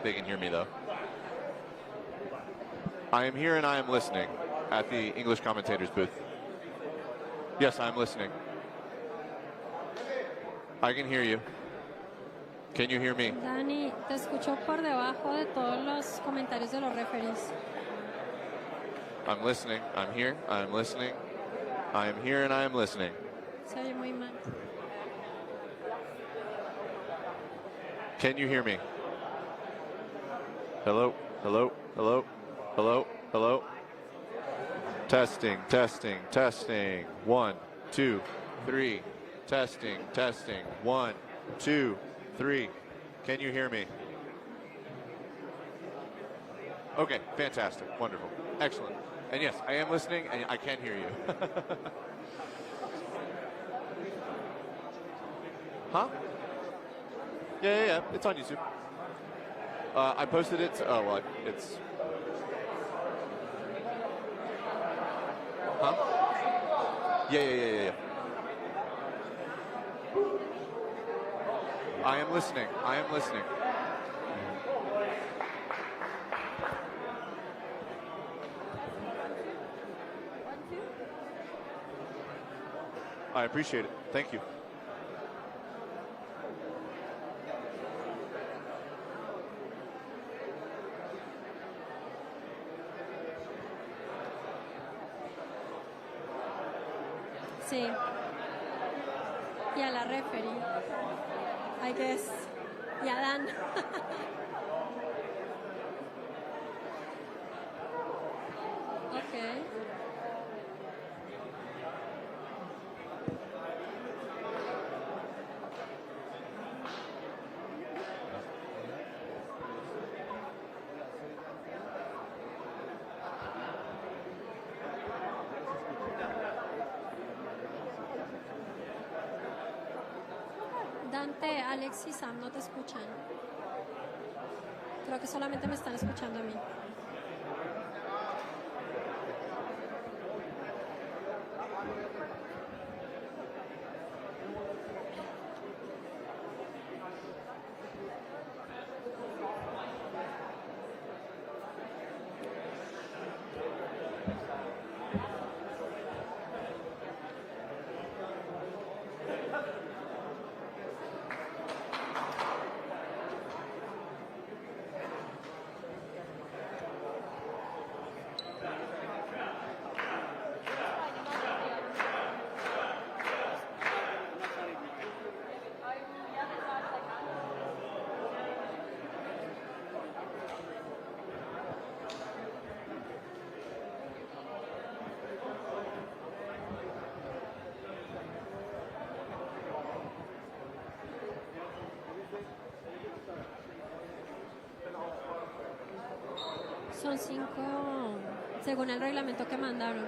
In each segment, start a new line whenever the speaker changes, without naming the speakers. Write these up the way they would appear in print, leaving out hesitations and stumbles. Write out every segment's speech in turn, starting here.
think they can hear me, though. I am here and I am listening at the English commentators booth. Yes, I am listening. I can hear you. Can you hear me?
Dani, te escucho por debajo de todos los comentarios de los referees.
I'm listening. I'm here. I'm listening. I am here and I am listening.
Se oye muy mal.
Can you hear me? Hello? Hello? Hello? Hello? Hello? Testing, testing, testing. 1, 2, 3. Testing, testing. 1, 2, 3. Can you hear me? Okay, fantastic. Wonderful. Excellent. And yes, I am listening and I can hear you. Huh? Yeah. It's on YouTube. I posted it. Oh, well, it's... Huh? Yeah. I am listening. I am listening. I appreciate it. Thank you.
Sí. Y a la referee, I guess. Y a Dan. Okay. Dante, Alex y Sam no te escuchan. Creo que solamente me están escuchando a mí. Son 5, según el reglamento que mandaron.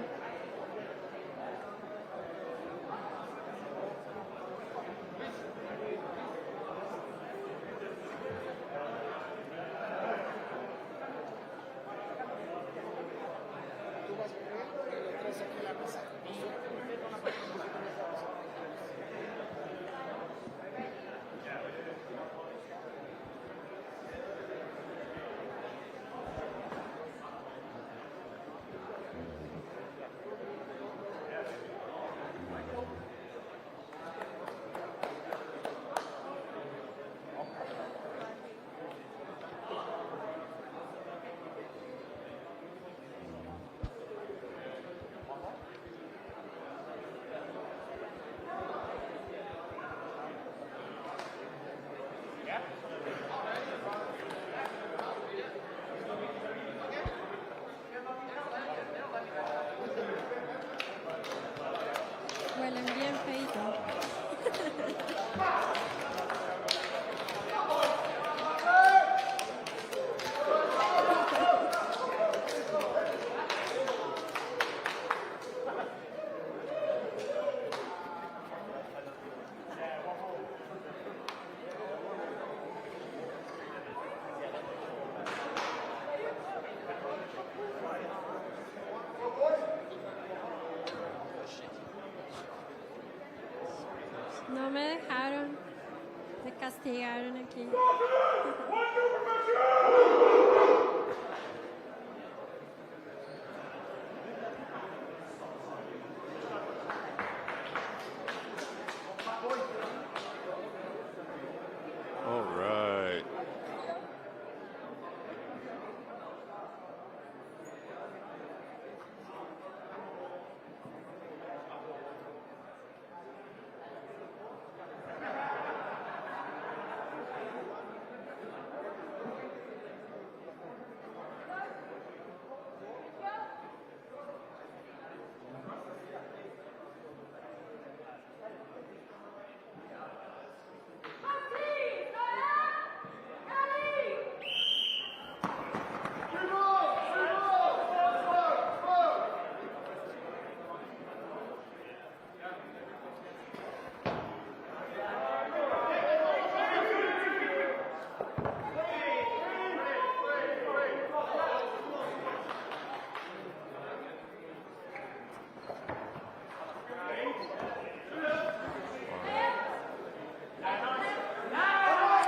Huelen bien feito. No me dejaron, me castigaron aquí.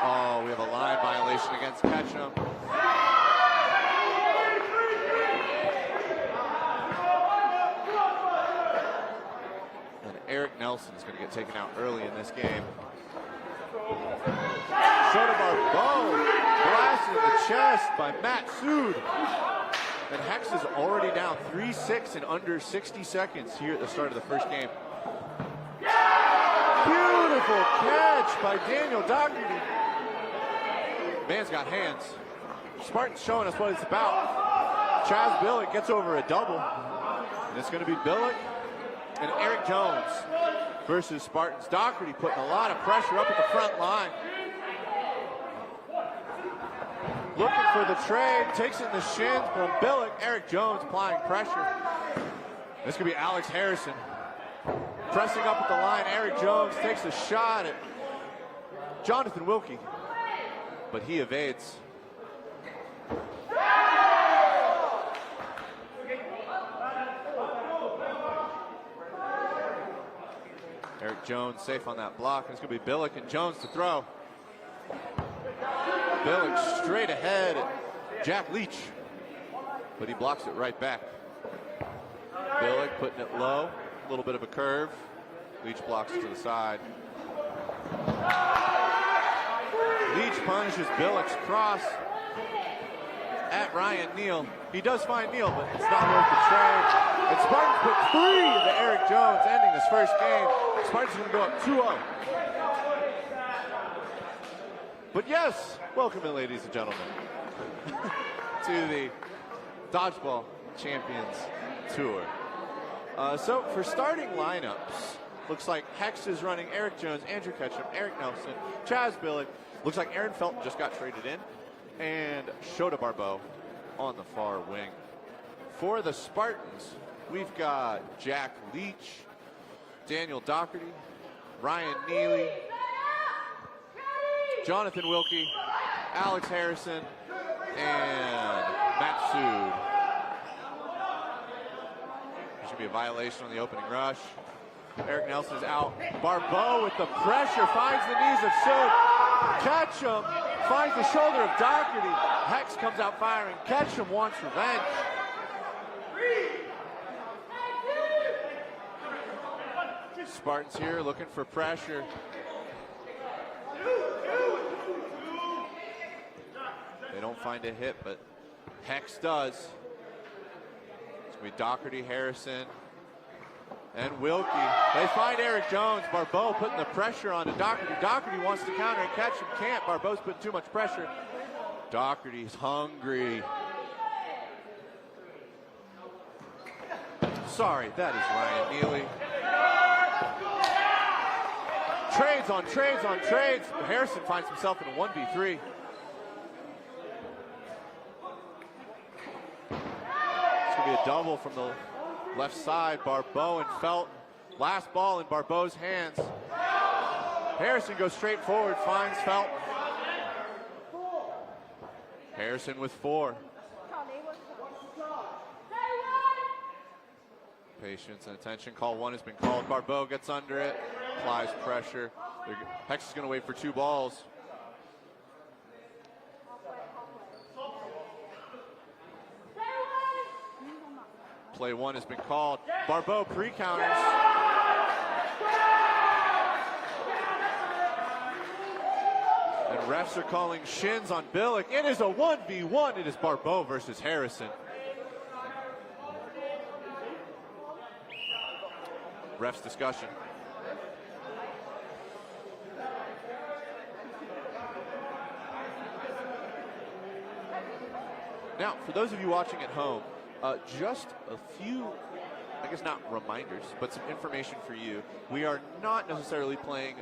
Oh, we have a line violation against Ketchum. And Eric Nelson is going to get taken out early in this game. Dodgeball blasted in the chest by Matt Sood. And Hex is already down 3-6 in under 60 seconds here at the start of the first game. Beautiful catch by Daniel Doherty. Man's got hands. Spartans showing us what it's about. Chaz Billick gets over a double. And it's going to be Billick and Eric Jones versus Spartans. Doherty putting a lot of pressure up at the front line. Looking for the trade, takes it in the shins from Billick. Eric Jones applying pressure. This could be Alex Harrison. Pressing up at the line, Eric Jones takes a shot at Jonathan Wilkie, but he evades. Eric Jones safe on that block, and it's going to be Billick and Jones to throw. Billick straight ahead at Jack Leach, but he blocks it right back. Billick putting it low, a little bit of a curve. Leach blocks it to the side. Leach punishes Billick's cross at Ryan Neal. He does find Neal, but it's not worth the trade. And Spartans put 3 into Eric Jones, ending this first game. Spartans going to go up 2-0. But yes, welcome in, ladies and gentlemen, to the Dodgeball Champions Tour. So for starting lineups, looks like Hex is running Eric Jones, Andrew Ketchum, Eric Nelson, Chaz Billick. Looks like Aaron Felton just got traded in, and Shota Barbeau on the far wing. For the Spartans, we've got Jack Leach, Daniel Doherty, Ryan Neely, Jonathan Wilkie, Alex Harrison, and Matt Sood. There should be a violation on the opening rush. Eric Nelson is out. Barbeau with the pressure finds the knees of Sood. Ketchum finds the shoulder of Doherty. Hex comes out firing. Ketchum wants revenge. Spartans here looking for pressure. They don't find a hit, but Hex does. It's going to be Doherty, Harrison, and Wilkie. They find Eric Jones. Barbeau putting the pressure on to Doherty. Doherty wants to counter and catch him. Can't. Barbeau's putting too much pressure. Doherty's hungry. Sorry, that is Ryan Neely. Trades on trades on trades. Harrison finds himself in a 1v3. It's going to be a double from the left side. Barbeau and Felton. Last ball in Barbeau's hands. Harrison goes straight forward, finds Felton. Harrison with 4. Patience and attention. Call 1 has been called. Barbeau gets under it, applies pressure. Hex is going to wait for 2 balls. Play 1 has been called. Barbeau pre-counters. And refs are calling shins on Billick. It is a 1v1. It is Barbeau versus Harrison. Refs discussion. Now, for those of you watching at home, just a few, I guess not reminders, but some information for you. We are not necessarily playing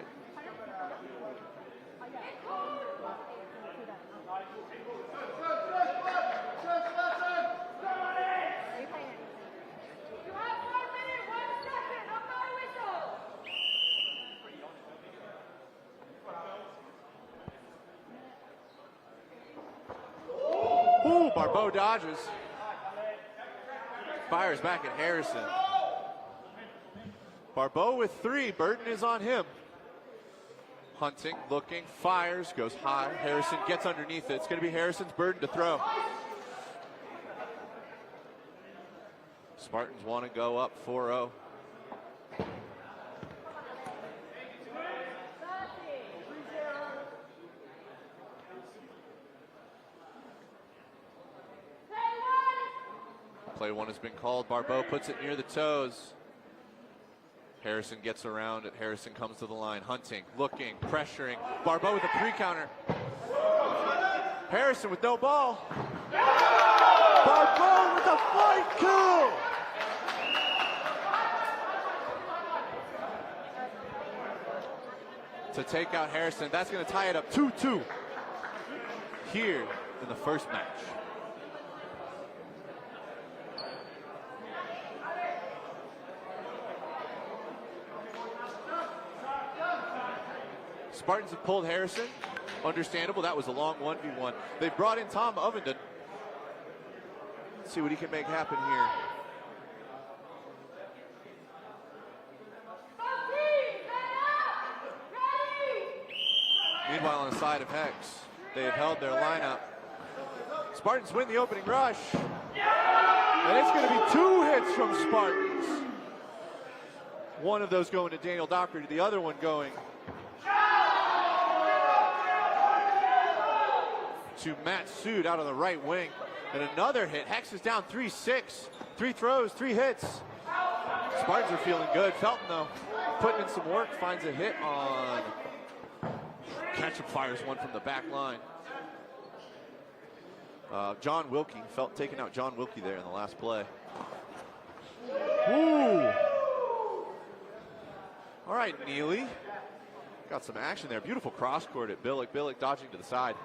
Ooh, Barbeau dodges. Fires back at Harrison. Barbeau with 3. Burden is on him. Hunting, looking, fires, goes high. Harrison gets underneath it. It's going to be Harrison's burden to throw. Spartans want to go up 4-0. Play 1 has been called. Barbeau puts it near the toes. Harrison gets around it. Harrison comes to the line. Hunting, looking, pressuring. Barbeau with a 3-counter. Harrison with no ball. Barbeau with a flight kill. To take out Harrison. That's going to tie it up 2-2 here in the first match. Spartans have pulled Harrison. Understandable. That was a long 1v1. They brought in Tom Ovenden. Let's see what he can make happen here. Meanwhile, on the side of Hex, they have held their lineup. Spartans win the opening rush. And it's going to be 2 hits from Spartans. One of those going to Daniel Docherty, the other one going to Matt Sood out of the right wing. And another hit. Hex is down 3-6. 3 throws, 3 hits. Spartans are feeling good. Felton, though, putting in some work, finds a hit on Ketchum, fires one from the back line. John Wilkie, taking out John Wilkie there in the last play. Ooh. All right, Neely. Got some action there. Beautiful cross court at Billick. Billick dodging to the side.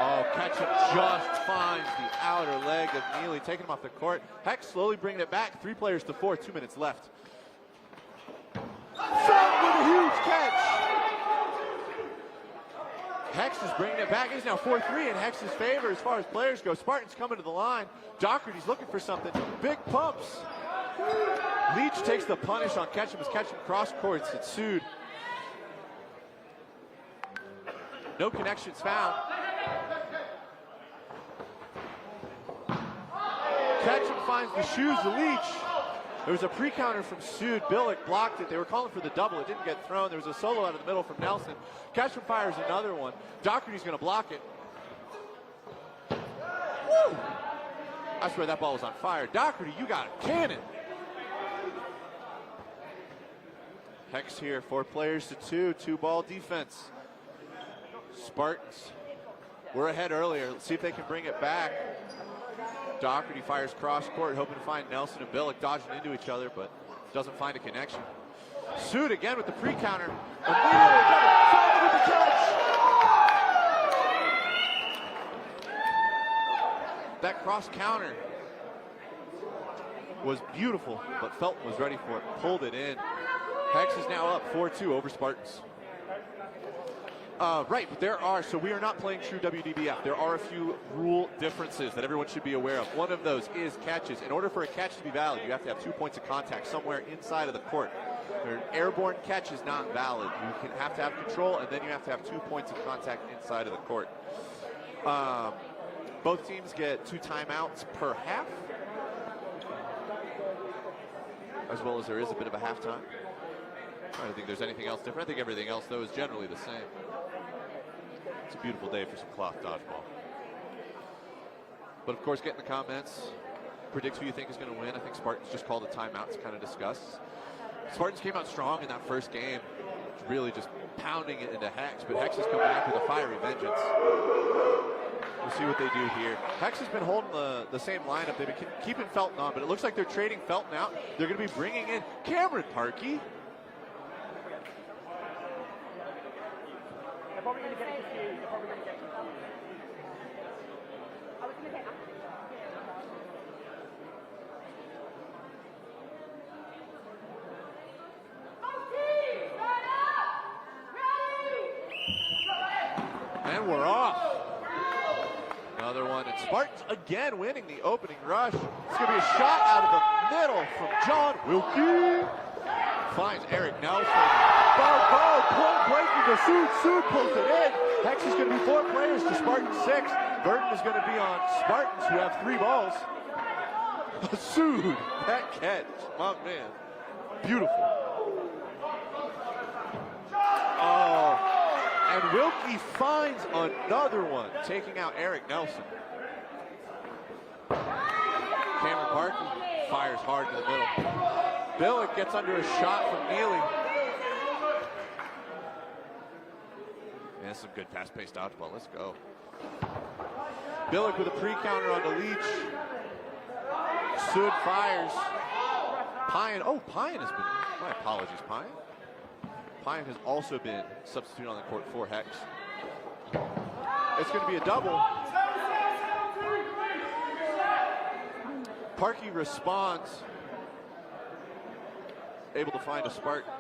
Oh, Ketchum just finds the outer leg of Neely, taking him off the court. Hex slowly bringing it back. 3 players to 4, 2 minutes left. Felton with a huge catch. Hex is bringing it back. He's now 4-3 in Hex's favor as far as players go. Spartans coming to the line. Docherty's looking for something. Big pumps. Leach takes the punish on Ketchum as Ketchum cross courts at Sood. No connections found. Ketchum finds the shoes to Leach. There was a pre-counter from Sood. Billick blocked it. They were calling for the double. It didn't get thrown. There was a solo out of the middle from Nelson. Ketchum fires another one. Docherty's going to block it. Woo! I swear that ball was on fire. Docherty, you got a cannon. Hex here, 4 players to 2. 2-ball defense. Spartans were ahead earlier. Let's see if they can bring it back. Docherty fires cross court, hoping to find Nelson and Billick dodging into each other, but doesn't find a connection. Sood again with the pre-counter. Immediately Felton with the catch. That cross counter was beautiful, but Felton was ready for it, pulled it in. Hex is now up 4-2 over Spartans. Right, but so we are not playing true WDBF. There are a few rule differences that everyone should be aware of. One of those is catches. In order for a catch to be valid, you have to have 2 points of contact somewhere inside of the court. An airborne catch is not valid. You have to have control, and then you have to have 2 points of contact inside of the court. Both teams get 2 timeouts per half, as well as there is a bit of a halftime. I don't think there's anything else different. I think everything else, though, is generally the same. It's a beautiful day for some cloth dodgeball. But, of course, get in the comments. Predict who you think is going to win. I think Spartans just called a timeout to kind of discuss. Spartans came out strong in that first game, really just pounding it into Hex. But Hex has come back with a fiery vengeance. We'll see what they do here. Hex has been holding the same lineup. They've been keeping Felton on, but it looks like they're trading Felton out. They're going to be bringing in Cameron Parkey.
They're probably going to get confused. They're probably going to get confused. I was going to get
we're off. Another one, and Spartans again winning the opening rush. It's going to be a shot out of the middle from John Wilkie. Finds Eric Nelson. Point breaking to Sood. Sood pulls it in. Hex is going to be 4 players to Spartans 6. Burden is going to be on Spartans, who have 3 balls. Sood, that catch, my man. Beautiful. Oh, and Wilkie finds another one, taking out Eric Nelson. Cameron Parkey fires hard to the middle. Billick gets under a shot from Neely. And some good fast-paced dodgeball. Let's go. Billick with a pre-counter on the Leach. Sood fires. Pine. Oh, Pine has been. My apologies, Pine. Pine has also been substituted on the court for Hex. It's going to be a double. Parkey responds. Able to find a Spartan.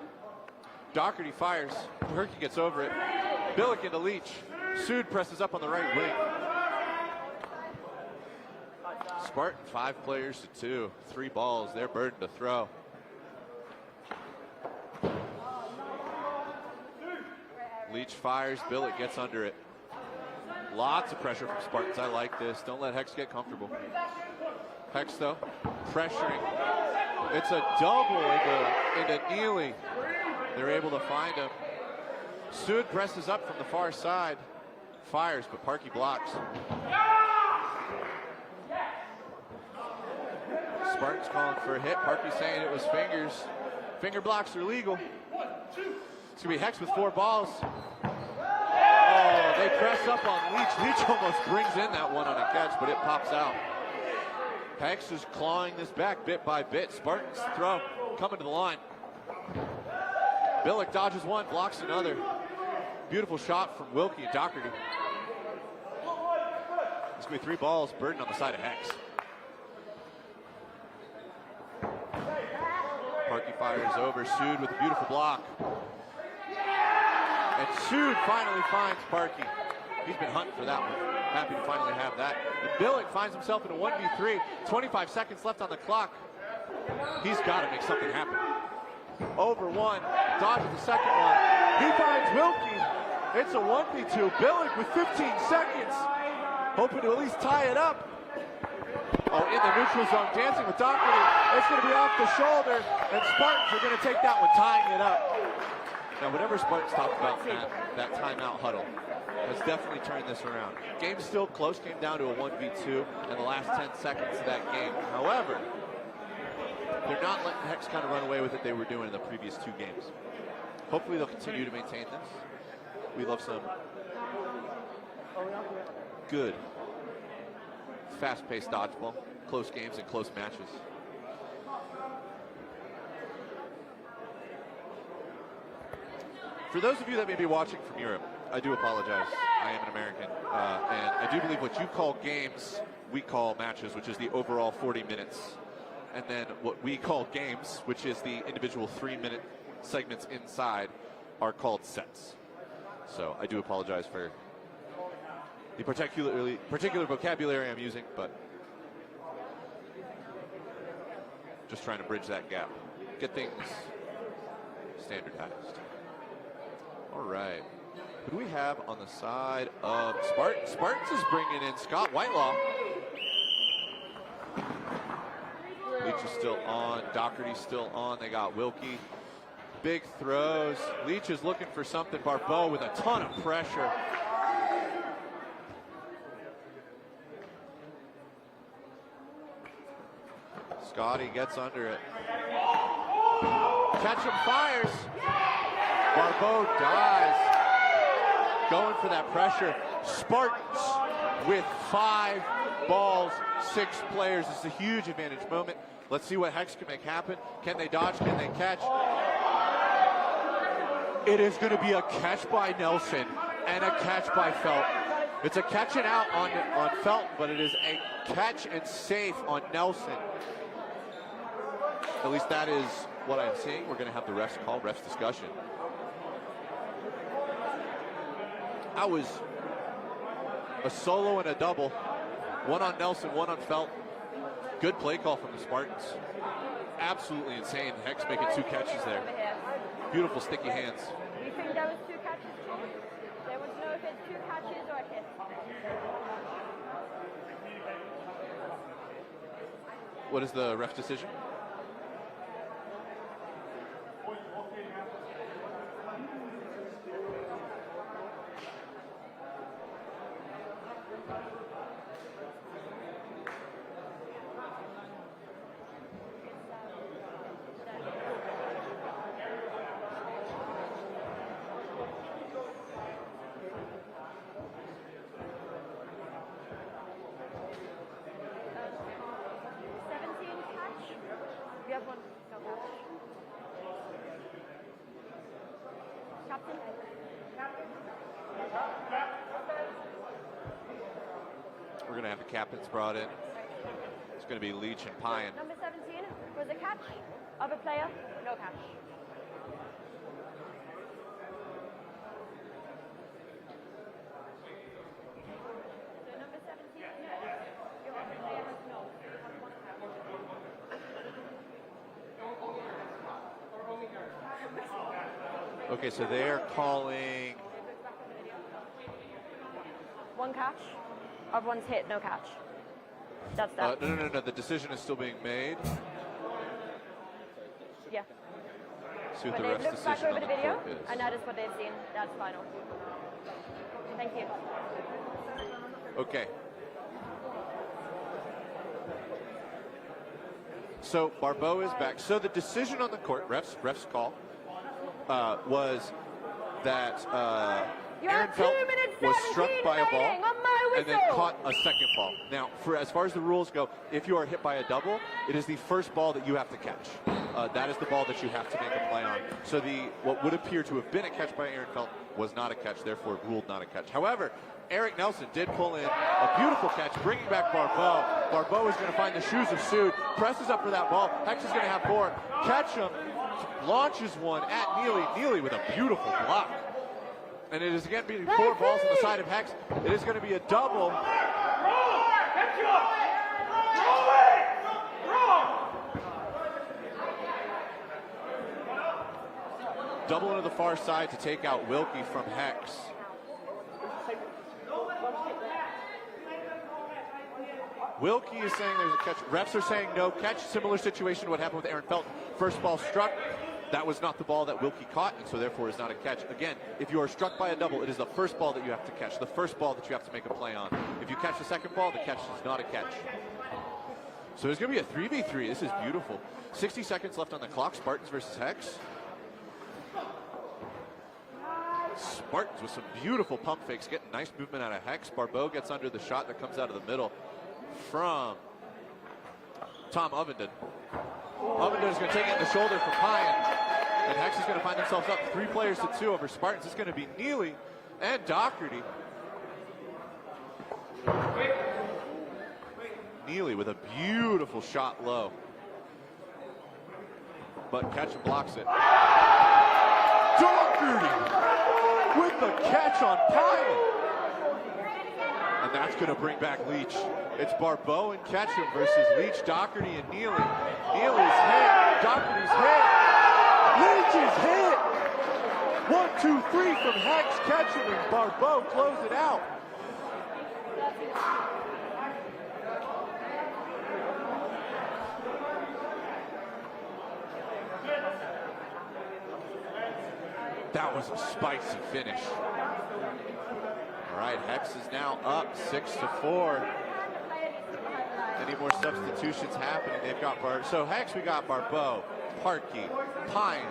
Doherty fires. Parkey gets over it. Billick into Leach. Sood presses up on the right wing. Spartan 5 players to 2. 3 balls. They're burdened to throw. Leach fires. Billick gets under it. Lots of pressure from Spartans. I like this. Don't let Hex get comfortable. Hex, though, pressuring. It's a double into Neely. They're able to find him. Sood presses up from the far side. Fires, but Parkey blocks. Spartans calling for a hit. Parkey saying it was fingers. Finger blocks are legal. It's going to be Hex with 4 balls. Oh, they press up on Leach. Leach almost brings in that one on a catch, but it pops out. Hex is clawing this back bit by bit. Spartans throw, coming to the line. Billick dodges one, blocks another. Beautiful shot from Wilkie and Doherty. It's going to be 3 balls, Burden on the side of Hex. Parkey fires over. Sood with a beautiful block. And Sood finally finds Parkey. He's been hunting for that one. Happy to finally have that. And Billick finds himself in a 1v3. 25 seconds left on the clock. He's got to make something happen. Over one. Dodges the second one. He finds Wilkie. It's a 1v2. Billick with 15 seconds. Hoping to at least tie it up. Oh, in the neutral zone, dancing with Doherty. It's going to be off the shoulder, and Spartans are going to take that one, tying it up. Now, whatever Spartans talked about that timeout huddle has definitely turned this around. Game's still close, came down to a 1v2 in the last 10 seconds of that game. However, they're not letting Hex kind of run away with it they were doing in the previous 2 games. Hopefully they'll continue to maintain this. We love some good, fast-paced dodgeball, close games and close matches. For those of you that may be watching from Europe, I do apologize. I am an American, and I do believe what you call games, we call matches, which is the overall 40 minutes. And then what we call games, which is the individual 3-minute segments inside, are called sets. So I do apologize for the particular vocabulary I'm using, but just trying to bridge that gap. Get things standardized. All right. Who do we have on the side of Spartans? Spartans is bringing in Scott Whitelaw. Leach is still on. Doherty's still on. They got Wilkie. Big throws. Leach is looking for something. Barbeau with a ton of pressure. Scotty gets under it. Ketchum fires. Barbeau dies. Going for that pressure. Spartans with 5 balls, 6 players. It's a huge advantage moment. Let's see what Hex can make happen. Can they dodge? Can they catch? It is going to be a catch by Nelson and a catch by Felt. It's a catch and out on Felt, but it is a catch and safe on Nelson. At least that is what I'm seeing. We're going to have the refs call, refs discussion. I was a solo and a double. One on Nelson, one on Felt. Good play call from the Spartans. Absolutely insane. Hex making 2 catches there. Beautiful sticky hands.
We think there was 2 catches too. They want to know if it's 2 catches or a hit.
What is the ref decision?
We have one. No catch. Captain.
We're going to have the captains brought in. It's going to be Leach and Pyan.
Number 17 was a catch of a player. No catch. So number 17, your player has no.
Okay, so they're calling.
One catch. Of one's hit, no catch. That's that.
No. The decision is still being made.
Yeah.
See what
But
the
they've
ref's
looked back
decision
over
on
the
the
video,
court is.
and that is what they've seen. That's final. Thank you.
Okay. So Barbeau is back. So the decision on the court, ref's call, was that Aaron Felt was struck by a ball and then caught a second ball. Now, as far as the rules go, if you are hit by a double, it is the first ball that you have to catch. That is the ball that you have to make a play on. So what would appear to have been a catch by Aaron Felt was not a catch, therefore ruled not a catch. However, Eric Nelson did pull in a beautiful catch, bringing back Barbeau. Barbeau is going to find the shoes of Sood, presses up for that ball. Hex is going to have 4. Catch him, launches one at Neely. Neely with a beautiful block. And it is again being 4 balls on the side of Hex. It is going to be a double. Double into the far side to take out Wilkie from Hex. Wilkie is saying there's a catch. Refs are saying no catch. Similar situation to what happened with Aaron Felt. First ball struck. That was not the ball that Wilkie caught, and so therefore is not a catch. Again, if you are struck by a double, it is the first ball that you have to catch, the first ball that you have to make a play on. If you catch the second ball, the catch is not a catch. So there's going to be a 3v3. This is beautiful. 60 seconds left on the clock. Spartans versus Hex. Spartans with some beautiful pump fakes, getting nice movement out of Hex. Barbeau gets under the shot that comes out of the middle from Tom Ovenden. Ovenden is going to take it in the shoulder from Pyan. And Hex is going to find themselves up 3 players to 2 over Spartans. It's going to be Neely and Doherty. Neely with a beautiful shot low. But Ketchum blocks it. Doherty with the catch on Pyan. And that's going to bring back Leach. It's Barbeau and Ketchum versus Leach, Doherty, and Neely. Neely's hit. Doherty's hit. Leach is hit. 1, 2, 3 from Hex. Ketchum and Barbeau close it out. That was a spicy finish. All right, Hex is now up 6-4. Any more substitutions happening? They've got so Hex, we got Barbeau, Parkey, Pyan,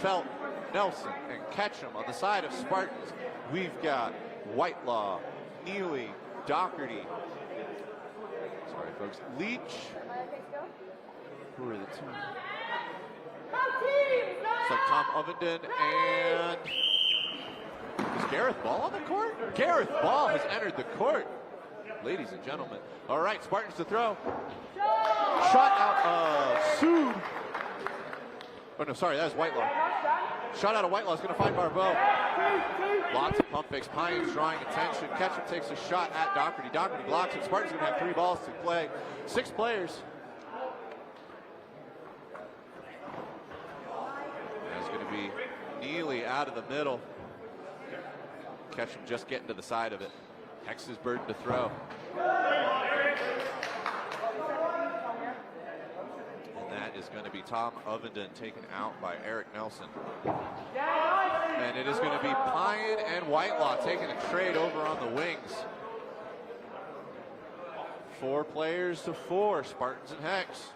Felt, Nelson, and Ketchum. On the side of Spartans, we've got Whitelaw, Neely, Doherty. Sorry, folks. Leach. Who are the 2? It's like Tom Ovenden and is Gareth Ball on the court? Gareth Ball has entered the court. Ladies and gentlemen. All right, Spartans to throw. Shot out of Sood. Oh, no, sorry, that was Whitelaw. Shot out of Whitelaw is going to find Barbeau. Lots of pump fakes. Pines drawing attention. Ketchum takes a shot at Doherty. Doherty blocks it. Spartans going to have 3 balls to play. 6 players. That's going to be Neely out of the middle. Ketchum just getting to the side of it. Hex's burden to throw. And that is going to be Tom Ovenden taken out by Eric Nelson. And it is going to be Pine and Whitelaw taking a trade over on the wings. 4 players to 4, Spartans and Hex.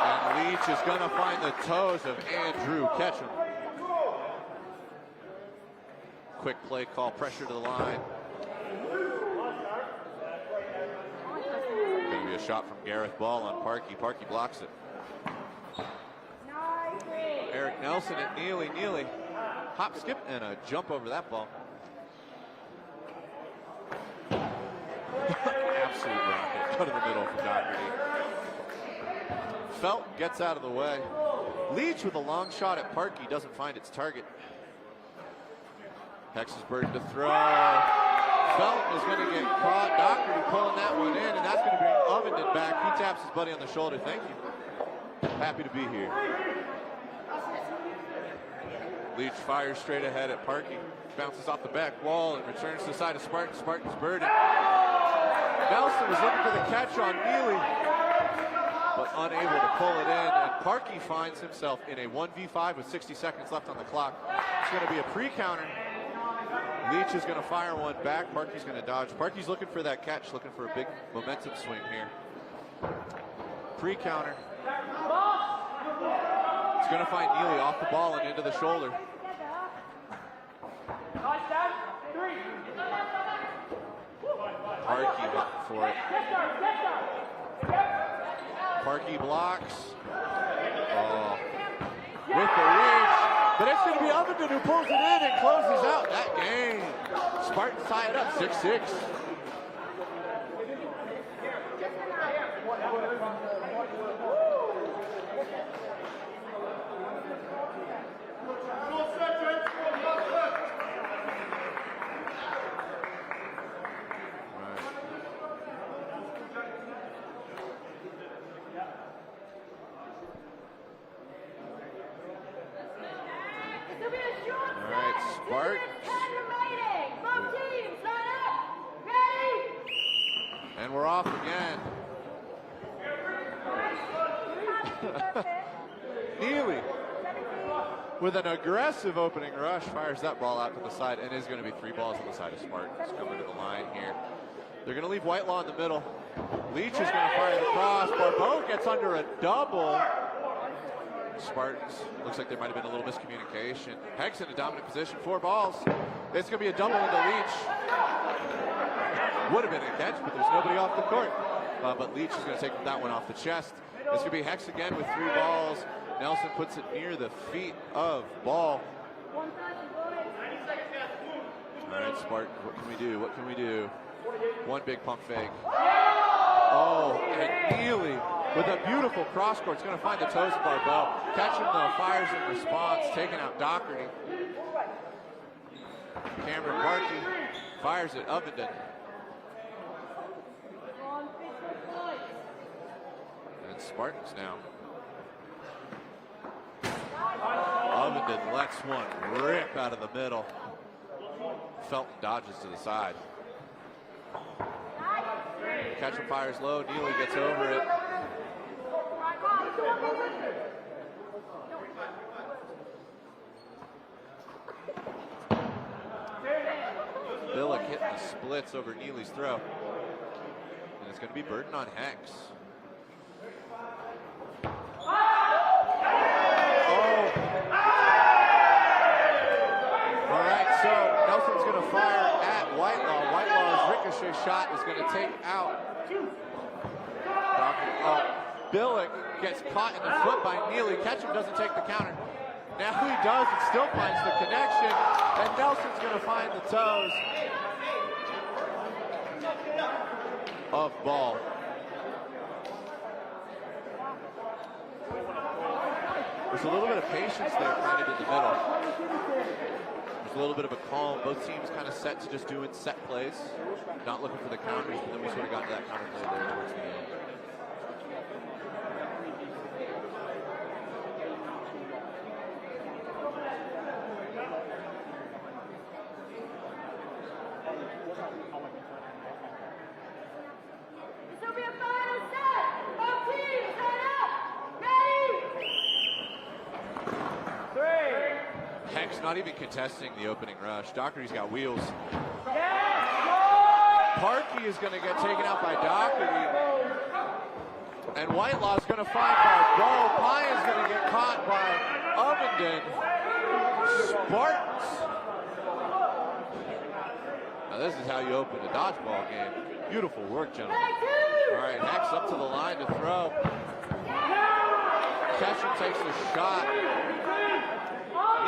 And Leach is going to find the toes of Andrew Ketchum. Quick play call, pressure to the line. Going to be a shot from Gareth Ball on Parkey. Parkey blocks it. Eric Nelson at Neely. Neely, hop, skip, and a jump over that ball. Absolute rocket. Go to the middle for Doherty. Felt gets out of the way. Leach with a long shot at Parkey doesn't find its target. Hex's burden to throw. Felt is going to get caught. Doherty pulling that one in, and that's going to bring Ovenden back. He taps his buddy on the shoulder. Thank you. Happy to be here. Leach fires straight ahead at Parkey. Bounces off the back wall and returns to the side of Spartan. Spartan's burden. Nelson was looking for the catch on Neely, but unable to pull it in. And Parkey finds himself in a 1v5 with 60 seconds left on the clock. It's going to be a pre-counter. Leach is going to fire one back. Parkey's going to dodge. Parkey's looking for that catch, looking for a big momentum swing here. Pre-counter. It's going to find Neely off the ball and into the shoulder. Parkey looking for it. Parkey blocks. Oh. With the reach. But it's going to be Ovenden who pulls it in and closes out that game. Spartans tie it up 6-6. And we're off again. Neely, with an aggressive opening rush, fires that ball out to the side, and is going to be 3 balls on the side of Spartans coming to the line here. They're going to leave Whitelaw in the middle. Leach is going to fire the cross. Barbeau gets under a double. Spartans, looks like there might have been a little miscommunication. Hex in a dominant position, 4 balls. It's going to be a double into Leach. Would have been a catch, but there's nobody off the court. But Leach is going to take that one off the chest. It's going to be Hex again with 3 balls. Nelson puts it near the feet of Ball. All right, Spartan, what can we do? What can we do? One big pump fake. Oh, and Neely with a beautiful cross court. It's going to find the toes of Barbeau. Ketchum, though, fires in response, taking out Doherty. Cameron Parkey fires at Ovenden. And Spartans now. Ovenden lets one rip out of the middle. Felton dodges to the side. Ketchum fires low. Neely gets over it. Billick hitting the splits over Neely's throw. And it's going to be burden on Hex. Nelson's going to fire at Whitelaw. Whitelaw's ricochet shot is going to take out. Billick gets caught in the foot by Neely. Ketchum doesn't take the counter. Now he does and still finds the connection. And Nelson's going to find the toes of Ball. There's a little bit of patience there kind of in the middle. There's a little bit of a calm. Both teams kind of set to just doing set plays, not looking for the counters, but then we sort of got to that counter play there towards the end.
This will be a final set. Both teams set up. Ready?
Hex not even contesting the opening rush. Doherty's got wheels. Parkey is going to get taken out by Doherty. And Whitelaw's going to find Barbeau. Pye is going to get caught by Ovenden. Spartans. Now this is how you open a dodgeball game. Beautiful work, gentlemen. All right, Hex up to the line to throw. Ketchum takes the shot.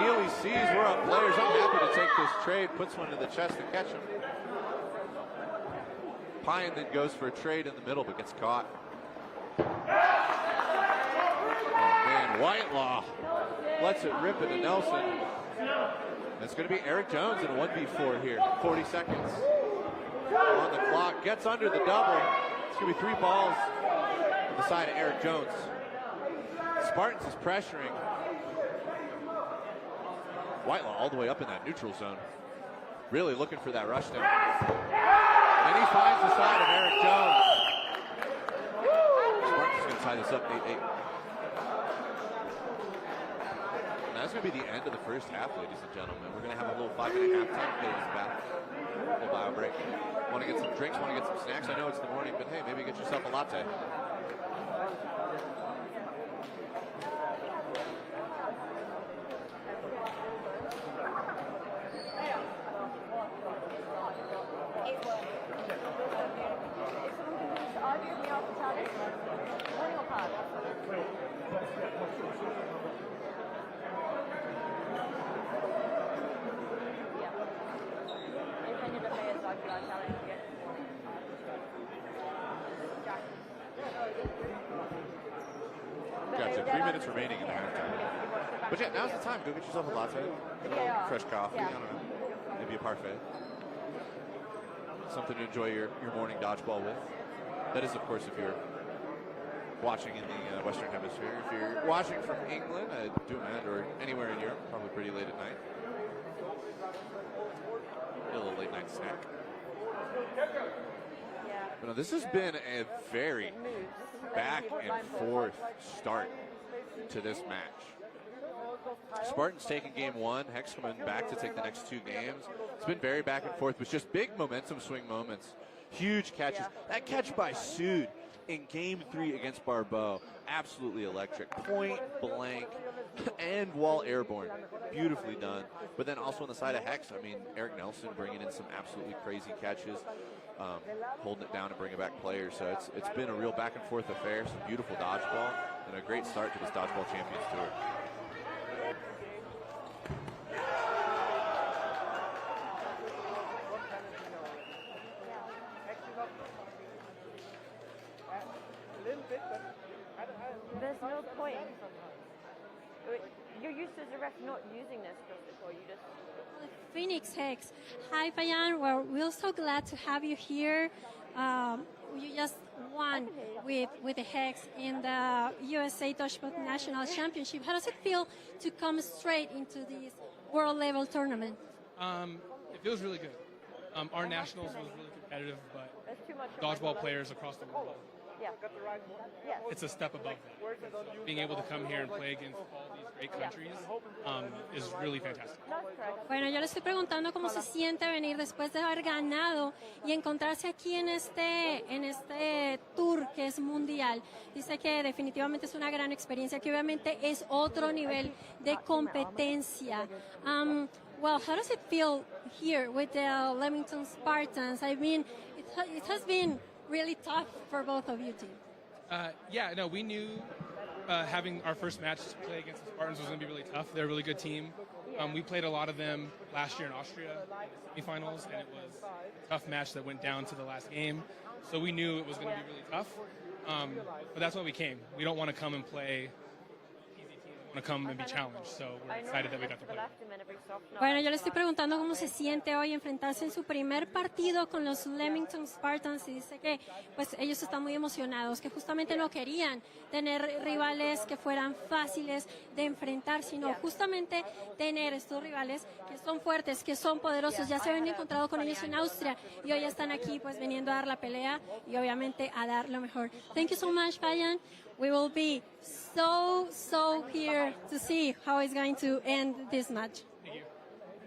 Neely sees we're up players. I'm happy to take this trade. Puts one to the chest to Ketchum. Pine then goes for a trade in the middle, but gets caught. Oh man, Whitelaw lets it rip into Nelson. It's going to be Eric Jones in a 1v4 here. 40 seconds on the clock. Gets under the double. It's going to be 3 balls on the side of Eric Jones. Spartans is pressuring. Whitelaw all the way up in that neutral zone. Really looking for that rush down. And he finds the side of Eric Jones. Spartans is going to tie this up 8-8. That's going to be the end of the first half, ladies and gentlemen. We're going to have a little 5-minute halftime. Ladies back. A little bio break. Want to get some drinks, want to get some snacks? I know it's the morning, but hey, maybe get yourself a latte. Gotcha. 3 minutes remaining in the halftime. But yeah, now's the time. Go get yourself a latte, get a little fresh coffee. I don't know. Maybe a parfait. Something to enjoy your morning dodgeball with. That is, of course, if you're watching in the Western Hemisphere. If you're watching from England, or anywhere in Europe, probably pretty late at night. Get a little late night snack. But no, this has been a very back and forth start to this match. Spartans taking game 1, Hex coming back to take the next 2 games. It's been very back and forth with just big momentum swing moments. Huge catches. That catch by Sood in game 3 against Barbeau, absolutely electric. Point blank and while airborne. Beautifully done. But then also on the side of Hex, I mean, Eric Nelson bringing in some absolutely crazy catches. Holding it down and bringing back players. So it's been a real back and forth affair. Some beautiful dodgeball and a great start to this Dodgeball Champions Tour.
There's no point. You're used to the ref not using this, or you just...
Phoenix Hex. Hi, Fayan. Well, we're so glad to have you here. You just won with the Hex in the USA Dodgeball National Championship. How does it feel to come straight into this world level tournament?
It feels really good. Our nationals was really competitive, but dodgeball players across the world, it's a step above that. Being able to come here and play against all these great countries is really fantastic.
Bueno, yo le estoy preguntando cómo se siente venir después de haber ganado y encontrarse aquí en este tour que es mundial. Dice que definitivamente es una gran experiencia, que obviamente es otro nivel de competencia. Well, how does it feel here with the Leamington Spartans? I mean, it has been really tough for both of you teams.
We knew having our first match to play against the Spartans was going to be really tough. They're a really good team. We played a lot of them last year in Austria in the semifinals, and it was a tough match that went down to the last game. So we knew it was going to be really tough. But that's why we came. We don't want to come and play easy teams want to come and be challenged. So we're excited that we got to play.
Bueno, yo le estoy preguntando cómo se siente hoy enfrentarse en su primer partido con los Leamington Spartans y dice que pues ellos están muy emocionados, que justamente no querían tener rivales que fueran fáciles de enfrentar, sino justamente tener estos rivales que son fuertes, que son poderosos. Ya se habían encontrado con ellos en Austria y hoy están aquí pues viniendo a dar la pelea y obviamente a dar lo mejor. Thank you so much, Fayan. We will be so here to see how it's going to end this match.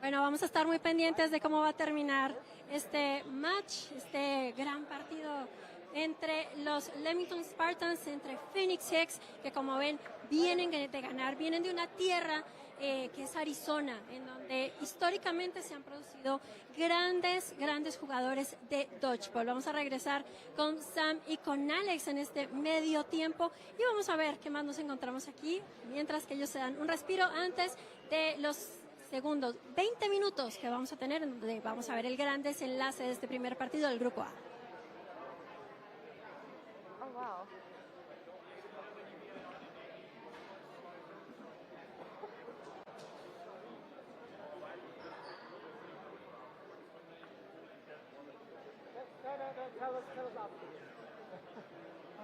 Bueno, vamos a estar muy pendientes de cómo va a terminar este match, este gran partido entre los Leamington Spartans, entre Phoenix Hicks, que como ven vienen de ganar, vienen de una tierra que es Arizona, en donde históricamente se han producido grandes jugadores de dodgeball. Vamos a regresar con Sam y con Alex en este medio tiempo y vamos a ver qué más nos encontramos aquí, mientras que ellos se dan un respiro antes de los segundos, 20 minutos que vamos a tener, en donde vamos a ver el gran desenlace de este primer partido del Grupo A.
Oh, wow.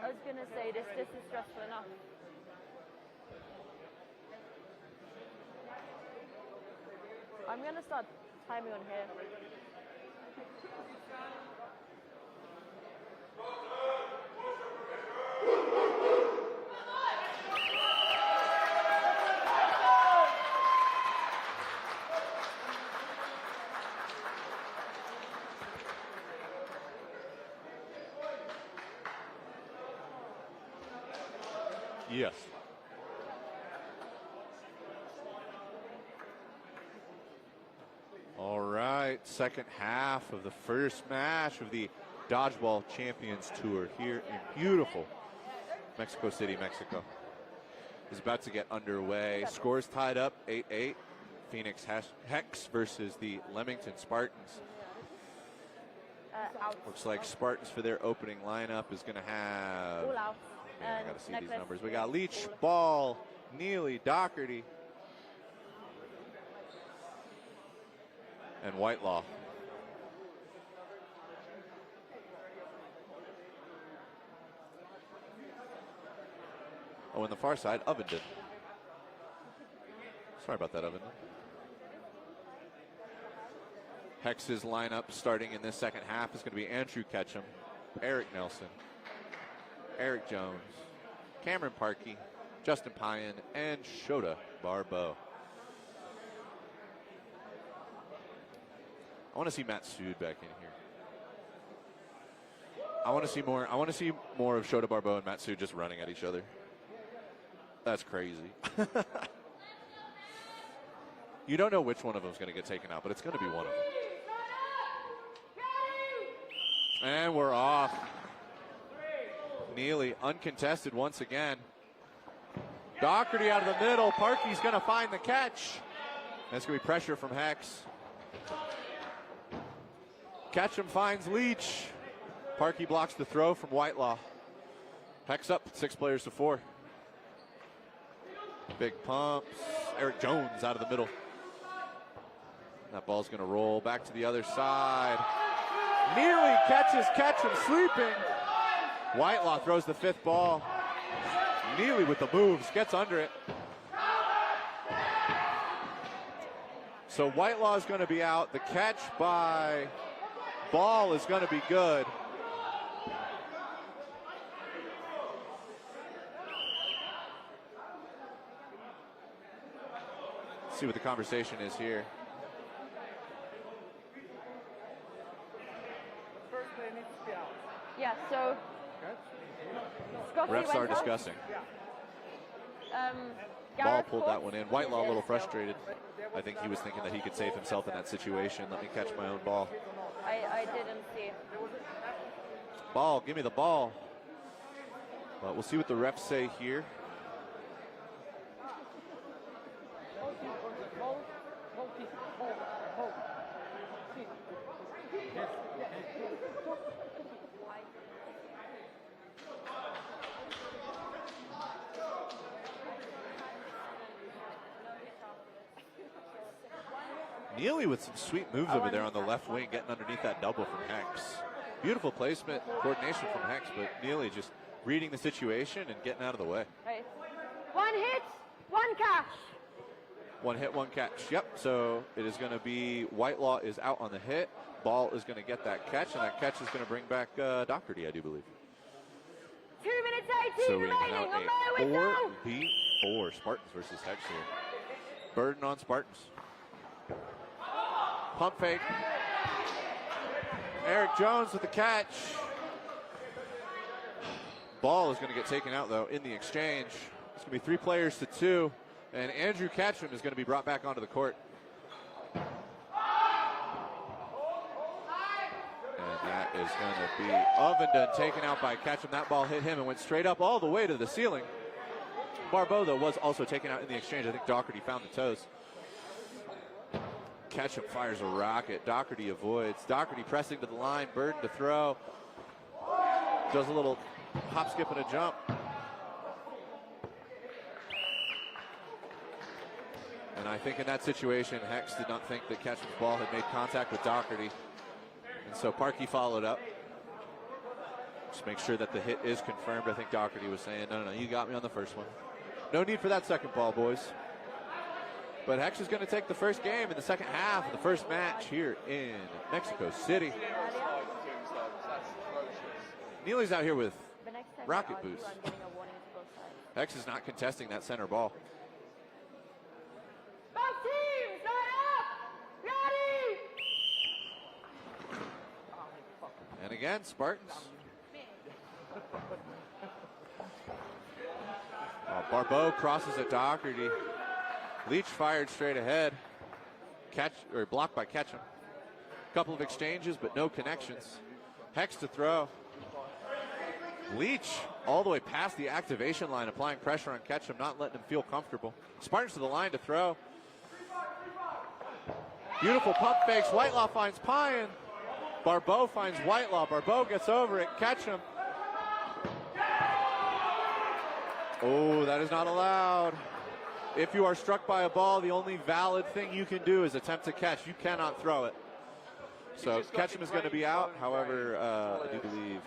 I was going to say, this is stressful enough. I'm going to start timing on here.
Yes. All right, second half of the first match of the Dodgeball Champions Tour here in beautiful Mexico City, Mexico, is about to get underway. Scores tied up 8-8. Phoenix Hex versus the Leamington Spartans. Looks like Spartans for their opening lineup is going to have...
All out.
I got to see these numbers. We got Leach, Ball, Neely, Doherty, and Whitelaw. Oh, on the far side, Ovenden. Sorry about that, Ovenden. Hex's lineup starting in this second half is going to be Andrew Ketchum, Eric Nelson, Eric Jones, Cameron Parkey, Justin Payan, and Shota Barbeau. I want to see Matt Sood back in here. I want to see more. I want to see more of Shota Barbeau and Matt Sood just running at each other. That's crazy. You don't know which one of them is going to get taken out, but it's going to be one of them. And we're off. Neely uncontested once again. Doherty out of the middle. Parkey's going to find the catch. That's going to be pressure from Hex. Ketchum finds Leach. Parkey blocks the throw from Whitelaw. Hex up 6-4. Big pumps. Eric Jones out of the middle. That ball's going to roll back to the other side. Neely catches Ketchum sleeping. Whitelaw throws the fifth ball. Neely with the moves, gets under it. So Whitelaw is going to be out. The catch by Ball is going to be good. Let's see what the conversation is here.
Yeah, so Scotty
Refs are
went out.
discussing. Ball
Gareth
pulled
caught.
that one in. Whitelaw a little frustrated. I think he was thinking that he could save himself in that situation. Let me catch my own ball.
I didn't see.
Ball, give me the ball. But we'll see what the refs say here. Neely with some sweet moves over there on the left wing, getting underneath that double from Hex. Beautiful placement, coordination from Hex, but Neely just reading the situation and getting out of the way.
Right. One hit, one catch.
One hit, one catch. Yep, so it is going to be Whitelaw is out on the hit. Ball is going to get that catch, and that catch is going to bring back Doherty, I do believe.
2 minutes 18
So we
remaining.
have a 4v4 Spartans versus Hex here. Burden on Spartans. Pump fake. Eric Jones with the catch. Ball is going to get taken out, though, in the exchange. It's going to be 3 players to 2, and Andrew Catcham is going to be brought back onto the court. And that is going to be Ovenden taken out by Catcham. That ball hit him and went straight up all the way to the ceiling. Barbeau, though, was also taken out in the exchange. I think Doherty found the toes. Catcham fires a rocket. Doherty avoids. Doherty pressing to the line. Burden to throw. Does a little hop, skip, and a jump. And I think in that situation, Hex did not think that Catcham's ball had made contact with Doherty. And so Parkey followed up. Just make sure that the hit is confirmed. I think Doherty was saying, no, you got me on the first one. No need for that second ball, boys. But Hex is going to take the first game in the second half of the first match here in Mexico City. Neely's out here with rocket boots. Hex is not contesting that center ball.
Both teams, line up, ready!
And again, Spartans. Barbeau crosses at Doherty. Leach fired straight ahead. Blocked by Catcham. Couple of exchanges, but no connections. Hex to throw. Leach all the way past the activation line, applying pressure on Catcham, not letting him feel comfortable. Spartans to the line to throw. Beautiful pump fakes. Whitelaw finds Pyan. Barbeau finds Whitelaw. Barbeau gets over it. Catcham. Oh, that is not allowed. If you are struck by a ball, the only valid thing you can do is attempt to catch. You cannot throw it. So Catcham is going to be out. However, I do believe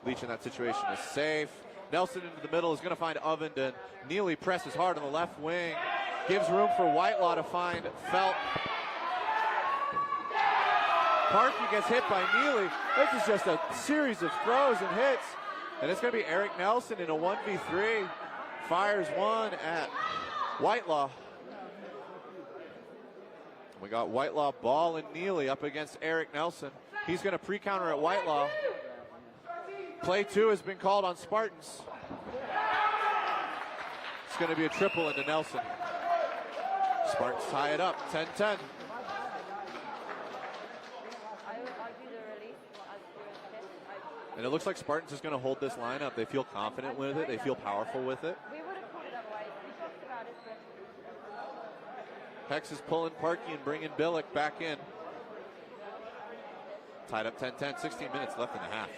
Leach in that situation is safe. Nelson into the middle is going to find Ovenden. Neely presses hard on the left wing. Gives room for Whitelaw to find Felt. Parkey gets hit by Neely. This is just a series of throws and hits. And it's going to be Eric Nelson in a 1v3. Fires one at Whitelaw. We got Whitelaw, Ball, and Neely up against Eric Nelson. He's going to pre-counter at Whitelaw. Play 2 has been called on Spartans. It's going to be a triple into Nelson. Spartans tie it up, 10-10. And it looks like Spartans is going to hold this lineup. They feel confident with it. They feel powerful with it.
We would have called it otherwise. We talked about it.
Hex is pulling Parkey and bringing Billick back in. Tied up 10-10, 16 minutes left in the half.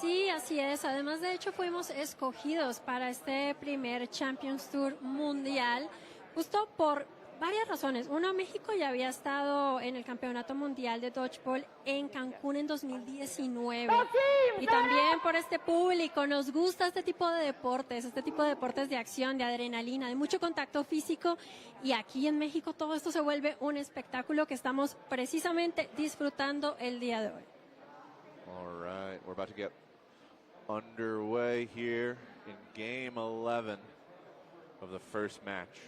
Sí, así es. Además, de hecho, fuimos escogidos para este primer Champions Tour mundial, justo por varias razones. Uno, México ya había estado en el Campeonato Mundial de Dodgeball en Cancún en 2019. Y también por este público. Nos gusta este tipo de deportes de acción, de adrenalina, de mucho contacto físico. Y aquí en México todo esto se vuelve un espectáculo que estamos precisamente disfrutando el día de hoy.
All right, we're about to get underway here in game 11 of the first match.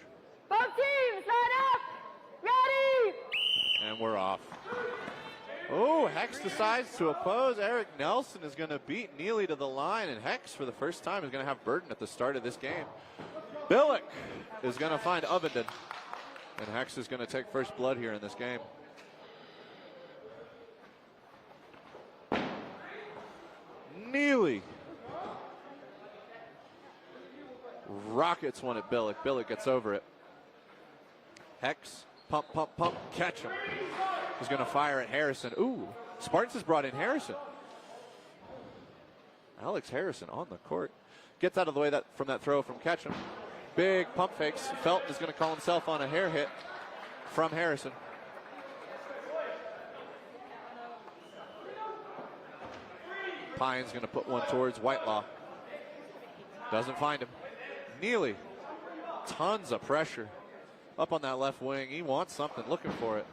Both teams, line up, ready!
And we're off. Oh, Hex decides to oppose. Eric Nelson is going to beat Neely to the line, and Hex, for the first time, is going to have Burden at the start of this game. Billick is going to find Ovenden, and Hex is going to take first blood here in this game. Neely rockets one at Billick. Billick gets over it. Hex Pump, pump, pump. Catch him. He's going to fire at Harrison. Ooh, Spartans has brought in Harrison. Alex Harrison on the court. Gets out of the way from that throw from Ketchum. Big pump fakes. Felton is going to call himself on a hair hit from Harrison. Pine's going to put one towards Whitelaw. Doesn't find him. Neely. Tons of pressure. Up on that left wing. He wants something. Looking for it.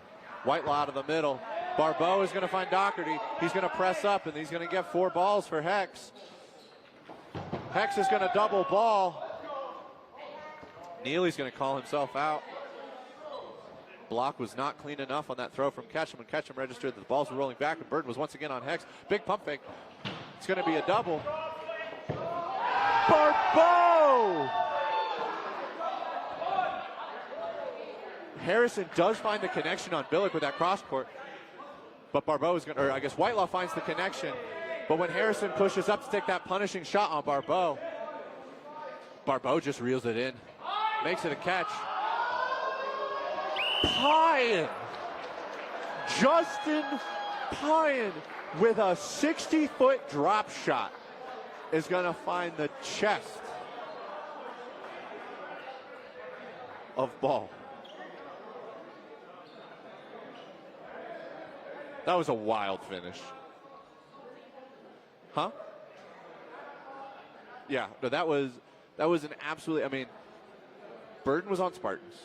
Whitelaw out of the middle. Barbeau is going to find Doherty. He's going to press up, and he's going to get 4 balls for Hex. Hex is going to double ball. Neely's going to call himself out. Block was not clean enough on that throw from Ketchum, and Ketchum registered that the balls were rolling back, and Burden was once again on Hex. Big pump fake. It's going to be a double. Barbeau! Harrison does find the connection on Billick with that cross court, but Barbeau is going to, or I guess Whitelaw finds the connection, but when Harrison pushes up to take that punishing shot on Barbeau, Barbeau just reels it in, makes it a catch. Pine! Justin Pine with a 60-foot drop shot is going to find the chest of ball. That was a wild finish. Huh? Yeah, no, that was an absolutely, I mean, Burden was on Spartans.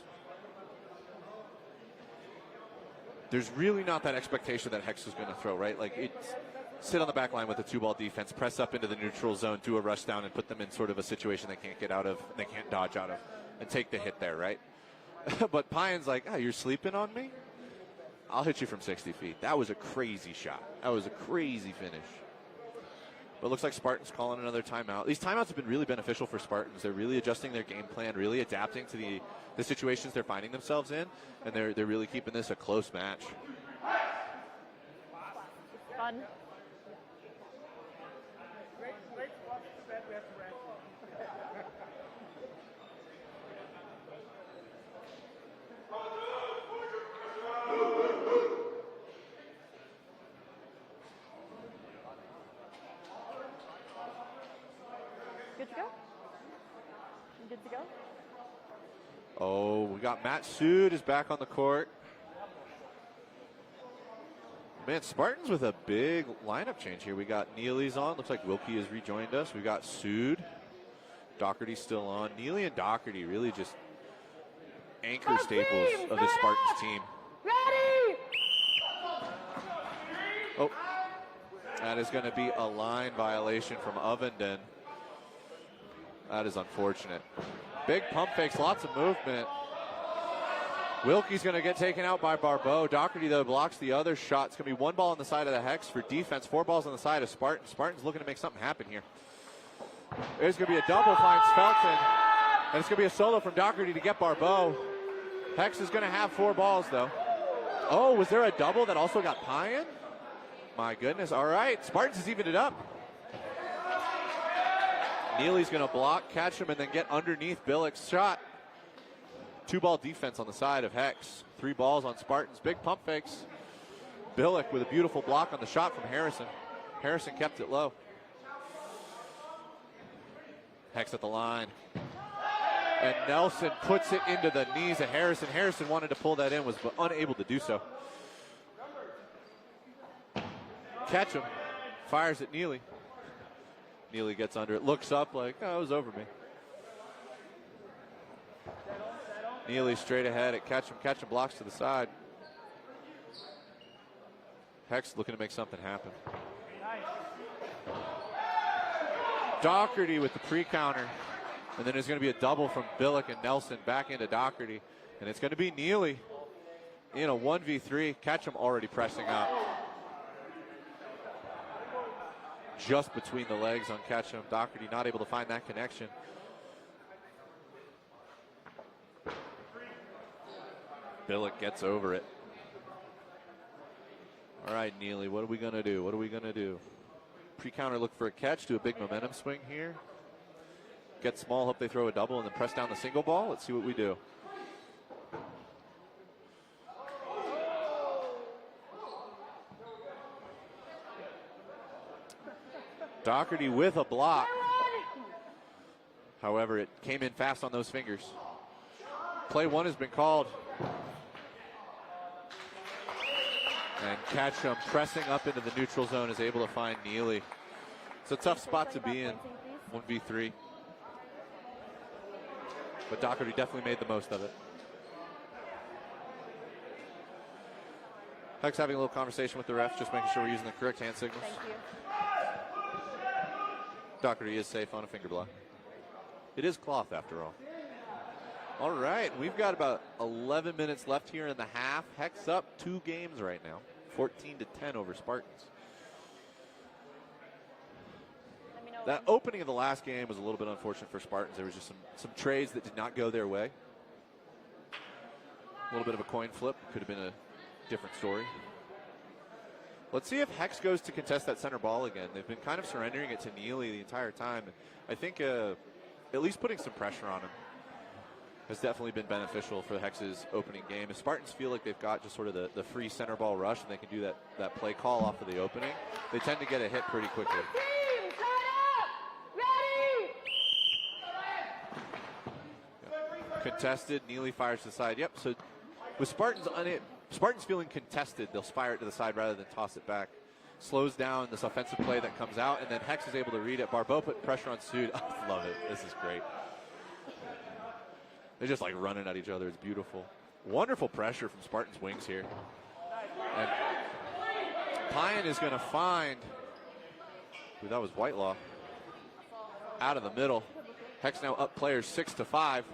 There's really not that expectation that Hex is going to throw, right? Like, it's sit on the back line with a 2-ball defense, press up into the neutral zone, do a rush down, and put them in sort of a situation they can't get out of, they can't dodge out of, and take the hit there, right? But Pine's like, you're sleeping on me? I'll hit you from 60 feet. That was a crazy shot. That was a crazy finish. But it looks like Spartans calling another timeout. These timeouts have been really beneficial for Spartans. They're really adjusting their game plan, really adapting to the situations they're finding themselves in, and they're really keeping this a close match.
Fun. Good to go? You good to go?
Oh, we got Matt Sood is back on the court. Man, Spartans with a big lineup change here. We got Neely's on. Looks like Wilkie has rejoined us. We got Sood. Doherty's still on. Neely and Doherty really just anchor staples of this Spartans team.
Ready!
Oh, that is going to be a line violation from Ovenden. That is unfortunate. Big pump fakes, lots of movement. Wilkie's going to get taken out by Barbeau. Doherty, though, blocks the other shot. It's going to be 1 ball on the side of the Hex for defense, 4 balls on the side of Spartans. Spartans looking to make something happen here. There's going to be a double, finds Felton. And it's going to be a solo from Doherty to get Barbeau. Hex is going to have 4 balls, though. Oh, was there a double that also got Pine? My goodness. All right. Spartans has evened it up. Neely's going to block, catch him, and then get underneath Billick's shot. 2-ball defense on the side of Hex. 3 balls on Spartans. Big pump fakes. Billick with a beautiful block on the shot from Harrison. Harrison kept it low. Hex at the line. And Nelson puts it into the knees of Harrison. Harrison wanted to pull that in, was unable to do so. Catch him. Fires at Neely. Neely gets under it, looks up like, it was over me. Neely straight ahead at Ketchum. Ketchum blocks to the side. Hex looking to make something happen. Doherty with the pre-counter. And then there's going to be a double from Billick and Nelson back into Doherty. And it's going to be Neely in a 1v3. Ketchum already pressing up. Just between the legs on Ketchum. Doherty not able to find that connection. Billick gets over it. All right, Neely, what are we going to do? What are we going to do? Pre-counter, look for a catch, do a big momentum swing here. Get small, hope they throw a double, and then press down the single ball. Let's see what we do. Doherty with a block. However, it came in fast on those fingers. Play one has been called. And Ketchum pressing up into the neutral zone is able to find Neely. It's a tough spot to be in, 1v3. But Doherty definitely made the most of it. Heck's having a little conversation with the ref, just making sure we're using the correct hand signals.
Thank you.
Doherty is safe on a finger block. It is cloth after all. All right, we've got about 11 minutes left here in the half. Heck's up 2 games right now, 14-10 over Spartans. That opening of the last game was a little bit unfortunate for Spartans. There was just some trades that did not go their way. A little bit of a coin flip. Could have been a different story. Let's see if Hex goes to contest that center ball again. They've been kind of surrendering it to Neely the entire time. I think at least putting some pressure on him has definitely been beneficial for Hex's opening game. If Spartans feel like they've got just sort of the free center ball rush and they can do that play call off of the opening, they tend to get a hit pretty quickly. Contested, Neely fires to the side. Yep, so with Spartans feeling contested, they'll fire it to the side rather than toss it back. Slows down this offensive play that comes out, and then Hex is able to read it. Barbeau put pressure on Sood. I love it. This is great. They're just like running at each other. It's beautiful. Wonderful pressure from Spartans' wings here. And Pyan is going to find, that was Whitelaw, out of the middle. Hex now up players 6-5.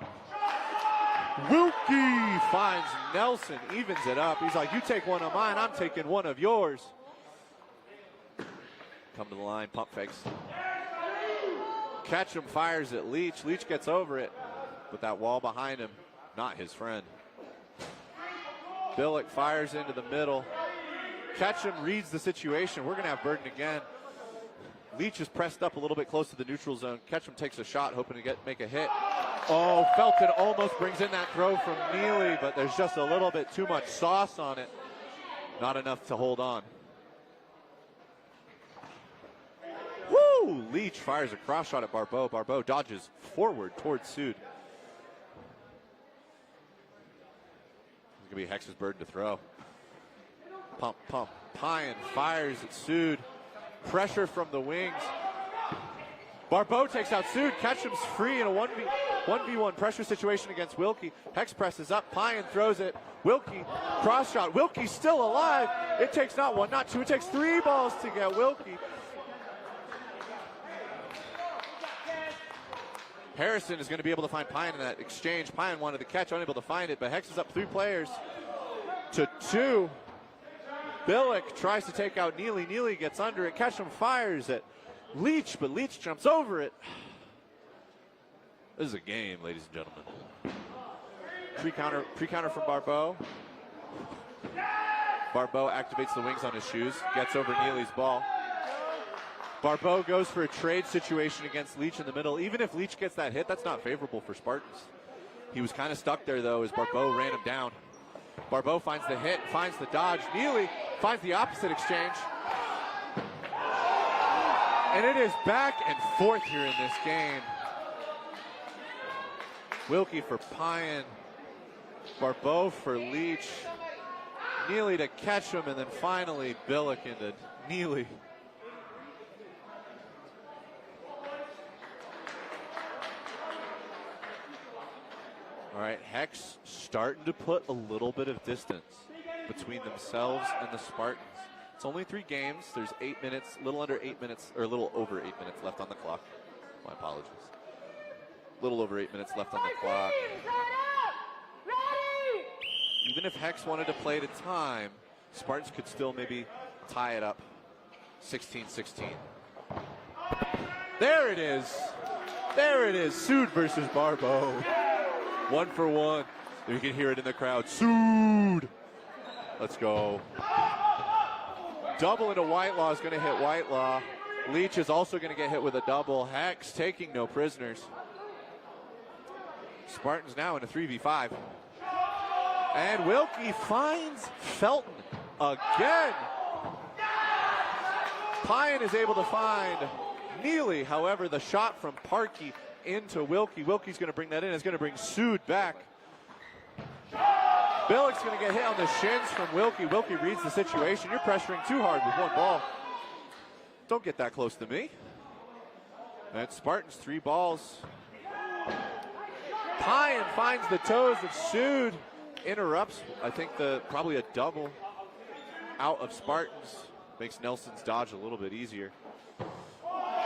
Wilkie finds Nelson, evens it up. He's like, you take one of mine, I'm taking one of yours. Come to the line, pump fakes. Ketchum fires at Leach. Leach gets over it, but that wall behind him, not his friend. Billick fires into the middle. Ketchum reads the situation. We're going to have Burden again. Leach is pressed up a little bit close to the neutral zone. Ketchum takes a shot, hoping to make a hit. Oh, Felton almost brings in that throw from Neely, but there's just a little bit too much sauce on it. Not enough to hold on. Woo! Leach fires a cross shot at Barbeau. Barbeau dodges forward towards Sood. It's going to be Hex's Burden to throw. Pump, pump. Pyan fires at Sood. Pressure from the wings. Barbeau takes out Sood. Ketchum's free in a 1v1 pressure situation against Wilkie. Hex presses up. Pyan throws it. Wilkie, cross shot. Wilkie's still alive. It takes not one, not two. It takes 3 balls to get Wilkie. Harrison is going to be able to find Pyan in that exchange. Pyan wanted the catch, unable to find it, but Hex is up 3 players to 2. Billick tries to take out Neely. Neely gets under it. Ketchum fires at Leach, but Leach jumps over it. This is a game, ladies and gentlemen. Pre-counter from Barbeau. Barbeau activates the wings on his shoes, gets over Neely's ball. Barbeau goes for a trade situation against Leach in the middle. Even if Leach gets that hit, that's not favorable for Spartans. He was kind of stuck there, though, as Barbeau ran him down. Barbeau finds the hit, finds the dodge. Neely finds the opposite exchange. And it is back and forth here in this game. Wilkie for Pyan. Barbeau for Leach. Neely to Ketchum, and then finally Billick into Neely. All right, Hex starting to put a little bit of distance between themselves and the Spartans. It's only 3 games. There's 8 minutes, a little under 8 minutes, or a little over 8 minutes left on the clock. My apologies. A little over 8 minutes left on the clock. Even if Hex wanted to play to time, Spartans could still maybe tie it up 16-16. There it is. There it is. Sood versus Barbeau. 1 for 1. You can hear it in the crowd. Sood. Let's go. Double into Whitelaw is going to hit Whitelaw. Leach is also going to get hit with a double. Hex taking no prisoners. Spartans now in a 3v5. And Wilkie finds Felton again. Pyan is able to find Neely. However, the shot from Parkey into Wilkie. Wilkie's going to bring that in. It's going to bring Sood back. Billick's going to get hit on the shins from Wilkie. Wilkie reads the situation. You're pressuring too hard with one ball. Don't get that close to me. And Spartans 3 balls. Pyan finds the toes of Sood. Interrupts, I think, probably a double out of Spartans. Makes Nelson's dodge a little bit easier.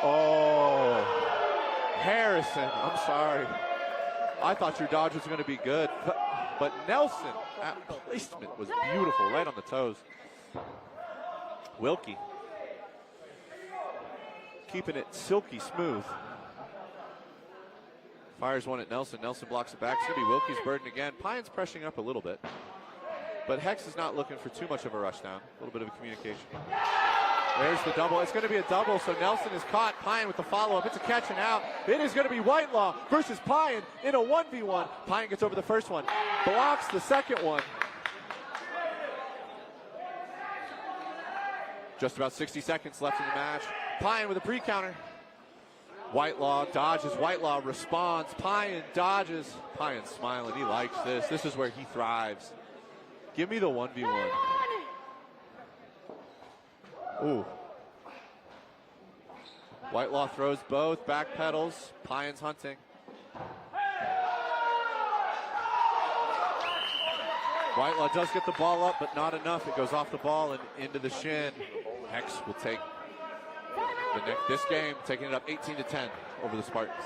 Oh, Harrison, I'm sorry. I thought your dodge was going to be good. But Nelson, that placement was beautiful, right on the toes. Wilkie keeping it silky smooth. Fires one at Nelson. Nelson blocks it back. It's going to be Wilkie's burden again. Pyan's pressing up a little bit. But Hex is not looking for too much of a rush down. A little bit of a communication. There's the double. It's going to be a double, so Nelson is caught. Pyan with the follow-up. It's a catch and out. It is going to be Whitelaw versus Pyan in a 1v1. Pyan gets over the first one. Blocks the second one. Just about 60 seconds left in the match. Pyan with a pre-counter. Whitelaw dodges. Whitelaw responds. Pyan dodges. Pyan's smiling. He likes this. This is where he thrives. Give me the 1v1. Ooh. Whitelaw throws both. Back pedals. Pyan's hunting. Whitelaw does get the ball up, but not enough. It goes off the ball and into the shin. Hex will take this game, taking it up 18-10 over the Spartans.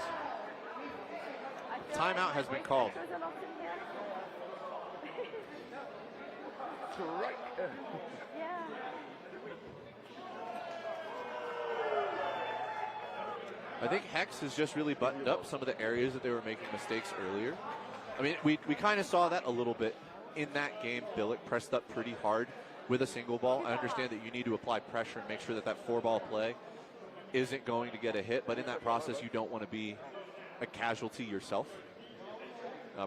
Timeout has been called. I think Hex has just really buttoned up some of the areas that they were making mistakes earlier. I mean, we kind of saw that a little bit in that game. Billick pressed up pretty hard with a single ball. I understand that you need to apply pressure and make sure that that 4-ball play isn't going to get a hit, but in that process, you don't want to be a casualty yourself.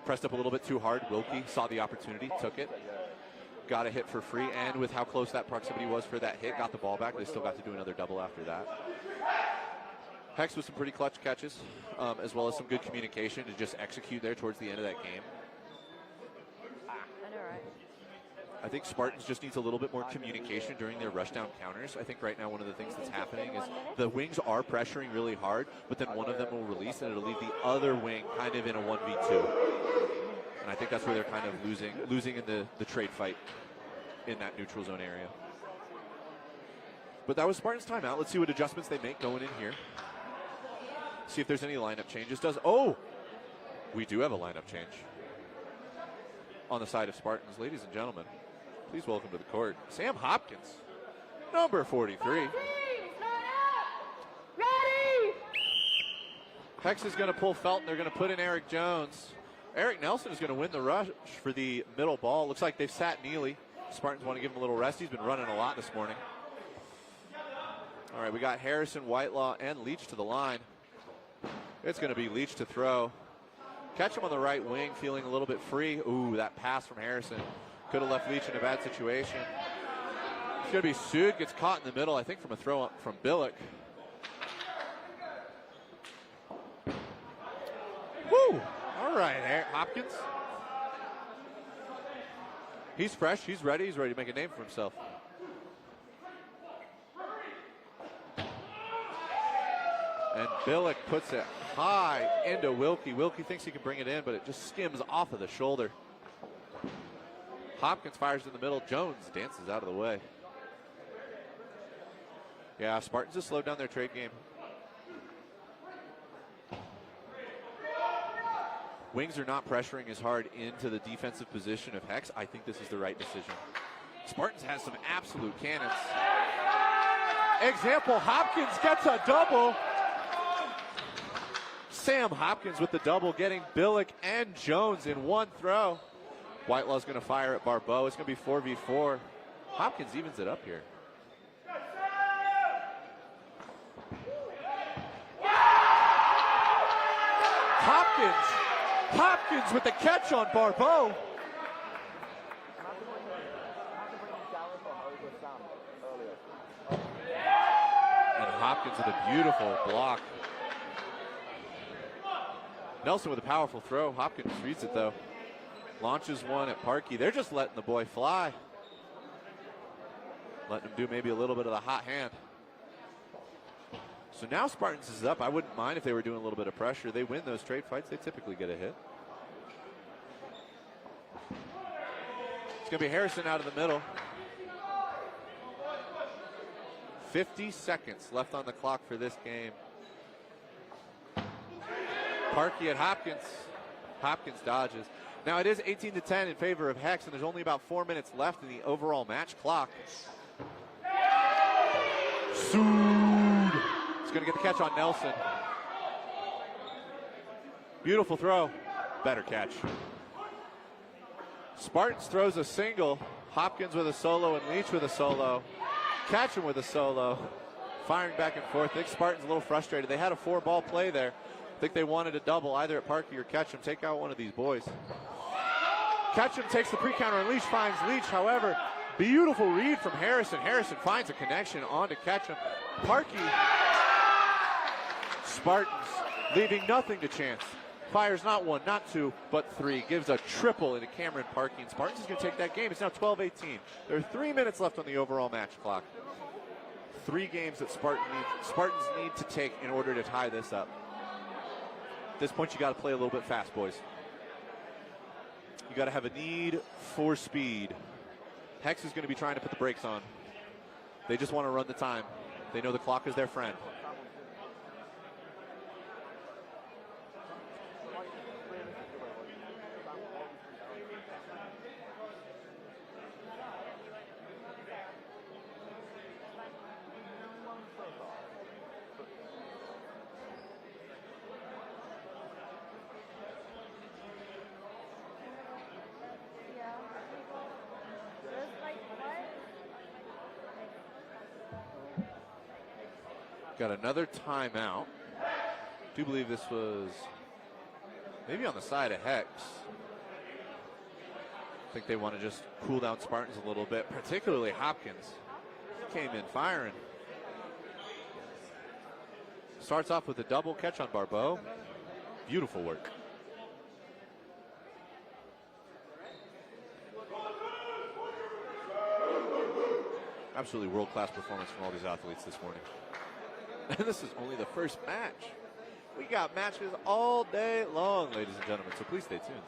Pressed up a little bit too hard. Wilkie saw the opportunity, took it, got a hit for free, and with how close that proximity was for that hit, got the ball back. They still got to do another double after that. Hex with some pretty clutch catches, as well as some good communication to just execute there towards the end of that game. I think Spartans just needs a little bit more communication during their rushdown counters. I think right now one of the things that's happening is the wings are pressuring really hard, but then one of them will release and it'll leave the other wing kind of in a 1v2. And I think that's where they're kind of losing in the trade fight in that neutral zone area. But that was Spartans' timeout. Let's see what adjustments they make going in here. See if there's any lineup changes. We do have a lineup change on the side of Spartans. Ladies and gentlemen, please welcome to the court, Sam Hopkins, number 43.
Ready!
Hex is going to pull Felton. They're going to put in Eric Jones. Eric Nelson is going to win the rush for the middle ball. Looks like they've sat Neely. Spartans want to give him a little rest. He's been running a lot this morning. All right, we got Harrison, Whitelaw, and Leach to the line. It's going to be Leach to throw. Catch him on the right wing, feeling a little bit free. Ooh, that pass from Harrison could have left Leach in a bad situation. It's going to be Sood, gets caught in the middle, I think from a throw up from Billick. Woo! All right, Hopkins. He's fresh, he's ready to make a name for himself. And Billick puts it high into Wilkie. Wilkie thinks he can bring it in, but it just skims off of the shoulder. Hopkins fires in the middle. Jones dances out of the way. Yeah, Spartans have slowed down their trade game. Wings are not pressuring as hard into the defensive position of Hex. I think this is the right decision. Spartans has some absolute cannons. Example, Hopkins gets a double. Sam Hopkins with the double, getting Billick and Jones in one throw. Whitelaw's going to fire at Barbeau. It's going to be 4v4. Hopkins evens it up here. Hopkins with the catch on Barbeau. Hopkins with a beautiful block. Nelson with a powerful throw. Hopkins reads it though. Launches one at Parkey. They're just letting the boy fly. Letting him do maybe a little bit of the hot hand. So now Spartans is up. I wouldn't mind if they were doing a little bit of pressure. They win those trade fights. They typically get a hit. It's going to be Harrison out of the middle. 50 seconds left on the clock for this game. Parkey at Hopkins. Hopkins dodges. Now it is 18-10 in favor of Hex, and there's only about 4 minutes left in the overall match clock. Sood. He's going to get the catch on Nelson. Beautiful throw. Better catch. Spartans throws a single. Hopkins with a solo and Leach with a solo. Catch him with a solo. Firing back and forth. I think Spartans a little frustrated. They had a 4-ball play there. I think they wanted a double either at Parkey or Ketchum. Take out one of these boys. Ketchum takes the pre-counter and Leach finds Leach. However, beautiful read from Harrison. Harrison finds a connection onto Ketchum. Parkey. Spartans leaving nothing to chance. Fires not one, not two, but three. Gives a triple into Cameron Parkey. And Spartans is going to take that game. It's now 12-18. There are 3 minutes left on the overall match clock. 3 games that Spartans need to take in order to tie this up. At this point, you got to play a little bit fast, boys. You got to have a need for speed. Hex is going to be trying to put the brakes on. They just want to run the time. They know the clock is their friend. Got another timeout. I do believe this was maybe on the side of Hex. I think they want to just cool down Spartans a little bit, particularly Hopkins. He came in firing. Starts off with a double catch on Barbeau. Beautiful work. Absolutely world-class performance from all these athletes this morning. And this is only the first match. We got matches all day long, ladies and gentlemen, so please stay tuned.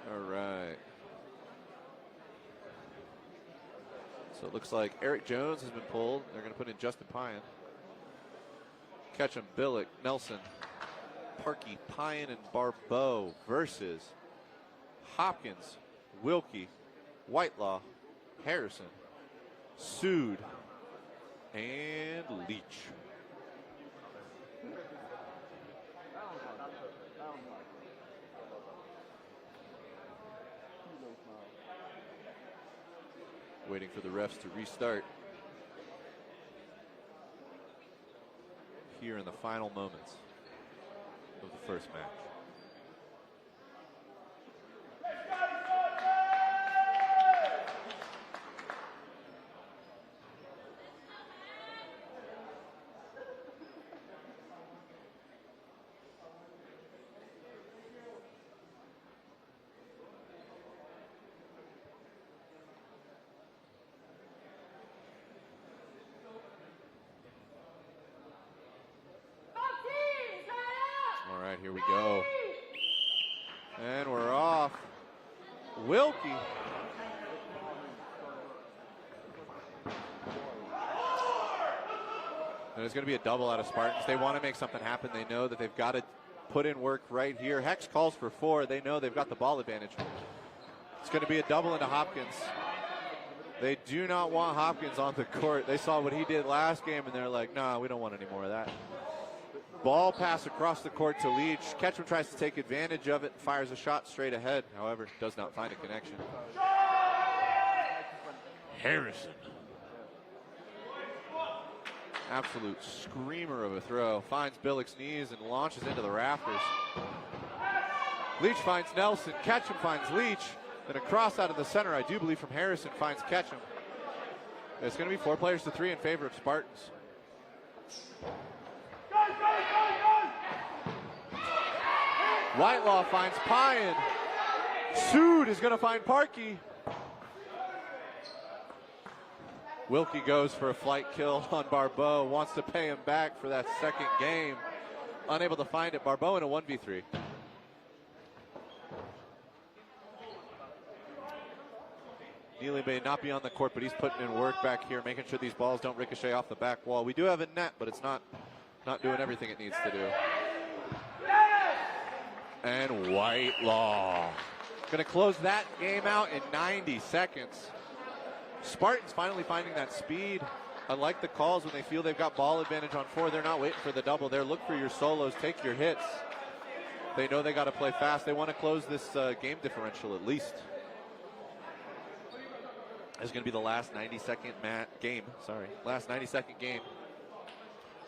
All right. So it looks like Eric Jones has been pulled. They're going to put in Justin Pyan. Ketchum, Billick, Nelson, Parkey, Pyan, and Barbeau versus Hopkins, Wilkie, Whitelaw, Harrison, Sood, and Leach. Waiting for the refs to restart here in the final moments of the first match. Here we go. And we're off. Wilkie. And it's going to be a double out of Spartans. They want to make something happen. They know that they've got to put in work right here. Hex calls for 4. They know they've got the ball advantage. It's going to be a double into Hopkins. They do not want Hopkins on the court. They saw what he did last game, and they're like, nah, we don't want any more of that. Ball pass across the court to Leach. Ketchum tries to take advantage of it, fires a shot straight ahead. However, does not find a connection. Harrison. Absolute screamer of a throw. Finds Billick's knees and launches into the rafters. Leach finds Nelson. Ketchum finds Leach. Then a cross out of the center, I do believe, from Harrison finds Ketchum. It's going to be 4 players to 3 in favor of Spartans. Whitelaw finds Pyan. Sood is going to find Parkey. Wilkie goes for a flight kill on Barbeau, wants to pay him back for that second game. Unable to find it. Barbeau in a 1v3. Neely may not be on the court, but he's putting in work back here, making sure these balls don't ricochet off the back wall. We do have a net, but it's not doing everything it needs to do. And Whitelaw going to close that game out in 90 seconds. Spartans finally finding that speed. I like the calls when they feel they've got ball advantage on 4. They're not waiting for the double. They're look for your solos, take your hits. They know they got to play fast. They want to close this game differential at least. This is going to be the last 90-second game. Sorry, last 90-second game.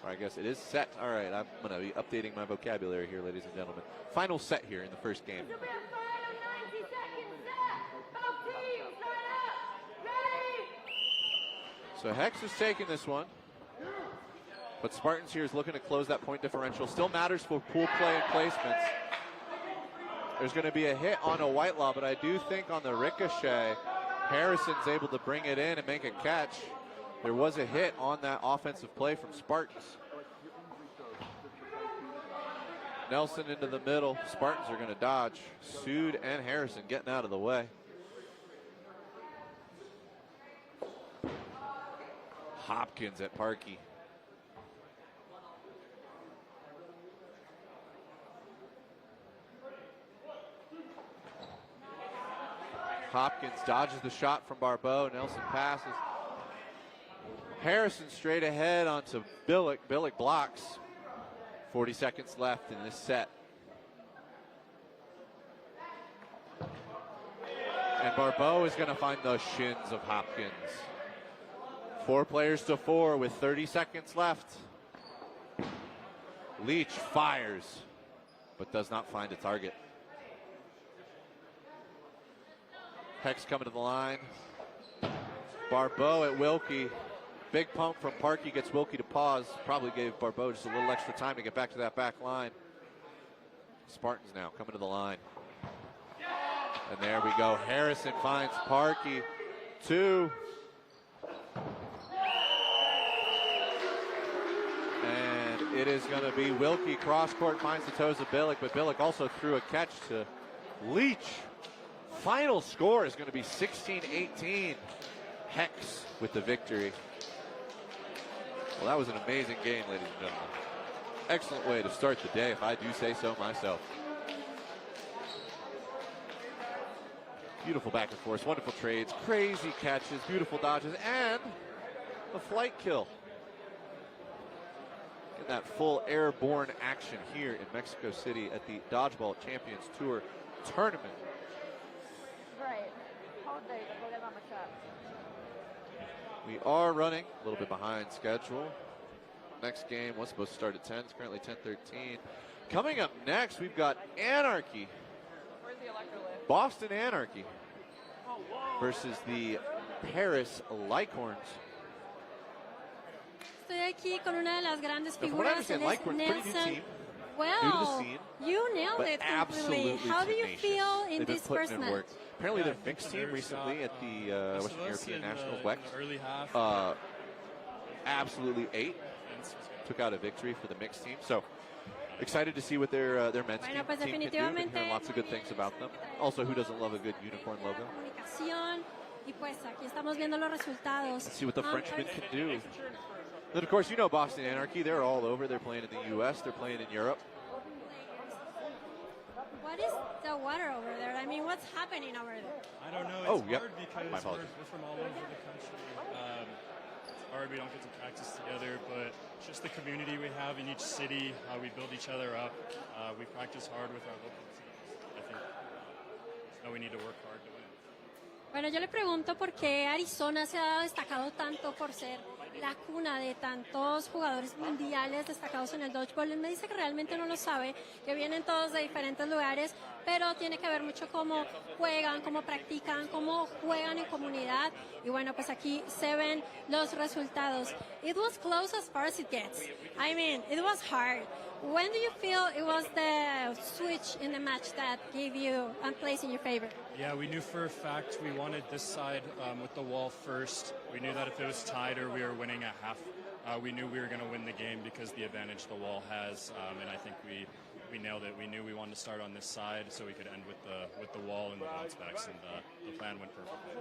Or I guess it is set. All right, I'm going to be updating my vocabulary here, ladies and gentlemen. Final set here in the first game. So Hex is taking this one. But Spartans here is looking to close that point differential. Still matters for pool play and placements. There's going to be a hit on a Whitelaw, but I do think on the ricochet, Harrison's able to bring it in and make a catch. There was a hit on that offensive play from Spartans. Nelson into the middle. Spartans are going to dodge. Sood and Harrison getting out of the way. Hopkins at Parkey. Hopkins dodges the shot from Barbeau. Nelson passes. Harrison straight ahead onto Billick. Billick blocks. 40 seconds left in this set. And Barbeau is going to find the shins of Hopkins. 4 players to 4 with 30 seconds left. Leach fires, but does not find a target. Hex coming to the line. Barbeau at Wilkie. Big pump from Parkey gets Wilkie to pause. Probably gave Barbeau just a little extra time to get back to that back line. Spartans now coming to the line. And there we go. Harrison finds Parkey. 2. And it is going to be Wilkie. Cross court finds the toes of Billick, but Billick also threw a catch to Leach. Final score is going to be 16-18. Hex with the victory. Well, that was an amazing game, ladies and gentlemen. Excellent way to start the day, if I do say so myself. Beautiful back and forth, wonderful trades, crazy catches, beautiful dodges, and a flight kill. In that full airborne action here in Mexico City at the Dodgeball Champions Tour tournament.
Right.
We are running a little bit behind schedule. Next game was supposed to start at 10. It's currently 10:13. Coming up next, we've got Anarchy. Boston Anarchy versus the Paris Lyorns.
Estoy aquí con una de las grandes
Now, from what I
figuras,
understand,
él es
Lyorns, pretty new
Nelson.
team.
Well,
New to the scene,
you nailed
but
it completely.
absolutely
How do you
tenacious.
feel in
They've been
this
putting
first
in
match?
work. Apparently,
Yeah,
the mixed team
there's
recently at the Western European Nationals, WEX,
early half.
absolutely ate. Took out a victory for the mixed team. So excited to see what their men's
Bueno, pues
team can do. Been
definitivamente
hearing lots of good things about them. Also, who doesn't love a good unicorn logo?
Comunicación, y pues aquí estamos viendo los resultados.
Let's see what the Frenchmen can do. Then, of course, you know Boston Anarchy. They're all over. They're playing in the U.S. They're playing in Europe.
What is the water over there? I mean, what's happening over there?
I don't know.
Oh,
It's
yep.
hard because
My apologies.
we're from all over the country. It's hard. We don't get to practice together, but just the community we have in each city, how we build each other up. We practice hard with our local teams. I think we need to work hard to win.
Bueno, yo le pregunto por qué Arizona se ha destacado tanto por ser la cuna de tantos jugadores mundiales destacados en el dodgeball. Él me dice que realmente no lo sabe, que vienen todos de diferentes lugares, pero tiene que ver mucho cómo juegan, cómo practican, cómo juegan en comunidad. Y bueno, pues aquí se ven los resultados. It was close as far as it gets. I mean, it was hard. When do you feel it was the switch in the match that gave you a place in your favor?
Yeah, we knew for a fact we wanted this side with the wall first. We knew that if it was tied or we were winning at half, we knew we were going to win the game because the advantage the wall has. And I think we nailed it. We knew we wanted to start on this side so we could end with the wall and the bounce backs, and the plan went perfectly.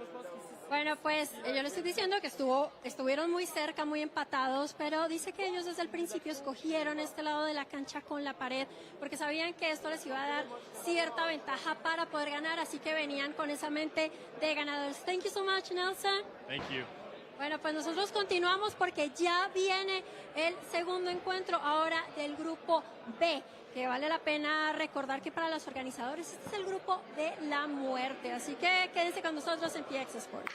Bueno, pues yo le estoy diciendo que estuvieron muy cerca, muy empatados, pero dice que ellos desde el principio escogieron este lado de la cancha con la pared porque sabían que esto les iba a dar cierta ventaja para poder ganar, así que venían con esa mente de ganadores. Thank you so much, Nelson.
Thank you.
Bueno, pues nosotros continuamos porque ya viene el segundo encuentro ahora del grupo B, que vale la pena recordar que para los organizadores este es el grupo de la muerte. Así que quédense con nosotros en PX Sports.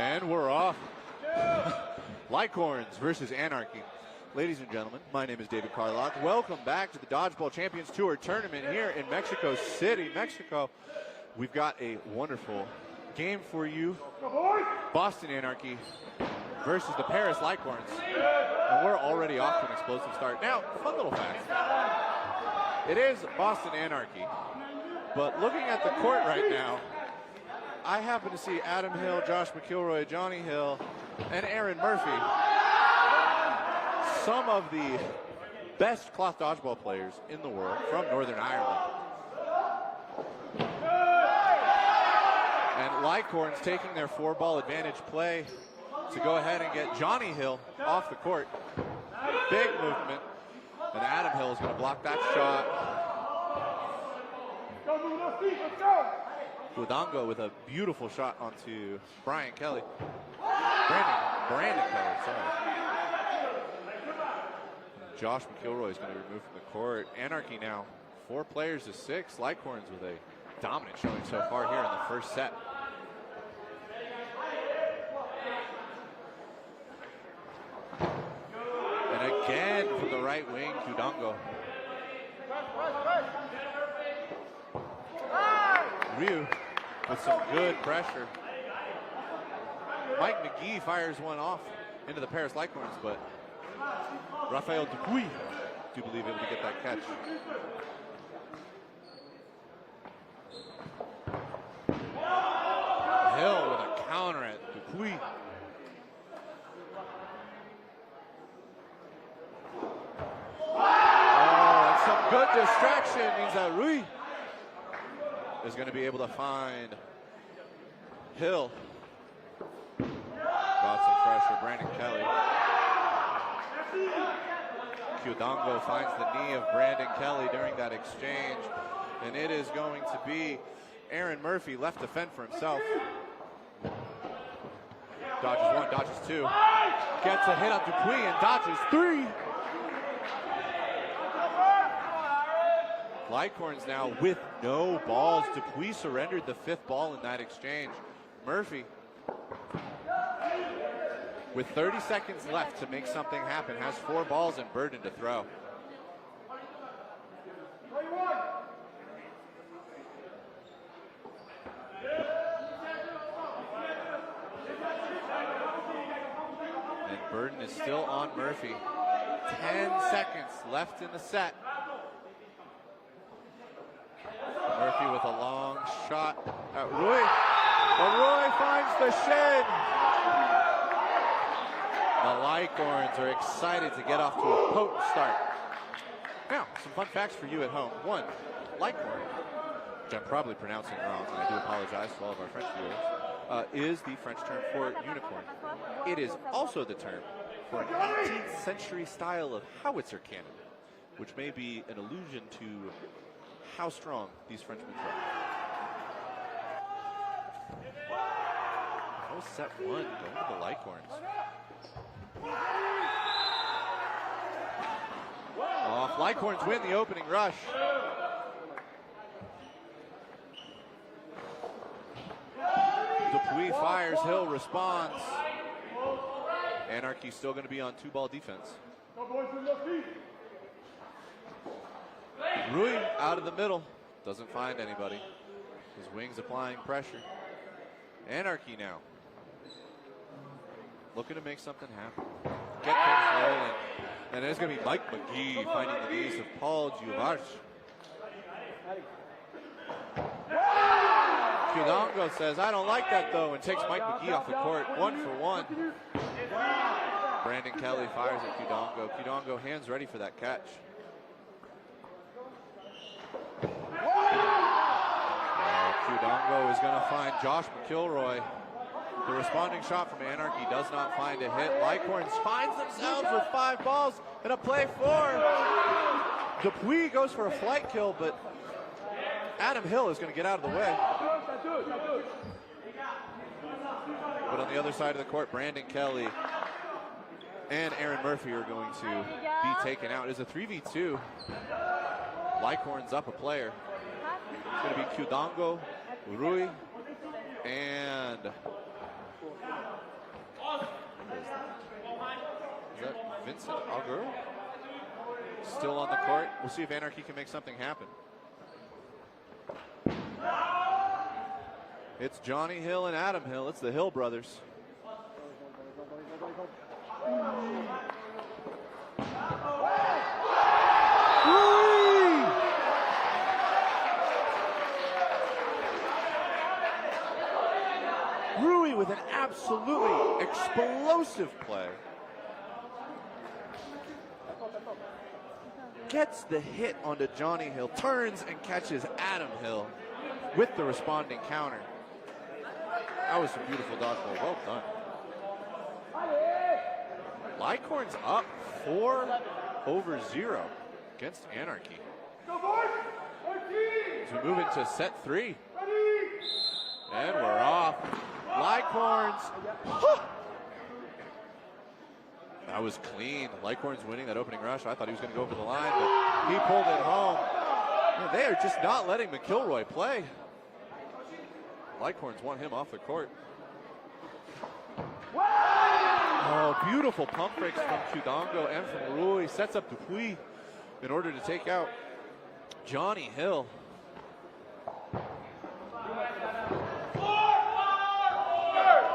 And we're off. Lyorns versus Anarchy. Ladies and gentlemen, my name is David Carlock. Welcome back to the Dodgeball Champions Tour tournament here in Mexico City, Mexico. We've got a wonderful game for you. Boston Anarchy versus the Paris Lyorns. And we're already off to an explosive start. Now, fun little fact. It is Boston Anarchy, but looking at the court right now, I happen to see Adam Hill, Josh McIlroy, Johnny Hill, and Aaron Murphy. Some of the best cloth dodgeball players in the world from Northern Ireland. And Lyorns taking their 4-ball advantage play to go ahead and get Johnny Hill off the court. Big movement. And Adam Hill is going to block that shot. Gudango with a beautiful shot onto Brian Kelly. Brandon Kelly, sorry. Josh McIlroy is going to be removed from the court. Anarchy now 4 players to 6. Lyorns with a dominant showing so far here in the first set. And again from the right wing, Gudango. Ryu with some good pressure. Mike McGee fires one off into the Paris Lyorns, but Rafael Dupuy do believe able to get that catch. Hill with a counter at Dupuy. Oh, and some good distraction means that Rui is going to be able to find Hill. Got some pressure, Brandon Kelly. Gudango finds the knee of Brandon Kelly during that exchange, and it is going to be Aaron Murphy left to fend for himself. Dodges 1, dodges 2. Gets a hit on Dupuy and dodges 3. Lyorns now with no balls. Dupuy surrendered the 5th ball in that exchange. Murphy, with 30 seconds left to make something happen, has 4 balls and Burden to throw. And Burden is still on Murphy. 10 seconds left in the set. Murphy with a long shot at Rui. But Rui finds the shed. The Lyorns are excited to get off to a potent start. Now, some fun facts for you at home. 1, Lycorn, which I'm probably pronouncing wrong, and I do apologize to all of our French viewers, is the French term for unicorn. It is also the term for an 18th century style of howitzer cannon, which may be an allusion to how strong these Frenchmen were. That was set 1 going to the Lyorns. Off. Lyorns win the opening rush. Dupuy fires, Hill responds. Anarchy still going to be on 2-ball defense. Rui out of the middle, doesn't find anybody. His wings applying pressure. Anarchy now looking to make something happen. Get things rolling. And there's going to be Mike McGee finding the knees of Paul Juvarch. Gudango says, I don't like that though, and takes Mike McGee off the court. 1 for 1. Brandon Kelly fires at Gudango. Gudango hands ready for that catch. Gudango is going to find Josh McIlroy. The responding shot from Anarchy does not find a hit. Lyorns finds themselves with 5 balls and a play 4. Dupuy goes for a flight kill, but Adam Hill is going to get out of the way. But on the other side of the court, Brandon Kelly and Aaron Murphy are going to be taken out. It's a 3v2. Lyorns up a player. It's going to be Gudango, Rui, and Is that Vincent Auger? Still on the court. We'll see if Anarchy can make something happen. It's Johnny Hill and Adam Hill. It's the Hill brothers. Rui with an absolutely explosive play. Gets the hit onto Johnny Hill, turns and catches Adam Hill with the responding counter. That was a beautiful dodgeball. Well done. Lyorns up 4-0 against Anarchy. As we move into set 3. And we're off. Lyorns. That was clean. Lyorns winning that opening rush. I thought he was going to go over the line, but he pulled it home. Man, they are just not letting McIlroy play. Lyorns won him off the court. Oh, beautiful pump breaks from Kudango and from Rui. Sets up Dupuis in order to take out Johnny Hill.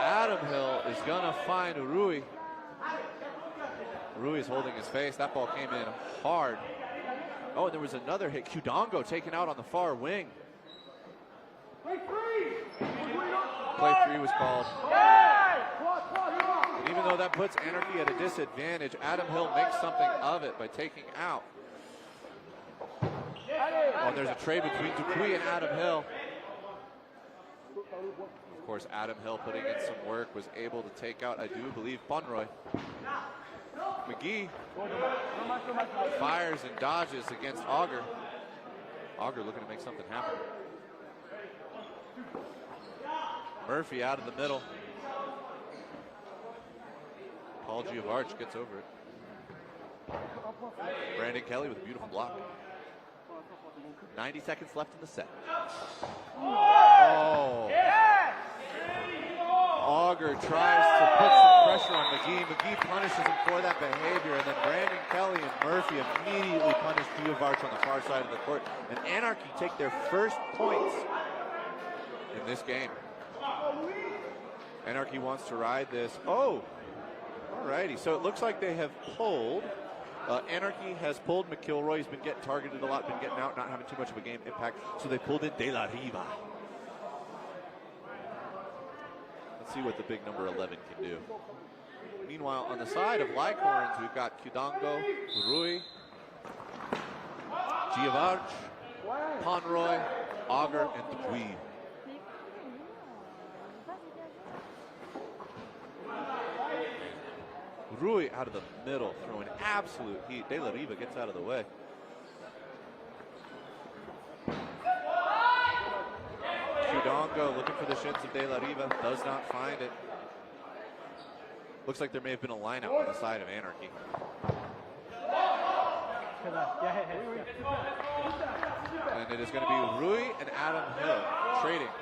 Adam Hill is gonna find Rui. Rui is holding his face. That ball came in hard. Oh, and there was another hit. Kudango taken out on the far wing. Play 3 was called. And even though that puts Anarchy at a disadvantage, Adam Hill makes something of it by taking out. Oh, there's a trade between Dupuis and Adam Hill. Of course, Adam Hill putting in some work, was able to take out, I do believe, Bonroy. McGee fires and dodges against Auger. Auger looking to make something happen. Murphy out of the middle. Paul Giovarch gets over it. Brandon Kelly with a beautiful block. 90 seconds left in the set. Oh. Auger tries to put some pressure on McGee. McGee punishes him for that behavior, and then Brandon Kelly and Murphy immediately punish Giovarch on the far side of the court. And Anarchy take their first points in this game. Anarchy wants to ride this. Oh, alrighty. So it looks like they have pulled. Anarchy has pulled McIlroy. He's been getting targeted a lot, been getting out, not having too much of a game impact. So they pulled in De La Riva. Let's see what the big number 11 can do. Meanwhile, on the side of Lyorns, we've got Kudango, Rui, Giovarch, Ponroy, Auger, and Dupuis. Rui out of the middle, throwing absolute heat. De La Riva gets out of the way. Kudango looking for the shins of De La Riva, does not find it. Looks like there may have been a lineup on the side of Anarchy. And it is going to be Rui and Adam Hill trading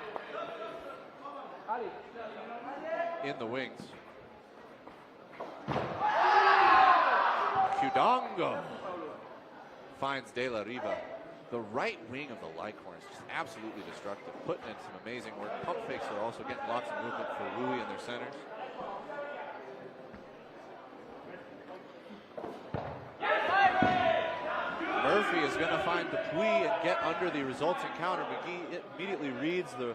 in the wings. Kudango finds De La Riva. The right wing of the Lyorns just absolutely destructive, putting in some amazing work. Pump fakes are also getting lots of movement for Rui and their centers. Murphy is going to find Dupuis and get under the resulting counter. McGee immediately reads the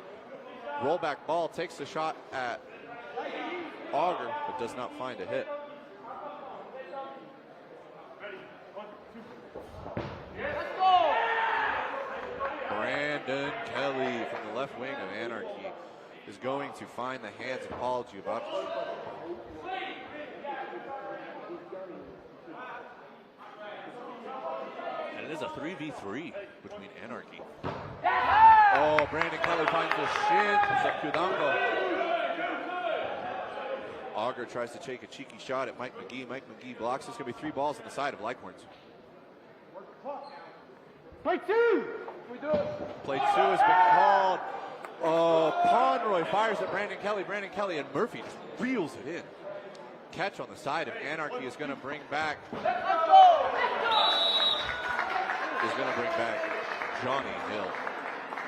rollback ball, takes the shot at Auger, but does not find a hit. Brandon Kelly from the left wing of Anarchy is going to find the hands of Paul Giovarch. And it is a 3v3 between Anarchy. Oh, Brandon Kelly finds the shins of Kudango. Auger tries to take a cheeky shot at Mike McGee. Mike McGee blocks. There's going to be 3 balls on the side of Lyorns.
Play 2!
Play 2 has been called. Oh, Pomeroy fires at Brandon Kelly. Brandon Kelly and Murphy just reels it in. Catch on the side of Anarchy is going to bring back. Johnny Hill.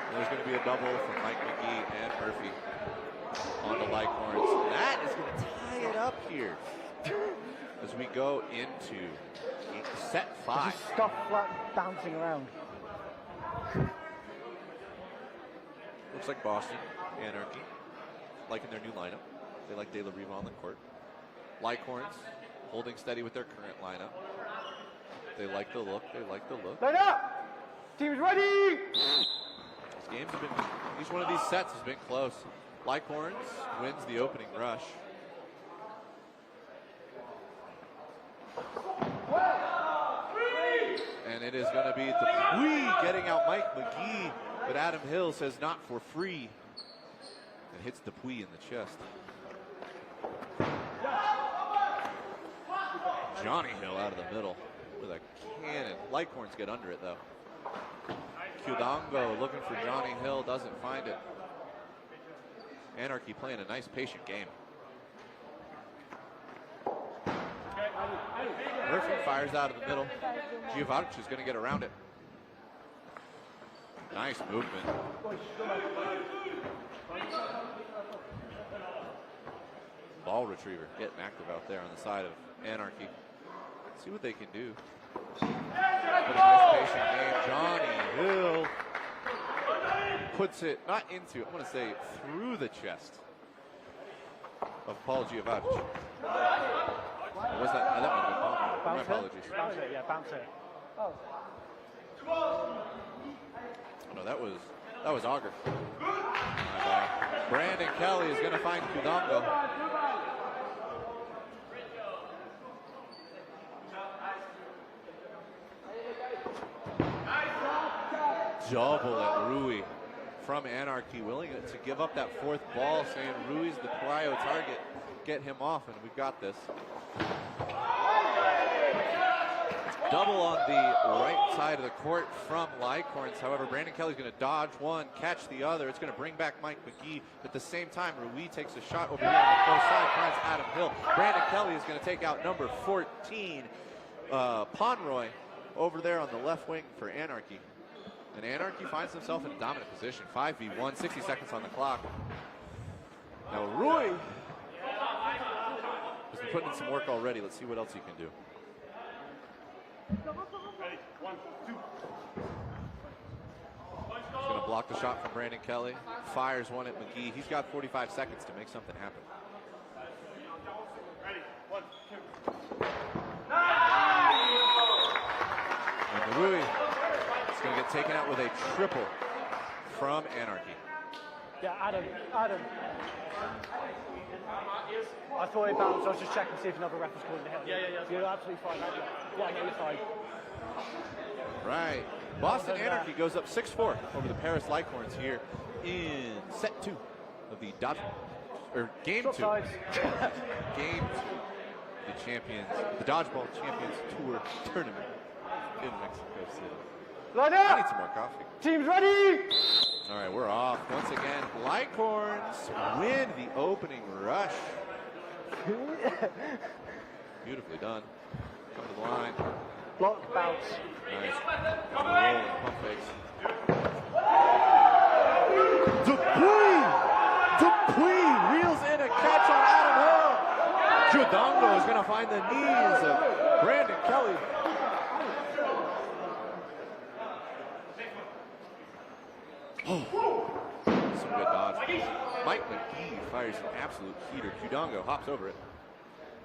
And there's going to be a double from Mike McGee and Murphy on the Lyorns. That is going to tie it up here as we go into set 5.
Just stop bouncing around.
Looks like Boston, Anarchy, liking their new lineup. They like De La Riva on the court. Lyorns holding steady with their current lineup. They like the look.
Line up! Team's ready!
These games have been, each one of these sets has been close. Lyorns wins the opening rush. And it is going to be Dupuis getting out Mike McGee, but Adam Hill says not for free. And hits Dupuis in the chest. Johnny Hill out of the middle with a cannon. Lyorns get under it though. Kudango looking for Johnny Hill, doesn't find it. Anarchy playing a nice patient game. Murphy fires out of the middle. Giovanni is going to get around it. Nice movement. Ball retriever getting active out there on the side of Anarchy. See what they can do. But a nice patient game. Johnny Hill puts it not into, I want to say through the chest of Paul Giovanni. Was that might have been Palmer. My apologies.
Bounce it, yeah, bounce it. Oh.
No, that was Auger. My bad. Brandon Kelly is going to find Kudango. Double at Rui from Anarchy, willing to give up that fourth ball, saying Rui's the prio target. Get him off, and we've got this. Double on the right side of the court from Lyorns. However, Brandon Kelly's going to dodge one, catch the other. It's going to bring back Mike McGee. At the same time, Rui takes a shot over here on the close side, finds Adam Hill. Brandon Kelly is going to take out number 14, Pomeroy, over there on the left wing for Anarchy. And Anarchy finds himself in a dominant position. 5v1, 60 seconds on the clock. Now Rui has been putting in some work already. Let's see what else he can do.
Ready, 1, 2.
He's going to block the shot from Brandon Kelly. Fires one at McGee. He's got 45 seconds to make something happen.
Ready, 1, 2.
And Rui is going to get taken out with a triple from Anarchy.
Yeah, Adam. I thought it bounced. I was just checking to see if another ref was calling the hill. Yeah. You're absolutely fine. Yeah, you're fine.
Right. Boston Anarchy goes up 6-4 over the Paris Lyorns here in set 2 of the game 2. Game 2. The Dodgeball Champions Tour tournament in Mexico City.
Line
I
up!
need some more coffee.
Team's ready!
All right, we're off. Once again, Lyorns win the opening rush. Beautifully done. Come to the line.
Block, bounce.
Nice. Rolling pump fakes. Dupuis reels in a catch on Adam Hill. Kudango is going to find the knees of Brandon Kelly. Oh, some good dodge. Mike McGee fires an absolute heater. Kudango hops over it.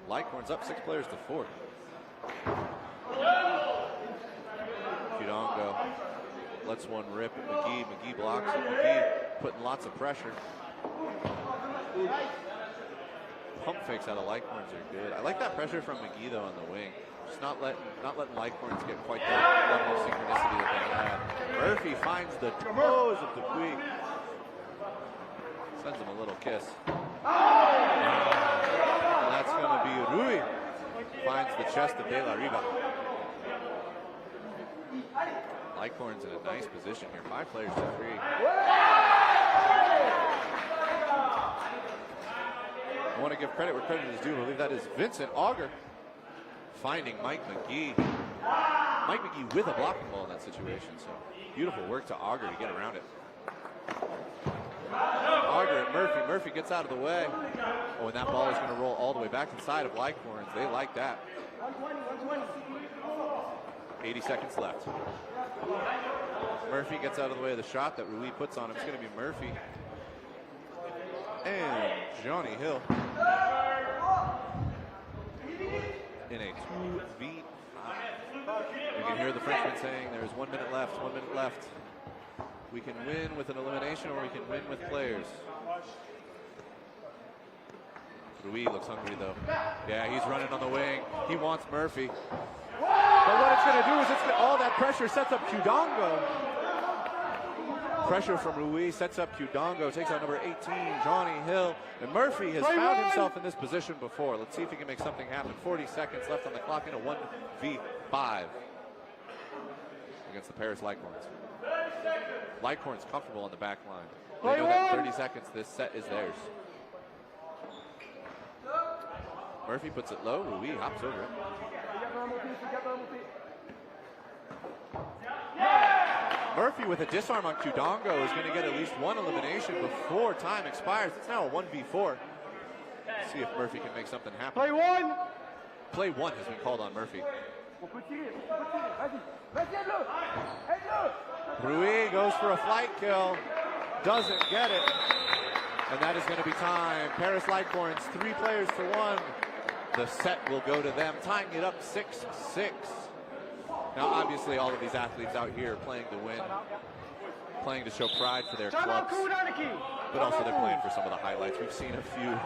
Lyorns up 6 players to 4. Kudango lets one rip at McGee. McGee blocks it. McGee putting lots of pressure. Pump fakes out of Lyorns are good. I like that pressure from McGee though on the wing. Just not letting Lyorns get quite that level of synchronicity that they had. Murphy finds the toes of Dupuis. Sends him a little kiss. And that's going to be Rui. Finds the chest of De La Riva. Lyorns in a nice position here. 5 players to 3. give credit where credit is due. I believe that is Vincent Auger finding Mike McGee. Mike McGee with a blocking ball in that situation. So beautiful work to Auger to get around it. Auger at Murphy. Murphy gets out of the way. Oh, and that ball is going to roll all the way back inside of Lyorns. They like that. 80 seconds left. Murphy gets out of the way of the shot that Rui puts on him. It's going to be Murphy and Johnny Hill in a 2v5. You can hear the Frenchman saying there's 1 minute left, 1 minute left. We can win with an elimination or we can win with players. Rui looks hungry though. Yeah, he's running on the wing. He wants Murphy. But what it's going to do is all that pressure sets up Qdongo. Pressure from Rui sets up Qdongo, takes out number 18, Johnny Hill. And Murphy has found himself in this position before. Let's see if he can make something happen. 40 seconds left on the clock in a 1v5 against the Paris Lyorns. Lyorns comfortable on the back line. They know that in 30 seconds, this set is theirs. Murphy puts it low, Rui hops over it. Murphy with a disarm on Qdongo is going to get at least one elimination before time expires. It's now a 1v4. See if Murphy can make something happen.
Play one!
Play one has been called on Murphy. Rui goes for a flight kill. Doesn't get it. And that is going to be time. Paris Lyorns, 3 players to 1. The set will go to them, tying it up 6-6. Now, obviously, all of these athletes out here playing to win, playing to show pride for their clubs, but also they're playing for some of the highlights. We've seen a few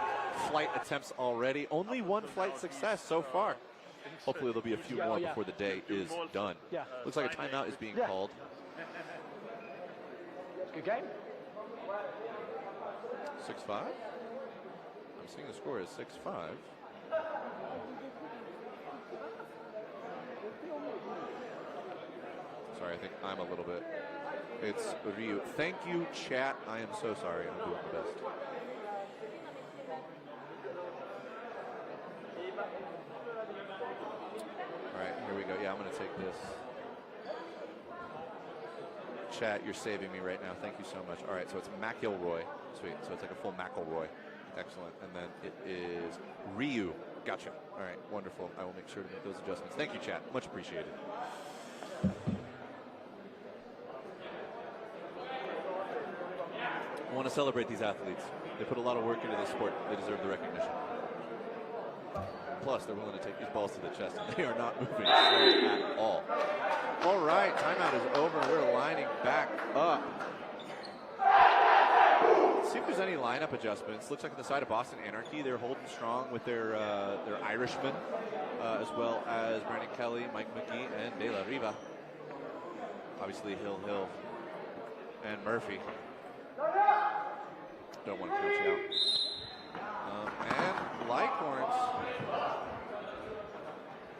flight attempts already. Only 1 flight success so far. Hopefully, there'll be a few more before the day is done. Looks like a timeout is being called.
Good game.
6-5. I'm seeing the score is 6-5. Sorry, I think I'm a little bit. It's Ryu. Thank you, chat. I am so sorry. I'm doing the best. All right, here we go. Yeah, I'm going to take this. Chat, you're saving me right now. Thank you so much. All right, so it's McIlroy. Sweet. So it's like a full McIlroy. Excellent. And then it is Ryu. Gotcha. All right, wonderful. I will make sure to make those adjustments. Thank you, chat. Much appreciated. I want to celebrate these athletes. They put a lot of work into this sport. They deserve the recognition. Plus, they're willing to take these balls to the chest, and they are not moving at all. All right, timeout is over. We're lining back up. Let's see if there's any lineup adjustments. Looks like on the side of Boston Anarchy, they're holding strong with their Irishmen, as well as Brandon Kelly, Mike McGee, and De La Riva. Obviously, Hill, and Murphy. Don't want to coach you out. And Lyorns.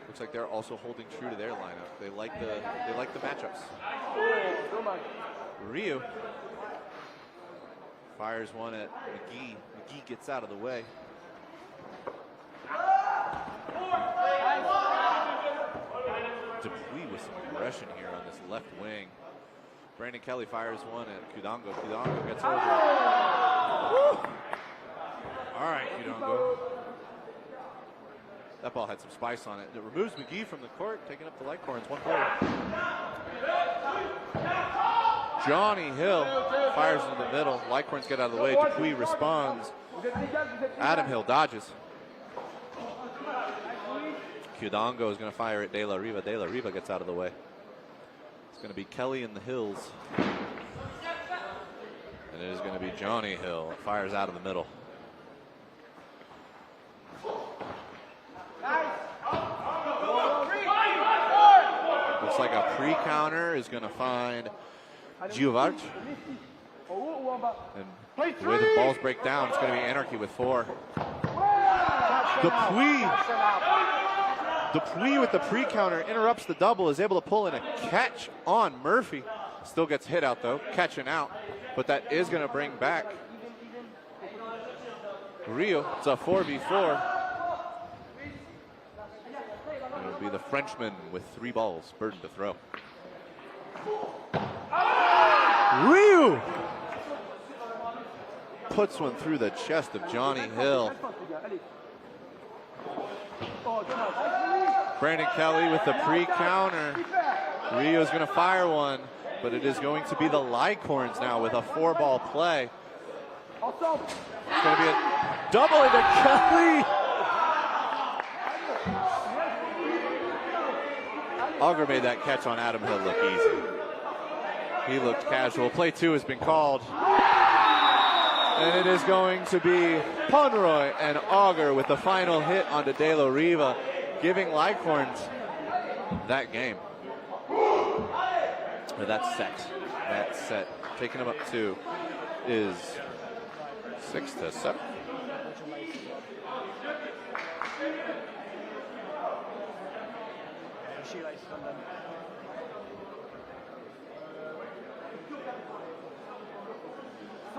Looks like they're also holding true to their lineup. They like the matchups. Ryu fires one at McGee. McGee gets out of the way. Dupuis with some aggression here on this left wing. Brandon Kelly fires one at Qdongo. Qdongo gets over. All right, Qdongo. That ball had some spice on it. It removes McGee from the court, taking up the Lyorns. 1 player. Johnny Hill fires into the middle. Lyorns get out of the way. Dupuis responds. Adam Hill dodges. Qdongo is going to fire at De La Riva. De La Riva gets out of the way. It's going to be Kelly in the Hills. And it is going to be Johnny Hill. It fires out of the middle. Looks like a pre-counter is going to find Giovart. And the way the balls break down, it's going to be Anarchy with 4. Dupuis with the pre-counter interrupts the double, is able to pull in a catch on Murphy. Still gets hit out though, catching out. But that is going to bring back Rio. It's a 4v4. It'll be the Frenchman with 3 balls, burden to throw. Rio puts one through the chest of Johnny Hill. Brandon Kelly with the pre-counter. Rio's going to fire one, but it is going to be the Lyorns now with a 4-ball play. It's going to be a double into Kelly. Auger made that catch on Adam Hill look easy. He looked casual. Play 2 has been called. And it is going to be Pomeroy and Auger with the final hit onto De La Riva, giving Lyorns that game. Or that set. Taking them up 2 is 6-7.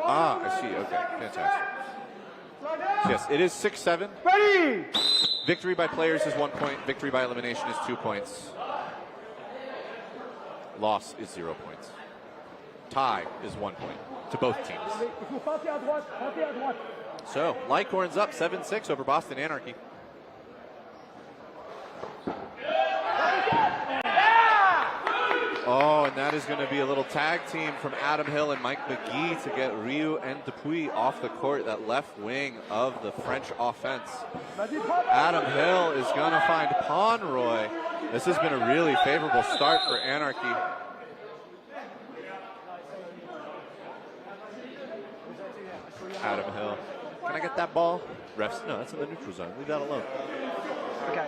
Ah, I see. Okay, fantastic. Yes, it is 6-7.
Ready!
Victory by players is 1 point. Victory by elimination is 2 points. Loss is 0 points. Tie is 1 point to both teams. So, Lyorns up 7-6 over Boston Anarchy. Oh, and that is going to be a little tag team from Adam Hill and Mike McGee to get Ryu and Dupuis off the court, that left wing of the French offense. Adam Hill is going to find Pomeroy. This has been a really favorable start for Anarchy. Adam Hill. Can I get that ball? Refs, no, that's in the neutral zone. Leave that alone.
Okay.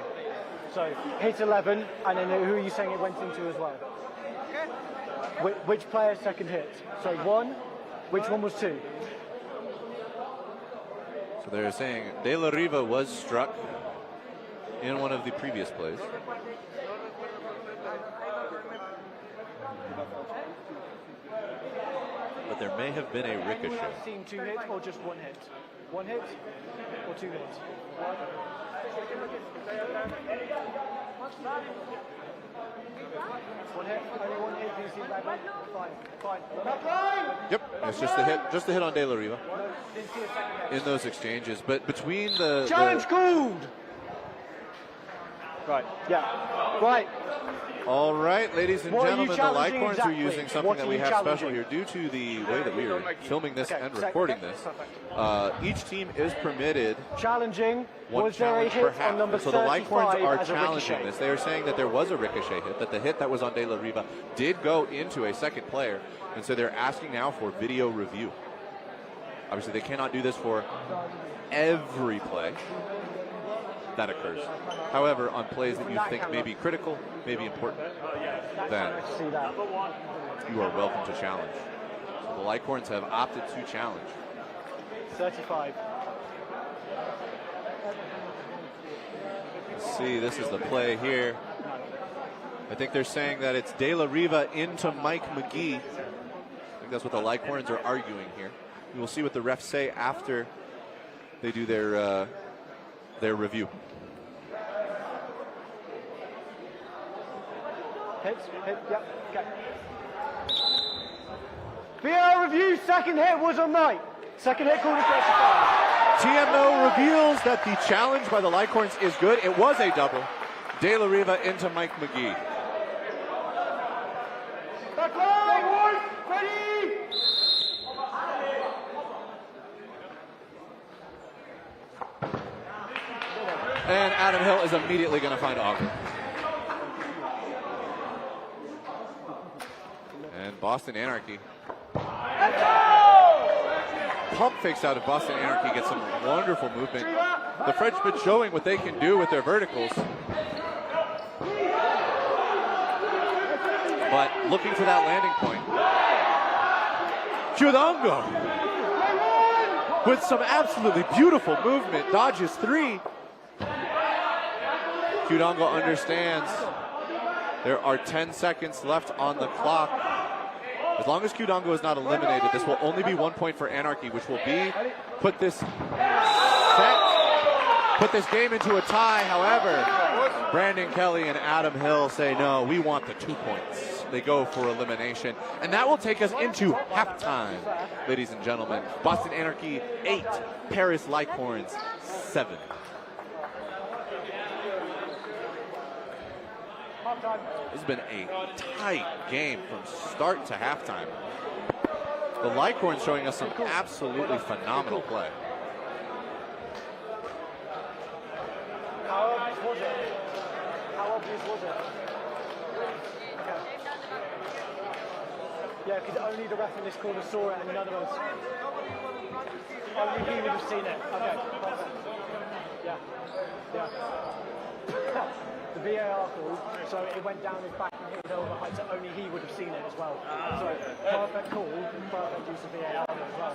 So, hit 11, and then who are you saying it went into as well? Which player's second hit? So 1, which one was 2?
So they're saying De La Riva was struck in one of the previous plays. But there may have been a ricochet.
Have you seen 2 hits or just 1 hit? 1 hit or 2 hits? One hit, only 1 hit. Do you see that? Fine.
Yep, it's just a hit on De La Riva in those exchanges. But between the
challenge called. Right. Yeah. Right.
All right, ladies and gentlemen, the Lyorns
exactly?
are using something that we have special here due to the way that we are filming this and recording this. Each team is permitted
challenging.
One
was there a
challenge
hit
per half.
on number
So the Lyorns are
as a
challenging
ricochet?
this. They are saying that there was a ricochet hit, that the hit that was on De La Riva did go into a second player, and so they're asking now for video review. Obviously, they cannot do this for every play that occurs. However, on plays that you think may be critical, may be important, then you are welcome to challenge. So the Lyorns have opted to challenge.
35.
Let's see, this is the play here. I think they're saying that it's De La Riva into Mike McGee. I think that's what the Lyorns are arguing here. We will see what the refs say after they do their review.
Hits, yep, okay. VR review, second hit was on Mike. Second hit called a 35.
TMO reveals that the challenge by the Lyorns is good. It was a double. De La Riva into Mike McGee.
Back line, ready!
And Adam Hill is immediately going to find Auger. And Boston Anarchy. Pump fakes out of Boston Anarchy, gets some wonderful movement. The Frenchmen showing what they can do with their verticals. But looking for that landing point. Chudango with some absolutely beautiful movement, dodges 3. Chudango understands there are 10 seconds left on the clock. As long as Chudango is not eliminated, this will only be 1 point for Anarchy, which will put this set. Put this game into a tie, however. Brandon Kelly and Adam Hill say, no, we want the 2 points. They go for elimination. And that will take us into halftime, ladies and gentlemen. Boston Anarchy 8, Paris Lyorns 7. This has been a tight game from start to halftime. The Lyorns showing us some absolutely phenomenal play.
How obvious was it? How obvious was it? Okay. Yeah, because only the ref in this corner saw it and none of us. Only he would have seen it. Okay, perfect. Yeah. Yeah. The VAR call, so it went down his back and hit it over height, so only he would have seen it as well. So perfect call, perfect use of VAR as well.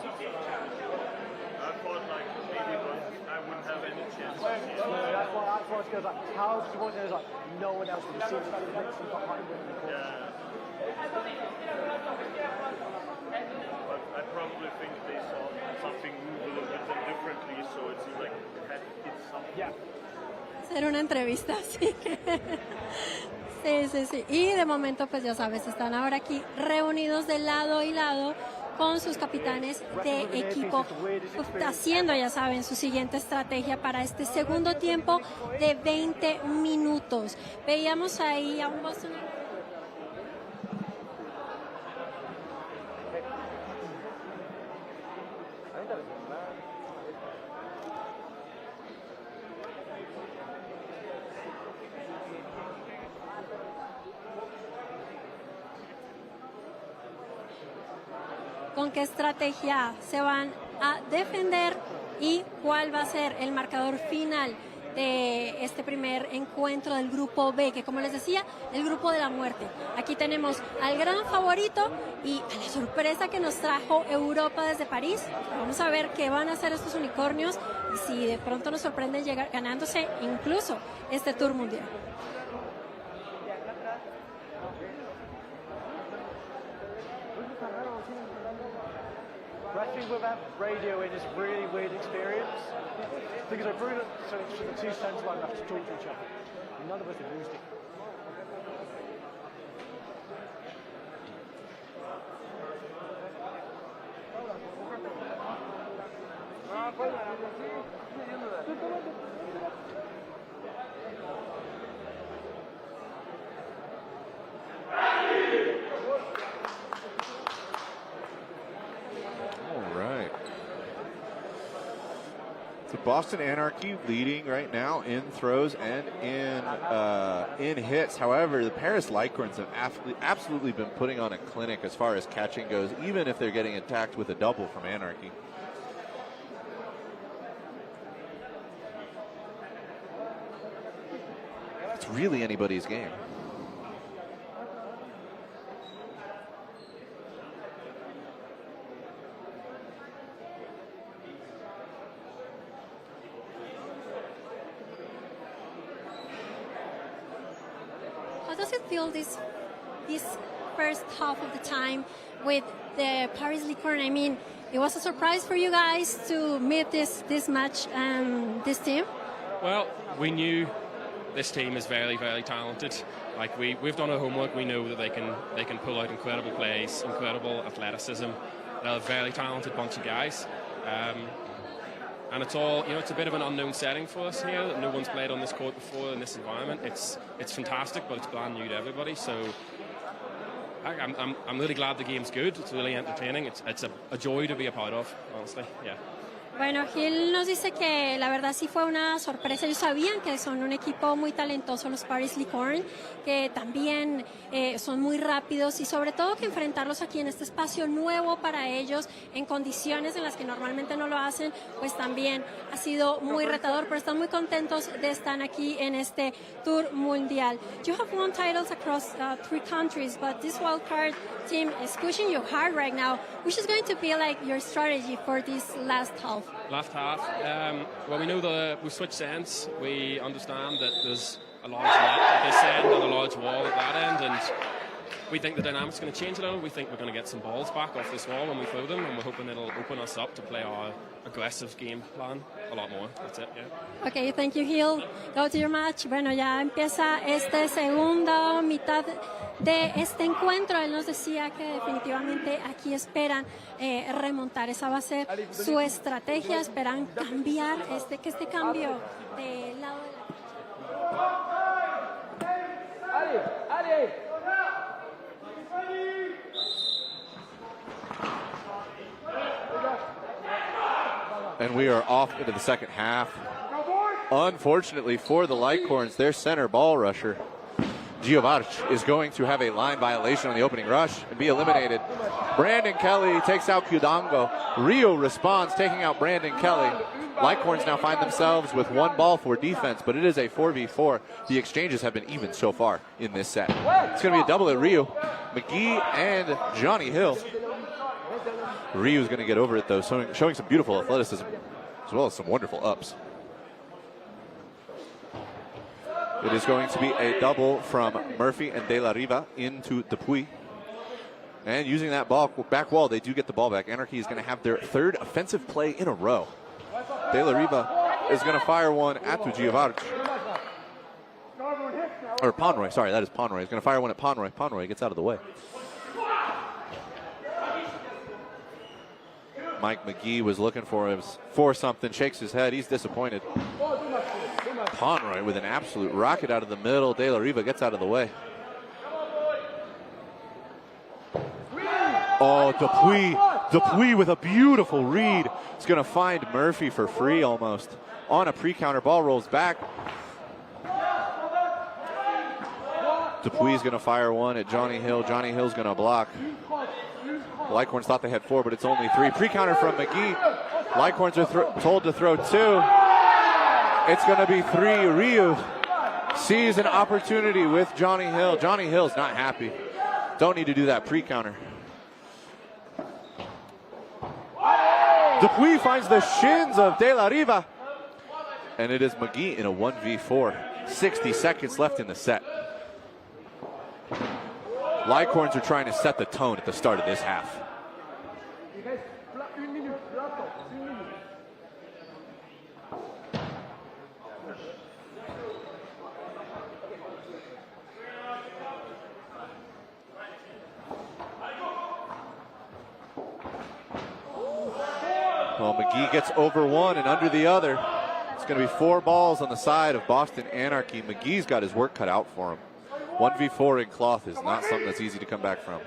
I thought like maybe I wouldn't have any chance.
Yeah, that's why it goes like, how does he want it? Like, no one else would have seen it. It's literally behind him in the corner.
Yeah. But I probably think they saw something move a little bit differently, so it seemed like it had hit something.
Yeah.
Hacer una entrevista, sí. Sí, sí, sí. Y de momento, pues ya sabes, están ahora aquí reunidos de lado y lado con sus capitanes de equipo, haciendo, ya saben, su siguiente estrategia para este segundo tiempo de 20 minutos. Veíamos ahí a un Boston. ¿Con qué estrategia se van a defender y cuál va a ser el marcador final de este primer encuentro del grupo B, que como les decía, el grupo de la muerte? Aquí tenemos al gran favorito y a la sorpresa que nos trajo Europa desde París. Vamos a ver qué van a hacer estos unicornios y si de pronto nos sorprenden llegar ganándose incluso este Tour Mundial.
Reffing without radio in is a really weird experience. Because I brought it so the two centre line have to talk to each other. None of us have used it.
Boston Anarchy leading right now in throws and in hits. However, the Paris Lyorns have absolutely been putting on a clinic as far as catching goes, even if they're getting attacked with a double from Anarchy. It's really anybody's game.
How does it feel this first half of the time with the Paris Lyorns? I mean, it was a surprise for you guys to meet this match and this team.
Well, we knew this team is very, very talented. Like we've done our homework. We know that they can pull out incredible plays, incredible athleticism. They're a very talented bunch of guys. And it's all, it's a bit of an unknown setting for us here. No one's played on this court before in this environment. It's fantastic, but it's brand new to everybody. So I'm really glad the game's good. It's really entertaining. It's a joy to be a part of, honestly. Yeah.
Bueno, Gil nos dice que la verdad sí fue una sorpresa. Ellos sabían que son un equipo muy talentoso, los Paris Lyorns, que también son muy rápidos y sobre todo que enfrentarlos aquí en este espacio nuevo para ellos, en condiciones en las que normalmente no lo hacen, pues también ha sido muy retador, pero están muy contentos de estar aquí en este Tour Mundial. You have won titles across 3 countries, but this wildcard team is pushing you hard right now. Which is going to be like your strategy for this last half?
Last half, well, we know we've switched ends. We understand that there's a large net at this end and a large wall at that end, and we think the dynamics is going to change a little. We think we're going to get some balls back off this wall when we throw them, and we're hoping it'll open us up to play our aggressive game plan a lot more. That's it, yeah.
Okay, thank you, Hill. Go to your match. Bueno, ya empieza segunda mitad de este encuentro. Él nos decía que definitivamente aquí esperan remontar. Esa va a ser su estrategia. Esperan cambiar, que este cambio del lado de la...
And we are off into the second half. Unfortunately for the Lyorns, their center ball rusher, Giovarch, is going to have a line violation on the opening rush and be eliminated. Brandon Kelly takes out Kudango. Rio responds, taking out Brandon Kelly. Lyorns now find themselves with one ball for defense, but it is a 4v4. The exchanges have been even so far in this set. It's going to be a double at Rio. McGee and Johnny Hill. Ryu's going to get over it, though, showing some beautiful athleticism as well as some wonderful ups. It is going to be a double from Murphy and De La Riva into Dupuy. And using that ball back wall, they do get the ball back. Anarchy is going to have their third offensive play in a row. De La Riva is going to fire one at Giovarch. Or Ponroy, sorry, that is Ponroy. He's going to fire one at Ponroy. Ponroy gets out of the way. Mike McGee was looking for something, shakes his head, he's disappointed. Ponroy with an absolute rocket out of the middle. De La Riva gets out of the way. Oh, Dupuy with a beautiful read. He's going to find Murphy for free almost. On a pre-counter, ball rolls back. Dupuy's going to fire one at Johnny Hill. Johnny Hill's going to block. Lyorns thought they had four, but it's only three. Pre-counter from McGee. Lyorns are told to throw two. It's going to be three. Ryu sees an opportunity with Johnny Hill. Johnny Hill's not happy. Don't need to do that pre-counter. Dupuy finds the shins of De La Riva. And it is McGee in a 1v4. 60 seconds left in the set. Lyorns are trying to set the tone at the start of this half. Well, McGee gets over one and under the other. It's going to be four balls on the side of Boston Anarchy. McGee's got his work cut out for him. 1v4 in cloth is not something that's easy to come back from.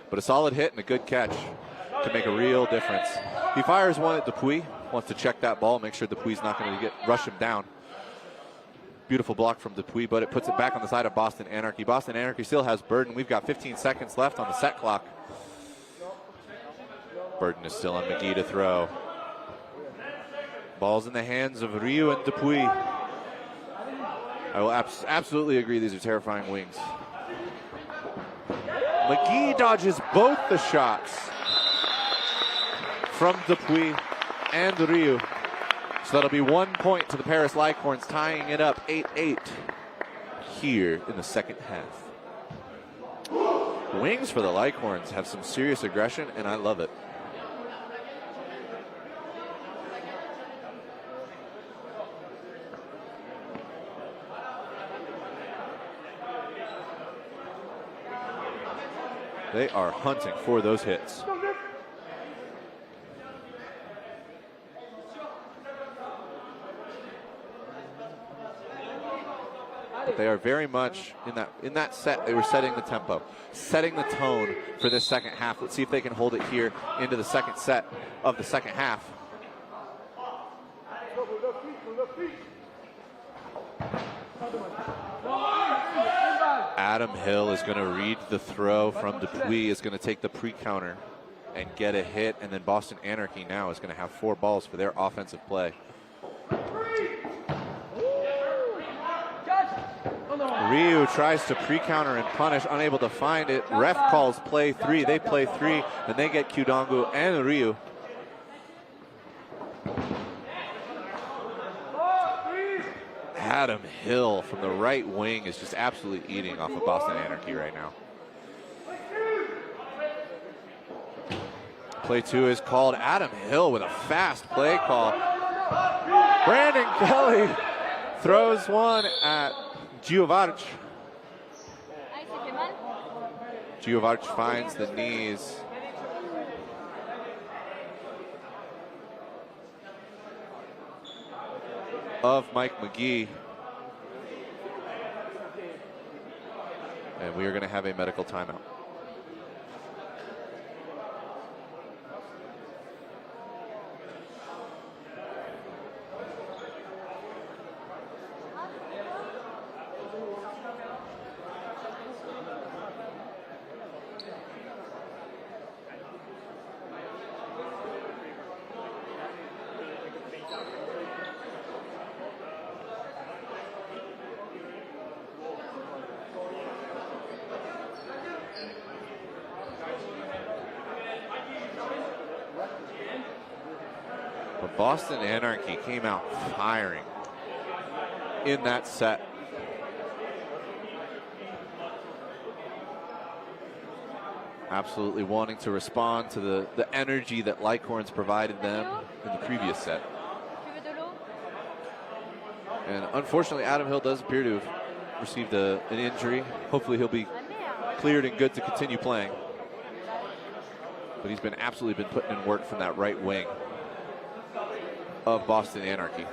But a solid hit and a good catch can make a real difference. He fires one at Dupuy, wants to check that ball, make sure Dupuy's not going to rush him down. Beautiful block from Dupuy, but it puts it back on the side of Boston Anarchy. Boston Anarchy still has Burden. We've got 15 seconds left on the set clock. Burden is still on McGee to throw. Ball's in the hands of Ryu and Dupuy. I will absolutely agree, these are terrifying wings. McGee dodges both the shots from Dupuy and Ryu. So that'll be 1 point to the Paris Lyorns, tying it up 8-8 here in the second half. Wings for the Lyorns have some serious aggression, and I love it. They are hunting for those hits. But they are very much in that set. They were setting the tempo, setting the tone for this second half. Let's see if they can hold it here into the second set of the second half. Adam Hill is going to read the throw from Dupuy, is going to take the pre-counter and get a hit, and then Boston Anarchy now is going to have four balls for their offensive play. Ryu tries to pre-counter and punish, unable to find it. Ref calls play three. They play three, and they get Kudango and Ryu. Adam Hill from the right wing is just absolutely eating off of Boston Anarchy right now. Play 2 is called. Adam Hill with a fast play call. Brandon Kelly throws one at Giovarch. Giovarch finds the knees. Of Mike McGee. And we are going to have a medical timeout. Boston Anarchy came out firing in that set. Absolutely wanting to respond to the energy that Lyorns provided them in the previous set. And unfortunately, Adam Hill does appear to have received an injury. Hopefully he'll be cleared and good to continue playing. But he's been absolutely putting in work from that right wing of Boston Anarchy.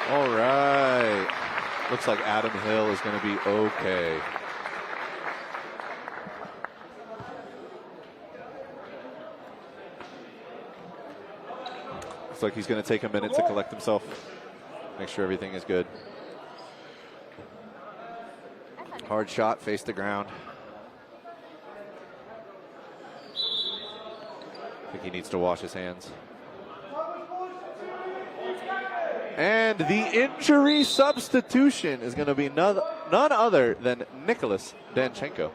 All right. Looks like Adam Hill is going to be okay. Looks like he's going to take a minute to collect himself, make sure everything is good. Hard shot, face the ground. I think he needs to wash his hands. And the injury substitution is going to be none other than Nicholas Danchenko.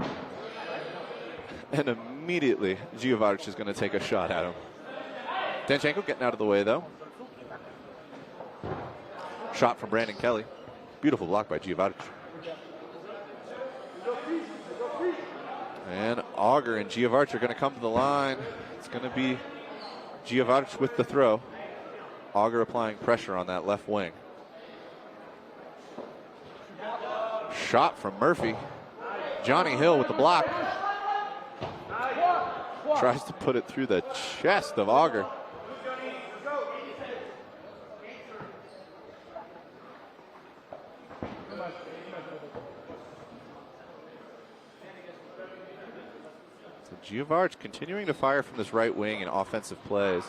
And immediately, Giovarch is going to take a shot at him. Danchenko getting out of the way, though. Shot from Brandon Kelly. Beautiful block by Giovarch. And Auger and Giovarch are going to come to the line. It's going to be Giovarch with the throw. Auger applying pressure on that left wing. Shot from Murphy. Johnny Hill with the block. Tries to put it through the chest of Auger. So Giovarch continuing to fire from this right wing in offensive plays.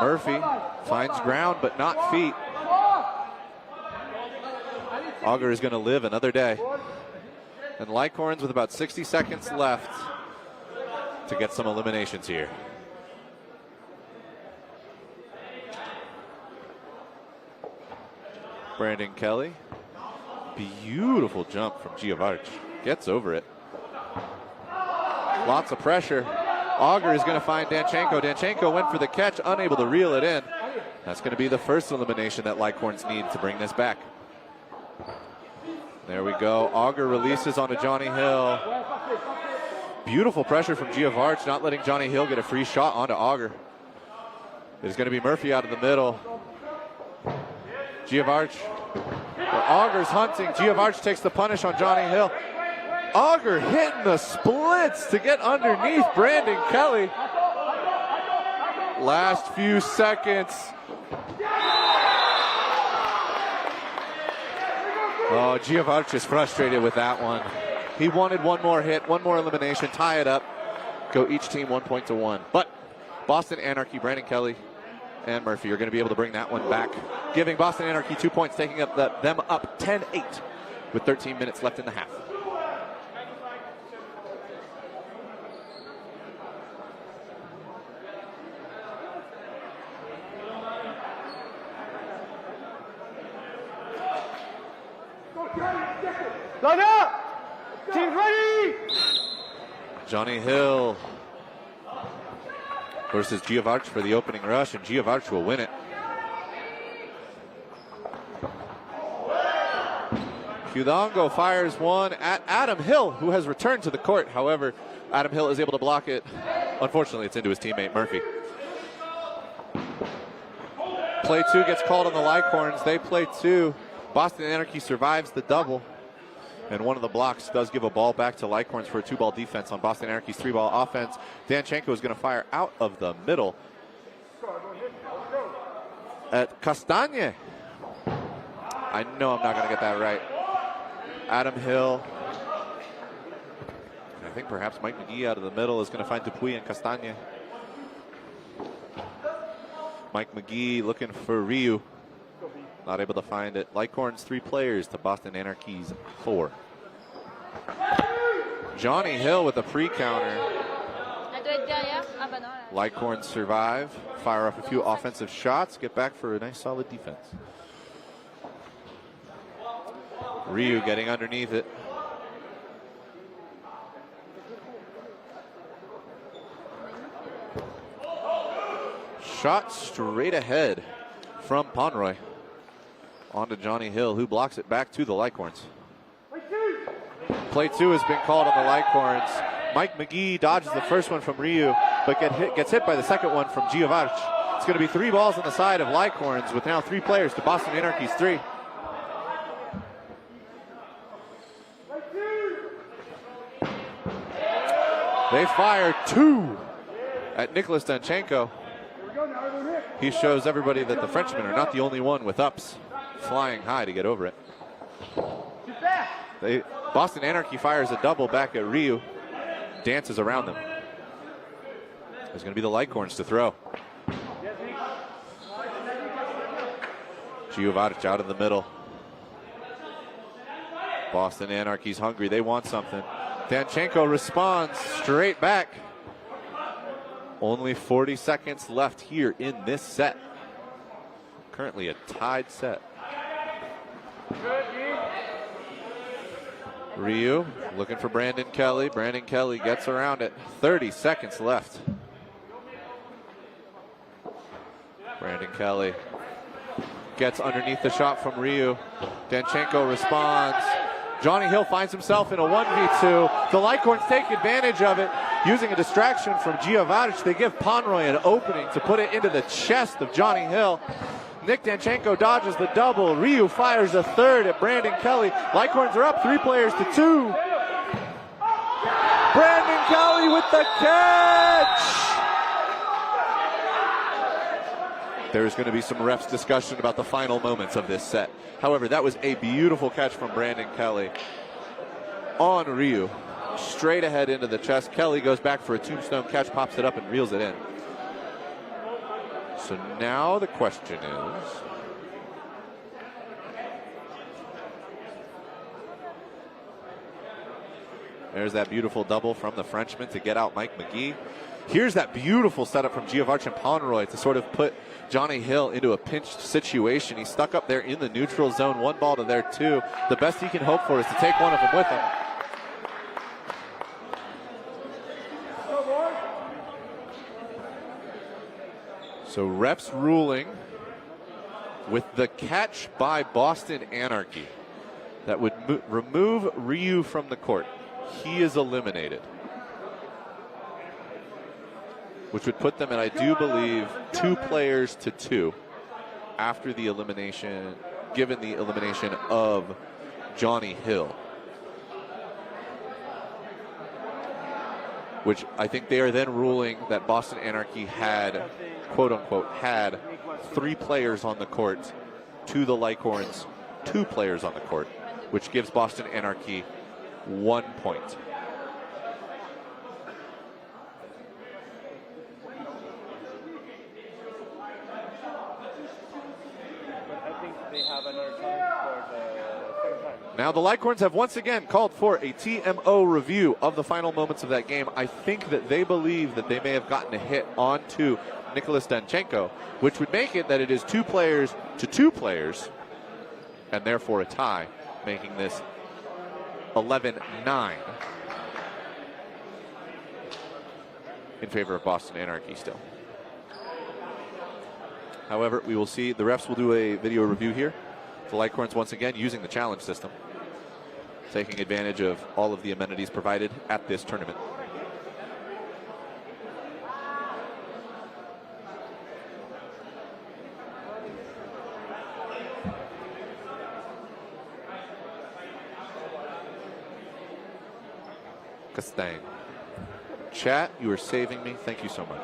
Murphy finds ground but not feet. Auger is going to live another day. And Lyorns with about 60 seconds left to get some eliminations here. Brandon Kelly. Beautiful jump from Giovarch. Gets over it. Lots of pressure. Auger is going to find Danchenko. Danchenko went for the catch, unable to reel it in. That's going to be the first elimination that Lyorns need to bring this back. There we go. Auger releases onto Johnny Hill. Beautiful pressure from Giovarch, not letting Johnny Hill get a free shot onto Auger. It's going to be Murphy out of the middle. Giovarch. Auger's hunting. Giovarch takes the punish on Johnny Hill. Auger hitting the splits to get underneath Brandon Kelly. Last few seconds. Oh, Giovarch is frustrated with that one. He wanted one more hit, one more elimination, tie it up, go each team 1 point to 1. But Boston Anarchy, Brandon Kelly, and Murphy are going to be able to bring that one back, giving Boston Anarchy 2 points, taking up them up 10-8 with 13 minutes left in the half.
Line up! Team ready!
Johnny Hill versus Giovarch for the opening rush, and Giovarch will win it. Hudongo fires one at Adam Hill, who has returned to the court. However, Adam Hill is able to block it. Unfortunately, it's into his teammate Murphy. Play two gets called on the Lyorns. They play two. Boston Anarchy survives the double. And one of the blocks does give a ball back to Lyorns for a 2-ball defense on Boston Anarchy's 3-ball offense. Danchenko is going to fire out of the middle at Castagne. I know I'm not going to get that right. Adam Hill. I think perhaps Mike McGee out of the middle is going to find Dupuy and Castagne. Mike McGee looking for Ryu. Not able to find it. Lyorns 3 players to Boston Anarchy's 4. Johnny Hill with a pre-counter. Lyorns survive, fire off a few offensive shots, get back for a nice solid defense. Ryu getting underneath it. Shot straight ahead from Pomeroy. On to Johnny Hill, who blocks it back to the Lyorns. Play two has been called on the Lyorns. Mike McGee dodges the first one from Ryu, but gets hit by the second one from Giovarch. It's going to be 3 balls on the side of Lyorns with now 3 players to Boston Anarchy's 3. They fire 2 at Nicholas Danchenko. He shows everybody that the Frenchmen are not the only one with ups. Flying high to get over it. Boston Anarchy fires a double back at Ryu. Dances around them. There's going to be the Lyorns to throw. Giovarch out in the middle. Boston Anarchy's hungry. They want something. Danchenko responds straight back. Only 40 seconds left here in this set. Currently a tied set. Ryu looking for Brandon Kelly. Brandon Kelly gets around it. 30 seconds left. Brandon Kelly gets underneath the shot from Ryu. Danchenko responds. Johnny Hill finds himself in a 1v2. The Lyorns take advantage of it. Using a distraction from Giovarch, they give Pomeroy an opening to put it into the chest of Johnny Hill. Nick Danchenko dodges the double. Ryu fires a third at Brandon Kelly. Lyorns are up 3 players to 2. Brandon Kelly with the catch! There's going to be some refs discussion about the final moments of this set. However, that was a beautiful catch from Brandon Kelly on Ryu. Straight ahead into the chest. Kelly goes back for a tombstone catch, pops it up and reels it in. So now the question is, There's that beautiful double from the Frenchman to get out Mike McGee. Here's that beautiful setup from Giovarch and Pomeroy to sort of put Johnny Hill into a pinched situation. He's stuck up there in the neutral zone, 1 ball to their 2. The best he can hope for is to take one of them with him. So refs ruling with the catch by Boston Anarchy that would remove Ryu from the court. He is eliminated, which would put them at, I do believe, 2 players to 2 after the elimination, given the elimination of Johnny Hill. Which I think they are then ruling that Boston Anarchy had, quote unquote, had 3 players on the court, to the Lyorns 2 players on the court, which gives Boston Anarchy 1 point. Now the Lyorns have once again called for a TMO review of the final moments of that game. I think that they believe that they may have gotten a hit onto Nicholas Danchenko, which would make it that it is 2 players to 2 players, and therefore a tie, making this 11-9 in favor of Boston Anarchy still. However, we will see, the refs will do a video review here. The Lyorns once again using the challenge system, taking advantage of all of the amenities provided at this tournament. Castang. Chat, you are saving me. Thank you so much.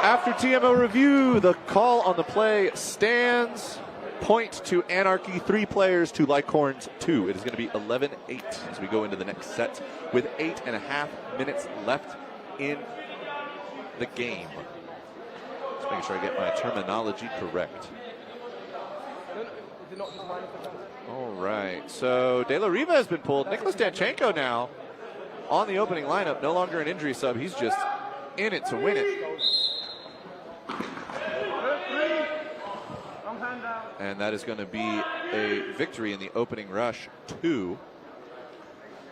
After TMO review, the call on the play stands. Point to Anarchy, 3 players to Lyorns 2. It is going to be 11-8 as we go into the next set with 8.5 minutes left in the game. Just making sure I get my terminology correct. All right, so De La Riva has been pulled. Nicholas Danchenko now on the opening lineup, no longer an injury sub. He's just in it to win it. And that is going to be a victory in the opening rush to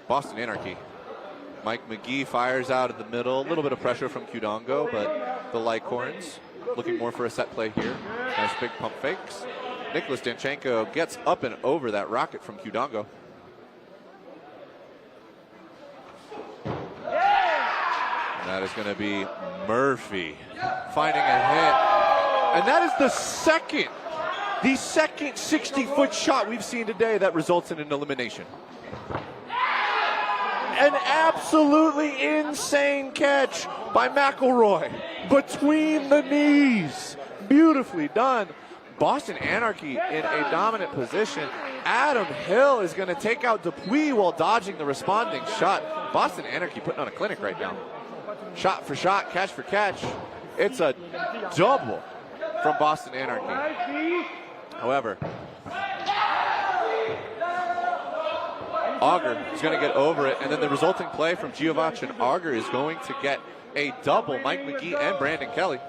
Boston Anarchy. Mike McGee fires out of the middle. A little bit of pressure from Qdongo, but the Lyorns looking more for a set play here. Nice big pump fakes. Nicholas Danchenko gets up and over that rocket from Qdongo. That is going to be Murphy finding a hit. And that is the second 60-foot shot we've seen today that results in an elimination. An absolutely insane catch by McElroy between the knees. Beautifully done. Boston Anarchy in a dominant position. Adam Hill is going to take out Dupuis while dodging the responding shot. Boston Anarchy putting on a clinic right now. Shot for shot, catch for catch. It's a double from Boston Anarchy. However, Auger is going to get over it, and then the resulting play from Giovarch and Auger is going to get a double. Mike McGee and Brandon Kelly.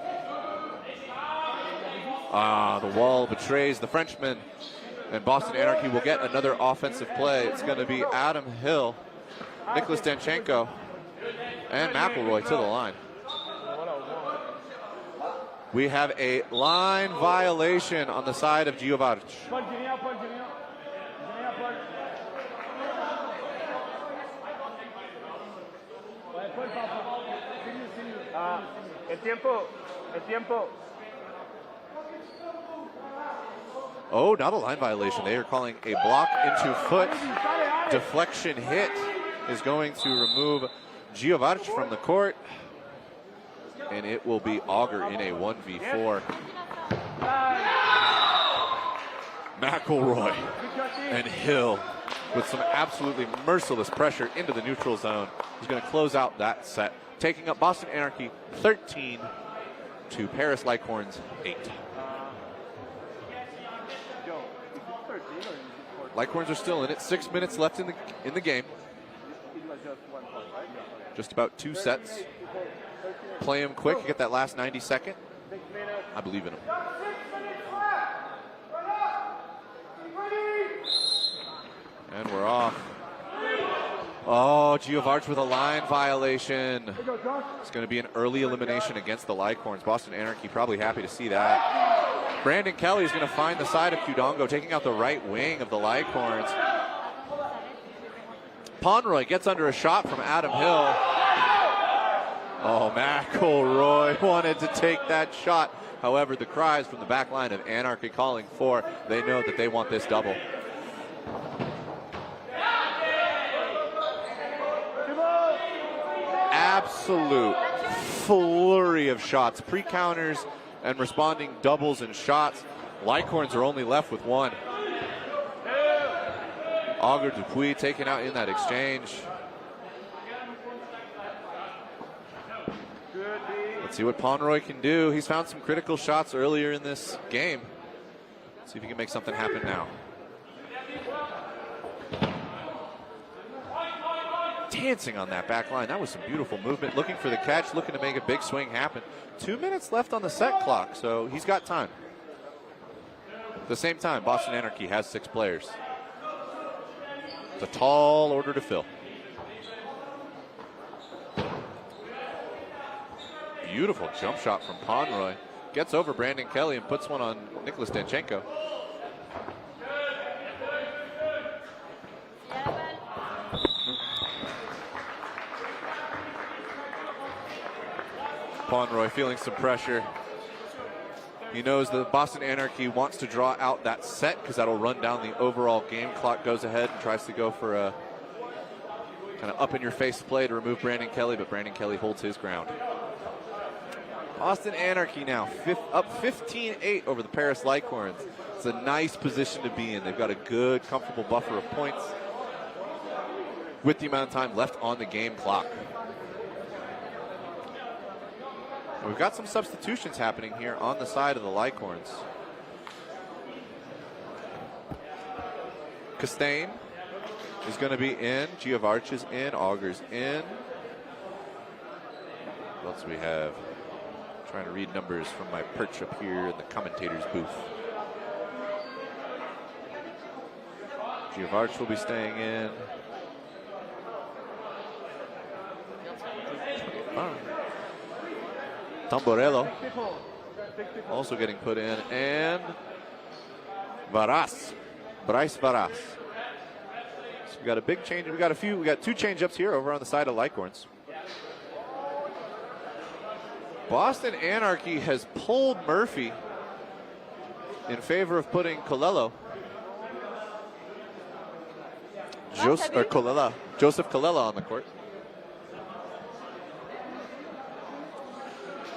The wall betrays the Frenchman, and Boston Anarchy will get another offensive play. It's going to be Adam Hill, Nicholas Danchenko, and McElroy to the line. We have a line violation on the side of Giovarch. Oh, not a line violation. They are calling a block into foot. Deflection hit is going to remove Giovarch from the court. And it will be Auger in a 1v4. McElroy and Hill with some absolutely merciless pressure into the neutral zone. He's going to close out that set, taking up Boston Anarchy 13 to Paris Lyorns 8. Lyorns are still in it. 6 minutes left in the game. Just about 2 sets. Play him quick, get that last 90-second. I believe in him. And we're off. Oh, Giovarch with a line violation. It's going to be an early elimination against the Lyorns. Boston Anarchy probably happy to see that. Brandon Kelly is going to find the side of Kudongo, taking out the right wing of the Lyorns. Pomeroy gets under a shot from Adam Hill. Oh, McElroy wanted to take that shot. However, the cries from the back line of Anarchy calling for, they know that they want this double. Absolute flurry of shots, pre-counters and responding doubles and shots. Lyorns are only left with one. Auger Dupuis taken out in that exchange. Let's see what Pomeroy can do. He's found some critical shots earlier in this game. See if he can make something happen now. Dancing on that back line. That was some beautiful movement. Looking for the catch, looking to make a big swing happen. 2 minutes left on the set clock, so he's got time. At the same time, Boston Anarchy has 6 players. It's a tall order to fill. Beautiful jump shot from Pomeroy. Gets over Brandon Kelly and puts one on Nicholas Danchenko. Pomeroy feeling some pressure. He knows that Boston Anarchy wants to draw out that set because that'll run down the overall game. Clock goes ahead and tries to go for a kind of up-in-your-face play to remove Brandon Kelly, but Brandon Kelly holds his ground. Boston Anarchy now up 15-8 over the Paris Lyorns. It's a nice position to be in. They've got a good, comfortable buffer of points with the amount of time left on the game clock. We've got some substitutions happening here on the side of the Lyorns. Costain is going to be in. Giovarch is in. Auger's in. What else do we have? Trying to read numbers from my perch up here in the commentator's booth. Giovarch will be staying in. Tamborello also getting put in, and Bryce Varas. So we got a big change. We got 2 change-ups here over on the side of Lyorns. Boston Anarchy has pulled Murphy in favor of putting Colello. Joseph Colella on the court.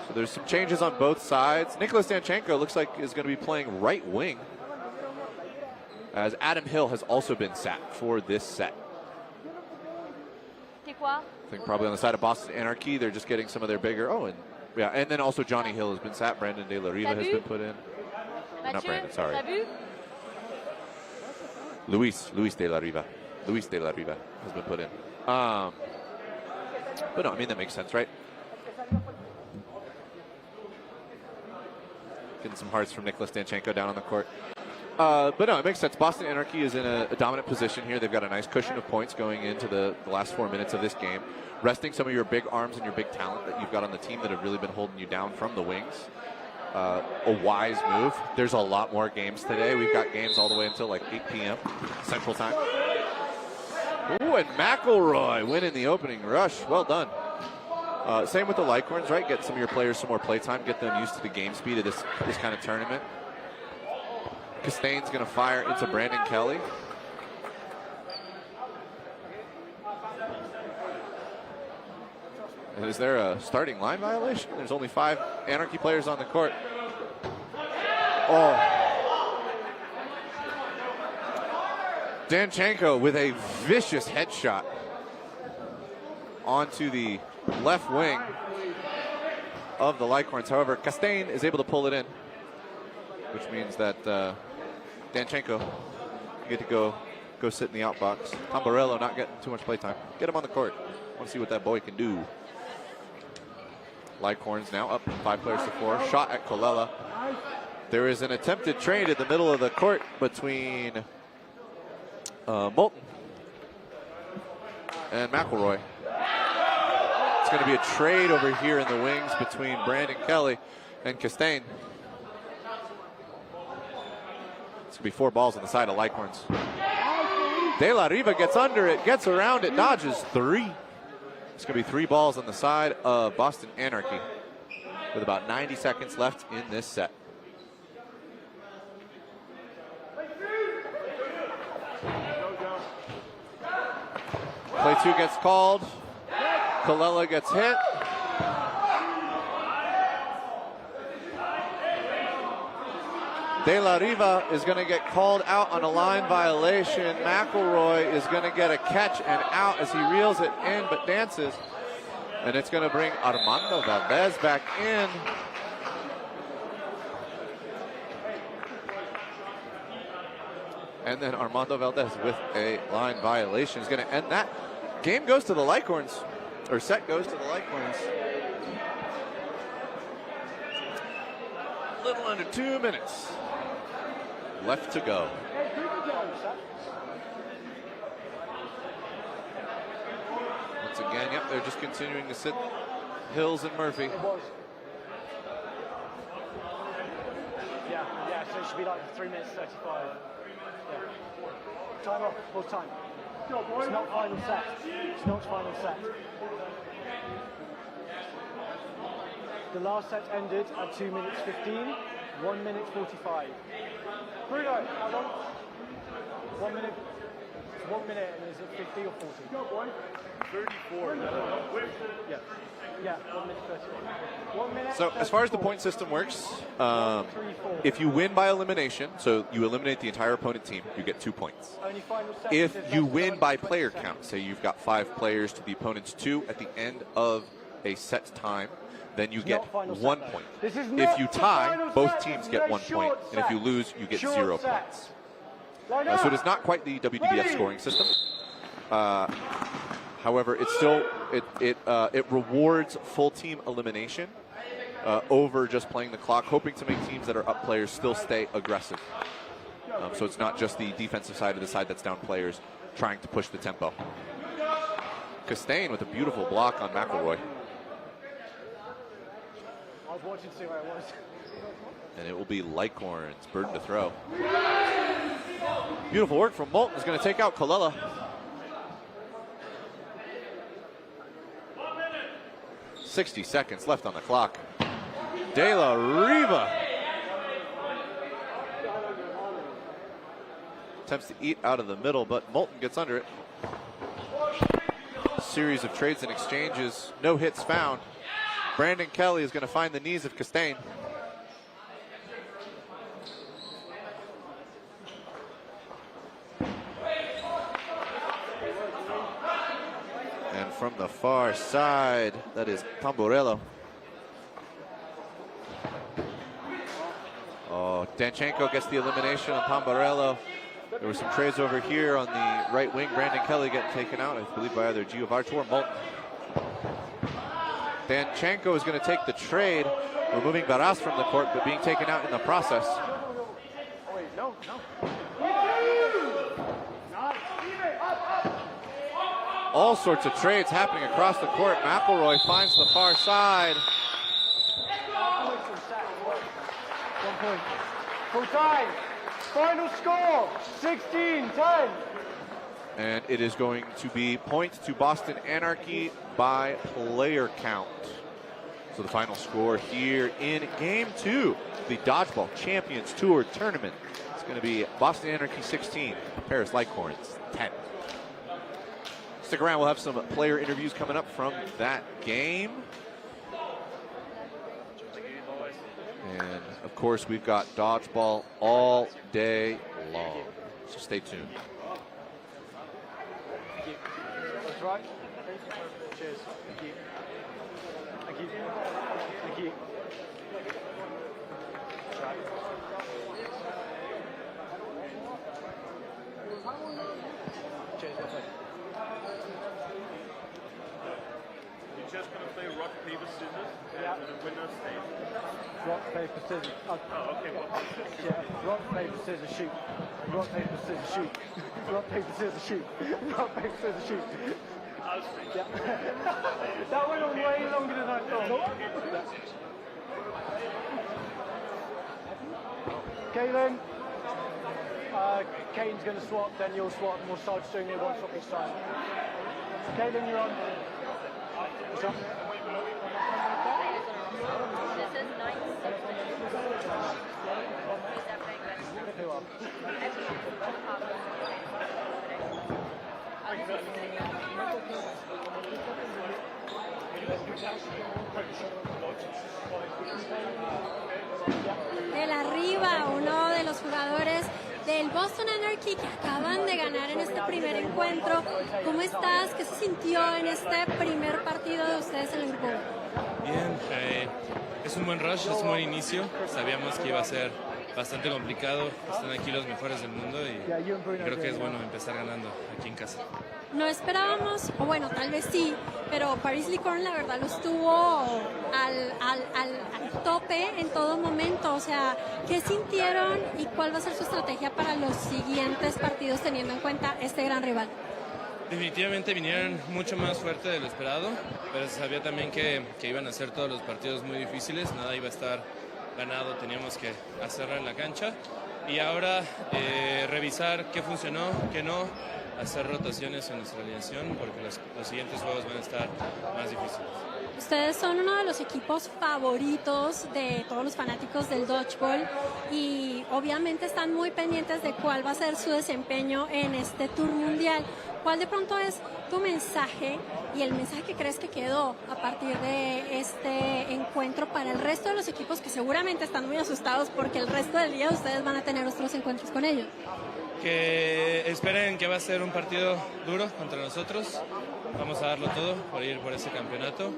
So there's some changes on both sides. Nicholas Danchenko looks like is going to be playing right wing, as Adam Hill has also been sat for this set. I think probably on the side of Boston Anarchy, they're just getting some of their bigger. And then also Johnny Hill has been sat. Brandon De La Riva has been put in. Not Brandon, sorry. Luis De La Riva. Luis De La Riva has been put in. But no, I mean, that makes sense, right? Getting some hearts from Nicholas Danchenko down on the court. But no, it makes sense. Boston Anarchy is in a dominant position here. They've got a nice cushion of points going into the last 4 minutes of this game. Resting some of your big arms and your big talent that you've got on the team that have really been holding you down from the wings. A wise move. There's a lot more games today. We've got games all the way until like 8 p.m. Central Time. Ooh, and McElroy winning the opening rush. Well done. Same with the Lyorns, right? Get some of your players some more play time. Get them used to the game speed of this kind of tournament. Costain's going to fire into Brandon Kelly. And is there a starting line violation? There's only 5 Anarchy players on the court. Oh. Danchenko with a vicious headshot onto the left wing of the Lyorns. However, Castain is able to pull it in, which means that Danchenko can get to go sit in the outbox. Tamborello not getting too much playtime. Get him on the court. Want to see what that boy can do. Lyorns now up 5 players to 4. Shot at Colella. There is an attempted trade in the middle of the court between Moulton and McElroy. It's going to be a trade over here in the wings between Brandon Kelly and Castain. It's going to be 4 balls on the side of Lyorns. De La Riva gets under it, gets around it, dodges 3. It's going to be 3 balls on the side of Boston Anarchy with about 90 seconds left in this set. Play 2 gets called. Colella gets hit. De La Riva is going to get called out on a line violation. McElroy is going to get a catch and out as he reels it in but dances. And it's going to bring Armando Valdez back in. And then Armando Valdez with a line violation is going to end that. Game goes to the Lyorns, or set goes to the Lyorns. A little under 2 minutes left to go. Once again, yep, they're just continuing to sit Hills and Murphy.
Yeah, so it should be like 3 minutes 35. Yeah. Time off, full time. It's not final set. It's not final set. The last set ended at 2 minutes 15, 1 minute 45. Bruno, hold on. 1 minute. 1 minute, and is it 50 or 40? Go, boy. 34. Yeah, 1 minute 31. 1 minute.
So as far as the point system works, if you win by elimination, so you eliminate the entire opponent team, you get 2 points. If you win by player count, say you've got 5 players to the opponent's 2 at the end of a set time, then you get 1 point. If you tie, both teams get 1 point, and if you lose, you get 0 points. So it is not quite the WDBF scoring system. However, it's still it rewards full team elimination over just playing the clock, hoping to make teams that are up players still stay aggressive. So it's not just the defensive side of the side that's down players trying to push the tempo. Castain with a beautiful block on McElroy.
I was watching to see where it was.
And it will be Lyorns, burden to throw. Beautiful work from Moulton. Is going to take out Colella. 60 seconds left on the clock. De La Riva attempts to eat out of the middle, but Moulton gets under it. Series of trades and exchanges, no hits found. Brandon Kelly is going to find the knees of Castain. And from the far side, that is Tamborello. Oh, Danchenko gets the elimination on Tamborello. There were some trades over here on the right wing. Brandon Kelly getting taken out, I believe, by either Giovarto or Moulton. Danchenko is going to take the trade, removing Barras from the court, but being taken out in the process. All sorts of trades happening across the court. McElroy finds the far side.
1 point. Full time. Final score, 16-10.
And it is going to be points to Boston Anarchy by player count. So the final score here in Game 2, the Dodgeball Champions Tour Tournament. It's going to be Boston Anarchy 16, Paris Lyorns 10. Stick around, we'll have some player interviews coming up from that game. And of course, we've got Dodgeball all day long. So stay tuned.
That's right. Cheers. Thank you. Thank you. Thank you. That's right. Cheers. That's right.
You're just going to play rock, paper, scissors, and the winner stays.
Rock, paper, scissors.
Oh, okay. Well,
yeah. Rock, paper, scissors, shoot. Rock, paper, scissors, shoot. Rock, paper, scissors, shoot. Rock, paper, scissors, shoot.
I'll stay.
Yeah. That went on way longer than I thought. Kaylin. Kane's going to swap, then you'll swap, and we'll start doing it one swap each time. Kaylin, you're on. What's up?
This is 9.
Del arriba, uno de los jugadores del Boston Anarchy que acaban de ganar en este primer encuentro. ¿Cómo estás? ¿Qué se sintió en este primer partido de ustedes en el grupo?
Bien, es un buen rush, es un buen inicio. Sabíamos que iba a ser bastante complicado. Están aquí los mejores del mundo y creo que es bueno empezar ganando aquí en casa.
No esperábamos, o bueno, tal vez sí, pero Paris Lyorns la verdad lo estuvo al tope en todo momento. O sea, ¿qué sintieron y cuál va a ser su estrategia para los siguientes partidos teniendo en cuenta este gran rival?
Definitivamente vinieron mucho más fuerte de lo esperado, pero se sabía también que iban a ser todos los partidos muy difíciles, nada iba a estar ganado, teníamos que hacerlo en la cancha y ahora revisar qué funcionó, qué no, hacer rotaciones en nuestra alineación porque los siguientes juegos van a estar más difíciles.
Ustedes son uno de los equipos favoritos de todos los fanáticos del dodgeball y obviamente están muy pendientes de cuál va a ser su desempeño en este Tour Mundial. ¿Cuál de pronto es tu mensaje y el mensaje que crees que quedó a partir de este encuentro para el resto de los equipos que seguramente están muy asustados porque el resto del día ustedes van a tener otros encuentros con ellos?
Que esperen que va a ser un partido duro contra nosotros. Vamos a darlo todo por ir por ese campeonato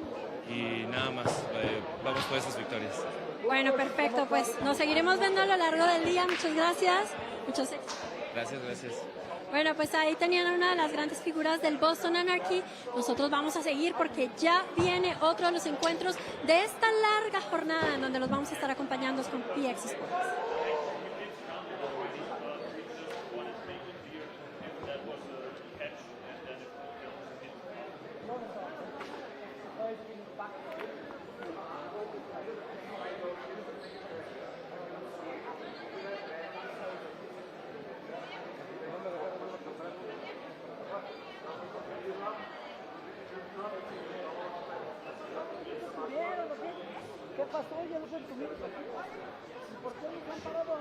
y nada más. Vamos por esas victorias.
Bueno, perfecto. Pues nos seguiremos viendo a lo largo del día. Muchas gracias. Muchos éxitos.
Gracias, gracias.
Bueno, pues ahí tenían a una de las grandes figuras del Boston Anarchy. Nosotros vamos a seguir porque ya viene otro de los encuentros de esta larga jornada en donde los vamos a estar acompañando con PX Sports.
¿Qué pasó? Ya no pueden comer aquí. ¿Por qué no han parado?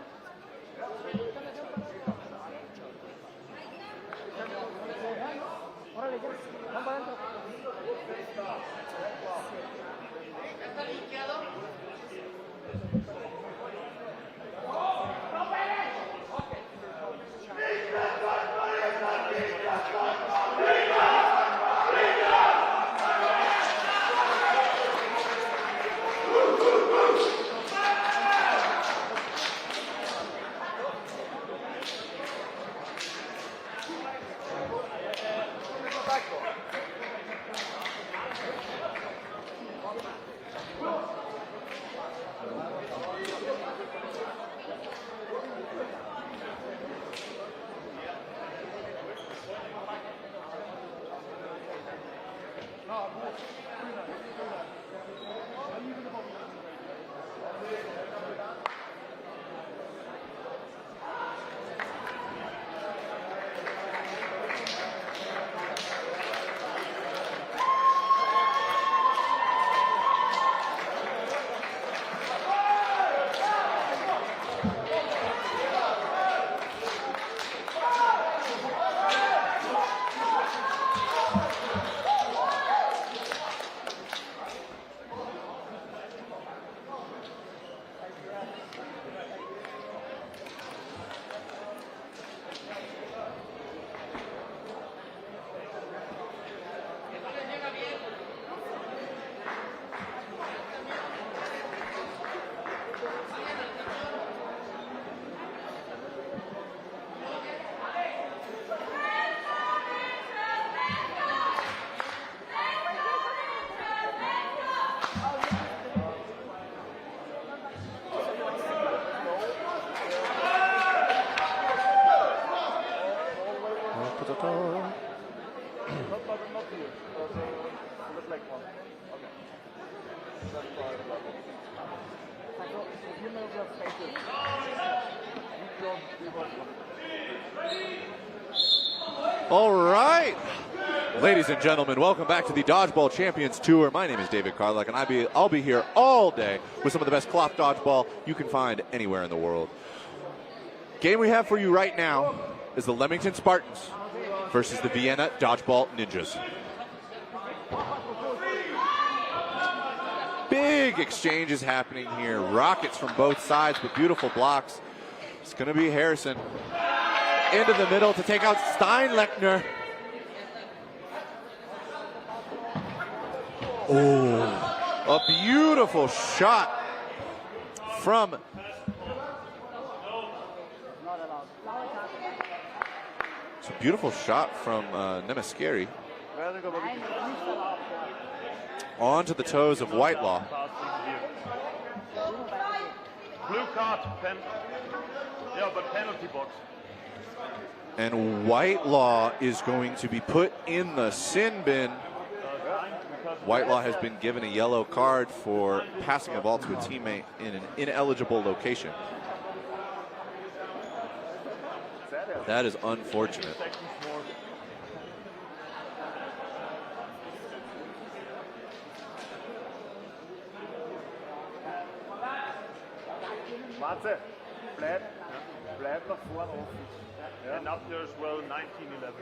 Órale, ya. Vamos para adentro. ¿Está linkeado? you. The flex one. Okay.
All right. Ladies and gentlemen, welcome back to the Dodgeball Champions Tour. My name is David Carluck, and I'll be here all day with some of the best cloth dodgeball you can find anywhere in the world. Game we have for you right now is the Leamington Spartans versus the Vienna Dodgeball Ninjas. Big exchanges happening here. Rockets from both sides with beautiful blocks. It's going to be Harrison into the middle to take out Steinlechner. Oh, a beautiful shot from Nemaskeri onto the toes of Whitelaw.
Blue card, yeah, but penalty box.
And Whitelaw is going to be put in the sin bin. Whitelaw has been given a yellow card for passing a ball to a teammate in an ineligible location. That is unfortunate.
Warte, bleib nach vorne offen. And up there as well, 1911.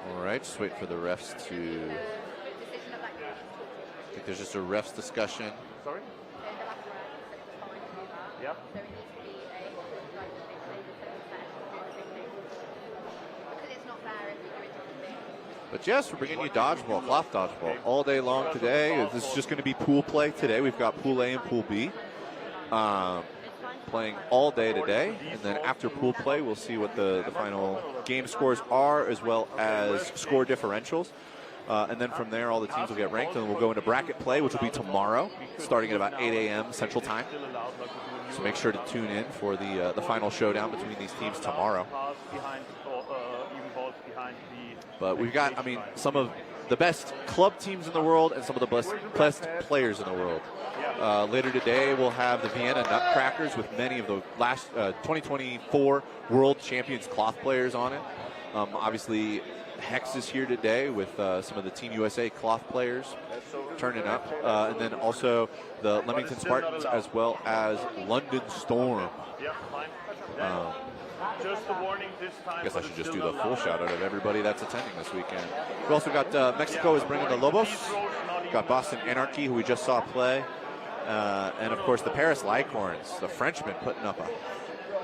All right, just wait for the refs to... I think there's just a refs discussion.
Sorry? Yep.
But yes, we're bringing you dodgeball, cloth dodgeball, all day long today. This is just going to be pool play today. We've got Pool A and Pool B playing all day today. And then after pool play, we'll see what the final game scores are, as well as score differentials. And then from there, all the teams will get ranked, and we'll go into bracket play, which will be tomorrow, starting at about 8 a.m. Central Time. So make sure to tune in for the final showdown between these teams tomorrow. But we've got, I mean, some of the best club teams in the world and some of the best players in the world. Later today, we'll have the Vienna Nutcrackers with many of the last 2024 World Champions cloth players on it. Obviously, Hex is here today with some of the Team USA cloth players turning up. And then also the Leamington Spartans, as well as London Storm.
Just a warning this time.
I guess I should just do the full shout out of everybody that's attending this weekend. We've also got Mexico is bringing the Lobos. We've got Boston Anarchy, who we just saw play. And of course the Paris Lyorns, the Frenchmen, putting up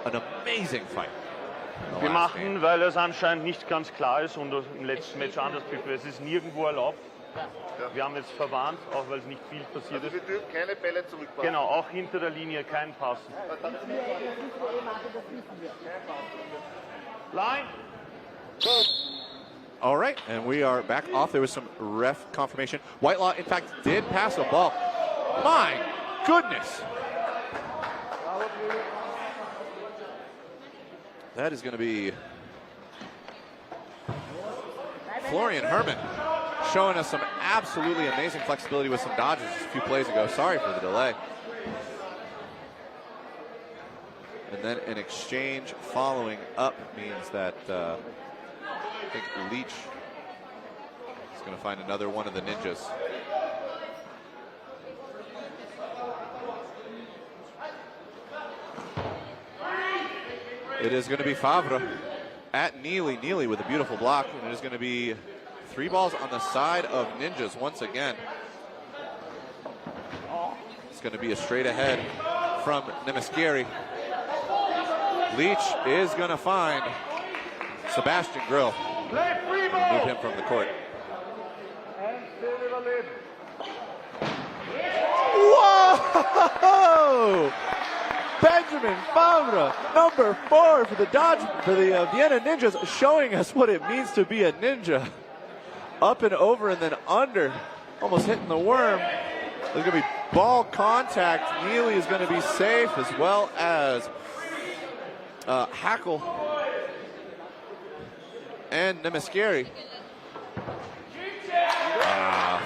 an amazing fight.
Wir machen, weil es anscheinend nicht ganz klar ist und im letzten Match anders pfiffen. Es ist nirgendwo erlaubt. Wir haben jetzt verwarnt, auch weil es nicht viel passiert ist.
Wir dürfen keine Bälle zurückpassen.
Genau, auch hinter der Linie kein Passen. Line.
All right, and we are back off. There was some ref confirmation. Whitelaw, in fact, did pass a ball. My goodness. That is going to be Florian Herman showing us some absolutely amazing flexibility with some dodges a few plays ago. Sorry for the delay. And then an exchange following up means that I think Leach is going to find another one of the ninjas. It is going to be Favre at Neely. Neely with a beautiful block. And it is going to be 3 balls on the side of Ninjas once again. It's going to be a straight ahead from Nemaskeri. Leach is going to find Sebastian Grill. Move him from the court. Whoa! Benjamin Favre, number 4 for the Vienna Ninjas, showing us what it means to be a ninja. Up and over and then under, almost hitting the worm. There's going to be ball contact. Neely is going to be safe, as well as Hackle and Namaskari.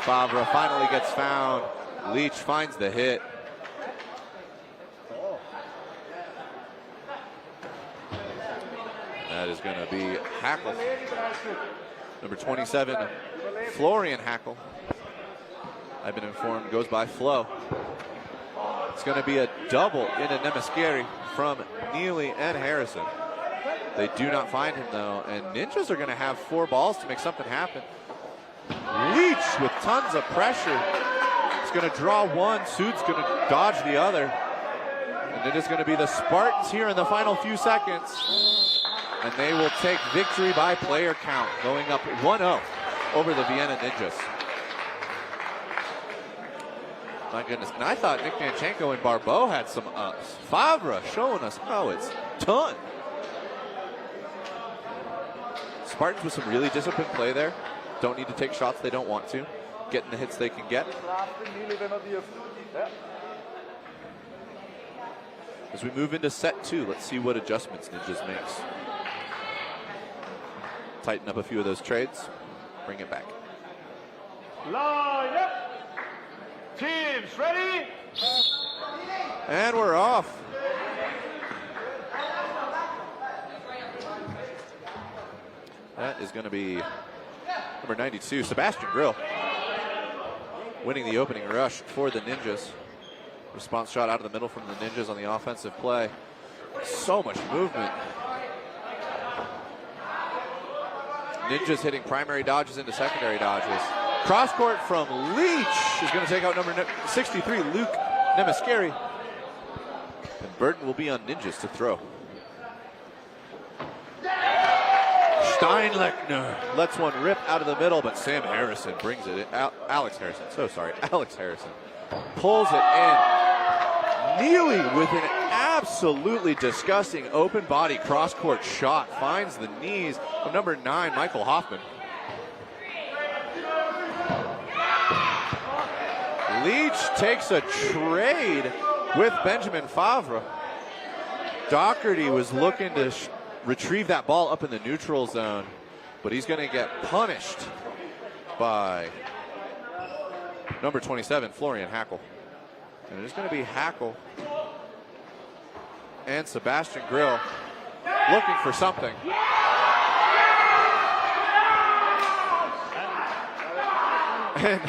Favre finally gets found. Leach finds the hit. That is going to be Hackle. Number 27, Florian Hackle. I've been informed goes by Flo. It's going to be a double into Namaskari from Neely and Harrison. They do not find him though, and Ninjas are going to have 4 balls to make something happen. Leach with tons of pressure. It's going to draw one. Sood's going to dodge the other. And it is going to be the Spartans here in the final few seconds. And they will take victory by player count, going up 1-0 over the Vienna Ninjas. My goodness, and I thought Nick Danchenko and Barbeau had some ups. Favre showing us how it's done. Spartans with some really disciplined play there. Don't need to take shots they don't want to. Getting the hits they can get. As we move into set 2, let's see what adjustments Ninjas makes. Tighten up a few of those trades. Bring it back.
Line up. Teams ready?
And we're off. That is going to be number 92, Sebastian Grill, winning the opening rush for the Ninjas. Response shot out of the middle from the Ninjas on the offensive play. So much movement. Ninjas hitting primary dodges into secondary dodges. Cross court from Leach is going to take out number 63, Luke Namaskari. And Burton will be on Ninjas to throw. Steinlechner lets one rip out of the middle, but Sam Harrison brings it in. Alex Harrison, so sorry. Alex Harrison pulls it in. Neely with an absolutely disgusting open body cross court shot finds the knees of number 9, Michael Hoffman. Leach takes a trade with Benjamin Favre. Doherty was looking to retrieve that ball up in the neutral zone, but he's going to get punished by number 27, Florian Hackle. And it's going to be Hackle and Sebastian Grill looking for something. And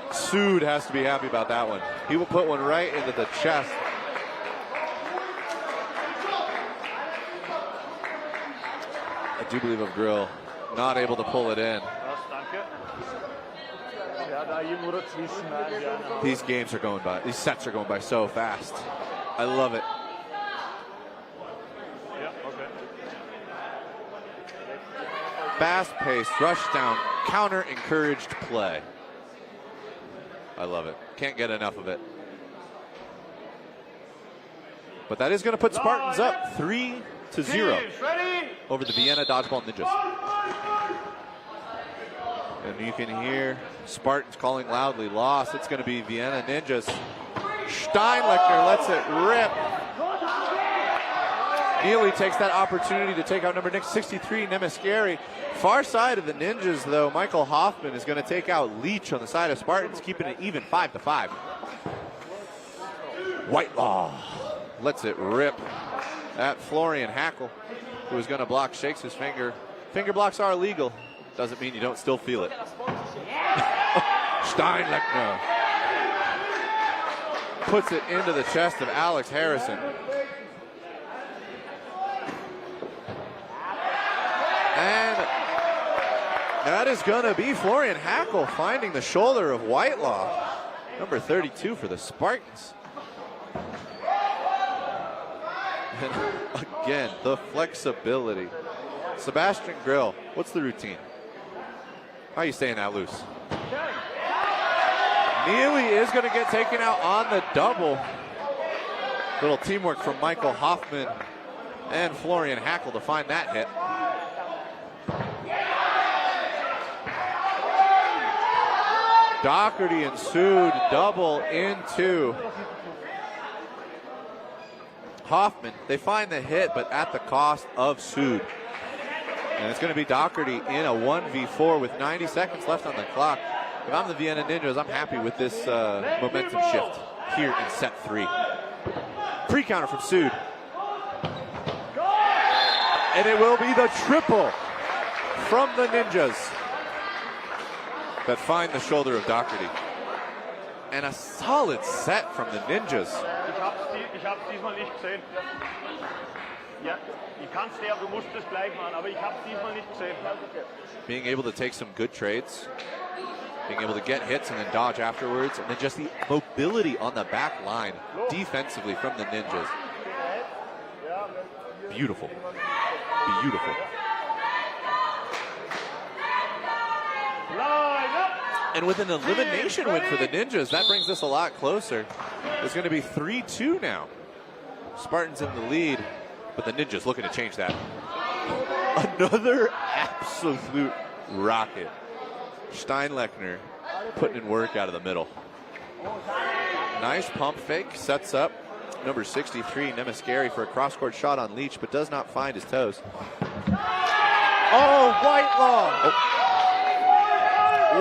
Sood has to be happy about that one. He will put one right into the chest. I do believe of Grill not able to pull it in. These games are going by, these sets are going by so fast. I love it. Fast-paced, rush down, counter-encouraged play. I love it. Can't get enough of it. But that is going to put Spartans up 3-0 over the Vienna Dodgeball Ninjas. And you can hear Spartans calling loudly, loss. It's going to be Vienna Ninjas. Steinlechner lets it rip. Neely takes that opportunity to take out number 63, Namaskari. Far side of the Ninjas, though, Michael Hoffman is going to take out Leach on the side of Spartans, keeping it even 5-5. Whitelaw lets it rip at Florian Hackle, who is going to block, shakes his finger. Finger blocks are illegal. Doesn't mean you don't still feel it. Steinlechner puts it into the chest of Alex Harrison. And that is going to be Florian Hackle finding the shoulder of Whitelaw, number 32 for the Spartans. And again, the flexibility. Sebastian Grill, what's the routine? How are you staying that loose? Neely is going to get taken out on the double. Little teamwork from Michael Hoffman and Florian Hackle to find that hit. Doherty and Sood double into Hoffman. They find the hit, but at the cost of Sood. And it's going to be Doherty in a 1v4 with 90 seconds left on the clock. If I'm the Vienna Ninjas, I'm happy with this momentum shift here in set 3. Pre-counter from Sood. And it will be the triple from the Ninjas that find the shoulder of Doherty. And a solid set from the Ninjas.
Ich hab's diesmal nicht gesehen. Ja, ich kann's dir, du musst es gleich machen, aber ich hab's diesmal nicht gesehen.
Being able to take some good trades, being able to get hits and then dodge afterwards, and then just the mobility on the back line defensively from the Ninjas. Beautiful. Beautiful. And with an elimination win for the Ninjas, that brings us a lot closer. It's going to be 3-2 now. Spartans in the lead, but the Ninjas looking to change that. Another absolute rocket. Steinlechner putting in work out of the middle. Nice pump fake, sets up number 63, Nemaskeri, for a cross-court shot on Leach, but does not find his toes. Oh, Whitelaw! Oh.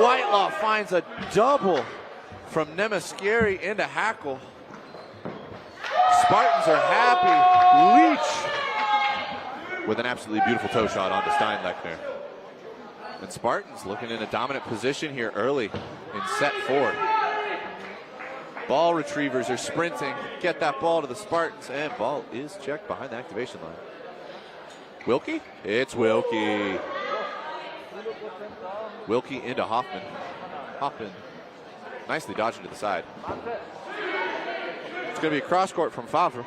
Whitelaw finds a double from Nemaskeri into Hackle. Spartans are happy. Leach with an absolutely beautiful toe shot onto Steinlechner. And Spartans looking in a dominant position here early in set 4. Ball retrievers are sprinting. Get that ball to the Spartans, and ball is checked behind the activation line. Wilkie? It's Wilkie. Wilkie into Hoffman. Hoffman nicely dodging to the side. It's going to be a cross court from Favre.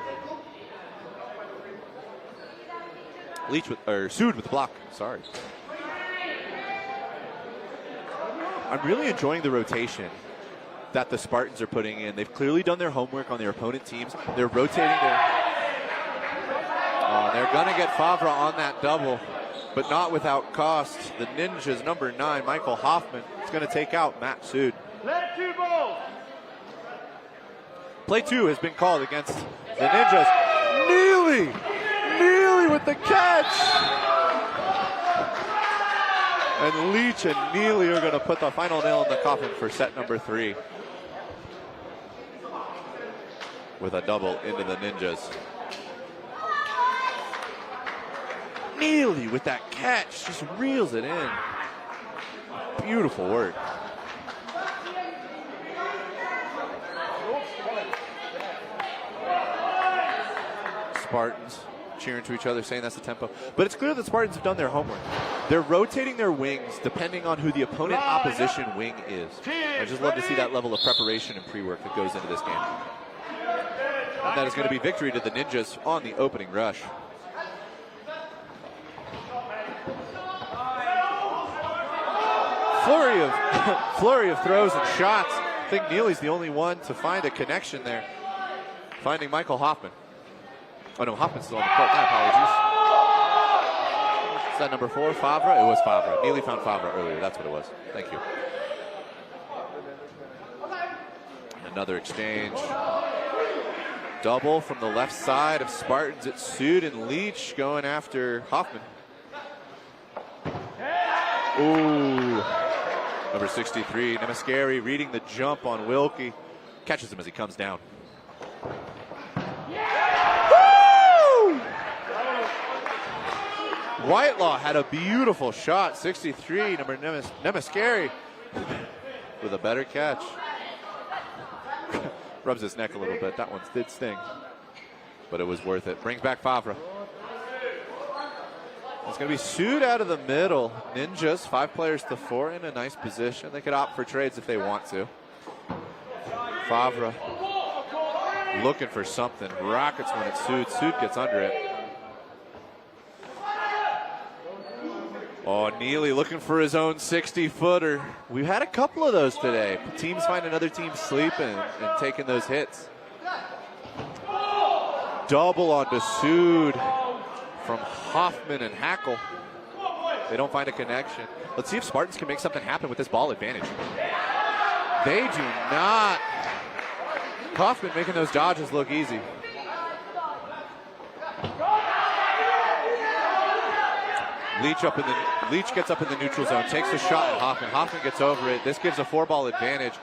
Leach with, or Sood with the block. Sorry. I'm really enjoying the rotation that the Spartans are putting in. They've clearly done their homework on their opponent teams. They're rotating their... they're going to get Favre on that double, but not without cost. The Ninjas, number 9, Michael Hoffman, is going to take out Matt Sood. Play 2 has been called against the Ninjas. Neely! Neely with the catch! And Leach and Neely are going to put the final nail in the coffin for set number 3. With a double into the Ninjas. Neely with that catch, just reels it in. Beautiful work. Spartans cheering to each other, saying that's the tempo. But it's clear that Spartans have done their homework. They're rotating their wings depending on who the opponent opposition wing is. I just love to see that level of preparation and pre-work that goes into this game. And that is going to be victory to the Ninjas on the opening rush. Flurry of throws and shots. I think Neely's the only one to find a connection there. Finding Michael Hoffman. Oh no, Hoffman's still on the court. My apologies. Is that number 4, Favre? It was Favre. Neely found Favre earlier. That's what it was. Thank you. Another exchange. Double from the left side of Spartans. It's Sood and Leach going after Hoffman. Ooh. Number 63, Nemaskeri reading the jump on Wilkie. Catches him as he comes down. Woo! Whitelaw had a beautiful shot. 63, number Nemaskeri with a better catch. Rubs his neck a little bit. That one did sting. But it was worth it. Brings back Favre. It's going to be Sood out of the middle. Ninjas, 5 players to 4 in a nice position. They could opt for trades if they want to. Favre looking for something. Rockets when it's Sood. Sood gets under it. Oh, Neely looking for his own 60-footer. We've had a couple of those today. Teams find another team sleeping and taking those hits. Double onto Sood from Hoffman and Hackle. They don't find a connection. Let's see if Spartans can make something happen with this ball advantage. They do not. Hoffman making those dodges look easy. Leach gets up in the neutral zone, takes a shot at Hoffman. Hoffman gets over it. This gives a 4-ball advantage.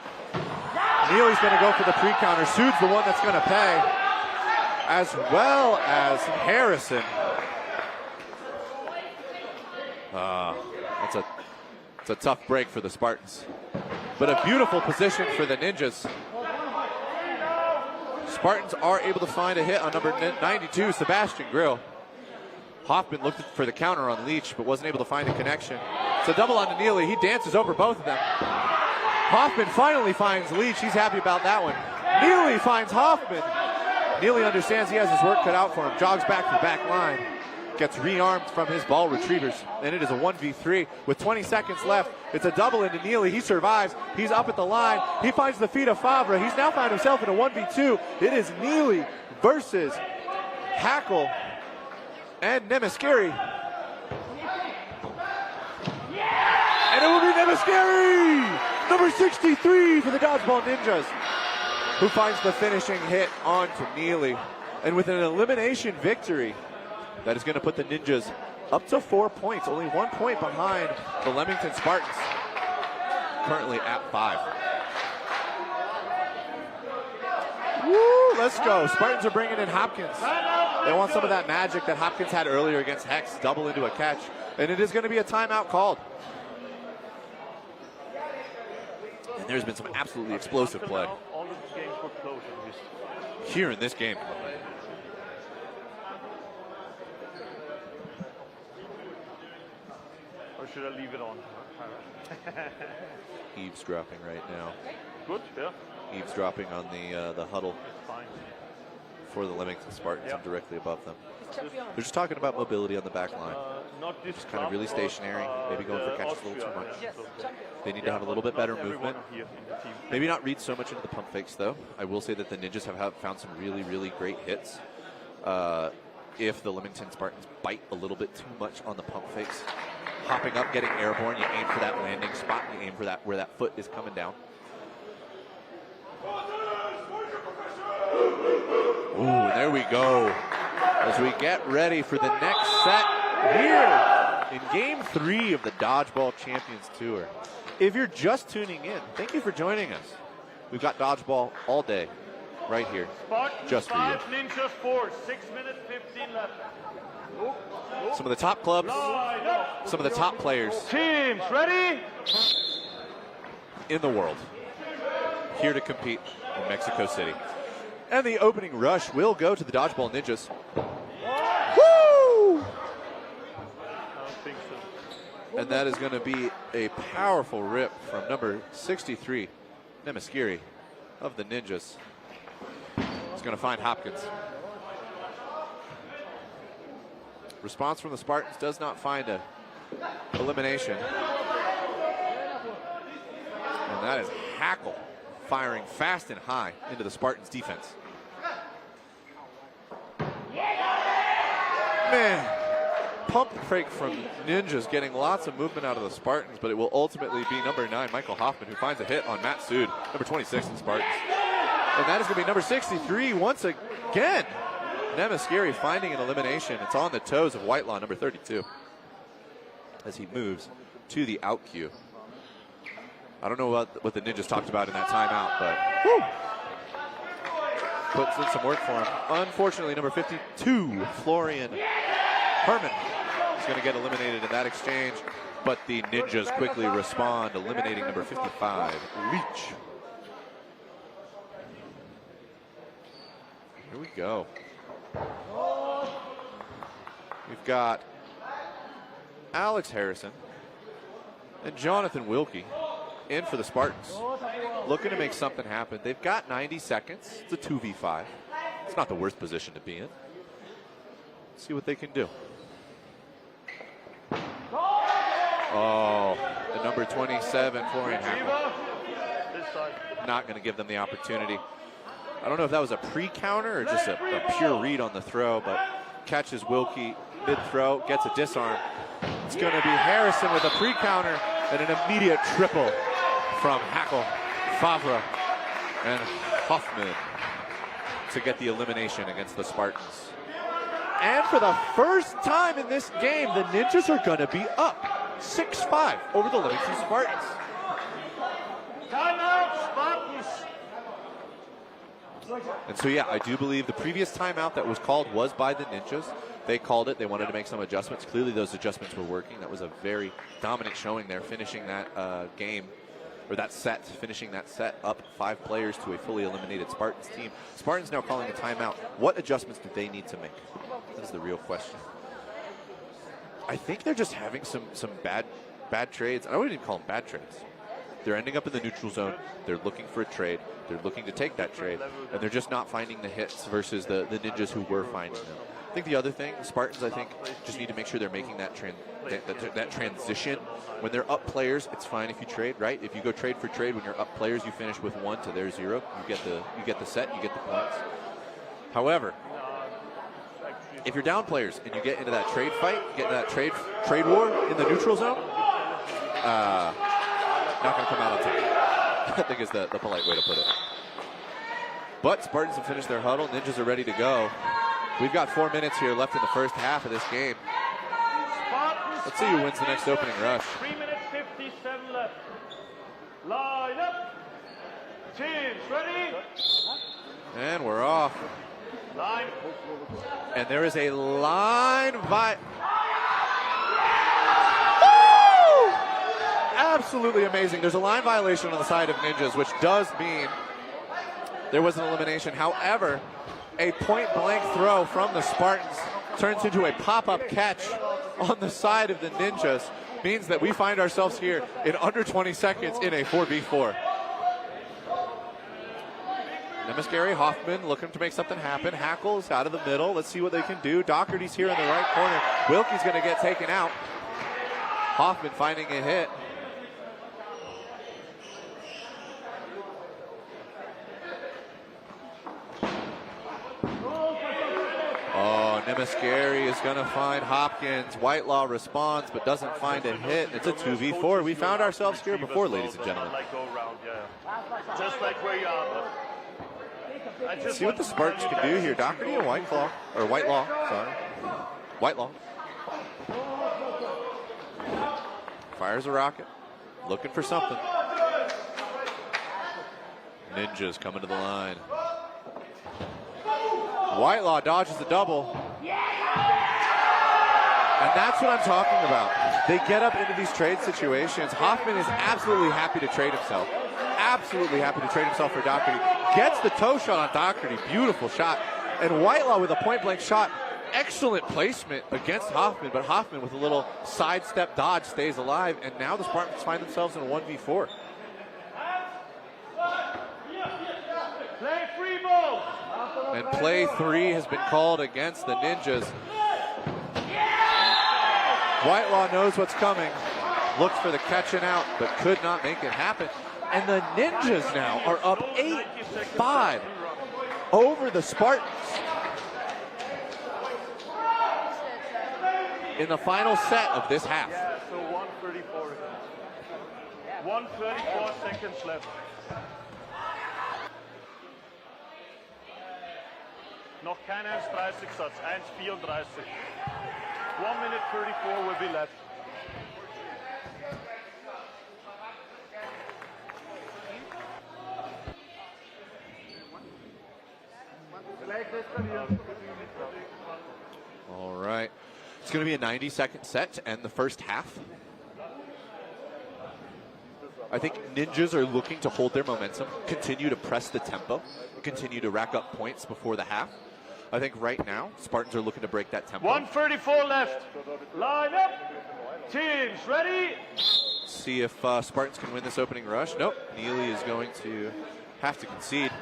Neely's going to go for the pre-counter. Sood's the one that's going to pay, as well as Harrison. It's a tough break for the Spartans, but a beautiful position for the Ninjas. Spartans are able to find a hit on number 92, Sebastian Grill. Hoffman looked for the counter on Leach, but wasn't able to find a connection. It's a double on Neely. He dances over both of them. Hoffman finally finds Leach. He's happy about that one. Neely finds Hoffman. Neely understands he has his work cut out for him. Jogs back to the back line. Gets rearmed from his ball retrievers. And it is a 1v3 with 20 seconds left. It's a double into Neely. He survives. He's up at the line. He finds the feet of Favre. He's now found himself in a 1v2. It is Neely versus Hackle and Nemaskiri. And it will be Nemaskiri, number 63 for the Dodgeball Ninjas, who finds the finishing hit onto Neely. And with an elimination victory, that is going to put the Ninjas up to 4 points, only 1 point behind the Leamington Spartans, currently at 5. Woo, let's go. Spartans are bringing in Hopkins. They want some of that magic that Hopkins had earlier against Hex, double into a catch, and it is going to be a timeout called. And there's been some absolutely explosive play here in this game.
Or should I leave it on?
Eavesdropping right now.
Good, yeah.
Eavesdropping on the huddle for the Leamington Spartans and directly above them. They're just talking about mobility on the back line. Just kind of really stationary, maybe going for catches a little too much. They need to have a little bit better movement. Maybe not read so much into the pump fakes, though. I will say that the Ninjas have found some really, really great hits. If the Leamington Spartans bite a little bit too much on the pump fakes, hopping up, getting airborne, you aim for that landing spot, and you aim for that where that foot is coming down. Ooh, there we go. As we get ready for the next set here in Game 3 of the Dodgeball Champions Tour. If you're just tuning in, thank you for joining us. We've got Dodgeball all day, right here, just for you.
Ninjas 4, 6 minutes 15 left.
Some of the top clubs, some of the top players.
Teams, ready?
In the world, here to compete in Mexico City. And the opening rush will go to the Dodgeball Ninjas. Woo!
I don't think so.
And that is going to be a powerful rip from number 63, Nemaskiri of the Ninjas. He's going to find Hopkins. Response from the Spartans does not find a elimination. And that is Hackle firing fast and high into the Spartans defense. Man, pump fake from Ninjas getting lots of movement out of the Spartans, but it will ultimately be number 9, Michael Hoffman, who finds a hit on Matt Sood, number 26 in the Spartans. And that is going to be number 63 once again. Nemaskiri finding an elimination. It's on the toes of Whitelaw, number 32, as he moves to the out cue. I don't know what the Ninjas talked about in that timeout, but puts in some work for him. Unfortunately, number 52, Florian Herman, is going to get eliminated in that exchange, but the Ninjas quickly respond, eliminating number 55, Leach. Here we go. We've got Alex Harrison and Jonathan Wilkie in for the Spartans, looking to make something happen. They've got 90 seconds. It's a 2v5. It's not the worst position to be in. Let's see what they can do. Oh, the number 27, Florian Hackle. Not going to give them the opportunity. I don't know if that was a pre-counter or just a pure read on the throw, but catches Wilkie mid-throw, gets a disarm. It's going to be Harrison with a pre-counter and an immediate triple from Hackle, Favre, and Hoffman to get the elimination against the Spartans. And for the first time in this game, the Ninjas are going to be up 6-5 over the Livingston Spartans.
Timeout, Spartans.
And so, yeah, I do believe the previous timeout that was called was by the Ninjas. They called it. They wanted to make some adjustments. Clearly, those adjustments were working. That was a very dominant showing there, finishing that game, or that set, finishing that set up 5 players to a fully eliminated Spartans team. Spartans now calling a timeout. What adjustments do they need to make? That is the real question. I think they're just having some bad trades. I wouldn't even call them bad trades. They're ending up in the neutral zone. They're looking for a trade. They're looking to take that trade, and they're just not finding the hits versus the Ninjas who were finding them. I think the other thing, the Spartans, I think, just need to make sure they're making that transition. When they're up players, it's fine if you trade, right? If you go trade for trade, when you're up players, you finish with 1 to their 0. You get the set, you get the points. However, if you're down players and you get into that trade fight, get into that trade war in the neutral zone, not going to come out on top, I think is the polite way to put it. But Spartans have finished their huddle. Ninjas are ready to go. We've got 4 minutes here left in the first half of this game. Let's see who wins the next opening rush.
3 minutes 57 left. Line up. Teams ready.
And we're off.
Line.
And there is a line absolutely amazing. There's a line violation on the side of Ninjas, which does mean there was an elimination. However, a point-blank throw from the Spartans turns into a pop-up catch on the side of the Ninjas, means that we find ourselves here in under 20 seconds in a 4v4. Nemaskary, Hoffman looking to make something happen. Hackles out of the middle. Let's see what they can do. Doherty's here in the right corner. Wilkie's going to get taken out. Hoffman finding a hit. Oh, Nemaskary is going to find Hopkins. Whitelaw responds but doesn't find a hit. It's a 2v4. We found ourselves here before, ladies and gentlemen.
Just like where you are.
Let's see what the Spartans can do here. Doherty and Whitelaw, sorry. Whitelaw. Fires a rocket. Looking for something. Ninjas coming to the line. Whitelaw dodges the double. And that's what I'm talking about. They get up into these trade situations. Hoffman is absolutely happy to trade himself. Absolutely happy to trade himself for Doherty. Gets the toe shot on Doherty. Beautiful shot. And Whitelaw with a point-blank shot. Excellent placement against Hoffman, but Hoffman with a little sidestep dodge stays alive, and now the Spartans find themselves in a 1v4.
Play free ball.
And play 3 has been called against the Ninjas. Whitelaw knows what's coming. Looks for the catch and out, but could not make it happen. And the Ninjas now are up 8-5 over the Spartans in the final set of this half.
Yeah, so 1:34 again. 1:34 seconds left. Noch kein 1:30 Satz, 1:34. 1 minute 34 will be left.
All right. It's going to be a 90-second set to end the first half. I think Ninjas are looking to hold their momentum, continue to press the tempo, continue to rack up points before the half. I think right now, Spartans are looking to break that tempo.
1:34 left. Line up. Teams ready.
See if Spartans can win this opening rush. Nope. Neely is going to have to concede.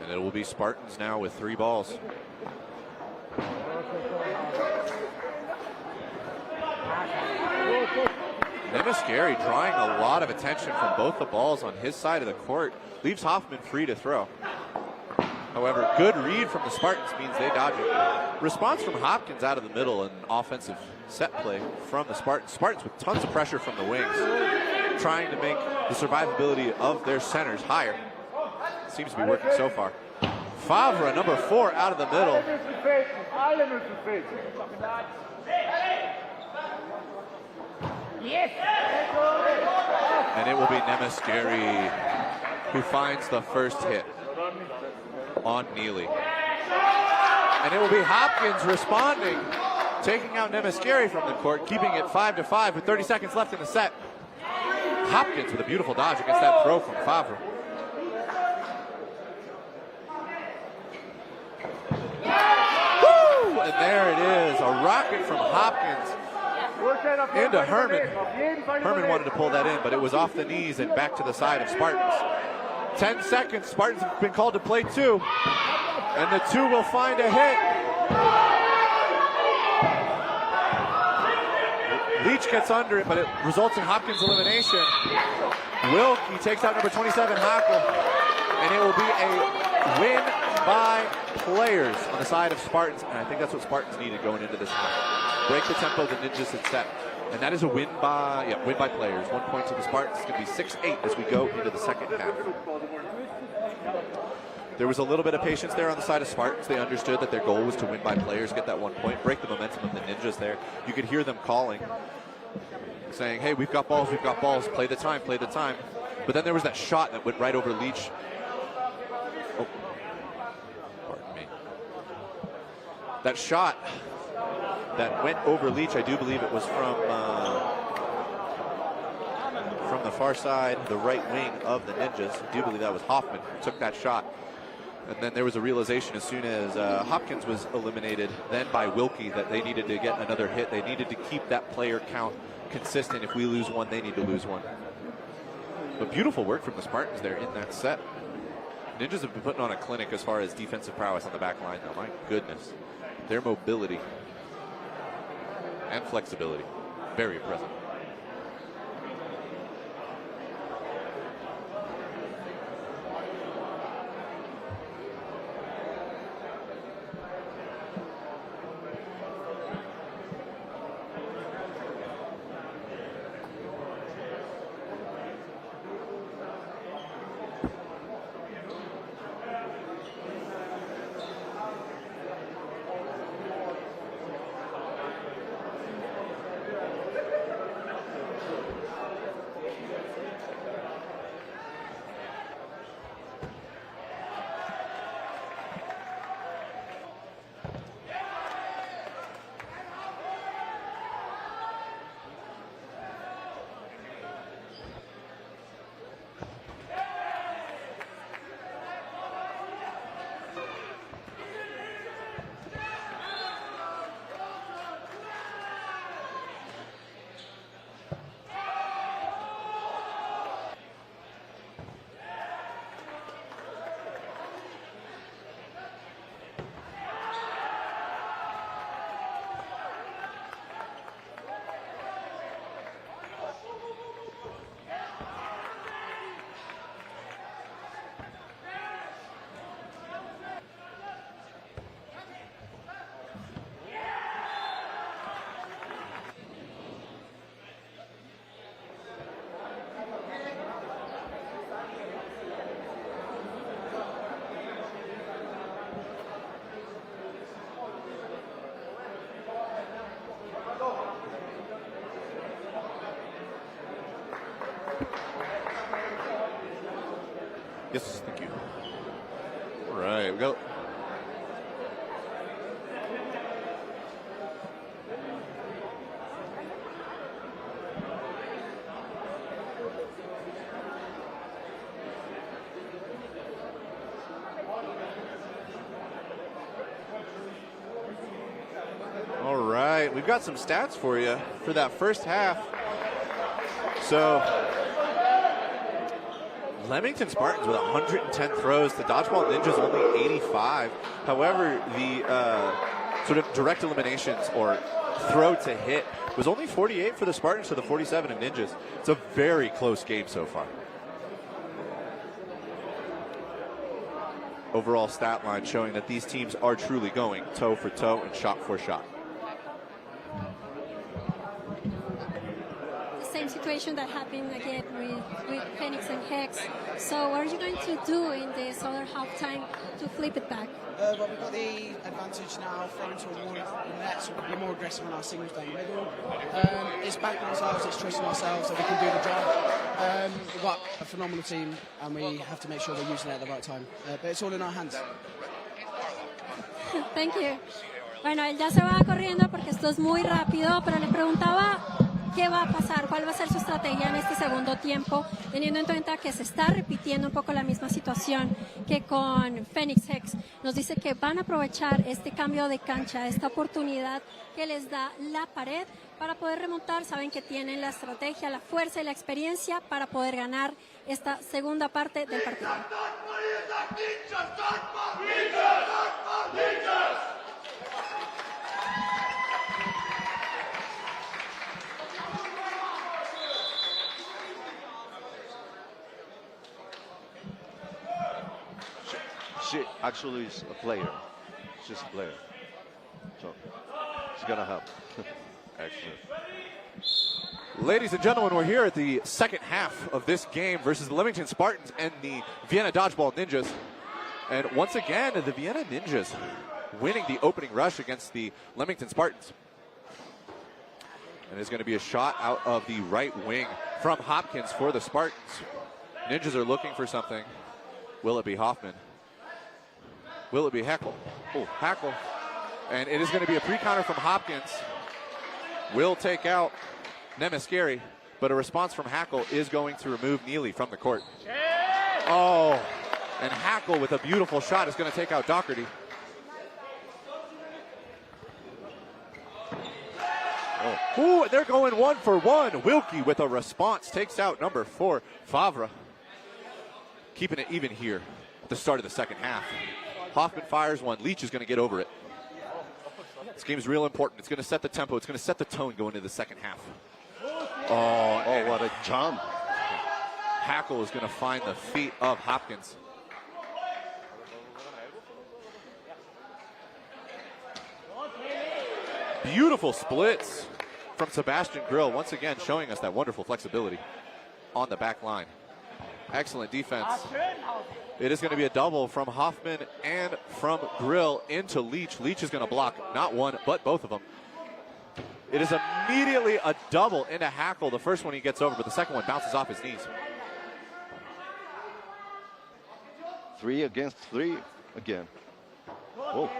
And it will be Spartans now with 3 balls. Nemaskary drawing a lot of attention from both the balls on his side of the court. Leaves Hoffman free to throw. However, good read from the Spartans means they dodge it. Response from Hopkins out of the middle and offensive set play from the Spartans. Spartans with tons of pressure from the wings, trying to make the survivability of their centers higher. Seems to be working so far. Favre, number 4, out of the middle. And it will be Nemaskeri who finds the first hit on Neely. And it will be Hopkins responding, taking out Nemaskeri from the court, keeping it 5-5 with 30 seconds left in the set. Hopkins with a beautiful dodge against that throw from Favre. Woo! And there it is, a rocket from Hopkins into Herman. Herman wanted to pull that in, but it was off the knees and back to the side of Spartans. 10 seconds, Spartans have been called to play 2, and the 2 will find a hit. Leach gets under it, but it results in Hopkins' elimination. Wilkie takes out number 27, Hackle, and it will be a win by players on the side of Spartans, and I think that's what Spartans needed going into this match. Break the tempo the Ninjas had set, and that is a win by players. 1 point to the Spartans. It's going to be 6-8 as we go into the second half. There was a little bit of patience there on the side of Spartans. They understood that their goal was to win by players, get that 1 point, break the momentum of the Ninjas there. You could hear them calling, saying, hey, we've got balls, play the time, play the time. But then there was that shot that went right over Leach. Oh, pardon me. That shot that went over Leach, I do believe it was from the far side, the right wing of the Ninjas. I do believe that was Hoffman who took that shot. And then there was a realization as soon as Hopkins was eliminated, then by Wilkie, that they needed to get another hit. They needed to keep that player count consistent. If we lose one, they need to lose one. But beautiful work from the Spartans there in that set. Ninjas have been putting on a clinic as far as defensive prowess on the back line, though. My goodness. Their mobility and flexibility, very impressive. Yes, thank you. All right, we go. All right, we've got some stats for you for that first half. So, Leamington Spartans with 110 throws, the Dodgeball Ninjas only 85. However, the sort of direct eliminations or throw to hit was only 48 for the Spartans to the 47 of Ninjas. It's a very close game so far. Overall stat line showing that these teams are truly going toe for toe and shot for shot.
Same situation that happened again with Phoenix and Hex. So what are you going to do in this other halftime to flip it back?
Well, we've got the advantage now, thrown to one net, so we'll be more aggressive on our singles down the middle. It's backing ourselves, it's trusting ourselves that we can do the job. We've got a phenomenal team, and we have to make sure we're using it at the right time. But it's all in our hands.
Thank you. Bueno, él ya se va corriendo porque esto es muy rápido, pero le preguntaba qué va a pasar, cuál va a ser su estrategia en este segundo tiempo, teniendo en cuenta que se está repitiendo un poco la misma situación que con Phoenix Hex. Nos dice que van a aprovechar este cambio de cancha, esta oportunidad que les da la pared para poder remontar. Saben que tienen la estrategia, la fuerza y la experiencia para poder ganar esta segunda parte del partido.
She actually is a player. She's a player. So she's gonna help. Excellent.
Ladies and gentlemen, we're here at the second half of this game versus the Leamington Spartans and the Vienna Dodgeball Ninjas. And once again, the Vienna Ninjas winning the opening rush against the Leamington Spartans. And there's going to be a shot out of the right wing from Hopkins for the Spartans. Ninjas are looking for something. Will it be Hoffman? Will it be Hackle? Oh, Hackle. And it is going to be a pre-counter from Hopkins. Will take out Nemiskeri, but a response from Hackle is going to remove Neely from the court. Oh, and Hackle with a beautiful shot is going to take out Doherty. Oh. Ooh, they're going 1 for 1. Wilkie with a response takes out number 4, Favre. Keeping it even here at the start of the second half. Hoffman fires one. Leach is going to get over it. This game is real important. It's going to set the tempo. It's going to set the tone going into the second half. Oh,
what a jump.
Hackle is going to find the feet of Hopkins. Beautiful splits from Sebastian Grill, once again showing us that wonderful flexibility on the back line. Excellent defense. It is going to be a double from Hoffman and from Grill into Leach. Leach is going to block not one, but both of them. It is immediately a double into Hackle. The first one he gets over, but the second one bounces off his knees.
3 against 3 again. Oh.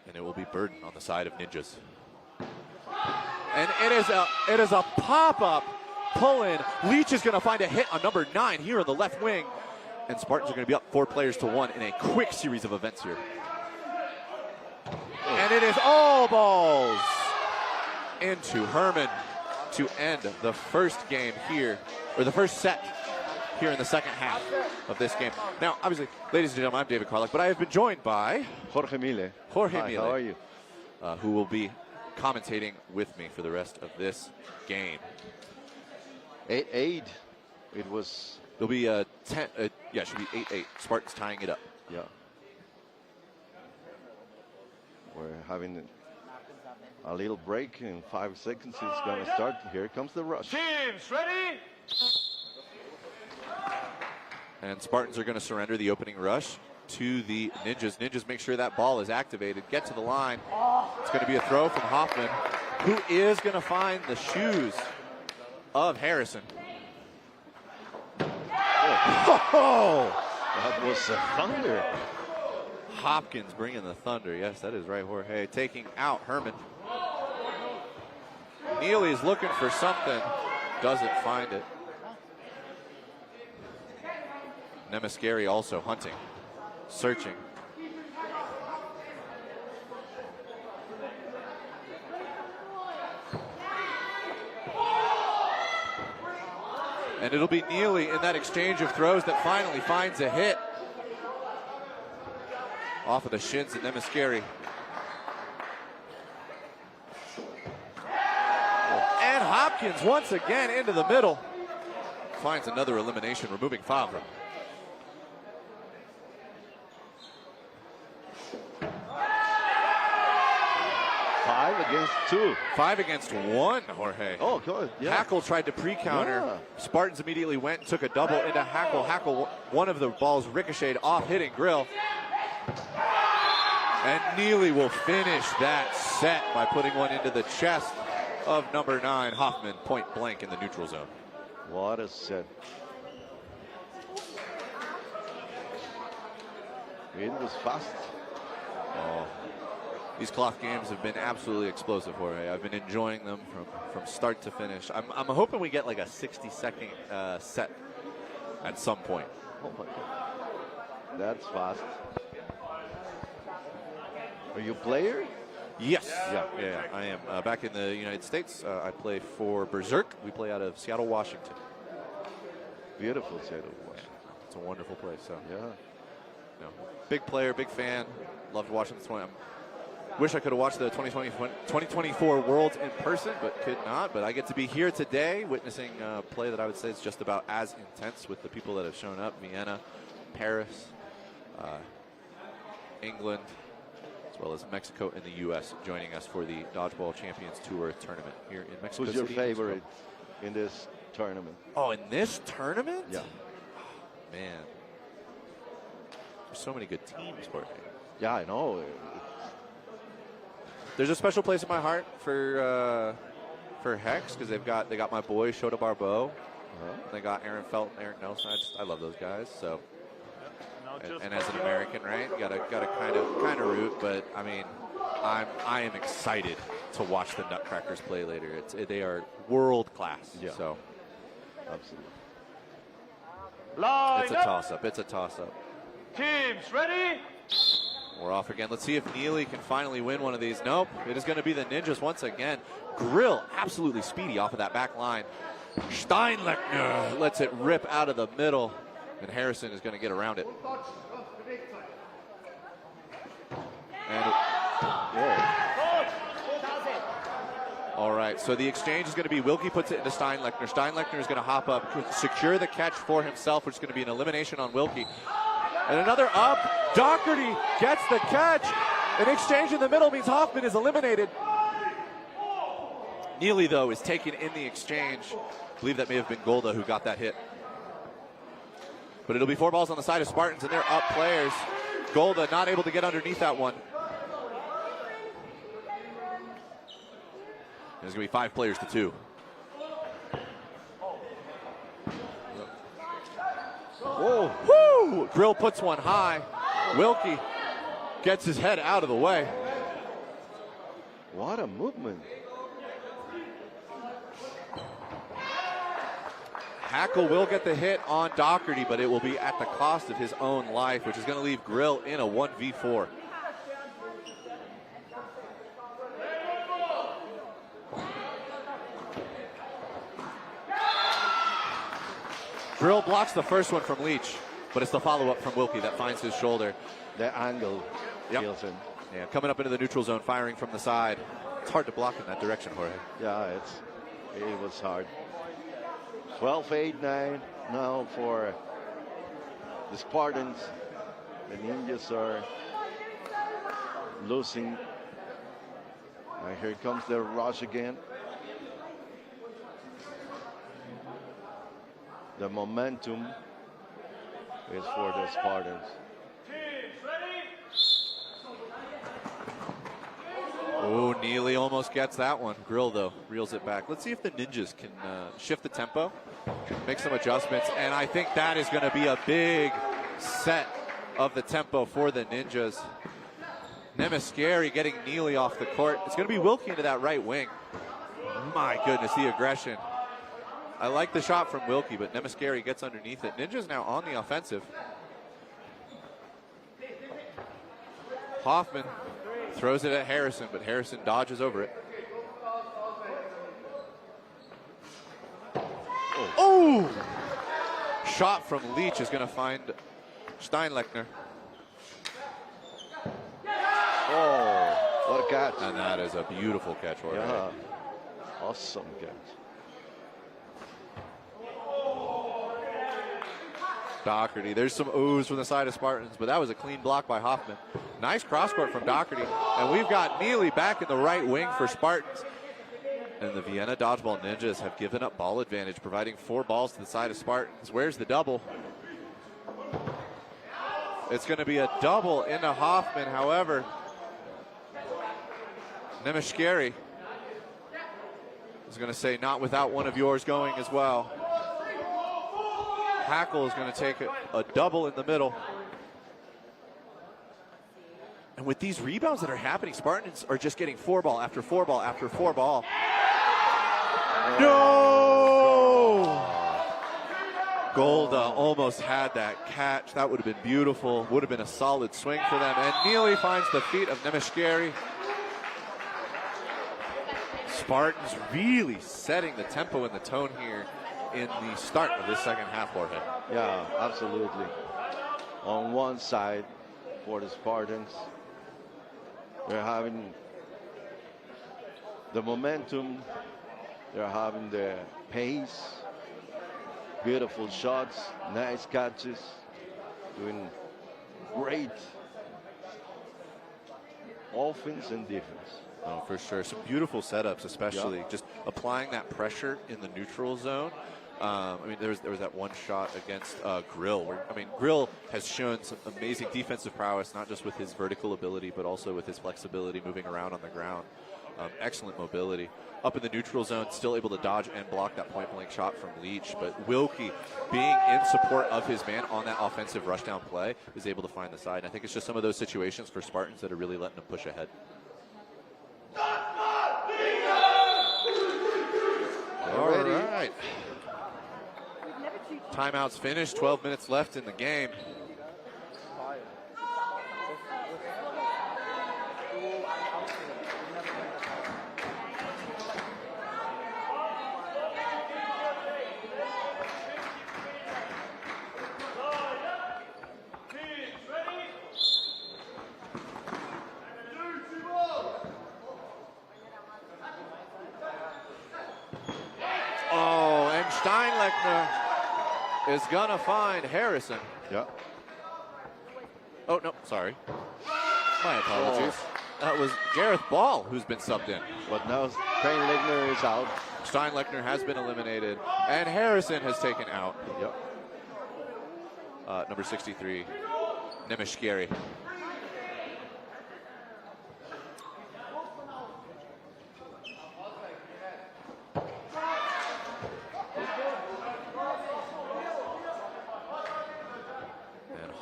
And it will be Burden on the side of Ninjas. And it is a pop-up pull-in. Leach is going to find a hit on number 9 here on the left wing. And Spartans are going to be up 4 players to 1 in a quick series of events here. And it is all balls into Herman to end the first game here, or the first set here in the second half of this game. Now, obviously, ladies and gentlemen, I'm David Carlock, but I have been joined by
Jorge Mille.
Hi,
how are you?
Who will be commentating with me for the rest of this game.
8-8. It was.
There'll be a 10. Yeah, it should be 8-8. Spartans tying it up.
Yeah. We're having a little break in 5 seconds. It's going to start. Here comes the rush.
Teams, ready?
And Spartans are going to surrender the opening rush to the Ninjas. Ninjas make sure that ball is activated. Get to the line. It's going to be a throw from Hoffman, who is going to find the shoes of Harrison.
Oh, that was a thunder.
Hopkins bringing the thunder. Yes, that is right, Jorge. Taking out Herman. Neely is looking for something. Doesn't find it. Nemiskeri also hunting. Searching. And it'll be Neely in that exchange of throws that finally finds a hit. Off of the shins of Nemiskeri. And Hopkins once again into the middle. Finds another elimination, removing Favre.
5 against 2.
5 against 1, Jorge.
Oh, good. Yeah.
Hackle tried to pre-counter.
Yeah.
Spartans immediately went and took a double into Hackle. Hackle, one of the balls ricocheted off, hitting Grill. And Neely will finish that set by putting one into the chest of number 9, Hoffman, point blank in the neutral zone.
What a set. It was fast.
Oh, these cloth games have been absolutely explosive, Jorge. I've been enjoying them from start to finish. I'm hoping we get like a 60-second set at some point.
Oh my God. That's fast. Are you a player?
Yes. Yeah, I am. Back in the United States, I play for Berserk. We play out of Seattle, Washington.
Beautiful Seattle, Washington.
It's a wonderful place. So
yeah.
No. Big player, big fan. Loved watching this one. Wish I could have watched the 2024 Worlds in person, but could not. But I get to be here today witnessing a play that I would say is just about as intense with the people that have shown up. Vienna, Paris, England, as well as Mexico and the U.S. joining us for the Dodgeball Champions Tour tournament here in Mexico
Who's your
City,
favorite in this tournament?
Oh, in this tournament?
Yeah.
Oh, man. There's so many good teams, Jorge.
Yeah, I know.
There's a special place in my heart for Hex because they got my boy Shota Barbeau. They got Aaron Felton, Eric Nelson. I love those guys. So, and as an American, right, you gotta kind of root. But I mean, I am excited to watch the Nutcrackers play later. They are world class.
Yeah.
So,
absolutely.
It's a toss up. It's a toss up.
Teams ready?
We're off again. Let's see if Neely can finally win one of these. Nope. It is going to be the Ninjas once again. Grill absolutely speedy off of that back line. Steinlechner lets it rip out of the middle, and Harrison is going to get around it. And all right, so the exchange is going to be Wilkie puts it into Steinlechner. Steinlechner is going to hop up, secure the catch for himself, which is going to be an elimination on Wilkie. And another up. Doherty gets the catch. An exchange in the middle means Hoffman is eliminated. Neely, though, is taken in the exchange. I believe that may have been Golda who got that hit. But it'll be 4 balls on the side of Spartans, and they're up players. Golda not able to get underneath that one. There's going to be 5 players to 2. Whoa. Woo! Grill puts one high. Wilkie gets his head out of the way.
What a movement.
Hackle will get the hit on Doherty, but it will be at the cost of his own life, which is going to leave Grill in a 1v4. Grill blocks the first one from Leach, but it's the follow-up from Wilkie that finds his shoulder.
The angle kills him.
Yeah, coming up into the neutral zone, firing from the side. It's hard to block in that direction, Jorge.
Yeah, it was hard. 12-8-9 now for the Spartans. The Ninjas are losing. And here comes the rush again. The momentum is for the Spartans.
Oh, Neely almost gets that one. Grill, though, reels it back. Let's see if the Ninjas can shift the tempo, make some adjustments, and I think that is going to be a big set of the tempo for the Ninjas. Nemascari getting Neely off the court. It's going to be Wilkie into that right wing. My goodness, the aggression. I like the shot from Wilkie, but Nemascari gets underneath it. Ninjas now on the offensive. Hoffman throws it at Harrison, but Harrison dodges over it. Oh! Shot from Leach is going to find Steinlechner.
Oh, what a catch.
And that is a beautiful catch, Jorge.
Yeah, awesome catch.
Doherty. There's some oohs from the side of Spartans, but that was a clean block by Hoffman. Nice cross court from Doherty. And we've got Neely back in the right wing for Spartans. And the Vienna Dodgeball Ninjas have given up ball advantage, providing 4 balls to the side of Spartans. Where's the double? It's going to be a double into Hoffman. However, Nemeshkeri is going to say not without one of yours going as well. Hackle is going to take a double in the middle. And with these rebounds that are happening, Spartans are just getting 4 ball after 4 ball after 4 ball. No! Golda almost had that catch. That would have been beautiful. Would have been a solid swing for them. And Neely finds the feet of Nemeshkeri. Spartans really setting the tempo and the tone here in the start of this second half, Jorge.
Yeah, absolutely. On one side, for the Spartans, they're having the momentum, they're having the pace, beautiful shots, nice catches, doing great offense and defense.
Oh, for sure. Some beautiful setups, especially just applying that pressure in the neutral zone. I mean, there was that one shot against Grill. Where, I mean, Grill has shown some amazing defensive prowess, not just with his vertical ability, but also with his flexibility moving around on the ground. Excellent mobility. Up in the neutral zone, still able to dodge and block that point-blank shot from Leach. But Wilkie, being in support of his man on that offensive rushdown play, is able to find the side. And I think it's just some of those situations for Spartans that are really letting them push ahead. All right. Timeout's finished. 12 minutes left in the game. Oh, and Steinlechner is gonna find Harrison.
Yeah.
Oh, no, sorry. My apologies. That was Gareth Ball who's been subbed in.
But now Steinlechner is out.
Steinlechner has been eliminated, and Harrison has taken out.
Yep.
Number 63, Nemeshkeri.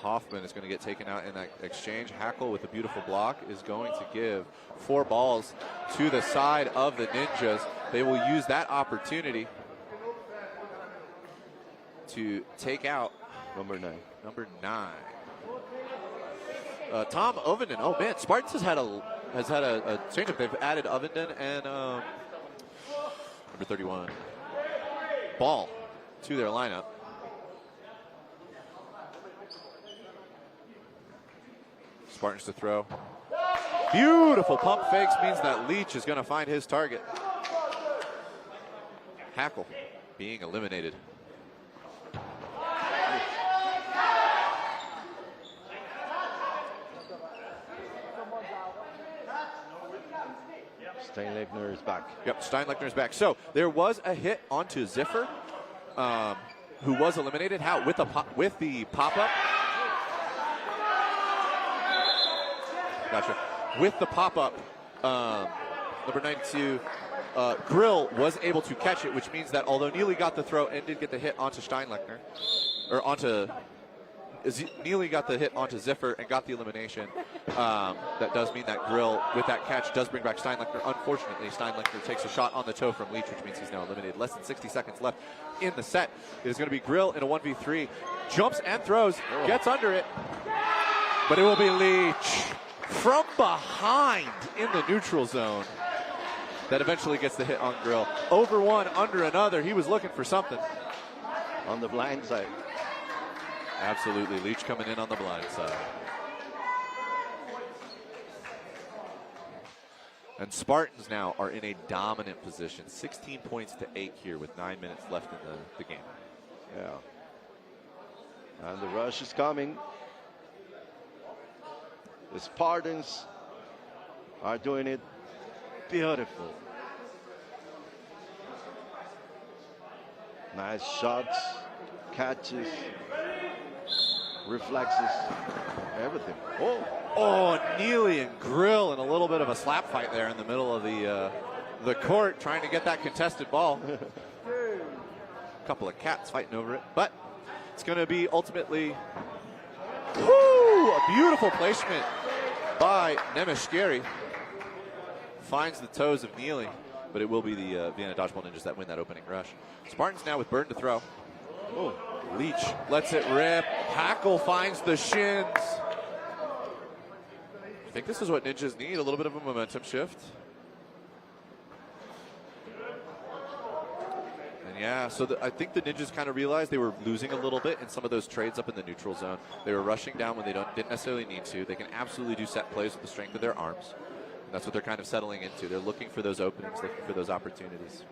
Hoffman is going to get taken out in that exchange. Hackle with a beautiful block is going to give 4 balls to the side of the Ninjas. They will use that opportunity to take out
number 9.
Number 9. Tom Ovenden. Oh man, Spartans has had a changeup. They've added Ovenden and number 31 Ball to their lineup. Spartans to throw. Beautiful pump fakes means that Leach is going to find his target. Hackle being eliminated.
Steinlechner is back.
Yep, Steinlechner is back. So there was a hit onto Ziffer, who was eliminated. How? With the pop-up. Gotcha. With the pop-up, number 92, Grill was able to catch it, which means that although Neely got the throw and did get the hit onto Steinlechner, or Neely got the hit onto Ziffer and got the elimination, that does mean that Grill, with that catch, does bring back Steinlechner. Unfortunately, Steinlechner takes a shot on the toe from Leach, which means he's now eliminated. Less than 60 seconds left in the set. It is going to be Grill in a 1v3. Jumps and throws, gets under it, but it will be Leach from behind in the neutral zone that eventually gets the hit on Grill. Over one, under another. He was looking for something.
On the blind side.
Absolutely. Leach coming in on the blind side. And Spartans now are in a dominant position. 16 points to 8 here with 9 minutes left in the game.
Yeah. And the rush is coming. The Spartans are doing it beautiful. Nice shots, catches, reflexes, everything.
Oh, Neely and Grill in a little bit of a slap fight there in the middle of the court, trying to get that contested ball. A couple of cats fighting over it, but it's going to be ultimately a beautiful placement by Nemeshkeri. Finds the toes of Neely, but it will be the Vienna Dodgeball Ninjas that win that opening rush. Spartans now with Burton to throw. Oh, Leach lets it rip. Hackle finds the shins. I think this is what Ninjas need, a little bit of a momentum shift. And yeah, so I think the Ninjas kind of realized they were losing a little bit in some of those trades up in the neutral zone. They were rushing down when they didn't necessarily need to. They can absolutely do set plays with the strength of their arms. That's what they're kind of settling into. They're looking for those openings, looking for those opportunities.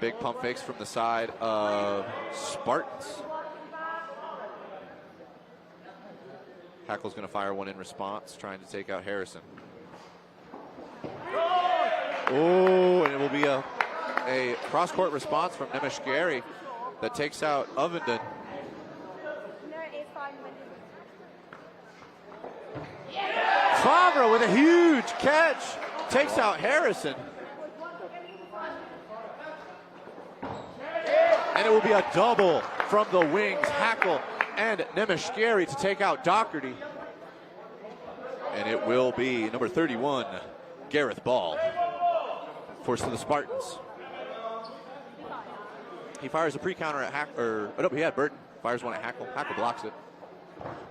Big pump fakes from the side of Spartans. Hackle's going to fire one in response, trying to take out Harrison. Oh, and it will be a cross-court response from Nemeshkeri that takes out Ovenden. Favre with a huge catch takes out Harrison. And it will be a double from the wings, Hackle and Nemeshkeri to take out Doherty. And it will be number 31, Gareth Ball, forced to the Spartans. He fires a pre-counter at Hackle, no, he had Burton. Fires one at Hackle. Hackle blocks it.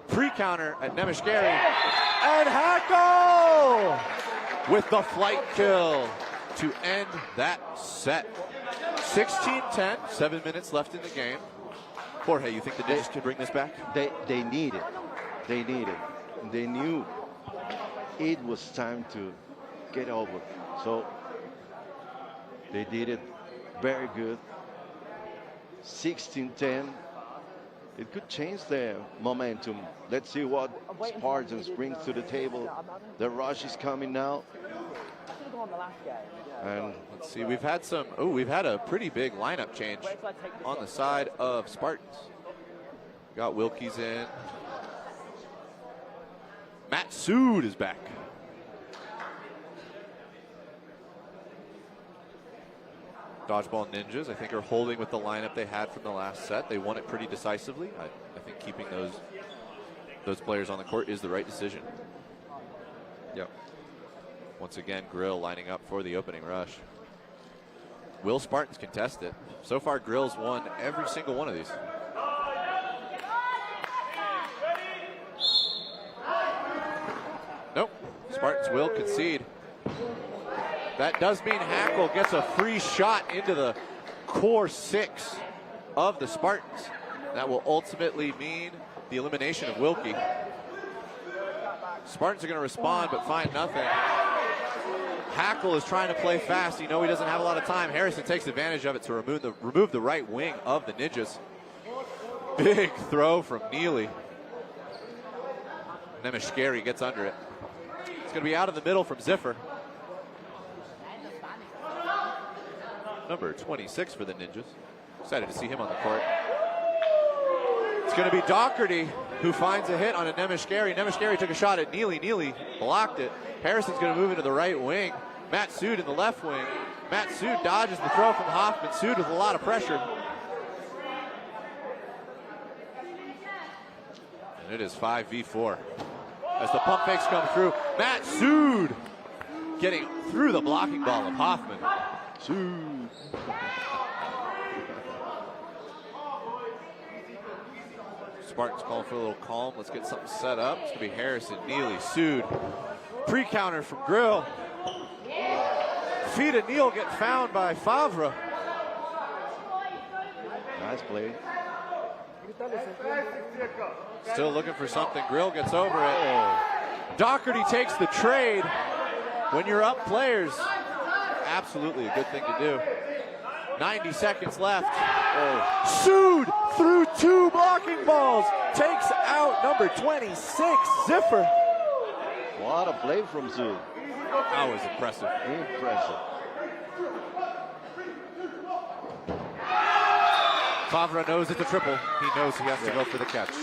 Pre-counter at Nemeshkeri. And Hackle with the flight kill to end that set. 16-10, 7 minutes left in the game. Jorge, you think the Ninjas can bring this back?
They need it. They need it. They knew it was time to get over. So they did it very good. 16-10. It could change their momentum. Let's see what Spartans brings to the table. The rush is coming now. And
let's see, we've had a pretty big lineup change on the side of Spartans. Got Wilkie's in. Matt Sood is back. Dodgeball Ninjas, I think, are holding with the lineup they had from the last set. They won it pretty decisively. I think keeping those players on the court is the right decision. Yep. Once again, Grill lining up for the opening rush. Will Spartans contest it? So far, Grill's won every single one of these. Nope. Spartans will concede. That does mean Hackle gets a free shot into the core six of the Spartans. That will ultimately mean the elimination of Wilkie. Spartans are going to respond, but find nothing. Hackle is trying to play fast. You know he doesn't have a lot of time. Harrison takes advantage of it to remove the right wing of the Ninjas. Big throw from Neely. Nemeshkeri gets under it. It's going to be out of the middle from Ziffer. Number 26 for the Ninjas. Excited to see him on the court. It's going to be Doherty who finds a hit on a Nemeshkeri. Nemeshkeri took a shot at Neely. Neely blocked it. Harrison's going to move into the right wing. Matt Sood in the left wing. Matt Sood dodges the throw from Hoffman. Sood with a lot of pressure. And it is 5v4. As the pump fakes come through, Matt Sood getting through the blocking ball of Hoffman. Sood. Spartans calling for a little calm. Let's get something set up. It's going to be Harrison, Neely, Sood. Pre-counter from Grill. Feet of Neal get found by Favre.
Nice play.
Still looking for something. Grill gets over it. Doherty takes the trade. When you're up players, absolutely a good thing to do. 90 seconds left. Sood through 2 blocking balls. Takes out number 26, Ziffer.
What a play from Zul.
That was impressive.
Impressive.
Favre knows it's a triple. He knows he has to go for the catch.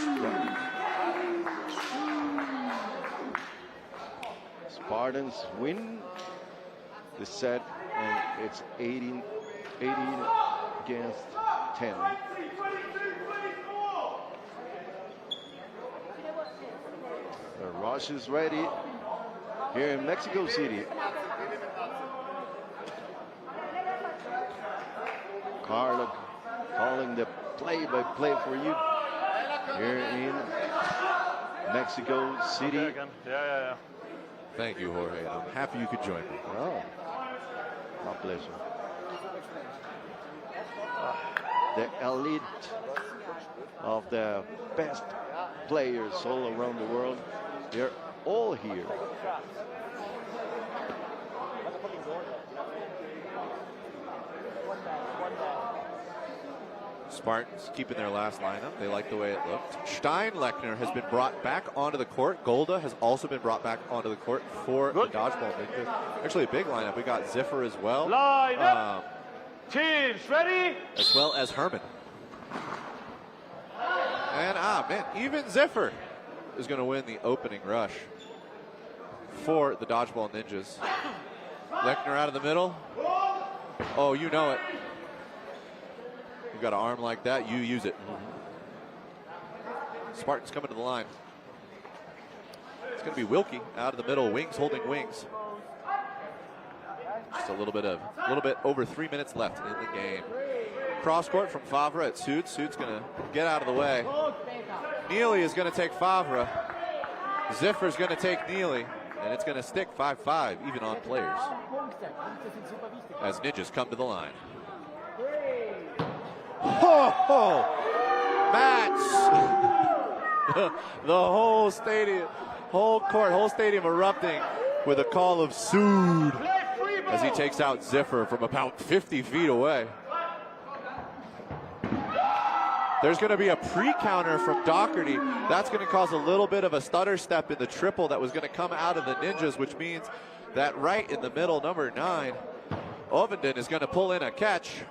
Spartans win the set, and it's 18 against 10. The rush is ready here in Mexico City. Carlo calling the play-by-play for you here in Mexico City.
Yeah.
Thank you, Jorge. I'm happy you could join me.
Oh, my pleasure. The elite of the best players all around the world, they're all here.
Spartans keeping their last lineup. They like the way it looked. Steinlechner has been brought back onto the court. Golda has also been brought back onto the court for the Dodgeball. Actually a big lineup. We got Ziffer as well.
Teams ready?
As well as Herman. And man, even Ziffer is going to win the opening rush for the Dodgeball Ninjas. Lechner out of the middle. Oh, you know it. You got an arm like that, you use it. Spartans coming to the line. It's going to be Wilkie out of the middle, wings holding wings. Just a little bit over 3 minutes left in the game. Cross court from Favre at Suits. Suits going to get out of the way. Neely is going to take Favre. Ziffer's going to take Neely, and it's going to stick 5-5 even on players as Ninjas come to the line. Mats! The whole stadium, whole stadium erupting with a call of Sood as he takes out Ziffer from about 50 feet away. There's going to be a pre-counter from Doherty. That's going to cause a little bit of a stutter step in the triple that was going to come out of the Ninjas, which means that right in the middle, number 9, Ovenden is going to pull in a catch.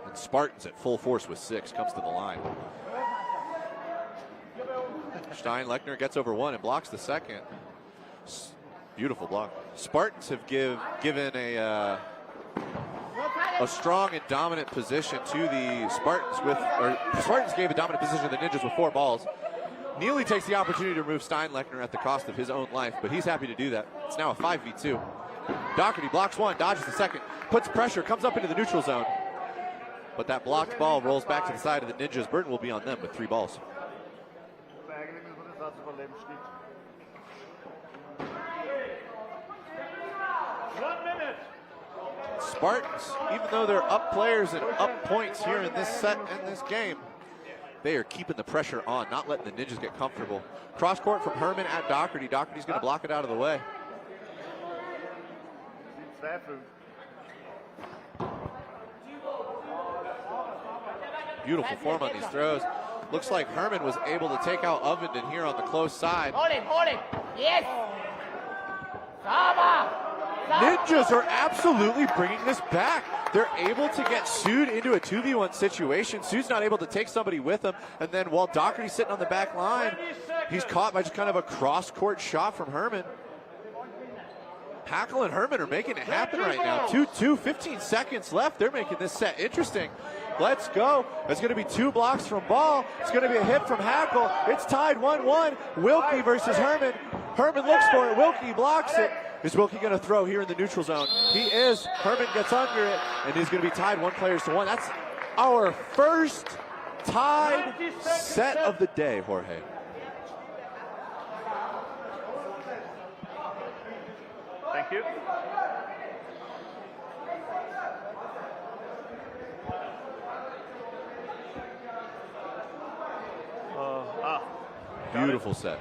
And Spartans at full force with 6 comes to the line. Steinlechner gets over 1 and blocks the second. Beautiful block. Spartans have given a strong and dominant position to the Spartans Spartans gave a dominant position to the Ninjas with 4 balls. Neely takes the opportunity to remove Steinlechner at the cost of his own life, but he's happy to do that. It's now a 5v2. Doherty blocks 1, dodges the second, puts pressure, comes up into the neutral zone. But that blocked ball rolls back to the side of the Ninjas. Burton will be on them with 3 balls. Spartans, even though they're up players and up points here in this set and this game, they are keeping the pressure on, not letting the Ninjas get comfortable. Cross court from Herman at Doherty. Doherty's going to block it out of the way. Beautiful form on these throws. Looks like Herman was able to take out Ovenden here on the close side.
Hold it. Yes.
Ninjas are absolutely bringing this back. They're able to get Sood into a 2v1 situation. Sood's not able to take somebody with him. And then while Doherty's sitting on the back line, he's caught by just kind of a cross-court shot from Herman. Hackle and Herman are making it happen right now. 2-2, 15 seconds left. They're making this set interesting. Let's go. It's going to be 2 blocks from Ball. It's going to be a hit from Hackle. It's tied 1-1. Wilkie versus Herman. Herman looks for it. Wilkie blocks it. Is Wilkie going to throw here in the neutral zone? He is. Herman gets under it, and he's going to be tied 1-1. That's our first tied set of the day, Jorge.
Thank you.
Beautiful set.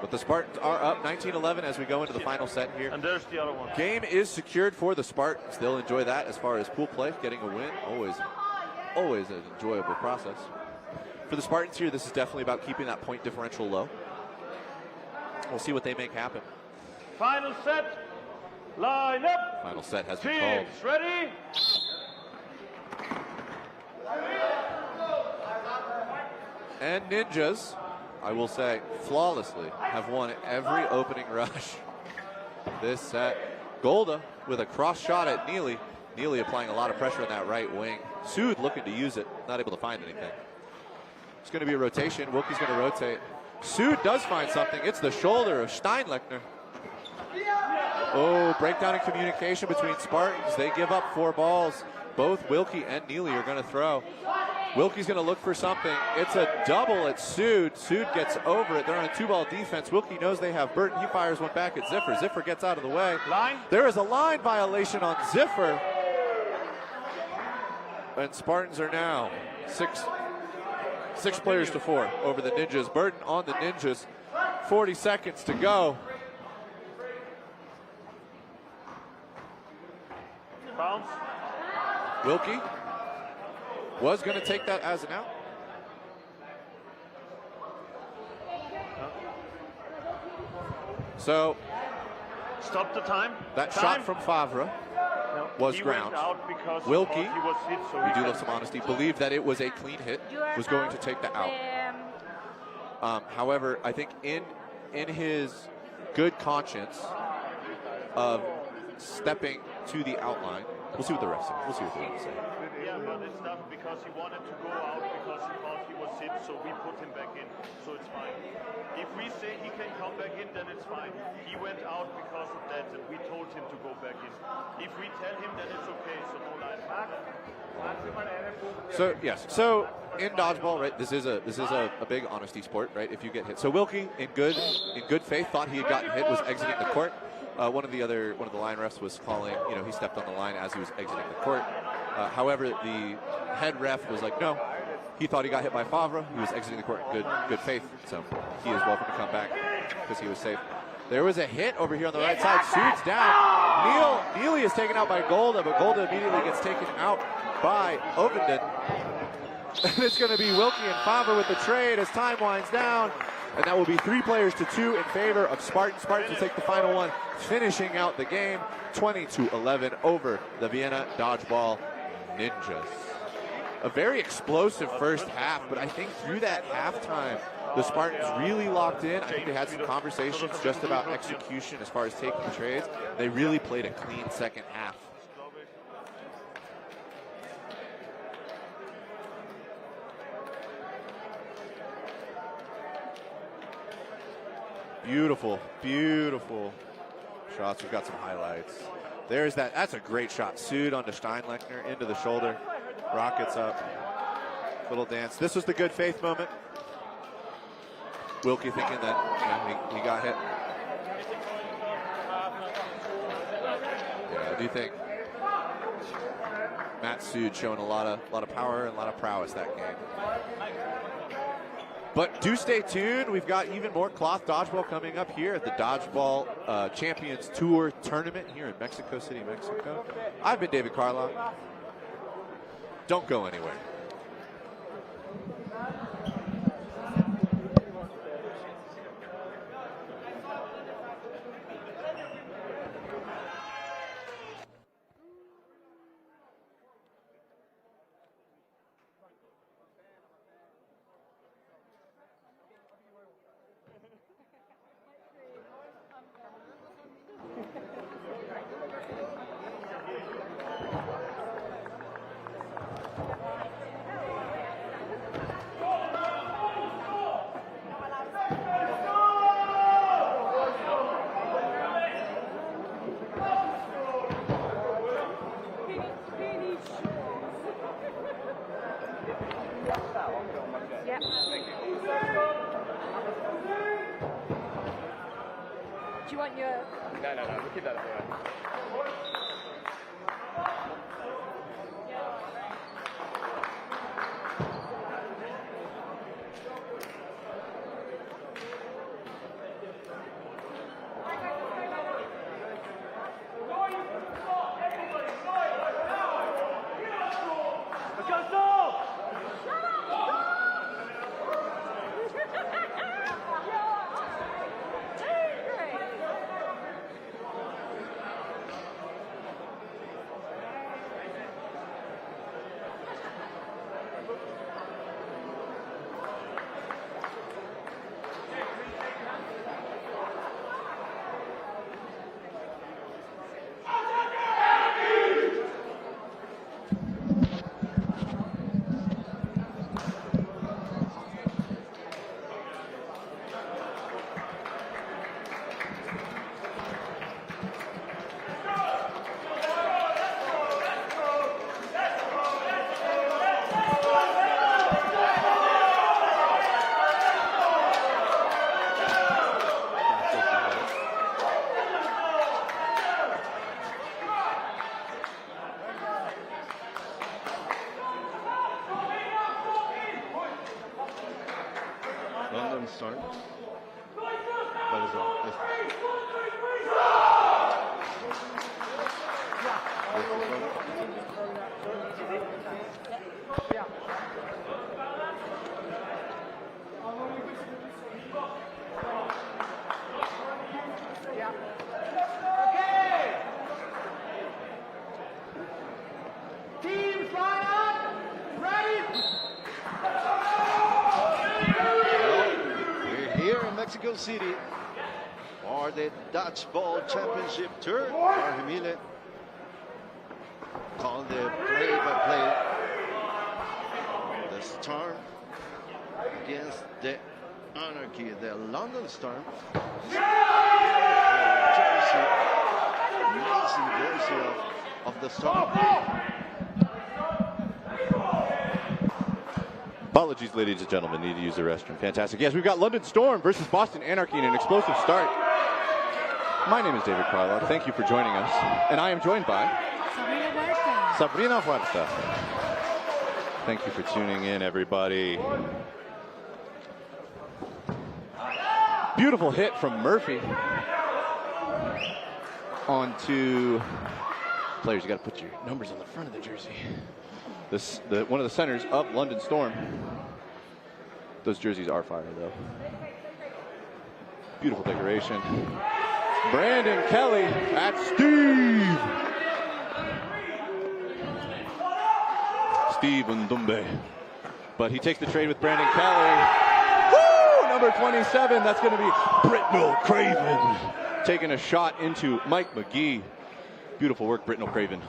But the Spartans are up 19-11 as we go into the final set here.
And there's the other one.
Game is secured for the Spartans. They'll enjoy that as far as pool play, getting a win. Always an enjoyable process. For the Spartans here, this is definitely about keeping that point differential low. We'll see what they make happen.
Final set. Line up.
Final set has been called.
Teams ready.
And Ninjas, I will say, flawlessly have won every opening rush this set. Golda with a cross shot at Neely. Neely applying a lot of pressure on that right wing. Sood looking to use it, not able to find anything. It's going to be a rotation. Wilkie's going to rotate. Sood does find something. It's the shoulder of Steinlechner. Oh, breakdown in communication between Spartans. They give up 4 balls. Both Wilkie and Neely are going to throw. Wilkie's going to look for something. It's a double at Sood. Sood gets over it. They're on a 2-ball defense. Wilkie knows they have Burton. He fires one back at Ziffer. Ziffer gets out of the way.
Line.
There is a line violation on Ziffer. And Spartans are now 6 players to 4 over the Ninjas. Burton on the Ninjas. 40 seconds to go.
Bounce.
Wilkie was going to take that as an out. So
Stop the time.
That shot from Favre was ground. Wilkie,
he was hit, so
we do love some honesty, believed that it was a clean hit, was going to take the out. However, I think in his good conscience of stepping to the outline, we'll see what the refs say. We'll see what the refs say.
Yeah, but it's not because he wanted to go out because he thought he was hit, so we put him back in, so it's fine. If we say he can come back in, then it's fine. He went out because of that, and we told him to go back in. If we tell him, then it's okay, so no line back.
So yes, so in dodgeball, right? This is a big honesty sport, right? If you get hit, so Wilkie, in good faith, thought he had gotten hit, was exiting the court. One of the line refs was calling, he stepped on the line as he was exiting the court. However, the head ref was like, no, he thought he got hit by Favre. He was exiting the court in good faith, so he is welcome to come back because he was safe. There was a hit over here on the right side. Sood's down. Neely is taken out by Golda, but Golda immediately gets taken out by Ovenden. And it's going to be Wilkie and Favre with the trade as time winds down. And that will be 3 players to 2 in favor of Spartans. Spartans will take the final one, finishing out the game 20-11 over the Vienna Dodgeball Ninjas. A very explosive first half, but I think through that halftime, the Spartans really locked in. I think they had some conversations just about execution as far as taking trades. They really played a clean second half. Beautiful, beautiful shots. We've got some highlights. There's that. That's a great shot. Sood onto Steinlechner, into the shoulder. Rockets up. Little dance. This was the good faith moment. Wilkie thinking that he got hit. Yeah, I do think Matt Sood showing a lot of power and a lot of prowess that game. But do stay tuned. We've got even more cloth dodgeball coming up here at the Dodgeball Champions Tour tournament here in Mexico City, Mexico. I've been David Carlock. Don't go anywhere.
Do you want your...
No, we'll keep that up there.
London Storm. But it's
Teams line up! Ready?
We're here in Mexico City for the Dodgeball Championship Tour. Jorge called the play-by-play. The Storm against the Anarchy, the London Storm. Jersey, amazing jersey of the Storm.
Apologies, ladies and gentlemen, need to use the restroom. Fantastic. Yes, we've got London Storm versus Boston Anarchy in an explosive start. My name is David Krylov. Thank you for joining us. And I am joined by Sabrina Huerta. Thank you for tuning in, everybody. Beautiful hit from Murphy. On to players. You got to put your numbers on the front of the jersey. One of the centers of London Storm. Those jerseys are fire, though. Beautiful decoration. Brandon Kelly at Steve Ndumbe. But he takes the trade with Brandon Kelly. Woo! Number 27, that's going to be Britnell Craven. Taking a shot into Mike McGee. Beautiful work, Britnell Craven.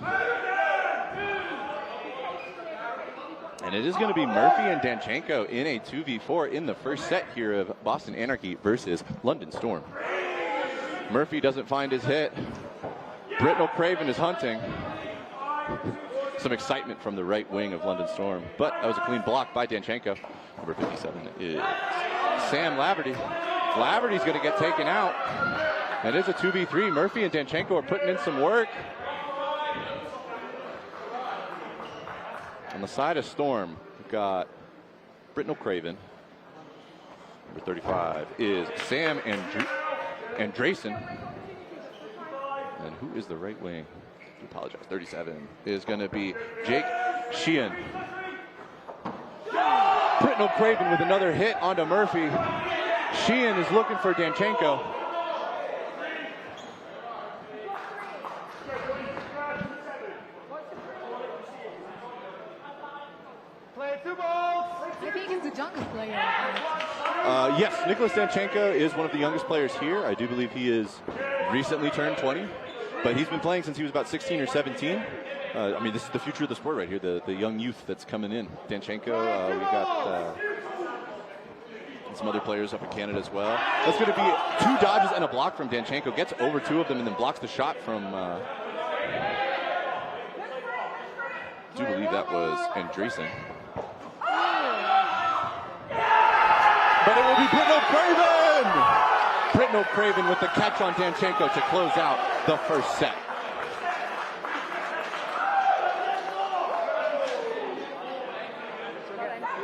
And it is going to be Murphy and Danchenko in a 2v4 in the first set here of Boston Anarchy versus London Storm. Murphy doesn't find his hit. Britnell Craven is hunting. Some excitement from the right wing of London Storm, but that was a clean block by Danchenko. Number 57 is Sam Laverty. Laverty's going to get taken out. It is a 2v3. Murphy and Danchenko are putting in some work. On the side of Storm, we've got Britnell Craven. Number 35 is Sam Andresen. And who is the right wing? I apologize. 37 is going to be Jake Sheehan. Britnell Craven with another hit onto Murphy. Sheehan is looking for Danchenko.
I think he's the youngest player.
Yes, Nicholas Danchenko is one of the youngest players here. I do believe he is recently turned 20, but he's been playing since he was about 16 or 17. I mean, this is the future of the sport right here, the young youth that's coming in. Danchenko, we got some other players up in Canada as well. That's going to be 2 dodges and a block from Danchenko. Gets over 2 of them and then blocks the shot from, I do believe that was Andresen. But it will be Britnell Craven! Britnell Craven with the catch on Danchenko to close out the first set.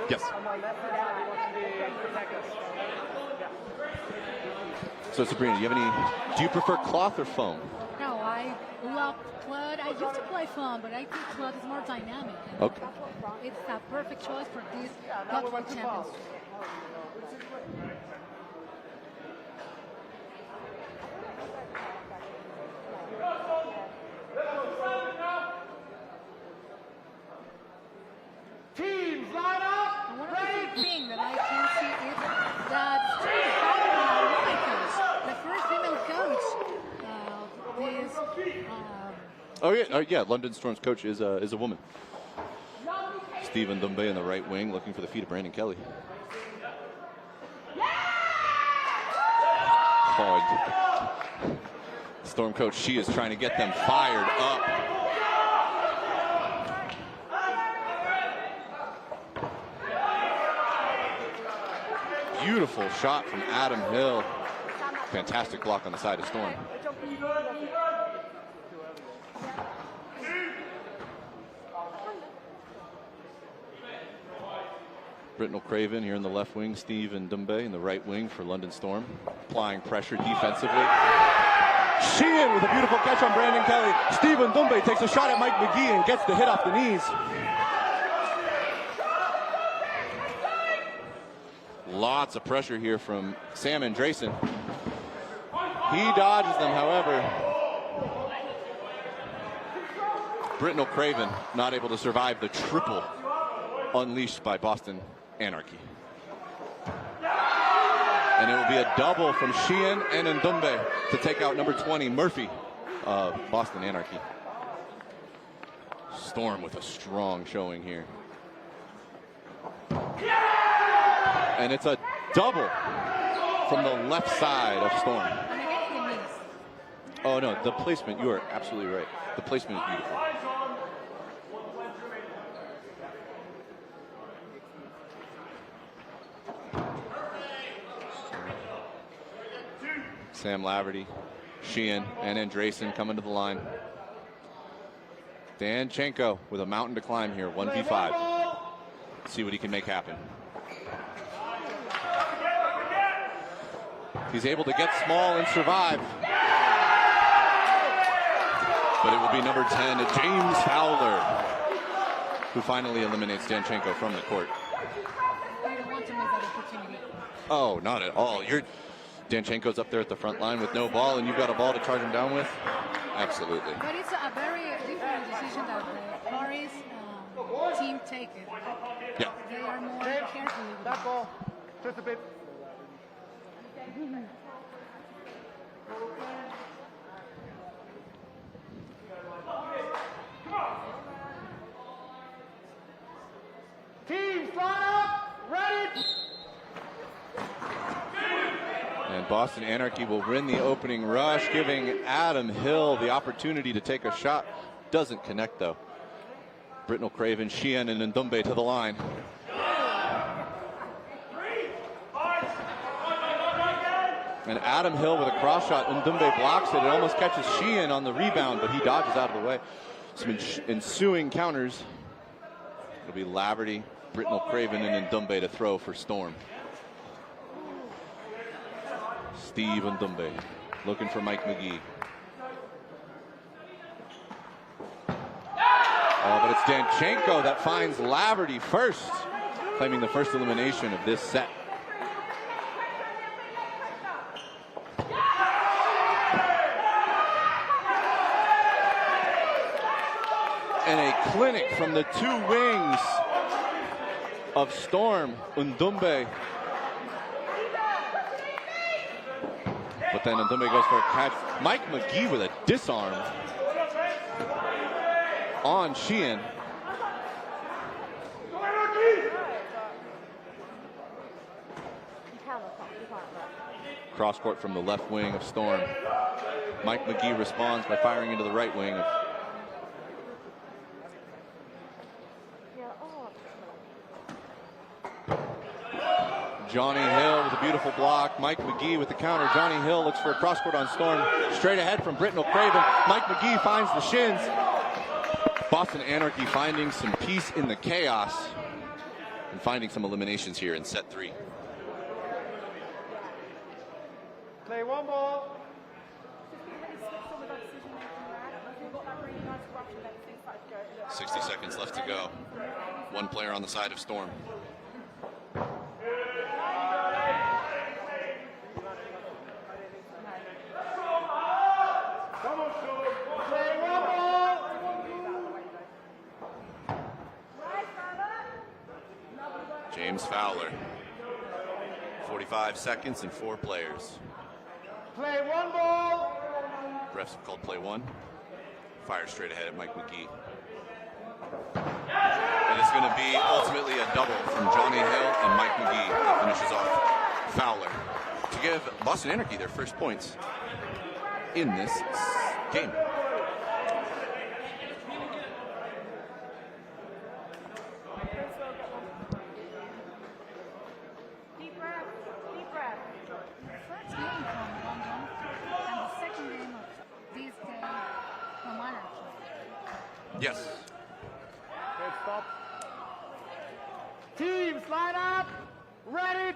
Yes. So Sabrina, do you prefer cloth or foam?
No, I love cloth. I used to play foam, but I think cloth is more dynamic.
Okay.
It's a perfect choice for this Dodgeball Champions.
Teams line up!
One of the big things that I can see is that the first female coach is
Yeah, London Storm's coach is a woman. Stephen Dumbe in the right wing, looking for the feet of Brandon Kelly. Storm coach, she is trying to get them fired up. Beautiful shot from Adam Hill. Fantastic block on the side of Storm. Britnell Craven here in the left wing, Steve and Dumbe in the right wing for London Storm, applying pressure defensively. Sheehan with a beautiful catch on Brandon Kelly. Stephen Dumbe takes a shot at Mike McGee and gets the hit off the knees. Lots of pressure here from Sam Andresen. He dodges them, however. Britnell Craven not able to survive the triple unleashed by Boston Anarchy. And it will be a double from Sheehan and Ndumbe to take out number 20, Murphy of Boston Anarchy. Storm with a strong showing here. And it's a double from the left side of Storm. Oh no, the placement, you are absolutely right. The placement is beautiful. Sam Laverty, Sheehan, and Andresen coming to the line. Danchenko with a mountain to climb here, 1v5. See what he can make happen. He's able to get small and survive. But it will be number 10, James Fowler, who finally eliminates Danchenko from the court. Oh, not at all. Danchenko's up there at the front line with no ball, and you've got a ball to charge him down with? Absolutely.
But it's a very different decision that the Paris team take it.
Yeah.
They are more careful.
That ball, just a bit. Teams, line up, ready.
And Boston Anarchy will win the opening rush, giving Adam Hill the opportunity to take a shot. Doesn't connect, though. Britnell Craven, Sheehan, and Ndumbe to the line. And Adam Hill with a cross shot. Ndumbe blocks it. It almost catches Sheehan on the rebound, but he dodges out of the way. Some ensuing counters. It'll be Laverty, Britnell Craven, and Ndumbe to throw for Storm. Steve Ndumbe looking for Mike McGee. Oh, but it's Danchenko that finds Laverty first, claiming the first elimination of this set. And a clinic from the two wings of Storm, Ndumbe. But then Ndumbe goes for a catch. Mike McGee with a disarm on Sheehan. Cross court from the left wing of Storm. Mike McGee responds by firing into the right wing of Johnny Hill with a beautiful block. Mike McGee with the counter. Johnny Hill looks for a cross court on Storm. Straight ahead from Britnell Craven. Mike McGee finds the shins. Boston Anarchy finding some peace in the chaos and finding some eliminations here in set 3.
Play one ball.
60 seconds left to go. One player on the side of Storm. James Fowler. 45 seconds and 4 players.
Play one ball.
Refs have called play 1. Fire straight ahead at Mike McGee. And it's going to be ultimately a double from Johnny Hill and Mike McGee that finishes off Fowler to give Boston Anarchy their first points in this game. Yes.
Good stop. Teams, line up. Ready.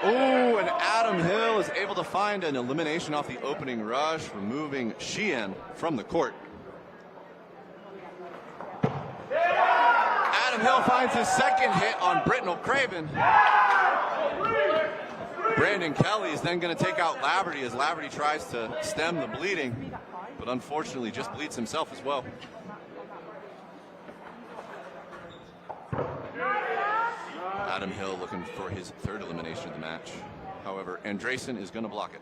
Oh, and Adam Hill is able to find an elimination off the opening rush, removing Sheehan from the court. Adam Hill finds his second hit on Britnell Craven. Brandon Kelly is then going to take out Laverty as Laverty tries to stem the bleeding, but unfortunately just bleeds himself as well. Adam Hill looking for his third elimination of the match. However, Andresen is going to block it.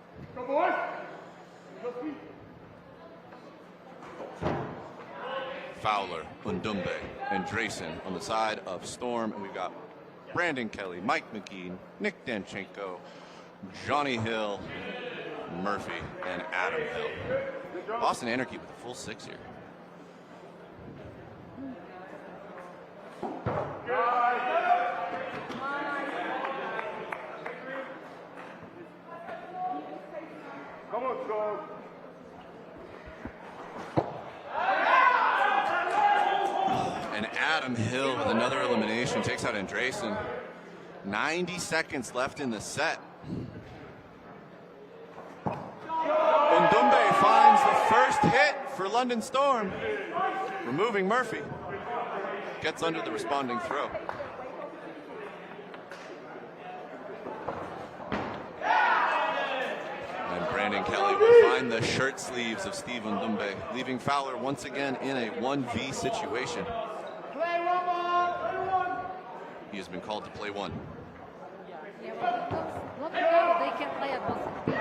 Fowler, Undumbe, Andresen on the side of Storm, and we've got Brandon Kelly, Mike McGee, Nick Danchenko, Johnny Hill, Murphy, and Adam Hill. Boston Anarchy with a full 6 here.
Come on, go.
And Adam Hill with another elimination takes out Andresen. 90 seconds left in the set. Undumbe finds the first hit for London Storm, removing Murphy. Gets under the responding throw. And Brandon Kelly will find the shirt sleeves of Steve Undumbe, leaving Fowler once again in a 1v situation. He has been called to play one.
Yeah, well, they can play at both speeds.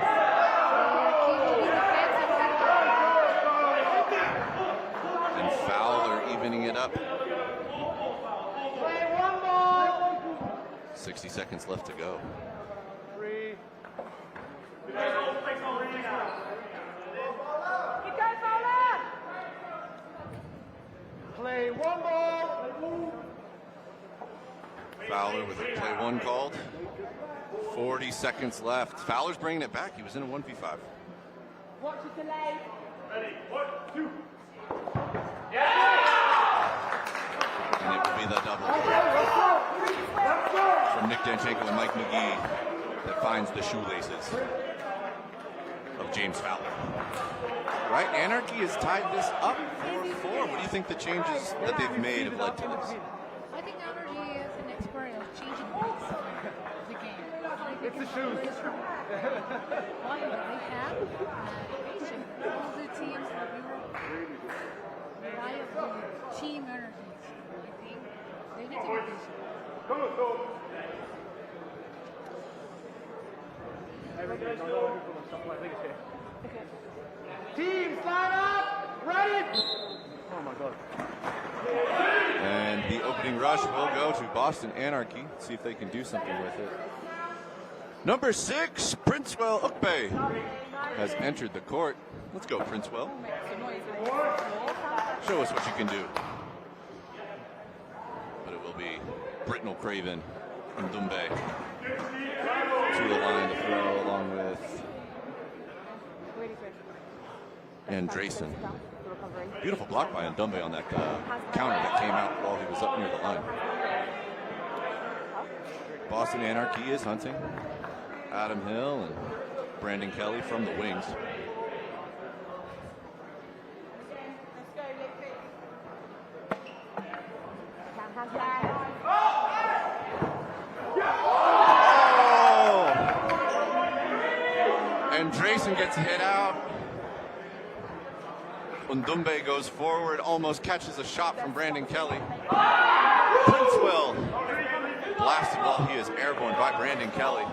And Fowler evening it up. 60 seconds left to go.
Play one ball.
Fowler with a play one called. 40 seconds left. Fowler's bringing it back. He was in a 1v5.
Watch it delay.
Ready, 1, 2.
And it will be the double from Nick Danchenko and Mike McGee that finds the shoelaces of James Fowler. Right, Anarchy has tied this up 4-4. What do you think the changes that they've made have led to this?
I think Anarchy is an expert of changing things in the game.
It's the shoes.
Why do they have patient? All the teams of Europe rely on the team energies. I think they need to be patient.
Come on, go.
Teams, line up. Ready. Oh my God.
And the opening rush will go to Boston Anarchy. See if they can do something with it. Number 6, Princewell Ukbe has entered the court. Let's go, Princewell. Show us what you can do. But it will be Britnell Craven and Undumbe to the line to throw, along with Andresen. Beautiful block by Undumbe on that counter that came out while he was up near the line. Boston Anarchy is hunting Adam Hill and Brandon Kelly from the wings. Andresen gets hit out. Undumbe goes forward, almost catches a shot from Brandon Kelly. Princewell blasted while he is airborne by Brandon Kelly.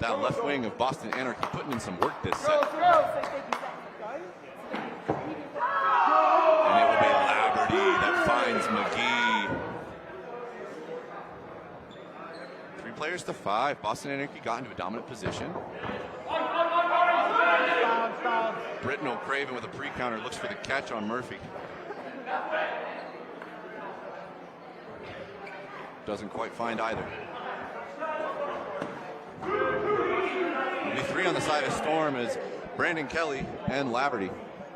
That left wing of Boston Anarchy putting in some work this set. And it will be Laverty that finds McGee. 3 players to 5. Boston Anarchy got into a dominant position. Britnell Craven with a pre-counter looks for the catch on Murphy. Doesn't quite find either. It'll be 3 on the side of Storm as Brandon Kelly and Laverty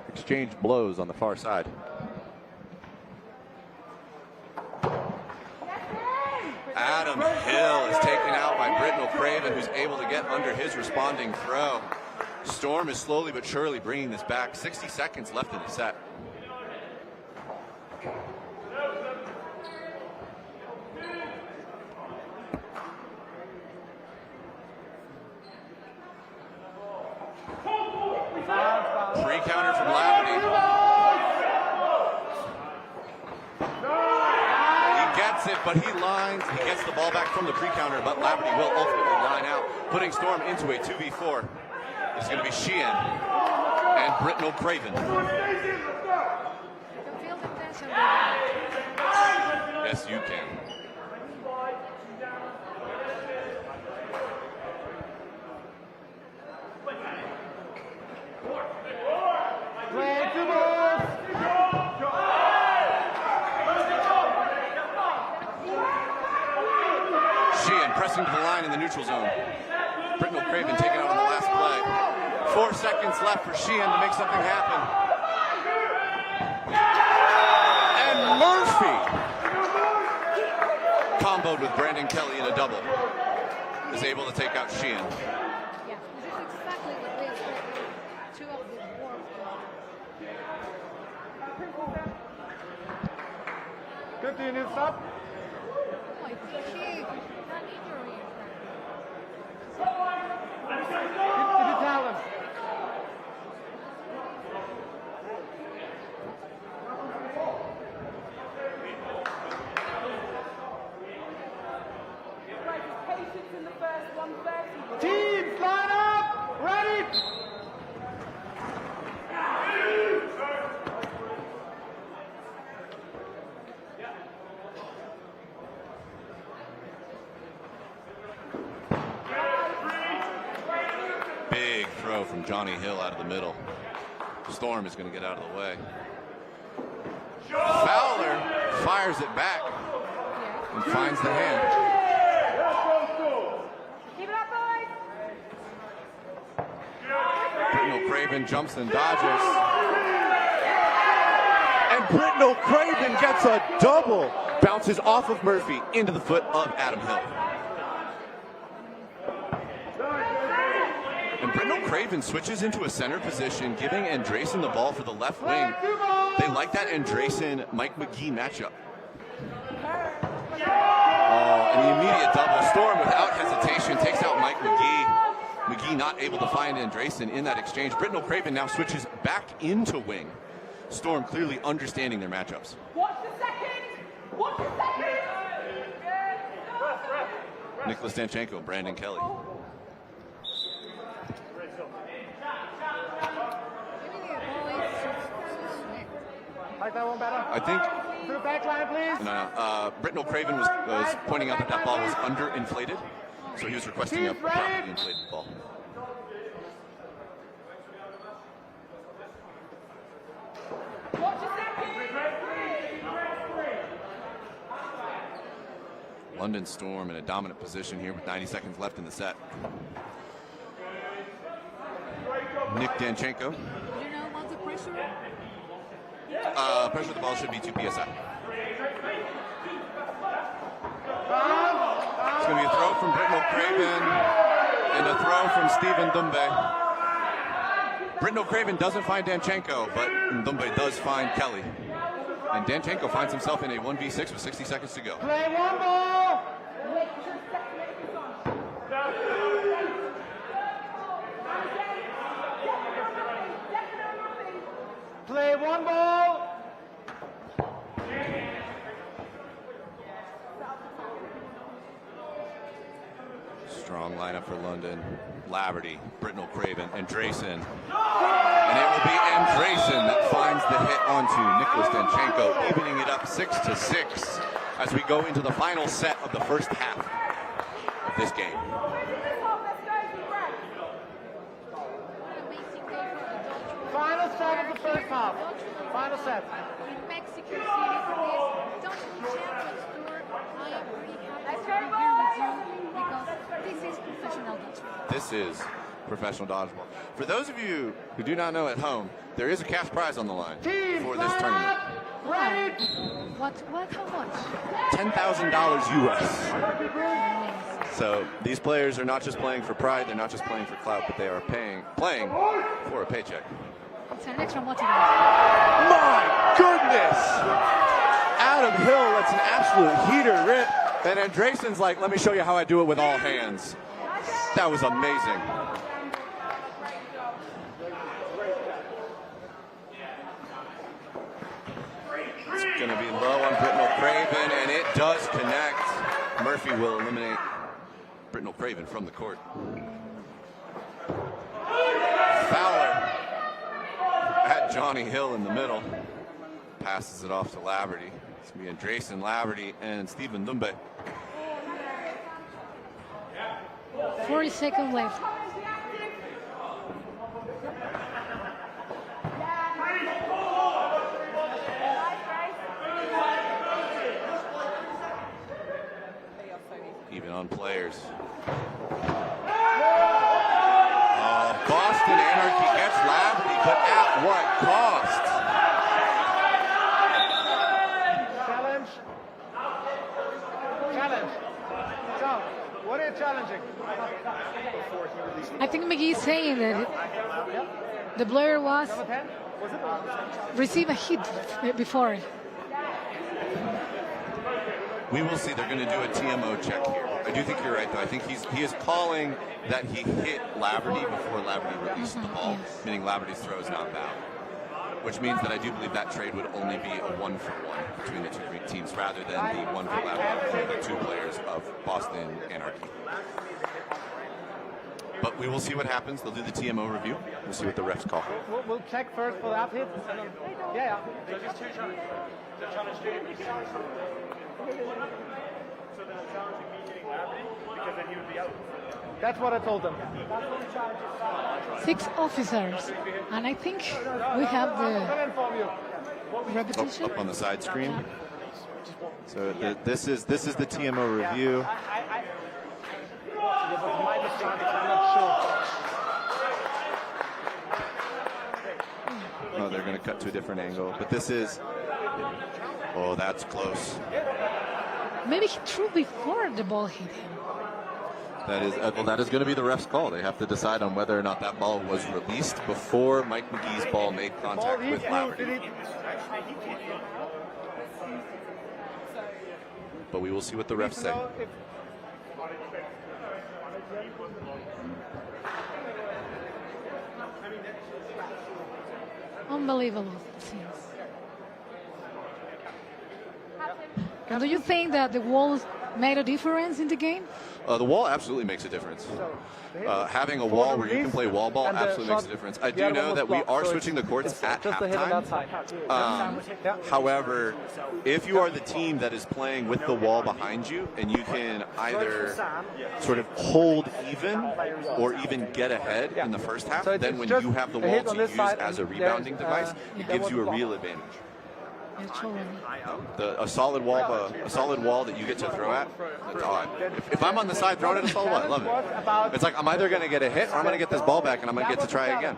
exchange blows on the far side. Adam Hill is taken out by Britnell Craven, who's able to get under his responding throw. Storm is slowly but surely bringing this back. 60 seconds left in the set. Pre-counter from Laverty. He gets it, but he lines. He gets the ball back from the pre-counter, but Laverty will ultimately line out, putting Storm into a 2v4. It's going to be Sheehan and Britnell Craven. Yes, you can. Sheehan pressing to the line in the neutral zone. Britnell Craven taken out on the last play. 4 seconds left for Sheehan to make something happen. And Murphy, comboed with Brandon Kelly in a double, is able to take out Sheehan.
Yeah, this is exactly what we expected. Two of the worst.
Good, do you need to stop?
Oh, I think she got injury.
Did you tell him? Teams, line up! Ready!
Big throw from Johnny Hill out of the middle. Storm is going to get out of the way. Fowler fires it back and finds the hand.
Keep it up, boys!
Britnell Craven jumps and dodges. And Britnell Craven gets a double. Bounces off of Murphy into the foot of Adam Hill. And Britnell Craven switches into a center position, giving Andresen the ball for the left wing. They like that Andresen-Mike McGee matchup. Oh, and the immediate double. Storm, without hesitation, takes out Mike McGee. McGee not able to find Andresen in that exchange. Britnell Craven now switches back into wing. Storm clearly understanding their matchups.
Watch the second! Watch the second!
Nicholas Danchenko, Brandon Kelly.
Like that one better?
I think.
To the back line, please.
No. Britnell Craven was pointing out that ball was underinflated, so he was requesting a properly inflated ball. London Storm in a dominant position here with 90 seconds left in the set. Nick Danchenko.
You know what's the pressure?
Pressure of the ball should be 2 psi. It's going to be a throw from Britnell Craven and a throw from Stephen Dumbe. Britnell Craven doesn't find Danchenko, but Dumbe does find Kelly. And Danchenko finds himself in a 1v6 with 60 seconds to go.
Play one ball! Play one ball!
Strong lineup for London. Laverty, Britnell Craven, Andresen. And it will be Andresen that finds the hit onto Nicholas Danchenko, evening it up 6-6 as we go into the final set of the first half of this game.
Final set of the first half. Final set.
In Mexico City for this Dodgeball Champions Tour, I am really happy to be here with you because this is professional dodgeball.
This is professional dodgeball. For those of you who do not know at home, there is a cash prize on the line for this tournament.
What? How much?
$10,000 US. So these players are not just playing for pride, they're not just playing for clout, but they are playing for a paycheck.
It's an extra motivation.
My goodness! Adam Hill lets an absolute heater rip, and Andresen's like, let me show you how I do it with all hands. That was amazing. It's going to be low on Britnell Craven, and it does connect. Murphy will eliminate Britnell Craven from the court. Fowler at Johnny Hill in the middle. Passes it off to Laverty. It's going to be Andresen, Laverty, and Stephen Dumbe.
40 seconds left.
Even on players. Boston Anarchy gets Laverty, but at what cost?
Challenge. So, what are you challenging?
I think McGee is saying that the player was receive a hit before.
We will see. They're going to do a TMO check here. I do think you're right, though. I think he is calling that he hit Laverty before Laverty released the ball, meaning Laverty's throw is not valid. Which means that I do believe that trade would only be a 1-for-1 between the two Greek teams rather than the 1 for Laverty between the two players of Boston Anarchy. But we will see what happens. They'll do the TMO review. We'll see what the refs call.
We'll check first for that hit. Yeah.
So there's two challenges. The challenge to so they're challenging me hitting Laverty because then he would be out.
That's what I told them.
6 officers, and I think we have the repetition.
Up on the side screen. So this is the TMO review. Oh, they're going to cut to a different angle, but this is. Oh, that's close.
Maybe he threw before the ball hit him.
That is going to be the ref's call. They have to decide on whether or not that ball was released before Mike McGee's ball made contact with Laverty. But we will see what the refs say.
Unbelievable. And do you think that the walls made a difference in the game?
The wall absolutely makes a difference. Having a wall where you can play wall ball absolutely makes a difference. I do know that we are switching the courts at halftime. However, if you are the team that is playing with the wall behind you and you can either sort of hold even or even get ahead in the first half, then when you have the wall to use as a rebounding device, it gives you a real advantage. A solid wall that you get to throw at. If I'm on the side throwing at a solid wall, I love it. It's like I'm either going to get a hit or I'm going to get this ball back and I'm going to get to try again.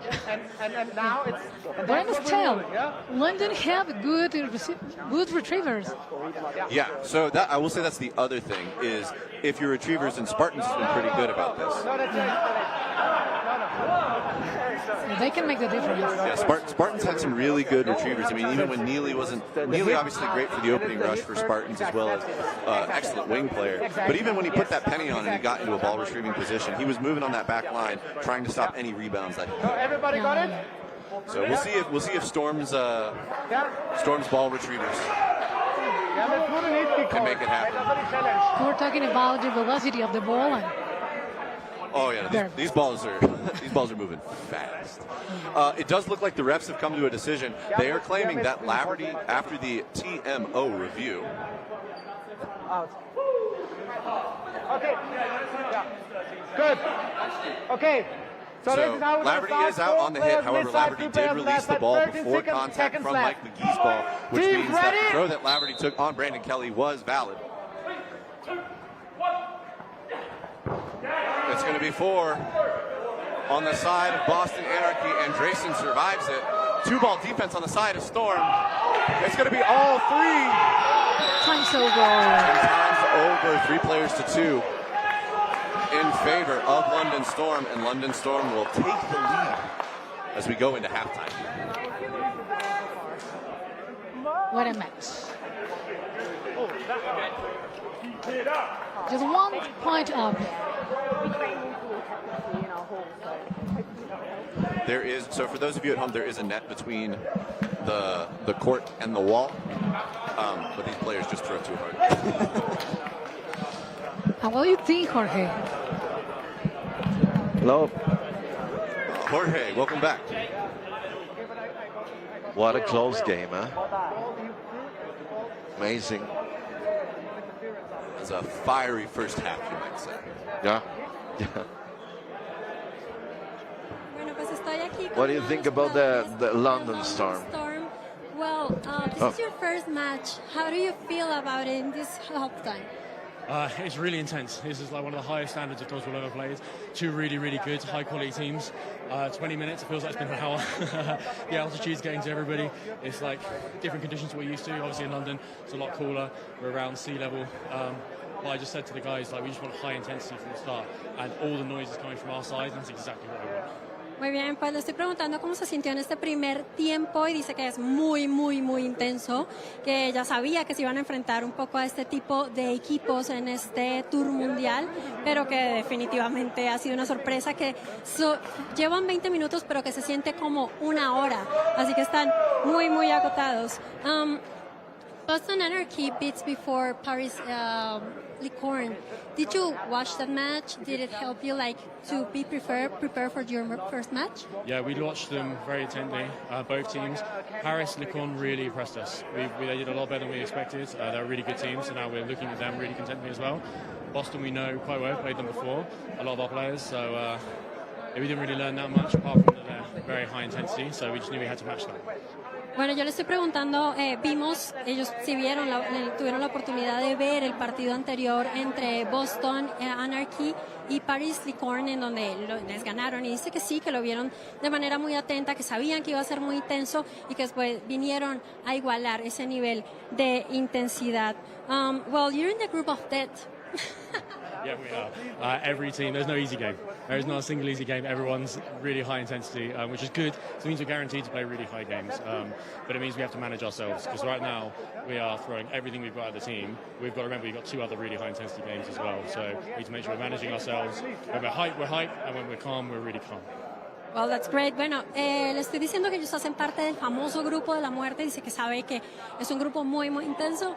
And now it's.
But I must tell, London have good retrievers.
Yeah, so that I will say that's the other thing is if your retrievers and Spartans has been pretty good about this.
They can make the difference.
Yeah, Spartans had some really good retrievers. I mean, even when Neely obviously great for the opening rush for Spartans as well as excellent wing player. But even when he put that penny on and he got into a ball retrieving position, he was moving on that back line, trying to stop any rebounds that he could.
Everybody got it?
So we'll see if Storm's ball retrievers can make it happen.
We're talking about the velocity of the ball. And
oh yeah, these balls are moving fast. It does look like the refs have come to a decision. They are claiming that Laverty, after the TMO review.
Okay. Good. Okay. So
Laverty is out on the hit. However, Laverty did release the ball before contact from Mike McGee's ball, which means that the throw that Laverty took on Brandon Kelly was valid. It's going to be 4 on the side of Boston Anarchy, and Andresen survives it. Two-ball defense on the side of Storm. It's going to be all three.
Time's over.
Time's over. 3 players to 2 in favor of London Storm, and London Storm will take the lead as we go into halftime.
What a match. Just 1 point up.
There is, so for those of you at home, there is a net between the court and the wall, but these players just throw too hard.
And what do you think, Jorge?
Hello.
Jorge, welcome back.
What a close game, huh? Amazing.
It was a fiery first half, you might say.
Yeah. What do you think about the London Storm?
Well, this is your first match. How do you feel about it in this halftime?
It's really intense. This is like one of the highest standards of dodgeball ever played. 2 really, really good, high-quality teams. 20 minutes, it feels like it's been an hour. The altitude's getting to everybody. It's like different conditions we're used to. Obviously in London, it's a lot cooler. We're around sea level. But I just said to the guys, like, we just want high intensity from the start. And all the noise is coming from our side, and that's exactly what we want.
Muy bien, pues le estoy preguntando cómo se sintió en este primer tiempo y dice que es muy, muy, muy intenso, que ya sabía que se iban a enfrentar un poco a este tipo de equipos en este Tour Mundial, pero que definitivamente ha sido una sorpresa, que llevan 20 minutos, pero que se siente como 1 hora, así que están muy, muy agotados. Boston Anarchy beats before Paris Lyorns. Did you watch that match? Did it help you to be prepared for your first match?
Yeah, we watched them very intently, both teams. Paris Lyorns really impressed us. They did a lot better than we expected. They're a really good team, so now we're looking at them really contently as well. Boston we know quite well, played them before, a lot of our players, so we didn't really learn that much apart from their very high intensity, so we just knew we had to match them.
Bueno, yo le estoy preguntando, ellos sí tuvieron la oportunidad de ver el partido anterior entre Boston Anarchy y Paris Lyorns, en donde les ganaron, y dice que sí, que lo vieron de manera muy atenta, que sabían que iba a ser muy intenso y que después vinieron a igualar ese nivel de intensidad. Well, you're in the group of death.
Yeah, we are. Every team, there's no easy game. There is not a single easy game. Everyone's really high intensity, which is good. So it means we're guaranteed to play really high games. But it means we have to manage ourselves, because right now we are throwing everything we've got at the team. We've got to remember we've got 2 other really high intensity games as well. So we need to make sure we're managing ourselves. When we're hype, and when we're calm, we're really calm.
Well, that's great. Bueno, le estoy diciendo que ellos hacen parte del famoso grupo de la muerte. Dice que sabe que es un grupo muy, muy intenso.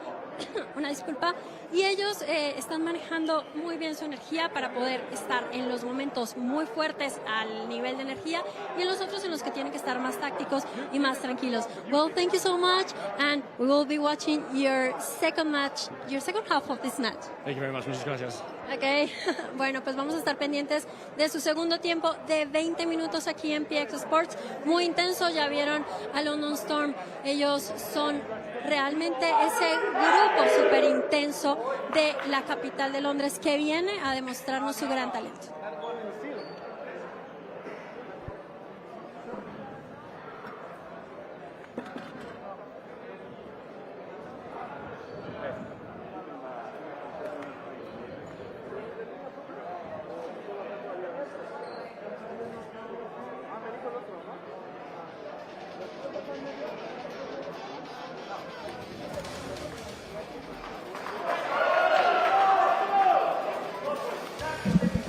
Una disculpa. Y ellos están manejando muy bien su energía para poder estar en los momentos muy fuertes al nivel de energía y en los otros en los que tienen que estar más tácticos y más tranquilos. Well, thank you so much, and we will be watching your second half of this match.
Thank you very much. Muchas gracias.
Ok, bueno, pues vamos a estar pendientes de su segundo tiempo de 20 minutos aquí en PX Sports. Muy intenso, ya vieron a London Storm. Ellos son realmente ese grupo súper intenso de la capital de Londres que viene a demostrarnos su gran talento.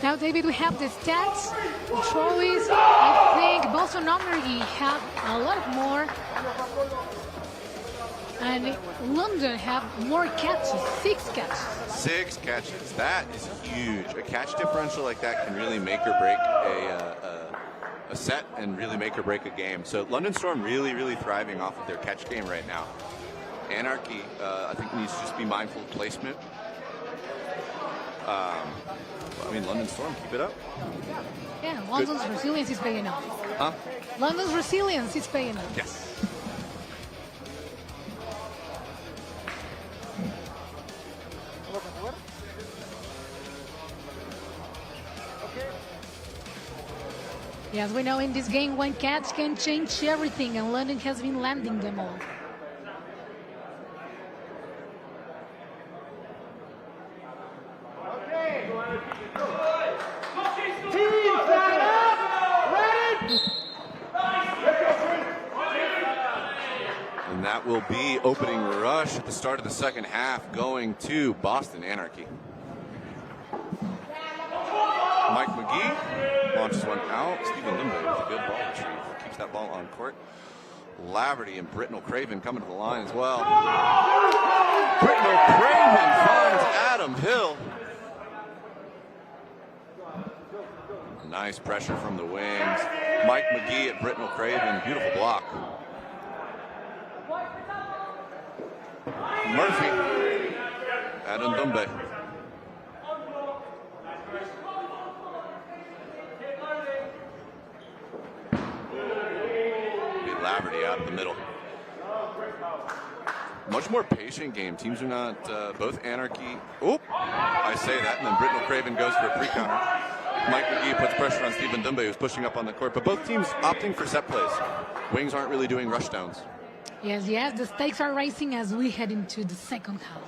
Now, David, we have the stats, the trophies. I think Boston Anarchy have a lot more, and London have more catches, 6 catches.
6 catches. That is huge. A catch differential like that can really make or break a set and really make or break a game. So London Storm really, really thriving off of their catch game right now. Anarchy, I think, needs to just be mindful of placement. I mean, London Storm, keep it up.
Yeah, London's resilience is paying off.
Huh?
London's resilience is paying off.
Yes.
Yes, we know in this game one catch can change everything, and London has been landing them all.
And that will be opening rush at the start of the second half, going to Boston Anarchy. Mike McGee launches one out. Stephen Limbe with a good ball retrieve. Keeps that ball on court. Laverty and Britnell Craven coming to the line as well. Britnell Craven finds Adam Hill. Nice pressure from the wings. Mike McGee at Britnell Craven. Beautiful block. Murphy. Adam Dumbe. Laverty out of the middle. Much more patient game. Teams are not both Anarchy. Oop! I say that, and then Britnell Craven goes for a pre-counter. Mike McGee puts pressure on Stephen Dumbe, who's pushing up on the court. But both teams opting for set plays. Wings aren't really doing rush downs.
Yes, the stakes are rising as we head into the second half.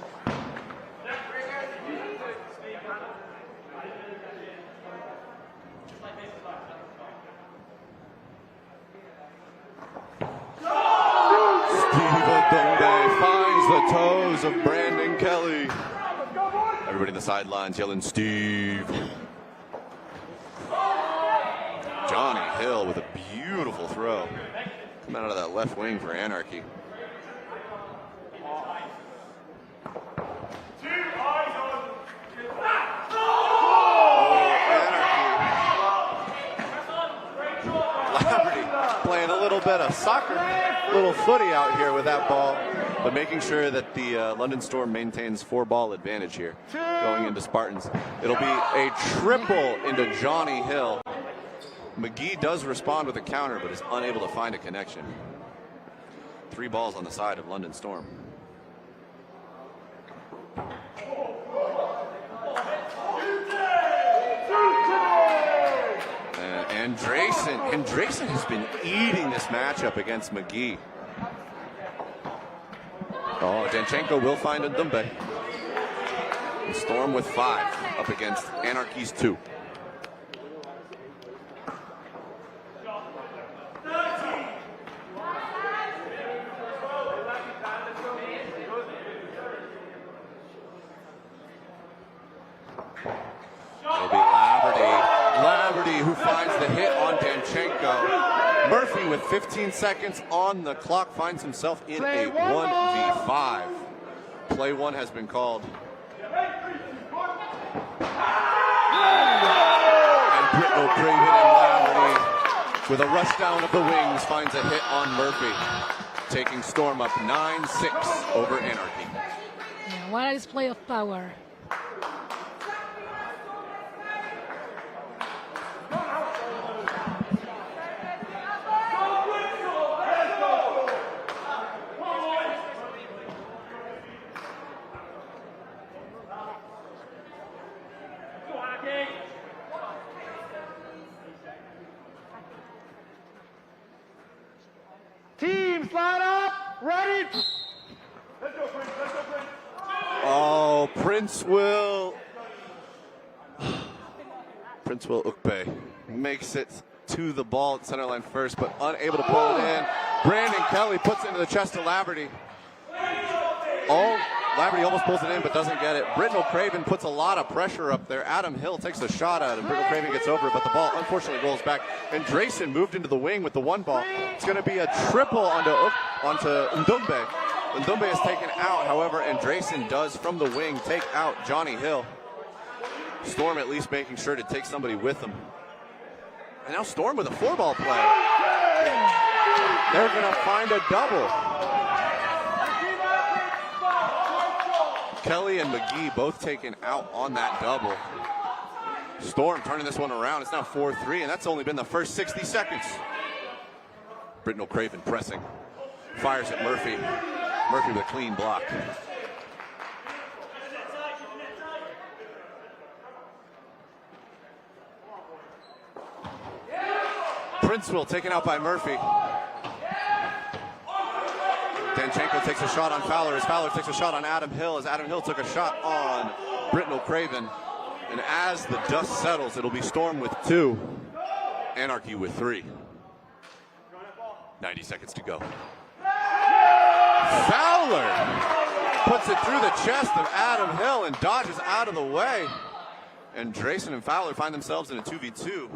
The toes of Brandon Kelly. Everybody in the sidelines yelling, Steve. Johnny Hill with a beautiful throw. Coming out of that left wing for Anarchy. Laverty playing a little bit of soccer, little footy out here with that ball. But making sure that the London Storm maintains 4-ball advantage here going into Spartans. It'll be a triple into Johnny Hill. McGee does respond with a counter, but is unable to find a connection. 3 balls on the side of London Storm. And Andresen has been eating this matchup against McGee. Oh, Danchenko will find a Dumbe. Storm with 5 up against Anarchy's 2. It'll be Laverty who finds the hit on Danchenko. Murphy with 15 seconds on the clock finds himself in a 1v5. Play 1 has been called. And Britnell Craven and Laverty with a rush down of the wings finds a hit on Murphy, taking Storm up 9-6 over Anarchy. Yeah, what a display of power.
Teams, line up, ready.
Oh, Prince Will Ukpe makes it to the ball at center line first, but unable to pull it in. Brandon Kelly puts it into the chest of Laverty. Laverty almost pulls it in, but doesn't get it. Britnell Craven puts a lot of pressure up there. Adam Hill takes a shot at it. Britnell Craven gets over it, but the ball unfortunately rolls back. And Drayson moved into the wing with the 1 ball. It's going to be a triple onto Ndumbe. Ndumbe is taken out, however, and Drayson does from the wing take out Johnny Hill. Storm at least making sure to take somebody with them. And now Storm with a 4-ball play. They're going to find a double. Kelly and McGee both taken out on that double. Storm turning this one around. It's now 4-3, and that's only been the first 60 seconds. Britnell Craven pressing. Fires at Murphy. Murphy with a clean block. Princewill taken out by Murphy. Danchenko takes a shot on Fowler as Fowler takes a shot on Adam Hill as Adam Hill took a shot on Britnell Craven. And as the dust settles, it'll be Storm with 2, Anarchy with 3. 90 seconds to go. Fowler puts it through the chest of Adam Hill and dodges out of the way. And Drayson and Fowler find themselves in a 2v2.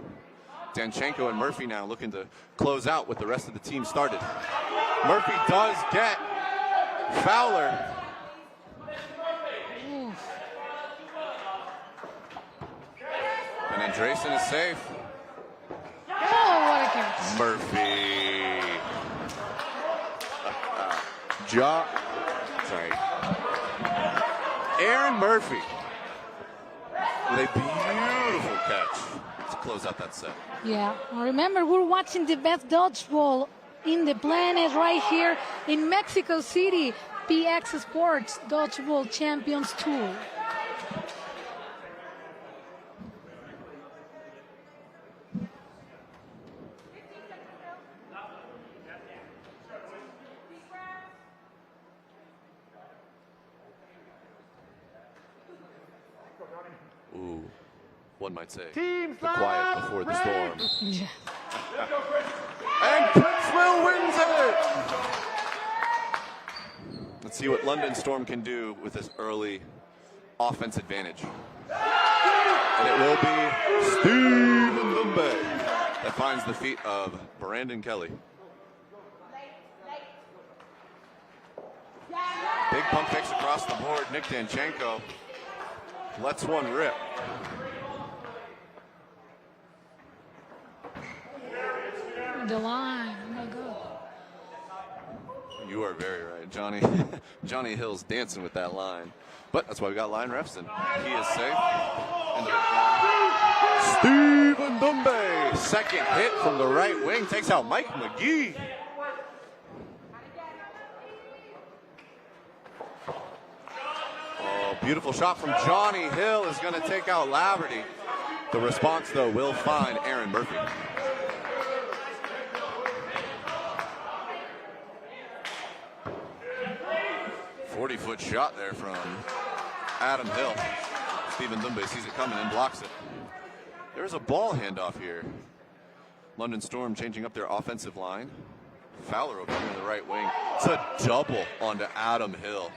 Danchenko and Murphy now looking to close out what the rest of the team started. Murphy does get Fowler. And then Drayson is safe.
Oh, what a catch.
Murphy. Aaron Murphy with a beautiful catch to close out that set.
Yeah, remember we're watching the best dodgeball in the planet right here in Mexico City, PX Sports Dodgeball Champions Tour.
Ooh, one might say, the quiet before the storm.
Yeah.
And Princewill wins it! Let's see what London Storm can do with this early offense advantage. And it will be Stephen Dumbe that finds the feet of Brandon Kelly. Big pump fakes across the board. Nick Danchenko lets one rip.
The line, oh my God.
You are very right, Johnny. Johnny Hill's dancing with that line. But that's why we got line refs, and he is safe. Stephen Dumbe, second hit from the right wing, takes out Mike McGee. Oh, beautiful shot from Johnny Hill is going to take out Laverty. The response, though, will find Aaron Murphy. .40-foot shot there from Adam Hill. Stephen Dumbe sees it coming and blocks it. There's a ball handoff here. London Storm changing up their offensive line. Fowler over here in the right wing. It's a double onto Adam Hill.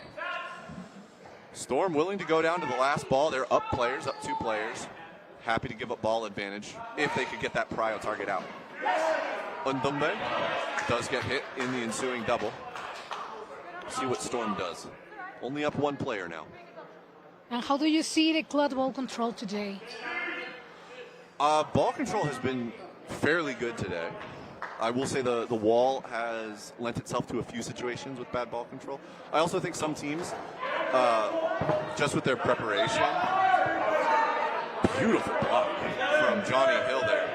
Storm willing to go down to the last ball. They're up players, up 2 players. Happy to give up ball advantage if they could get that prio target out. Undumbe does get hit in the ensuing double. See what Storm does. Only up 1 player now.
And how do you see the club ball control today?
Ball control has been fairly good today. I will say the wall has lent itself to a few situations with bad ball control. I also think some teams, just with their preparation, beautiful block from Johnny Hill there.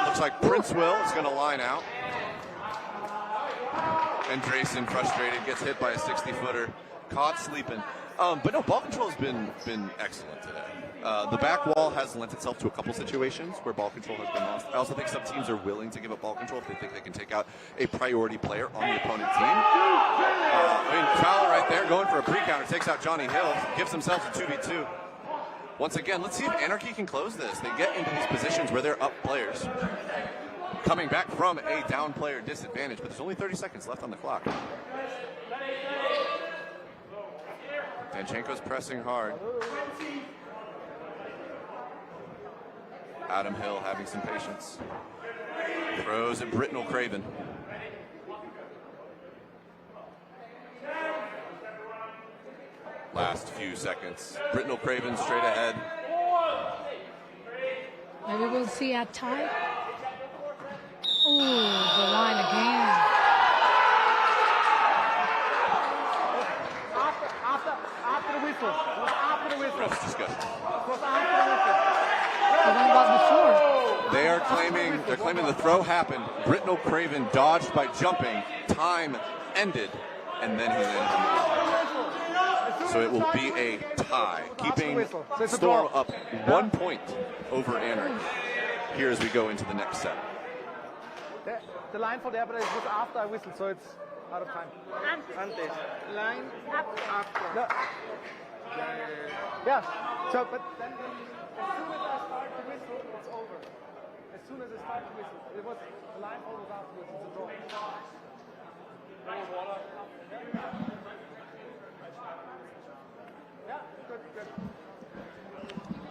Looks like Princewill is going to line out. And Drayson, frustrated, gets hit by a 60-footer, caught sleeping. But no, ball control has been excellent today. The back wall has lent itself to a couple situations where ball control has been lost. I also think some teams are willing to give up ball control if they think they can take out a priority player on the opponent team. Fowler right there going for a pre-counter, takes out Johnny Hill, gives themselves a 2v2. Once again, let's see if Anarchy can close this. They get into these positions where they're up players. Coming back from a down player disadvantage, but there's only 30 seconds left on the clock. Danchenko's pressing hard. Adam Hill having some patience. Throws at Britnell Craven. Last few seconds. Britnell Craven straight ahead.
Maybe we'll see a tie. Ooh, the line again.
After the whistle. After the whistle.
Ref's discussion.
After the whistle.
The one was before.
They're claiming the throw happened. Britnell Craven dodged by jumping. Time ended, and then he landed. So it will be a tie, keeping Storm up 1 point over Anarchy. Here as we go into the next set.
The line for there, but it was after I whistled, so it's out of time.
Antes. Line after.
No. Yeah. So, but then as soon as I start to whistle, it's over. As soon as I start to whistle, it was the line fall was afterwards. It's a draw. Yeah, good.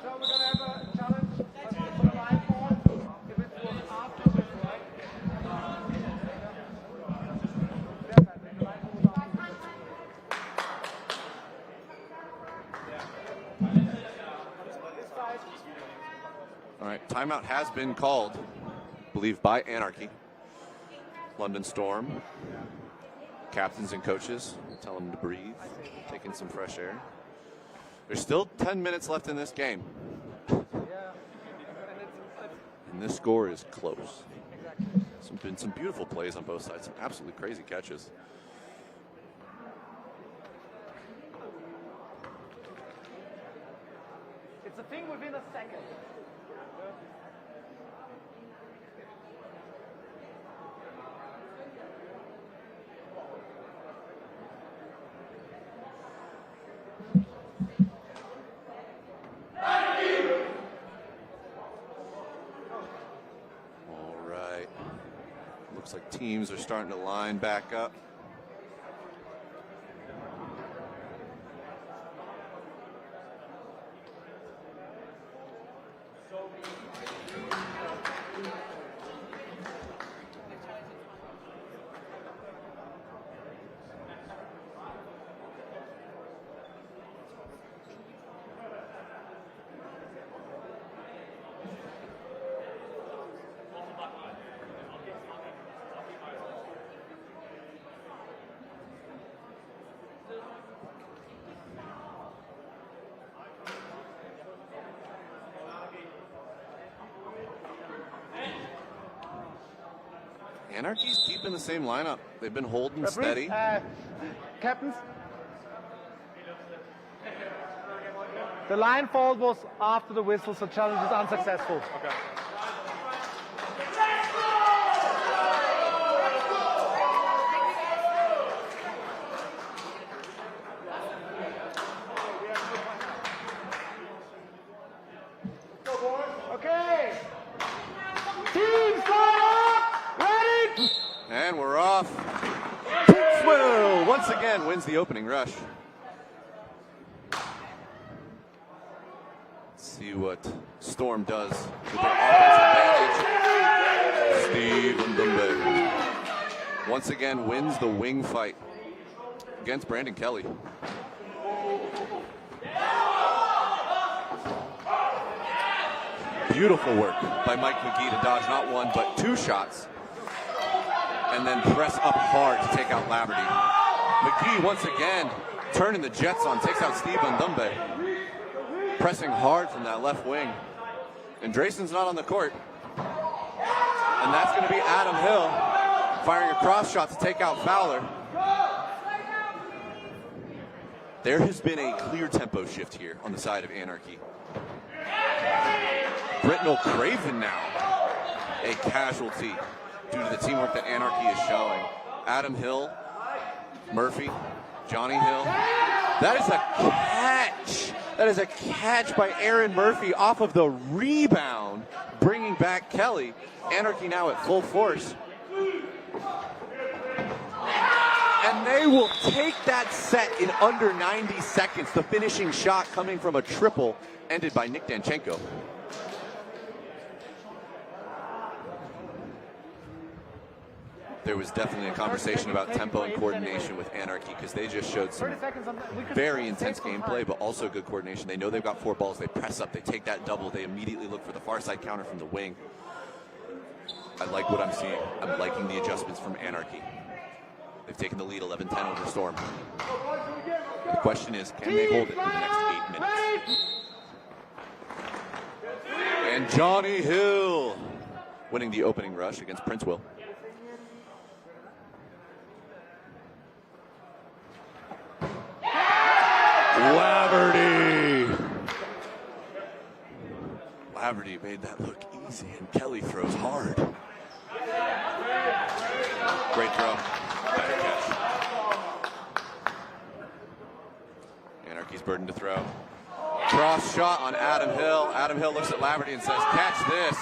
So we're gonna have a challenge for the line fall. If it was after the whistle, right?
All right, timeout has been called, I believe, by Anarchy. London Storm, captains and coaches, tell them to breathe, taking some fresh air. There's still 10 minutes left in this game. And this score is close. There's been some beautiful plays on both sides, some absolutely crazy catches.
It's a thing within a second.
All right. Looks like teams are starting to line back up. Anarchy's keeping the same lineup. They've been holding steady.
Captains, the line fall was after the whistle, so challenge is unsuccessful.
Okay.
Okay. Teams line up. Ready?
And we're off. Pinkswell once again wins the opening rush. Let's see what Storm does with their offensive advantage. Steve Ndumbe once again wins the wing fight against Brandon Kelly. Beautiful work by Mike McGee to dodge not one but two shots and then press up hard to take out Laverty. McGee once again turning the jets on, takes out Steve Ndumbe, pressing hard from that left wing. And Drayson's not on the court. And that's going to be Adam Hill firing a cross shot to take out Fowler. There has been a clear tempo shift here on the side of Anarchy. Britnell Craven now a casualty due to the teamwork that Anarchy is showing. Adam Hill, Murphy, Johnny Hill. That is a catch. That is a catch by Aaron Murphy off of the rebound, bringing back Kelly. Anarchy now at full force. And they will take that set in under 90 seconds. The finishing shot coming from a triple ended by Nick Danchenko. There was definitely a conversation about tempo and coordination with Anarchy because they just showed some very intense gameplay, but also good coordination. They know they've got four balls. They press up. They take that double. They immediately look for the far side counter from the wing. I like what I'm seeing. I'm liking the adjustments from Anarchy. They've taken the lead 11-10 over Storm. The question is, can they hold it for the next 8 minutes? And Johnny Hill winning the opening rush against Prince Will. Laverty made that look easy, and Kelly throws hard. McGee's burden to throw. Cross shot on Adam Hill. Adam Hill looks at Laverty and says, catch this.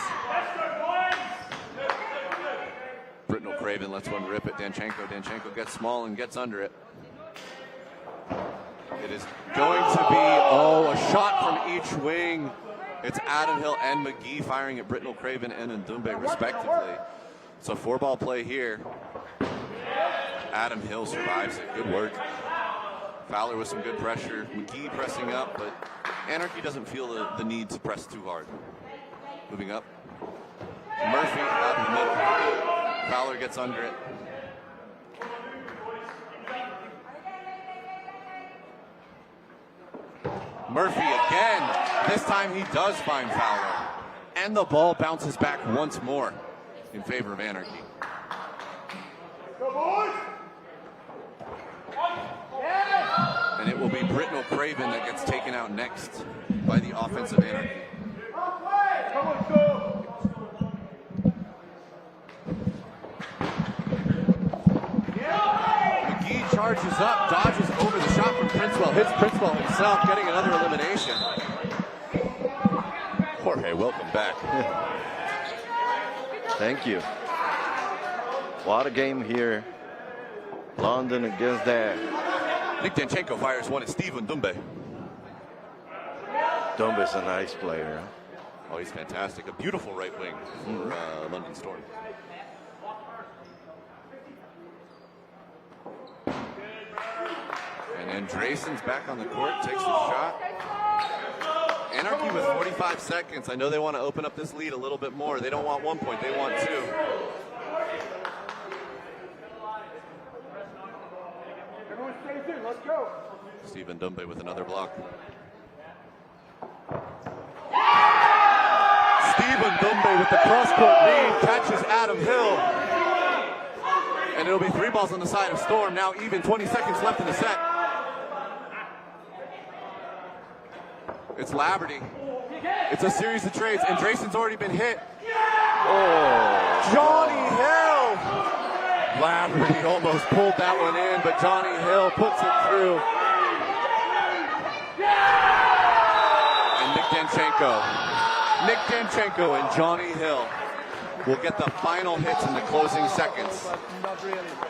Britnell Craven lets one rip at Danchenko. Danchenko gets small and gets under it. It is going to be, a shot from each wing. It's Adam Hill and McGee firing at Britnell Craven and Ndumbe respectively. It's a 4-ball play here. Adam Hill survives it. Good work. Fowler with some good pressure. McGee pressing up, but Anarchy doesn't feel the need to press too hard. Moving up. Murphy out in the middle. Fowler gets under it. Murphy again. This time he does find Fowler. And the ball bounces back once more in favor of Anarchy. And it will be Britnell Craven that gets taken out next by the offensive Anarchy. McGee charges up, dodges over the shot from Princewell, hits Princewell himself, getting another elimination. Jorge, welcome back.
Thank you. What a game here. London against there.
Nick Danchenko fires one at Steve Ndumbe.
Ndumbe's a nice player.
Oh, he's fantastic. A beautiful right wing for London Storm. And Andreessen's back on the court, takes the shot. Anarchy with 45 seconds. I know they want to open up this lead a little bit more. They don't want 1 point, they want 2.
Let's go.
Stephen Ndumbe with another block. Stephen Ndumbe with the cross-court lead catches Adam Hill. And it'll be 3 balls on the side of Storm. Now even, 20 seconds left in the set. It's Laverty. It's a series of trades. Andreessen's already been hit. Oh, Johnny Hill. Laverty almost pulled that one in, but Johnny Hill puts it through. And Nick Danchenko and Johnny Hill will get the final hits in the closing seconds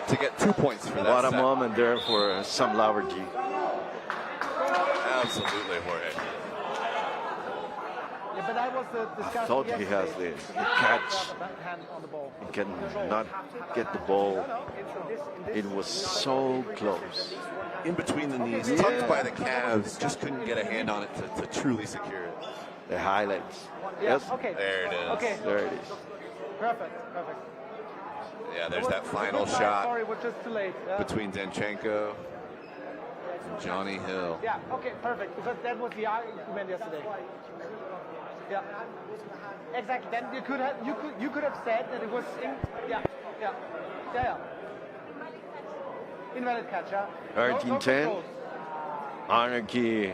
to get 2 points for that
What a
set.
moment there for Sam Laverty.
Absolutely, Jorge.
Yeah, but that was the discussion.
I thought he has the catch. He cannot get the ball. It was so close.
In between the knees, tucked by the calves, just couldn't get a hand on it to truly secure it.
The highlights.
Yeah,
Yes.
okay.
There it is.
Okay.
There it is.
Perfect.
Yeah, there's that final shot
Sorry, we're just too late. Yeah.
between Danchenko and Johnny Hill.
Yeah, okay, perfect. Because that was the argument yesterday. Yeah. Exactly. Then you could have said that it was in. Yeah. Invalid catch. Yeah.
13-10. Anarchy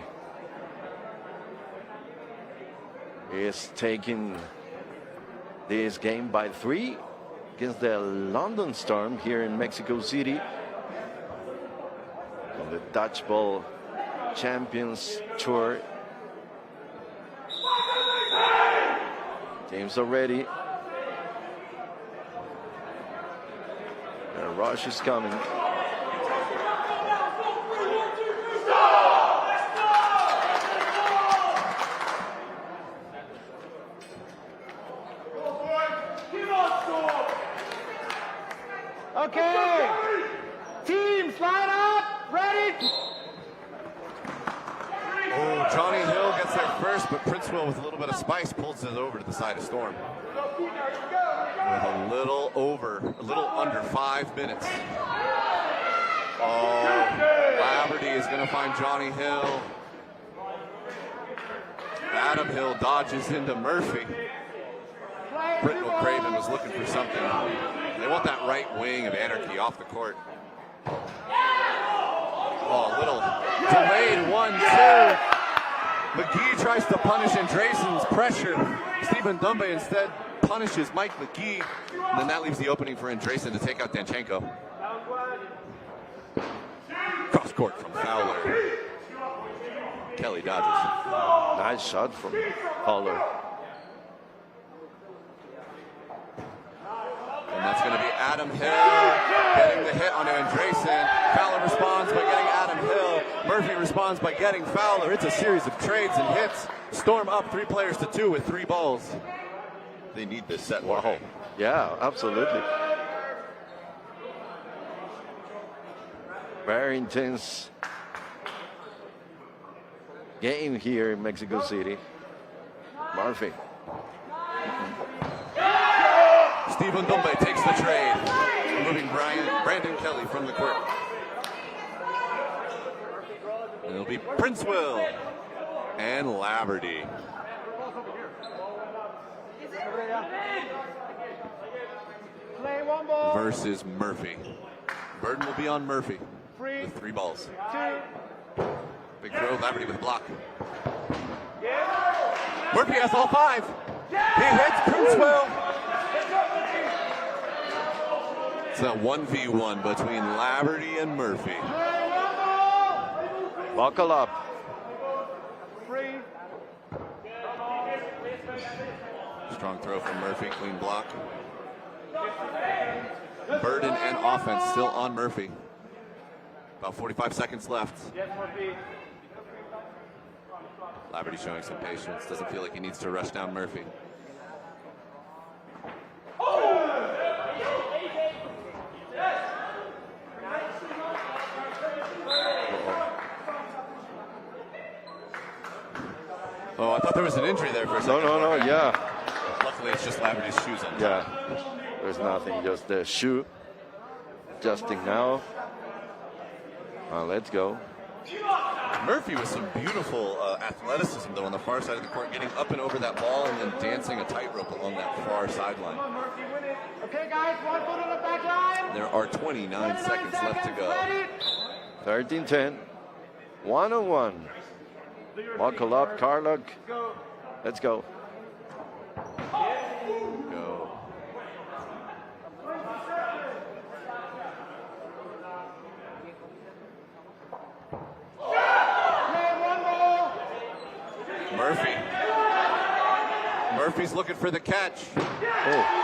is taking this game by 3 against the London Storm here in Mexico City on the Dodgeball Champions Tour. Games are ready. The rush is coming.
Okay. Teams, line up. Ready.
Oh, Johnny Hill gets there first, but Princewell with a little bit of spice pulls it over to the side of Storm. With a little under 5 minutes. Oh, Laverty is going to find Johnny Hill. Adam Hill dodges into Murphy. Britnell Craven was looking for something. They want that right wing of Anarchy off the court. Oh, a little delayed 1-2. McGee tries to punish Andreessen's pressure. Stephen Ndumbe instead punishes Mike McGee. And then that leaves the opening for Andreessen to take out Danchenko. Cross court from Fowler. Kelly dodges.
Nice shot from Holler.
And that's going to be Adam Hill getting the hit on Andresen. Fowler responds by getting Adam Hill. Murphy responds by getting Fowler. It's a series of trades and hits. Storm up 3-2 with 3 balls. They need this set.
Wow. Yeah, absolutely. Very intense game here in Mexico City. Murphy.
Stephen Dumbe takes the trade, moving Brandon Kelly from the court. And it'll be Princeville and Laverty. Versus Murphy. Burden will be on Murphy with 3 balls. Big throw, Laverty with a block. Murphy has all 5. He hits Princeville. It's a 1v1 between Laverty and Murphy.
Buckle up.
Strong throw from Murphy, clean block. Burden and offense still on Murphy. About 45 seconds left. Laverty showing some patience. Doesn't feel like he needs to rush down Murphy. Oh, I thought there was an injury there for a second.
No, yeah.
Luckily, it's just Laverty's shoes on.
Yeah, there's nothing, just the shoe. Adjusting now. Let's go.
Murphy with some beautiful athleticism, though, on the far side of the court, getting up and over that ball and then dancing a tightrope along that far sideline.
Okay, guys, 1 foot on the back line.
There are 29 seconds left to go.
13-10. 1-on-1. Buckle up, Carlock. Let's go.
Go. Murphy. Murphy's looking for the catch.
Oh.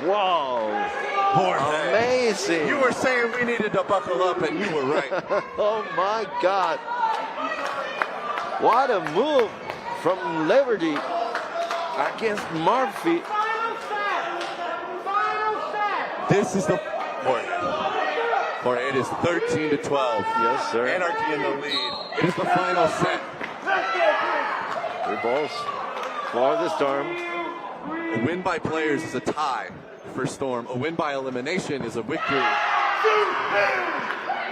Wow.
Jorge.
Amazing.
You were saying we needed to buckle up, and you were right.
Oh, my God. What a move from Laverty against Murphy.
This is the Jorge, it is 13-12.
Yes, sir.
Anarchy in the lead. It is the final set.
3 balls for the Storm.
A win by players is a tie for Storm. A win by elimination is a victory.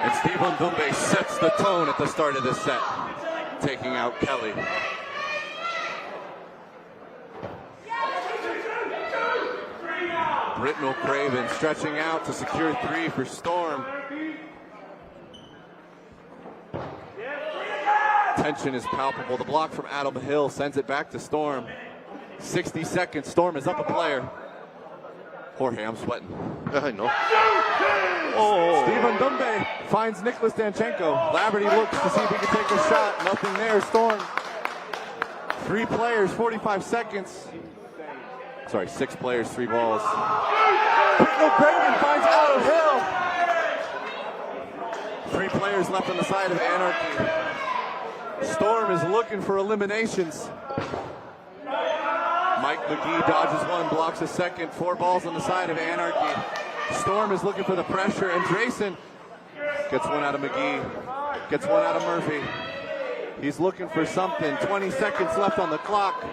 And Stephen Dumbe sets the tone at the start of this set, taking out Kelly. Britnell Craven stretching out to secure 3 for Storm. Tension is palpable. The block from Adam Hill sends it back to Storm. 60 seconds. Storm is up a player. Jorge, I'm sweating.
I know.
Oh. Stephen Dumbe finds Nicholas Danchenko. Laverty looks to see if he can take a shot. Nothing there. Storm. 3 players, 45 seconds. Sorry, 6 players, 3 balls. Britnell Craven finds Adam Hill. 3 players left on the side of Anarchy. Storm is looking for eliminations. Mike McGee dodges 1, blocks a second. 4 balls on the side of Anarchy. Storm is looking for the pressure, and Drayson gets 1 out of McGee, gets 1 out of Murphy. He's looking for something. 20 seconds left on the clock.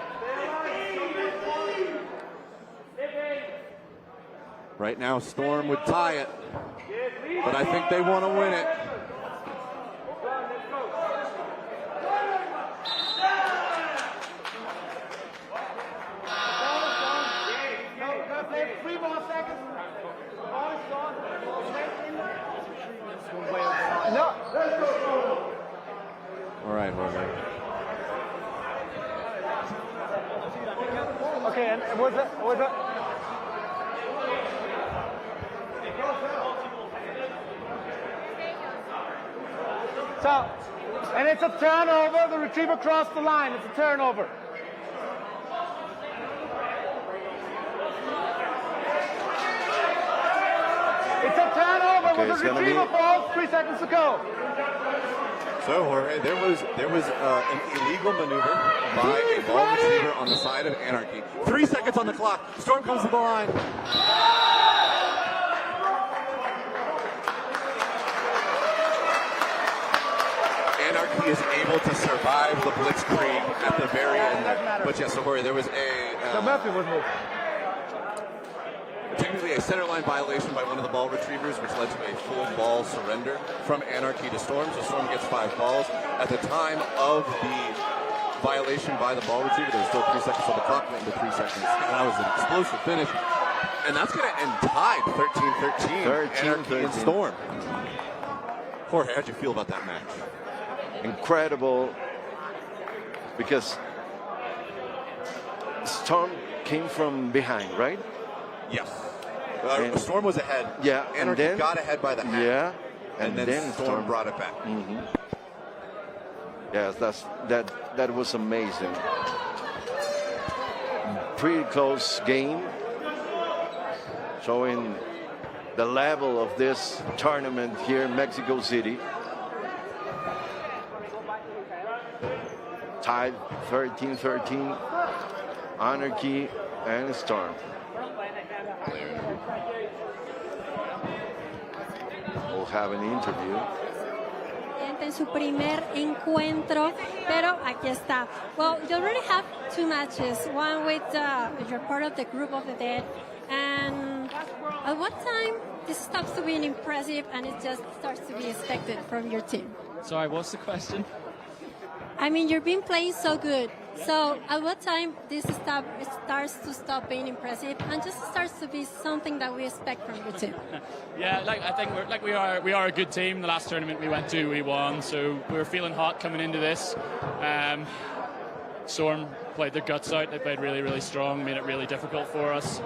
Right now, Storm would tie it, but I think they want to win it. All right, Jorge.
And was it? So, and it's a turnover. The retriever crossed the line. It's a turnover. It's a turnover with the retriever falls. 3 seconds to go.
So, Jorge, there was an illegal maneuver by a ball retriever on the side of Anarchy. 3 seconds on the clock. Storm comes to the line. Anarchy is able to survive the blitzkrieg at the very end there. But yes, so Jorge, there was technically a center line violation by one of the ball retrievers, which led to a full ball surrender from Anarchy to Storm. So Storm gets 5 balls. At the time of the violation by the ball retriever, there was still 3 seconds on the clock, went into 3 seconds. And that was an explosive finish. And that's going to end tied 13-13. Anarchy and Storm. Jorge, how'd you feel about that match?
Incredible, because Storm came from behind, right?
Yes. Storm was ahead.
Yeah,
Anarchy
and then
got ahead by the half.
Yeah,
and then Storm brought it back.
Mm-hmm. Yes, that was amazing. Pretty close game, showing the level of this tournament here in Mexico City. Tied 13-13, Anarchy and Storm. We'll have an interview.
En su primer encuentro, pero aquí está. Well, you already have 2 matches. One with you're part of the group of the dead, and at what time this stops to being impressive and it just starts to be expected from your team?
Sorry, what's the question?
I mean, you've been playing so good. So at what time this starts to stop being impressive and just starts to be something that we expect from your team?
Yeah, I think we are a good team. The last tournament we went to, we won, so we were feeling hot coming into this. Storm played their guts out. They played really, really strong, made it really difficult for us.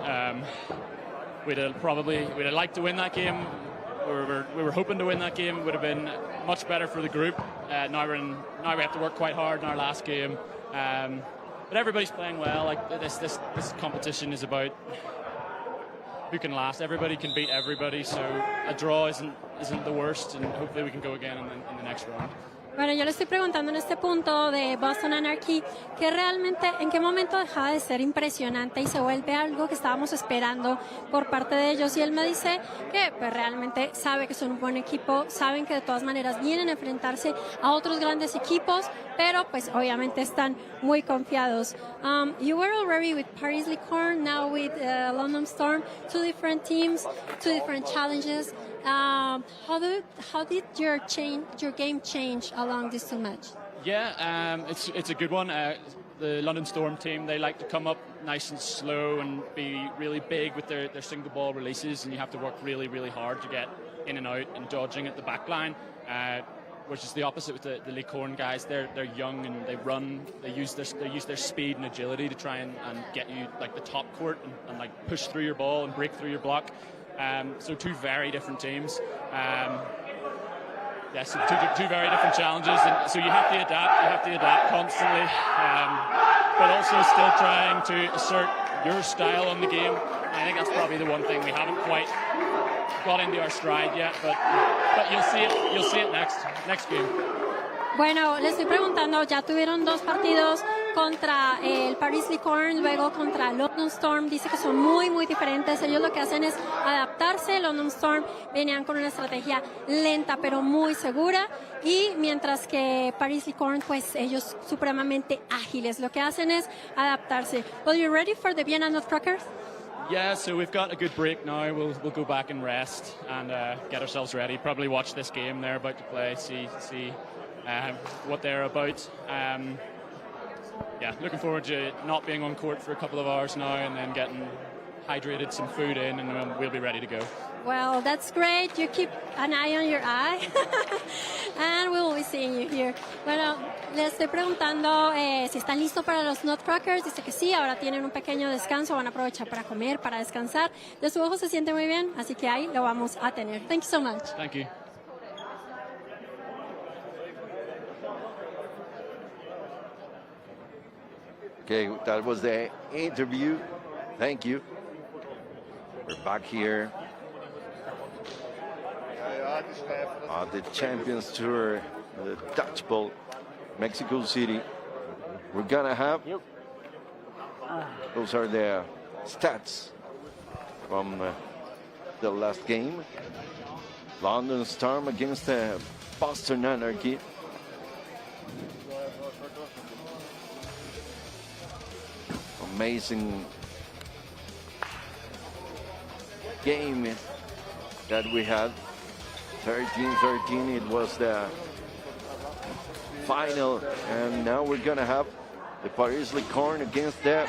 We'd have liked to win that game. We were hoping to win that game. It would have been much better for the group. Now we have to work quite hard in our last game. But everybody's playing well. Like this competition is about who can last. Everybody can beat everybody, so a draw isn't the worst, and hopefully we can go again in the next round.
Bueno, yo le estoy preguntando en este punto de Boston Anarchy que realmente en qué momento deja de ser impresionante y se vuelve algo que estábamos esperando por parte de ellos, y él me dice que pues realmente sabe que son un buen equipo, saben que de todas maneras vienen a enfrentarse a otros grandes equipos, pero pues obviamente están muy confiados. You were already with Paris Licorne, now with London Storm, 2 different teams, 2 different challenges. How did your game change along these 2 matches?
Yeah, it's a good one. The London Storm team, they like to come up nice and slow and be really big with their single ball releases, and you have to work really, really hard to get in and out and dodging at the back line, which is the opposite with the Licorne guys. They're young and they run. They use their speed and agility to try and get you like the top court and like push through your ball and break through your block. So 2 very different teams. Yes, two very different challenges, and so you have to adapt. You have to adapt constantly, but also still trying to assert your style on the game. I think that's probably the one thing we haven't quite got into our stride yet, but you'll see it. You'll see it next game.
Bueno, le estoy preguntando, ya tuvieron 2 partidos contra el Paris Licorne, luego contra London Storm. Dice que son muy, muy diferentes. Ellos lo que hacen es adaptarse. London Storm venían con una estrategia lenta, pero muy segura. Y mientras que Paris Licorne, pues ellos supremamente ágiles. Lo que hacen es adaptarse. Well, you ready for the Vienna Nutcrackers?
Yeah, so we've got a good break now. We'll go back and rest and get ourselves ready. Probably watch this game they're about to play, see what they're about. Yeah, looking forward to not being on court for a couple of hours now and then getting hydrated, some food in, and then we'll be ready to go.
Well, that's great. You keep an eye on your eye, and we will be seeing you here. Bueno, Le estoy preguntando si están listos para los Nutcrackers. Dice que sí, ahora tienen un pequeño descanso, van a aprovechar para comer, para descansar. De su ojo se siente muy bien, así que ahí lo vamos a tener. Thank you so much.
Thank you.
Okay, that was the interview. Thank you. We're back here at the Champions Tour, the Dodgeball, Mexico City. We're gonna have, those are the stats from the last game. London Storm against Boston Anarchy. Amazing game that we had. 13-13, it was the final, and now we're gonna have the Paris Licorne against the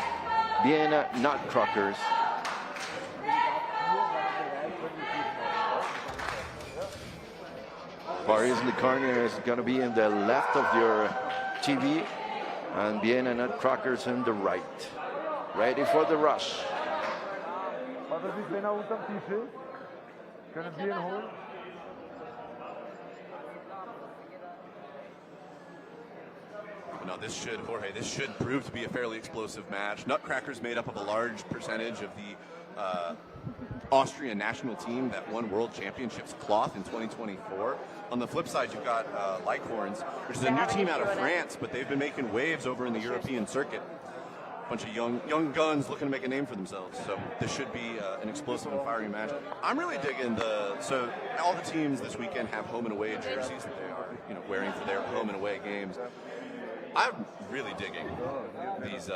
Vienna Nutcrackers. Paris Licorne is gonna be in the left of your TV, and Vienna Nutcrackers on the right. Ready for the rush.
No, this should prove to be a fairly explosive match. Nutcrackers made up of a large percentage of the Austrian national team that won World Championships cloth in 2024. On the flip side, you've got Lyorns, which is a new team out of France, but they've been making waves over in the European circuit. A bunch of young guns looking to make a name for themselves. So this should be an explosive and fiery match. I'm really digging so all the teams this weekend have home and away jerseys that they are, wearing for their home and away games. I'm really digging these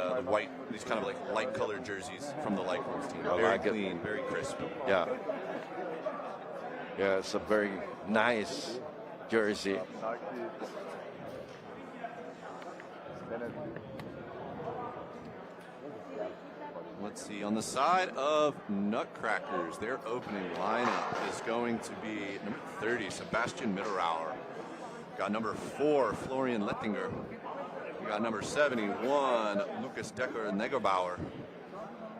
these kind of like light colored jerseys from the Lyorns team. Very clean, very crisp.
Yeah. Yeah, it's a very nice jersey.
Let's see, on the side of Nutcrackers, their opening lineup is going to be number 30, Sebastian Mitterauer. Got number 4, Florian Lettinger. We got number 71, Lucas Decker Negerbauer.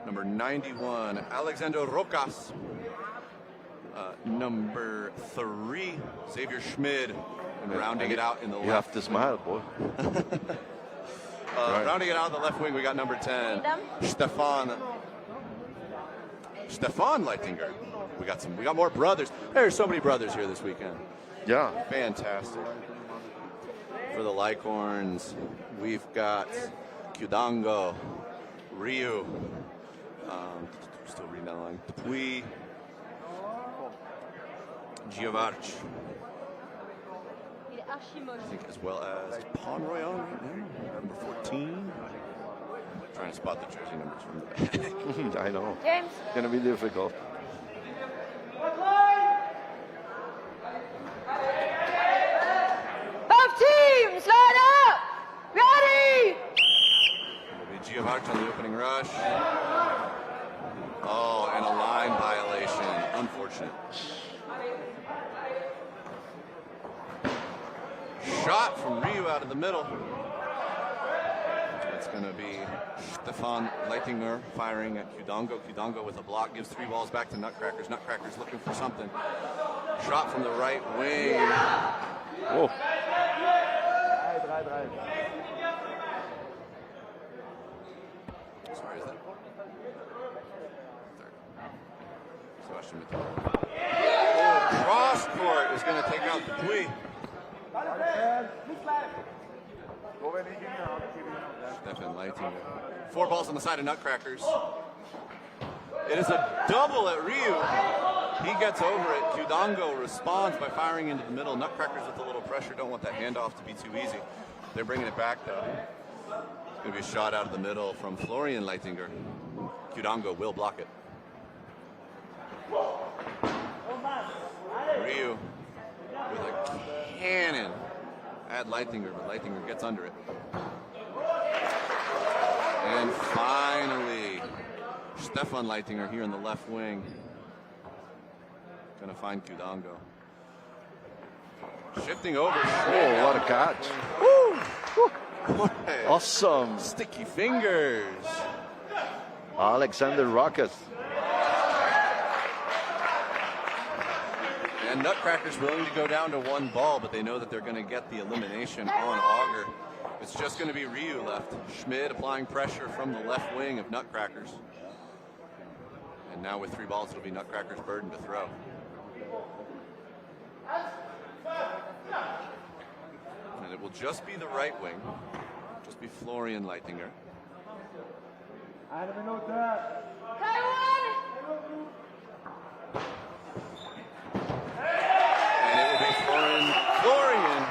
Number 91, Alexander Rokas. Number 3, Xavier Schmid. And rounding it out in the left.
You have to smile, boy.
Rounding it out in the left wing, we got number 10, Stefan Leitinger. We got more brothers. There's so many brothers here this weekend.
Yeah.
Fantastic. For the Lyorns, we've got Kudango, Ryu, still reading that line, Pui, Giovarch, I think, as well as Ponroyan right now, number 14. Trying to spot the jersey numbers from the back.
I know.
James.
It's going to be difficult.
Both teams, line up! Ready!
It'll be Giovarch on the opening rush. Oh, and a line violation. Unfortunate. Shot from Ryu out of the middle. It's going to be Stefan Leitinger firing at Kudango. Kudango with a block gives 3 balls back to Nutcrackers. Nutcrackers looking for something. Shot from the right wing.
Oh.
Sorry, is that? Third. Sebastian Mitterauer. Cross court is going to take out Dupuy. Stefan Leitinger. 4 balls on the side of Nutcrackers. It is a double at Ryu. He gets over it. Kudango responds by firing into the middle. Nutcrackers with a little pressure don't want that handoff to be too easy. They're bringing it back though. It's going to be a shot out of the middle from Florian Leitinger. Kudango will block it. Ryu with a cannon at Leitinger, but Leitinger gets under it. And finally, Stefan Leitinger here in the left wing. Gonna find Kudango. Shifting over.
Oh, what a catch. Woo! Awesome.
Sticky fingers.
Alexander Rokas.
And Nutcracker's willing to go down to one ball, but they know that they're going to get the elimination on Auger. It's just going to be Ryu left. Schmid applying pressure from the left wing of Nutcrackers. And now with 3 balls, it'll be Nutcracker's burden to throw. And it will just be the right wing. Just be Florian Leitinger. And it will be Florian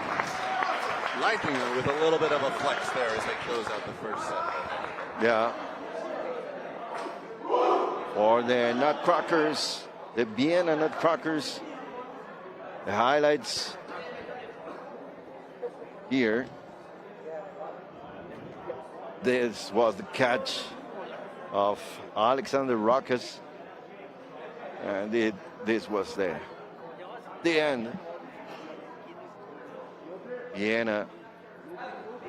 Leitinger with a little bit of a flex there as they close out the first set.
Yeah. For the Nutcrackers, the Vienna Nutcrackers, the highlights here. This was the catch of Alexander Rokas, and this was the end. Vienna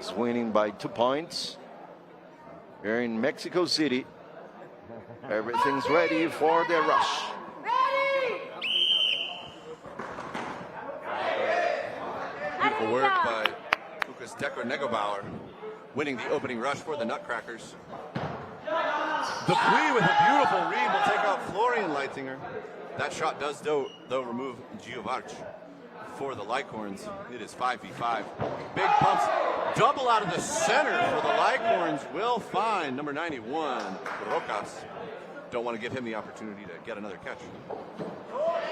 is winning by 2 points. We're in Mexico City. Everything's ready for the rush.
Beautiful work by Lucas Decker-Negebauer, winning the opening rush for the Nutcrackers. Dupuis with a beautiful read will take out Florian Leitinger. That shot does, though remove Giovarch for the Lyorns. It is 5v5. Big pumps. Double out of the center for the Lyorns will find number 91, Rokas. Don't want to give him the opportunity to get another catch.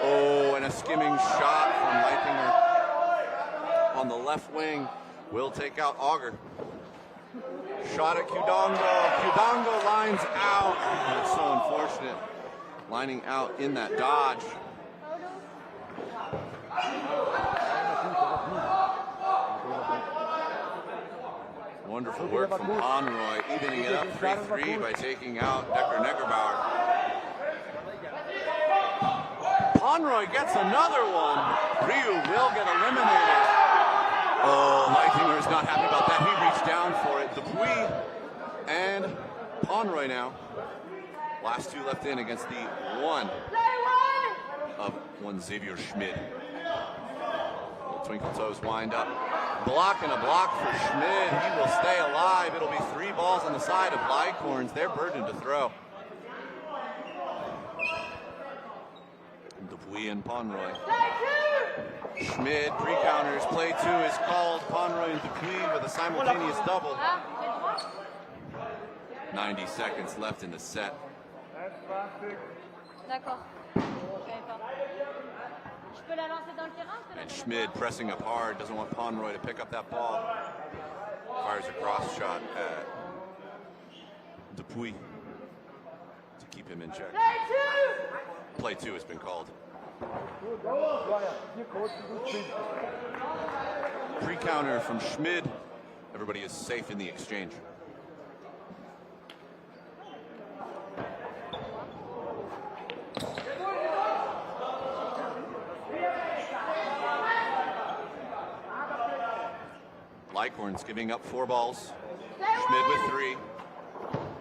Oh, and a skimming shot from Leitinger on the left wing will take out Auger. Shot at Qdongo. Qdongo lines out. Oh, it's so unfortunate. Lining out in that dodge. Wonderful work from Conroy, evening it up 3-3 by taking out Decker-Negebauer. Conroy gets another one. Ryu will get eliminated. Oh, Leitinger is not happy about that. He reached down for it. Dupuis and Conroy now. Last 2 left in against the one Xavier Schmid. Twinkle toes wind up. Block and a block for Schmid. He will stay alive. It'll be 3 balls on the side of Lyorns. They're burdened to throw. Dupuis and Conroy. Schmid pre-counters. Play 2 is called. Conroy and Dupuis with a simultaneous double. 90 seconds left in the set. And Schmid pressing up hard, doesn't want Conroy to pick up that ball. Fires a cross shot at Dupuis to keep him in check. Play 2 has been called. Pre-counter from Schmid. Everybody is safe in the exchange. Lyorns giving up 4 balls. Schmid with 3.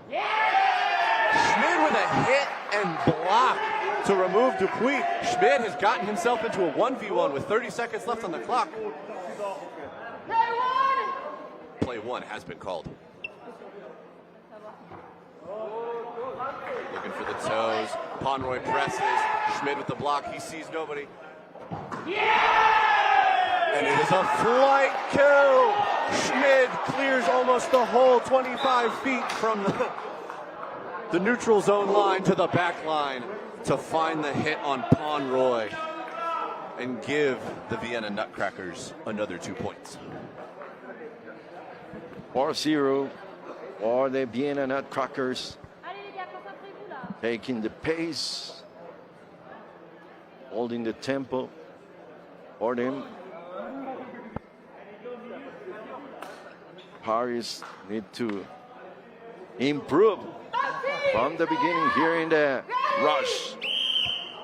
Schmid with a hit and block to remove Dupuis. Schmid has gotten himself into a 1v1 with 30 seconds left on the clock. Play 1 has been called. Looking for the toes. Conroy presses. Schmid with the block. He sees nobody. And it is a flight kill. Schmid clears almost the whole 25 feet from the neutral zone line to the back line to find the hit on Conroy and give the Vienna Nutcrackers another 2 points.
4-0 for the Vienna Nutcrackers. Taking the pace, holding the tempo for them. Paris need to improve from the beginning here in the rush.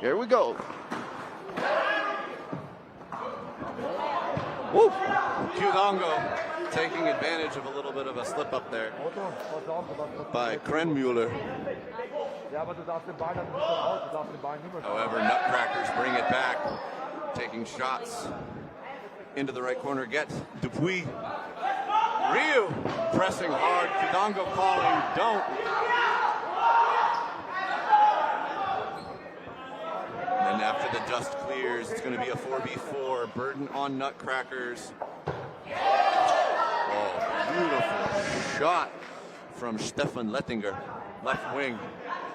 Here we go.
Woo! Qdongo taking advantage of a little bit of a slip up there by Krenmuller. However, Nutcrackers bring it back, taking shots into the right corner. Get Dupuis. Ryu pressing hard. Kidongo calling, don't. And after the dust clears, it's going to be a 4v4. Burden on Nutcrackers. Oh, beautiful shot from Stefan Lettinger. Left wing.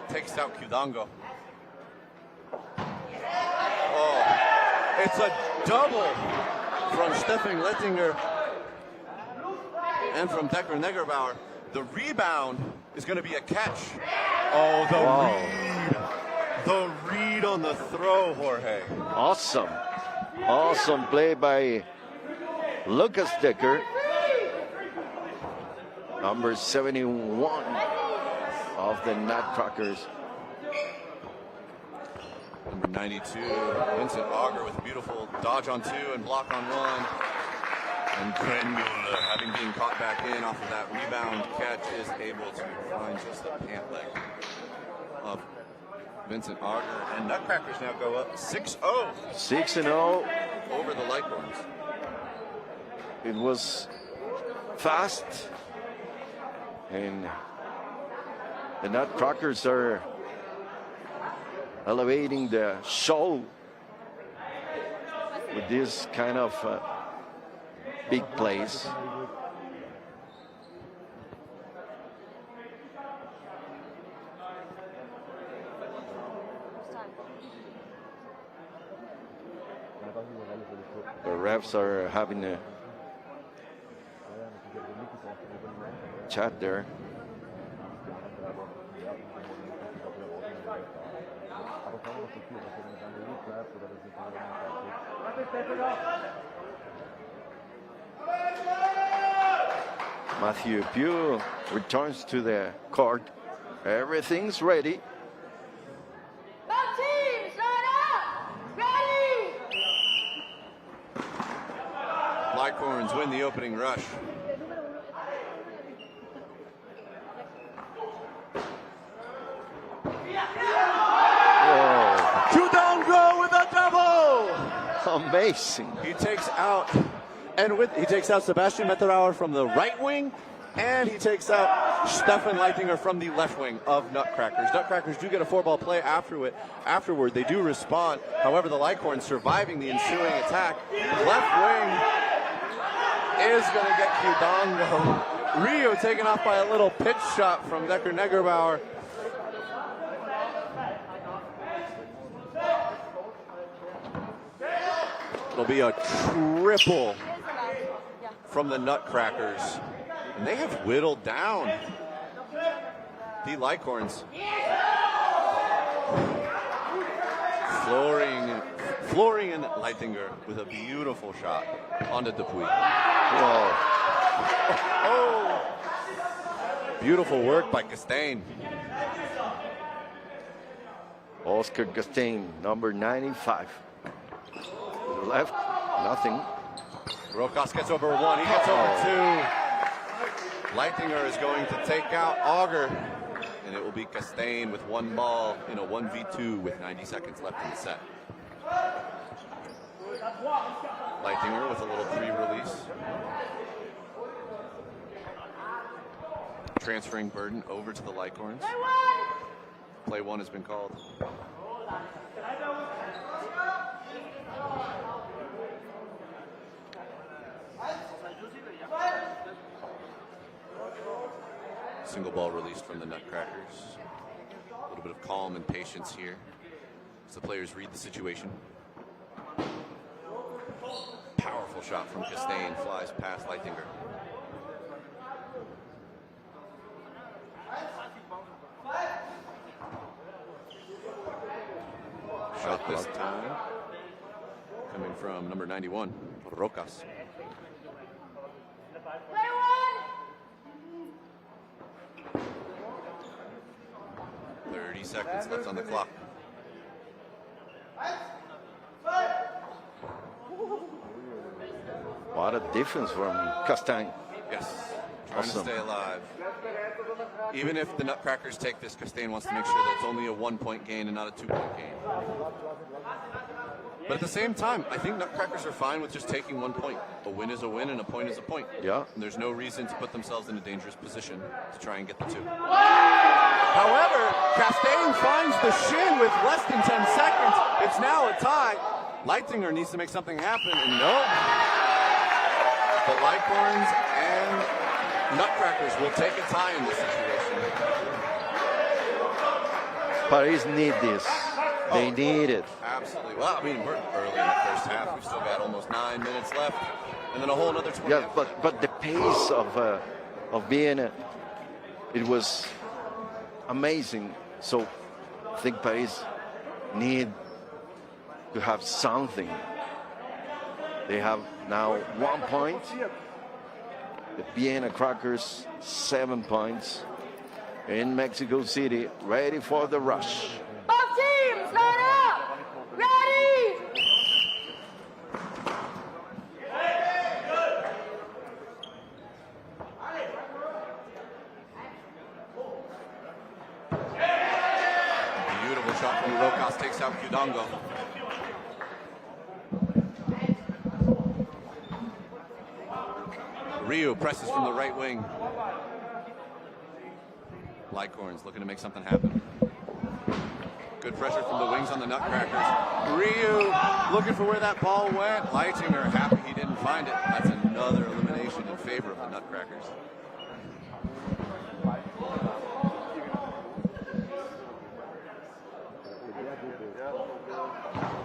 Takes out Kidongo. Oh, it's a double from Stefan Lettinger and from Decker Negerbauer. The rebound is going to be a catch. Oh, the read on the throw, Jorge.
Awesome. Awesome play by Lucas Decker. Number 71 of the Nutcrackers.
Number 92, Vincent Auger with a beautiful dodge on 2 and block on 1. And Krenmuller, having been caught back in off of that rebound catch, is able to find just the pant leg of Vincent Auger. And Nutcrackers now go up 6-0.
6-0.
Over the Lyorns.
It was fast. And the Nutcrackers are elevating the show with this kind of big plays. The refs are having a chat there. Matthew Pugh returns to the court. Everything's ready.
Lyorns win the opening rush. Kidongo with a double!
Amazing.
He takes out Sebastian Metterauer from the right wing, and he takes out Stefan Leitinger from the left wing of Nutcrackers. Nutcrackers do get a 4-ball play afterward. They do respond. However, the Lyorns surviving the ensuing attack. Left wing is going to get Kidongo. Rio taken off by a little pitch shot from Decker Negerbauer. It'll be a triple from the Nutcrackers. And they have whittled down the Lyorns. Florian Leitinger with a beautiful shot onto Dupuis. Whoa. Oh. Beautiful work by Castain.
Oscar Castain, number 95. To the left, nothing.
Rokas gets over 1, he gets over 2. Leitinger is going to take out Auger, and it will be Castain with 1 ball in a 1v2 with 90 seconds left in the set. Leitinger with a little pre-release. Transferring Burden over to the Lyorns. Play 1 has been called. Single ball released from the Nutcrackers. A little bit of calm and patience here as the players read the situation. Powerful shot from Castain, flies past Leitinger. Shot this time coming from number 91, Rokas. 30 seconds left on the clock.
What a difference from Castain.
Yes. Trying
Awesome.
to stay alive. Even if the Nutcrackers take this, Costain wants to make sure that it's only a 1-point gain and not a 2-point gain. But at the same time, I think Nutcrackers are fine with just taking 1 point. A win is a win and a point is a point.
Yeah.
And there's no reason to put themselves in a dangerous position to try and get the 2. However, Costain finds the shin with less than 10 seconds. It's now a tie. Leitinger needs to make something happen, and no. But Lyorns and Nutcrackers will take a tie in this situation.
Paris need this. They need it.
Absolutely. Well, I mean, we're early in the first half. We've still got almost 9 minutes left, and then a whole another 20.
Yeah, but the pace of Vienna, it was amazing. So I think Paris need to have something. They have now 1 point. The Vienna Crackers 7 points. In Mexico City, ready for the rush.
Both teams, line up! Ready!
Beautiful shot from Rokas, takes out Kudango. Ryu presses from the right wing. Lyorns looking to make something happen. Good pressure from the wings on the Nutcrackers. Ryu looking for where that ball went. Leitinger happy he didn't find it. That's another elimination in favor of the Nutcrackers.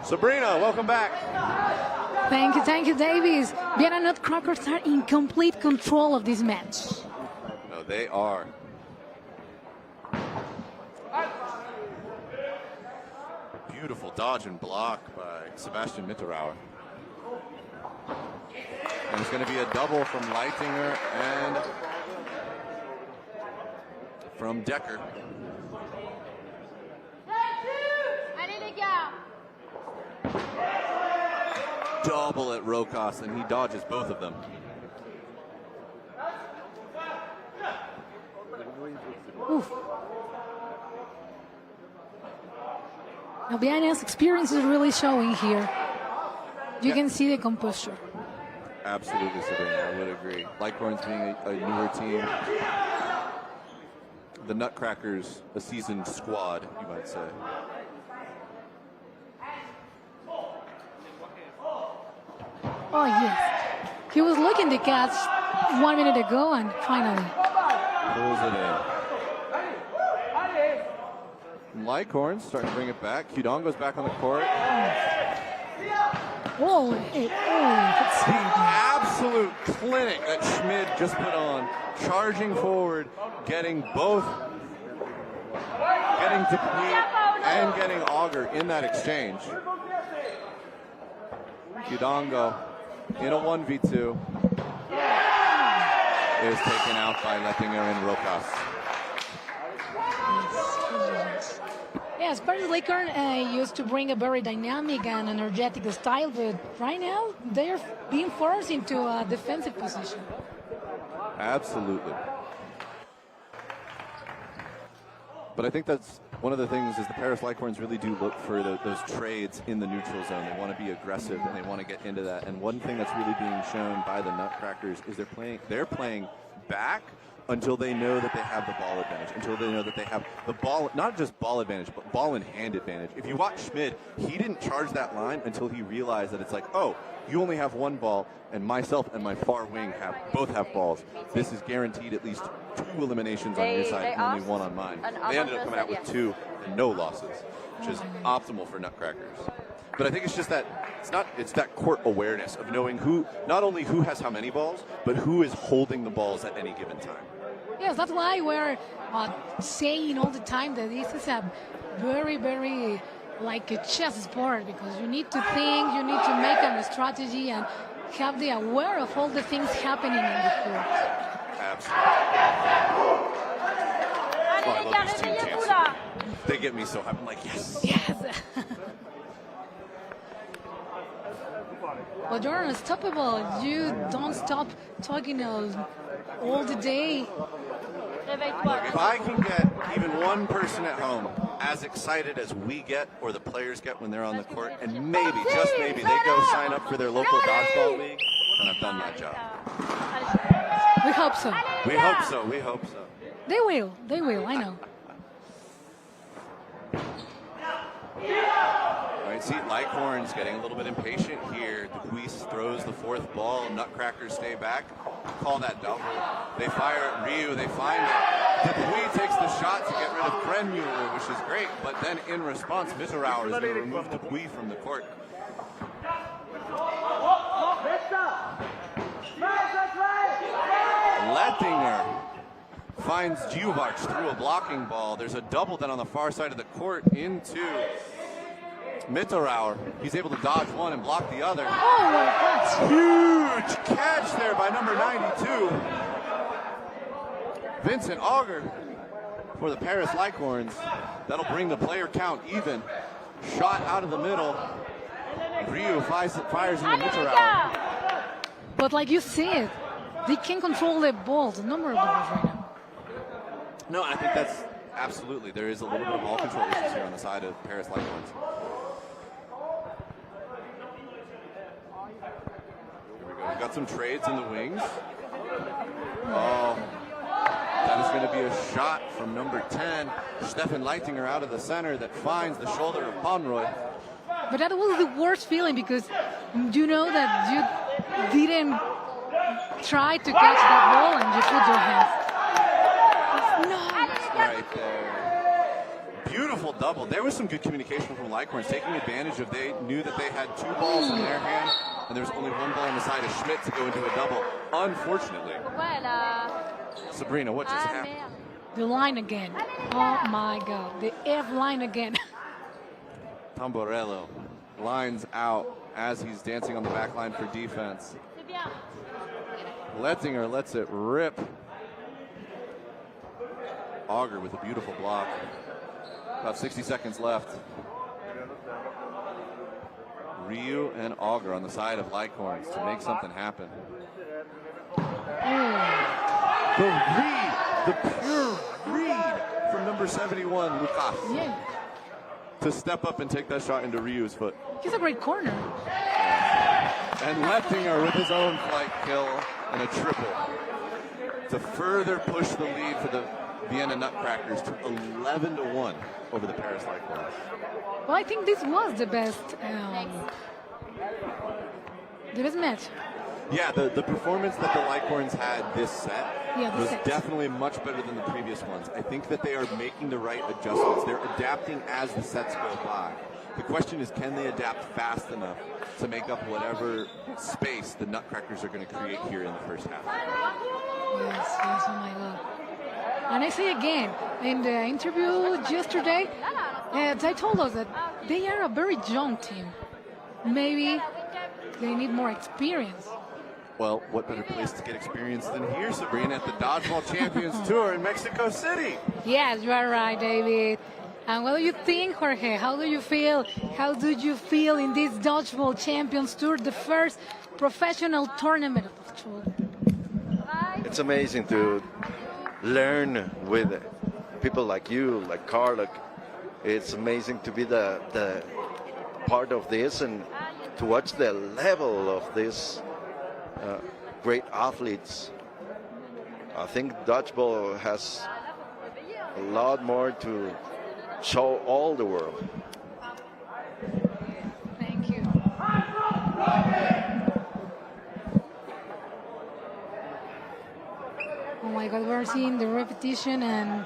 Sabrina, welcome back.
Thank you, Davis. Vienna Nutcrackers are in complete control of this match.
No, they are. Beautiful dodge and block by Sebastian Mitterauer. And it's going to be a double from Leitinger and from Decker. Double at Rokas, and he dodges both of them.
Oof. Now, Vienna's experience is really showing here. You can see the composure.
Absolutely, Sabrina, I would agree. Lyorns being a newer team. The Nutcrackers, a seasoned squad, you might say.
Oh, yes. He was looking to catch 1 minute ago, and finally
Pulls it in. Lyorns starting to bring it back. Kudango's back on the court.
Oh, it's
the absolute clinic that Schmid just put on, charging forward, getting both, getting Dupuis and getting Auger in that exchange. Kudango in a 1v2 is taken out by Leitinger and Rokas.
Yeah, Spartans Lyorns used to bring a very dynamic and energetic style, but right now they're being forced into a defensive position.
Absolutely. But I think that's one of the things is the Paris Lyorns really do look for those trades in the neutral zone. They want to be aggressive and they want to get into that. And one thing that's really being shown by the Nutcrackers is they're playing back until they know that they have the ball advantage, until they know that they have the ball, not just ball advantage, but ball in hand advantage. If you watch Schmid, he didn't charge that line until he realized that it's like, oh, you only have one ball, and myself and my far wing both have balls. This is guaranteed at least 2 eliminations on your side and only 1 on mine. They ended up coming out with 2 and no losses, which is optimal for Nutcrackers. But I think it's just that it's that court awareness of knowing not only who has how many balls, but who is holding the balls at any given time.
Yes, that's why we're saying all the time that this is a very, very like a chess sport, because you need to think, you need to make a strategy and have the aware of all the things happening in the court.
Absolutely. Oh, I love these team champs. They get me so happy. I'm like, yes.
Yes. But you're unstoppable. You don't stop talking all the day.
If I can get even one person at home as excited as we get or the players get when they're on the court, and maybe, just maybe, they go sign up for their local dodgeball league, then I've done my job.
We hope so.
We hope so. We hope so.
They will. They will. I know.
All right, see, Lyorns getting a little bit impatient here. Dupuis throws the fourth ball. Nutcrackers stay back. Call that double. They fire at Ryu. They find it. Dupuis takes the shot to get rid of Krenmuller, which is great. But then in response, Mitterauer is going to remove Dupuis from the court. Lettinger finds Juvarch through a blocking ball. There's a double then on the far side of the court into Mitterauer. He's able to dodge one and block the other.
Oh my God!
Huge catch there by number 92. Vincent Auger for the Paris Lyorns. That'll bring the player count even. Shot out of the middle. Ryu fires into Mitterauer.
But like you said, they can control the balls, the number of balls right now.
No, I think that's absolutely. There is a little bit of ball control issues here on the side of Paris Lyorns. Here we go. We've got some trades in the wings. Oh, that is going to be a shot from number 10, Stefan Leitinger, out of the center that finds the shoulder of Pomeroy.
But that was the worst feeling because you know that you didn't try to catch that ball and you put your hands. No.
Right there. Beautiful double. There was some good communication from Lyorns, taking advantage of they knew that they had two balls in their hand and there was only one ball on the side of Schmidt to go into a double. Unfortunately. Sabrina, what just happened?
The line again. Oh my God. The F line again.
Tamborello lines out as he's dancing on the back line for defense. Lettinger lets it rip. Auger with a beautiful block. About 60 seconds left. Ryu and Auger on the side of Lyorns to make something happen. The read, the pure read from number 71, Lucas.
Yeah.
To step up and take that shot into Ryu's foot.
He's a great corner.
And Lettinger with his own flight kill and a triple to further push the lead for the Vienna Nutcrackers to 11-1 over the Paris Lyorns.
Well, I think this was the best match.
Yeah, the performance that the Lyorns had this set was
set.
definitely much better than the previous ones. I think that they are making the right adjustments. They're adapting as the sets go by. The question is, can they adapt fast enough to make up whatever space the Nutcrackers are going to create here in the first half?
Yes, oh my God. And I say again, in the interview yesterday, they told us that they are a very young team. Maybe they need more experience.
Well, what better place to get experience than here, Sabrina, at the Dodgeball Champions Tour in Mexico City?
Yes, you are right, David. And what do you think, Jorge? How do you feel? How do you feel in this Dodgeball Champions Tour, the first professional tournament of the tour?
It's amazing to learn with people like you, like Carl. It's amazing to be the part of this and to watch the level of these great athletes. I think Dodgeball has a lot more to show all the world.
Thank you. Oh my God, we're seeing the repetition and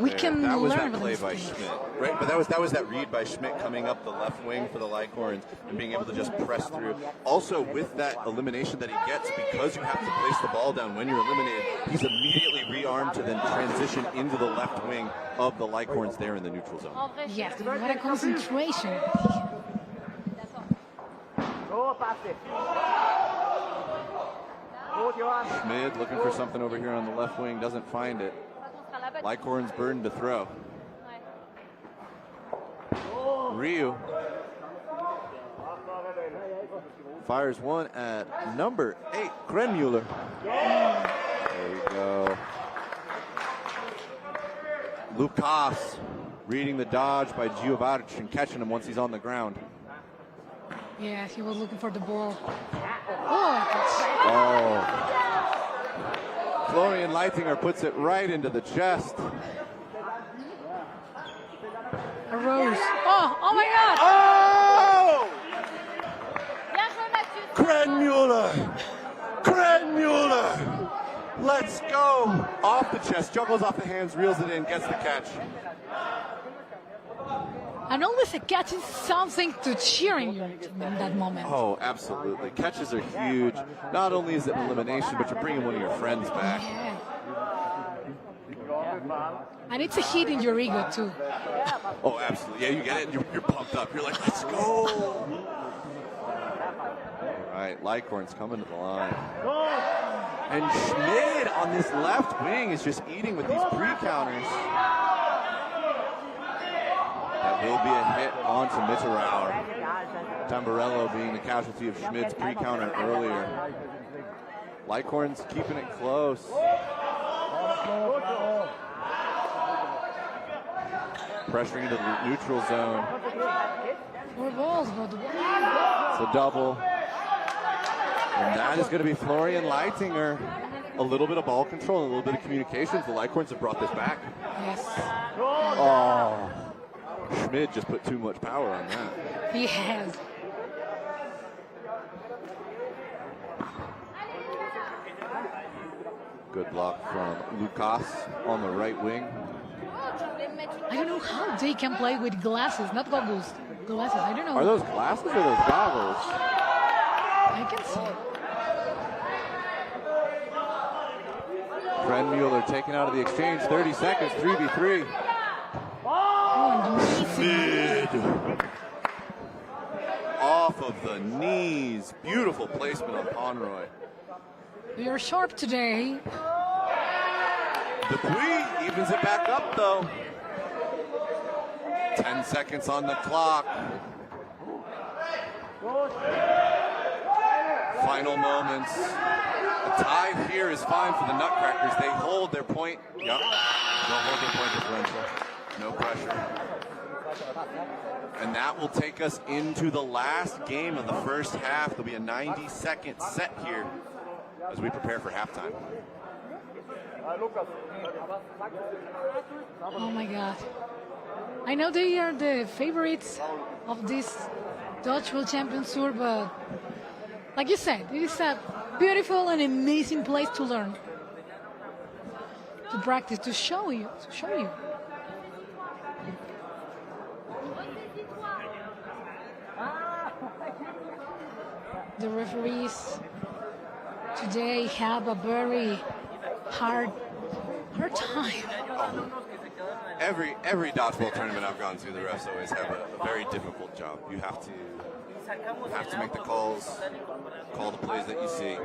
we can
that was
learn
that play by Schmidt, right? But that was that read by Schmidt coming up the left wing for the Lyorns and being able to just press through. Also, with that elimination that he gets, because you have to place the ball down when you're eliminated, he's immediately rearmed to then transition into the left wing of the Lyorns there in the neutral zone.
Yes, what a concentration.
Schmidt looking for something over here on the left wing, doesn't find it. Lyorns burden to throw. Ryu fires one at number 8, Krenmuller. Lukas reading the dodge by Giovarch and catching him once he's on the ground.
Yeah, he was looking for the ball.
Oh. Florian Leitinger puts it right into the chest.
A rose. Oh my God!
Oh! Krenmuller! Let's go! Off the chest, juggles off the hands, reels it in, gets the catch.
And always a catch is something to cheer in that moment.
Oh, absolutely. Catches are huge. Not only is it an elimination, but you're bringing one of your friends back.
Yeah. And it's a hit in your ego, too.
Oh, absolutely. Yeah, you get it. You're pumped up. You're like, let's go. All right, Lyorns coming to the line. And Schmid on this left wing is just eating with these pre-counters. That will be a hit onto Mitterauer. Tamburello being the casualty of Schmid's pre-counter earlier. Lyorns keeping it close. Pressuring into the neutral zone.
4 balls, but
It's a double. And that is going to be Florian Leitinger. A little bit of ball control, a little bit of communications. The Lyorns have brought this back.
Yes.
Oh. Schmid just put too much power on that.
He has.
Good block from Lukas on the right wing.
I don't know how they can play with glasses, not goggles. Glasses, I don't know.
Are those glasses or those goggles?
I can see.
Krenmuller taken out of the exchange. 30 seconds, 3v3. Schmid. Off of the knees. Beautiful placement on Conroy.
You're sharp today.
Dupuis evens it back up, though. 10 seconds on the clock. Final moments. A tie here is fine for the Nutcrackers. They hold their point. Yep. They'll hold their point differential. No pressure. And that will take us into the last game of the first half. There'll be a 90-second set here as we prepare for halftime.
Oh my God. I know they are the favorites of this Dodgeball Champions Tour, but like you said, it is a beautiful and amazing place to learn, to practice, to show you. The referees today have a very hard time.
Every dodgeball tournament I've gone to, the refs always have a very difficult job. You have to make the calls, call the plays that you see,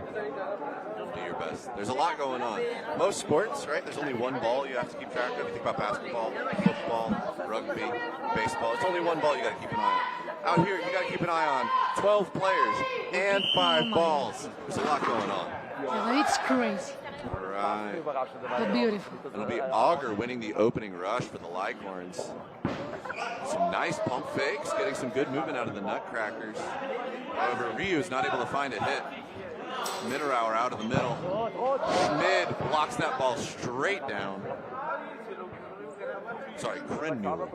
do your best. There's a lot going on. Most sports, right? There's only one ball you have to keep track of. You think about basketball, football, rugby, baseball. It's only one ball you got to keep an eye on. Out here, you got to keep an eye on 12 players and 5 balls. There's a lot going on.
Yeah, it's crazy.
Right.
But beautiful.
It'll be Auger winning the opening rush for the Lyorns. Some nice pump fakes, getting some good movement out of the Nutcrackers. However, Ryu's not able to find a hit. Mitterauer out of the middle. Schmid blocks that ball straight down. Sorry, Krenmuller.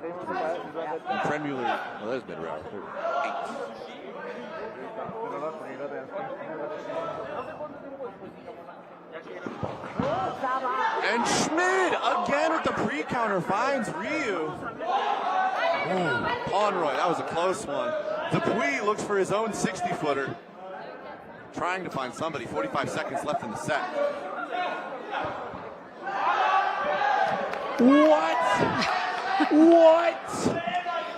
And Krenmuller, well, there's Mitterauer. 8. And Schmid again with the pre-counter finds Ryu. Conroy, that was a close one. Dupuis looks for his own 60-footer. Trying to find somebody. 45 seconds left in the set. What?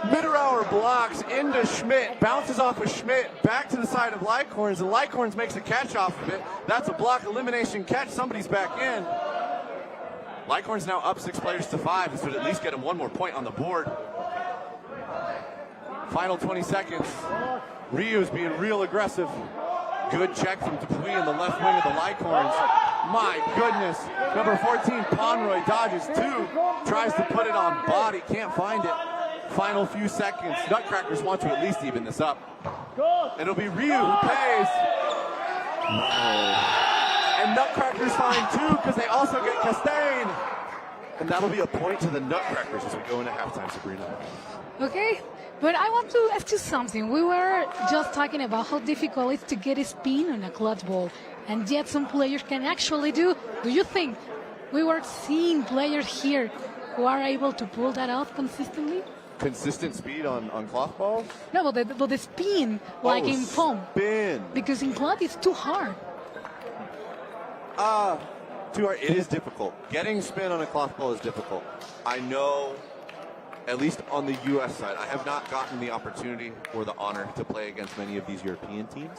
Mitterauer blocks into Schmidt, bounces off of Schmidt, back to the side of Lyorns, and Lyorns makes a catch off of it. That's a block elimination catch. Somebody's back in. Lyorns now up 6 players to 5. This would at least get him one more point on the board. Final 20 seconds. Ryu's being real aggressive. Good check from Dupuis in the left wing of the Lyorns. My goodness. Number 14, Conroy dodges 2. Tries to put it on body. Can't find it. Final few seconds. Nutcrackers want to at least even this up. It'll be Ryu who pays. And Nutcrackers find 2 because they also get Castaigne. And that'll be a point to the Nutcrackers as we go into halftime, Sabrina.
Okay, but I want to ask you something. We were just talking about how difficult it is to get a spin on a clutch ball, and yet some players can actually do. Do you think we were seeing players here who are able to pull that off consistently?
Consistent speed on cloth balls?
No, but the spin, like in foam.
Spin.
Because in cloth it's too hard.
Too hard. It is difficult. Getting spin on a cloth ball is difficult. I know, at least on the U.S. side, I have not gotten the opportunity or the honor to play against many of these European teams.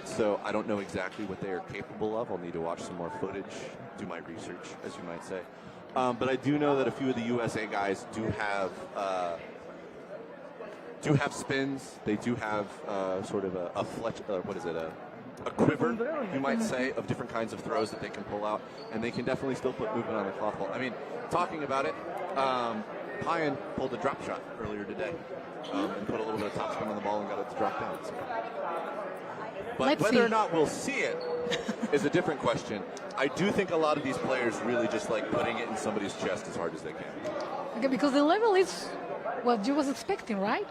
So I don't know exactly what they are capable of. I'll need to watch some more footage, do my research, as you might say. But I do know that a few of the USA guys do have spins. They do have sort of a quiver, you might say, of different kinds of throws that they can pull out, and they can definitely still put movement on the cloth ball. I mean, talking about it, Payan pulled a drop shot earlier today and put a little bit of top spin on the ball and got it to drop down. So. But whether or not we'll see it is a different question. I do think a lot of these players really just like putting it in somebody's chest as hard as they can.
Okay, because the level is what you was expecting, right?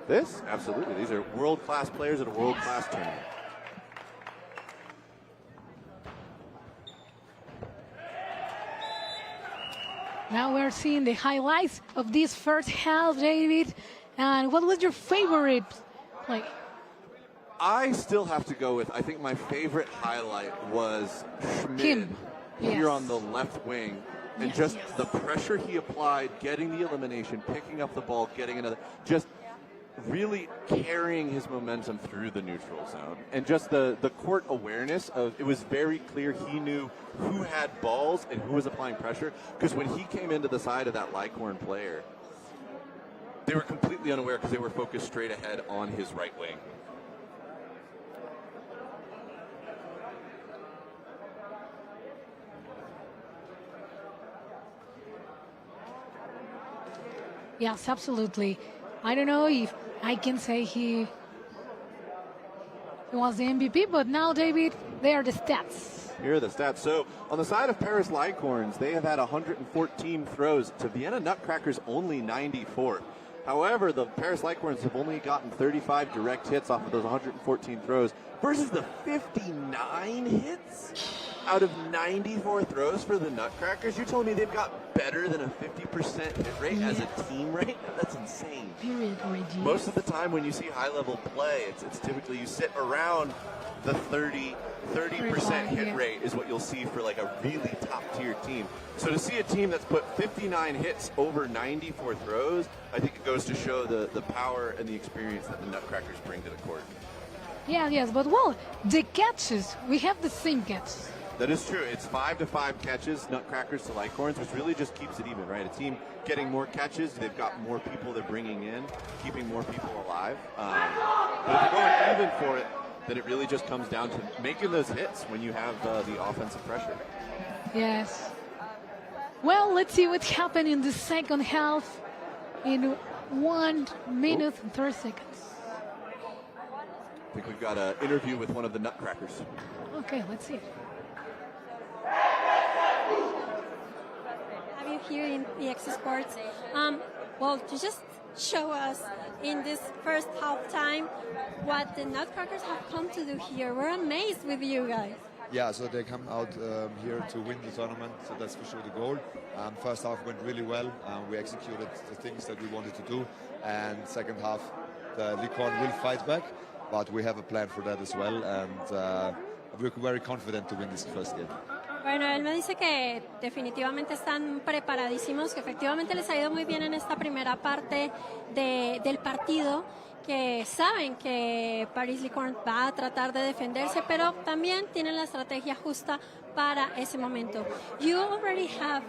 This? Absolutely. These are world-class players at a world-class tournament.
Now we're seeing the highlights of this first half, David. And what was your favorite play?
I still have to go with, I think my favorite highlight was Schmid here on the left wing. And just the pressure he applied, getting the elimination, picking up the ball, getting another, just really carrying his momentum through the neutral zone. And just the court awareness of, it was very clear he knew who had balls and who was applying pressure. Because when he came into the side of that Lyorns player, they were completely unaware because they were focused straight ahead on his right wing.
Yes, absolutely. I don't know if I can say he was the MVP, but now, David, they are the stats.
Here are the stats. So on the side of Paris Lyorns, they have had 114 throws to Vienna Nutcrackers only 94. However, the Paris Lyorns have only gotten 35 direct hits off of those 114 throws versus the 59 hits out of 94 throws for the Nutcrackers. You're telling me they've got better than a 50% hit rate as a team right now? That's insane.
Period, Reggie.
Most of the time when you see high-level play, it's typically you sit around the 30% hit rate is what you'll see for like a really top-tier team. So to see a team that's put 59 hits over 94 throws, I think it goes to show the power and the experience that the Nutcrackers bring to the court.
Yeah, yes, but well, the catches, we have the same catches.
That is true. It's 5-5 catches, Nutcrackers to Lyorns, which really just keeps it even, right? A team getting more catches, they've got more people they're bringing in, keeping more people alive. But if you're going even for it, then it really just comes down to making those hits when you have the offensive pressure.
Yes. Well, let's see what happened in the second half in 1 minute and 30 seconds.
I think we've got an interview with one of the Nutcrackers.
Okay, let's see.
Have you here in EX Sports? Well, to just show us in this first halftime what the Nutcrackers have come to do here. We're amazed with you guys.
Yeah, so they come out here to win the tournament, so that's for sure the goal. First half went really well. We executed the things that we wanted to do, and second half, the Lyorns will fight back, but we have a plan for that as well, and we're very confident to win this first game.
Bueno, él me dice que definitivamente están preparadísimos, que efectivamente les ha ido muy bien en esta primera parte del partido, que saben que Paris Lyorns va a tratar de defenderse, pero también tienen la estrategia justa para ese momento. You already have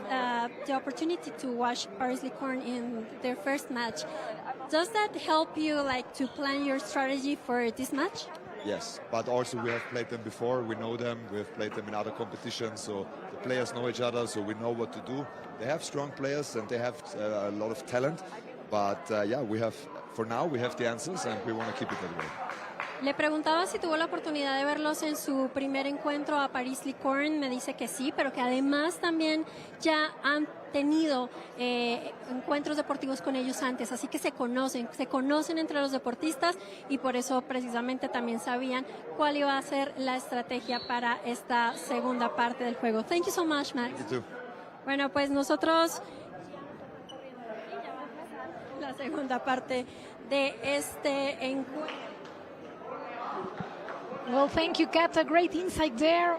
the opportunity to watch Paris Lyorns in their first match. Does that help you like to plan your strategy for this match?
Yes, but also we have played them before. We know them. We have played them in other competitions, so the players know each other, so we know what to do. They have strong players and they have a lot of talent, but yeah, for now we have the answers and we want to keep it that way.
Le preguntaba si tuvo la oportunidad de verlos en su primer encuentro a París Lyorns. Me dice que sí, pero que además también ya han tenido encuentros deportivos con ellos antes, así que se conocen entre los deportistas y por eso precisamente también sabían cuál iba a ser la estrategia para esta segunda parte del juego. Thank you so much, Max.
Thank you too.
Bueno, pues nosotros la segunda parte de este encuentro.
Well, thank you, Kat. A great insight there.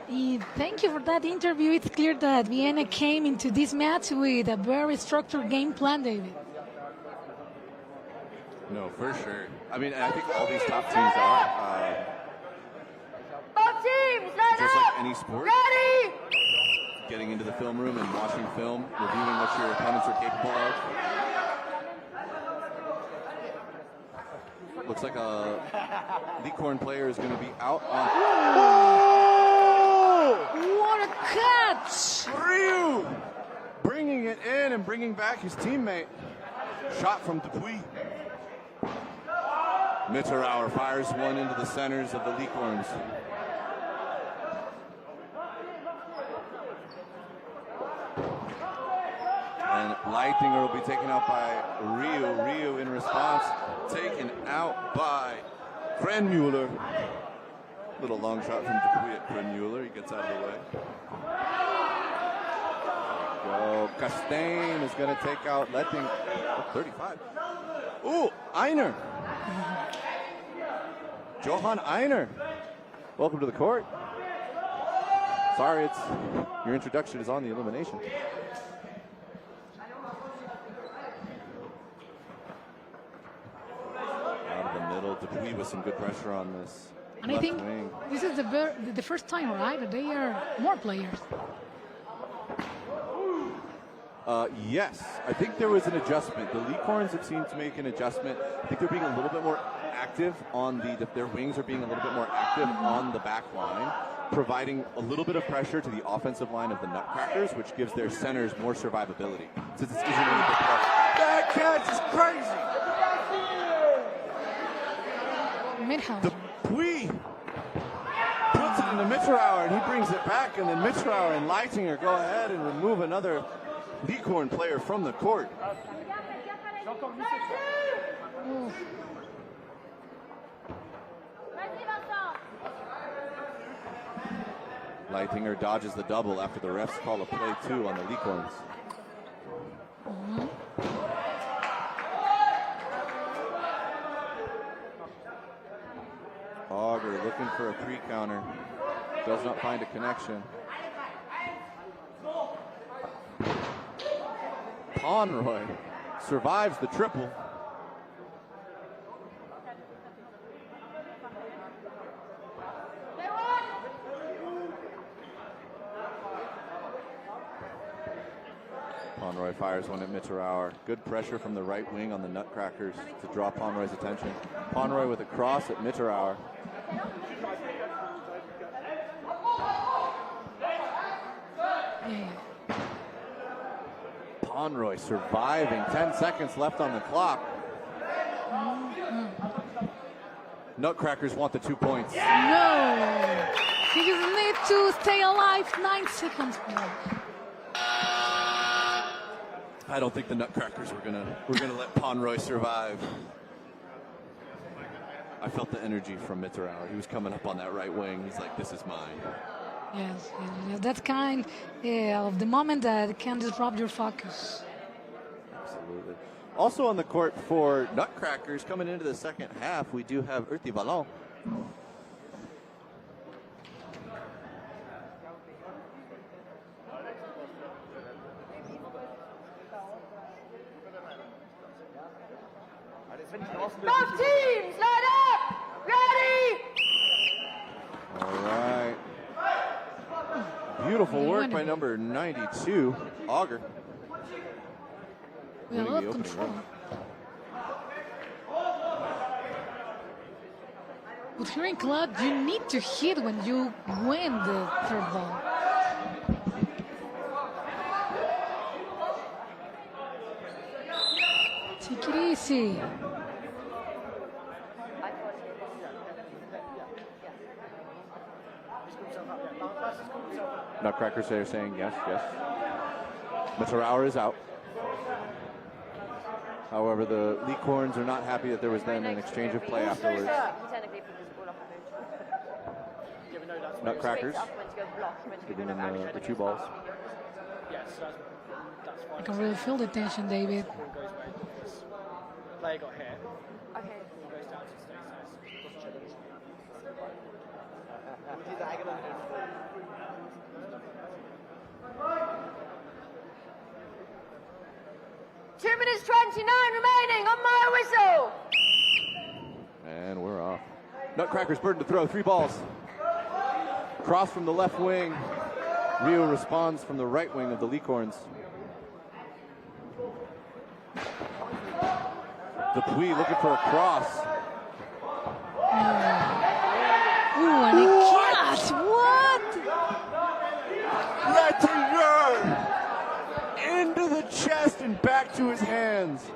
Thank you for that interview. It's clear that Vienna came into this match with a very structured game plan, David.
No, for sure. I mean, I think all these top teams are.
Both teams,
just like any sport.
Ready!
Getting into the film room and watching film, reviewing what your opponents are capable of. Looks like a Lyorns player is going to be out on.
Oh! What a catch!
Ryu bringing it in and bringing back his teammate. Shot from Dupuis. Mitterauer fires one into the centers of the Lyorns. And Leitinger will be taken out by Ryu. Ryu in response, taken out by Krenmuller. Little long shot from Dupuis at Krenmuller. He gets out of the way. Go. Costain is going to take out Letting. 35. Ooh, Einer. Johan Einer. Welcome to the court. Sorry, your introduction is on the elimination. Dupuis with some good pressure on this.
And I think this is the first time, right, that they are more players.
Yes, I think there was an adjustment. The Lyorns have seemed to make an adjustment. I think they're being a little bit more active on their wings are being a little bit more active on the back line, providing a little bit of pressure to the offensive line of the Nutcrackers, which gives their centers more survivability. Since it's easy to pick up. That catch is crazy! Dupuis puts it into Mitterauer, and he brings it back, and then Mitterauer and Leitinger go ahead and remove another Lyorns player from the court. Leitinger dodges the double after the refs call a play two on the Lyorns. Auger looking for a pre-counter. Does not find a connection. Pomeroy survives the triple. Pomeroy fires one at Mitterauer. Good pressure from the right wing on the Nutcrackers to draw Pomeroy's attention. Pomeroy with a cross at Mitterauer. Pomeroy surviving. 10 seconds left on the clock. Nutcrackers want the 2 points.
No! He just need to stay alive 9 seconds more.
I don't think the Nutcrackers were gonna let Pomeroy survive. I felt the energy from Mitterauer. He was coming up on that right wing. He's like, this is mine.
Yes, that's kind of the moment that can disrupt your focus.
Absolutely. Also on the court for Nutcrackers coming into the second half, we do have Urti Ballon.
Both teams, line up! Ready!
All right. Beautiful work by number 92, Auger.
We have a lot of control. But here in club, you need to hit when you win the third ball. Take it easy.
Nutcrackers are saying yes, yes. Matarower is out. However, the Lyorns are not happy that there was then an exchange of play afterwards. Nutcrackers giving them the 2 balls.
I can really feel the tension, David.
Player got hit.
Okay.
Goes down to stays.
2 minutes 29 remaining on my whistle.
And we're off. Nutcrackers burden to throw 3 balls. Cross from the left wing. Rio responds from the right wing of the Lyorns. Dupuis looking for a cross.
Ooh, and a catch! What?
Lettinger! Into the chest and back to his hands. Do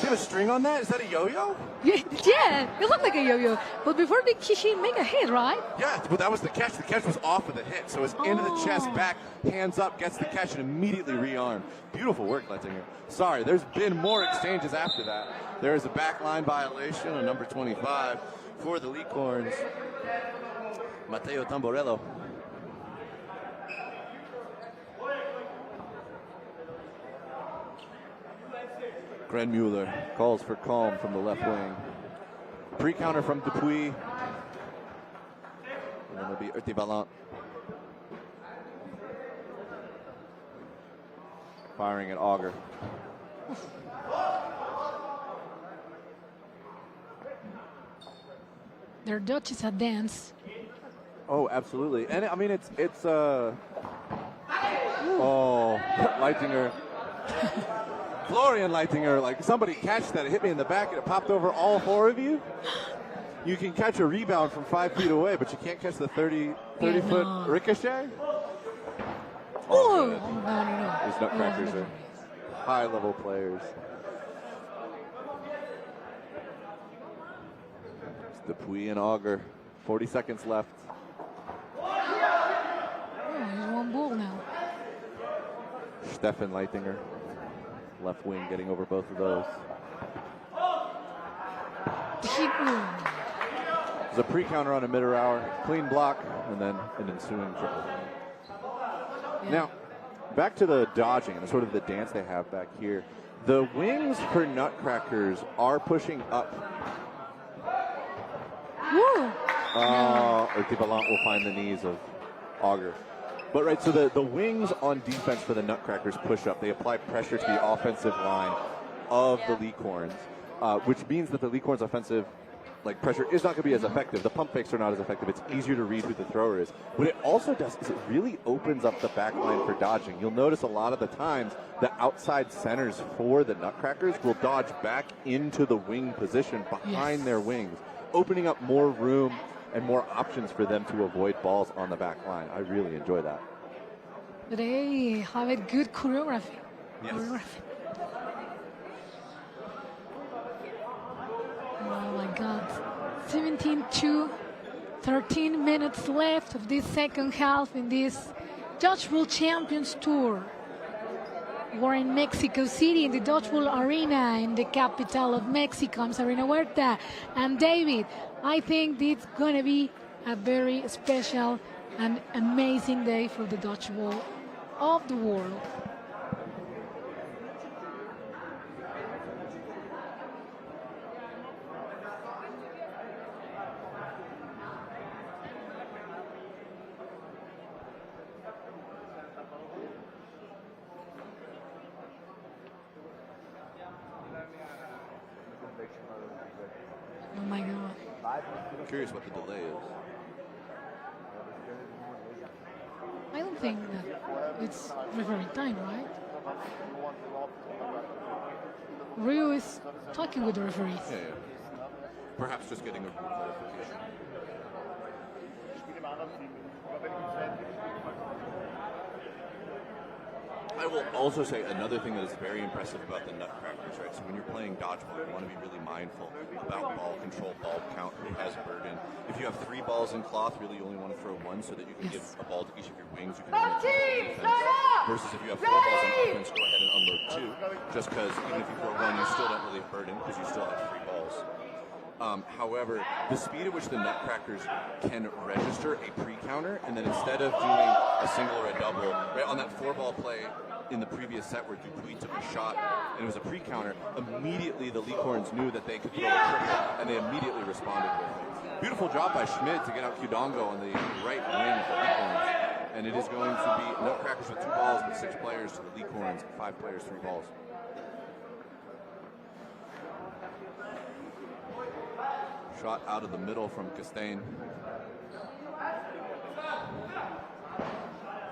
you have a string on that? Is that a yo-yo?
Yeah, it looked like a yo-yo. But before the Kishi make a hit, right?
Yeah, but that was the catch. The catch was off of the hit. So it's into the chest, back, hands up, gets the catch, and immediately rearmed. Beautiful work, Lettinger. Sorry, there's been more exchanges after that. There is a backline violation on number 25 for the Lyorns. Mateo Tamborello. Grenmuller calls for calm from the left wing. Pre-counter from Dupuis. And then it'll be Ertivalant. Firing at Auger.
Their Dutch is a dance.
Oh, absolutely. And I mean, it's oh, Leitinger. Florian Leitinger, like somebody catch that. It hit me in the back and it popped over all 4 of you. You can catch a rebound from 5 feet away, but you can't catch the 30-foot ricochet.
Oh, no.
These Nutcrackers are high-level players. It's Dupuis and Auger. 40 seconds left.
There's 1 ball now.
Stefan Leitinger. Left wing getting over both of those. There's a pre-counter on a mid-hour, clean block, and then an ensuing triple. Yeah. Now, back to the dodging and sort of the dance they have back here. The wings for Nutcrackers are pushing up. Ertivalant will find the knees of Auger. But right, so the wings on defense for the Nutcrackers push up. They apply pressure to the offensive line of the Lyorns, which means that the Lyorns' offensive pressure is not going to be as effective. The pump fakes are not as effective. It's easier to read who the thrower is. What it also does is it really opens up the back line for dodging. You'll notice a lot of the times the outside centers for the Nutcrackers will dodge back into the wing position behind their wings, opening up more room and more options for them to avoid balls on the back line. I really enjoy that.
They have a good choreography.
Yes.
Oh my God. 17-2, 13 minutes left of this second half in this Dodgeball Champions Tour. We're in Mexico City in the Dodgeball Arena in the capital of Mexico. I'm Serena Huerta. And David, I think it's going to be a very special and amazing day for the dodgeball of the world. Oh my God.
I'm curious what the delay is.
I don't think that it's referee time, right? Rio is talking with the referees.
Yeah. perhaps just getting a rule clarification. I will also say another thing that is very impressive about the Nutcrackers, right? So when you're playing dodgeball, you want to be really mindful about ball control, ball count, who has burden. If you have 3 balls in cloth, really you only want to throw 1 so that you can give a ball to each of your wings. You can only throw 1 defense. Versus if you have 4 balls on offense, go ahead and unload 2. Just because even if you throw 1, you still don't really have burden because you still have 3 balls. However, the speed at which the Nutcrackers can register a pre-counter, and then instead of doing a single or a double, right, on that 4-ball play in the previous set where Dupuis took a shot and it was a pre-counter, immediately the Lyorns knew that they could throw a triple, and they immediately responded with it. Beautiful job by Schmid to get out Qdongo on the right wing of the Lyorns, and it is going to be Nutcrackers with 2 balls but 6 players to the Lyorns, 5 players, 3 balls. Shot out of the middle from Costain.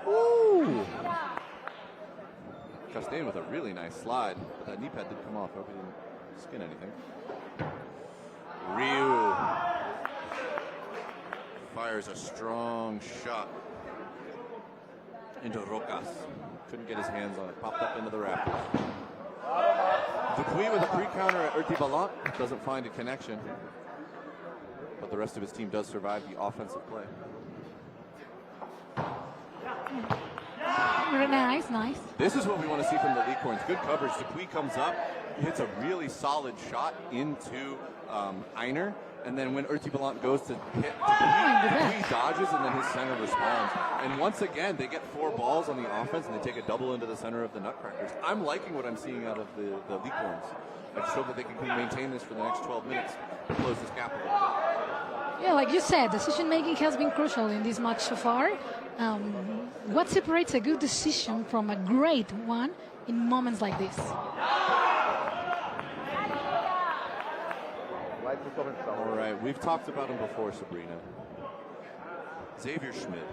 Ooh! Costain with a really nice slide, but that knee pad did come off. I hope he didn't skin anything. Ryu fires a strong shot into Rocas. Couldn't get his hands on it. Popped up into the rafters. Dupuis with a pre-counter at Urti Ballant doesn't find a connection. But the rest of his team does survive the offensive play.
Nice.
This is what we want to see from the Lyorns. Good coverage. Dupuis comes up, hits a really solid shot into Einer, and then when Urti Ballant goes to hit Dupuis dodges, and then his center responds. And once again, they get 4 balls on the offense, and they take a double into the center of the Nutcrackers. I'm liking what I'm seeing out of the Lyorns. I just hope that they can maintain this for the next 12 minutes to close this gap a little bit.
Yeah, like you said, decision making has been crucial in this match so far. What separates a good decision from a great one in moments like this?
All right, we've talked about him before, Sabrina. Xavier Schmid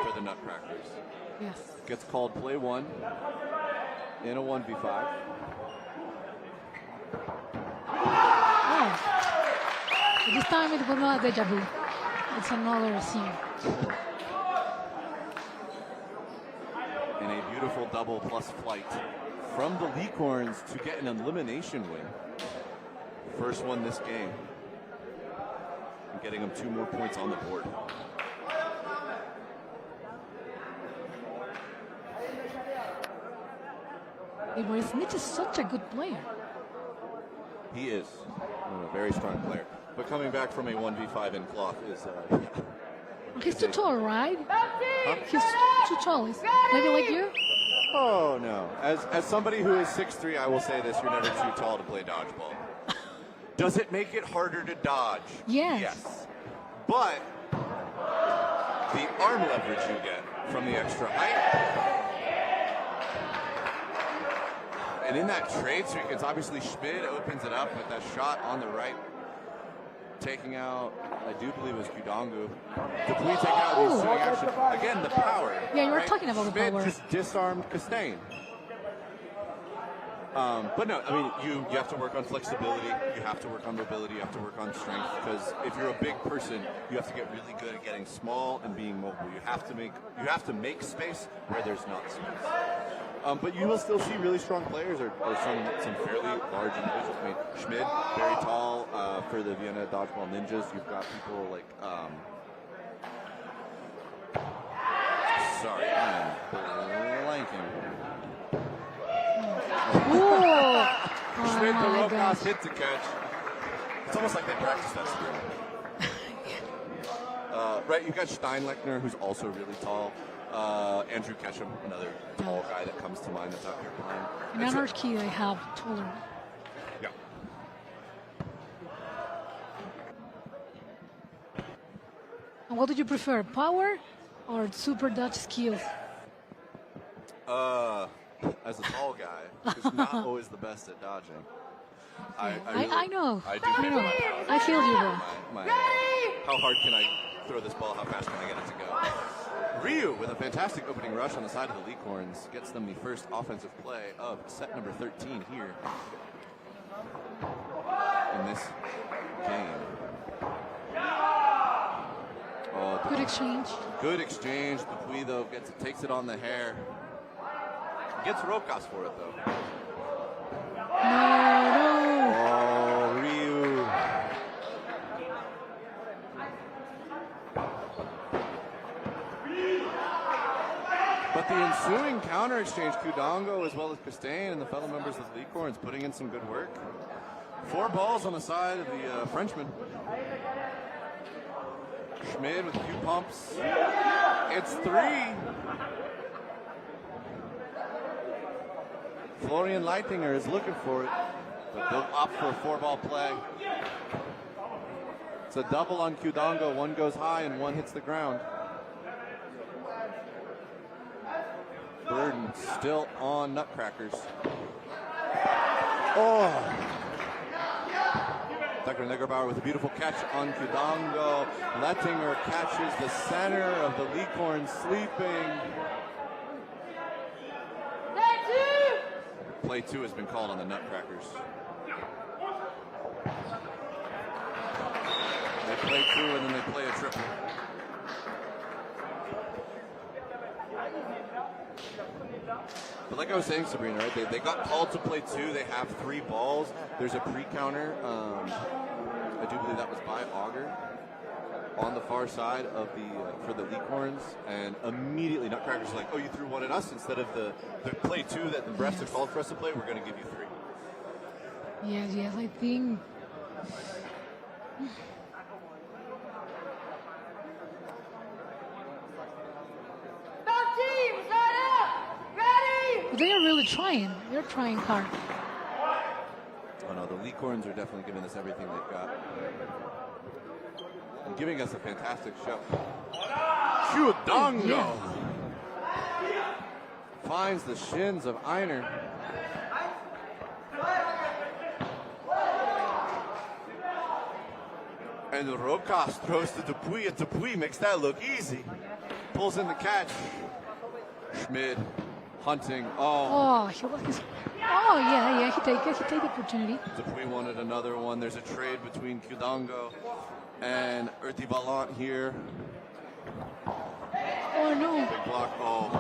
for the Nutcrackers.
Yes.
Gets called play 1 in a 1v5.
This time it was not a deja vu. It's another scene.
And a beautiful double plus flight from the Lyorns to get an elimination win. First one this game. And getting them 2 more points on the board.
Smith is such a good player.
He is a very strong player. But coming back from a 1v5 in cloth is...
He's too tall, right?
Huh?
He's too tall. Maybe like you?
Oh, no. As somebody who is 6'3", I will say this, you're never too tall to play dodgeball. Does it make it harder to dodge?
Yes.
Yes. But the arm leverage you get from the extra height... And in that trade sequence, obviously Schmid opens it up with that shot on the right. Taking out, I do believe it was Qdongo. Dupuis taking out the ensuing action. Again, the power.
Yeah, you were talking about the power.
Schmid just disarmed Costain. But no, I mean, you have to work on flexibility, you have to work on mobility, you have to work on strength, because if you're a big person, you have to get really good at getting small and being mobile. You have to make space where there's not space. But you will still see really strong players or some fairly large individuals. I mean, Schmid, very tall for the Vienna Dodgeball Ninjas. You've got people like, sorry, I'm blanking. Schmid, the Rocas hit to catch. It's almost like they practice that skill. Right, you've got Steinlechner, who's also really tall. Andrew Ketchum, another tall guy that comes to mind that's out here playing.
In Anarchy, I have taller.
Yeah.
And what do you prefer, power or super dodge skills?
As a tall guy, who's not always the best at dodging.
I know.
I
feel you, bro.
How hard can I throw this ball? How fast can I get it to go? Ryu with a fantastic opening rush on the side of the Lyorns gets them the first offensive play of set number 13 here in this game. Oh,
Good exchange.
Good exchange. Dupuy, though, takes it on the hair. Gets Rokas for it, though.
No.
Oh, Ryu. But the ensuing counter exchange, Kudango as well as Costain and the fellow members of the Lyorns putting in some good work. 4 balls on the side of the Frenchman. Schmid with a few pumps. It's 3. Florian Leitinger is looking for it, but they'll opt for a 4-ball play. It's a double on Kudango. 1 goes high and 1 hits the ground. Burden still on Nutcrackers. Oh! Dr. Negerbauer with a beautiful catch on Kudango. Leitinger catches the center of the Lyorns sleeping. Play 2 has been called on the Nutcrackers. They play 2 and then they play a triple. But like I was saying, Sabrina, right? They got called to play 2. They have 3 balls. There's a pre-counter. I do believe that was by Auger on the far side of the for the Lyorns, and immediately Nutcrackers are like, oh, you threw 1 at us instead of the play 2 that the refs have called for us to play. We're going to give you 3.
Yes, I think. They are really trying. They're trying hard.
Oh no, the Lyorns are definitely giving us everything they've got. And giving us a fantastic show. Kudango!
Yeah.
Finds the shins of Einer. And Rokas throws to Dupuy, and Dupuy makes that look easy. Pulls in the catch. Schmid hunting.
Oh, he take the opportunity.
Dupuy wanted another one. There's a trade between Kudango and Erti Ballant here.
Oh no.
Big block. Oh.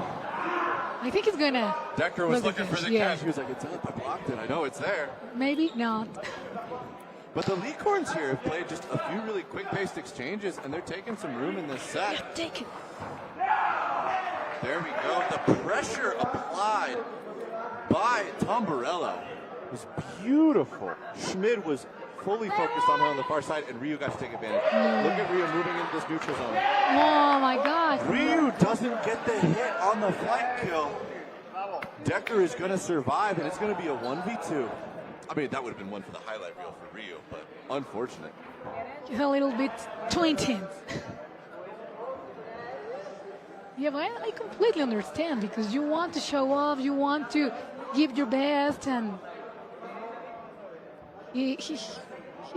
I think he's gonna.
Decker was looking for the catch. He was like, it's up. I blocked it. I know it's there.
Maybe not.
But the Lyorns here have played just a few really quick-paced exchanges, and they're taking some room in this set.
Yeah, take it.
There we go. The pressure applied by Tamburello was beautiful. Schmid was fully focused on her on the far side, and Ryu got to take advantage. Look at Ryu moving into this neutral zone.
Oh my God.
Ryu doesn't get the hit on the flank kill. Decker is going to survive, and it's going to be a 1v2. I mean, that would have been one for the highlight reel for Ryu, but unfortunate.
It's a little bit too intense. Yeah, but I completely understand, because you want to show off, you want to give your best, and he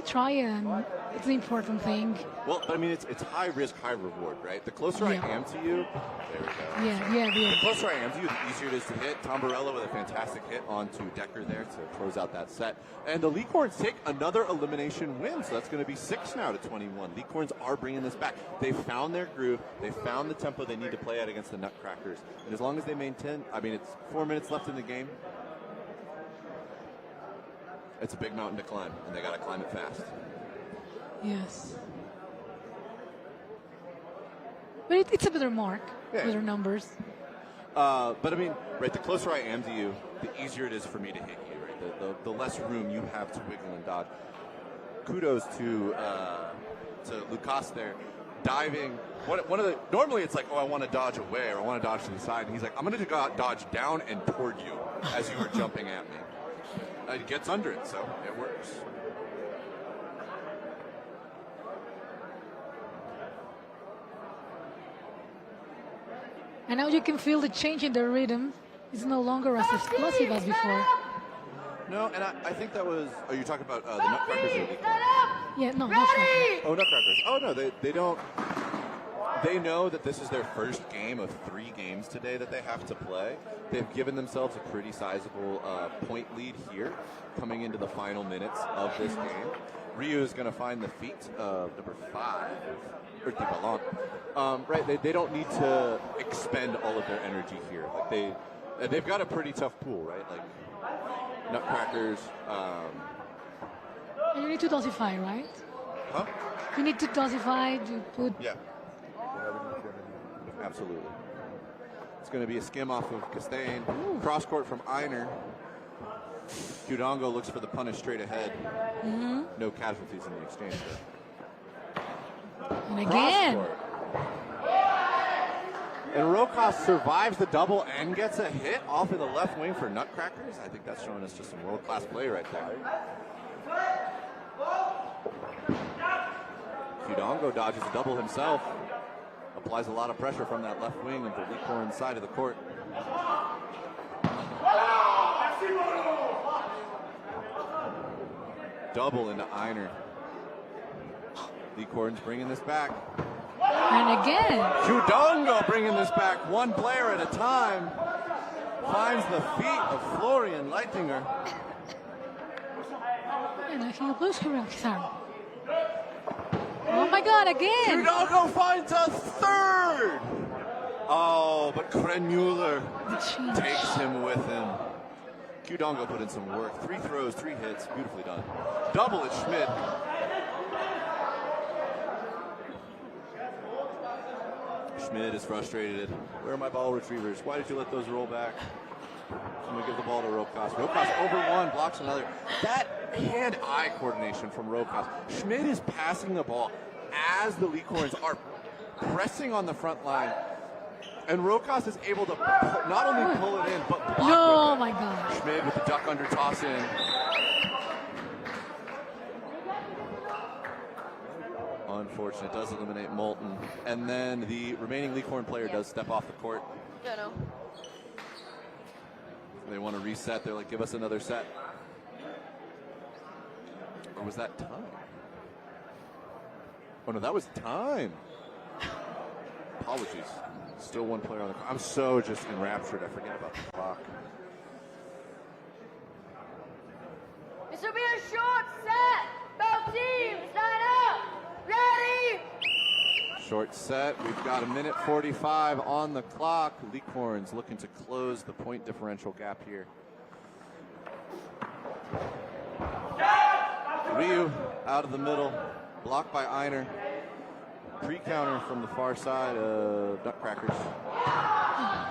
tried, and it's the important thing.
Well, I mean, it's high risk, high reward, right? The closer I am to you, there we go.
Yeah.
The closer I am to you, the easier it is to hit. Tamburello with a fantastic hit onto Decker there to close out that set. And the Lyorns take another elimination win, so that's going to be 6 now to 21. Lyorns are bringing this back. They found their groove. They found the tempo they need to play at against the Nutcrackers. And as long as they maintain, I mean, it's 4 minutes left in the game. It's a big mountain to climb, and they got to climb it fast.
Yes. But it's a better mark, better numbers.
But I mean, right, the closer I am to you, the easier it is for me to hit you, right? The less room you have to wiggle and dodge. Kudos to Lucas there, diving. Normally it's like, oh, I want to dodge away or I want to dodge to the side. And he's like, I'm going to dodge down and toward you as you are jumping at me. It gets under it, so it works.
And now you can feel the change in the rhythm. It's no longer as explosive as before.
No, and I think that was. Are you talking about the Nutcrackers?
Yeah, no, Nutcrackers.
Oh, Nutcrackers. Oh no, they don't. They know that this is their first game of 3 games today that they have to play. They've given themselves a pretty sizable point lead here, coming into the final minutes of this game. Ryu is going to find the feet of number 5, Earthy Ballon. Right, they don't need to expend all of their energy here. Like they've got a pretty tough pool, right? Like Nutcrackers.
You need to dosify, right?
Huh?
You need to dosify to put.
Yeah. Absolutely. It's going to be a skim off of Costain. Cross court from Einer. Qdongo looks for the punish straight ahead. No casualties in the exchange there.
And again.
And Rokas survives the double and gets a hit off of the left wing for Nutcrackers. I think that's showing us just some world-class play right there. Qdongo dodges a double himself. Applies a lot of pressure from that left wing of the Lyorns side of the court. Double into Einer. Lyorns bringing this back.
And again.
Qdongo bringing this back one player at a time. Finds the feet of Florian Leitinger.
And I think the blues can Oh my God, again.
Qdongo finds a third. Oh, but Krenmuller takes him with him. Qdongo put in some work. 3 throws, 3 hits. Beautifully done. Double at Schmidt. Schmidt is frustrated. Where are my ball retrievers? Why did you let those roll back? I'm going to give the ball to Rokas. Rokas over one, blocks another. That hand-eye coordination from Rokas. Schmidt is passing the ball as the Lyorns are pressing on the front line. And Rokas is able to not only pull it in, but block
No, my God.
Schmidt with the duck under toss in. Unfortunate, does eliminate Moulton. And then the remaining Lyorn player does step off the court.
Yeah, no.
They want to reset. They're like, give us another set. Or was that time? Oh, no, that was time. Apologies. Still one player on the clock. I'm so just enraptured. I forget about the clock.
This will be a short set. Both teams, line up. Ready?
Short set. We've got 1:45 on the clock. Lyorns looking to close the point differential gap here. Ryu out of the middle. Blocked by Einer. Pre-counter from the far side of Nutcrackers.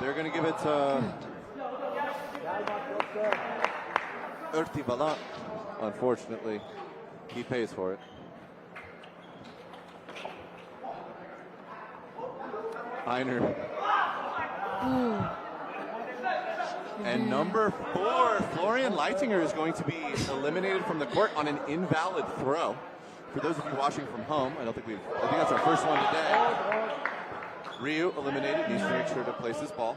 They're going to give it to Earthy Ballon. Unfortunately, he pays for it. Einer. And number 4, Florian Leitinger is going to be eliminated from the court on an invalid throw. For those of you watching from home, I think that's our first one today. Ryu eliminated, needs to make sure to place his ball.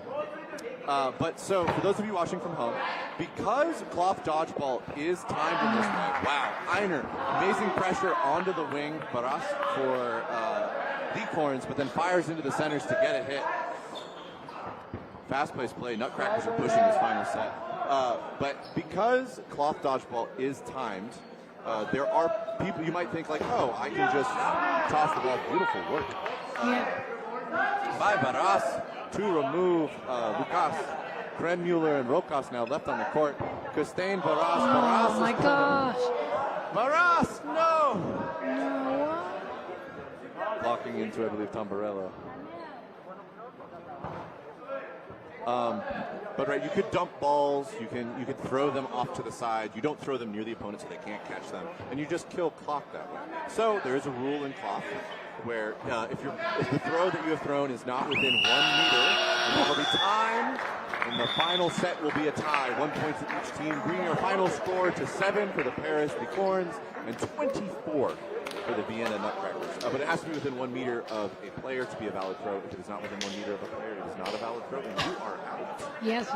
But so, for those of you watching from home, because cloth dodgeball is timed in this way, wow, Einer, amazing pressure onto the wing, Barras for Lyorns, but then fires into the centers to get a hit. Fast-paced play, Nutcrackers are pushing this final set. But because cloth dodgeball is timed, there are people you might think like, oh, I can just toss the ball. Beautiful work. By Barras to remove Lucas. Krenmuller and Rokas now left on the court. Costain, Barras.
Oh my gosh.
Barras, no! Blocking into, I believe, Tamburello. But right, you could dump balls, you could throw them off to the side. You don't throw them near the opponent so they can't catch them, and you just kill clock that way. So there is a rule in cloth where if the throw that you have thrown is not within 1 meter, then it will be time, and the final set will be a tie. 1 point to each team, bringing our final score to 7 for the Paris Lyorns and 24 for the Vienna Nutcrackers. But it has to be within 1 meter of a player to be a valid throw. If it is not within 1 meter of a player, it is not a valid throw, and you are out.
Yes.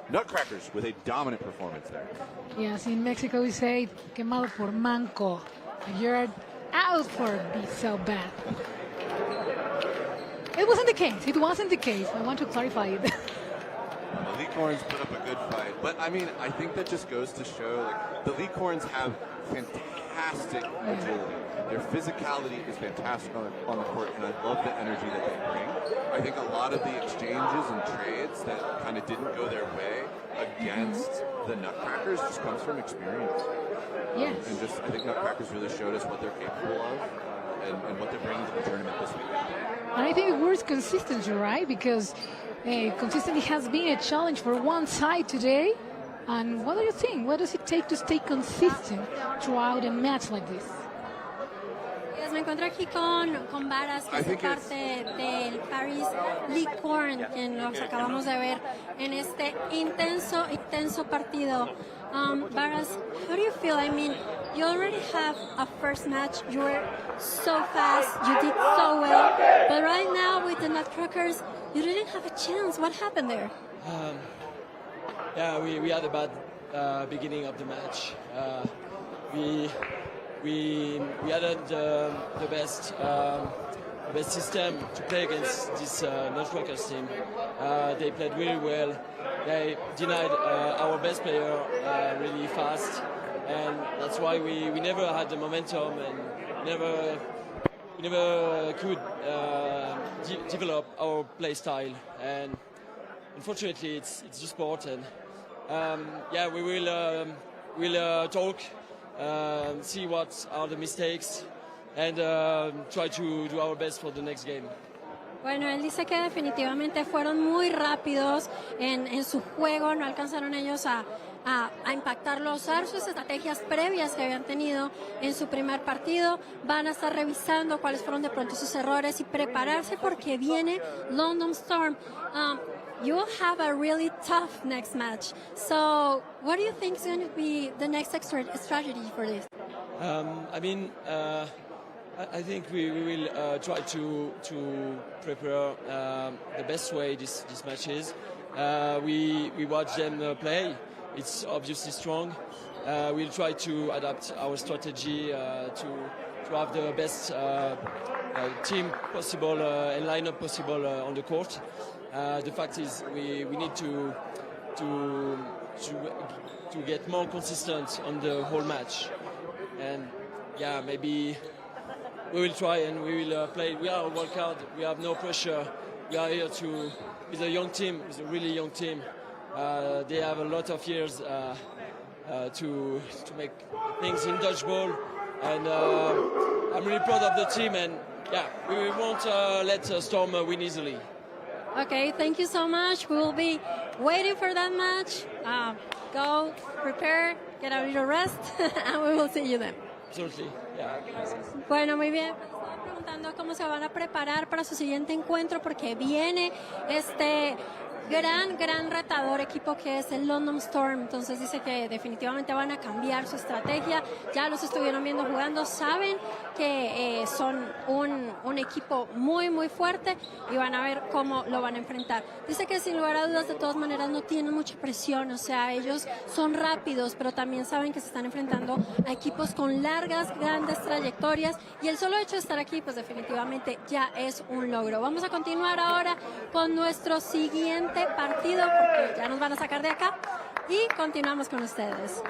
Nutcrackers with a dominant performance there.
Yes, in Mexico we say, quemado por manco. You're out for it be so bad. It wasn't the case. I want to clarify it.
The Lyorns put up a good fight, but I mean, I think that just goes to show like the Lyorns have fantastic agility. Their physicality is fantastic on the court, and I love the energy that they bring. I think a lot of the exchanges and trades that kind of didn't go their way against the Nutcrackers just comes from experience.
Yes.
And just, I think Nutcrackers really showed us what they're capable of and what they're bringing to the tournament this weekend.
And I think the word is consistency, right? Because consistency has been a challenge for one side today. And what do you think? What does it take to stay consistent throughout a match like this?
Me encuentro aquí con Varas, que es parte del Paris Lyorns, quien los acabamos de ver en este intenso partido. Varas, how do you feel? I mean, you already have a first match. You were so fast. You did so well. But right now with the Nutcrackers, you didn't have a chance. What happened there?
Yeah, we had a bad beginning of the match. We hadn't the best system to play against this Nutcrackers team. They played really well. They denied our best player really fast, and that's why we never had the momentum and we never could develop our play style. And unfortunately, it's the sport. And yeah, we will talk. See what are the mistakes and try to do our best for the next game.
Bueno, él dice que definitivamente fueron muy rápidos en su juego, no alcanzaron ellos a impactarlo, a usar sus estrategias previas que habían tenido en su primer partido. Van a estar revisando cuáles fueron de pronto sus errores y prepararse porque viene London Storm. You will have a really tough next match. So, what do you think is going to be the next strategy for this?
I mean, I think we will try to prepare the best way this match is. We watch them play. It's obviously strong. We'll try to adapt our strategy to have the best team possible and lineup possible on the court. The fact is, we need to get more consistent on the whole match, and yeah, maybe we will try and we will play. We are a wild card. We have no pressure. We are here with a young team. It's a really young team. They have a lot of years to make things in dodgeball, and I'm really proud of the team. And yeah, we won't let Storm win easily.
Okay, thank you so much. We will be waiting for that match. Go, prepare, get a little rest, and we will see you then.
Absolutely, yeah.
Bueno, muy bien. Pues estaba preguntando cómo se van a preparar para su siguiente encuentro porque viene este gran retador equipo que es el London Storm. Entonces dice que definitivamente van a cambiar su estrategia. Ya los estuvieron viendo jugando, saben que son un equipo muy fuerte y van a ver cómo lo van a enfrentar. Dice que sin lugar a dudas, de todas maneras, no tienen mucha presión. O sea, ellos son rápidos, pero también saben que se están enfrentando a equipos con grandes trayectorias, y el solo hecho de estar aquí, pues definitivamente ya es un logro. Vamos a continuar ahora con nuestro siguiente partido, porque ya nos van a sacar de acá, y continuamos con ustedes.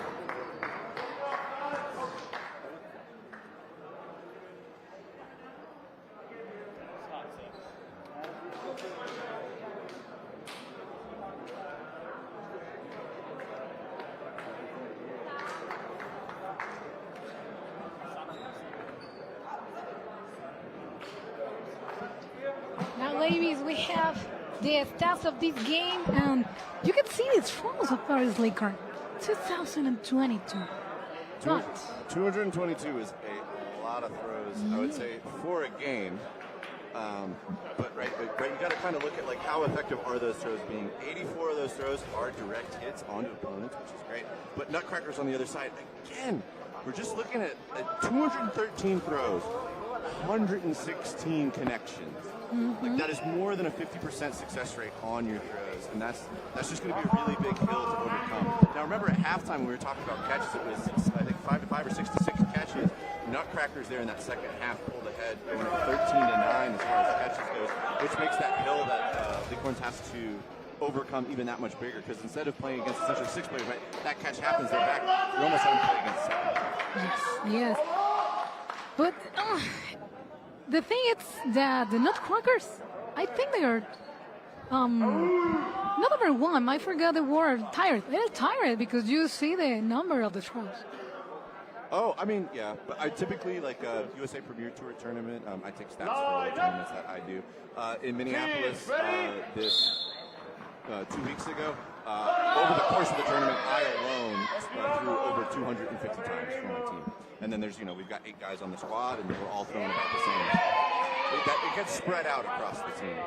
Now, ladies, we have the stats of this game, and you can see the throws of Paris Lyorns. 2022. But
222 is a lot of throws, I would say, for a game. But you got to kind of look at like how effective are those throws being. 84 of those throws are direct hits onto opponents, which is great. But Nutcrackers on the other side, again, we're just looking at 213 throws, 116 connections. Like that is more than a 50% success rate on your throws, and that's just going to be a really big hill to overcome. Now remember, at halftime when we were talking about catches, it was I think 5-5 or 6-6 catches. Nutcrackers there in that second half pulled ahead, going 13-9 as far as catches goes, which makes that hill that Lyorns has to overcome even that much bigger, because instead of playing against essentially 6 players, right, that catch happens, they're back. You're almost having to play against 7.
Yes. But the thing is that the Nutcrackers, I think they are not overwhelmed. I forgot the word. Tired. They're tired because you see the number of the trolls.
Oh, I mean, yeah, but I typically, like a USA Premier Tour tournament, I take stats for all the tournaments that I do. In Minneapolis, this 2 weeks ago, over the course of the tournament, I alone threw over 250 times for my team. And then there's, we've got 8 guys on the squad, and we're all throwing about the same. It gets spread out across the team.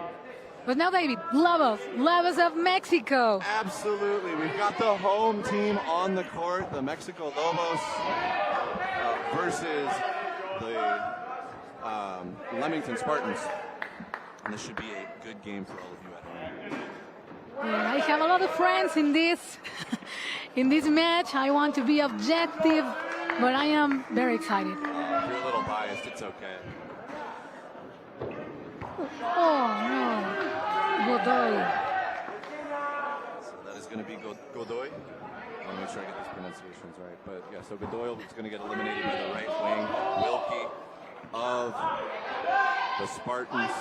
But now, David, Lobos of Mexico.
Absolutely. We've got the home team on the court, the Mexico Lobos, versus the Leamington Spartans. And this should be a good game for all of you at home.
Yeah, I have a lot of friends in this match. I want to be objective, but I am very excited.
If you're a little biased, it's okay.
Oh, no. Godoy.
So that is going to be Godoy. I'll make sure I get these pronunciations right. But yeah, so Godoy is going to get eliminated by the right wing. Wilkie of the Spartans.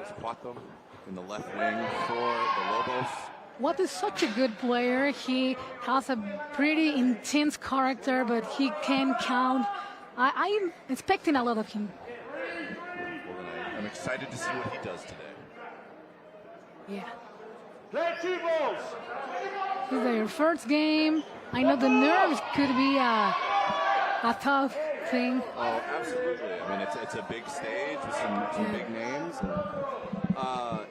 Is Cuato in the left wing for the Lobos.
What is such a good player. He has a pretty intense character, but he can count. I'm expecting a lot of him.
Well, I'm excited to see what he does today.
Yeah.
Play 2 balls.
This is their first game. I know the nerves could be a tough thing.
Oh, absolutely. I mean, it's a big stage with some big names. And,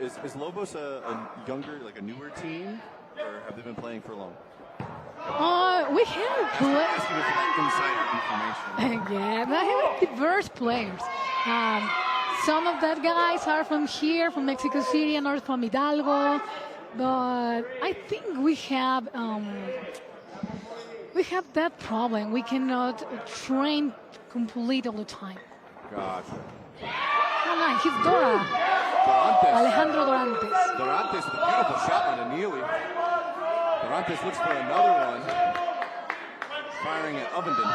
is Lobos a younger, like a newer team, or have they been playing for long?
We have
insider information.
yeah, they have diverse players. Some of that guys are from here, from Mexico City, and others from Hidalgo. But I think we have that problem. We cannot train complete all the time.
Gotcha.
Oh, no, he's Dora.
Dorantes.
Alejandro Dorantes.
Dorantes with a beautiful shot on a Neely. Dorantes looks for another one. Firing at Ovenden.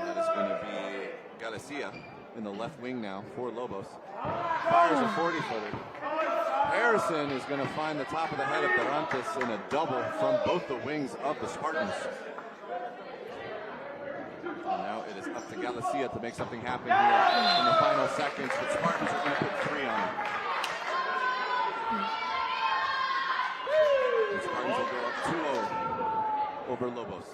That is going to be Galicia in the left wing now for Lobos. Fires a 40-footer. Harrison is going to find the top of the head of Dorantes in a double from both the wings of the Spartans. And now it is up to Galicia to make something happen here in the final seconds. The Spartans are going to put 3 on him. The Spartans will go up 2-0 over Lobos.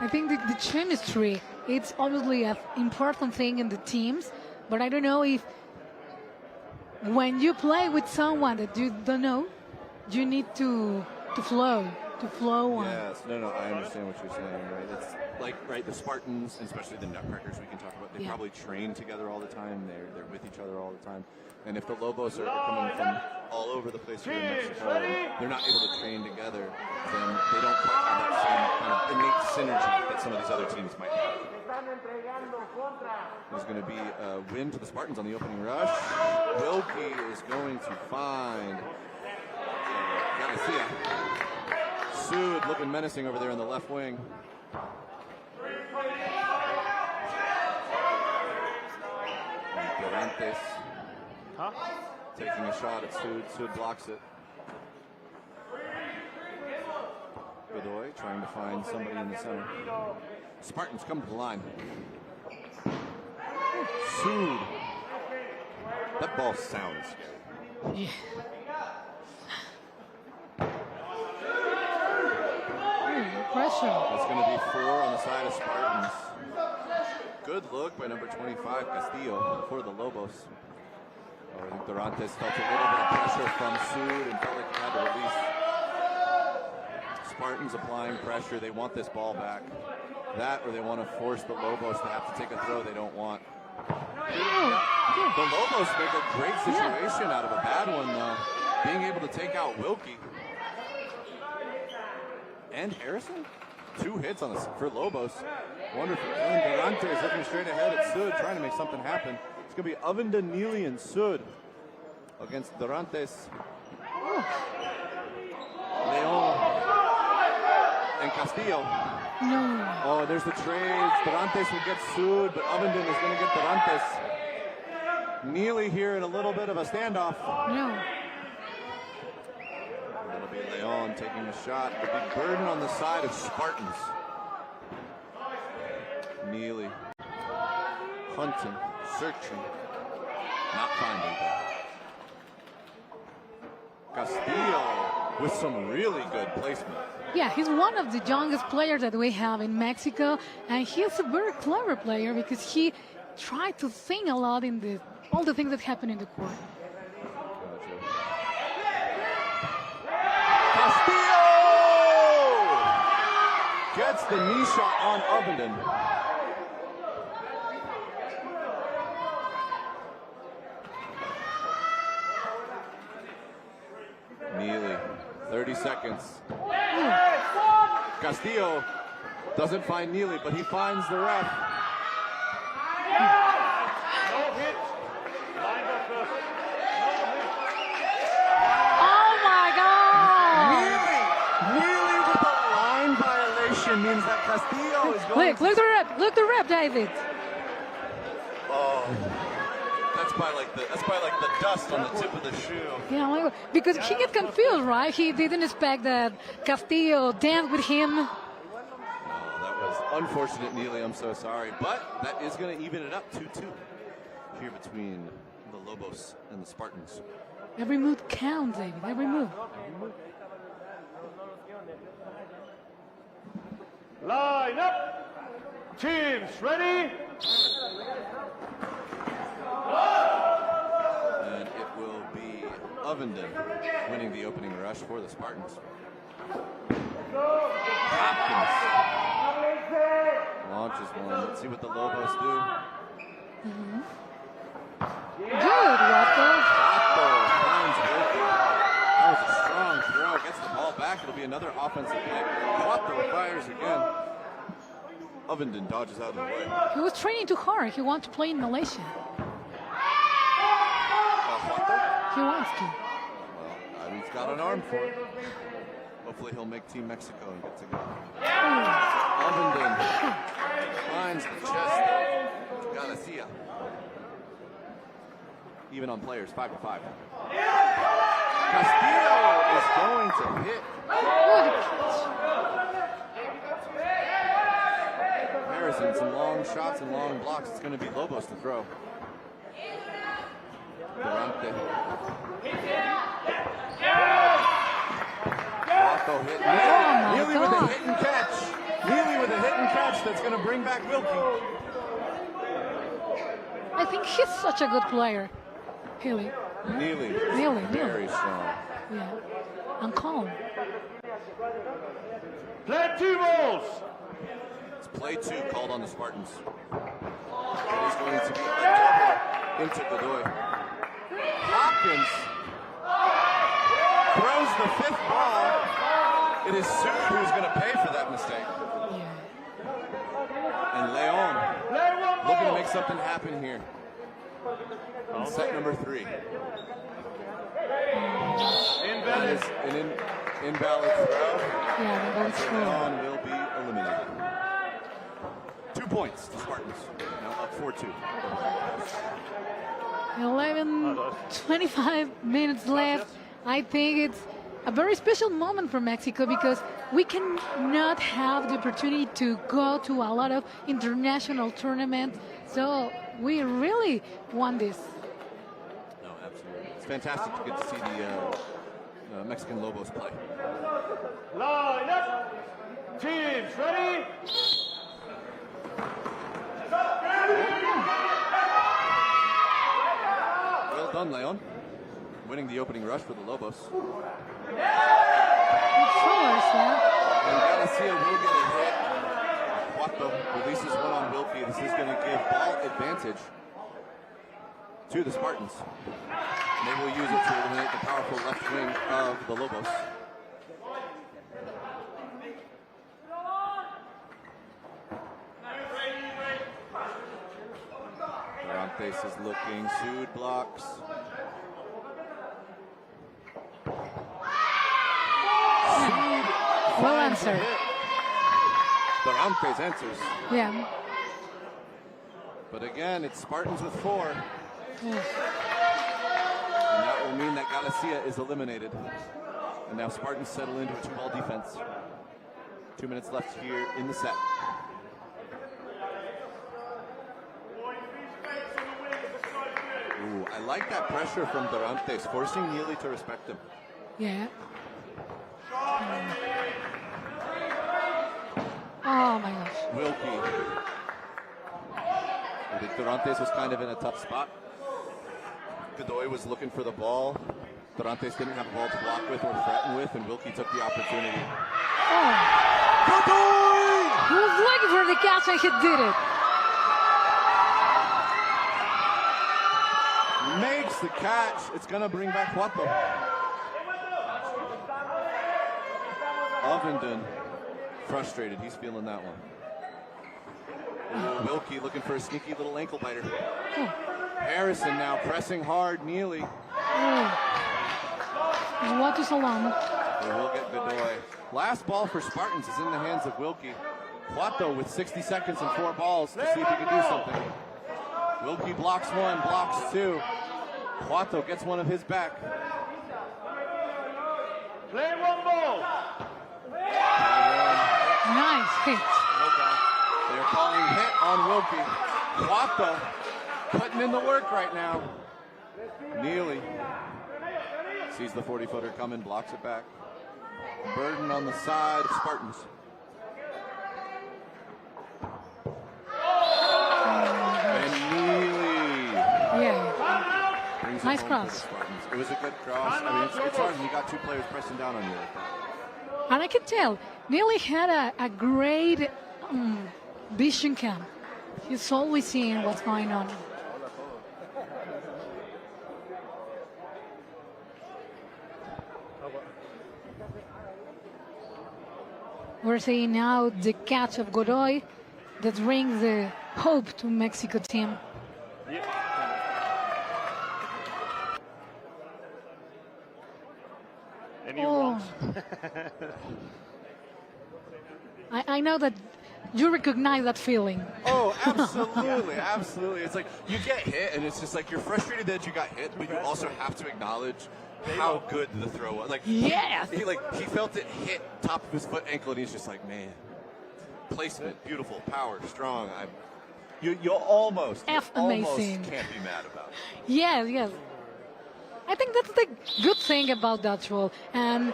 I think the chemistry, it's obviously an important thing in the teams, but I don't know if when you play with someone that you don't know, you need to flow on.
Yes, no, I understand what you're saying, right? It's like, right, the Spartans, and especially the Nutcrackers we can talk about, they probably train together all the time, they're with each other all the time. And if the Lobos are coming from all over the place here in Mexico, they're not able to train together, then they don't quite have that same kind of innate synergy that some of these other teams might have. There's going to be a win to the Spartans on the opening rush. Wilkie is going to find Galicia. Sud looking menacing over there in the left wing. Dorantes taking a shot at Sud. Sud blocks it. Godoy trying to find somebody in the center. Spartans come to the line. Sud. That ball sounds scary.
Yeah. Pressure.
It's going to be 4 on the side of Spartans. Good look by number 25, Castillo, for the Lobos. I think Dorantes felt a little bit of pressure from Sud and felt like he had to release. Spartans applying pressure. They want this ball back. That or they want to force the Lobos to have to take a throw they don't want. The Lobos make a great situation out of a bad one, though. Being able to take out Wilkie. And Harrison?
2 hits on this for Lobos. Wonderful. And Durante is looking straight ahead at Sud, trying to make something happen. It's going to be Avenda, Neely, and Sud against Durantes, Leon, and Castillo.
No.
Oh, there's the trades. Durantes will get Sud, but Avendon is going to get Durantes. Neely here in a little bit of a standoff.
No.
It'll be Leon taking a shot. The big burden on the side of Spartans. Neely hunting, searching, not finding them. Castillo with some really good placement.
Yeah, he's one of the youngest players that we have in Mexico, and he's a very clever player because he tried to think a lot in all the things that happen in the court.
Castillo gets the knee shot on Ovenden. Neely, 30 seconds. Castillo doesn't find Neely, but he finds the ref.
Oh my God!
Neely with the line violation means that Castillo is going.
Look the rep, David.
Oh, that's by like the dust on the tip of the shoe.
Yeah, because he gets confused, right? He didn't expect that Castillo danced with him.
Oh, that was unfortunate, Neely. I'm so sorry, but that is going to even it up 2-2 here between the Lobos and the Spartans.
Every move counts, David. Every move.
Line up. Teams ready.
And it will be Ovenden winning the opening rush for the Spartans. Hopkins launches one. Let's see what the Lobos do.
Good, Watto.
Watto finds Wilkie. That was a strong throw. Gets the ball back. It'll be another offensive pick. Watto fires again. Ovenden dodges out of the way.
He was training too hard. He wants to play in Malaysia. He wants to.
Well, he's got an arm for it. Hopefully he'll make Team Mexico and get to go. Ovenden finds the chest of Galicia. Even on players, 5-5. Castillo is going to hit. Harrison, some long shots and long blocks. It's going to be Lobos to throw. Durante. Watto hit. Neely with a hit and catch. Neely with a hit and catch that's going to bring back Wilkie.
I think he's such a good player. Neely.
Very strong.
Yeah. And calm.
Play 2 balls.
It's play 2 called on the Spartans. It is going to be a double into Godoy. Hopkins throws the 5th ball. It is Sud who's going to pay for that mistake. And Leon looking to make something happen here. On set number 3. That is an invalid throw.
Yeah, that's true.
Leon will be eliminated. 2 points to Spartans. Now up 4-2.
25 minutes left. I think it's a very special moment for Mexico because we cannot have the opportunity to go to a lot of international tournaments. So we really want this.
No, absolutely. It's fantastic to get to see the Mexican Lobos play.
Line up. Teams ready.
Well done, Leon. Winning the opening rush for the Lobos. And Galicia will get a hit. Watto releases one on Wilkie. This is going to give ball advantage to the Spartans. And they will use it to eliminate the powerful left wing of the Lobos. Dorantes is looking. Sud blocks.
Well answered.
Dorantes answers.
Yeah.
But again, it's Spartans with 4.
Yes.
And that will mean that Galicia is eliminated. And now Spartans settle into a 2-ball defense. 2 minutes left here in the set. Ooh, I like that pressure from Dorantes, forcing Neely to respect him.
Yeah. Oh my gosh.
Wilkie. I think Dorantes was kind of in a tough spot. Godoy was looking for the ball. Dorantes didn't have a ball to block with or threaten with, and Wilkie took the opportunity.
Oh.
Godoy!
He was looking for the catch and he did it.
Makes the catch. It's going to bring back Huato. Ovenden frustrated. He's feeling that one. Ooh, Wilkie looking for a sneaky little ankle biter. Harrison now pressing hard. Neely.
What is alarm?
We'll get Godoy. Last ball for Spartans is in the hands of Wilkie. Huato with 60 seconds and 4 balls to see if he can do something. Wilkie blocks 1, blocks 2. Huato gets one of his back.
Play 1 ball.
Nice hit.
They're calling hit on Wilkie. Huato putting in the work right now. Neely sees the 40-footer coming, blocks it back. Burden on the side of Spartans. And Neely.
Yeah.
Brings it
Nice
home
cross.
for the Spartans. It was a good cross. I mean, it's hard when you got 2 players pressing down on you like that.
And I can tell, Neely had a great vision camp. He's always seeing what's going on. We're seeing now the catch of Godoy that brings the hope to Mexico team. Oh. I know that you recognize that feeling.
Oh, absolutely, absolutely. It's like you get hit, and it's just like you're frustrated that you got hit, but you also have to acknowledge how good the throw was. Like,
yes,
he felt it hit top of his foot, ankle, and he's just like, man, placement, beautiful, power, strong. You almost
amazing.
Can't be mad about it.
Yes, yes. I think that's the good thing about Dodgeball and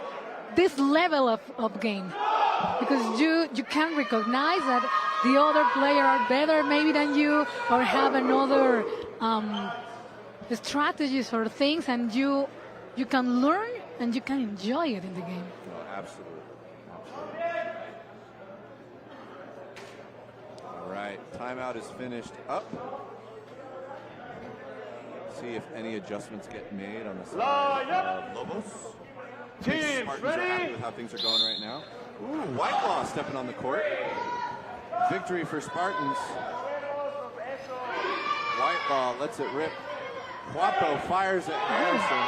this level of game. Because you can recognize that the other player are better maybe than you or have another strategies or things, and you can learn and you can enjoy it in the game.
Oh, absolutely. All right, timeout is finished up. See if any adjustments get made on the side of Lobos.
Teams
Spartans
ready?
are happy with how things are going right now. Ooh, Whitelaw stepping on the court. Victory for Spartans. Whitelaw lets it rip. Huato fires at Harrison.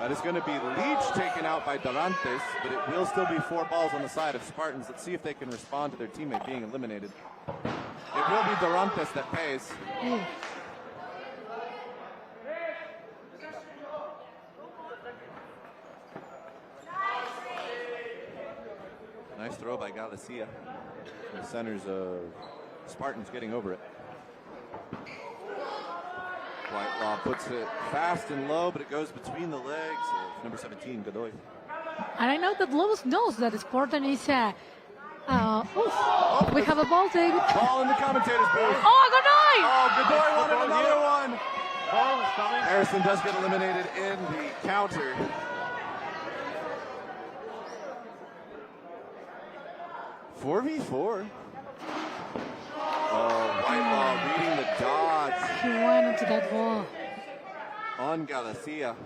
That is going to be Leach taken out by Dorantes, but it will still be 4 balls on the side of Spartans. Let's see if they can respond to their teammate being eliminated. It will be Dorantes that pays. Nice throw by Galicia. The centers of Spartans getting over it. Whitelaw puts it fast and low, but it goes between the legs of number 17, Godoy.
And I know that Lobos knows that Spartan is we have a ball, David.
Ball in the commentator's booth.
Oh, Godoy!
Oh, Godoy wanted another one. Harrison does get eliminated in the counter. Four v 4. Oh, Whitelaw reading the dodge.
He went into that wall.
On Galicia.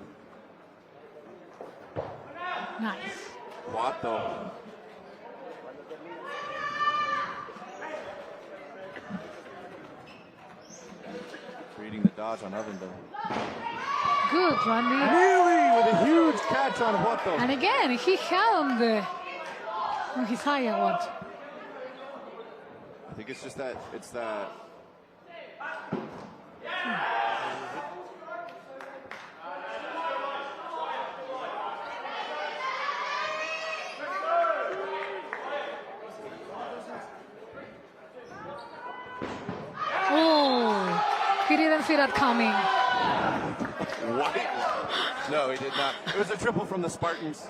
Nice.
Huato. reading the dodge on Ovenden.
Good, Randy.
Neely with a huge catch on Huato.
And again, he held on his eye at what?
I think it's just that, it's that.
Oh, he didn't see that coming.
What? No, he did not. It was a triple from the Spartans.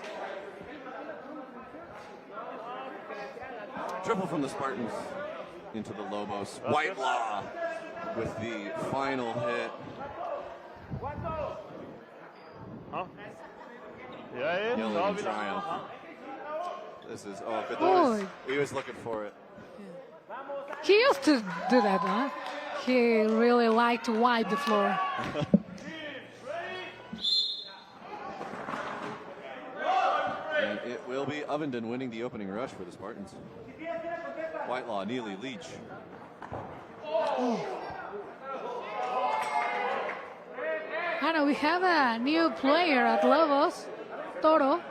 Triple from the Spartans into the Lobos. Whitelaw with the final hit.
Huh? Yeah,
Yelling in triumph. This is, oh, good.
Oh.
He was looking for it.
He used to do that, huh? He really liked to wipe the floor.
And it will be Ovenden winning the opening rush for the Spartans. Whitelaw, Neely, Leach.
Oh. Hannah, we have a new player at Lobos, Toro,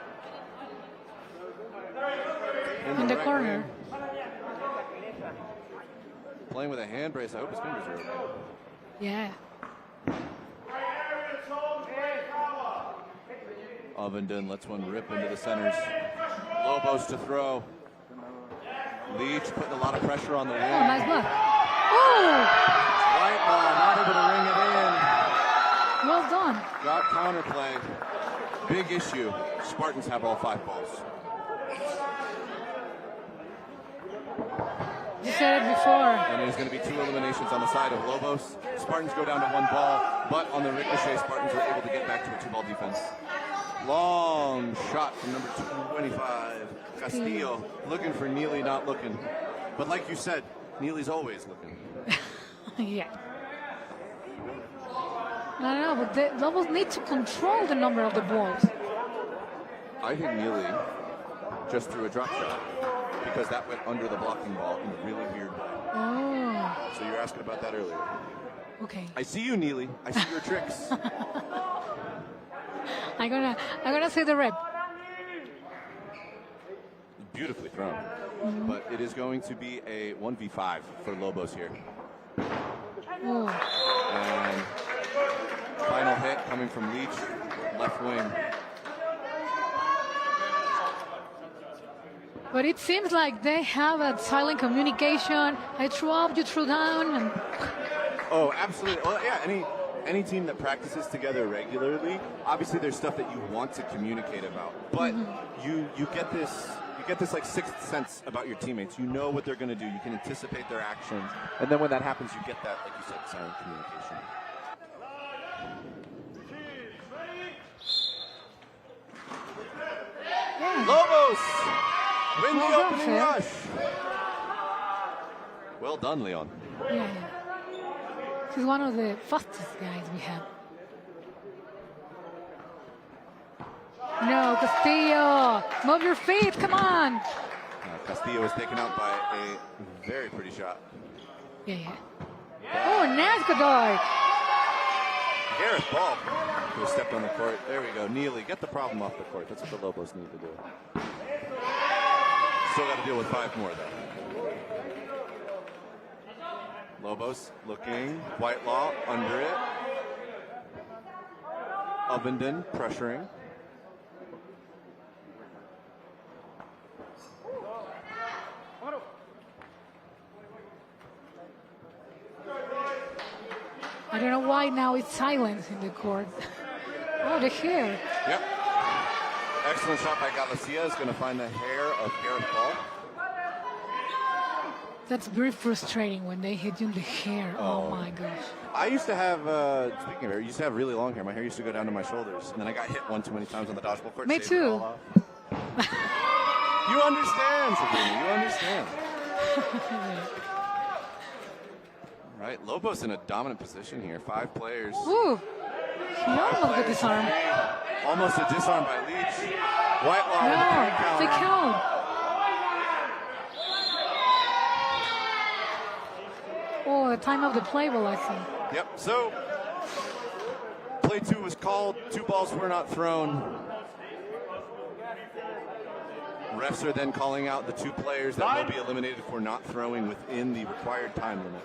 in the corner.
Wing. Playing with a hand brace. I hope his fingers are okay.
Yeah.
Ovenden lets one rip into the centers. Lobos to throw. Leach putting a lot of pressure on the wing.
Oh, nice block. Oh!
Whitelaw not able to ring it in.
Well done.
Got counterplay. Big issue. Spartans have all 5 balls.
You said it before.
And there's going to be 2 eliminations on the side of Lobos. Spartans go down to 1 ball, but on the ricochet, Spartans are able to get back to a 2-ball defense. Long shot from number 25, Castillo, looking for Neely, not looking. But like you said, Neely's always looking.
Yeah. I don't know, but the Lobos need to control the number of the balls.
I think Neely just threw a drop shot because that went under the blocking ball in a really weird way.
Oh.
So you were asking about that earlier.
Okay.
I see you, Neely. I see your tricks.
I'm gonna say the rep.
Beautifully thrown. But it is going to be a 1v5 for Lobos here.
Oh.
And final hit coming from Leach, left wing.
But it seems like they have a silent communication. I threw up, you threw down, and
Oh, absolutely. Well, yeah, any team that practices together regularly, obviously there's stuff that you want to communicate about. But you get this like sixth sense about your teammates. You know what they're going to do. You can anticipate their actions. And then when that happens, you get that, like you said, silent communication.
yeah.
Lobos win
Well
the
done,
opening
Phil.
rush. Well done, Leon.
Yeah. He's one of the fastest guys we have. No, Castillo, move your feet, come on.
Castillo was taken out by a very pretty shot.
Yeah. Oh, Nazgador.
Gareth Ball, who stepped on the court. There we go. Neely, get the problem off the court. That's what the Lobos need to do. Still got to deal with 5 more, though. Lobos looking. Whitelaw under it. Ovenden pressuring.
I don't know why now it's silence in the court. Oh, the hair.
Yep. Excellent shot by Galicia. Is going to find the hair of Gareth Ball.
That's very frustrating when they hit you in the hair. Oh my gosh.
I used to have, speaking of hair, I used to have really long hair. My hair used to go down to my shoulders. And then I got hit one too many times on the dodgeball court.
Me
shaved it
too.
all off. You understand, Sabrina. You understand. Right, Lobos in a dominant position here. 5 players.
Ooh. He almost got disarmed.
Almost a disarm by Leach. Whitelaw with a
No,
pre-counter.
they count. Oh, the time of the play ball, I think.
Yep, so play 2 was called, 2 balls were not thrown. Refs are then calling out the 2 players that will be eliminated for not throwing within the required time limit.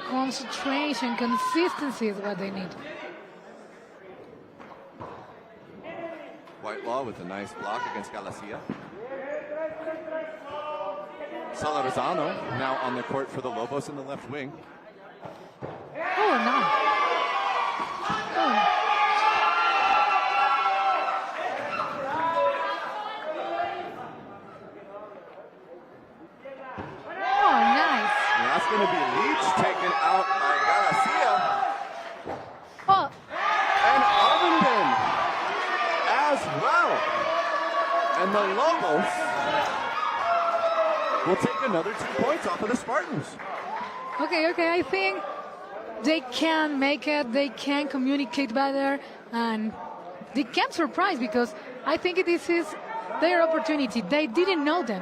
Concentration, consistency is what they need.
Whitelaw with a nice block against Galicia. Salarizano now on the court for the Lobos in the left wing.
Oh, no. Oh. Oh, nice.
And that's going to be Leach taken out by Galicia.
Oh.
And Ovenden as well. And the Lobos will take another 2 points off of the Spartans.
Okay, I think they can make it, they can communicate better, and they can surprise, because I think this is their opportunity. They didn't know them.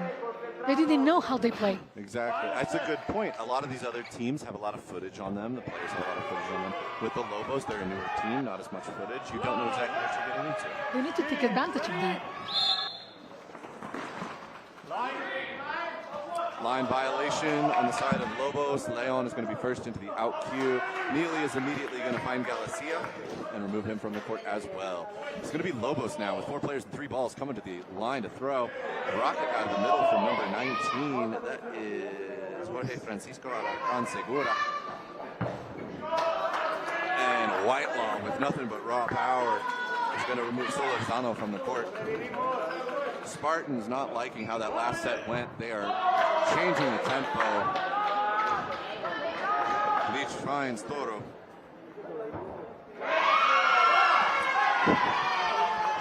They didn't know how they play.
Exactly. That's a good point. A lot of these other teams have a lot of footage on them. The players have a lot of footage on them. With the Lobos, they're a newer team, not as much footage. You don't know exactly what you're getting into.
They need to take advantage of that.
Line violation on the side of Lobos. Leon is going to be first into the out cue. Neely is immediately going to find Galicia and remove him from the court as well. It's going to be Lobos now with 4 players and 3 balls coming to the line to throw. Rocket out of the middle from number 19. That is Jorge Francisco Alarcón Segura. And Whitelaw with nothing but raw power is going to remove Solorzano from the court. Spartans not liking how that last set went. They are changing the tempo. Leach finds Toro.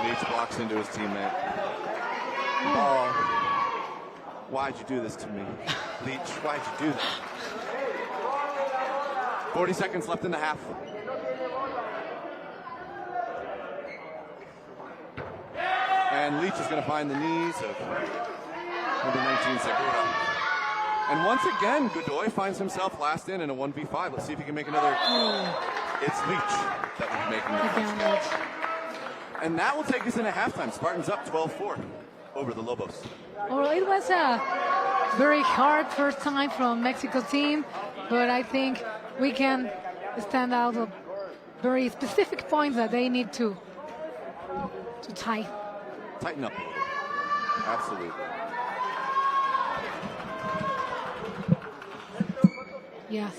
Leach blocks into his teammate. Ball. Why'd you do this to me? Leach, why'd you do that? 40 seconds left in the half. And Leach is going to find the knees of number 19, Segura. And once again, Godoy finds himself last in a 1v5. Let's see if he can make another. It's Leach that will be making the first catch. And that will take us into halftime. Spartans up 12-4 over the Lobos.
Well, it was a very hard first time from Mexico team, but I think we can stand out of very specific points that they need to
tighten up a little. Absolutely.
Yes.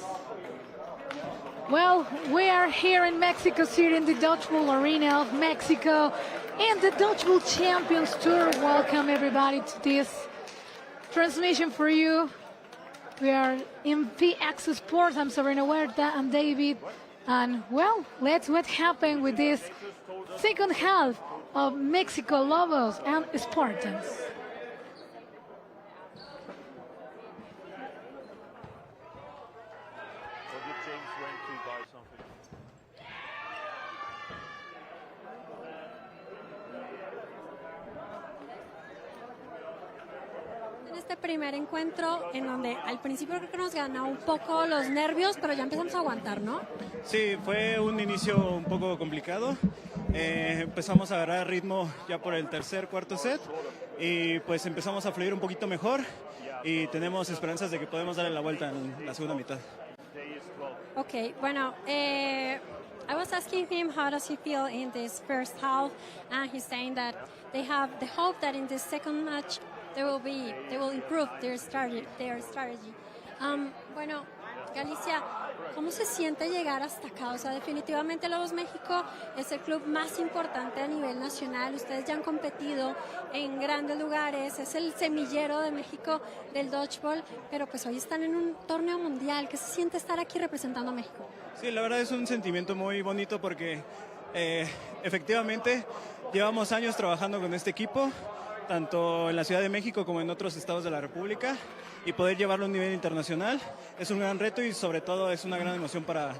Well, we are here in Mexico City in the Dodgeball Arena of Mexico and the Dodgeball Champions Tour. Welcome everybody to this transmission for you. We are in PX Sports. I'm Serena Huerta and David. And well, let's what happened with this second half of Mexico Lobos and Spartans.
En este primer encuentro, en donde al principio creo que nos ganó un poco los nervios, pero ya empezamos a aguantar, ¿no?
Sí, fue un inicio un poco complicado. Empezamos a agarrar ritmo ya por el tercer, cuarto set y pues empezamos a fluir un poquito mejor y tenemos esperanzas de que podemos darle la vuelta en la segunda mitad.
Okay, bueno, I was asking him how does he feel in this first half, and he's saying that they have the hope that in this second match they will improve their strategy. Bueno, Galicia, ¿cómo se siente llegar hasta acá? O sea, definitivamente Lobos México es el club más importante a nivel nacional. Ustedes ya han competido en grandes lugares, es el semillero de México del dodgeball, pero pues hoy están en un torneo mundial. ¿Qué se siente estar aquí representando a México?
Sí, la verdad es un sentimiento muy bonito porque efectivamente llevamos años trabajando con este equipo, tanto en la Ciudad de México como en otros estados de la República, y poder llevarlo a un nivel internacional es un gran reto y sobre todo es una gran emoción para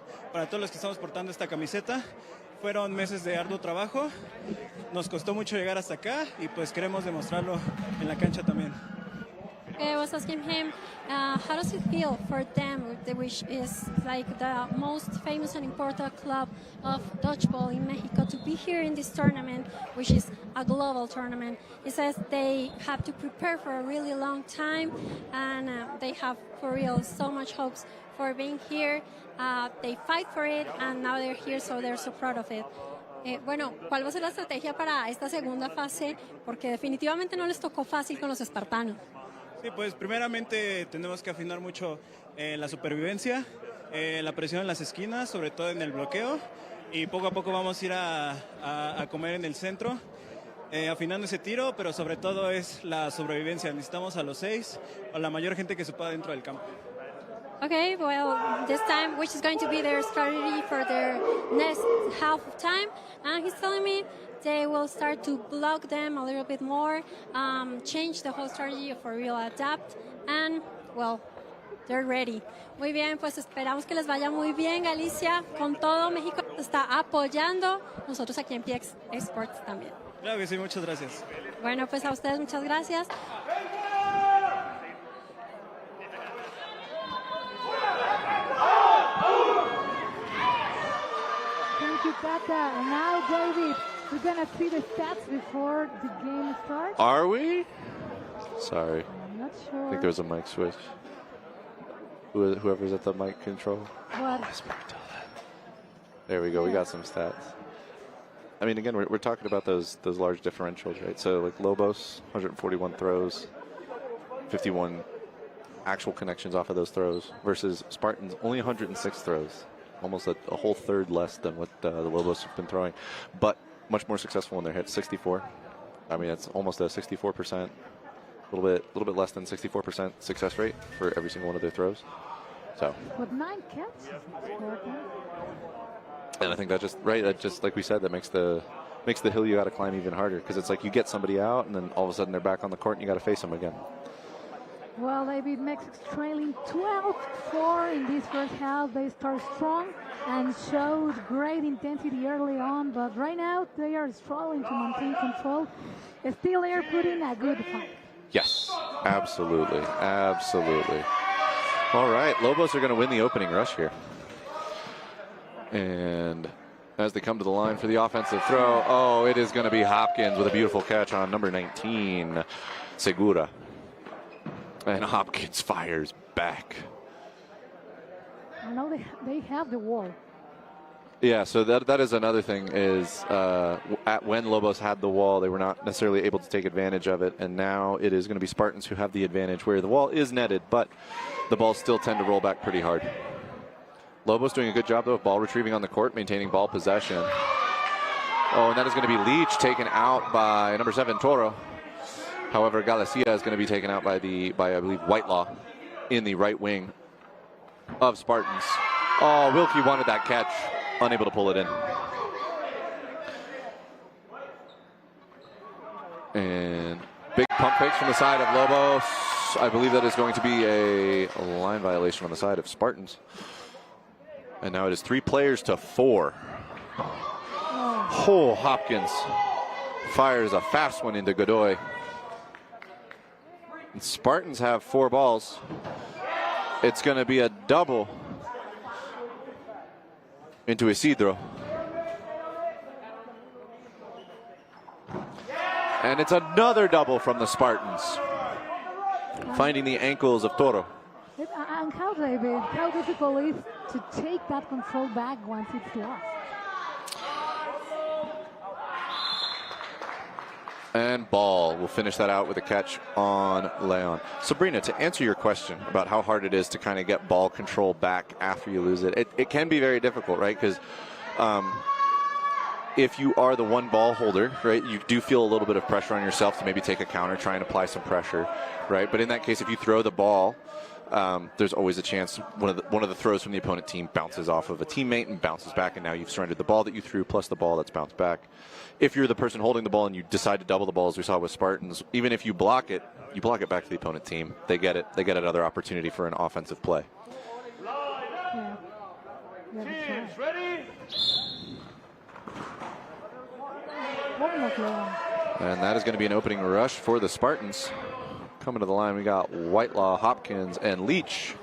todos los que estamos portando esta camiseta. Fueron meses de arduo trabajo, nos costó mucho llegar hasta acá y pues queremos demostrarlo en la cancha también.
I was asking him, how does it feel for them, which is like the most famous and important club of dodgeball in Mexico, to be here in this tournament, which is a global tournament. He says they have to prepare for a really long time, and they have, for real, so much hopes for being here. They fight for it, and now they're here, so they're so proud of it. Bueno, ¿cuál va a ser la estrategia para esta segunda fase? Porque definitivamente no les tocó fácil con los espartanos.
Sí, pues primeramente tenemos que afinar mucho la supervivencia, la presión en las esquinas, sobre todo en el bloqueo, y poco a poco vamos a ir a comer en el centro, afinando ese tiro, pero sobre todo es la sobrevivencia. Necesitamos a los 6 o la mayor gente que se pueda dentro del campo.
Okay, well, this time, which is going to be their strategy for their next half of time, and he's telling me they will start to block them a little bit more, change the whole strategy for real, adapt, and, well, they're ready. Muy bien, pues esperamos que les vaya muy bien, Galicia. Con todo, México está apoyando. Nosotros aquí en PX Sports también.
Claro que sí, muchas gracias.
Bueno, pues a ustedes muchas gracias.
Thank you, Tata. And now, David, we're going to see the stats before the game starts.
Are we? Sorry.
I'm not sure.
I think there's a mic switch. Whoever's at the mic control.
What?
There we go. We got some stats. I mean, again, we're talking about those large differentials, right? So, like Lobos, 141 throws, 51 actual connections off of those throws, versus Spartans, only 106 throws. Almost a whole third less than what the Lobos have been throwing, but much more successful in their hits, 64. I mean, it's almost a 64%, a little bit less than 64% success rate for every single one of their throws. So.
With 9 catches.
And I think that just like we said, that makes the hill you got to climb even harder, because it's like you get somebody out, and then all of a sudden they're back on the court, and you got to face them again.
Well, David, Mexico's trailing 12-4 in this first half. They start strong and showed great intensity early on, but right now they are struggling to maintain control. Still, they are putting a good fight.
Yes, absolutely, absolutely. All right, Lobos are going to win the opening rush here. And as they come to the line for the offensive throw, oh, it is going to be Hopkins with a beautiful catch on number 19, Segura. And Hopkins fires back.
I know they have the wall.
Yeah, so that is another thing is when Lobos had the wall, they were not necessarily able to take advantage of it, and now it is going to be Spartans who have the advantage where the wall is netted, but the balls still tend to roll back pretty hard. Lobos doing a good job, though, of ball retrieving on the court, maintaining ball possession. Oh, and that is going to be Leach taken out by number 7, Toro. However, Galicia is going to be taken out by I believe, Whitelaw in the right wing of Spartans. Oh, Wilkie wanted that catch, unable to pull it in. And big pump fakes from the side of Lobos. I believe that is going to be a line violation on the side of Spartans. And now it is 3 players to 4. Oh, Hopkins fires a fast one into Godoy. And Spartans have 4 balls. It's going to be a double into Isidro. And it's another double from the Spartans, finding the ankles of Toro.
And how, David, how difficult it is to take that control back once it's lost?
And Ball will finish that out with a catch on Leon. Sabrina, to answer your question about how hard it is to kind of get ball control back after you lose it, it can be very difficult, right? Because if you are the one ball holder, right, you do feel a little bit of pressure on yourself to maybe take a counter, try and apply some pressure, right? But in that case, if you throw the ball, there's always a chance one of the throws from the opponent team bounces off of a teammate and bounces back, and now you've surrendered the ball that you threw plus the ball that's bounced back. If you're the person holding the ball and you decide to double the ball, as we saw with Spartans, even if you block it back to the opponent team. They get it. They get another opportunity for an offensive play.
Yeah.
Teams ready?
And that is going to be an opening rush for the Spartans. Coming to the line, we got Whitelaw, Hopkins, and Leach.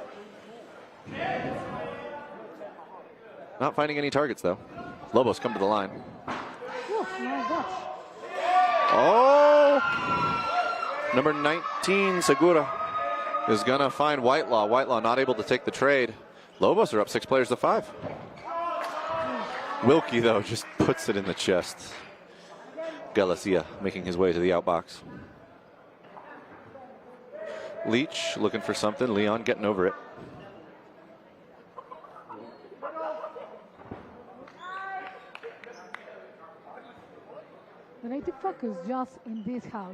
Not finding any targets, though. Lobos come to the line.
Oh, my gosh.
Oh! Number 19, Segura, is going to find Whitelaw. Whitelaw not able to take the trade. Lobos are up 6 players to 5. Wilkie, though, just puts it in the chest. Galicia making his way to the outbox. Leach looking for something. Leon getting over it.
They need to focus just in this half.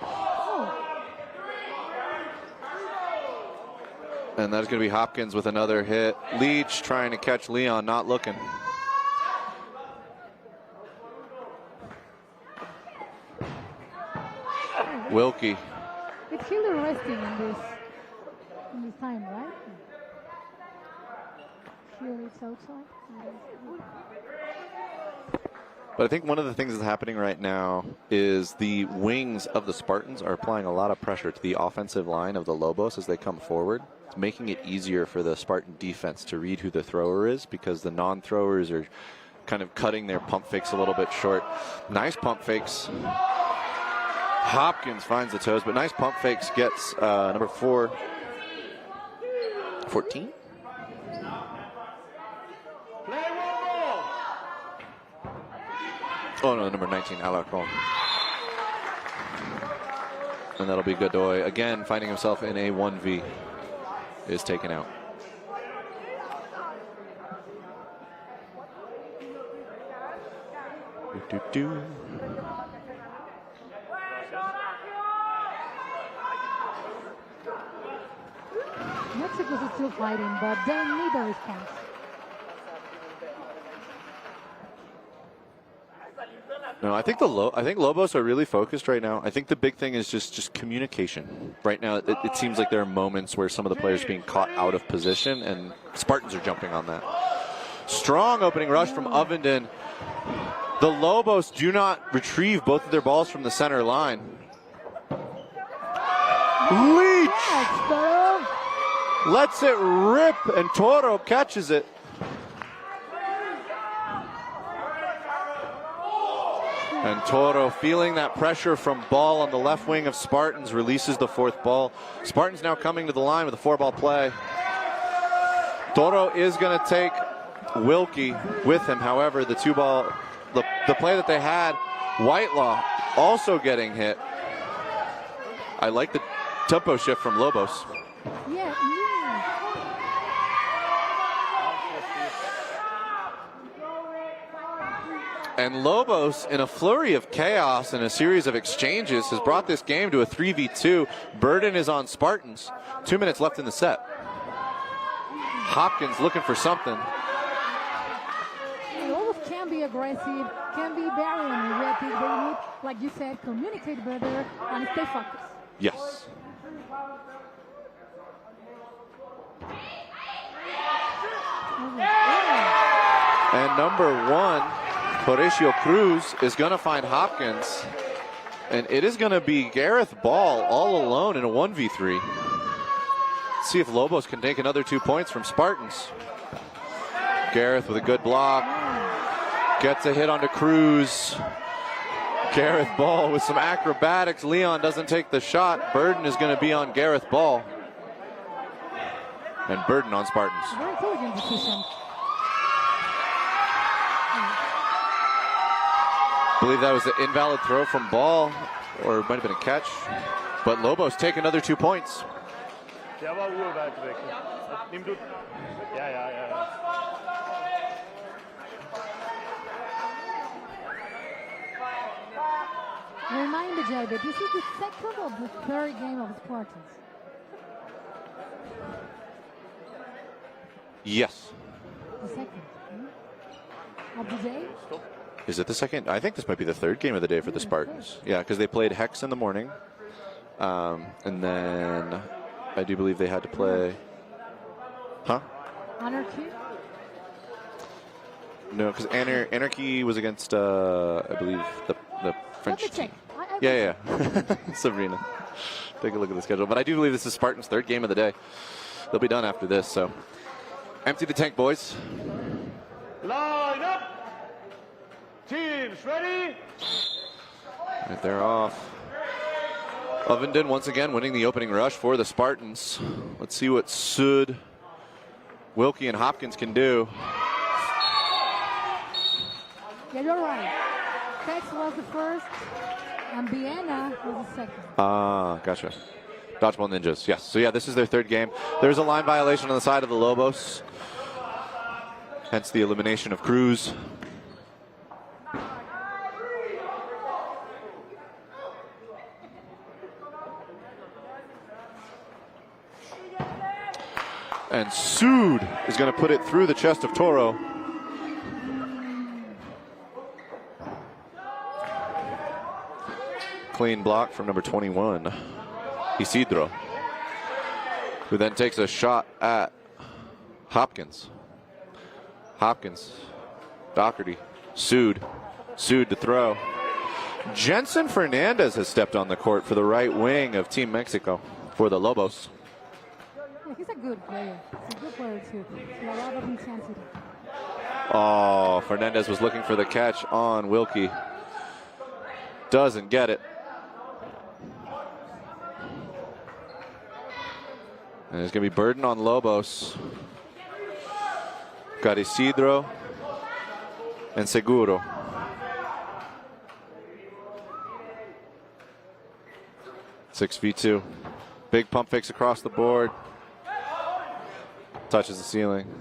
Oh.
And that's going to be Hopkins with another hit. Leach trying to catch Leon, not looking. Wilkie.
It's really resting in this time, right? Here it's outside.
But I think one of the things that's happening right now is the wings of the Spartans are applying a lot of pressure to the offensive line of the Lobos as they come forward. It's making it easier for the Spartan defense to read who the thrower is because the non-throwers are kind of cutting their pump fakes a little bit short. Nice pump fakes. Hopkins finds the toes, but nice pump fakes gets number 14? Oh no, number 19, Alarcon. And that'll be Godoy. Again, finding himself in a 1v. Is taken out. Do-do-do.
Mexico is still fighting, but they need a response.
No, I think Lobos are really focused right now. I think the big thing is just communication. Right now, it seems like there are moments where some of the players are being caught out of position, and Spartans are jumping on that. Strong opening rush from Ovenden. The Lobos do not retrieve both of their balls from the center line. Leach lets it rip, and Toro catches it. And Toro, feeling that pressure from Ball on the left wing of Spartans, releases the 4th ball. Spartans now coming to the line with a 4-ball play. Toro is going to take Wilkie with him. However, the 2-ball, the play that they had, Whitelaw also getting hit. I like the tempo shift from Lobos.
Yeah.
And Lobos, in a flurry of chaos and a series of exchanges, has brought this game to a 3v2. Burden is on Spartans. 2 minutes left in the set. Hopkins looking for something.
Lobos can be aggressive, can be very energetic. They need, like you said, communicate better and stay focused.
Yes. And number 1, Horacio Cruz, is going to find Hopkins. And it is going to be Gareth Ball all alone in a 1v3. Let's see if Lobos can take another 2 points from Spartans. Gareth with a good block. Gets a hit onto Cruz. Gareth Ball with some acrobatics. Leon doesn't take the shot. Burden is going to be on Gareth Ball. And Burden on Spartans.
Very intelligent decision.
I believe that was an invalid throw from Ball, or it might have been a catch. But Lobos take another 2 points.
Remind the Jai that this is the second of the 3rd game of the Spartans.
Yes.
The second of the day?
Is it the second? I think this might be the 3rd game of the day for the Spartans. Yeah, because they played Hex in the morning. And then I do believe they had to play... Huh?
Anarchy?
No, because Anarchy was against, I believe, the French team. Yeah. Sabrina. Take a look at the schedule. But I do believe this is Spartans' third game of the day. They'll be done after this, so. Empty the tank, boys.
Line up! Teams ready?
Right, they're off. Ovenden once again winning the opening rush for the Spartans. Let's see what Sud, Wilkie, and Hopkins can do.
Yeah, you're right. Tex was the first, and Vienna was the second.
Gotcha. Dodgeball Ninjas, yes. So yeah, this is their third game. There's a line violation on the side of the Lobos. Hence the elimination of Cruz. And Sud is going to put it through the chest of Toro. Clean block from number 21, Isidro, who then takes a shot at Hopkins. Hopkins, Doherty, Sud to throw. Jensen Fernandez has stepped on the court for the right wing of Team Mexico for the Lobos.
Yeah, he's a good player. He's a good player too. With a lot of intensity.
Oh, Fernandez was looking for the catch on Wilkie. Doesn't get it. And it's going to be burden on Lobos. Got Isidro and Seguro. Six feet 2. Big pump fakes across the board. Touches the ceiling.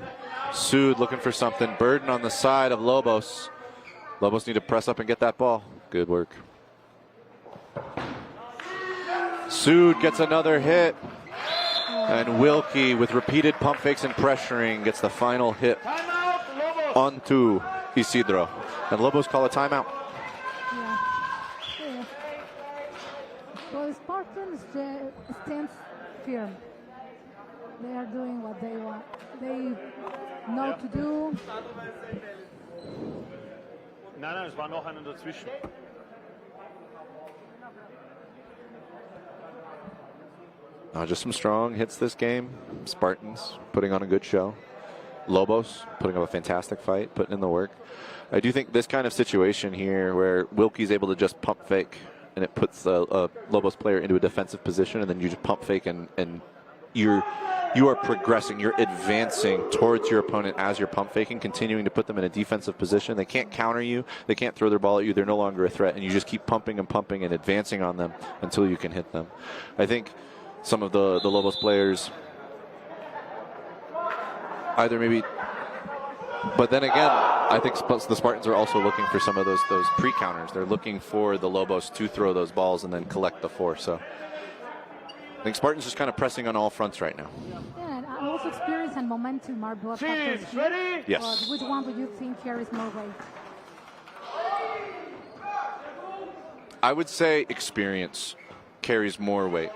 Sud looking for something. Burden on the side of Lobos. Lobos need to press up and get that ball. Good work. Sud gets another hit. And Wilkie, with repeated pump fakes and pressuring, gets the final hit onto Isidro. And Lobos call a timeout.
Yeah. Well, Spartans stand firm. They are doing what they want. They know to do.
Nein, es war noch einer dazwischen.
Just some strong hits this game. Spartans putting on a good show. Lobos putting up a fantastic fight, putting in the work. I do think this kind of situation here where Wilkie's able to just pump fake and it puts a Lobos player into a defensive position, and then you just pump fake and you are progressing, you're advancing towards your opponent as you're pump faking, continuing to put them in a defensive position. They can't counter you, they can't throw their ball at you, they're no longer a threat, and you just keep pumping and advancing on them until you can hit them. I think some of the Lobos players either maybe, but then again, I think the Spartans are also looking for some of those pre-counters. They're looking for the Lobos to throw those balls and then collect the force. So I think Spartans just kind of pressing on all fronts right now.
Yeah, and also experience and momentum are both factors.
Ready?
Yes.
But which one do you think carries more weight?
I would say experience carries more weight.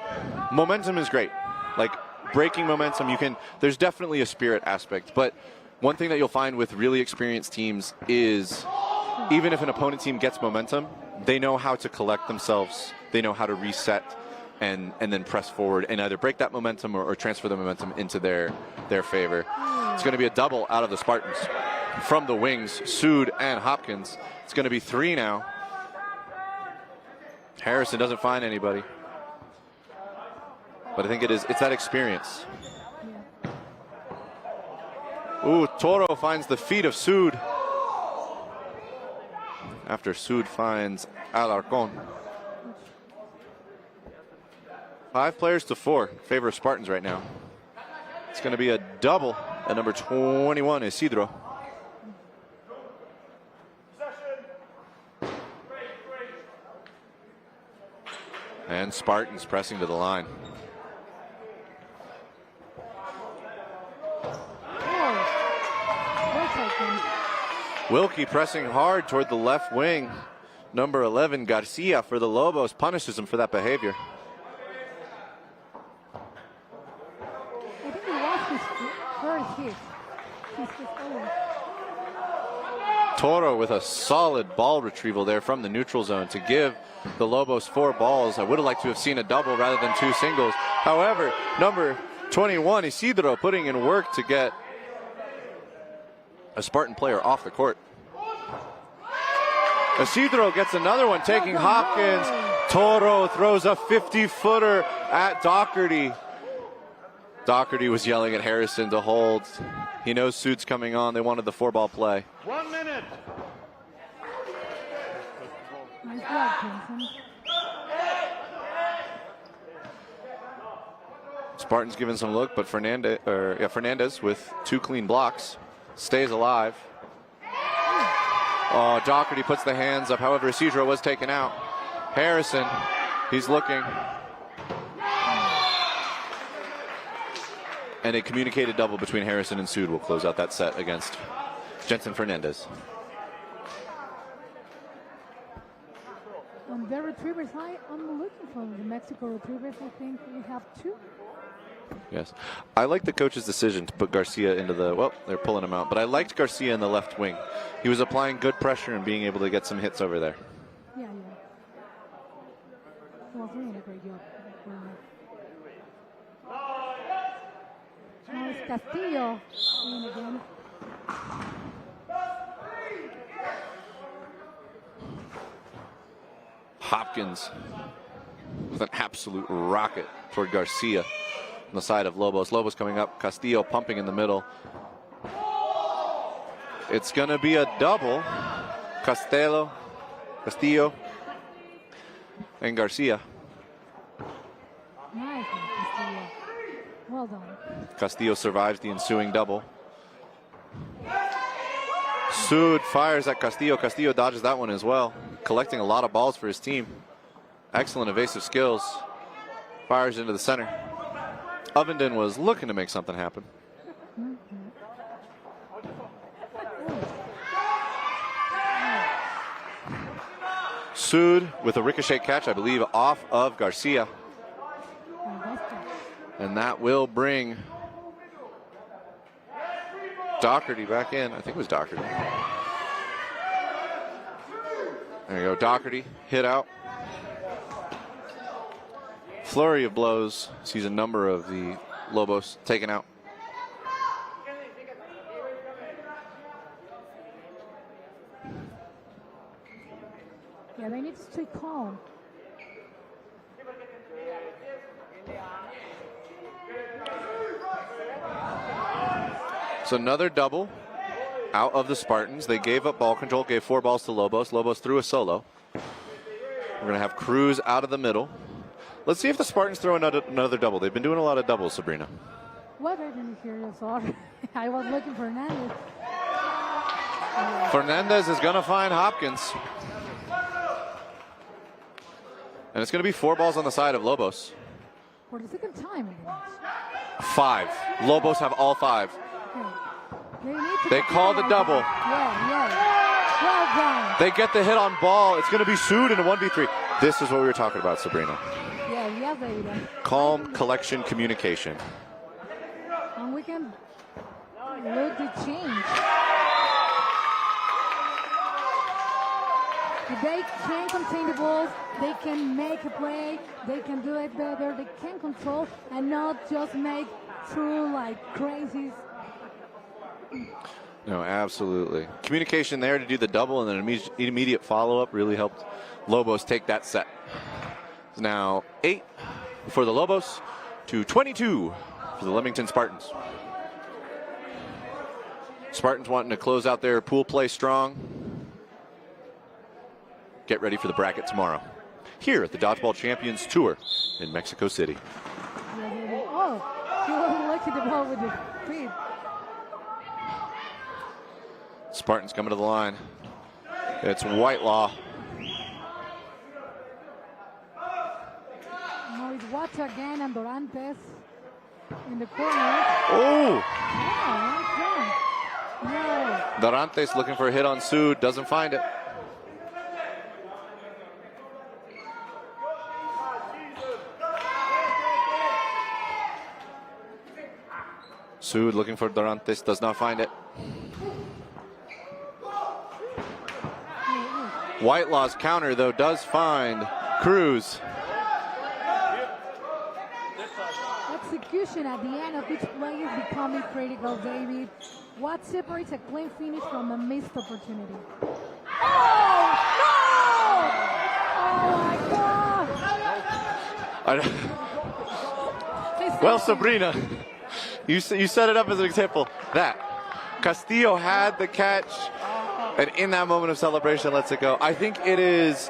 Momentum is great. Like breaking momentum, there's definitely a spirit aspect, but one thing that you'll find with really experienced teams is even if an opponent team gets momentum, they know how to collect themselves, they know how to reset and then press forward and either break that momentum or transfer the momentum into their favor. It's going to be a double out of the Spartans from the wings, Sud and Hopkins. It's going to be 3 now. Harrison doesn't find anybody. But I think it's that experience. Ooh, Toro finds the feet of Sud. After Sud finds Alarcon. 5 players to 4. Favor of Spartans right now. It's going to be a double at number 21, Isidro. And Spartans pressing to the line. Wilkie pressing hard toward the left wing. Number 11, Garcia for the Lobos, punishes him for that behavior.
I think he lost his first hit.
Toro with a solid ball retrieval there from the neutral zone to give the Lobos 4 balls. I would have liked to have seen a double rather than 2 singles. However, number 21, Isidro, putting in work to get a Spartan player off the court. Isidro gets another one, taking Hopkins. Toro throws a 50-footer at Doherty. Doherty was yelling at Harrison to hold. He knows Suit's coming on. They wanted the 4-ball play.
1 minute.
Nice job, Clemson.
Spartans giving some look, but Fernandez with 2 clean blocks stays alive. Oh, Doherty puts the hands up. However, Isidro was taken out. Harrison, he's looking. And a communicated double between Harrison and Sud will close out that set against Jensen Fernandez.
On the retrievers, I'm looking for the Mexico retrievers. I think we have 2.
Yes. I like the coach's decision to put Garcia into the, well, they're pulling him out, but I liked Garcia in the left wing. He was applying good pressure and being able to get some hits over there.
Yeah. He was doing a great job. Now it's Castillo in again.
Hopkins with an absolute rocket toward Garcia on the side of Lobos. Lobos coming up, Castillo pumping in the middle. It's going to be a double. Castillo and Garcia.
Nice, Castillo. Well done.
Castillo survives the ensuing double. Sud fires at Castillo. Castillo dodges that one as well, collecting a lot of balls for his team. Excellent evasive skills. Fires into the center. Ovenden was looking to make something happen. Sud with a ricochet catch, I believe, off of Garcia. And that will bring Doherty back in. I think it was Doherty. There you go, Doherty, hit out. Flurry of blows. Sees a number of the Lobos taken out.
Yeah, they need to stay calm.
So another double out of the Spartans. They gave up ball control, gave 4 balls to Lobos. Lobos threw a solo. We're going to have Cruz out of the middle. Let's see if the Spartans throw another double. They've been doing a lot of doubles, Sabrina.
What? I didn't hear you, sorry. I was looking for Fernandez.
Fernandez is going to find Hopkins. And it's going to be 4 balls on the side of Lobos.
For the second time.
5. Lobos have all 5. They call the double.
Yeah. Well done.
They get the hit on ball. It's going to be Sud in a 1v3. This is what we were talking about, Sabrina.
Yeah, baby.
Calm collection communication.
And we can look the change. If they can contain the ball, they can make a play, they can do it better, they can control and not just make through like crazies.
No, absolutely. Communication there to do the double and then immediate follow-up really helped Lobos take that set. It's now 8 for the Lobos to 22 for the Leamington Spartans. Spartans wanting to close out their pool play strong. Get ready for the bracket tomorrow here at the Dodgeball Champions Tour in Mexico City.
Oh, he was looking the ball with the feet.
Spartans coming to the line. It's Whitelaw.
Now it's Watts again and Dorantes in the corner.
Oh!
Yeah, no.
Dorantes looking for a hit on Sud, doesn't find it. Sud looking for Dorantes, does not find it. Whitelaw's counter, though, does find Cruz.
Execution at the end of each play is becoming critical, David. What separates a clean finish from a missed opportunity? Oh, no! Oh, my God!
Well, Sabrina, you set it up as an example. That Castillo had the catch, and in that moment of celebration, lets it go. I think it is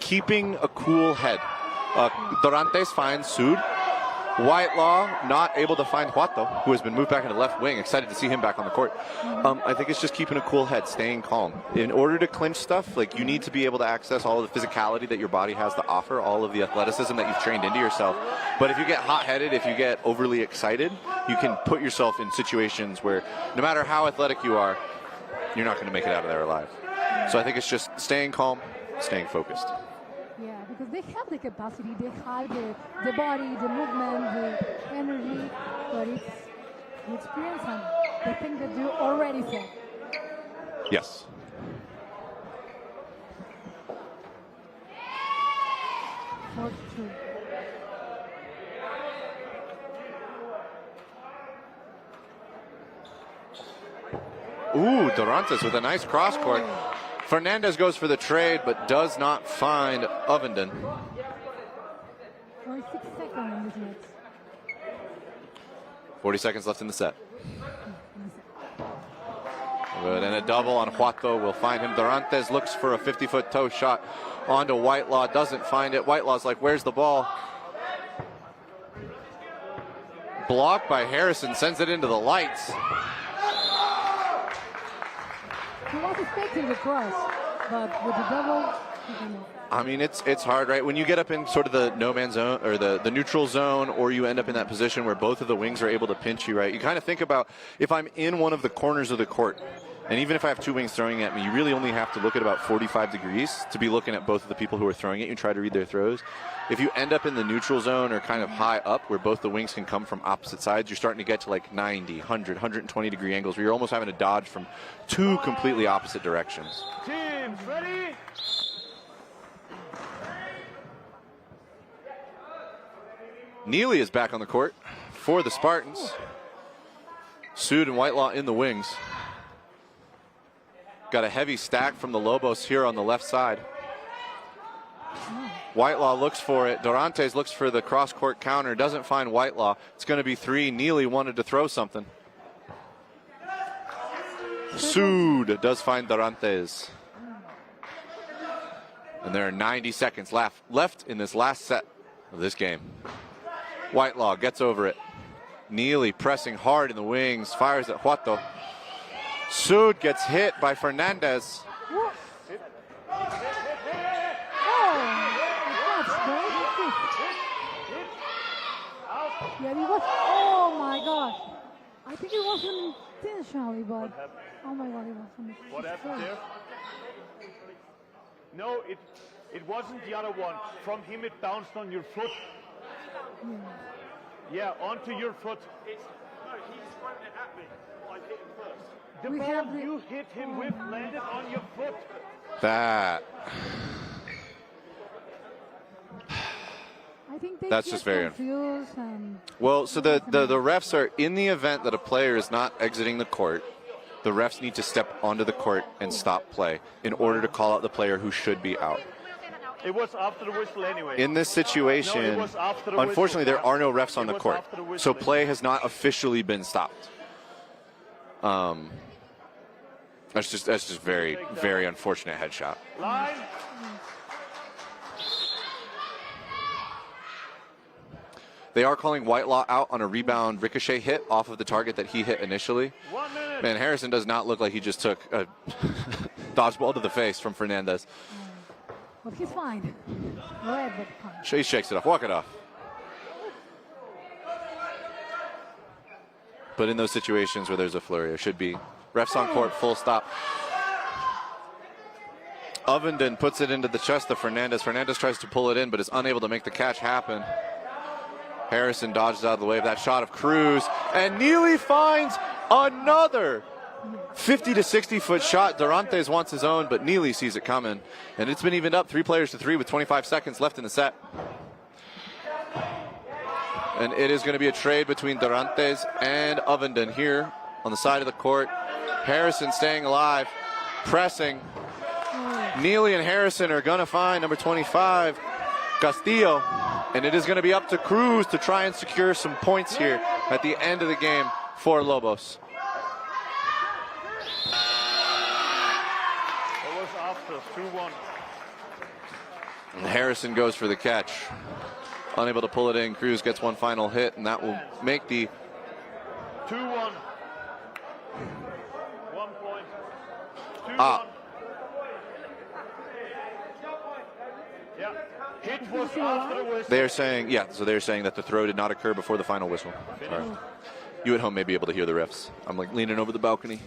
keeping a cool head. Dorantes finds Sud. Whitelaw not able to find Huato, who has been moved back into left wing. Excited to see him back on the court. I think it's just keeping a cool head, staying calm. In order to clinch stuff, like, you need to be able to access all of the physicality that your body has to offer, all of the athleticism that you've trained into yourself. But if you get hot-headed, if you get overly excited, you can put yourself in situations where no matter how athletic you are, you're not going to make it out of there alive. So I think it's just staying calm, staying focused.
Yeah, because they have the capacity, they have the body, the movement, the energy, but it's the experience and the thing that you already said.
Yes. Ooh, Dorantes with a nice cross court. Fernandez goes for the trade, but does not find Ovenden.
46 seconds in this match.
40 seconds left in the set. Good, and a double on Huato will find him. Dorantes looks for a 50-foot toe shot onto Whitelaw, doesn't find it. Whitelaw's like, where's the ball? Blocked by Harrison, sends it into the lights.
He was expecting the cross, but with the double,
I mean, it's hard, right? When you get up in sort of the no man's zone or the neutral zone, or you end up in that position where both of the wings are able to pinch you, right? You kind of think about, if I'm in one of the corners of the court, and even if I have two wings throwing at me, you really only have to look at about 45 degrees to be looking at both of the people who are throwing at you and try to read their throws. If you end up in the neutral zone or kind of high up where both the wings can come from opposite sides, you're starting to get to like 90, 100, 120 degree angles where you're almost having to dodge from two completely opposite directions.
Teams, ready?
Neely is back on the court for the Spartans. Sud and Whitelaw in the wings. Got a heavy stack from the Lobos here on the left side. Whitelaw looks for it. Dorantes looks for the cross-court counter. Doesn't find Whitelaw. It's going to be three. Neely wanted to throw something. Sud does find Dorantes. And there are 90 seconds left in this last set of this game. Whitelaw gets over it. Neely pressing hard in the wings. Fires at Huato. Sud gets hit by Fernandez.
Yeah, he was. Oh my God! I think it wasn't intentionally, but oh my God, it wasn't.
What happened there? No, it wasn't the other one. From him, it bounced on your foot. Yeah, onto your foot. No, he's throwing it at me. I hit him first. The ball you hit him with landed on your foot.
That.
I think
that's just very
confused. And
well, so the refs are, in the event that a player is not exiting the court, the refs need to step onto the court and stop play in order to call out the player who should be out.
It was after the whistle anyway.
In this situation,
no, the
unfortunately, there are no refs on the court, so play has not officially been stopped. That's just very, very unfortunate headshot.
Line.
They are calling Whitelaw out on a rebound ricochet hit off of the target that he hit initially.
1 minute.
Man, Harrison does not look like he just took a dodgeball to the face from Fernandez.
But he's fine. Red, but fine.
He shakes it off. Walk it off. But in those situations where there's a flurry, it should be refs on court, full stop. Ovenden puts it into the chest of Fernandez. Fernandez tries to pull it in, but is unable to make the catch happen. Harrison dodges out of the way of that shot of Cruz. And Neely finds another 50 to 60-foot shot. Dorantes wants his own, but Neely sees it coming. And it's been evened up 3 players to 3 with 25 seconds left in the set. And it is going to be a trade between Dorantes and Ovenden here on the side of the court. Harrison staying alive, pressing. Neely and Harrison are going to find number 25, Castillo. And it is going to be up to Cruz to try and secure some points here at the end of the game for Lobos.
It was after 2-1.
And Harrison goes for the catch. Unable to pull it in. Cruz gets one final hit, and that will make the
2-1. 1 point. 2-1. Yeah. Hit was after the whistle.
They're saying, yeah, so they're saying that the throw did not occur before the final whistle. Sorry. You at home may be able to hear the refs. I'm like leaning over the balcony.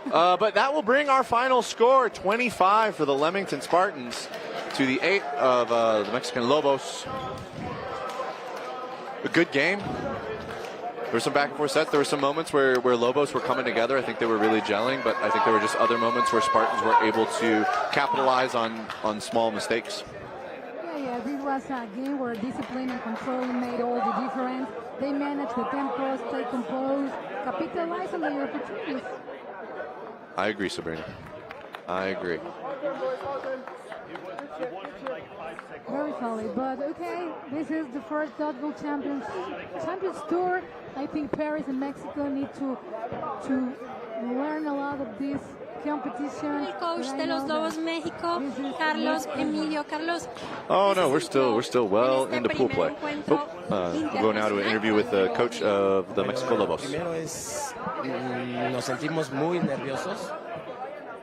But that will bring our final score, 25 for the Leamington Spartans to the 8 of the Mexican Lobos. A good game. There were some back and forth sets. There were some moments where Lobos were coming together. I think they were really gelling, but I think there were just other moments where Spartans were able to capitalize on small mistakes.
Yeah, this was a game where discipline and control made all the difference. They managed the tempo, stay composed, capitalize on their opportunities.
I agree, Sabrina. I agree.
Very solid, but okay, this is the first Dodgeball Champions Tour. I think Paris and Mexico need to learn a lot of this competition.
El coach de los Lobos México, Carlos Emilio. Carlos.
Oh no, we're still well into pool play. We'll go now to an interview with the coach of the Mexico Lobos.
Primero nos sentimos muy nerviosos.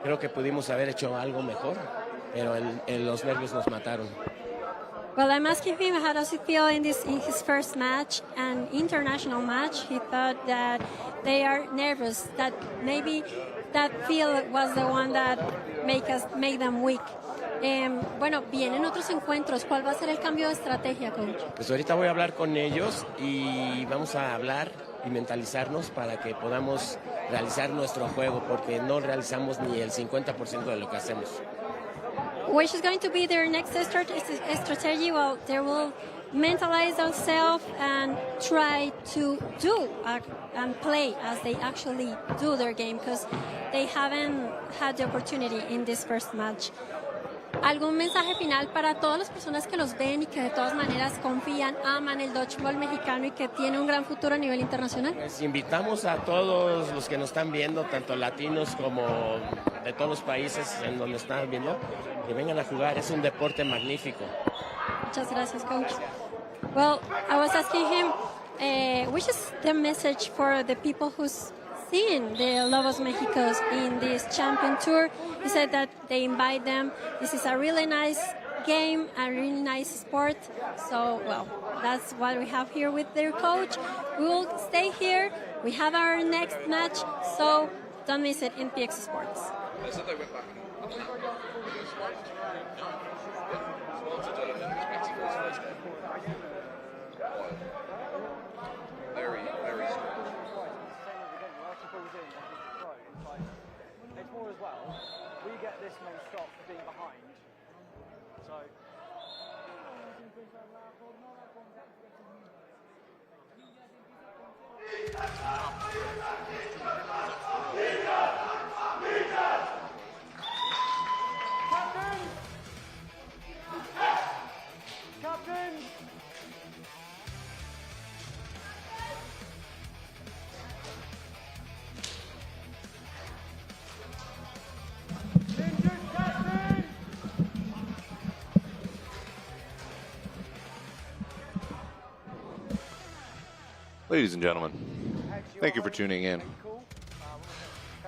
Creo que pudimos haber hecho algo mejor, pero los nervios nos mataron.
Well, I'm asking him how does he feel in his first match, an international match. He thought that they are nervous, that maybe that feel was the one that made them weak. Bueno, vienen otros encuentros. ¿Cuál va a ser el cambio de estrategia, coach?
Pues ahorita voy a hablar con ellos y vamos a hablar y mentalizarnos para que podamos realizar nuestro juego, porque no realizamos ni el 50% de lo que hacemos.
Which is going to be their next strategy? Well, they will mentalize themselves and try to do and play as they actually do their game, because they haven't had the opportunity in this first match. ¿Algún mensaje final para todas las personas que los ven y que de todas maneras confían, aman el dodgeball mexicano y que tiene un gran futuro a nivel internacional?
Pues invitamos a todos los que nos están viendo, tanto latinos como de todos los países en donde están viendo, que vengan a jugar. Es un deporte magnífico.
Muchas gracias, coach. Well, I was asking him, which is the message for the people who's seeing the Lobos Mexicos in this champion tour. He said that they invite them. This is a really nice game, a really nice sport. So, well, that's what we have here with their coach. We will stay here. We have our next match, so don't miss it in PX Sports.
It's more as well, we get this non-stop for being behind. So... Captain! Captain!
Ladies and gentlemen, thank you for tuning in.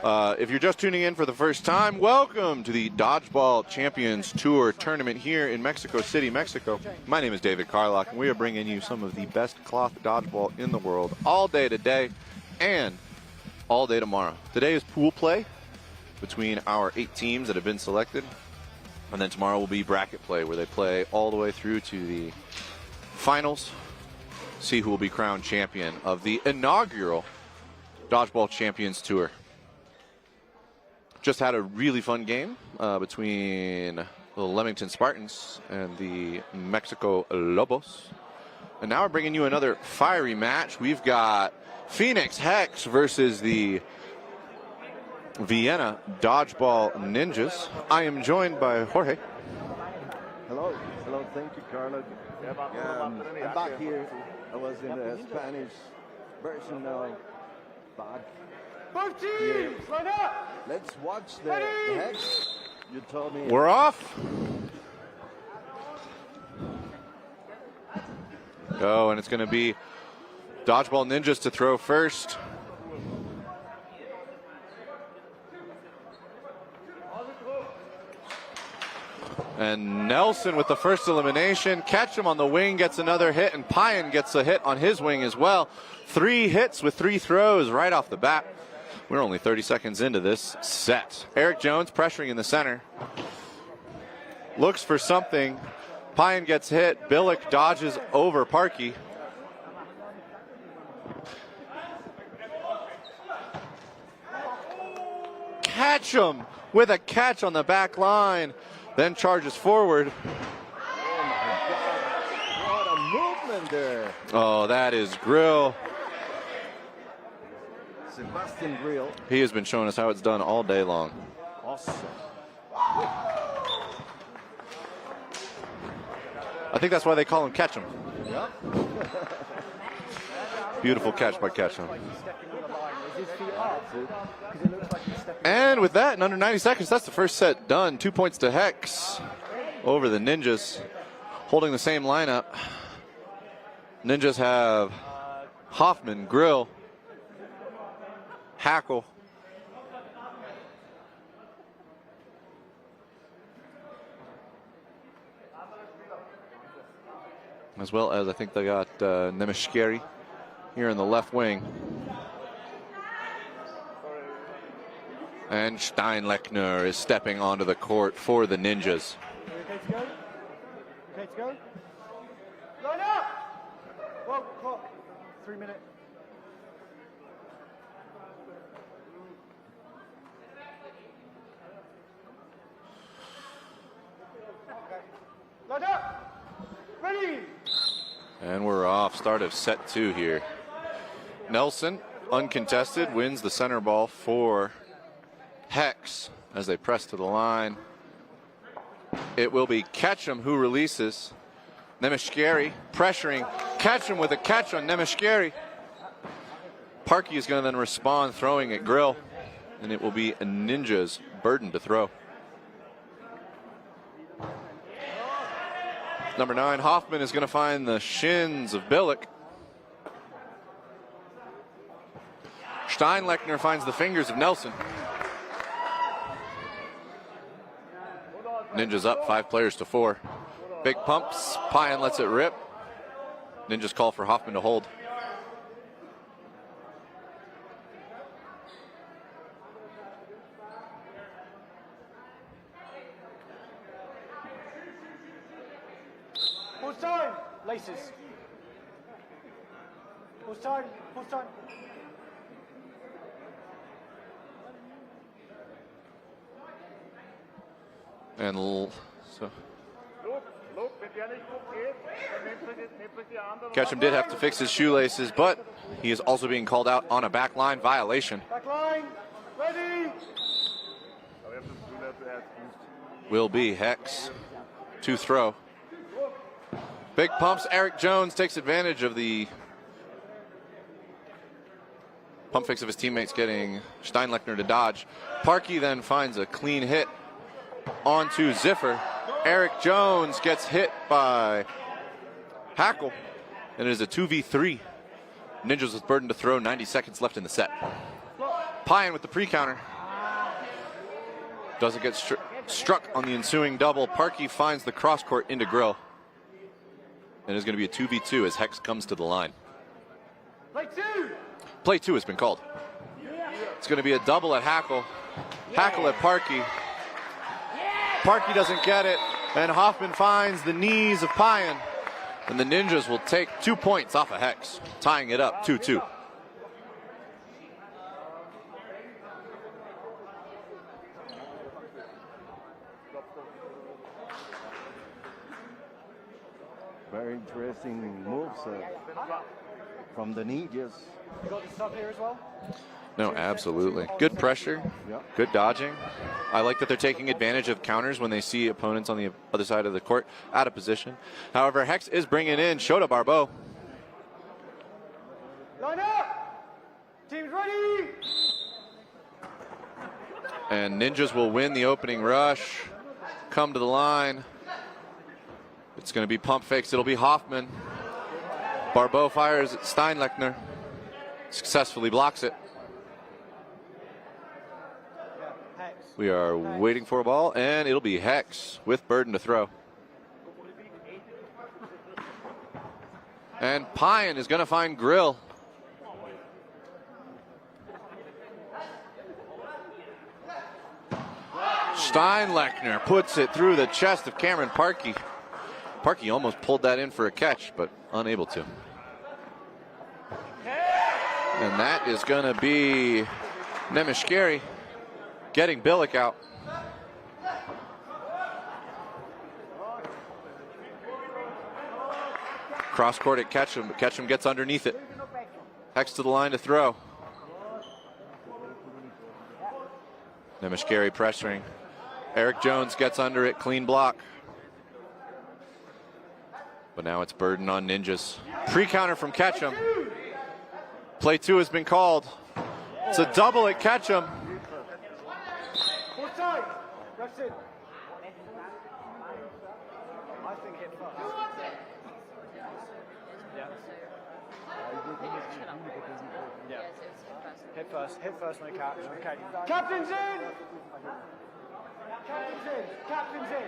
If you're just tuning in for the first time, welcome to the Dodgeball Champions Tour tournament here in Mexico City, Mexico. My name is David Carlock, and we are bringing you some of the best cloth dodgeball in the world all day today and all day tomorrow. Today is pool play between our 8 teams that have been selected, and then tomorrow will be bracket play, where they play all the way through to the finals. See who will be crowned champion of the inaugural Dodgeball Champions Tour. just had a really fun game between the Leamington Spartans and the Mexico Lobos. And now we're bringing you another fiery match. We've got Phoenix Hex versus the Vienna Dodgeball Ninjas. I am joined by Jorge.
Hello, hello, thank you, Carla. I'm back here. I was in the Spanish version now. Back.
Both teams, line up!
Let's watch the Hex. You told me.
We're off. Go, and it's going to be Dodgeball Ninjas to throw first. And Nelson with the first elimination. Ketchum on the wing gets another hit, and Payan gets a hit on his wing as well. 3 hits with 3 throws right off the bat. We're only 30 seconds into this set. Eric Jones pressuring in the center. Looks for something. Payan gets hit. Billick dodges over Parkey. Ketchum with a catch on the back line. Then charges forward.
Oh my God. What a movement there.
Oh, that is Grill.
Sebastian Grill.
He has been showing us how it's done all day long.
Awesome.
I think that's why they call him Ketchum.
Yeah.
Beautiful catch by Ketchum. And with that, in under 90 seconds, that's the first set done. 2 points to Hex over the Ninjas. Holding the same lineup. Ninjas have Hoffman, Grill, Hackle, as well as I think they got Nemeshkeri here in the left wing. And Steinlechner is stepping onto the court for the Ninjas.
Okay to go? Okay to go? Line up! Well, clock. 3 minutes. Line up! Ready!
And we're off. Start of set 2 here. Nelson, uncontested, wins the center ball for Hex as they press to the line. It will be Ketchum who releases. Nemeshkeri pressuring Ketchum with a catch on Nemeshkeri. Parkey is going to then respond, throwing at Grill, and it will be a Ninja's burden to throw. Number 9, Hoffman, is going to find the shins of Billick. Steinlechner finds the fingers of Nelson. Ninjas up 5 players to 4. Big pumps. Payan lets it rip. Ninjas call for Hoffman to hold.
Pause time. Laces. Pause time. Pause time.
And so Ketchum did have to fix his shoelaces, but he is also being called out on a backline violation.
Backline. Ready.
Will be Hex to throw. Big pumps. Eric Jones takes advantage of the pump fakes of his teammates, getting Steinlechner to dodge. Parkey then finds a clean hit onto Ziffer. Eric Jones gets hit by Hackle, and it is a 2v3. Ninjas with burden to throw, 90 seconds left in the set. Payan with the pre-counter. Doesn't get struck on the ensuing double. Parkey finds the cross-court into Grill. And it's going to be a 2v2 as Hex comes to the line. Play 2 has been called. It's going to be a double at Hackle. Hackle at Parkey. Parkey doesn't get it, and Hoffman finds the knees of Payan. And the Ninjas will take 2 points off of Hex, tying it up 2-2.
interesting moves from the ninjas.
You got the sub here as well?
No, absolutely. Good pressure, good dodging. I like that they're taking advantage of counters when they see opponents on the other side of the court out of position. However, Hex is bringing in Shota Barbeau.
Line up! Team's ready!
And Ninjas will win the opening rush. Come to the line. It's going to be pump fakes. It'll be Hoffman. Barbeau fires at Steinlechner. Successfully blocks it. We are waiting for a ball, and it'll be Hex with Burden to throw. And Pine is going to find Grill. Steinlechner puts it through the chest of Cameron Parkey. Parkey almost pulled that in for a catch, but unable to. And that is going to be Nemeshkeri getting Billick out. Cross court at Ketchum, but Ketchum gets underneath it. Hex to the line to throw. Nemeshkeri pressuring. Eric Jones gets under it, clean block. But now it's Burden on Ninjas. Pre-counter from Ketchum. Play 2 has been called. It's a double at Ketchum.
That's it. I think hit first. Yeah. Hit first, no catch. Okay. Captain's in! Captain's in! Captain's in!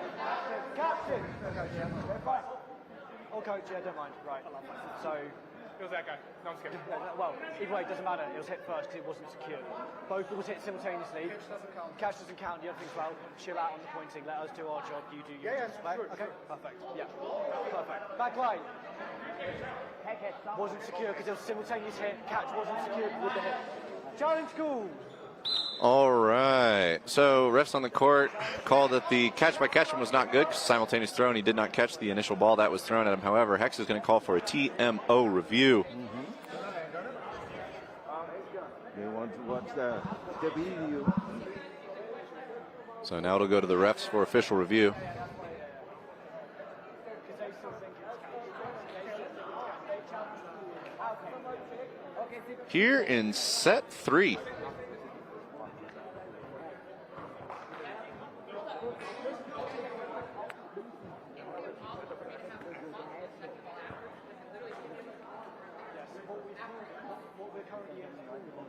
Captain! Okay, yeah, fine. Oh, coach, yeah, don't mind. Right. So.
It was that guy. No, I'm scared.
Well, either way, it doesn't matter. It was hit first because it wasn't secured. Both balls hit simultaneously. Catch doesn't count. The other thing's well. Chill out on the pointing. Let us do our job. You do yours.
Yeah, good.
Okay, perfect. Yeah, perfect. Back line. Wasn't secure because it was simultaneous hit. Catch wasn't secured with the hit. Challenge call.
All right. So refs on the court called that the catch by Ketchum was not good because simultaneous throw, and he did not catch the initial ball that was thrown at him. However, Hex is going to call for a TMO review.
They want to watch the video.
So now it'll go to the refs for official review. Here in set 3.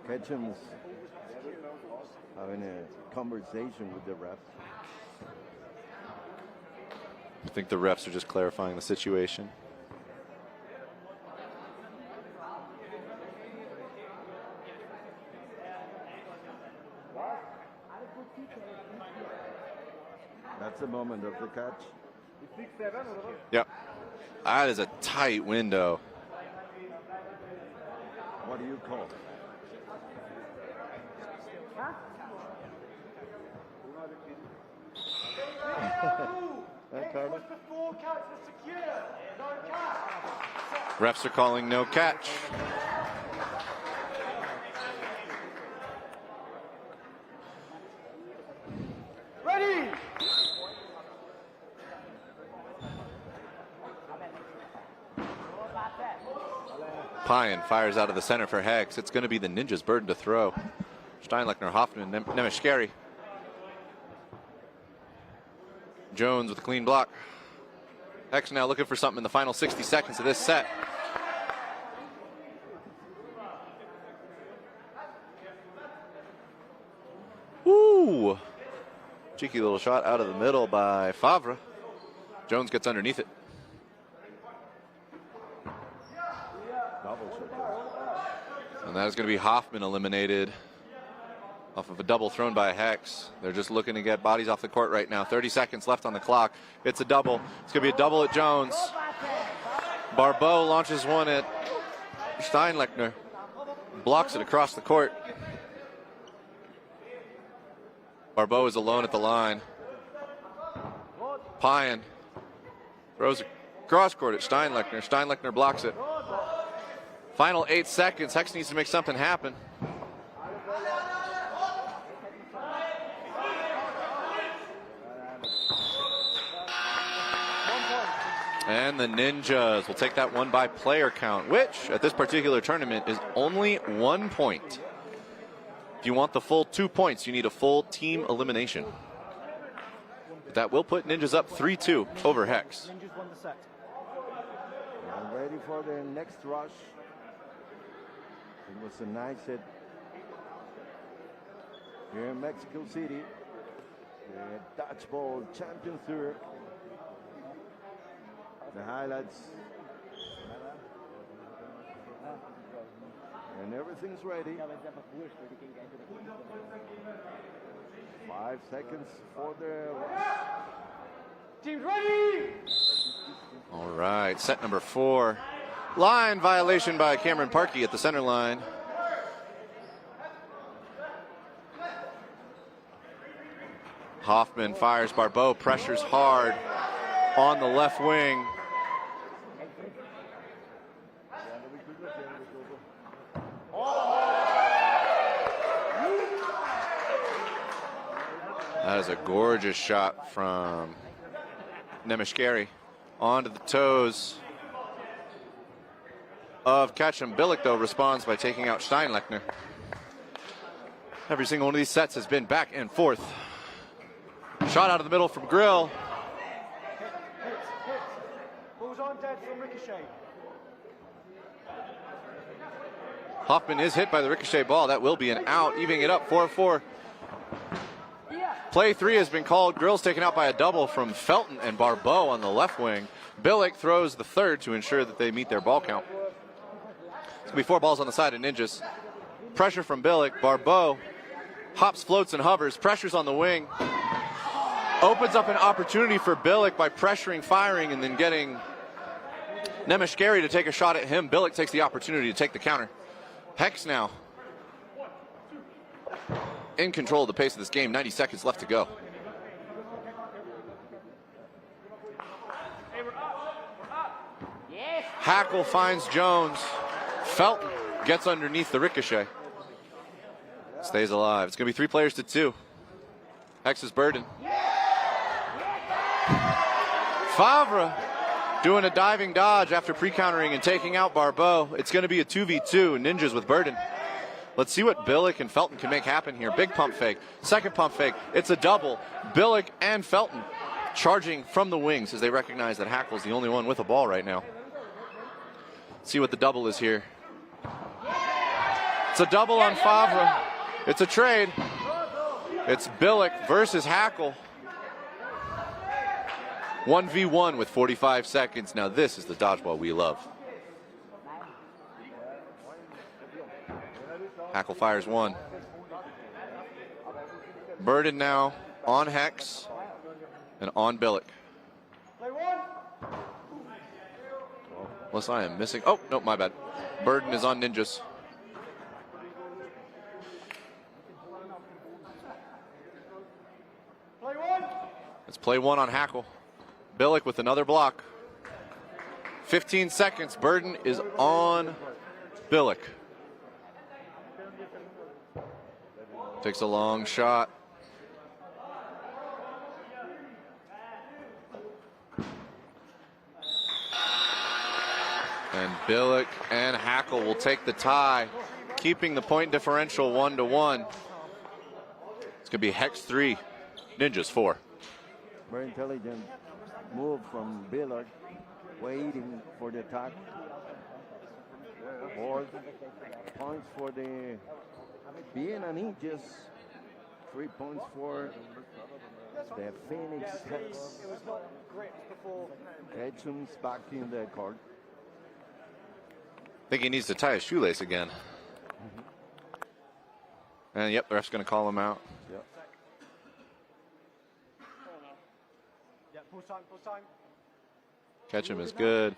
Ketchum's having a conversation with the refs.
I think the refs are just clarifying the situation.
That's the moment of the catch.
Yep. That is a tight window.
What do you call?
Refs are calling no catch.
Ready!
Pine fires out of the center for Hex. It's going to be the Ninjas' Burden to throw. Steinlechner, Hoffman, Nemeshkeri. Jones with a clean block. Hex now looking for something in the final 60 seconds of this set. Ooh. Cheeky little shot out of the middle by Favre. Jones gets underneath it. And that is going to be Hoffman eliminated off of a double thrown by Hex. They're just looking to get bodies off the court right now. 30 seconds left on the clock. It's a double. It's going to be a double at Jones. Barbeau launches one at Steinlechner. Blocks it across the court. Barbeau is alone at the line. Pine throws Cross court at Steinlechner. Steinlechner blocks it. Final 8 seconds. Hex needs to make something happen. And the Ninjas will take that one by player count, which at this particular tournament is only 1 point. If you want the full 2 points, you need a full team elimination. That will put Ninjas up 3-2 over Hex.
Ninjas won the set.
And ready for the next rush. It was a nice hit here in Mexico City. The Dodgeball Champions Tour. The highlights. And everything's ready. 5 seconds for the rush.
Team's ready!
All right, set number 4. Line violation by Cameron Parkey at the center line. Hoffman fires. Barbeau pressures hard on the left wing. That is a gorgeous shot from Nemeshkeri onto the toes of Ketchum. Billick, though, responds by taking out Steinlechner. Every single one of these sets has been back and forth. Shot out of the middle from Grill.
Ball's on dead from Ricochet.
Hoffman is hit by the ricochet ball. That will be an out, evening it up 4-4. Play 3 has been called. Grill's taken out by a double from Felton and Barbeau on the left wing. Billick throws the third to ensure that they meet their ball count. It's going to be 4 balls on the side of Ninjas. Pressure from Billick. Barbeau hops, floats, and hovers. Pressures on the wing. Opens up an opportunity for Billick by pressuring, firing, and then getting Nemeshkeri to take a shot at him. Billick takes the opportunity to take the counter. Hex now in control of the pace of this game. 90 seconds left to go. Hackle finds Jones. Felton gets underneath the ricochet. Stays alive. It's going to be 3 players to 2. Hex's burden. Favre doing a diving dodge after pre-countering and taking out Barbeau. It's going to be a 2v2. Ninjas with burden. Let's see what Billick and Felton can make happen here. Big pump fake. Second pump fake. It's a double. Billick and Felton charging from the wings as they recognize that Hackle's the only one with a ball right now. Let's see what the double is here. It's a double on Favre. It's a trade. It's Billick versus Hackle. 1v1 with 45 seconds. Now this is the dodgeball we love. Hackle fires 1. Burden now on Hex and on Billick. Unless I am missing. Oh, no, my bad. Burden is on Ninjas. Let's play 1 on Hackle. Billick with another block. 15 seconds. Burden is on Billick. Takes a long shot. And Billick and Hackle will take the tie, keeping the point differential 1-1. It's going to be Hex 3, Ninjas 4.
Very intelligent move from Billick, waiting for the attack. 4 points for the Vienna Ninjas. 3 points for the Phoenix Hex. Ketchum's back in the court.
I think he needs to tie his shoelace again. And yep, the ref's going to call him out.
Yep.
Ketchum is good.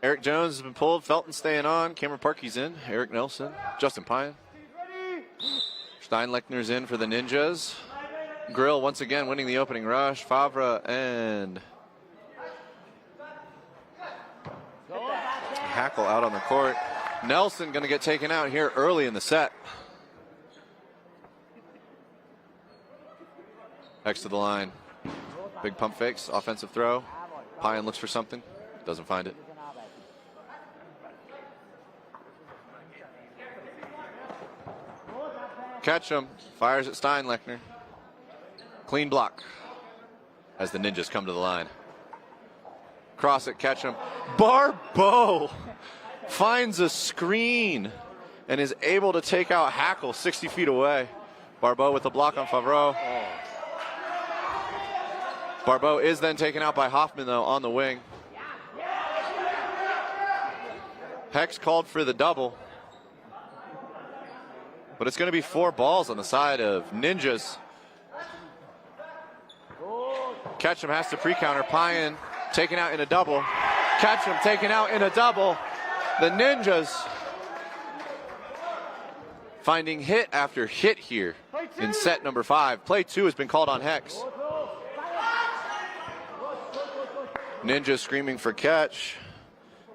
Eric Jones has been pulled. Felton staying on. Cameron Parkey's in. Eric Nelson. Justin Pine. Steinlechner's in for the Ninjas. Grill once again winning the opening rush. Favre and hackle out on the court. Nelson going to get taken out here early in the set. Hex to the line. Big pump fakes, offensive throw. Pyan looks for something, doesn't find it. Ketchum fires at Steinlechner. Clean block as the Ninjas come to the line. Cross at Ketchum. Barbeau finds a screen and is able to take out Hackle 60 feet away. Barbeau with the block on Favreau. Barbeau is then taken out by Hoffman, though, on the wing. Hex called for the double. But it's going to be 4 balls on the side of Ninjas. Ketchum has to pre-counter. Pyan taken out in a double. Ketchum taken out in a double. The Ninjas finding hit after hit here in set number 5. Play 2 has been called on Hex. Ninja screaming for catch.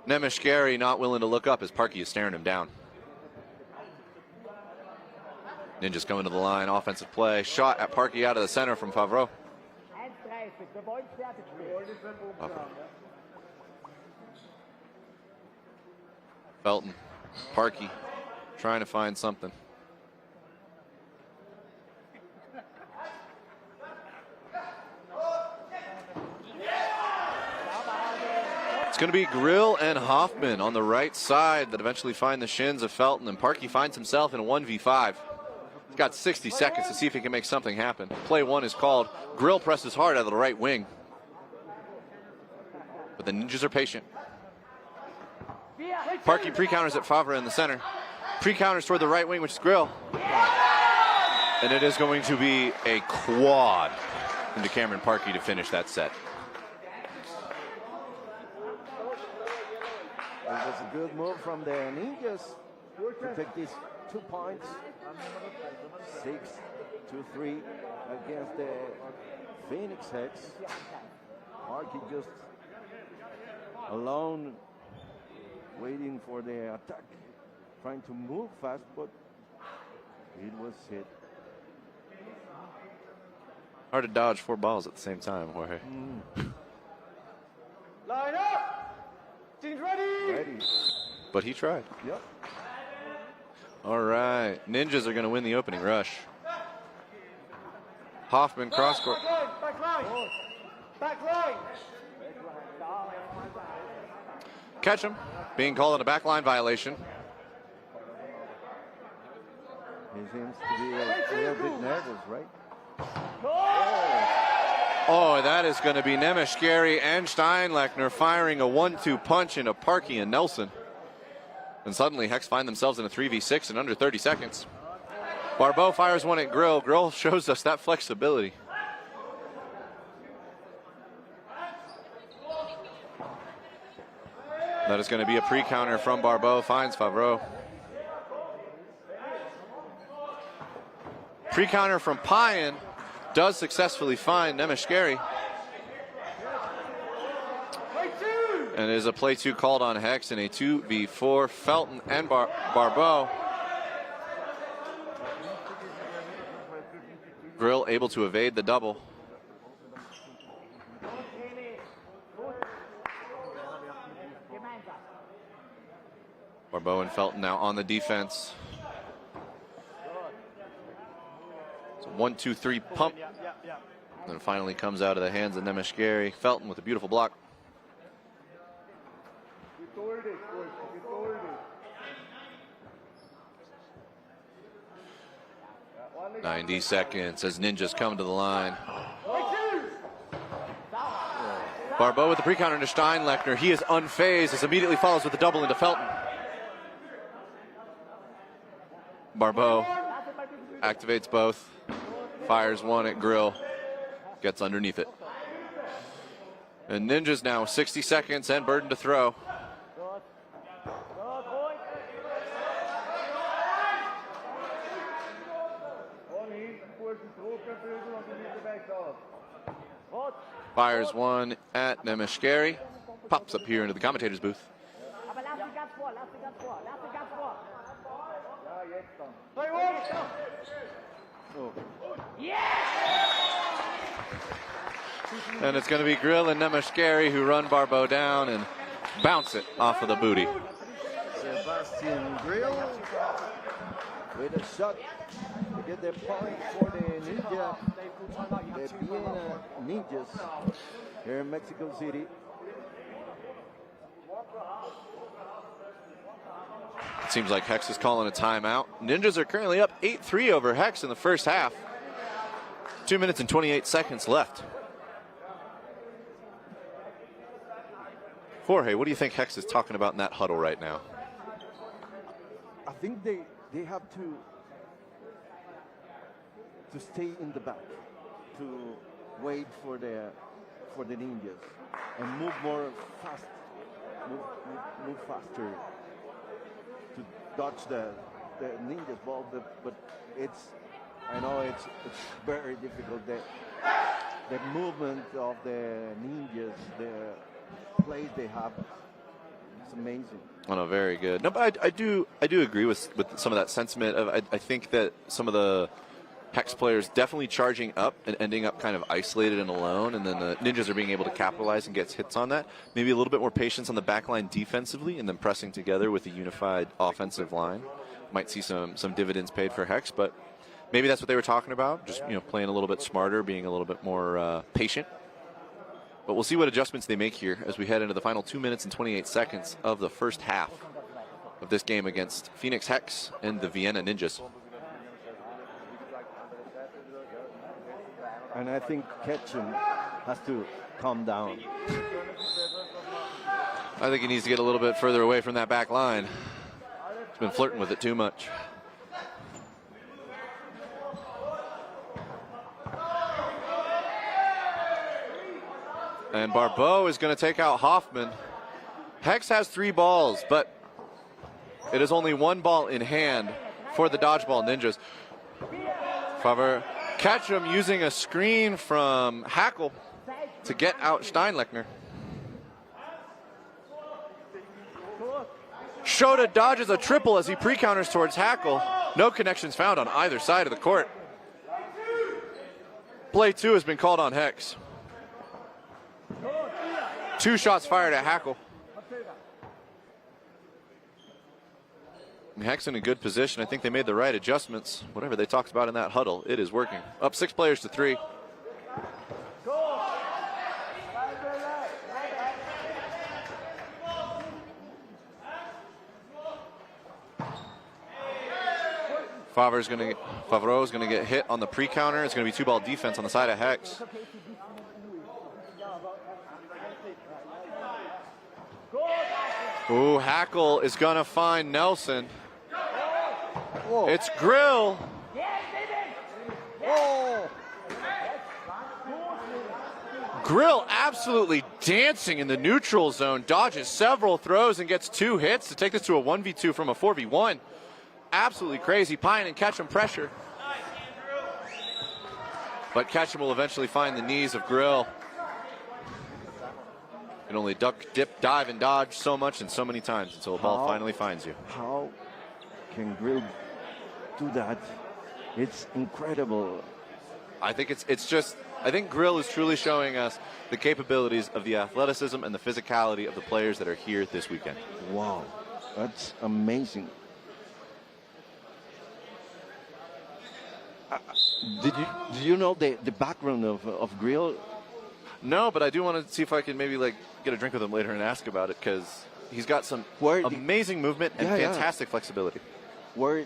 Nemeshkari not willing to look up as Parkey is staring him down. Ninjas coming to the line, offensive play. Shot at Parkey out of the center from Favreau. Felton, Parkey trying to find something. It's going to be Grill and Hoffman on the right side that eventually find the shins of Felton, and Parkey finds himself in a 1v5. He's got 60 seconds to see if he can make something happen. Play 1 is called. Grill presses hard out of the right wing. But the Ninjas are patient. Parkey pre-counters at Favre in the center. Pre-counters toward the right wing, which is Grill. And it is going to be a quad into Cameron Parkey to finish that set.
It was a good move from the Ninjas to take these 2 points. 6-3 against the Phoenix Hex. Parkey just alone, waiting for the attack, trying to move fast, but it was hit.
Hard to dodge 4 balls at the same time, Jorge.
Line up! Team's ready!
But he tried.
Yep.
All right, Ninjas are going to win the opening rush. Hoffman cross court.
Back line! Back line!
Ketchum being called on a backline violation.
He seems to be a little bit nervous, right?
Oh, that is going to be Nemeshkari and Steinlechner firing a 1-2 punch into Parkey and Nelson. And suddenly Hex find themselves in a 3v6 in under 30 seconds. Barbeau fires one at Grill. Grill shows us that flexibility. That is going to be a pre-counter from Barbeau, finds Favreau. Pre-counter from Pyan does successfully find Nemeshkari. And it is a play 2 called on Hex in a 2v4. Felton and Barbeau. Grill able to evade the double. Barbeau and Felton now on the defense. It's a 1-2-3 pump. Then finally comes out of the hands of Nemeshkari. Felton with a beautiful block. 90 seconds as Ninjas come to the line. Barbeau with the pre-counter into Steinlechner. He is unfazed as immediately follows with the double into Felton. Barbeau activates both. Fires one at Grill. Gets underneath it. And Ninjas now 60 seconds and burden to throw. Fires one at Nemeshkari. Pops up here into the commentator's booth. And it's going to be Grill and Nemeshkari who run Barbeau down and bounce it off of the booty.
Sebastian Grill with a shot to get the point for the Ninja, the Vienna Ninjas here in Mexico City.
It seems like Hex is calling a timeout. Ninjas are currently up 8-3 over Hex in the first half. 2 minutes and 28 seconds left. Jorge, what do you think Hex is talking about in that huddle right now?
I think they have to stay in the back, to wait for the Ninjas and move more fast, move faster to dodge the Ninjas ball. But I know it's very difficult. The movement of the Ninjas, the plays they have, it's amazing.
Oh, no, very good. No, but I do agree with some of that sentiment. I think that some of the Hex players definitely charging up and ending up kind of isolated and alone, and then the Ninjas are being able to capitalize and get hits on that. Maybe a little bit more patience on the back line defensively, and then pressing together with a unified offensive line. Might see some dividends paid for Hex, but maybe that's what they were talking about. Just playing a little bit smarter, being a little bit more patient. But we'll see what adjustments they make here as we head into the final 2 minutes and 28 seconds of the first half of this game against Phoenix Hex and the Vienna Ninjas.
And I think Ketchum has to calm down.
I think he needs to get a little bit further away from that back line. He's been flirting with it too much. And Barbeau is going to take out Hoffman. Hex has 3 balls, but it is only 1 ball in hand for the Dodgeball Ninjas. Favre Ketchum using a screen from Hackle to get out Steinlechner. Shota dodges a triple as he pre-counters towards Hackle. No connections found on either side of the court. Play 2 has been called on Hex. 2 shots fired at Hackle. And Hex in a good position. I think they made the right adjustments. Whatever they talked about in that huddle, it is working. Up 6 players to 3. Favreau is going to get hit on the pre-counter. It's going to be 2-ball defense on the side of Hex. Ooh, Hackle is going to find Nelson. Whoa. It's Grill.
Whoa.
Grill absolutely dancing in the neutral zone, dodges several throws and gets 2 hits to take this to a 1v2 from a 4v1. Absolutely crazy. Pine and Ketchum pressure. But Ketchum will eventually find the knees of Grill. You can only duck, dip, dive, and dodge so much and so many times until a ball finally finds you.
How can Grill do that? It's incredible.
I think I think Grill is truly showing us the capabilities of the athleticism and the physicality of the players that are here this weekend.
Wow, that's amazing. Did you know the background of Grill?
No, but I do want to see if I can maybe get a drink with him later and ask about it, because he's got some amazing movement and fantastic flexibility.
Where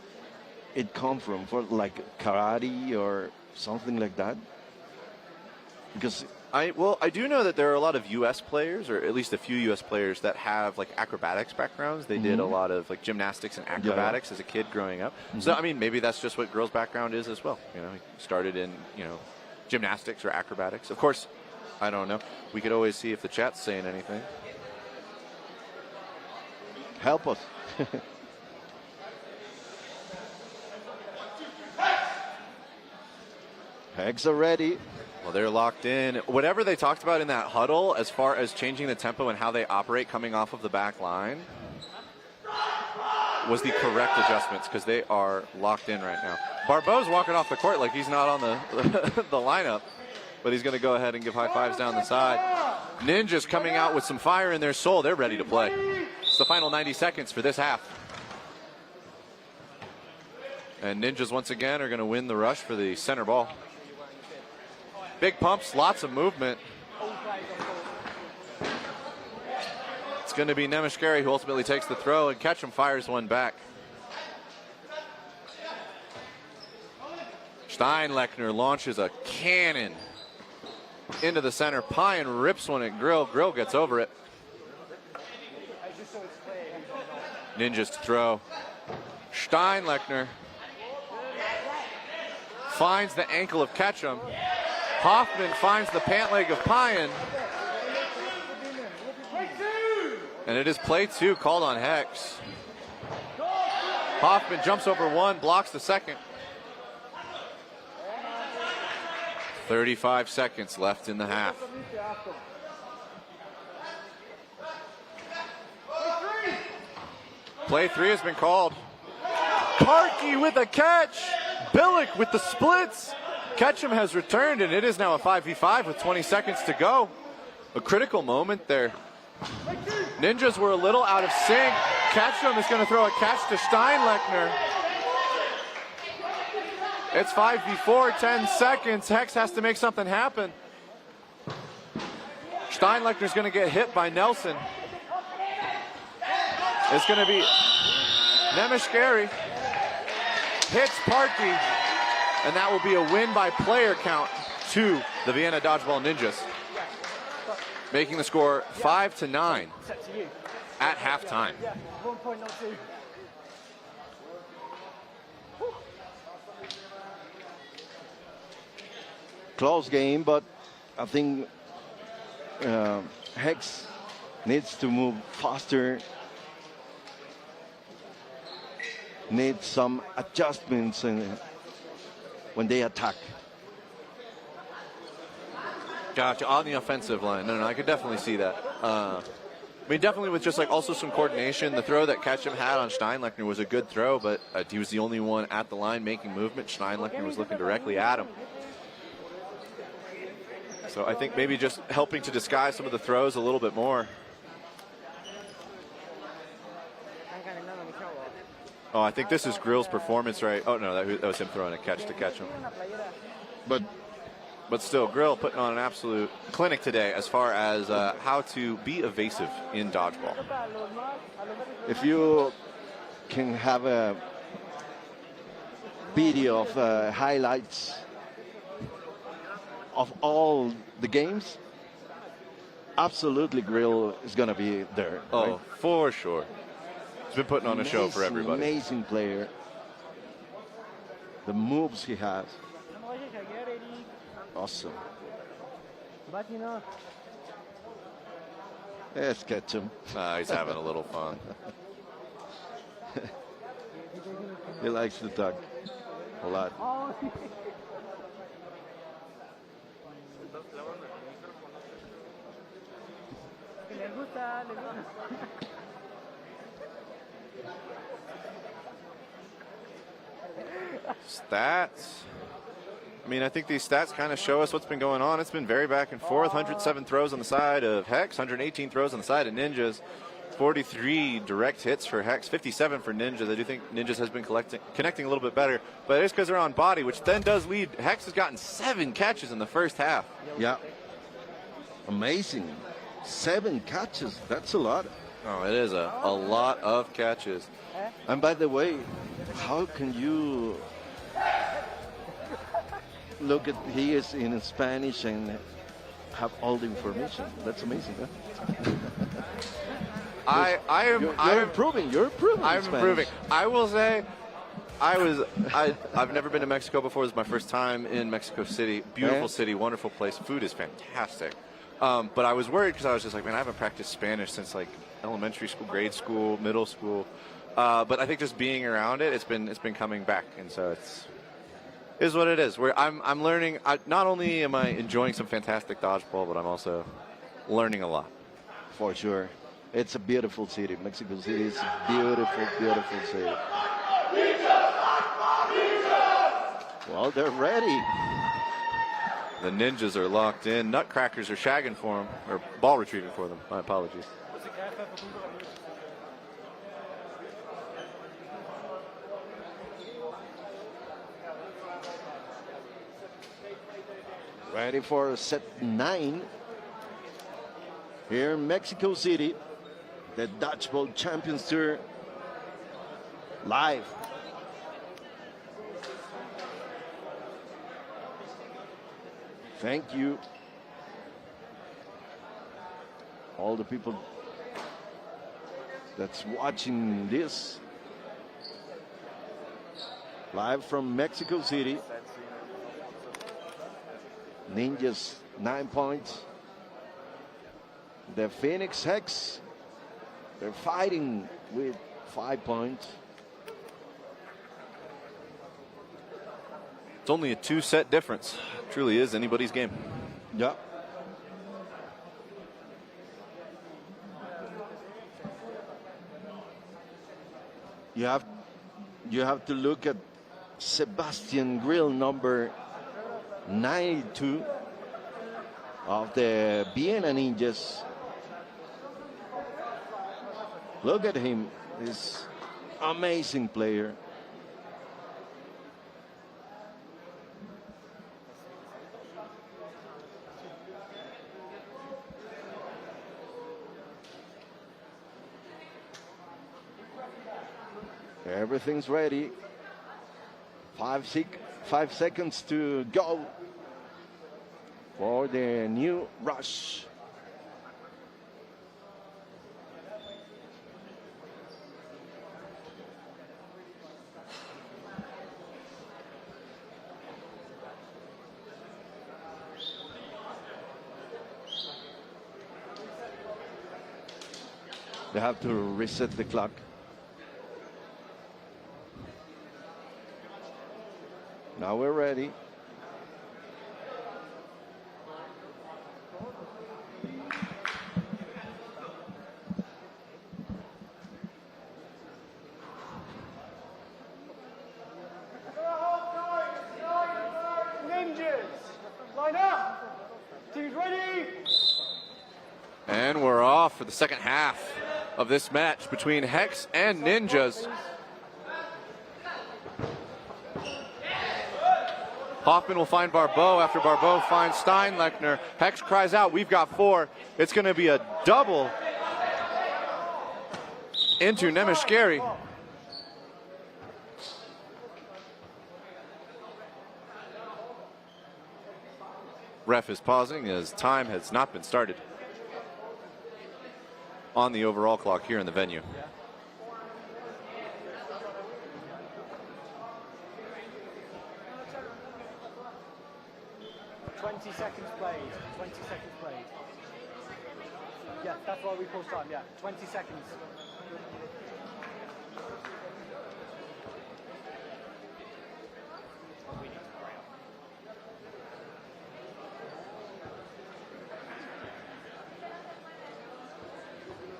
it come from? For karate or something like that? Because
I do know that there are a lot of U.S. players, or at least a few U.S. players that have acrobatics backgrounds. They did a lot of gymnastics and acrobatics as a kid growing up. So I mean, maybe that's just what Grill's background is as well. He started in gymnastics or acrobatics. Of course, I don't know. We could always see if the chat's saying anything.
Help us. Pegs are ready.
Well, they're locked in. Whatever they talked about in that huddle as far as changing the tempo and how they operate coming off of the back line, was the correct adjustments because they are locked in right now. Barbeau's walking off the court like he's not on the, the lineup, but he's going to go ahead and give high fives down the side. Ninjas coming out with some fire in their soul. They're ready to play. It's the final 90 seconds for this half. And Ninjas once again are going to win the rush for the center ball. Big pumps, lots of movement. It's going to be Nemeshkari who ultimately takes the throw, and Ketchum fires one back. Steinlechner launches a cannon into the center. Pyan rips one at Grill. Grill gets over it. Ninjas to throw. Steinlechner finds the ankle of Ketchum. Hoffman finds the pant leg of Pyan. And it is play 2 called on Hex. Hoffman jumps over one, blocks the second. 35 seconds left in the half. Play 3 has been called. Karki with a catch. Billick with the splits. Ketchum has returned, and it is now a 5v5 with 20 seconds to go. A critical moment there. Ninjas were a little out of sync. Ketchum is going to throw a catch to Steinlechner. It's 5v4, 10 seconds. Hex has to make something happen. Steinlechner's going to get hit by Nelson. It's going to be Nemeshkari. Hits Parkey. And that will be a win by player count to the Vienna Dodgeball Ninjas. Making the score 5-9 at halftime.
Close game, but I think Hex needs to move faster. Needs some adjustments when they attack.
Gotcha, on the offensive line. No, I could definitely see that. I mean, definitely with just like also some coordination. The throw that Ketchum had on Steinlechner was a good throw, but he was the only one at the line making movement. Steinlechner was looking directly at him. So I think maybe just helping to disguise some of the throws a little bit more. Oh, I think this is Grill's performance, right? Oh, no, that was him throwing a catch to Ketchum. But still, Grill putting on an absolute clinic today as far as how to be evasive in dodgeball.
If you can have a video of highlights of all the games, absolutely Grill is going to be there.
Oh,
right?
for sure. He's been putting on a show for everybody.
Amazing player. The moves he has. Awesome. Let's catch him.
He's having a little fun.
He likes to talk a lot.
Stats. I mean, I think these stats kind of show us what's been going on. It's been very back and forth. 107 throws on the side of Hex, 118 throws on the side of Ninjas, 43 direct hits for Hex, 57 for Ninjas. I do think Ninjas has been connecting a little bit better, but it's because they're on body, which then does lead. Hex has gotten 7 catches in the first half.
Yeah. Amazing. 7 catches. That's a lot.
Oh, it is a lot of catches.
And by the way, how can you look at he is in Spanish and have all the information? That's amazing, huh?
I'm
improving. You're improving.
I'm improving. I will say, I've never been to Mexico before. This is my first time in Mexico City. Beautiful city, wonderful place. Food is fantastic. But I was worried because I was just like, man, I haven't practiced Spanish since like elementary school, grade school, middle school. But I think just being around it, it's been coming back, and so it is what it is. Where I'm learning. Not only am I enjoying some fantastic dodgeball, but I'm also learning a lot.
For sure. It's a beautiful city. Mexico City is a beautiful, beautiful city. Well, they're ready.
The Ninjas are locked in. Nutcrackers are shagging for them, or ball retrieving for them. My apologies.
Ready for set 9 here in Mexico City, the Dodgeball Champions Tour live. Thank you, all the people that's watching this live from Mexico City. Ninjas 9 points. The Phoenix Hex, they're fighting with 5 points.
It's only a 2-set difference. Truly is anybody's game.
Yeah. You have to look at Sebastian Grill, number 92 of the Vienna Ninjas. Look at him, this amazing player. Everything's ready. 5 seconds to go for the new rush. They have to reset the clock. Now we're ready.
Ninjas, line up. Teams ready.
And we're off for the second half of this match between Hex and Ninjas. Hoffman will find Barbeau after Barbeau finds Steinlechner. Hex cries out, we've got 4. It's going to be a double into Nemeshkeri. Ref is pausing as time has not been started on the overall clock here in the venue.
20 seconds played. 20 seconds played. Yeah, that's why we pause time. Yeah, 20 seconds.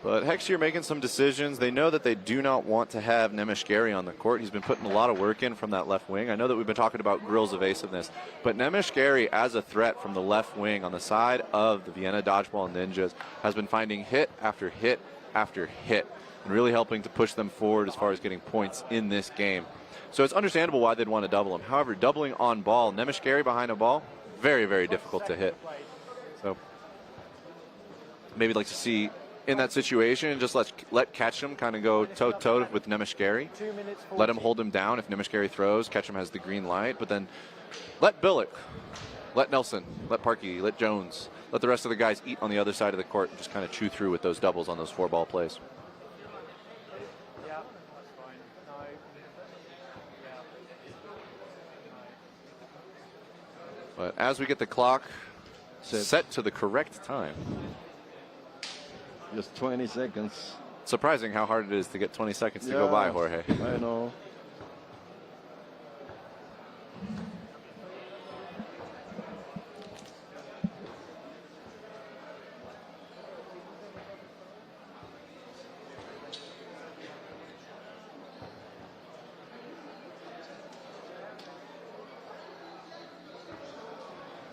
But Hex here making some decisions. They know that they do not want to have Nemeshkeri on the court. He's been putting a lot of work in from that left wing. I know that we've been talking about Grill's evasiveness, but Nemeshkeri as a threat from the left wing on the side of the Vienna Dodgeball Ninjas has been finding hit after hit after hit and really helping to push them forward as far as getting points in this game. So it's understandable why they'd want to double him. However, doubling on ball, Nemeshkeri behind a ball, very, very difficult to hit. So maybe like to see in that situation, just let Ketchum kind of go toe-to-toe with Nemeshkeri. Let him hold him down. If Nemeshkeri throws, Ketchum has the green light. But then let Billick, let Nelson, let Parkey, let Jones, let the rest of the guys eat on the other side of the court and just kind of chew through with those doubles on those 4-ball plays.
Yeah, that's fine. No. Yeah.
But as we get the clock set to the correct time.
Just 20 seconds.
Surprising how hard it is to get 20 seconds to go by, Jorge.
I know.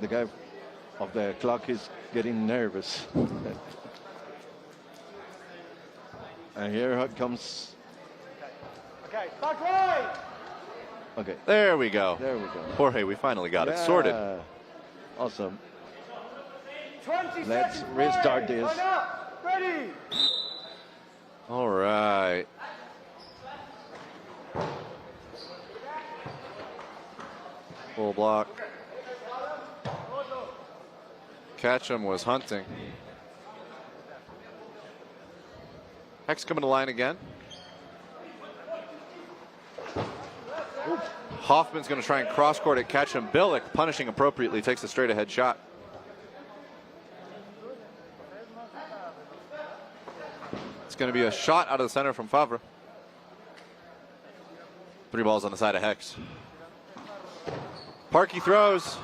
the guy of the clock is getting nervous. And here comes.
Okay, back right.
Okay.
There we go.
There we go.
Jorge, we finally got it sorted.
Awesome.
20
Let's
seconds
restart
away.
this.
Line up. Ready.
All right. Full block. Catchum was hunting. Hex coming to line again. Hoffman's going to try and cross-court it. Catchum. Billick, punishing appropriately, takes a straight-ahead shot. It's going to be a shot out of the center from Favre. 3 balls on the side of Hex. Parkey throws.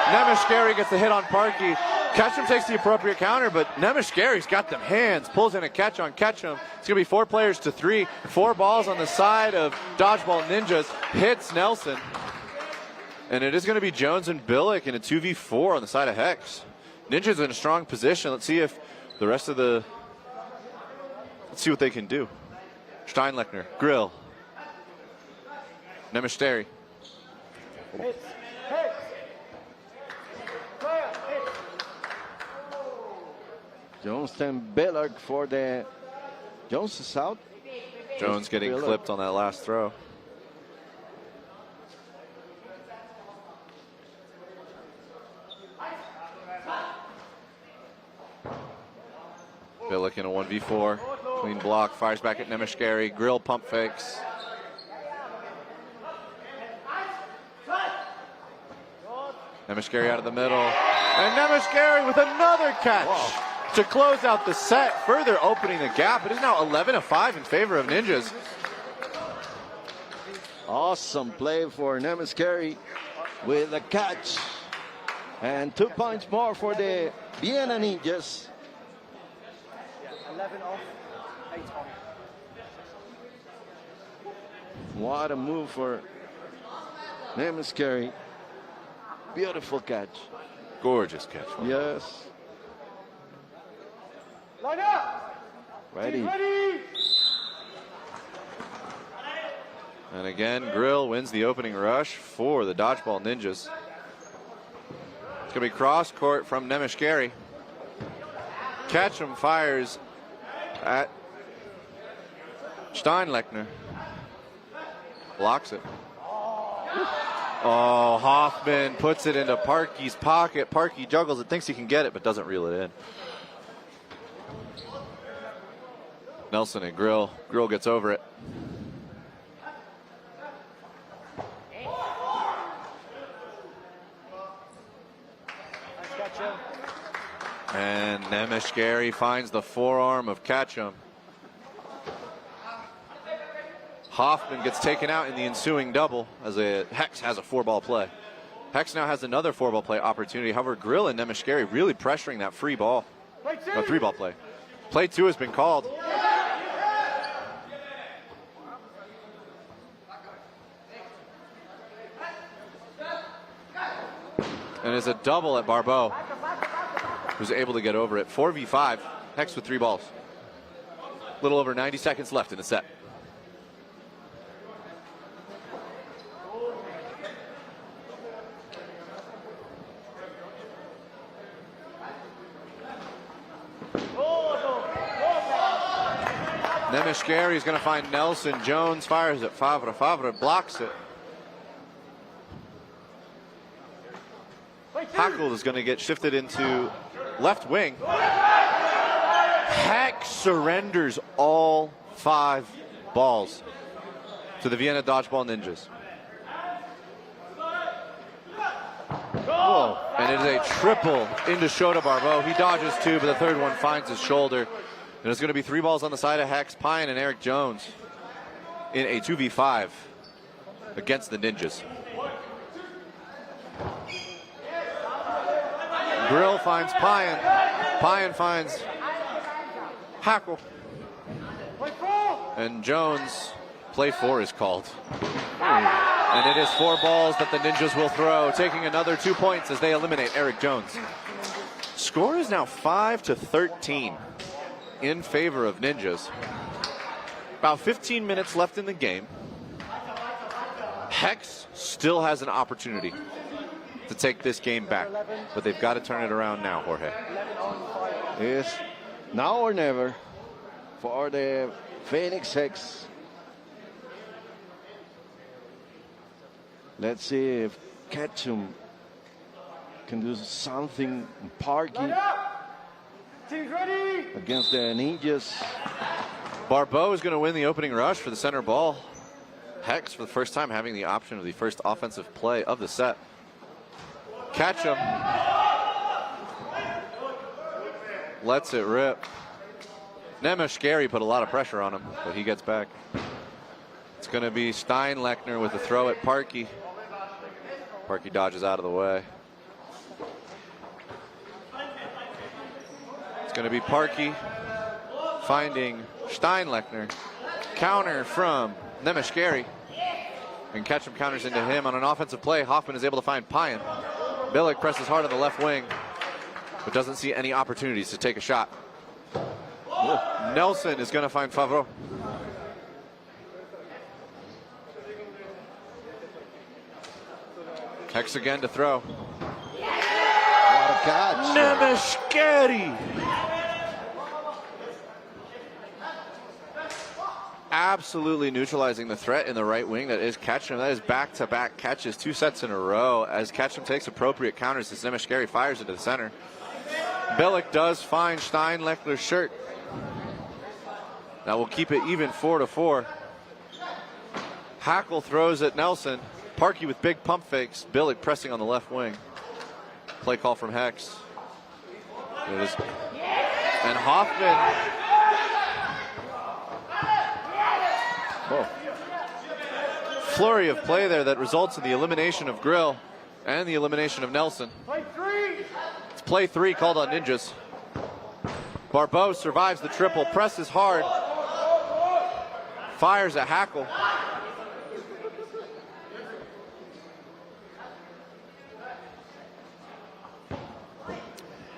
Nemeshkari gets the hit on Parkey. Ketchum takes the appropriate counter, but Nemeshkari's got them hands. Pulls in a catch on Ketchum. It's going to be 4 players to 3. 4 balls on the side of Dodgeball Ninjas. Hits Nelson. And it is going to be Jones and Billick in a 2v4 on the side of Hex. Ninjas in a strong position. Let's see if the rest of the... Let's see what they can do. Steinlechner, Grill. Nemeshteri.
Hits. Hits. Player, hits.
Jones and Billick for the... Jones is out.
Jones getting
Billick.
clipped on that last throw. Billick in a 1v4. Clean block, fires back at Nemeshkari. Grill pump fakes. Nemeshkari out of the middle. And Nemeshkari with another catch to close out the set, further opening the gap. It is now 11-5 in favor of Ninjas.
Awesome play for Nemeshkari with a catch. And 2 points more for the Vienna Ninjas.
11 off, 8 on.
What a move for Nemeshkari. Beautiful catch.
Gorgeous catch.
Yes.
Line up.
Ready.
Ready.
And again, Grill wins the opening rush for the Dodgeball Ninjas. It's going to be cross court from Nemeshkari. Ketchum fires at Steinlechner. Blocks it. Oh, Hoffman puts it into Parkey's pocket. Parkey juggles it, thinks he can get it, but doesn't reel it in. Nelson and Grill. Grill gets over it. And Nemeshkari finds the forearm of Ketchum. Hoffman gets taken out in the ensuing double as Hex has a 4-ball play. Hex now has another 4-ball play opportunity. However, Grill and Nemeshkari really pressuring that free ball. No, 3-ball play. Play 2 has been called. And it's a double at Barbeau, who's able to get over it. 4v5, Hex with 3 balls. A little over 90 seconds left in the set. Nemeshkari is going to find Nelson. Jones fires at Favre. Favre blocks it. Hackle is going to get shifted into left wing. Hex surrenders all 5 balls to the Vienna Dodgeball Ninjas. Whoa. And it is a triple into Shota Barbeau. He dodges 2, but the third one finds his shoulder. And it's going to be 3 balls on the side of Hex, Pine, and Eric Jones in a 2v5 against the Ninjas. Grill finds Pine. Pine finds Hackle. And Jones, play 4 is called. And And it is 4 balls that the Ninjas will throw, taking another 2 points as they eliminate Eric Jones. Score is now 5-13 in favor of Ninjas. About 15 minutes left in the game. Hex still has an opportunity to take this game back, but they've got to turn it around now, Jorge.
It's now or never for the Phoenix Hex. Let's see if Ketchum can do something Parky against the Ninjas.
Barbeau is going to win the opening rush for the center ball. Hex, for the first time, having the option of the first offensive play of the set. Ketchum lets it rip. Nemeshkari put a lot of pressure on him, but he gets back. It's going to be Steinlechner with the throw at Parky. Parky dodges out of the way. It's going to be Parky finding Steinlechner. Counter from Nemeshkari. And Ketchum counters into him on an offensive play. Hoffman is able to find Payan. Billick presses hard on the left wing, but doesn't see any opportunities to take a shot. Nelson is going to find Favreau. Hex again to throw.
What a catch.
Nemeshkari. Absolutely neutralizing the threat in the right wing that is Ketchum. That is back-to-back catches, 2 sets in a row as Ketchum takes appropriate counters as Nemeshkari fires into the center. Billick does find Steinlechner's shirt. That will keep it even 4-4. Hackle throws at Nelson. Parky with big pump fakes. Billick pressing on the left wing. Play call from Hex. It is. And Hoffman. Oh. Flurry of play there that results in the elimination of Grill and the elimination of Nelson. It's play 3 called on Ninjas. Barbeau survives the triple, presses hard, fires a Hackle.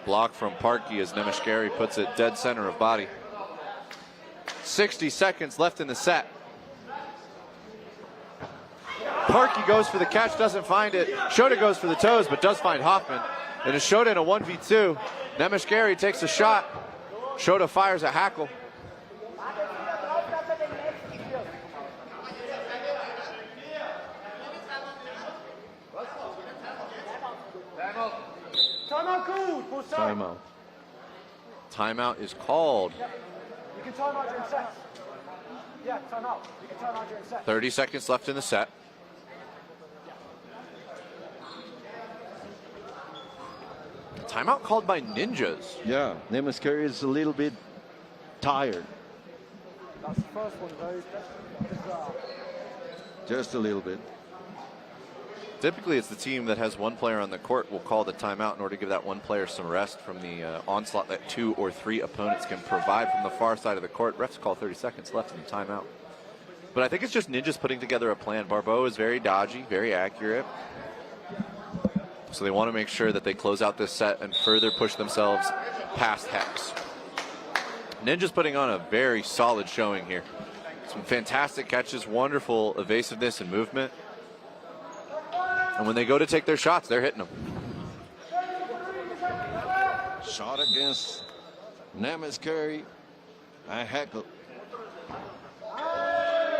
Block from Parky as Nemeshkari puts it dead center of body. 60 seconds left in the set. Parky goes for the catch, doesn't find it. Shota goes for the toes, but does find Hoffman. And it's Shota in a 1v2. Nemeshkari takes a shot. Shota fires a Hackle.
Timeout.
Timeout is called.
You can time out during sets. Yeah, time out. You can time out during sets.
30 seconds left in the set. Timeout called by Ninjas.
Yeah, Nemeshkari is a little bit tired.
That's the first one, though.
Just a little bit.
Typically, it's the team that has one player on the court will call the timeout in order to give that one player some rest from the onslaught that 2 or 3 opponents can provide from the far side of the court. Refs call 30 seconds left in the timeout. But I think it's just Ninjas putting together a plan. Barbeau is very dodgy, very accurate. So they want to make sure that they close out this set and further push themselves past Hex. Ninjas putting on a very solid showing here. Some fantastic catches, wonderful evasiveness and movement. And when they go to take their shots, they're hitting them.
Shot against Nemeshkari and Hackle.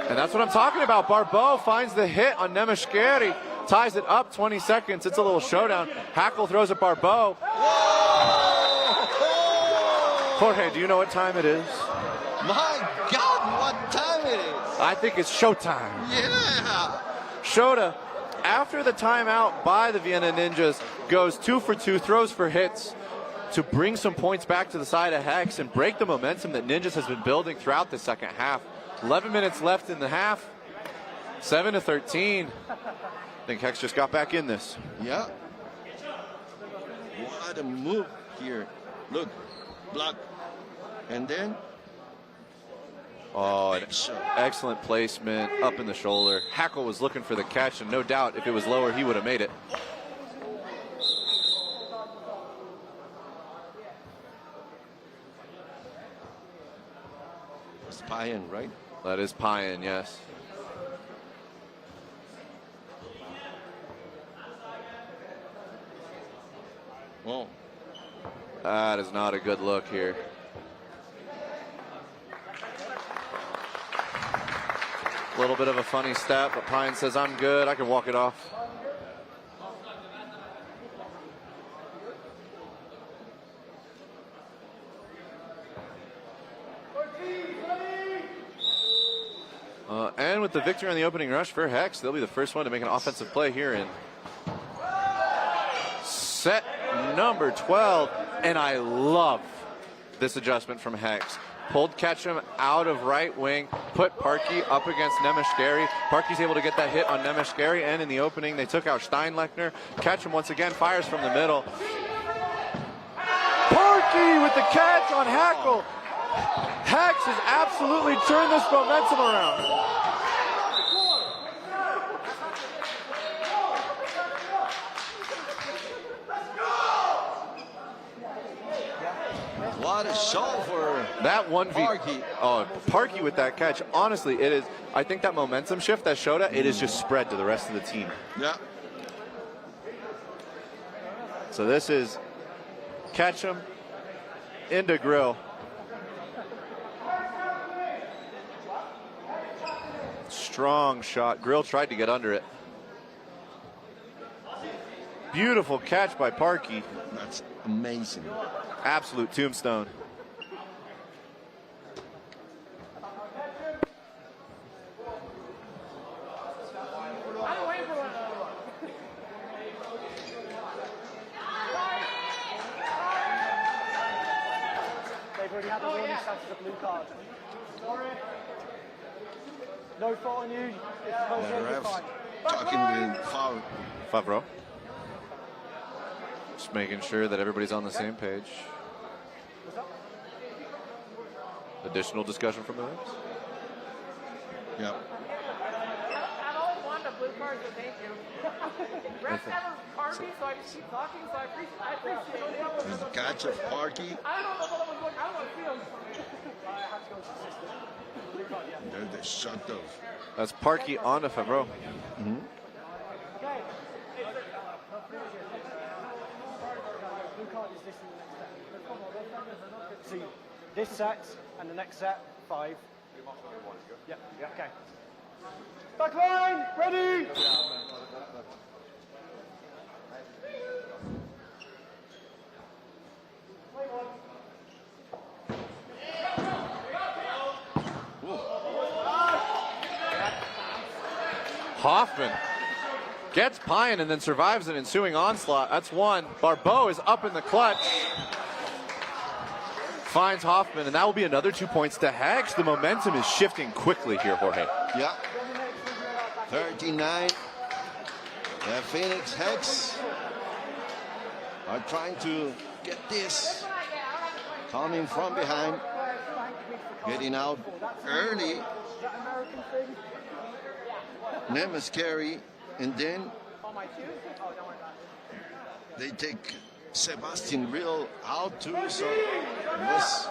And that's what I'm talking about. Barbeau finds the hit on Nemeshkari, ties it up 20 seconds. It's a little showdown. Hackle throws at Barbeau. Jorge, do you know what time it is?
My God, what time it is?
I think it's showtime.
Yeah.
Shota, after the timeout by the Vienna Ninjas, goes 2 for 2, throws for hits to bring some points back to the side of Hex and break the momentum that Ninjas has been building throughout the second half. 11 minutes left in the half. 7-13. I think Hex just got back in this.
Yeah. What a move here. Look, block. And then
Oh, an excellent placement up in the shoulder. Hackle was looking for the catch, and no doubt if it was lower, he would have made it.
It's Payan, right?
That is Payan, yes.
Whoa.
That is not a good look here. A little bit of a funny step, but Payan says, I'm good, I can walk it off. And with the victory on the opening rush for Hex, they'll be the first one to make an offensive play here in set number 12. And I love this adjustment from Hex. Pulled Ketchum out of right wing, put Parkey up against Nemeshkari. Parkey's able to get that hit on Nemeshkari, and in the opening they took out Steinlechner. Ketchum once again fires from the middle. Parkey with the catch on Hackle. Hex has absolutely turned this momentum around.
What a shot for
that 1v.
Parkey.
Oh, Parkey with that catch. Honestly, it is. I think that momentum shift that Shota, it is just spread to the rest of the team.
Yeah.
So this is Ketchum into Grill. Strong shot. Grill tried to get under it. Beautiful catch by Parkey.
That's amazing.
Absolute tombstone.
They've already had the warning status of blue card. No fault on you.
Talking with
Favreau. Just making sure that everybody's on the same page. Additional discussion from the rooms?
Yeah.
I've always wanted a blue card, so thank you. Refs never card me, so I just keep talking, so I appreciate it.
There's the catch of Parkey.
I don't know what was going on. I don't want to see him.
I have to go to the system.
There's the shot though.
That's Parkey on to Favreau.
See, this set and the next set, 5. Yeah, okay. Back line, ready!
Hoffman gets Payan and then survives an ensuing onslaught. That's one. Barbeau is up in the clutch. Finds Hoffman, and that will be another 2 points to Hex. The momentum is shifting quickly here, Jorge.
Yeah. 39. The Phoenix Hex are trying to get this. Coming from behind. Getting out early. Nemeshkari, and then they take Sebastian Real out too, so this.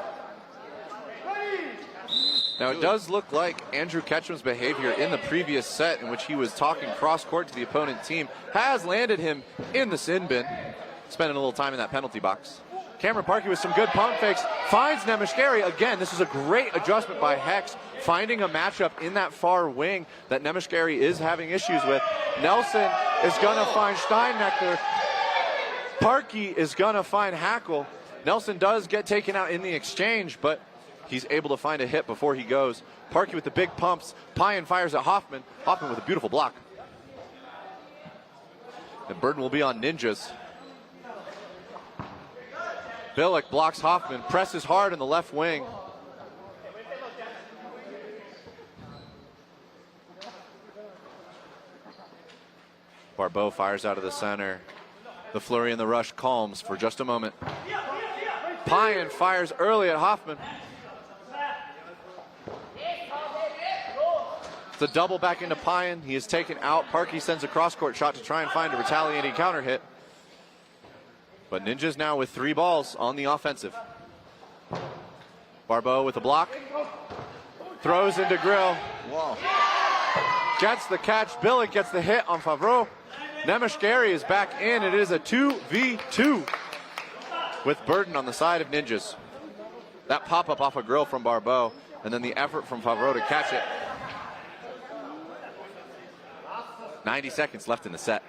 Now it does look like Andrew Ketchum's behavior in the previous set, in which he was talking cross-court to the opponent team, has landed him in the sin bin, spending a little time in that penalty box. Cameron Parkey with some good pump fakes, finds Nemeshkari. Again, this is a great adjustment by Hex, finding a matchup in that far wing that Nemeshkari is having issues with. Nelson is gonna find Steinnecker. Parkey is gonna find Hackle. Nelson does get taken out in the exchange, but he's able to find a hit before he goes. Parkey with the big pumps. Payan fires at Hoffman. Hoffman with a beautiful block. The burden will be on Ninjas. Billick blocks Hoffman, presses hard in the left wing. Barbeau fires out of the center. The flurry and the rush calms for just a moment. Payan fires early at Hoffman. It's a double back into Pyan. He is taken out. Parkey sends a cross-court shot to try and find a retaliating counter hit. But Ninjas now with 3 balls on the offensive. Barbeau with a block. Throws into Grill.
Wow.
Gets the catch. Billick gets the hit on Favreau. Nemeshkari is back in. It is a 2v2 with Burden on the side of Ninjas. That pop-up off a Grill from Barbeau, and then the effort from Favreau to catch it. 90 seconds left in the set.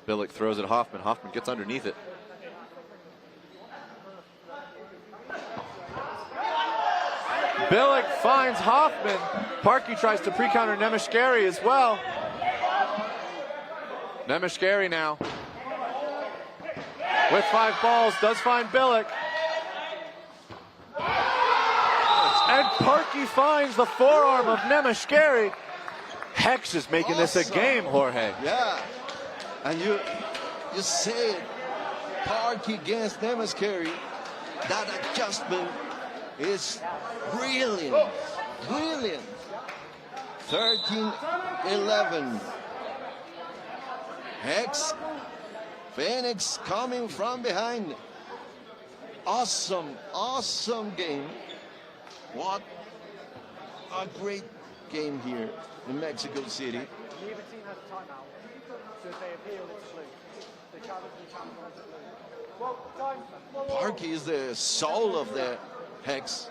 Billick throws at Hoffman. Hoffman gets underneath it. Billick finds Hoffman. Parkey tries to pre-counter Nemeshkari as well. Nemeshkari now with 5 balls does find Billick. And Parkey finds the forearm of Nemeshkari. Hex is making this a game, Jorge.
Yeah. And you say it, Parkey against Nemeshkari, that adjustment is brilliant, brilliant. 13-11. Hex, Phoenix coming from behind. Awesome, awesome game. What a great game here in Mexico City.
Neither team has a timeout, so if they appeal, it's blue. The challenge and challenge blue. Well,
Parkey is the soul of the Hex.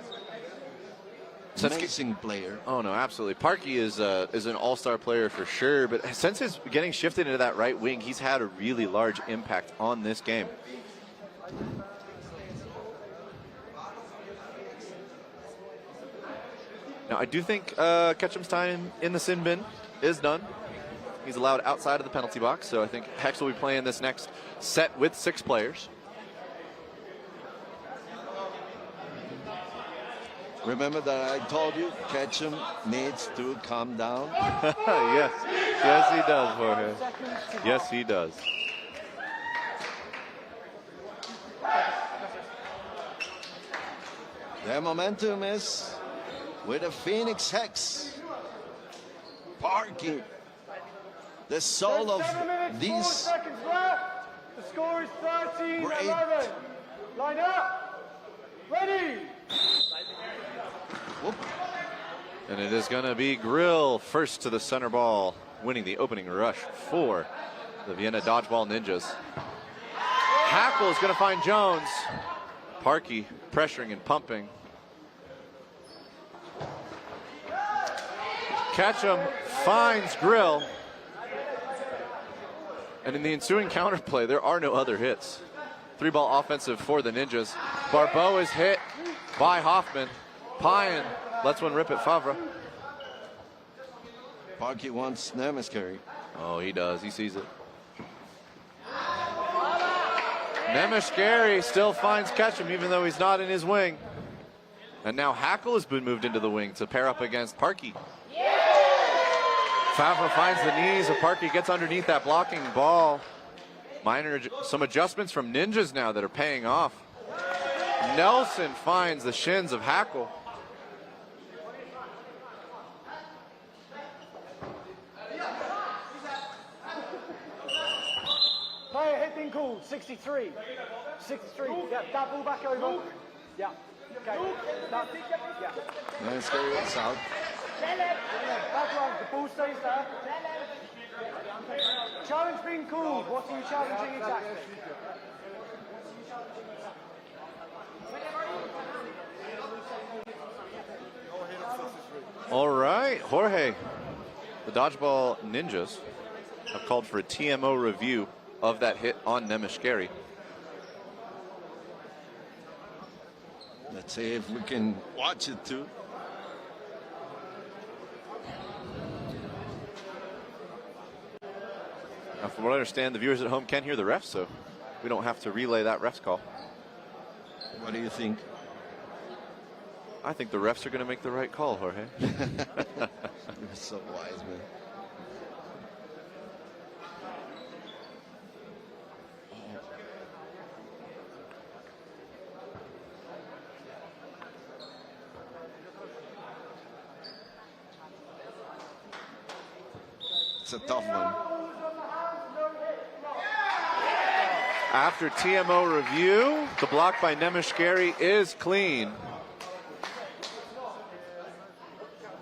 Amazing player.
Oh no, absolutely. Parkey is an all-star player for sure, but since his getting shifted into that right wing, he's had a really large impact on this game. Now, I do think Ketchum's time in the sin bin is done. He's allowed outside of the penalty box, so I think Hex will be playing this next set with 6 players.
Remember that I told you Ketchum needs to calm down?
Yes. Yes, he does, Jorge. Yes, he does.
Their momentum is with a Phoenix Hex. Parkey, the soul of
7 minutes, 4
these
seconds left. The score is 13-11. Line up. Ready.
And it is going to be Grill first to the center ball, winning the opening rush for the Vienna Dodgeball Ninjas. Hackle is going to find Jones. Parkey pressuring and pumping. Ketchum finds Grill. And in the ensuing counterplay, there are no other hits. 3-ball offensive for the Ninjas. Barbeau is hit by Hoffman. Pyan lets one rip at Favre.
Parkey wants Nemeshkari.
Oh, he does. He sees it. Nemeshkari still finds Ketchum, even though he's not in his wing. And now Hackle has been moved into the wing to pair up against Parkey. Favre finds the knees of Parkey, gets underneath that blocking ball. Some adjustments from Ninjas now that are paying off. Nelson finds the shins of Hackle.
Player hit being called. 63. 63. Yeah, that ball back over. Yeah. Okay. That, yeah.
Nemeshkari is out.
That's right. The ball stays there. Challenge being called. What are you challenging exactly?
All right, Jorge. The Dodgeball Ninjas have called for a TMO review of that hit on Nemeshkari.
Let's see if we can watch it too.
Now, from what I understand, the viewers at home can hear the refs, so we don't have to relay that ref's call.
What do you think?
I think the refs are going to make the right call, Jorge.
You're so wise, man. It's a tough one.
After TMO review, the block by Nemeshkeri is clean.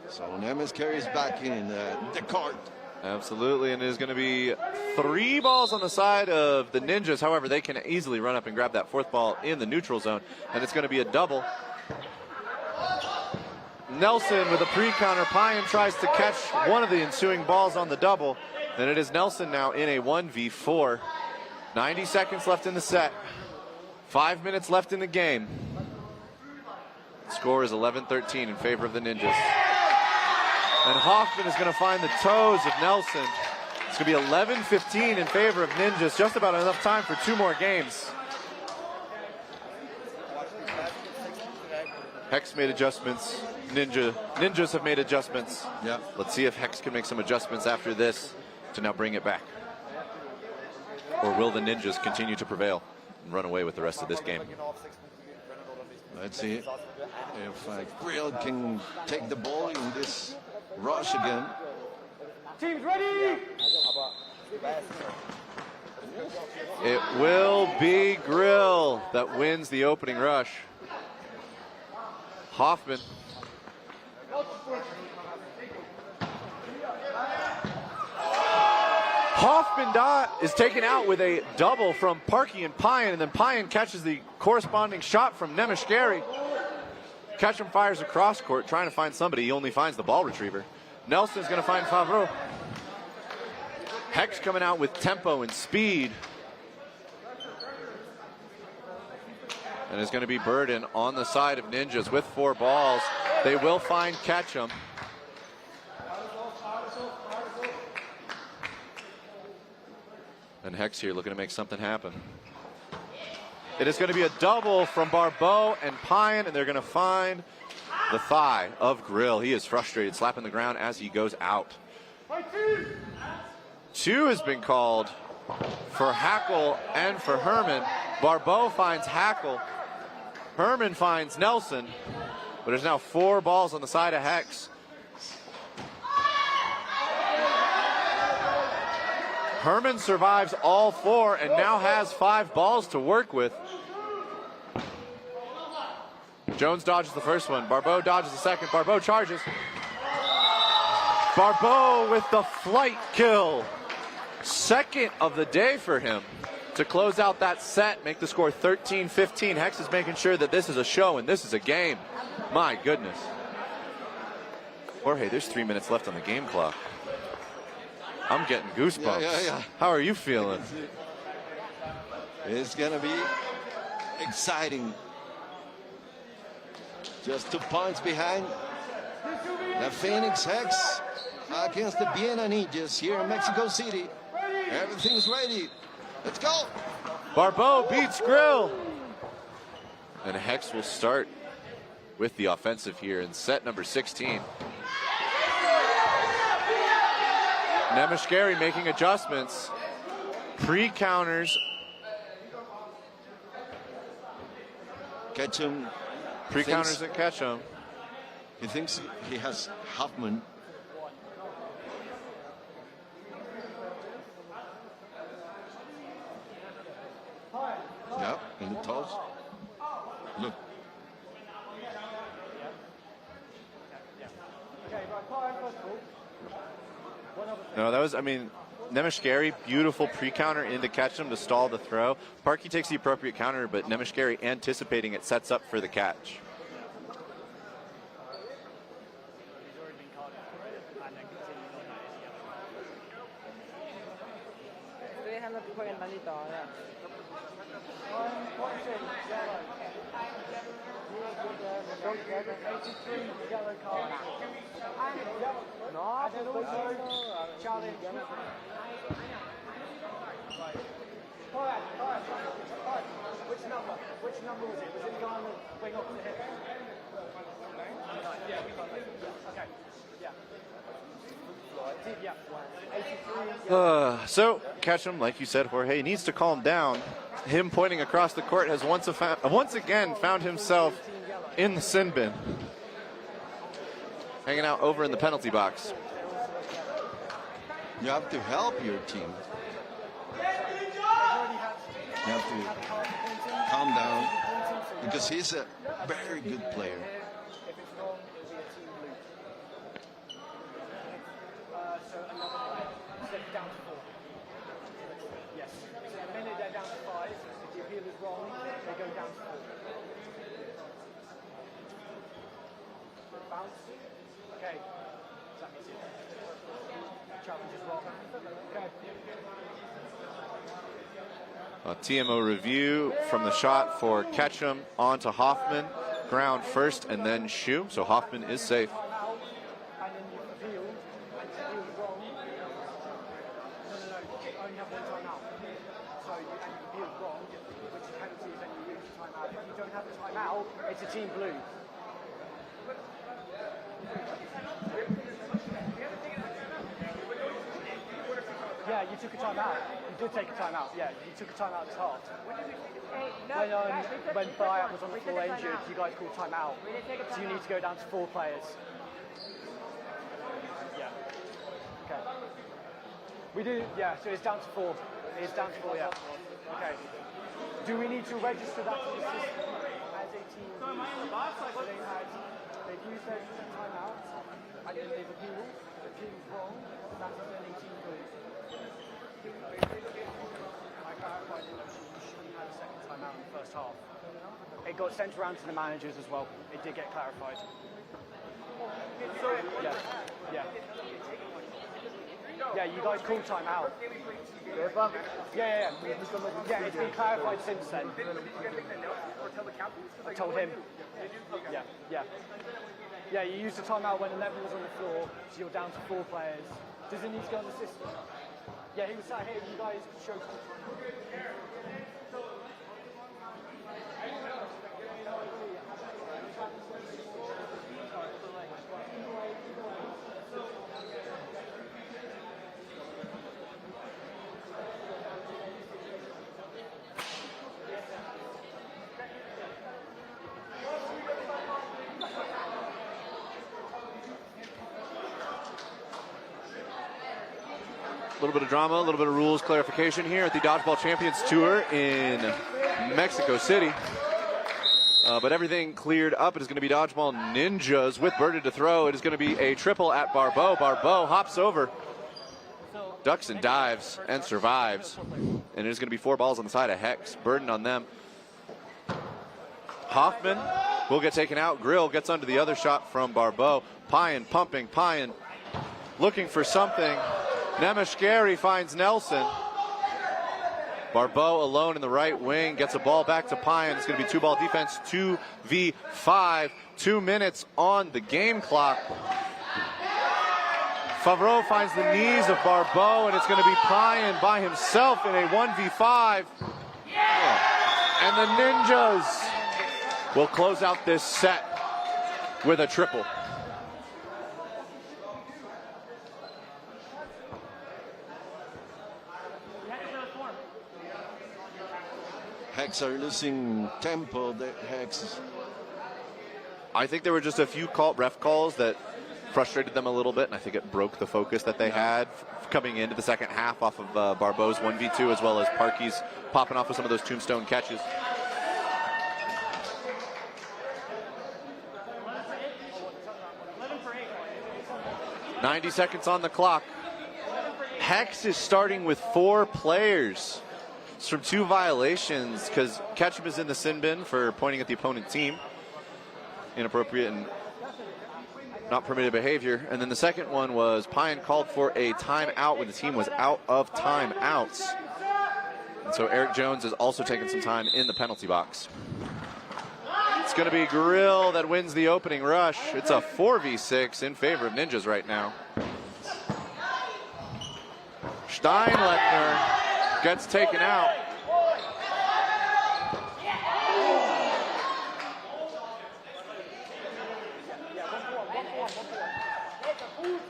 So Nemeshkeri is back in the court.
Absolutely, and there's going to be 3 balls on the side of the Ninjas. However, they can easily run up and grab that 4th ball in the neutral zone, and it's going to be a double. Nelson with a pre-counter. Payan tries to catch one of the ensuing balls on the double, and it is Nelson now in a 1v4. 90 seconds left in the set. 5 minutes left in the game. Score is 11-13 in favor of the Ninjas. And Hoffman is going to find the toes of Nelson. It's going to be 11-15 in favor of Ninjas. Just about enough time for 2 more games. Hex made adjustments. Ninjas have made adjustments.
Yeah.
Let's see if Hex can make some adjustments after this to now bring it back. Or will the Ninjas continue to prevail and run away with the rest of this game?
Let's see if Grill can take the ball in this rush again.
Teams ready!
It will be Grill that wins the opening rush. Hoffman. Hoffman is taken out with a double from Parkey and Payan, and then Payan catches the corresponding shot from Nemeshkeri. Ketchum fires across court, trying to find somebody. He only finds the ball retriever. Nelson's going to find Favreau. Hex coming out with tempo and speed. And it's going to be Burden on the side of Ninjas with 4 balls. They will find Ketchum. And Hex here looking to make something happen. It is going to be a double from Barbeau and Payan, and they're going to find the thigh of Grill. He is frustrated, slapping the ground as he goes out. 2 has been called for Hackle and for Herman. Barbeau finds Hackle. Herman finds Nelson. But there's now 4 balls on the side of Hex. Herman survives all 4 and now has 5 balls to work with. Jones dodges the first one. Barbeau dodges the second. Barbeau charges. Barbeau with the flight kill. Second of the day for him to close out that set, make the score 13-15. Hex is making sure that this is a show and this is a game. My goodness. Jorge, there's 3 minutes left on the game clock. I'm getting goosebumps.
Yeah.
How are you feeling?
It's going to be exciting. Just 2 points behind the Phoenix Hex against the Vienna Ninjas here in Mexico City. Everything's ready. Let's go.
Barbeau beats Grill. And Hex will start with the offensive here in set number 16. Nemeshkeri making adjustments. Pre-counters.
Ketchum.
Pre-counters at Ketchum.
He thinks he has Hoffman. Yeah, in the toes. Look.
No, that was, I mean, Nemeshkeri, beautiful pre-counter into Ketchum to stall the throw. Parkey takes the appropriate counter, but Nemeshkeri anticipating it sets up for the catch.
Which number was it? Was it the guy wing up to the hip? Yeah.
So Ketchum, like you said, Jorge, needs to calm down. Him pointing across the court has once again found himself in the sin bin, hanging out over in the penalty box.
You have to help your team. You have to calm down because he's a very good player.
So another step down to 4. Yes. So the minute they're down to 5, if the appeal is wrong, they go down to 4. Bounce. Okay. That means it. Challenge is wrong. Okay.
A TMO review from the shot for Ketchum onto Hoffman. Ground first and then shoe. So Hoffman is safe.
And then you appeal, and you appeal wrong. No, you only have one timeout. So and you appeal wrong, which is penalties, and you use the timeout. If you don't have the timeout, it's a team blue. Yeah, you took a timeout. You did take a timeout. Yeah, you took a timeout at the start. When Bayat was on the floor injured, you guys called timeout. So you need to go down to 4 players. Yeah. Okay. We do. Yeah. So it's down to 4. It's down to 4. Yeah. Okay. Do we need to register that to the system as a team? So they've used their timeout and then they've appealed. The team's wrong. That's an 18 blue. I clarified that you shouldn't have a second timeout in the first half. It got sent around to the managers as well. It did get clarified. Yeah. Yeah. Yeah, you guys called timeout. Yeah. Yeah, it's been clarified since then. I told him. Yeah. Yeah, you used the timeout when 11 was on the floor, so you're down to 4 players. Does it need to go on the system? Yeah, he was sat here, you guys showed
A little bit of drama, a little bit of rules clarification here at the Dodgeball Champions Tour in Mexico City. But everything cleared up. It is going to be Dodgeball Ninjas with Burden to throw. It is going to be a triple at Barbeau. Barbeau hops over, ducks and dives, and survives. And it is going to be 4 balls on the side of Hex. Burden on them. Hoffman will get taken out. Grill gets under the other shot from Barbeau. Pyan pumping. Pyan looking for something. Nemeshkari finds Nelson. Barbeau alone in the right wing, gets a ball back to Pyan. It's going to be 2-ball defense, 2v5. 2 minutes on the game clock. Favreau finds the knees of Barbeau, and it's going to be Pyan by himself in a 1v5. And the Ninjas will close out this set with a triple.
Hex are losing tempo. The Hex.
I think there were just a few ref calls that frustrated them a little bit, and I think it broke the focus that they had coming into the second half off of Barbeau's 1v2, as well as Parkey's popping off with some of those tombstone catches. "90 seconds on the clock. Hex is starting with 4 players. It's from 2 violations because Ketchum is in the sin bin for pointing at the opponent team. Inappropriate and not permitted behavior. And then the second one was Pyan called for a timeout when the team was out of timeouts. And so Eric Jones has also taken some time in the penalty box. It's going to be Grill that wins the opening rush. It's a 4v6 in favor of Ninjas right now. Steinlechner gets taken out.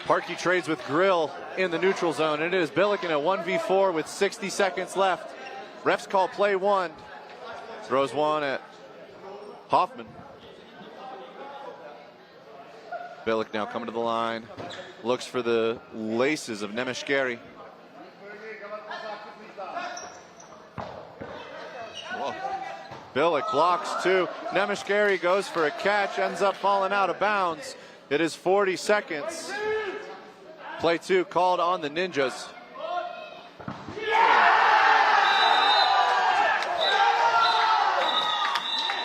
Parkey trades with Grill in the neutral zone. It is Billick in a 1v4 with 60 seconds left. Refs call play 1. Throws one at Hoffman. Billick now coming to the line. Looks for the laces of Nemeshkeri. Billick blocks two. Nemeshkeri goes for a catch, ends up falling out of bounds. It is 40 seconds. Play two called on the Ninjas.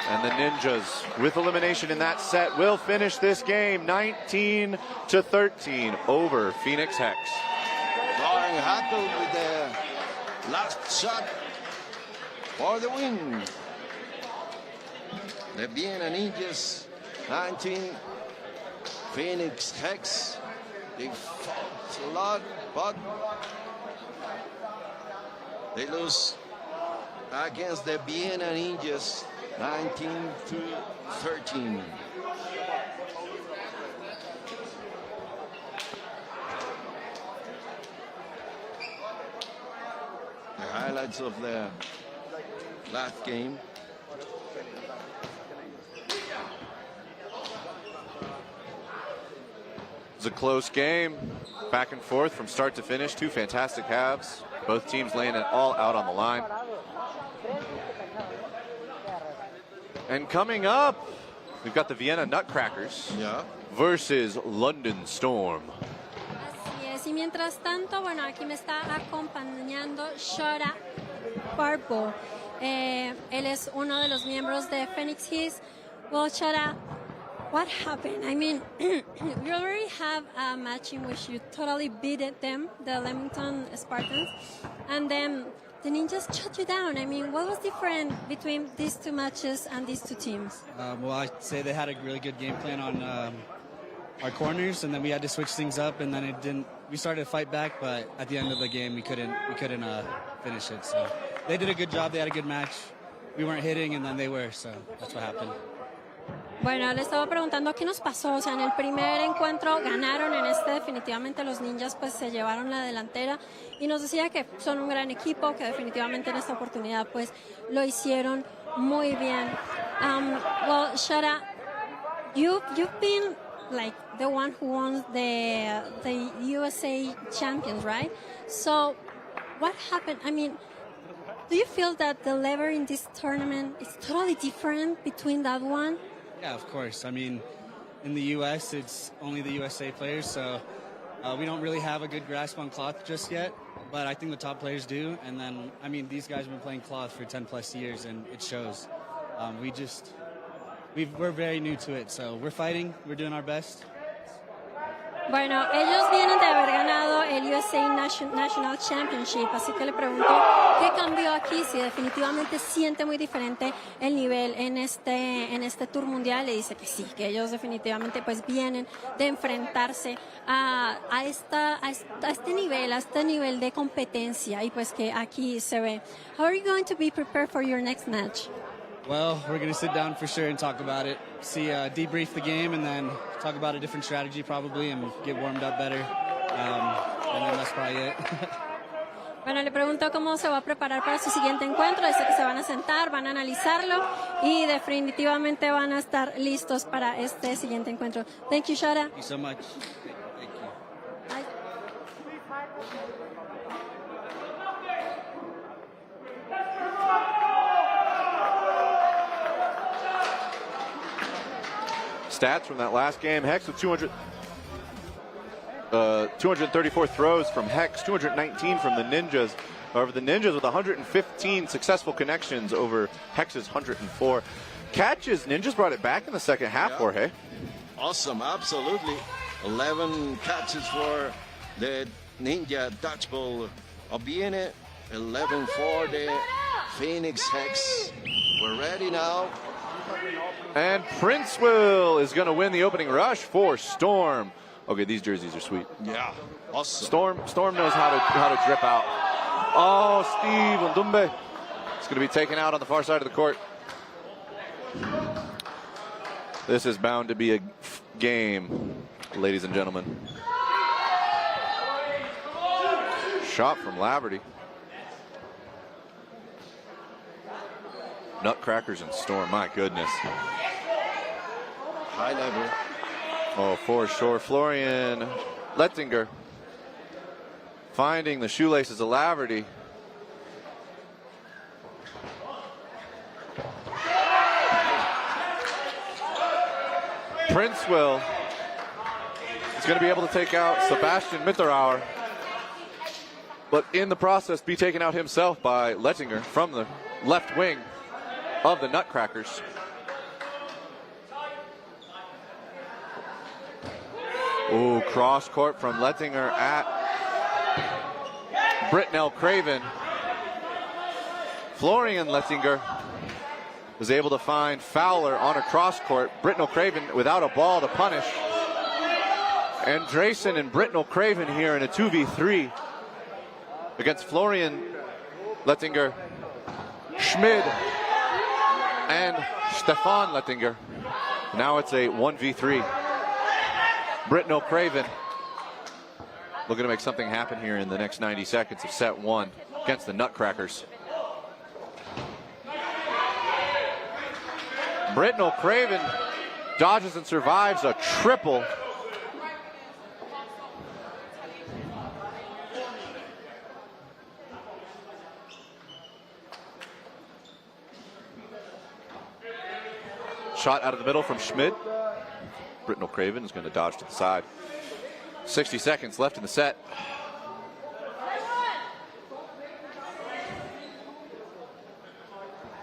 And the Ninjas, with elimination in that set, will finish this game 19-13 over Phoenix Hex.
Lauren Hackle with the last shot for the win. The Vienna Ninjas, 19. Phoenix Hex, they fought a lot, but they lose against the Vienna Ninjas, 19-13. The highlights of the last game.
It was a close game, back and forth from start to finish. Two fantastic halves. Both teams laying it all out on the line. And coming up, we've got the Vienna Nutcrackers versus London Storm.
Así es, y mientras tanto, bueno, aquí me está acompañando Shora Purple. Él es uno de los miembros de Phoenix Hex. Well, Shora, what happened? I mean, you already have a match in which you totally beat them, the Leamington Spartans, and then the Ninjas shut you down. I mean, what was different between these two matches and these two teams?
Well, I'd say they had a really good game plan on our corners, and then we had to switch things up, and then it didn't. We started to fight back, but at the end of the game, we couldn't finish it. So they did a good job. They had a good match. We weren't hitting, and then they were. So that's what happened.
Bueno, le estaba preguntando qué nos pasó. O sea, en el primer encuentro ganaron, en este definitivamente los Ninjas pues se llevaron la delantera y nos decía que son un gran equipo, que definitivamente en esta oportunidad pues lo hicieron muy bien. Well, Shara, you've been like the one who won the USA Champions, right? So what happened? I mean, do you feel that the level in this tournament is totally different between that one?
Yeah, of course. I mean, in the U.S., it's only the USA players, so we don't really have a good grasp on cloth just yet, but I think the top players do. And then, I mean, these guys have been playing cloth for 10-plus years, and it shows. We're very new to it, so we're fighting. We're doing our best.
Bueno, ellos vienen de haber ganado el USA National Championship, así que le pregunto qué cambió aquí, si definitivamente siente muy diferente el nivel en este Tour Mundial. Y dice que sí, que ellos definitivamente pues vienen de enfrentarse a este nivel de competencia, y pues que aquí se ve. How are you going to be prepared for your next match?
Well, we're going to sit down for sure and talk about it, debrief the game, and then talk about a different strategy probably and get warmed up better. And then that's probably it.
Bueno, le pregunto cómo se va a preparar para su siguiente encuentro. Dice que se van a sentar, van a analizarlo y definitivamente van a estar listos para este siguiente encuentro. Thank you, Shara.
Thank you so much. Thank you.
Bye.
Stats from that last game. Hex with 234 throws from Hex, 219 from the Ninjas. However, the Ninjas with 115 successful connections over Hex's 104. Catches, Ninjas brought it back in the second half, Jorge.
Awesome, absolutely. 11 catches for the Ninja Dodgeball of Vienna, 11 for the Phoenix Hex. We're ready now.
And Princeville is going to win the opening rush for Storm. Okay, these jerseys are sweet.
Yeah, awesome.
Storm knows how to drip out. Oh, Steve Ndumbe. It's going to be taken out on the far side of the court. This is bound to be a game, ladies and gentlemen. Shot from Laverty. Nutcrackers and Storm, my goodness.
High level.
Oh, for sure. Florian Lettinger finding the shoelaces of Laverty. Princewell is going to be able to take out Sebastian Mitterauer, but in the process be taken out himself by Lettinger from the left wing of the Nutcrackers. Ooh, cross court from Lettinger at Britnell Craven. Florian Lettinger was able to find Fowler on a cross court. Britnell Craven without a ball to punish. Andresen and Britnell Craven here in a 2v3 against Florian Lettinger, Schmid, and Stefan Lettinger. Now it's a 1v3. Britnell Craven looking to make something happen here in the next 90 seconds of set one against the Nutcrackers. Britnell Craven dodges and survives a triple. Shot out of the middle from Schmid. Britnell Craven is going to dodge to the side. 60 seconds left in the set.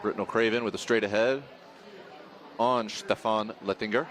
Britnell Craven with a straight ahead on Stefan Lettinger.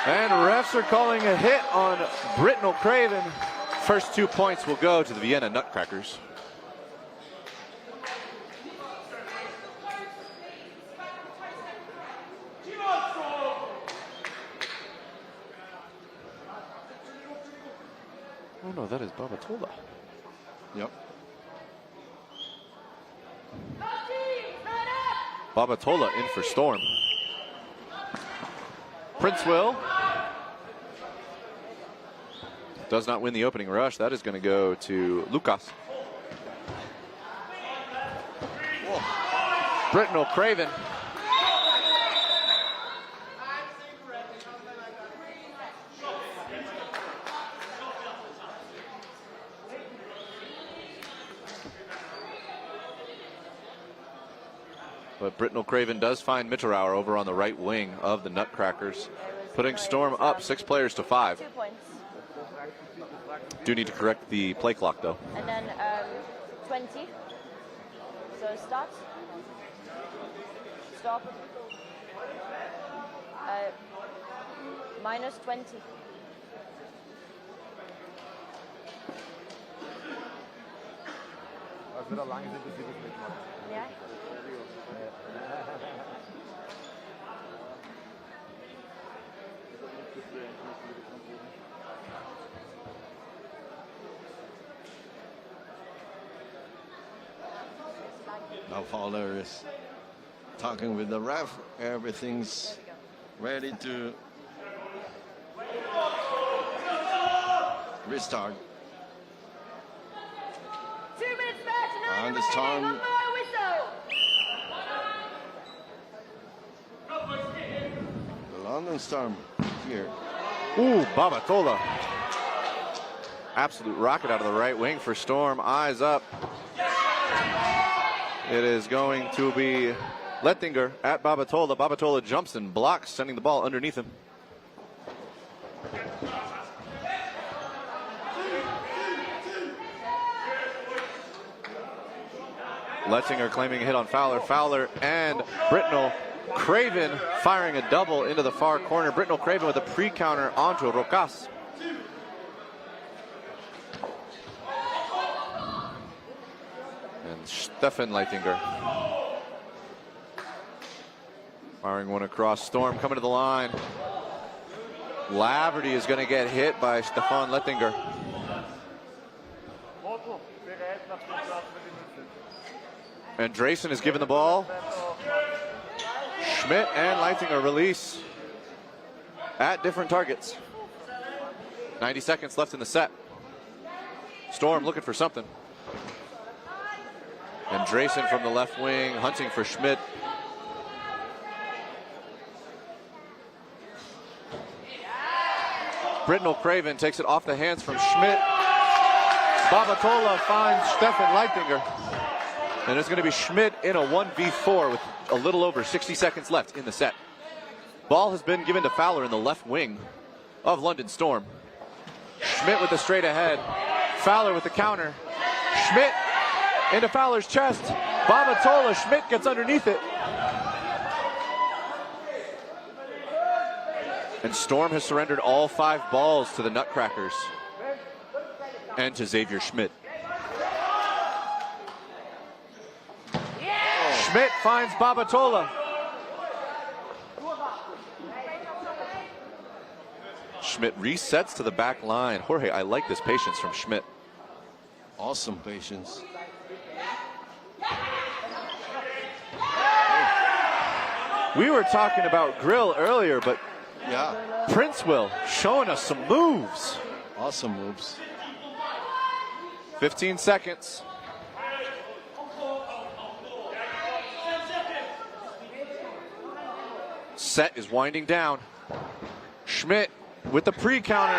And refs are calling a hit on Britnell Craven. First 2 points will go to the Vienna Nutcrackers. Oh no, that is Babatola. Yep. Babatola in for Storm. Princewell does not win the opening rush. That is going to go to Lucas. Britnell Craven. But Britnell Craven does find Mitterauer over on the right wing of the Nutcrackers, putting Storm up 6 players to 5.
2 points.
Do need to correct the play clock, though.
And then 20. So start. Stop. Minus 20. Ja.
Now Fowler is talking with the ref. Everything's ready to restart.
2 minutes back to
And this time the London Storm here.
Ooh, Babatola. Absolute rocket out of the right wing for Storm. Eyes up. It is going to be Lettinger at Babatola. Babatola jumps and blocks, sending the ball underneath him. Letzinger claiming a hit on Fowler. Fowler and Britnell Craven firing a double into the far corner. Britnell Craven with a pre-counter onto Rocas. And Stefan Leitinger firing one across. Storm coming to the line. Laverty is going to get hit by Stefan Leitinger. And Drayson is given the ball. Schmidt and Leitinger release at different targets. 90 seconds left in the set. Storm looking for something. And Drayson from the left wing hunting for Schmidt. Britnell Craven takes it off the hands from Schmidt. Babatola finds Stefan Leitinger. And it's going to be Schmidt in a 1v4 with a little over 60 seconds left in the set. Ball has been given to Fowler in the left wing of London Storm. Schmidt with the straight ahead. Fowler with the counter. Schmidt into Fowler's chest. Babatola, Schmidt gets underneath it. And Storm has surrendered all 5 balls to the Nutcrackers and to Xavier Schmidt. Schmidt finds Babatola. Schmidt resets to the back line. Jorge, I like this patience from Schmidt.
Awesome patience.
We were talking about Grill earlier, but
yeah,
Princewell showing us some moves.
Awesome moves.
15 seconds. Set is winding down. Schmidt with the pre-counter.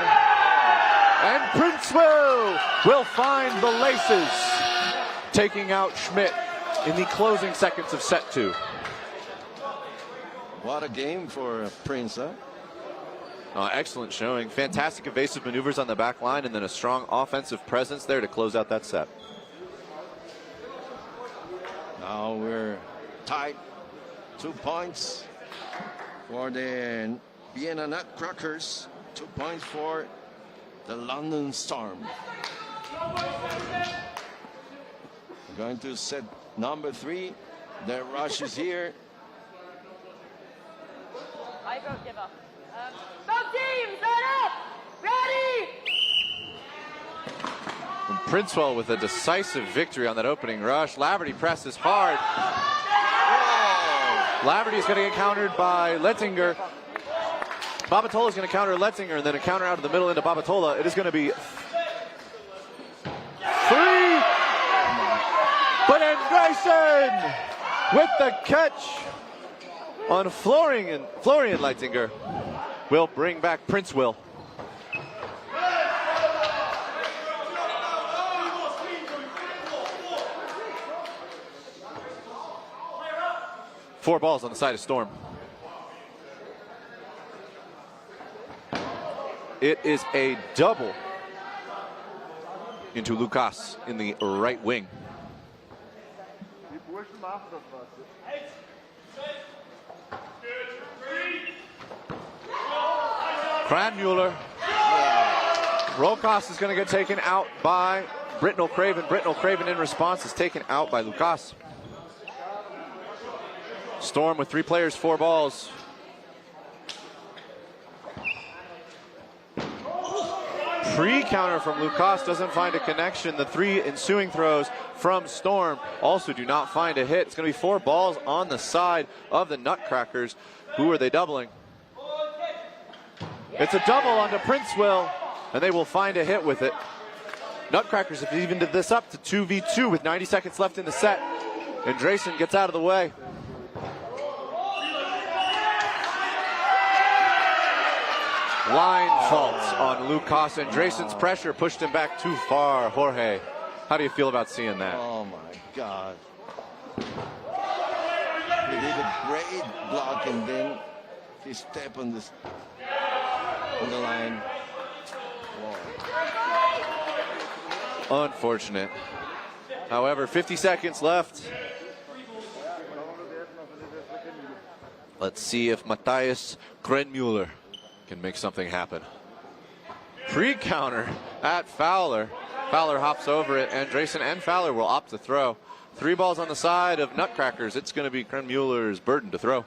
And Princewell will find the laces, taking out Schmidt in the closing seconds of set 2.
What a game for Prince, huh?
Excellent showing. Fantastic evasive maneuvers on the back line, and then a strong offensive presence there to close out that set.
Now we're tied. 2 points for the Vienna Nutcrackers. 2 points for the London Storm. We're going to set number 3. The rush is here.
I don't give up. Both teams, line up! Ready!
And Princewell with a decisive victory on that opening rush. Laverty presses hard. Laverty is going to get countered by Letzinger. Babatola is going to counter Letzinger, and then a counter out of the middle into Babatola. It is going to be 3. But Andresen with the catch on Florian Leitinger will bring back Princewell. Four balls on the side of Storm. It is a double into Lucas in the right wing. Kranmuller. Rokas is going to get taken out by Britnell Craven. Britnell Craven in response is taken out by Lucas. Storm with 3 players, 4 balls. Pre-counter from Lucas doesn't find a connection. The 3 ensuing throws from Storm also do not find a hit. It's going to be 4 balls on the side of the Nutcrackers. Who are they doubling? It's a double onto Princewell, and they will find a hit with it. Nutcrackers have evened this up to 2v2 with 90 seconds left in the set. And Drayson gets out of the way. Line faults on Lucas, and Drayson's pressure pushed him back too far. Jorge, how do you feel about seeing that?
Oh my God. He did a great block, and then he stepped on the line. Whoa.
Unfortunate. However, 50 seconds left. Let's see if Matthias Krenmuller can make something happen. Pre-counter at Fowler. Fowler hops over it. Andresen and Fowler will opt to throw. 3 balls on the side of Nutcrackers. It's going to be Krenmuller's burden to throw.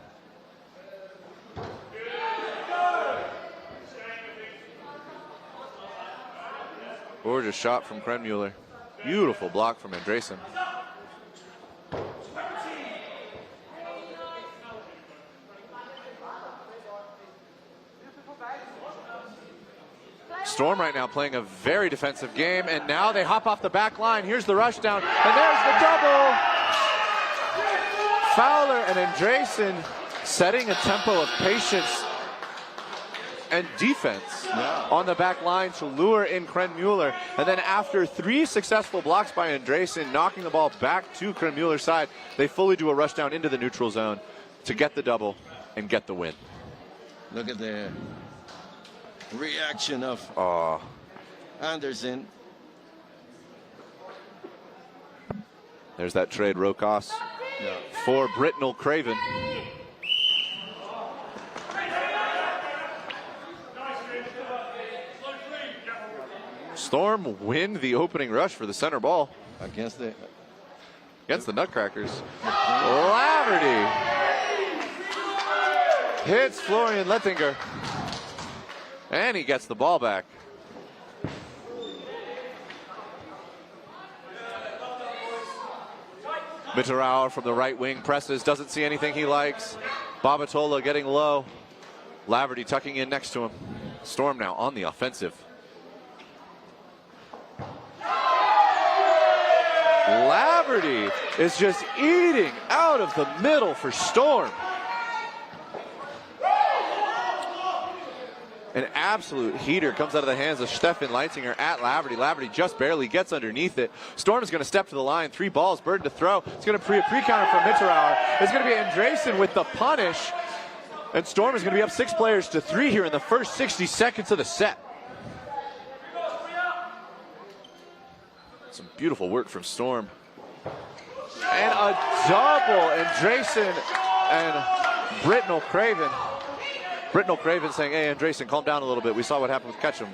Gorgeous shot from Krenmuller. Beautiful block from Andresen. Storm right now playing a very defensive game, and now they hop off the back line. Here's the rush down, and there's the double. Fowler and Andresen setting a tempo of patience and defense on the back line to lure in Krenmuller. And then after 3 successful blocks by Andresen, knocking the ball back to Krenmuller's side, they fully do a rush down into the neutral zone to get the double and get the win.
Look at the reaction of Anderson.
There's that trade Rokos for Britnell Craven. Storm win the opening rush for the center ball.
Against the
Nutcrackers. Laverty hits Florian Lettinger. And he gets the ball back. Mitterauer from the right wing presses, doesn't see anything he likes. Babatola getting low. Laverty tucking in next to him. Storm now on the offensive. Laverty is just eating out of the middle for Storm. An absolute heater comes out of the hands of Stefan Leitzinger at Laverty. Laverty just barely gets underneath it. Storm is going to step to the line. 3 balls, burden to throw. It's going to be a pre-counter from Mitterauer. It's going to be Andresen with the punish. And Storm is going to be up 6 players to 3 here in the first 60 seconds of the set. Some beautiful work from Storm. And a double. Andresen and Britnell Craven. Britnell Craven saying, hey, Andresen, calm down a little bit. We saw what happened with Ketchum.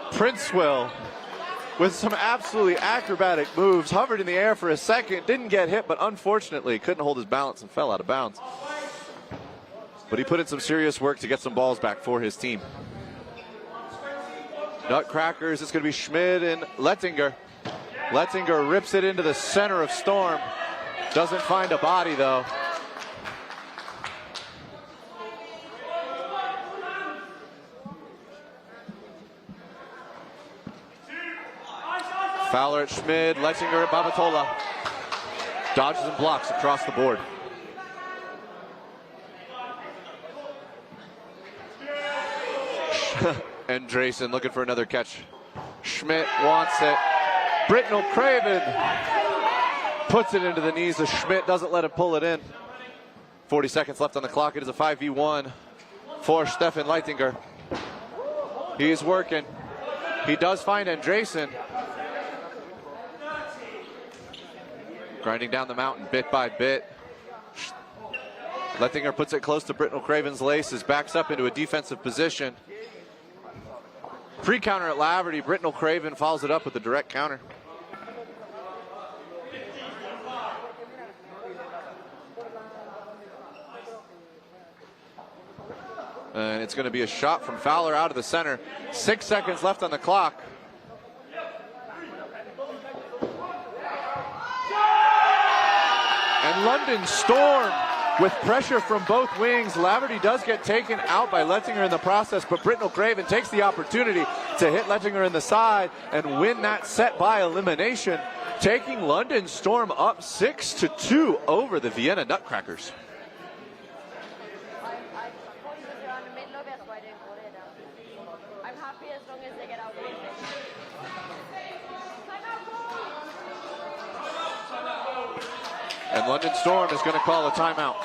Princewell with some absolutely acrobatic moves. Hovered in the air for a second. Didn't get hit, but unfortunately couldn't hold his balance and fell out of bounds. But he put in some serious work to get some balls back for his team. Nutcrackers, it's going to be Schmid and Lettinger. Lettinger rips it into the center of Storm. Doesn't find a body, though. Fowler at Schmid, Lettinger at Babatola. Dodges and blocks across the board. Andresen looking for another catch. Schmidt wants it. Britnell Craven puts it into the knees of Schmidt, doesn't let him pull it in. 40 seconds left on the clock. It is a 5v1 for Stefan Leitzinger. He's working. He does find Andresen. Grinding down the mountain bit by bit. Leitzinger puts it close to Britnell Craven's laces, backs up into a defensive position. Pre-counter at Laverty. Britnell Craven follows it up with a direct counter. And it's going to be a shot from Fowler out of the center. 6 seconds left on the clock. And London Storm with pressure from both wings. Laverty does get taken out by Lettinger in the process, but Britnell Craven takes the opportunity to hit Lettinger in the side and win that set by elimination, taking London Storm up 6-2 over the Vienna Nutcrackers.
I'm happy as long as they get out.
And London Storm is going to call a timeout.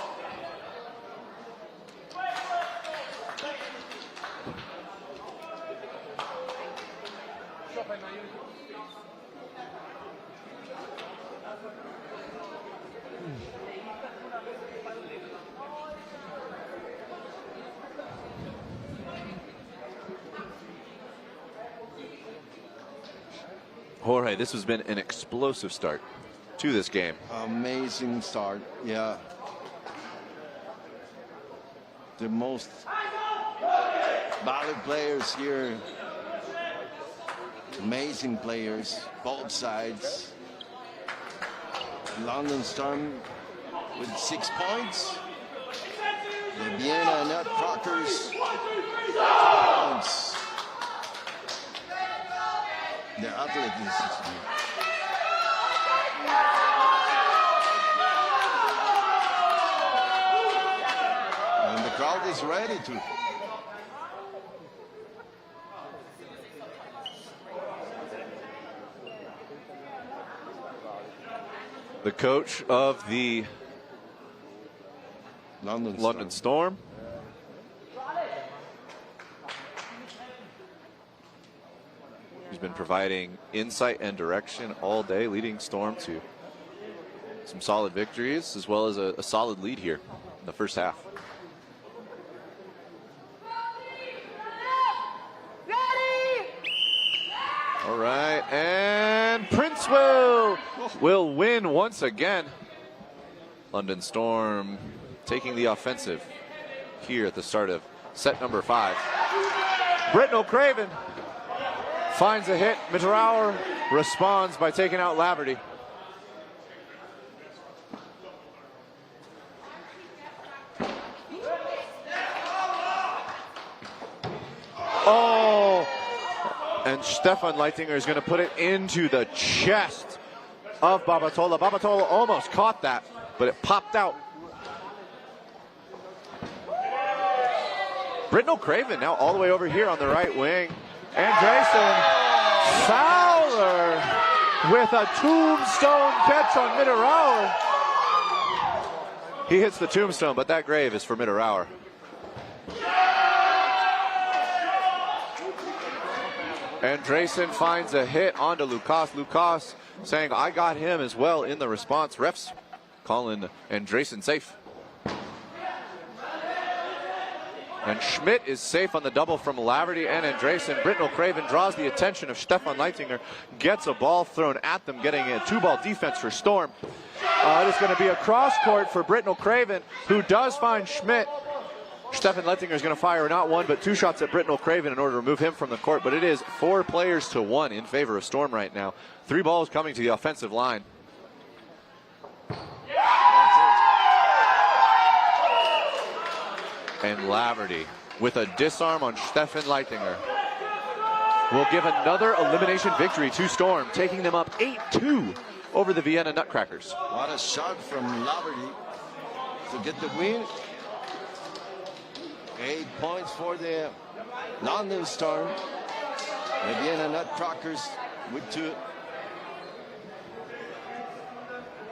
Jorge, this has been an explosive start to this game.
Amazing start, yeah. The most valid players here. Amazing players, both sides. London Storm with 6 points. The Vienna Nutcrackers, 2 points. The athleticism. And the crowd is ready to.
The coach of the London Storm. He's been providing insight and direction all day, leading Storm to some solid victories as well as a solid lead here in the first half. All right, and Prince will win once again. London Storm taking the offensive here at the start of set number 5. Britton O'Craven finds a hit. Mitterauer responds by taking out Laverty. Oh! And Stefan Leitinger is going to put it into the chest of Babatola. Babatola almost caught that, but it popped out. Britton O'Craven now all the way over here on the right wing. Andresen Fowler with a tombstone catch on Mitterauer. He hits the tombstone, but that grave is for Mitterauer. Andresen finds a hit onto Lukas. Lukas saying, I got him as well in the response. Refs calling Andresen safe. And Schmidt is safe on the double from Laverty and Andresen. Britton O'Craven draws the attention of Stefan Leitinger, gets a ball thrown at them, getting a 2-ball defense for Storm. It is going to be a cross court for Britton O'Craven, who does find Schmidt. Stefan Leitinger is going to fire not 1 but 2 shots at Britton O'Craven in order to remove him from the court, but it is 4 players to 1 in favor of Storm right now. 3 balls coming to the offensive line. And Laverty with a disarm on Stefan Leitinger will give another elimination victory to Storm, taking them up 8-2 over the Vienna Nutcrackers.
What a shot from Laverty to get the win. 8 points for the London Storm. The Vienna Nutcrackers with 2.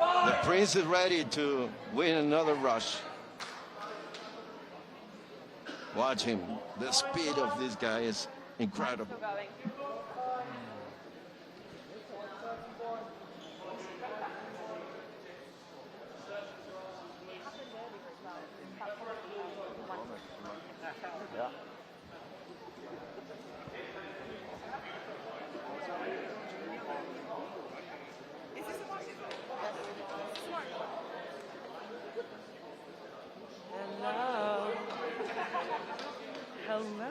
The Prince is ready to win another rush. Watch him. The speed of this guy is incredible.
Hello.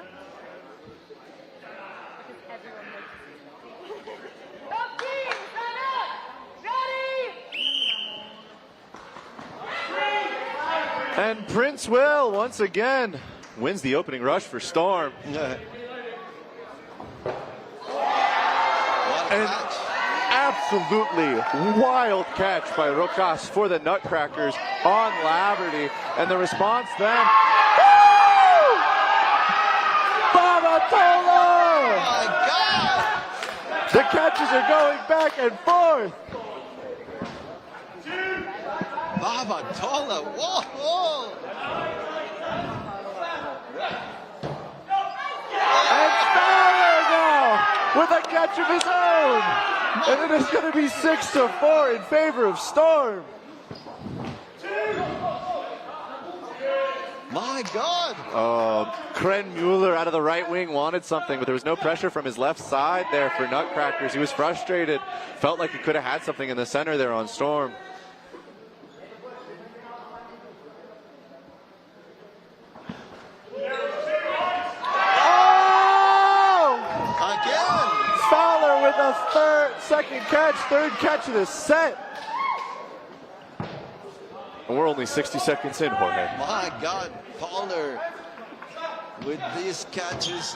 And Prince Will, once again, wins the opening rush for Storm. An absolutely wild catch by Rokas for the Nutcrackers on Laverty. And the response then, Babatola!
Oh my God!
The catches are going back and forth.
Babatola, whoa!
And Fowler now with a catch of his own. And it is going to be 6-4 in favor of Storm.
My God!
Kren Mueller out of the right wing wanted something, but there was no pressure from his left side there for Nutcrackers. He was frustrated. Felt like he could have had something in the center there on Storm. Fowler with a third catch of the set. And we're only 60 seconds in, Jorge.
My God, Fowler with these catches.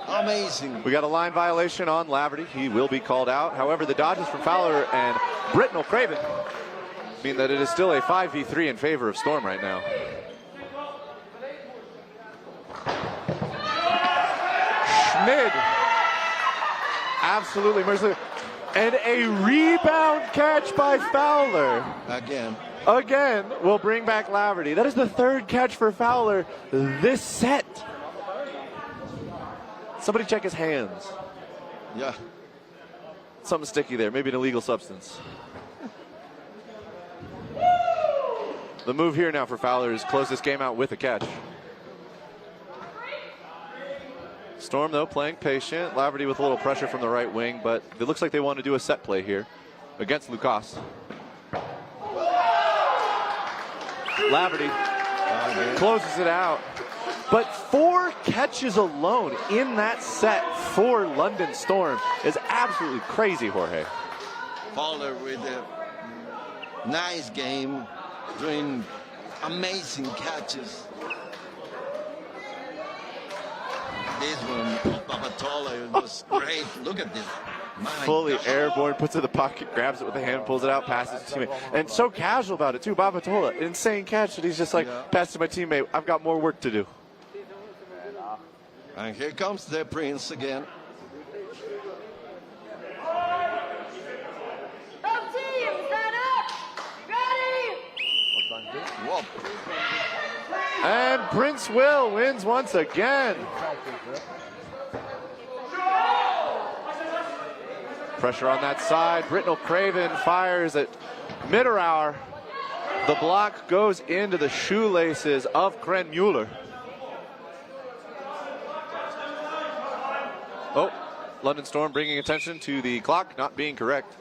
Amazing.
We got a line violation on Laverty. He will be called out. However, the dodges from Fowler and Britnell Craven mean that it is still a 5v3 in favor of Storm right now. Schmid. Absolutely merciless. And a rebound catch by Fowler. Again, will bring back Laverty. That is the third catch for Fowler this set. Somebody check his hands.
Yeah.
Something sticky there, maybe an illegal substance. The move here now for Fowler is close this game out with a catch. Storm, though, playing patient. Laverty with a little pressure from the right wing, but it looks like they want to do a set play here against Lucas. Laverty closes it out. But 4 catches alone in that set for London Storm is absolutely crazy, Jorge.
Fowler with a nice game, doing amazing catches. This one, Babatola, was great. Look at this.
Fully airborne, puts it in the pocket, grabs it with the hand, pulls it out, passes to teammate. And so casual about it, too. Babatola, insane catch. And he's just like, pass to my teammate. I've got more work to do.
And here comes the Prince again.
Both teams, stand up! Ready!
Whoop.
And Prince Will wins once again. Pressure on that side. Britnell Craven fires at Mitterauer. The block goes into the shoelaces of Kren Mueller. Oh, London Storm bringing attention to the clock not being correct.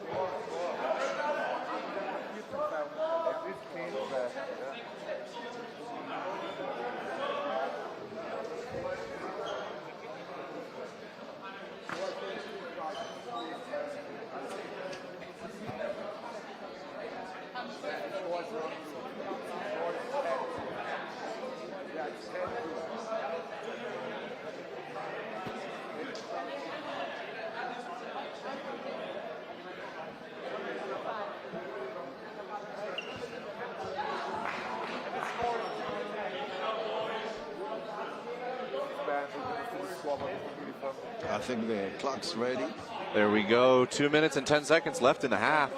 I think the clock's ready.
There we go. 2 minutes and 10 seconds left in the half.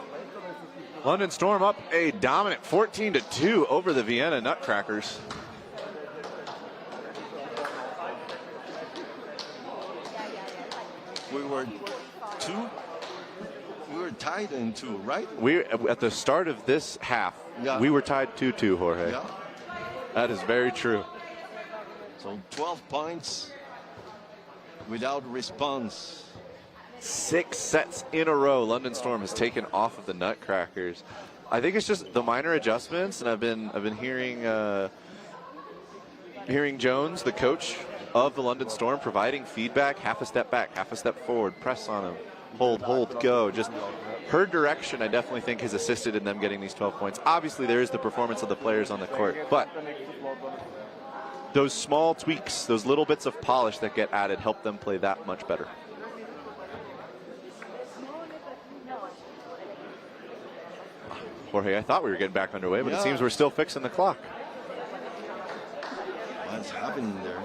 London Storm up a dominant 14-2 over the Vienna Nutcrackers.
We were tied in 2, right?
We at the start of this half, we were tied 2-2, Jorge.
Yeah.
That is very true.
So 12 points without response.
6 sets in a row London Storm has taken off of the Nutcrackers. I think it's just the minor adjustments, and I've been hearing Jones, the coach of the London Storm, providing feedback, half a step back, half a step forward, press on him, hold, go. Just her direction, I definitely think, has assisted in them getting these 12 points. Obviously, there is the performance of the players on the court, but those small tweaks, those little bits of polish that get added help them play that much better. Jorge, I thought we were getting back underway, but it seems we're still fixing the clock.
What's happening there?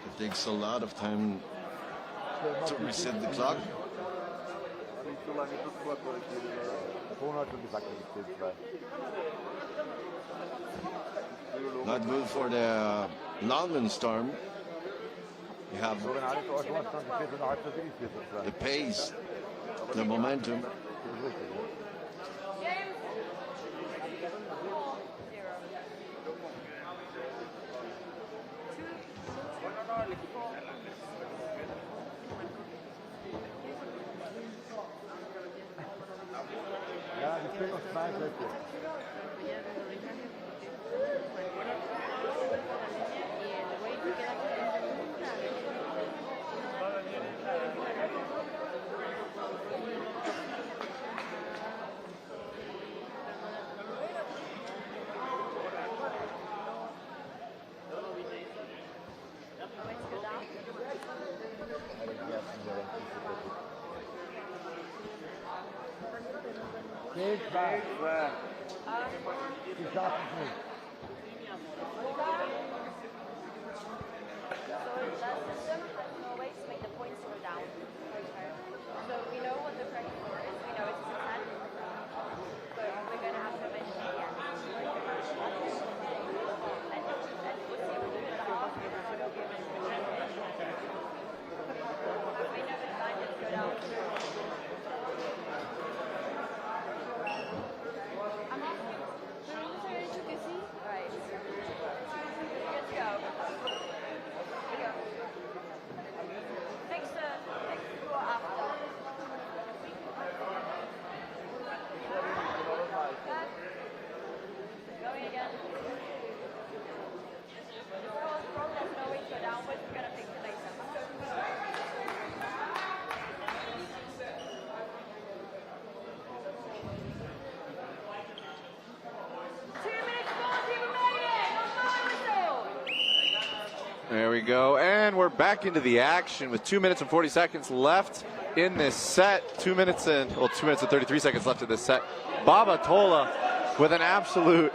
It takes a lot of time to reset the clock. Not good for the London Storm. You have the pace, the momentum.
There we go, and we're back into the action with 2 minutes and 40 seconds left in this set. 2 minutes and 33 seconds left in this set. Babatola with an absolute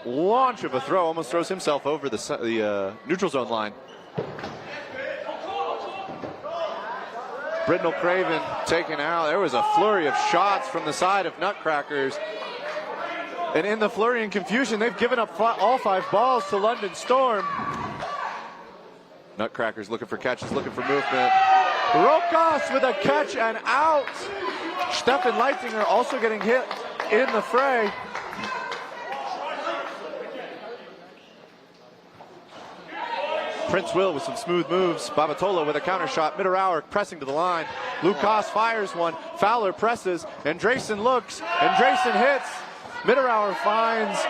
launch of a throw, almost throws himself over the neutral zone line. Britnell Craven taken out. There was a flurry of shots from the side of Nutcrackers. And in the flurry and confusion, they've given up all 5 balls to London Storm. Nutcrackers looking for catches, looking for movement. Rokas with a catch and out. Stefan Leitzinger also getting hit in the fray. Prince Will with some smooth moves. Babatola with a counter shot. Mitterauer pressing to the line. Lukas fires one. Fowler presses. And Drayson looks. And Drayson hits. Mitterauer finds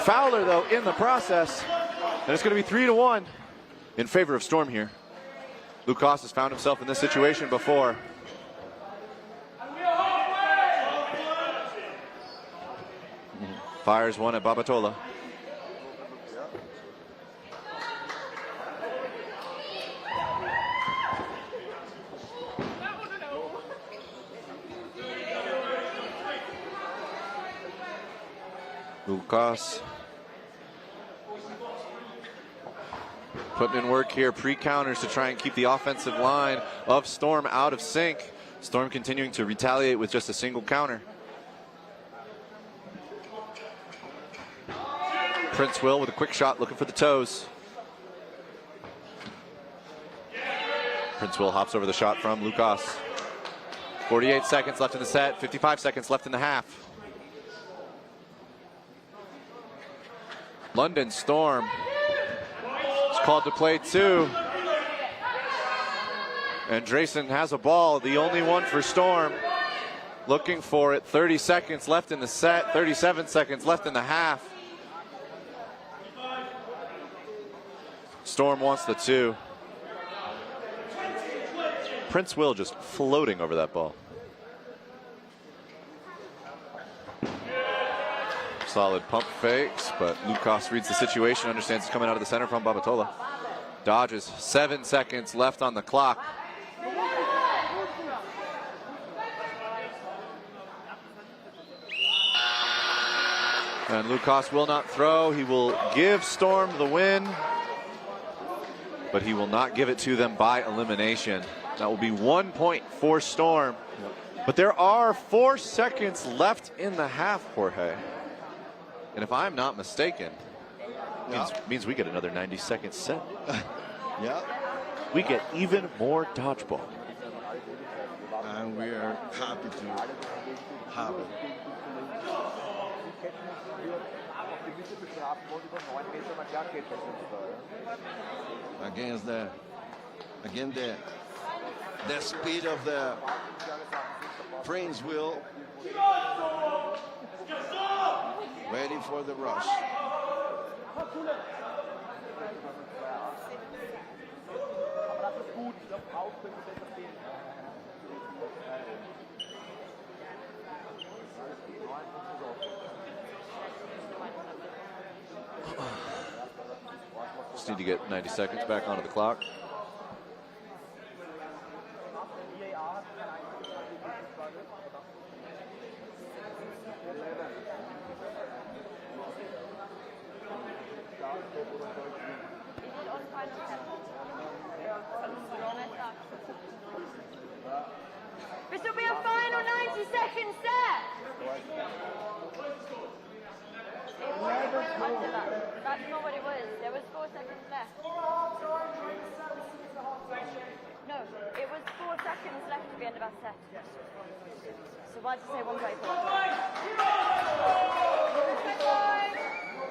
Fowler, though, in the process. And it's going to be 3-1 in favor of Storm here. Lukas has found himself in this situation before. Fires one at Babatola. Lukas putting in work here, pre-counters to try and keep the offensive line of Storm out of sync. Storm continuing to retaliate with just a single counter. Prince Will with a quick shot looking for the toes. Prince Will hops over the shot from Lukas. 48 seconds left in the set, 55 seconds left in the half. London Storm is called to play 2. And Drayson has a ball, the only one for Storm. Looking for it, 30 seconds left in the set, 37 seconds left in the half. Storm wants the 2. Prince Will just floating over that ball. Solid pump fakes, but Lukas reads the situation, understands it's coming out of the center from Babatola. Dodges, 7 seconds left on the clock. And Lukas will not throw. He will give Storm the win, but he will not give it to them by elimination. That will be 1 point for Storm. But there are 4 seconds left in the half, Jorge. And if I'm not mistaken, means we get another 90-second set.
Yeah.
We get even more dodgeball.
And we are happy to have it. Again the speed of the Prince will ready for the rush.
Just need to get 90 seconds back onto the clock.
This will be a final 90-second set. That's not what it was. There was 4 seconds left. No, it was 4 seconds left at the end of our set. So why did you say 1:34?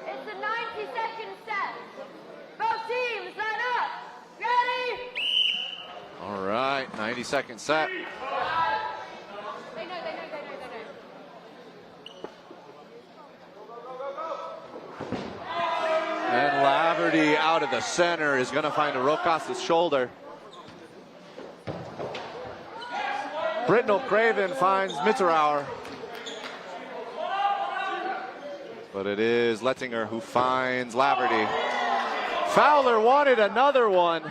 It's a 90-second set. Both teams line up. Ready?
All right, 90-second set.
They know.
And Laverty out of the center is going to find a Rocas's shoulder. Britnell Craven finds Mitterauer. But it is Lettinger who finds Laverty. Fowler wanted another one.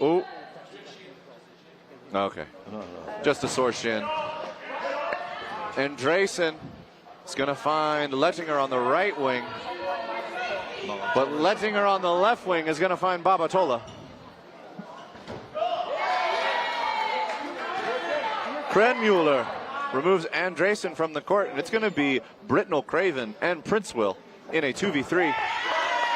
Oh. Okay. Just a sore shin. And Drayson is going to find Lettinger on the right wing. But Lettinger on the left wing is going to find Babatola. Krenmuller removes Andresen from the court, and it's going to be Britnell Craven and Princewell in a 2v3.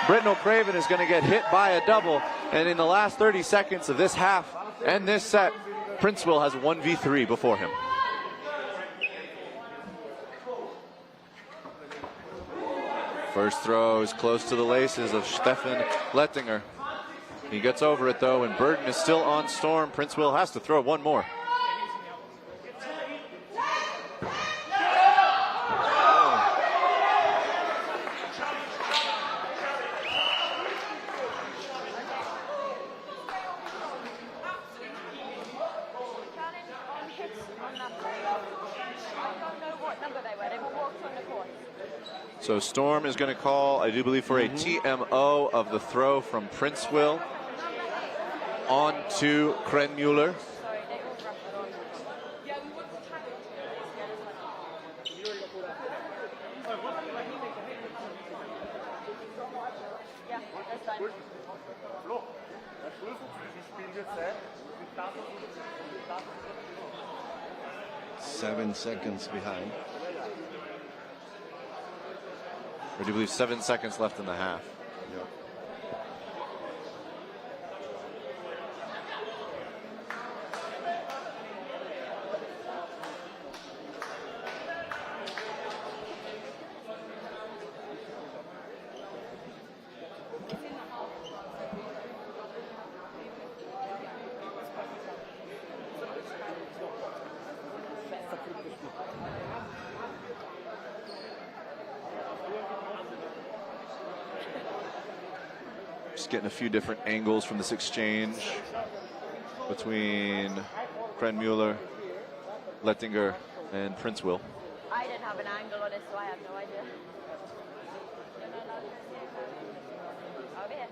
Britnell Craven is going to get hit by a double, and in the last 30 seconds of this half and this set, Princewell has 1v3 before him. First throw is close to the laces of Stefan Lettinger. He gets over it though, and Burden is still on Storm. Princewell has to throw one more. So Storm is going to call, I do believe, for a TMO of the throw from Princewell on to Krenmuller.
Seven seconds behind.
I do believe 7 seconds left in the half.
Yep.
Just getting a few different angles from this exchange between Krenmuller, Lettinger, and Princewell.
I didn't have an angle on it, so I have no idea. Over here.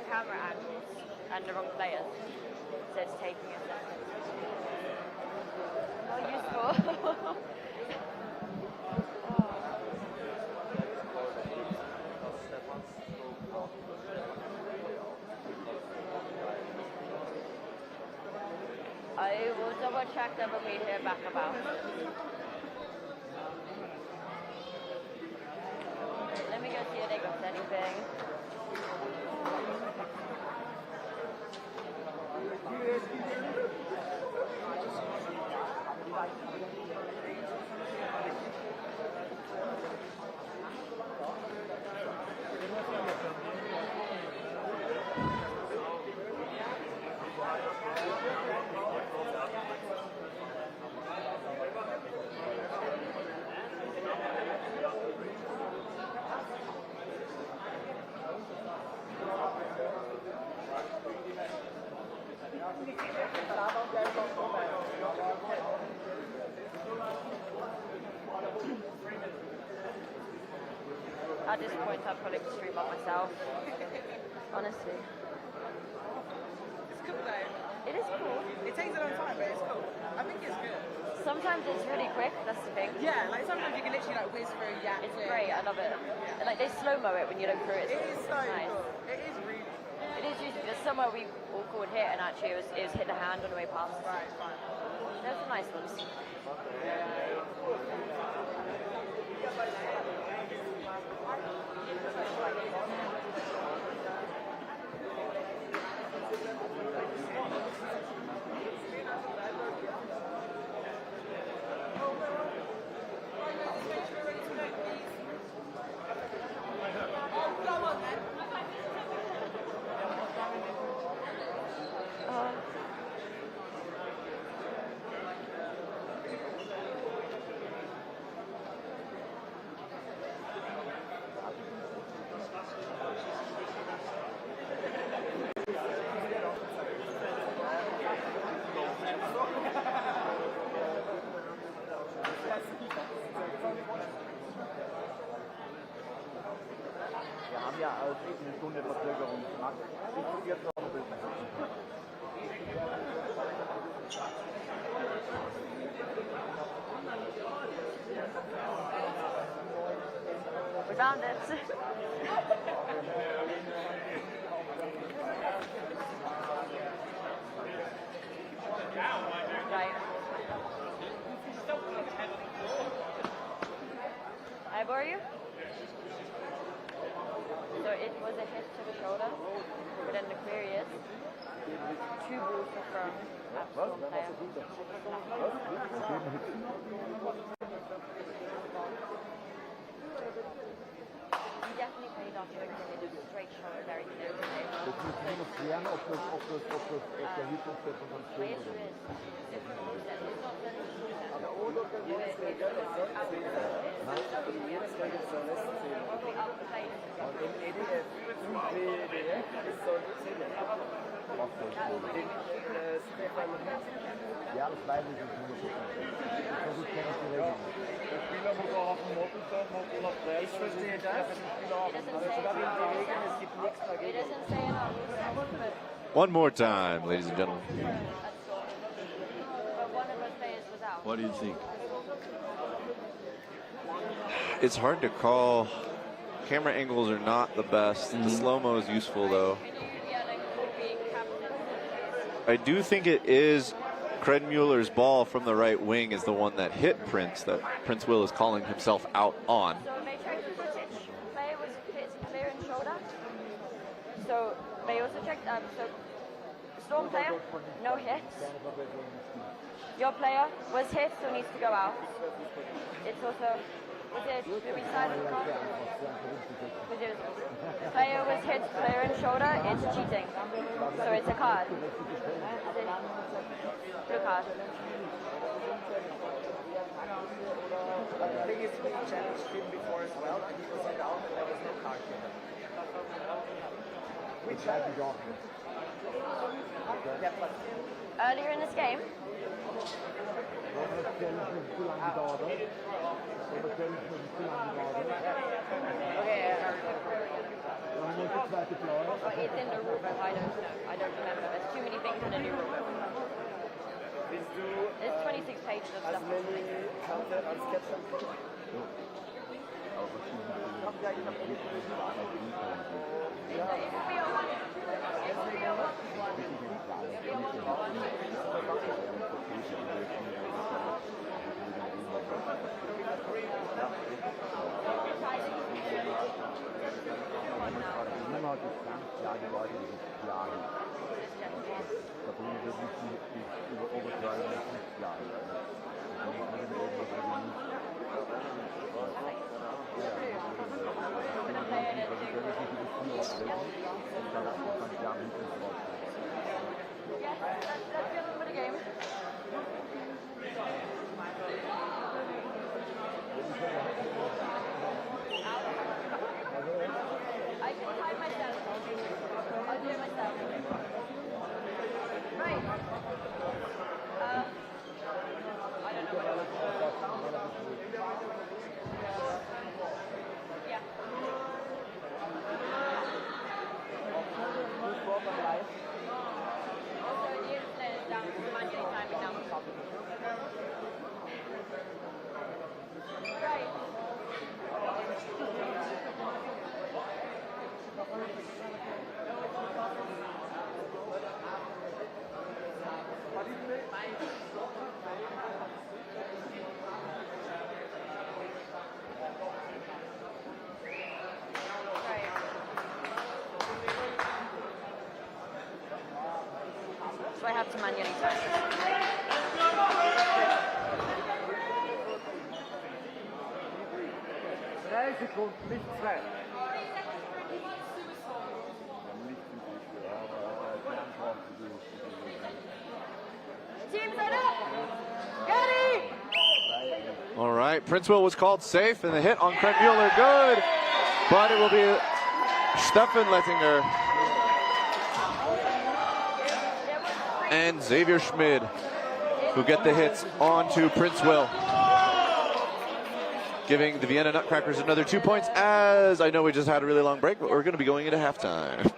camera angles and the wrong players. So it's taking a second. Not useful. I will double check them when we hear back about. Let me go see if they got anything. At this point, I'll probably stream up myself. Honestly.
It's cool though.
It is cool.
It takes a long time, but it's cool. I think it's good.
Sometimes it's really quick, that's the thing.
Yeah, like sometimes you can literally like whiz through, yeah.
It's great, I love it. And like they slow-mo it when you look through it.
It is so
nice.
cool. It is really
It is usually, there's somewhere we all called hit, and actually it was hit the hand on the way past.
Right, fine.
Those are nice ones.
Wir haben ja auch eine Stunde Verzögerung gemacht. Ich probiere es noch ein bisschen.
We found it. Right. I borrow you? So it was a hit to the shoulder, but then the query is 2 balls were thrown at the storm player. He definitely played off the it was straight shoulder, very clear.
Das müssen wir noch klären, ob der Hit uns jetzt von uns
Way to is different. It's not very
Aber oder der Witzleger ist so und im EDF und WDF ist so zählen. Ja, das weiß ich nicht 100%. Das kenne ich die Regeln. Der Spieler muss auch auf dem Monitor noch treffen. Ich verstehe das. Aber sogar in den Regeln, es gibt nichts dagegen.
One more time, ladies and gentlemen. What do you think? It's hard to call. Camera angles are not the best. The slow-mo is useful, though. I do think it is Kredmuller's ball from the right wing is the one that hit Prince, that Prince Will is calling himself out on.
So they checked the footage. Player was hit clear in shoulder. So they also checked, so Storm player, no hits. Your player was hit, so needs to go out. It's also, was it, did we sign the card? Player was hit clear in shoulder, it's cheating. So it's a card. Blue card.
The thing is, we challenged him before as well, and he was down, and there was no card given. We challenged him. Yeah, but
Earlier in this game, it's in the rule book, I don't know. I don't remember. There's too many things in the new rule book. There's 26 pages of stuff. I can time myself. I'll do it myself. Right. I don't know. Yeah. Also, the internet is down to manually timing now. Right. So I have to manually time it. Team set up! Ready!
All right, Princewell was called safe, and the hit on Krent Mueller, good. But it will be Stefan Lettinger and Xavier Schmid who get the hits onto Princewell, giving the Vienna Nutcrackers another 2 points, as I know we just had a really long break, but we're going to be going into halftime.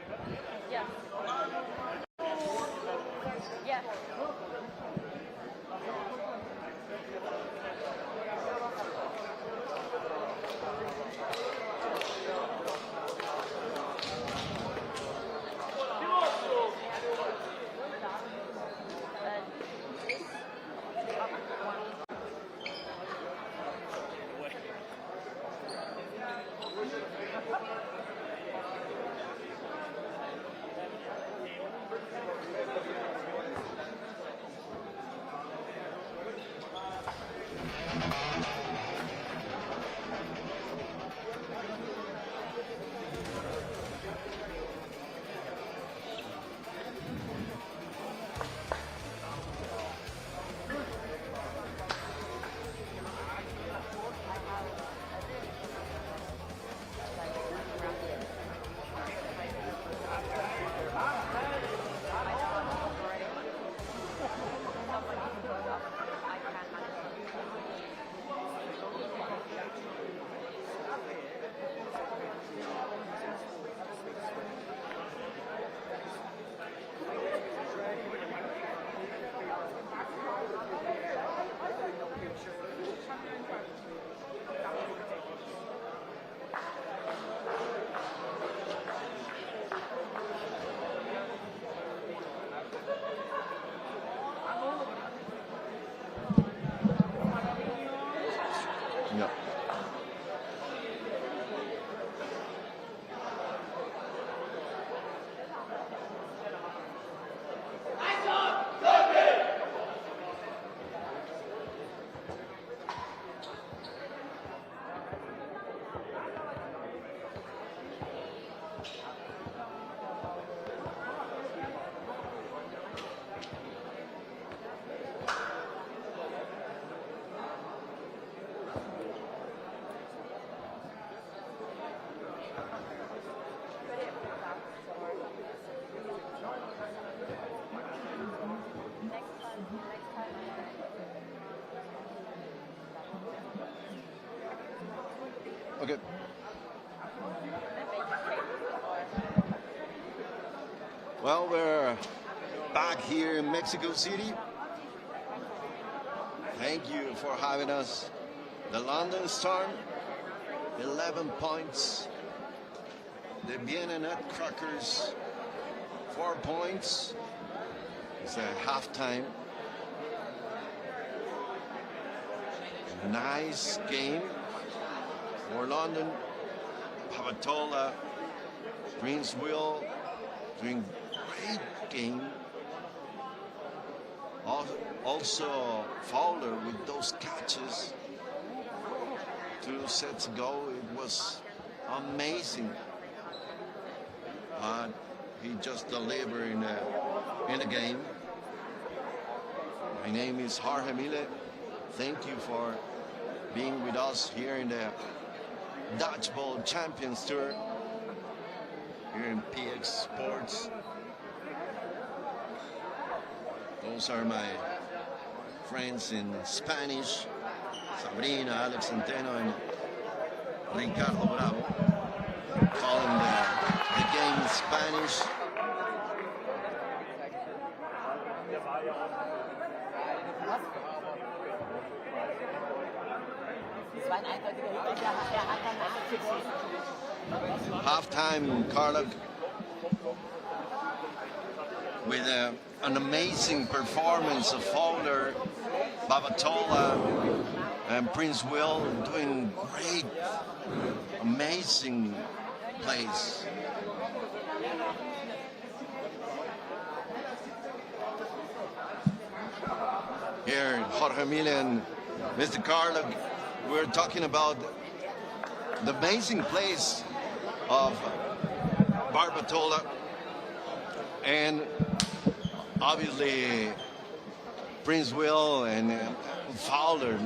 Okay. Well, we're back here in Mexico City. Thank you for having us. The London Storm, 11 points. The Vienna Nutcrackers, 4 points. It's a halftime. Nice game for London. Pavatola, Prince Will, doing great game. Also Fowler with those catches. 2 sets ago, it was amazing. He just delivered in the game. My name is Jorge Mille. Thank you for being with us here in the Dodgeball Champions Tour here in PX Sports. Those are my friends in Spanish, Sabrina, Alex Centeno, and Ricardo Bravo, calling the game in Spanish. Halftime, Carlo, with an amazing performance of Fowler, Babatola, and Prince Will doing great, amazing plays. Here, Jorge Mille and Mr. Carlo, we're talking about the amazing plays of Barbatola and obviously Prince Will and Fowler.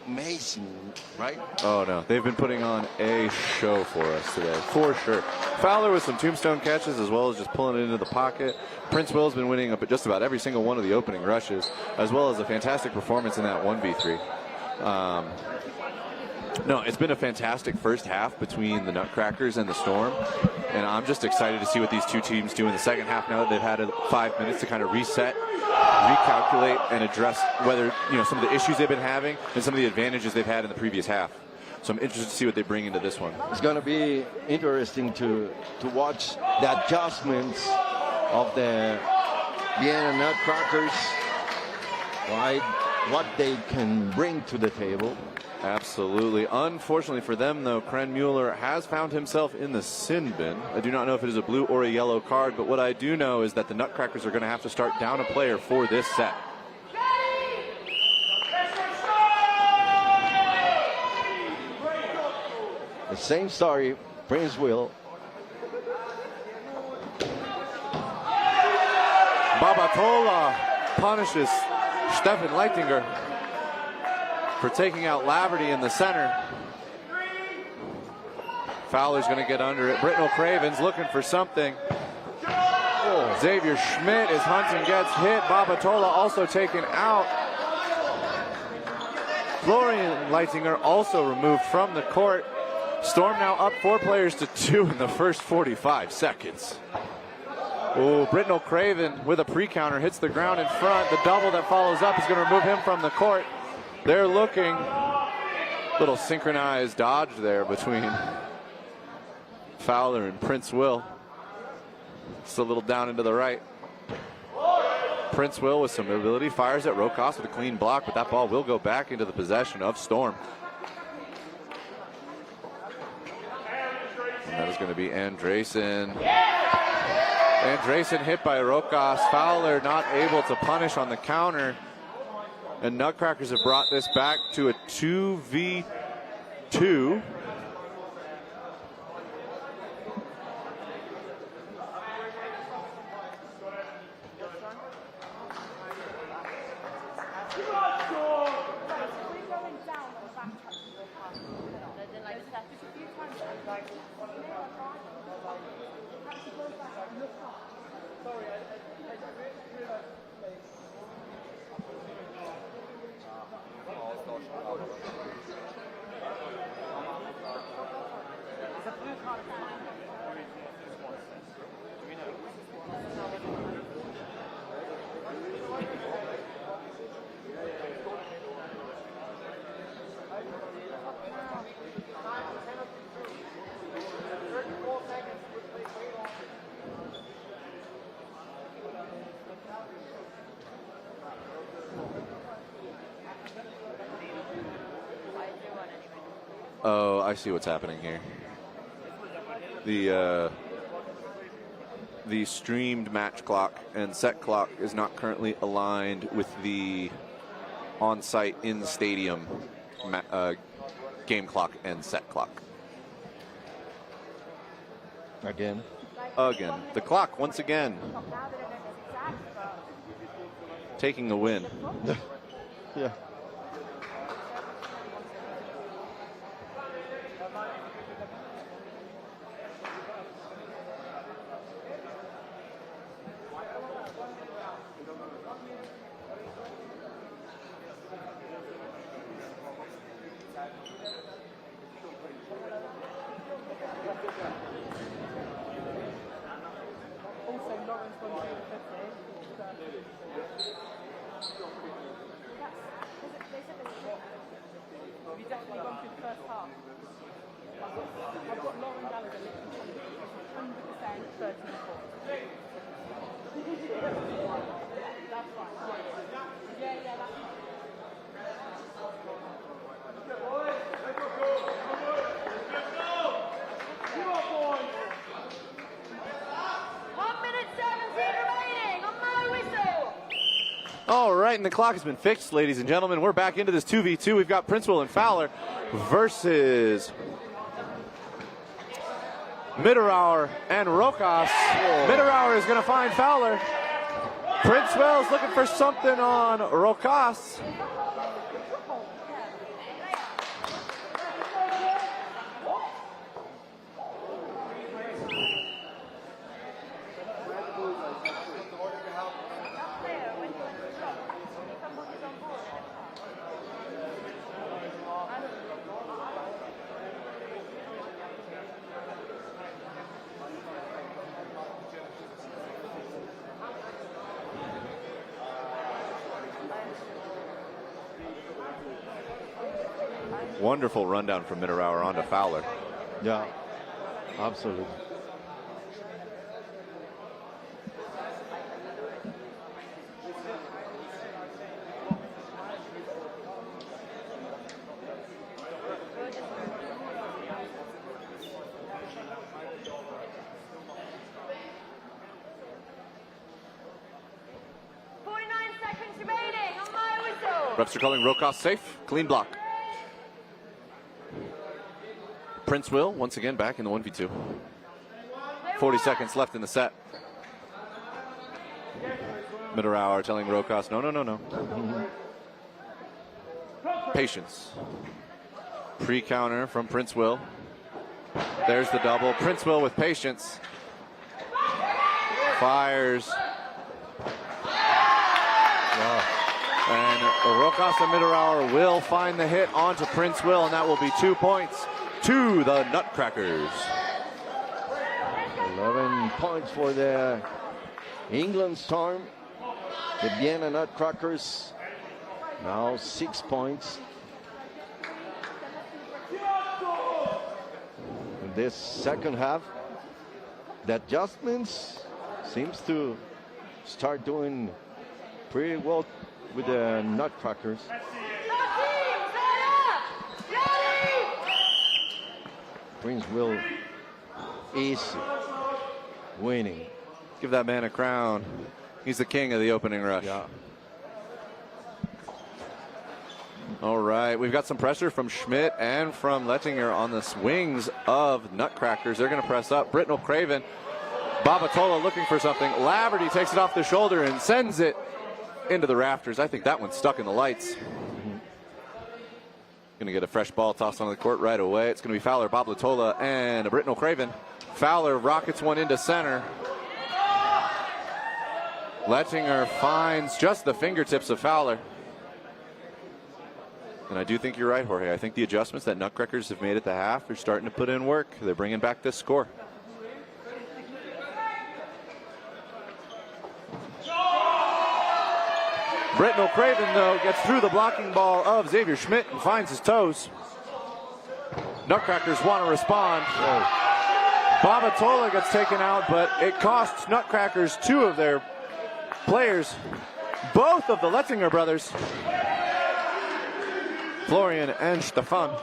Amazing, right?
Oh no, they've been putting on a show for us today, for sure. Fowler with some tombstone catches as well as just pulling it into the pocket. Prince Will's been winning up at just about every single one of the opening rushes, as well as a fantastic performance in that 1v3. No, it's been a fantastic first half between the Nutcrackers and the Storm, and I'm just excited to see what these two teams do in the second half now that they've had 5 minutes to kind of reset, recalculate, and address whether, some of the issues they've been having and some of the advantages they've had in the previous half. So I'm interested to see what they bring into this one.
It's going to be interesting to watch the adjustments of the Vienna Nutcrackers, right? What they can bring to the table.
Absolutely. Unfortunately for them, though, Kren Mueller has found himself in the sin bin. I do not know if it is a blue or a yellow card, but what I do know is that the Nutcrackers are going to have to start down a player for this set.
The same story, Prince Will.
Babatola punishes Stefan Leitinger for taking out Laverty in the center. Fowler's going to get under it. Britnell Craven's looking for something. Oh. Xavier Schmidt is hunting, gets hit. Babatola also taken out. Florian Leitinger also removed from the court. Storm now up 4 players to 2 in the first 45 seconds. Oh, Britnell Craven with a pre-counter hits the ground in front. The double that follows up is going to remove him from the court. They're looking. Little synchronized dodge there between Fowler and Prince Will. Just a little down into the right. Prince Will with some mobility fires at Rokos with a clean block, but that ball will go back into the possession of Storm. And that is going to be Andresen. Andresen hit by Rokos. Fowler not able to punish on the counter. And Nutcrackers have brought this back to a 2v2. Oh, I see what's happening here. The streamed match clock and set clock is not currently aligned with the on-site in-stadium game clock and set clock.
Again.
The clock, once again, taking the win.
Yeah.
Also, Lyorns won 250. Have you definitely gone through the first half? I've got Lauren Gallagher literally 100% 13-4. That's fine. Yeah, that's fine.
All right, and the clock has been fixed, ladies and gentlemen. We're back into this 2v2. We've got Princewell and Fowler versus Mitterauer and Rokas. Mitterauer is going to find Fowler. Princewell is looking for something on Rokas. Wonderful rundown from Mitterauer onto Fowler.
Yeah, absolutely.
Refs are calling Rokas safe. Clean block. Princewell once again back in the 1v2. 40 seconds left in the set. Mitterauer telling Rokas, no. Patience. Pre-counter from Princewell. There's the double. Princewell with patience. Fires. And Rokas and Mitterauer will find the hit onto Princewell, and that will be 2 points to the Nutcrackers.
11 points for the England Storm. The Vienna Nutcrackers now 6 points. In this second half, the adjustments seems to start doing pretty well with the Nutcrackers. Princewell is winning.
Give that man a crown. He's the king of the opening rush.
Yeah.
All right, we've got some pressure from Schmidt and from Lettinger on the wings of Nutcrackers. They're going to press up. Britnell Craven. Babatola looking for something. Laverty takes it off the shoulder and sends it into the rafters. I think that one's stuck in the lights. Going to get a fresh ball tossed onto the court right away. It's going to be Fowler, Bablatola, and Britnell Craven. Fowler rockets one into center. Lettinger finds just the fingertips of Fowler. And I do think you're right, Jorge. I think the adjustments that Nutcrackers have made at the half are starting to put in work. They're bringing back this score. Britnell Craven, though, gets through the blocking ball of Xavier Schmidt and finds his toes. Nutcrackers want to respond. Babatola gets taken out, but it costs Nutcrackers two of their players, both of the Lettinger brothers, Florian and Stefan.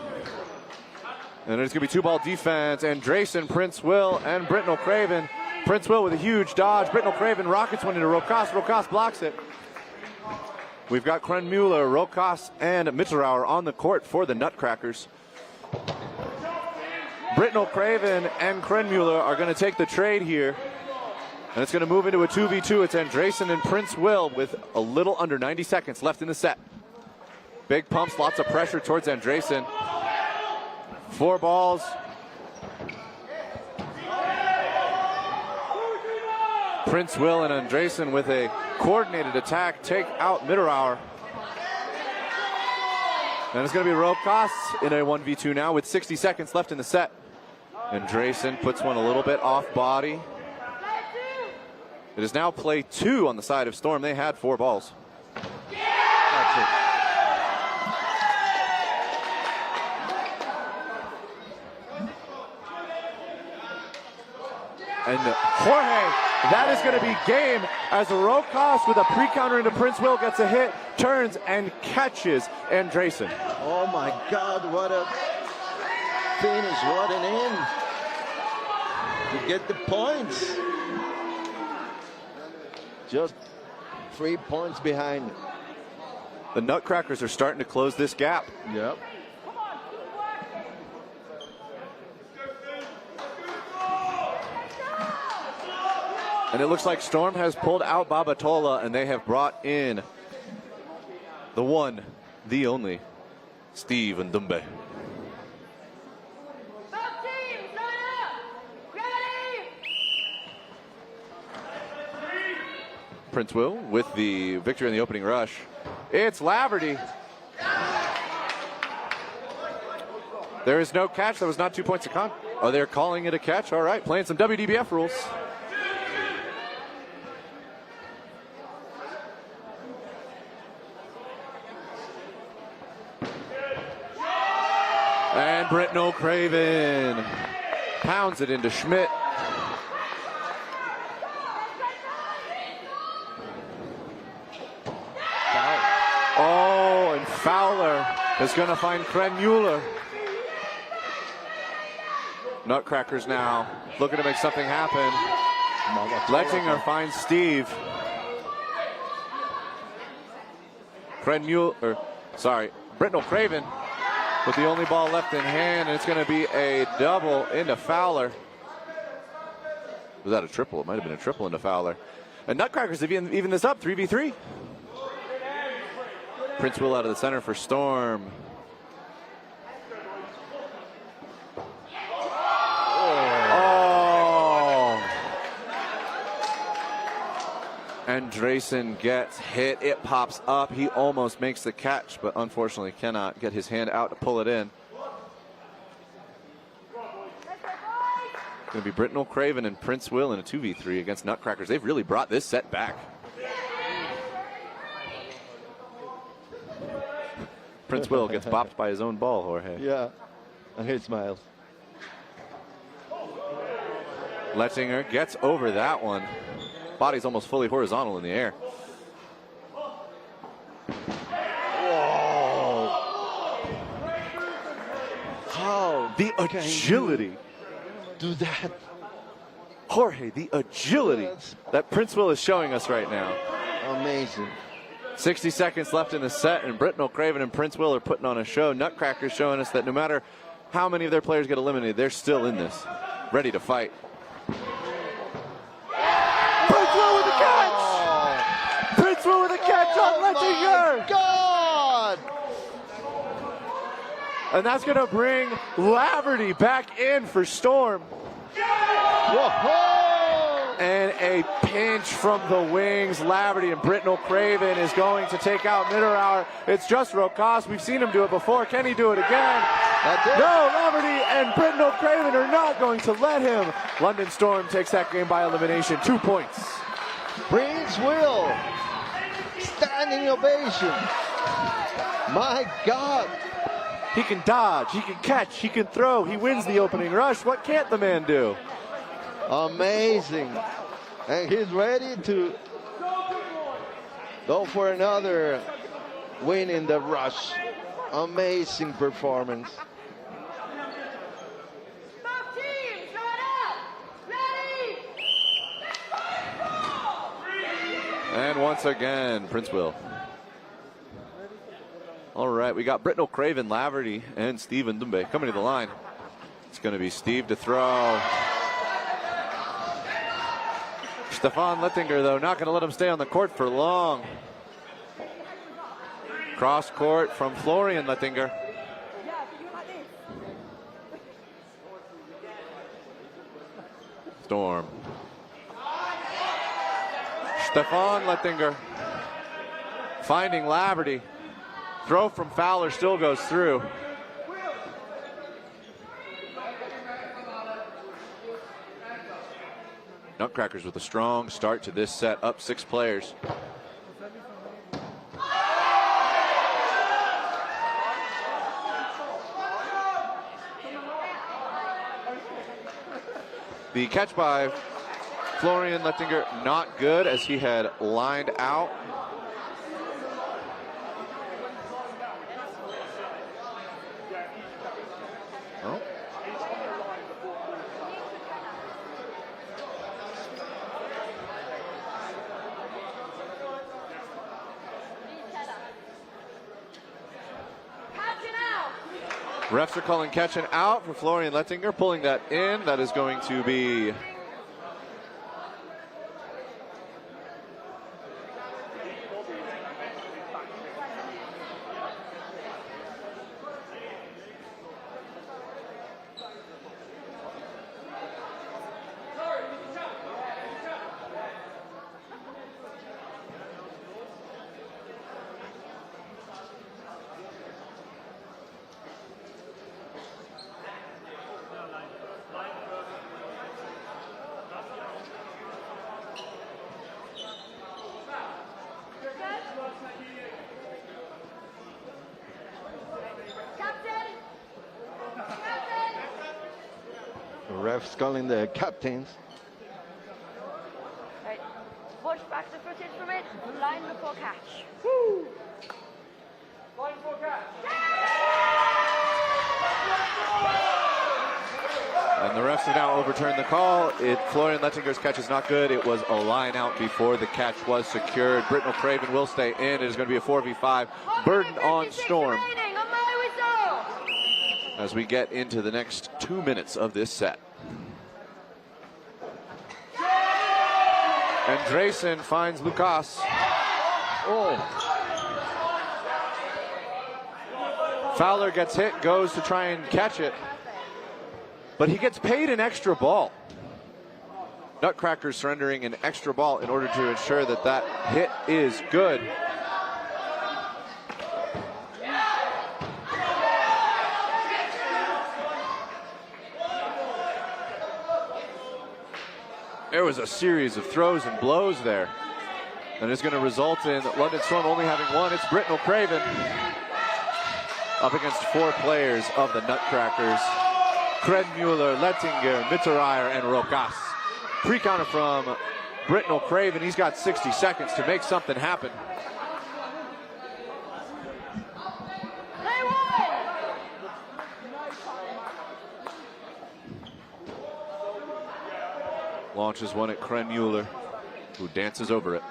And it's going to be 2-ball defense. And Drayson, Prince Will, and Britnell Craven. Prince Will with a huge dodge. Britnell Craven rockets one into Rokas. Rokas blocks it. We've got Kren Mueller, Rokas, and Mitterauer on the court for the Nutcrackers. Britnell Craven and Kren Mueller are going to take the trade here. And it's going to move into a 2v2. It's Andresen and Prince Will with a little under 90 seconds left in the set. Big pumps, lots of pressure towards Andresen. 4 balls. Prince Will and Andresen with a coordinated attack take out Mitterauer. And it's going to be Rokas in a 1v2 now with 60 seconds left in the set. Andresen puts one a little bit off body. It is now play 2 on the side of Storm. They had 4 balls. That's it. And Jorge, that is going to be game as Rokas with a pre-counter into Prince Will gets a hit, turns and catches Andresen.
Oh my God, what a finish, what an end. To get the points. Just 3 points behind.
The Nutcrackers are starting to close this gap.
Yep.
And it looks like Storm has pulled out Babatola, and they have brought in the one, the only, Steve Ndumbe. Prince Will with the victory in the opening rush. It's Laverty. There is no catch. That was not 2 points of con. Oh, they're calling it a catch. All right, playing some WDBF rules. And Britnell Craven pounds it into Schmidt. Oh, and Fowler is going to find Kren Mueller. Nutcrackers now looking to make something happen. Lettinger finds Steve. Britnell Craven with the only ball left in hand, and it's going to be a double into Fowler. Was that a triple? It might have been a triple into Fowler. And Nutcrackers have even this up, 3v3. Prince Will out of the center for Storm. Oh! Andresen gets hit. It pops up. He almost makes the catch, but unfortunately cannot get his hand out to pull it in. It's going to be Britnell Craven and Prince Will in a 2v3 against Nutcrackers. They've really brought this set back. Prince Will gets bopped by his own ball, Jorge.
Yeah, and he smiles.
Lettinger gets over that one. Body's almost fully horizontal in the air.
Whoa! How
the agility
do that?
Jorge, the agility that Prince Will is showing us right now.
Amazing.
60 seconds left in the set, and Britnell Craven and Prince Will are putting on a show. Nutcrackers showing us that no matter how many of their players get eliminated, they're still in this, ready to fight. Prince Will with the catch! Prince Will with a catch on Lettinger!
God!
And that's going to bring Laverty back in for Storm.
Whoa-ho!
And a pinch from the wings. Laverty and Britnell Craven is going to take out Mitterauer. It's just Rokas. We've seen him do it before. Can he do it again?
That's it.
No, Laverty and Britnell Craven are not going to let him. London Storm takes that game by elimination. 2 points.
Prince Will. Standing ovation. My God.
He can dodge, he can catch, he can throw. He wins the opening rush. What can't the man do?
Amazing. And he's ready to go for another win in the rush. Amazing performance.
And once again, Prince Will. All right, we got Britnell Craven, Laverty, and Steven Dumbe coming to the line. It's going to be Steve to throw. Stefan Lettinger, though, not going to let him stay on the court for long. Cross court from Florian Lettinger. Storm. Stefan Lettinger finding Laverty. Throw from Fowler still goes through. Nutcrackers with a strong start to this set, up 6 players. The catch by Florian Lettinger not good, as he had lined out. Oh. Refs are calling catch and out for Florian Lettinger, pulling that in. That is going to be
refs calling the captains.
Right. Push back the footage from it. Line before catch.
Line before catch.
And the refs have now overturned the call. Florian Lettinger's catch is not good. It was a line out before the catch was secured. Britnell Craven will stay in. It is going to be a 4v5. Burden on Storm as we get into the next 2 minutes of this set. And Drayson finds Lucas. Oh. Fowler gets hit, goes to try and catch it, but he gets paid an extra ball. Nutcrackers surrendering an extra ball in order to ensure that that hit is good. There was a series of throws and blows there. And it's going to result in London Storm only having one. It's Britnell Craven up against 4 players of the Nutcrackers. Kredmuller, Lettinger, Mitterreier, and Rokas. Pre-counter from Britnell Craven. He's got 60 seconds to make something happen. Launches one at Kredmuller, who dances over it.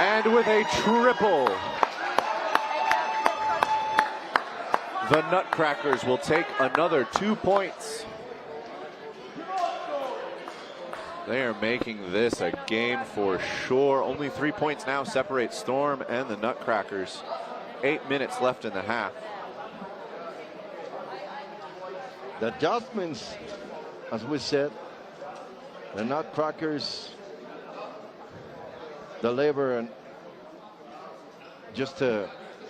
And with a triple, the Nutcrackers will take another 2 points. They are making this a game for sure. Only 3 points now separate Storm and the Nutcrackers. 8 minutes left in the half.
The adjustments, as we said, the Nutcrackers deliver and just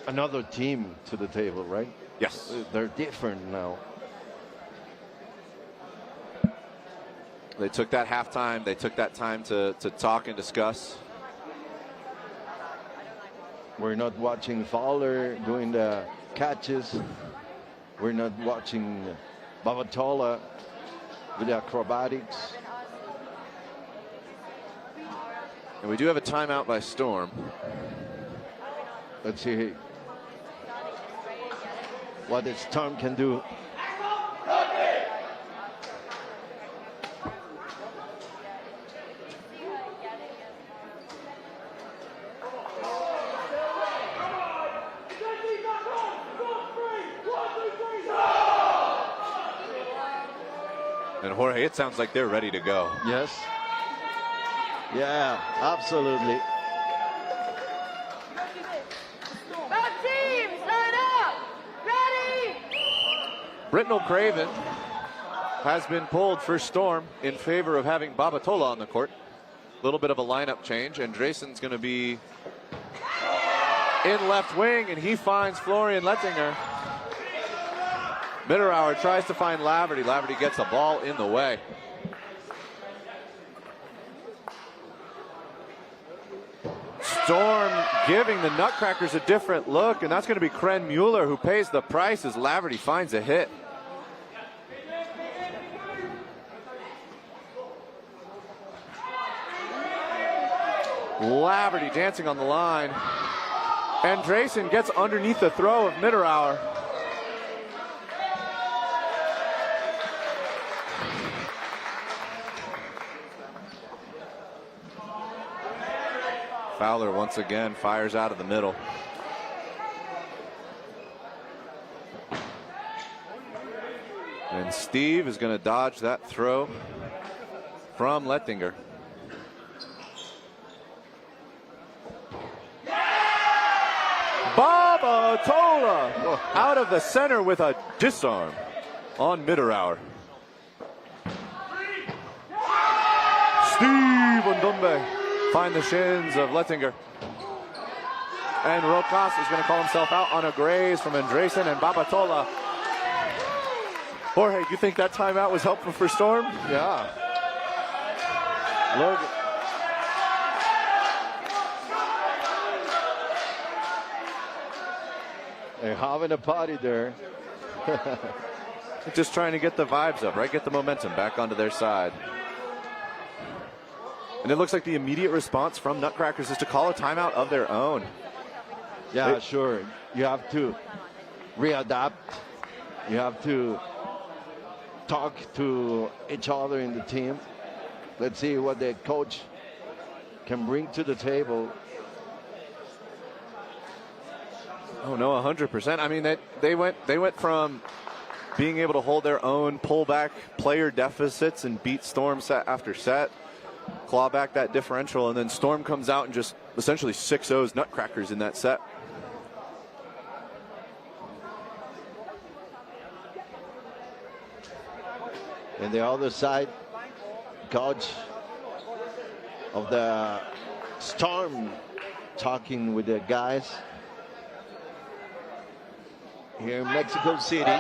another team to the table, right?
Yes.
They're different now.
They took that halftime. They took that time to talk and discuss.
We're not watching Fowler doing the catches. We're not watching Babatola with the acrobatics.
And we do have a timeout by Storm.
Let's see. what the Storm can do.
And Jorge, it sounds like they're ready to go.
Yes. Yeah, absolutely.
Team, line up! Ready!
Britnell Craven has been pulled for Storm in favor of having Babatola on the court. A little bit of a lineup change, and Drayson's going to be in left wing, and he finds Florian Lettinger. Mitterauer tries to find Laverty. Laverty gets a ball in the way. Storm giving the Nutcrackers a different look, and that's going to be Kren Mueller who pays the price as Laverty finds a hit. Laverty dancing on the line, and Drayson gets underneath the throw of Mitterauer. Fowler once again fires out of the middle. And Steve is going to dodge that throw from Lettinger. Babatola out of the center with a disarm on Mitterauer. Steve Ndombe find the shins of Lettinger. And Rokas is going to call himself out on a graze from Andresen and Babatola. Jorge, do you think that timeout was helpful for Storm?
Yeah. Look. They're having a party there.
Just trying to get the vibes up, right? Get the momentum back onto their side. And it looks like the immediate response from Nutcrackers is to call a timeout of their own.
Yeah, sure. You have to readapt. You have to talk to each other in the team. Let's see what the coach can bring to the table.
Oh no, 100%. I mean, they went from being able to hold their own, pull back player deficits and beat Storm set after set, claw back that differential, and then Storm comes out and just essentially 6-0s Nutcrackers in that set.
And the other side, coach of the Storm talking with the guys here in Mexico City.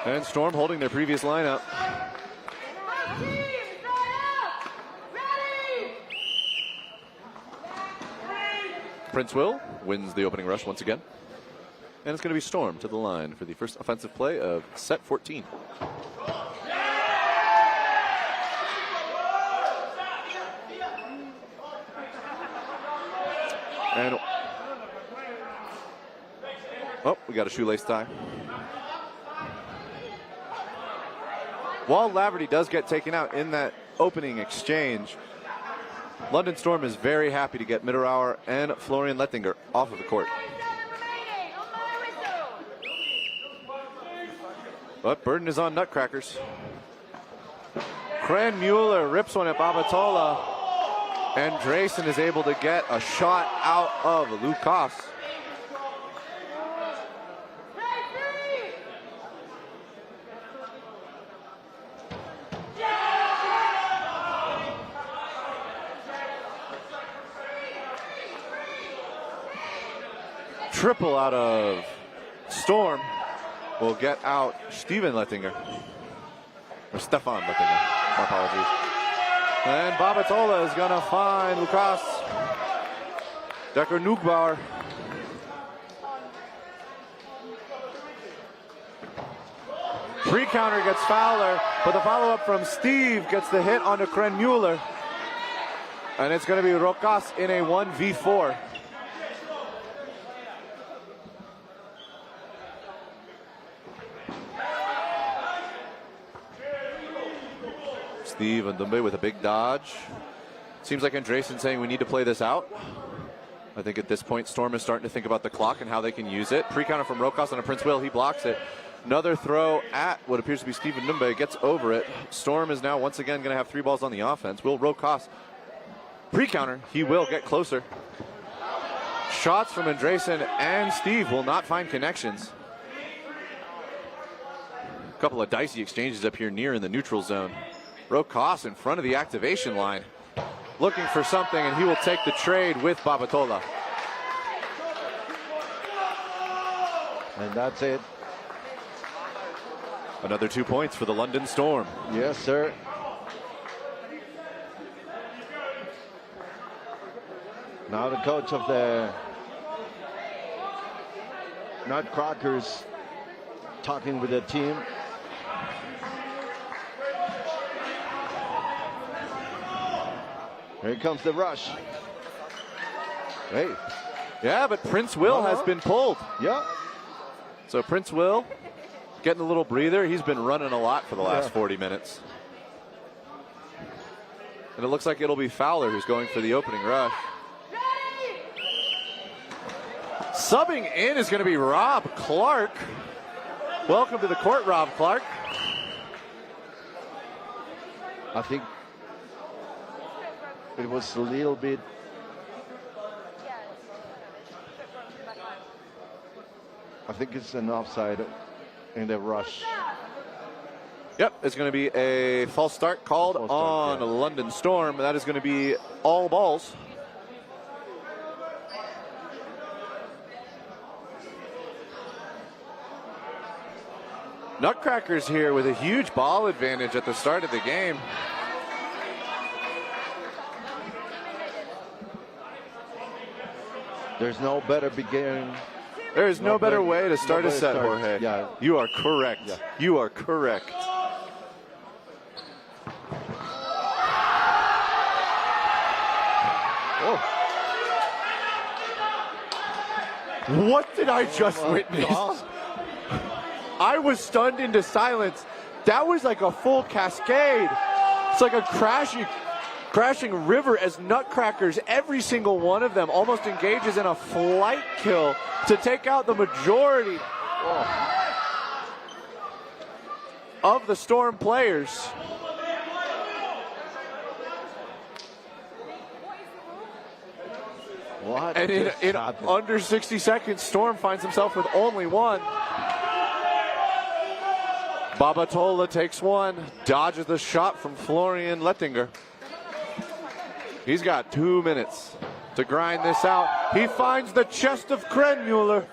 And Storm holding their previous lineup. Prince Will wins the opening rush once again. And it's going to be Storm to the line for the first offensive play of set 14. And oh, we got a shoelace tie. While Laverty does get taken out in that opening exchange, London Storm is very happy to get Mitterauer and Florian Lettinger off of the court. But burden is on Nutcrackers. Kren Mueller rips one at Babatola, and Drayson is able to get a shot out of Lucas. Triple out of Storm will get out Steven Lettinger. Or Stefan Lettinger. My apologies. And Babatola is going to find Lucas Decker Nugbauer. Pre-counter gets Fowler, but the follow-up from Steve gets the hit onto Krenmuller. And it's going to be Rocas in a 1v4. Steve and Dumbe with a big dodge. Seems like Andresen saying we need to play this out. I think at this point Storm is starting to think about the clock and how they can use it. Pre-counter from Rocas on a Prince Will. He blocks it. Another throw at what appears to be Steven Dumbe. Gets over it. Storm is now once again going to have 3 balls on the offense. Will Rocas pre-counter? He will get closer. Shots from Andresen and Steve will not find connections. A couple of dicey exchanges up here near in the neutral zone. Rocas in front of the activation line, looking for something, and he will take the trade with Babatola.
And that's it.
Another 2 points for the London Storm.
Yes, sir. Now the coach of the Nutcrackers talking with the team. Here comes the rush.
Hey. Yeah, but Prince Will has been pulled.
Yeah.
So Prince Will getting a little breather. He's been running a lot for the last 40 minutes. And it looks like it'll be Fowler who's going for the opening rush. Subbing in is going to be Rob Clark. Welcome to the court, Rob Clark.
I think it was a little bit. I think it's an offside in the rush.
Yep, it's going to be a false start called on London Storm. That is going to be all balls. Nutcrackers here with a huge ball advantage at the start of the game.
There's no better beginning.
There is no better way to start a set, Jorge.
Yeah.
You are correct. Yeah. You are correct.
Oh.
What did I just witness? I was stunned into silence. That was like a full cascade. It's like a crashing river as Nutcrackers, every single one of them almost engages in a flight kill to take out the majority of the Storm players.
What?
And in under 60 seconds, Storm finds himself with only one. Babatola takes one, dodges the shot from Florian Lettinger. He's got 2 minutes to grind this out. He finds the chest of Krenmuller.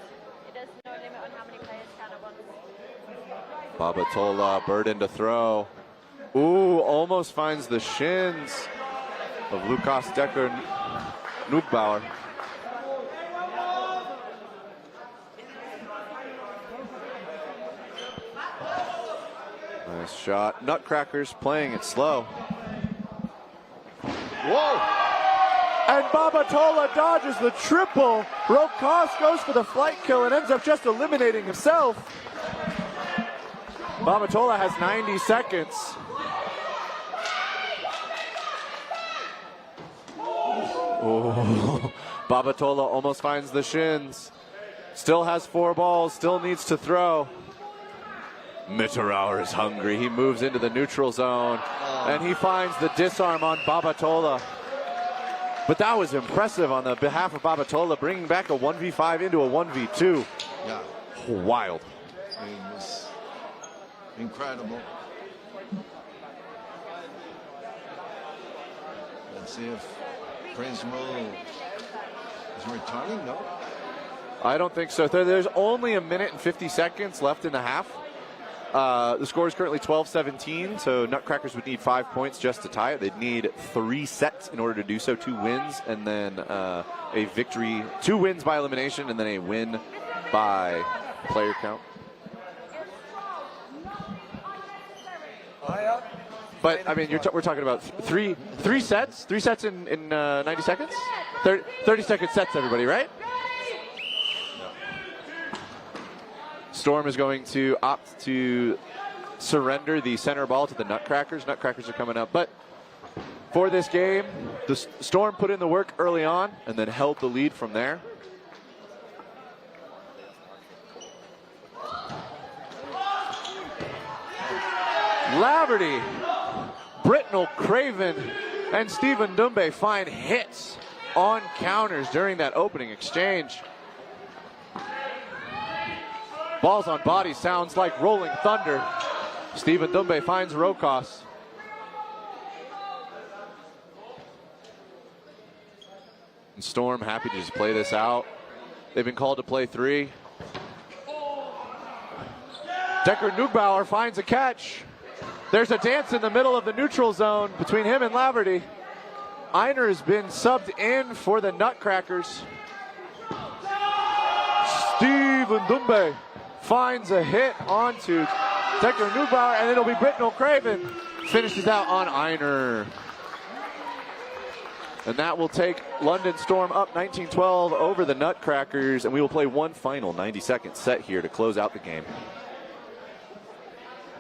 Babatola, burden to throw. Ooh, almost finds the shins of Lukas Decker Nugbauer. Nice shot. Nutcrackers playing it slow. Whoa! And Babatola dodges the triple. Rocas goes for the flight kill and ends up just eliminating himself. Babatola has 90 seconds. Oh, Babatola almost finds the shins. Still has 4 balls, still needs to throw. Mitterauer is hungry. He moves into the neutral zone, and he finds the disarm on Babatola. But that was impressive on the behalf of Babatola, bringing back a 1v5 into a 1v2.
Yeah.
Wild.
It was incredible. Let's see if Prince Will is returning, no?
I don't think so. There's only 1 minute and 50 seconds left in the half. The score is currently 12-17, so Nutcrackers would need 5 points just to tie it. They'd need 3 sets in order to do so, 2 wins, and then a victory, 2 wins by elimination, and then a win by player count. But I mean, we're talking about three sets in 90 seconds, 30-second sets, everybody, right? Storm is going to opt to surrender the center ball to the Nutcrackers. Nutcrackers are coming up, but for this game, the Storm put in the work early on and then held the lead from there. Laverty, Britnell Craven, and Stephen Dumbe find hits on counters during that opening exchange. Balls on body sounds like rolling thunder. Stephen Dumbe finds Rokos. And Storm happy to just play this out. They've been called to play 3. Decker Nugbauer finds a catch. There's a dance in the middle of the neutral zone between him and Laverty. Einer has been subbed in for the Nutcrackers. Stephen Dumbe finds a hit onto Decker Nugbauer, and it'll be Britnell Craven. Finishes out on Einer. And that will take London Storm up 19-12 over the Nutcrackers, and we will play one final 90-second set here to close out the game.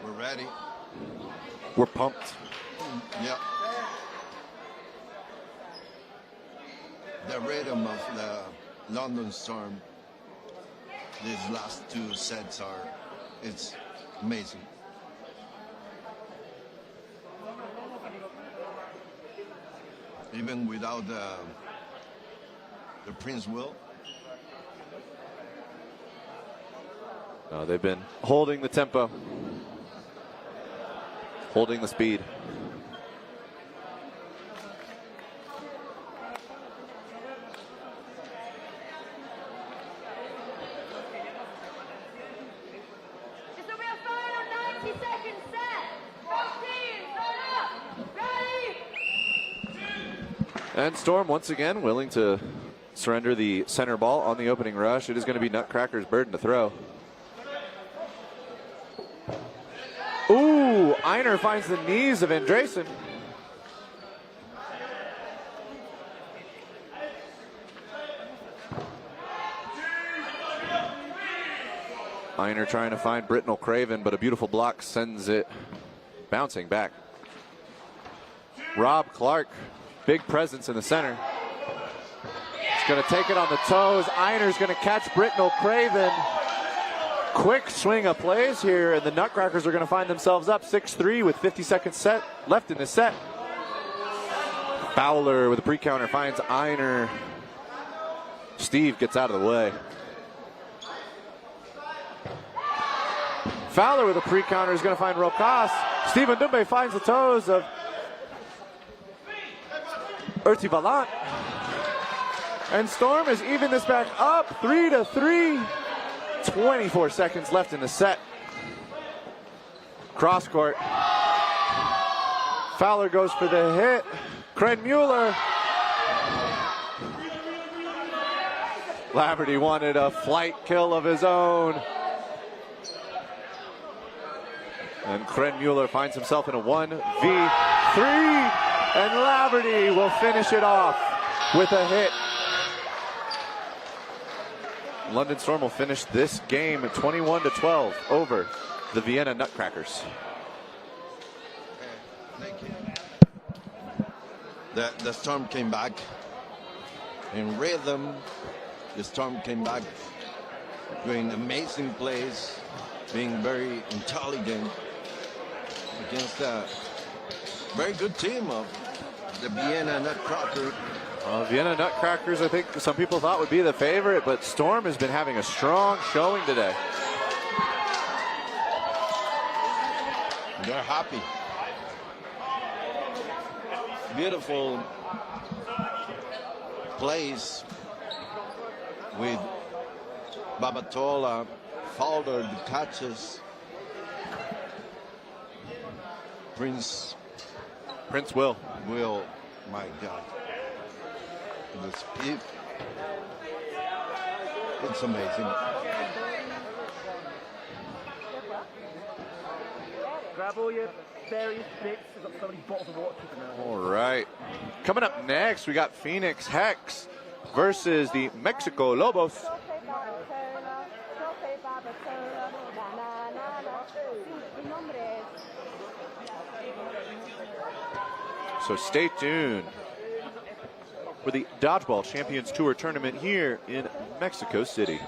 We're ready.
We're pumped.
Yeah. The rhythm of the London Storm, these last 2 sets it's amazing. Even without the Prince Will.
They've been holding the tempo, holding the speed.
This will be a final 90-second set. Both teams, line up. Ready?
And Storm once again willing to surrender the center ball on the opening rush. It is going to be Nutcracker's burden to throw. Ooh, Einer finds the knees of Andresen. Einer trying to find Britnell Craven, but a beautiful block sends it bouncing back. Rob Clark, big presence in the center. He's going to take it on the toes. Einer's going to catch Britnell Craven. Quick swing of plays here, and the Nutcrackers are going to find themselves up 6-3 with 50 seconds left in the set. Fowler with a pre-counter finds Einer. Steve gets out of the way. Fowler with a pre-counter is going to find Rokos. Stephen Dumbe finds the toes of Urti Valant. And Storm has evened this back up 3-3. 24 seconds left in the set. Cross court. Fowler goes for the hit. Kren Mueller. Laverty wanted a flight kill of his own. And Kren Mueller finds himself in a 1v3. And Laverty will finish it off with a hit. London Storm will finish this game at 21-12 over the Vienna Nutcrackers.
Thank you. The Storm came back in rhythm. The Storm came back doing amazing plays, being very intelligent against a very good team of the Vienna Nutcracker.
Vienna Nutcrackers, I think some people thought would be the favorite, but Storm has been having a strong showing today.
They're happy. Beautiful plays with Babatola, Fowler, the catches. Prince
Will,
my God. The speed, it's amazing.
Grab all your various bits. We've got so many bottles of water keeping them.
All right. Coming up next, we got Phoenix Hex versus the Mexico Lobos. So stay tuned for the Dodgeball Champions Tour tournament here in Mexico City.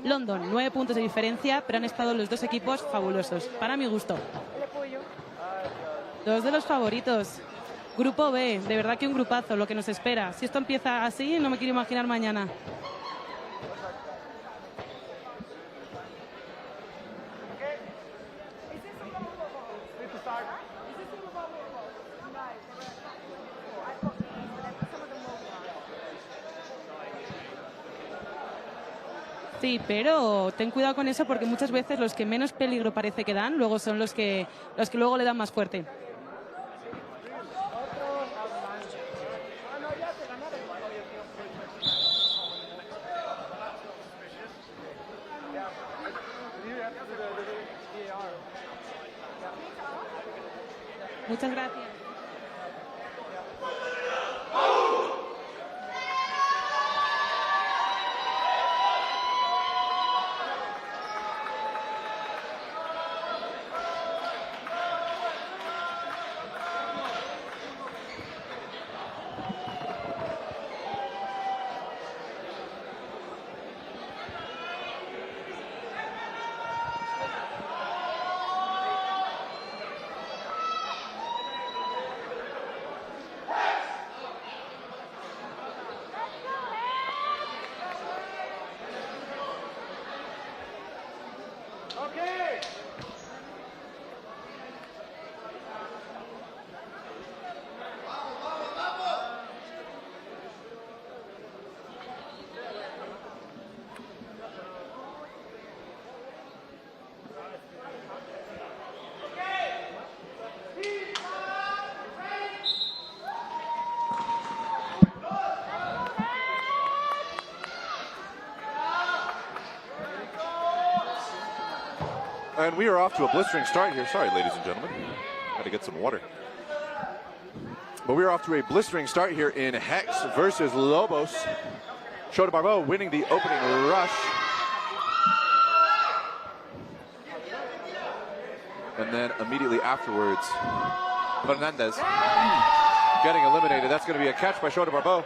London, 9 puntos de diferencia, pero han estado los dos equipos fabulosos, para mi gusto. Dos de los favoritos. Grupo B, de verdad que un grupazo, lo que nos espera. Si esto empieza así, no me quiero imaginar mañana. Sí, pero ten cuidado con eso porque muchas veces los que menos peligro parece que dan, luego son los que luego le dan más fuerte. Muchas gracias.
And we are off to a blistering start here. Sorry, ladies and gentlemen. Got to get some water. But we are off to a blistering start here in Hex versus Lobos. Shota Barbeau winning the opening rush. And then immediately afterwards, Fernandez getting eliminated. That's going to be a catch by Shota Barbeau.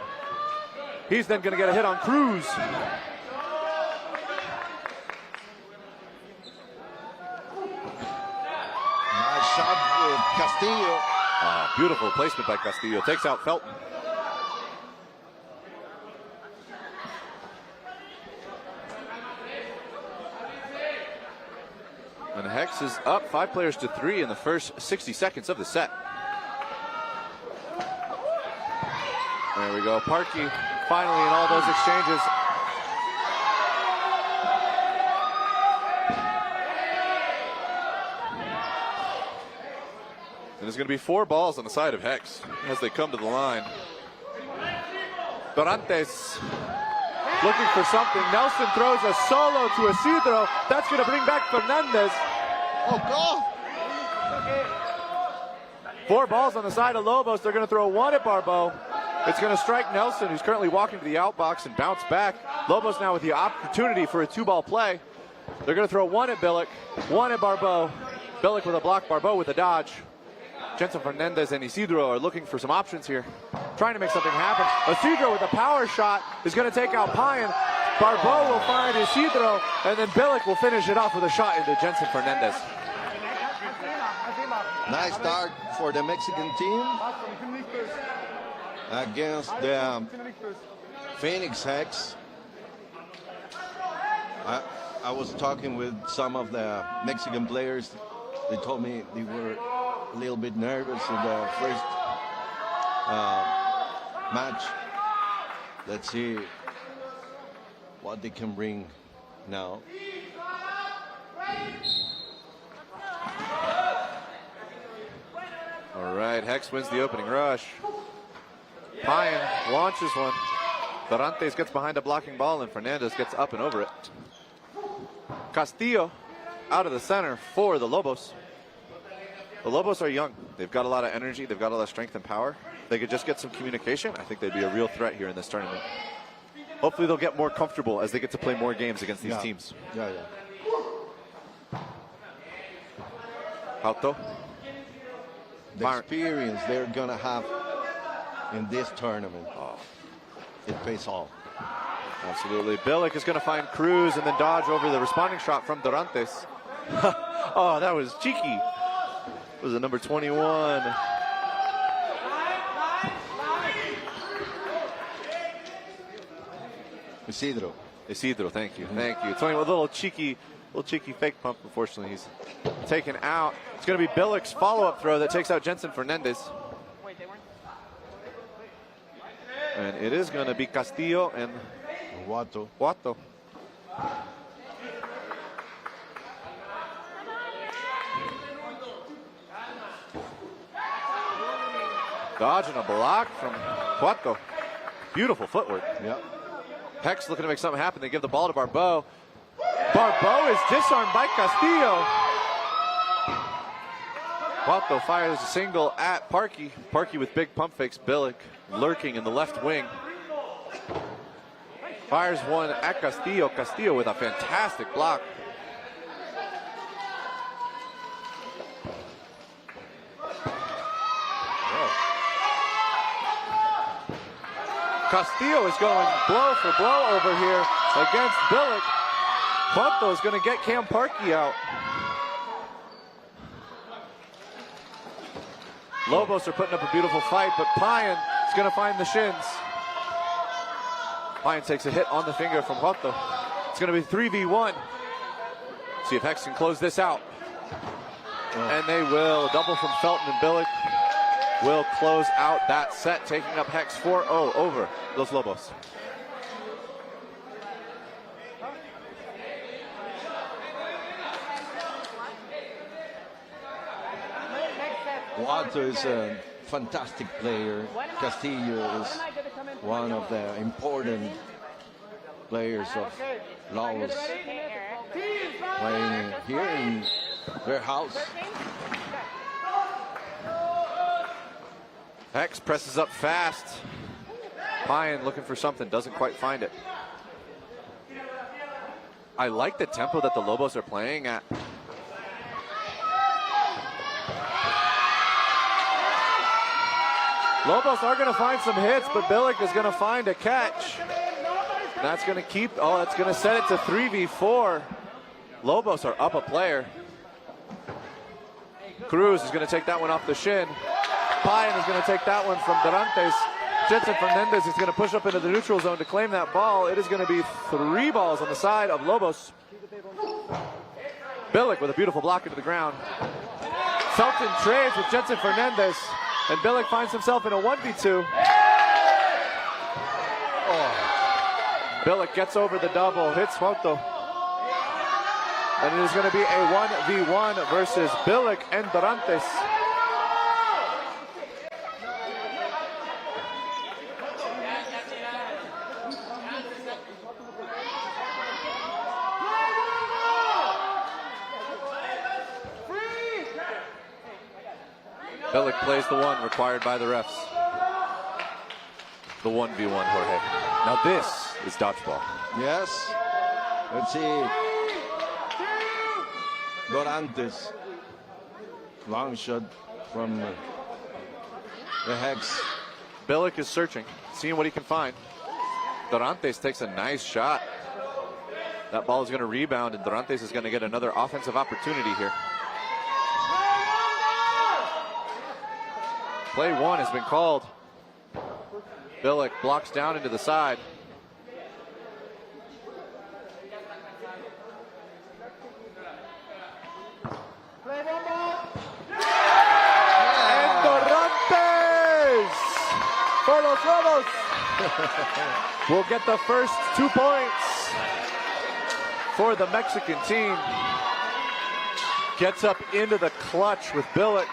He's then going to get a hit on Cruz.
Shot with Castillo.
Beautiful placement by Castillo. Takes out Felton. And Hex is up 5 players to 3 in the first 60 seconds of the set. There we go. Parkey finally in all those exchanges. And there's going to be 4 balls on the side of Hex as they come to the line. Dorantes looking for something. Nelson throws a solo to Isidro. That's going to bring back Fernandez.
Oh, God.
4 balls on the side of Lobos. They're going to throw 1 at Barbeau. It's going to strike Nelson, who's currently walking to the outbox and bounce back. Lobos now with the opportunity for a 2-ball play. They're going to throw 1 at Billick, 1 at Barbeau. Billick with a block, Barbeau with a dodge. Jensen Fernandez and Isidro are looking for some options here, trying to make something happen. Isidro with a power shot is going to take out Payan. Barbeau will find Isidro, and then Billick will finish it off with a shot into Jensen Fernandez.
Nice start for the Mexican team against the Phoenix Hex. I was talking with some of the Mexican players. They told me they were a little bit nervous in the first match. Let's see what they can bring now.
All right, Hex wins the opening rush. Payan launches one. Dorantes gets behind a blocking ball, and Fernandez gets up and over it. Castillo out of the center for the Lobos. The Lobos are young. They've got a lot of energy. They've got a lot of strength and power. They could just get some communication. I think they'd be a real threat here in this tournament. Hopefully they'll get more comfortable as they get to play more games against these teams.
Yeah.
Auto.
The experience they're going to have in this tournament, it pays off.
Absolutely. Bilic is going to find Cruz and then dodge over the responding shot from Dorantes. Oh, that was cheeky. It was a number 21. Isidro, thank you. Thank you. 21, a little cheeky fake pump. Unfortunately, he's taken out. It's going to be Bilic's follow-up throw that takes out Jensen Fernandez. And it is going to be Castillo and
Guato.
Dodging a block from Guato. Beautiful footwork.
Yep.
Hex looking to make something happen. They give the ball to Barbeau. Barbeau is disarmed by Castillo. Guato fires a single at Parkey. Parkey with big pump fakes. Bilic lurking in the left wing. Fires one at Castillo. Castillo with a fantastic block. Castillo is going blow for blow over here against Bilic. Guato is going to get Cam Parkey out. Lobos are putting up a beautiful fight, but Payan is going to find the shins. Payan takes a hit on the finger from Guato. It's going to be 3v1. See if Hex can close this out. And they will. A double from Felton and Bilic will close out that set, taking up Hex 4-0 over Los Lobos.
Guato is a fantastic player. Castillo is one of the important players of Laos, playing here in their house.
Hex presses up fast. Payan looking for something, doesn't quite find it. I like the tempo that the Lobos are playing at. Lobos are going to find some hits, but Bilic is going to find a catch. That's going to keep, that's going to set it to 3v4. Lobos are up a player. Cruz is going to take that one off the shin. Payan is going to take that one from Dorantes. Jensen Fernandez is going to push up into the neutral zone to claim that ball. It is going to be 3 balls on the side of Lobos. Bilic with a beautiful block into the ground. Felton trades with Jensen Fernandez, and Bilic finds himself in a 1v2. Bilic gets over the double, hits Guato. And it is going to be a 1v1 versus Bilic and Dorantes. Bilic plays the one required by the refs. The 1v1, Jorge. Now this is dodgeball.
Yes. Let's see. Dorantes. Long shot from the Hex.
Bilic is searching, seeing what he can find. Dorantes takes a nice shot. That ball is going to rebound, and Dorantes is going to get another offensive opportunity here. Play one has been called. Bilic blocks down into the side. And Dorantes for Los Lobos will get the first 2 points for the Mexican team. Gets up into the clutch with Billick.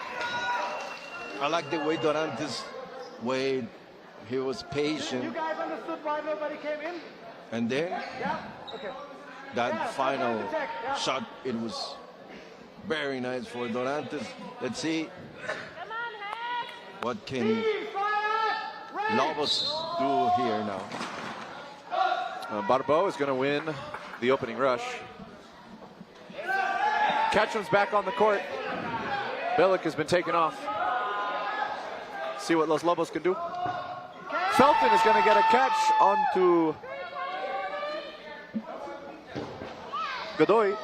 I like the way Dorantes waited. He was patient.
You guys understood why nobody came in?
And then
Yeah? Okay.
that final shot, it was very nice for Dorantes. Let's see what can Lobos do here now.
Barbeau is going to win the opening rush. Ketchum's back on the court. Billick has been taken off. See what Los Lobos can do. Felton is going to get a catch onto Godoy.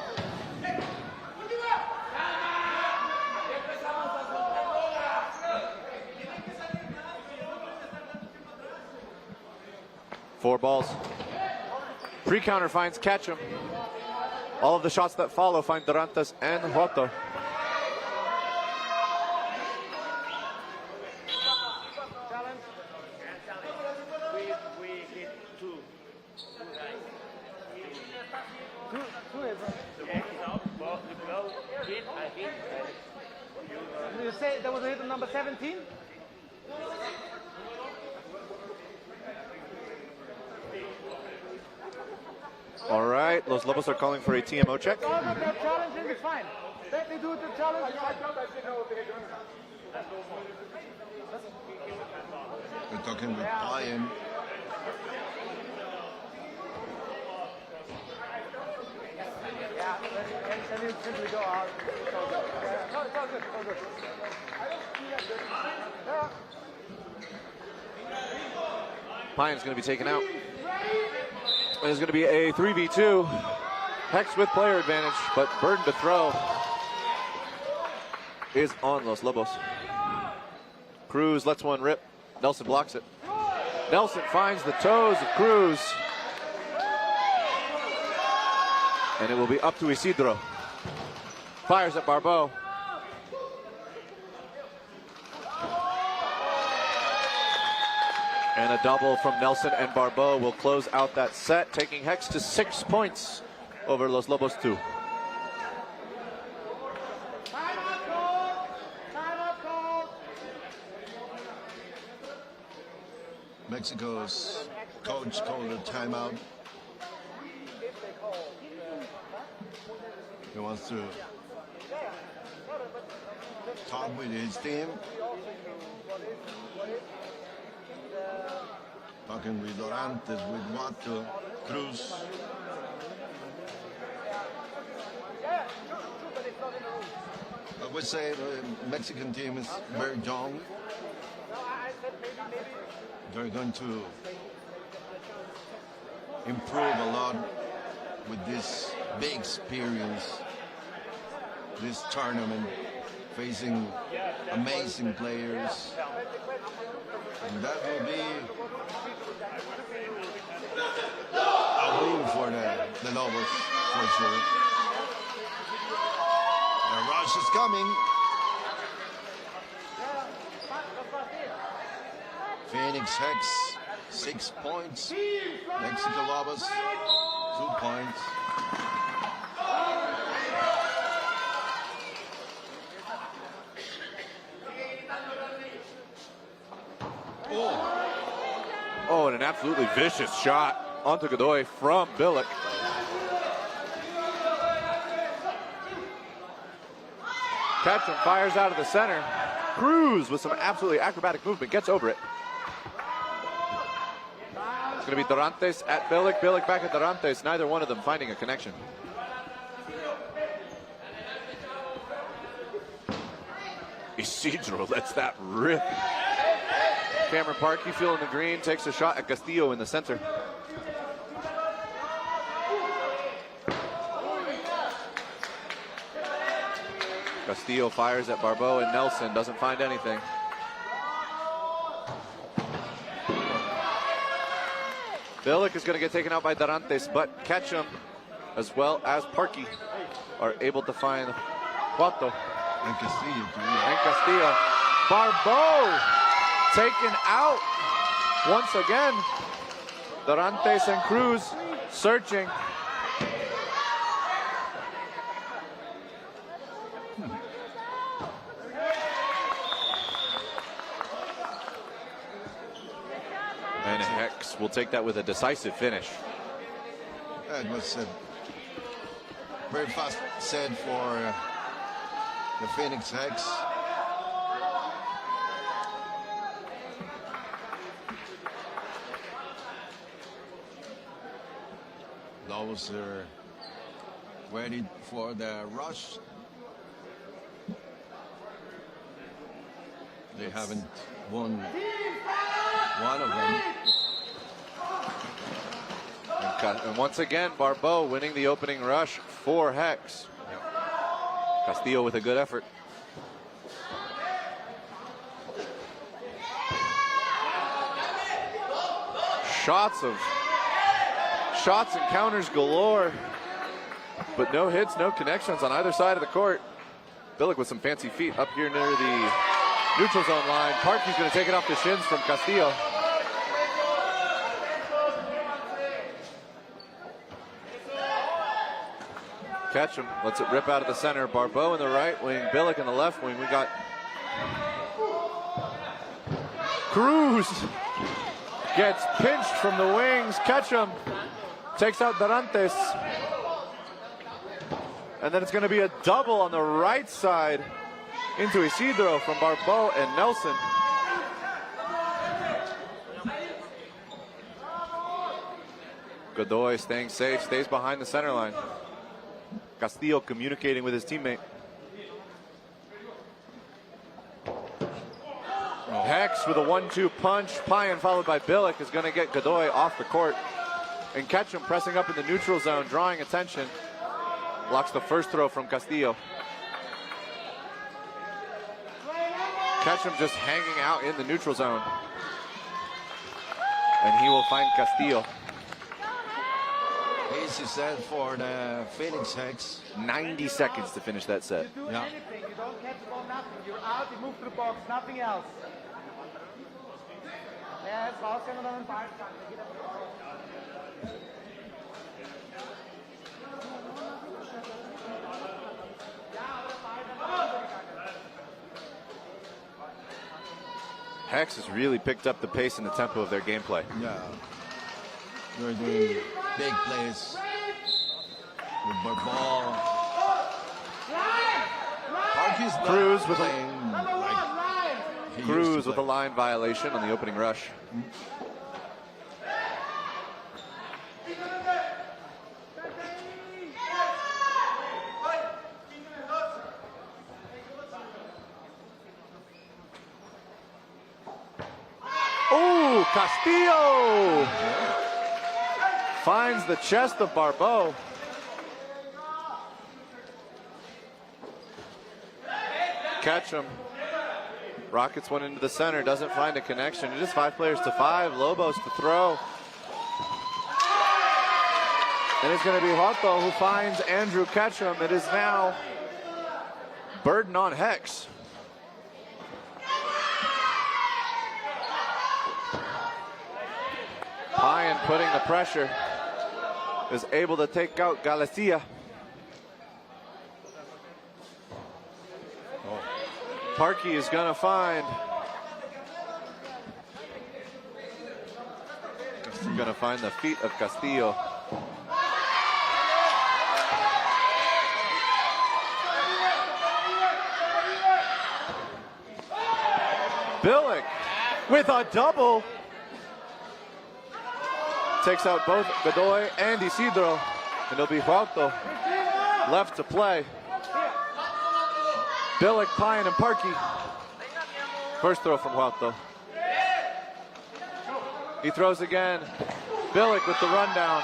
Four balls. Pre-counter finds Ketchum. All of the shots that follow find Dorantes and Joto.
We hit two guys.
Two is
Well, the ball hit, I hit.
You say there was a hit on number 17?
All right, Los Lobos are calling for a TMO check.
Oh, no, they're challenging, it's fine. Let me do the challenge.
We're talking with Payne.
Yeah, then you simply go out. It's all good. Yeah, no, it's all good, all good. Yeah.
Pine's going to be taken out. There's going to be a 3v2. Hex with player advantage, but burden to throw is on Los Lobos. Cruz lets one rip. Nelson blocks it. Nelson finds the toes of Cruz. And it will be up to Isidro. Fires at Barbeau. And a double from Nelson and Barbeau will close out that set, taking Hex to 6 points over Los Lobos 2.
Mexico's coach called a timeout. He wants to talk with his team. Talking with Dorantes, with Wato, Cruz. I would say the Mexican team is very young. They're going to improve a lot with this big experience, this tournament, facing amazing players. And that will be a win for the Lobos, for sure. The rush is coming. Phoenix Hex, 6 points. Mexico Lobos, 2 points.
Oh, and an absolutely vicious shot onto Godoy from Billick. Ketchum fires out of the center. Cruz with some absolutely acrobatic movement gets over it. It's going to be Dorantes at Billick. Billick back at Dorantes. Neither one of them finding a connection. Isidro lets that rip. Cameron Parkey feeling the green, takes a shot at Castillo in the center. Castillo fires at Barbeau and Nelson, doesn't find anything. Billick is going to get taken out by Dorantes, but Ketchum as well as Parkey are able to find Joto.
And Castillo.
And Castillo. Barbeau taken out Once again, Dorantes and Cruz searching. And Hex will take that with a decisive finish.
It was a very fast set for the Phoenix Hex. Those are ready for the rush. They haven't won one of them.
And once again, Barbeau winning the opening rush for Hex. Castillo with a good effort. Shots and counters galore, but no hits, no connections on either side of the court. Billick with some fancy feet up here near the neutral zone line. Parkey's going to take it off the shins from Castillo. Catch him, lets it rip out of the center. Barbeau in the right wing, Billick in the left wing. We got Cruz gets pinched from the wings. Catch him, takes out Dorantes. And then it's going to be a double on the right side into Isidro from Barbeau and Nelson. Godoy staying safe, stays behind the center line. Castillo communicating with his teammate. Hex with a 1-2 punch. Payan followed by Billick is going to get Godoy off the court. And Ketchum pressing up in the neutral zone, drawing attention. Blocks the first throw from Castillo. Ketchum just hanging out in the neutral zone. And he will find Castillo.
Easy set for the Phoenix Hex.
90 seconds to finish that set.
Yeah.
Anything, you don't catch the ball, nothing. You're out, you move to the box, nothing else. Yes, rausgehen und dann einen Ball fangen.
Hex has really picked up the pace and the tempo of their gameplay.
Yeah. They're doing big plays with Barbeau.
Cruz with
playing like
Cruz with a line violation on the opening rush. Oh, Castillo finds the chest of Barbeau. Catch him. Rockets went into the center, doesn't find a connection. It is 5 players to 5. Lobos to throw. And it's going to be Hoto who finds Andrew Ketchum. It is now burden on Hex. Payan putting the pressure, is able to take out Galicia. Parkey is going to find. Going to find the feet of Castillo. Billick with a double. Takes out both Godoy and Isidro. And it'll be Huauto left to play. Billick, Payan, and Parkey. First throw from Huauto. He throws again. Billick with the rundown.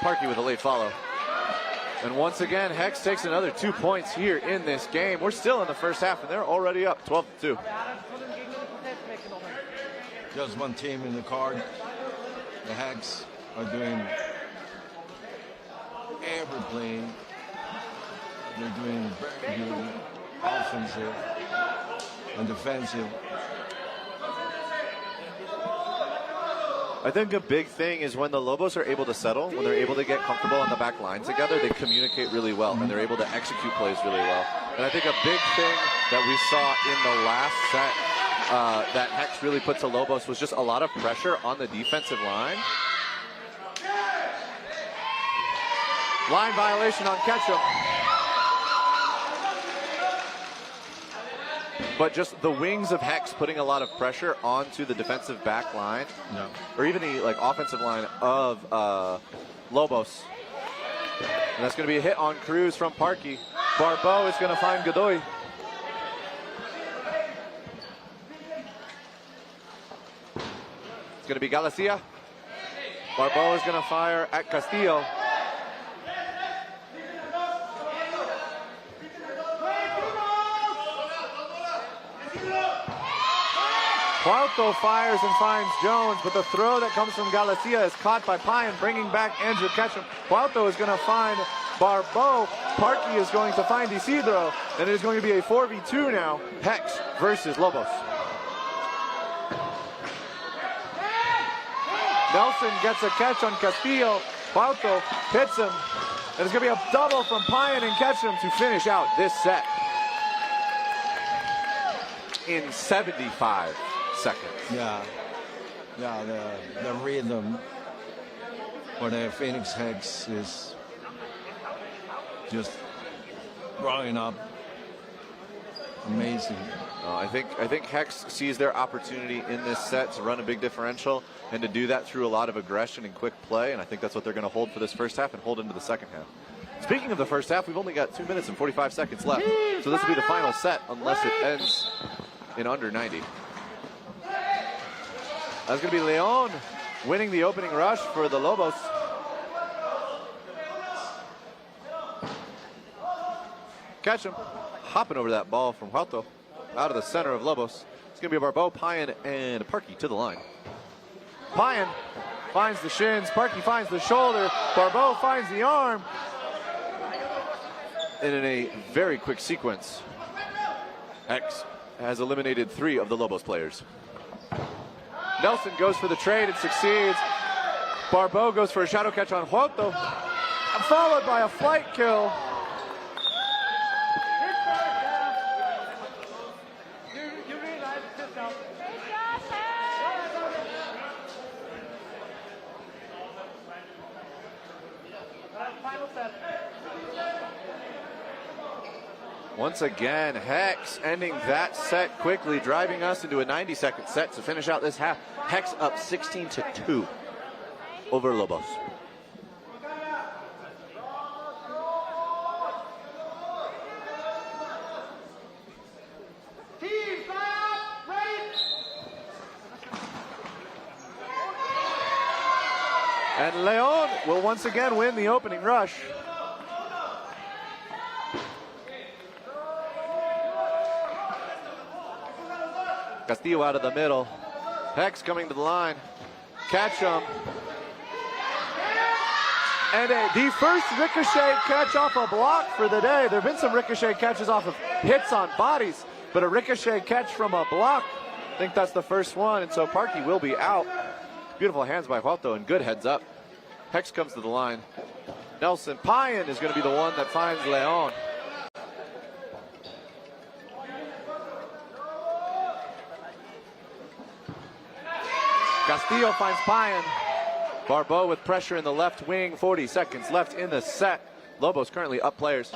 Parkey with a late follow. And once again, Hex takes another 2 points here in this game. We're still in the first half, and they're already up 12-2.
Just one team in the card. The Hex are doing every play. They're doing very good offensive and defensive.
I think a big thing is when the Lobos are able to settle, when they're able to get comfortable on the back line together, they communicate really well, and they're able to execute plays really well. And I think a big thing that we saw in the last set that Hex really put to Lobos was just a lot of pressure on the defensive line. Line violation on Ketchum. But just the wings of Hex putting a lot of pressure onto the defensive back line, or even the offensive line of Lobos. And that's going to be a hit on Cruz from Parkey. Barbeau is going to find Godoy. It's going to be Galicia. Barbeau is going to fire at Castillo. Cuauhto fires and finds Jones, but the throw that comes from Galicia is caught by Payan, bringing back Andrew Ketchum. Cuauhto is going to find Barbeau. Parkey is going to find Isidro, and it is going to be a 4v2 now. Hex versus Lobos. Nelson gets a catch on Castillo. Cuauhto hits him, and it's going to be a double from Payan and Ketchum to finish out this set in 75 seconds.
Yeah, the rhythm for the Phoenix Hex is just growing up. Amazing.
I think Hex sees their opportunity in this set to run a big differential and to do that through a lot of aggression and quick play, and I think that's what they're going to hold for this first half and hold into the second half. Speaking of the first half, we've only got 2 minutes and 45 seconds left, so this will be the final set unless it ends in under 90. That's going to be Leon winning the opening rush for the Lobos. Ketchum hopping over that ball from Cuauhto out of the center of Lobos. It's going to be Barbeau, Payan, and Parkey to the line. Payan finds the shins. Parkey finds the shoulder. Barbeau finds the arm. And in a very quick sequence, Hex has eliminated 3 of the Lobos players. Nelson goes for the trade and succeeds. Barbeau goes for a shadow catch on Cuauhto, followed by a flight kill. Once again, Hex ending that set quickly, driving us into a 90-second set to finish out this half. Hex up 16-2 over Lobos. And Leon will once again win the opening rush. Castillo out of the middle. Hex coming to the line. Ketchum. And the first ricochet catch off a block for the day. There have been some ricochet catches off of hits on bodies, but a ricochet catch from a block, I think that's the first one, and so Parkey will be out. Beautiful hands by Cuauhto and good heads up. Hex comes to the line. Nelson Payan is going to be the one that finds Leon. Castillo finds Payan. Barbeau with pressure in the left wing. 40 seconds left in the set. Lobos currently up players.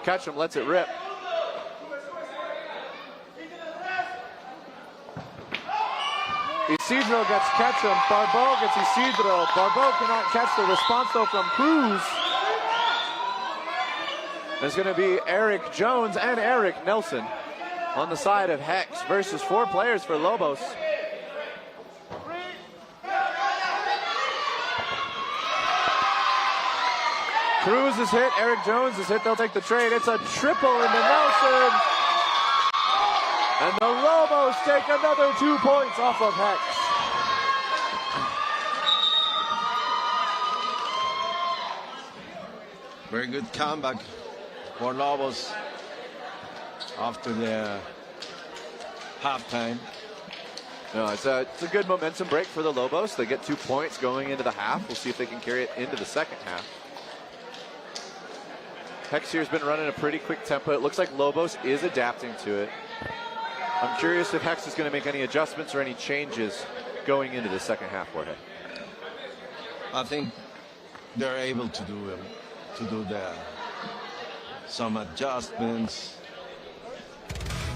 Ketchum lets it rip. Isidro gets Ketchum. Barbeau gets Isidro. Barbeau cannot catch the response though from Cruz. There's going to be Eric Jones and Eric Nelson on the side of Hex versus 4 players for Lobos. Cruz is hit, Eric Jones is hit, they'll take the trade. It's a triple into Nelson. And the Lobos take another 2 points off of Hex.
Very good comeback for Lobos after the halftime.
No, it's a good momentum break for the Lobos. They get 2 points going into the half. We'll see if they can carry it into the second half. Hex here has been running a pretty quick tempo. It looks like Lobos is adapting to it. I'm curious if Hex is going to make any adjustments or any changes going into the second half, Jorge.
I think they're able to do some adjustments,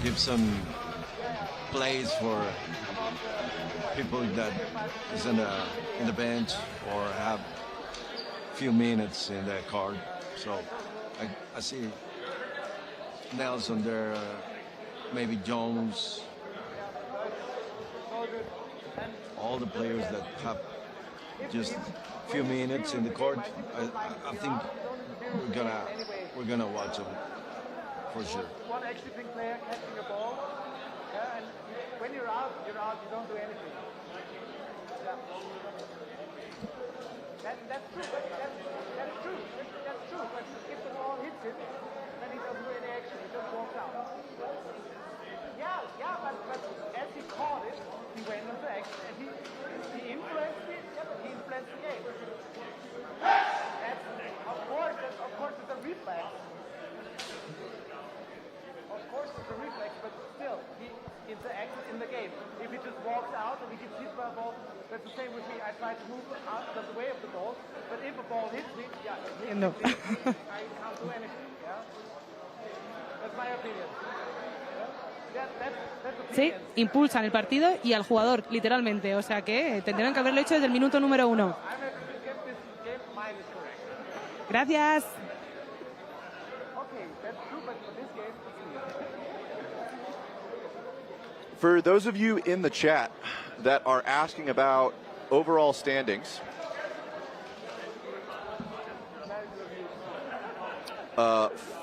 give some plays for people that is in the bench or have few minutes in their card. So I see Nelson there, maybe Jones, all the players that have just few minutes in the court. I think we're gonna watch them for sure.
One exiting player catching a ball, yeah, and when you're out, you don't do anything. Yeah. That's true. That's true. But if the ball hits him, then he doesn't do any action. He just walks out. Yeah, but as he caught it, he went into action and he influenced it. Yeah, but he influenced the game. Of course, it's a reflex. Of course, it's a reflex, but still, he interacts in the game. If he just walks out and he gets hit by a ball, that's the same with me. I try to move out of the way of the ball, but if a ball hits me, yeah,
No.
I can't do anything. Yeah, that's my opinion.
Sí, impulsan el partido y al jugador, literalmente. O sea que tendrán que haberlo hecho desde el minuto número 1. Gracias.
For those of you in the chat that are asking about overall standings,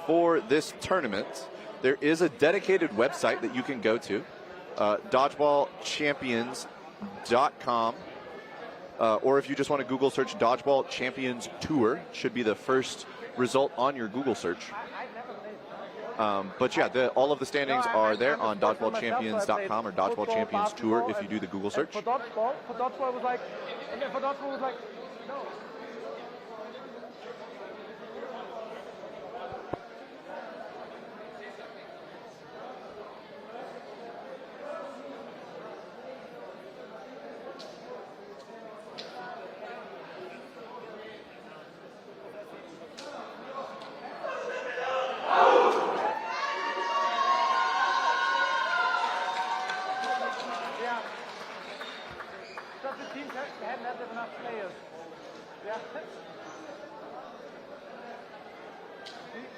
for this tournament, there is a dedicated website that you can go to, dodgeballchampions.com, or if you just want to Google search Dodgeball Champions Tour, should be the first result on your Google search. But yeah, all of the standings are there on dodgeballchampions.com or Dodgeball Champions Tour if you do the Google search.
For dodgeball was like, no.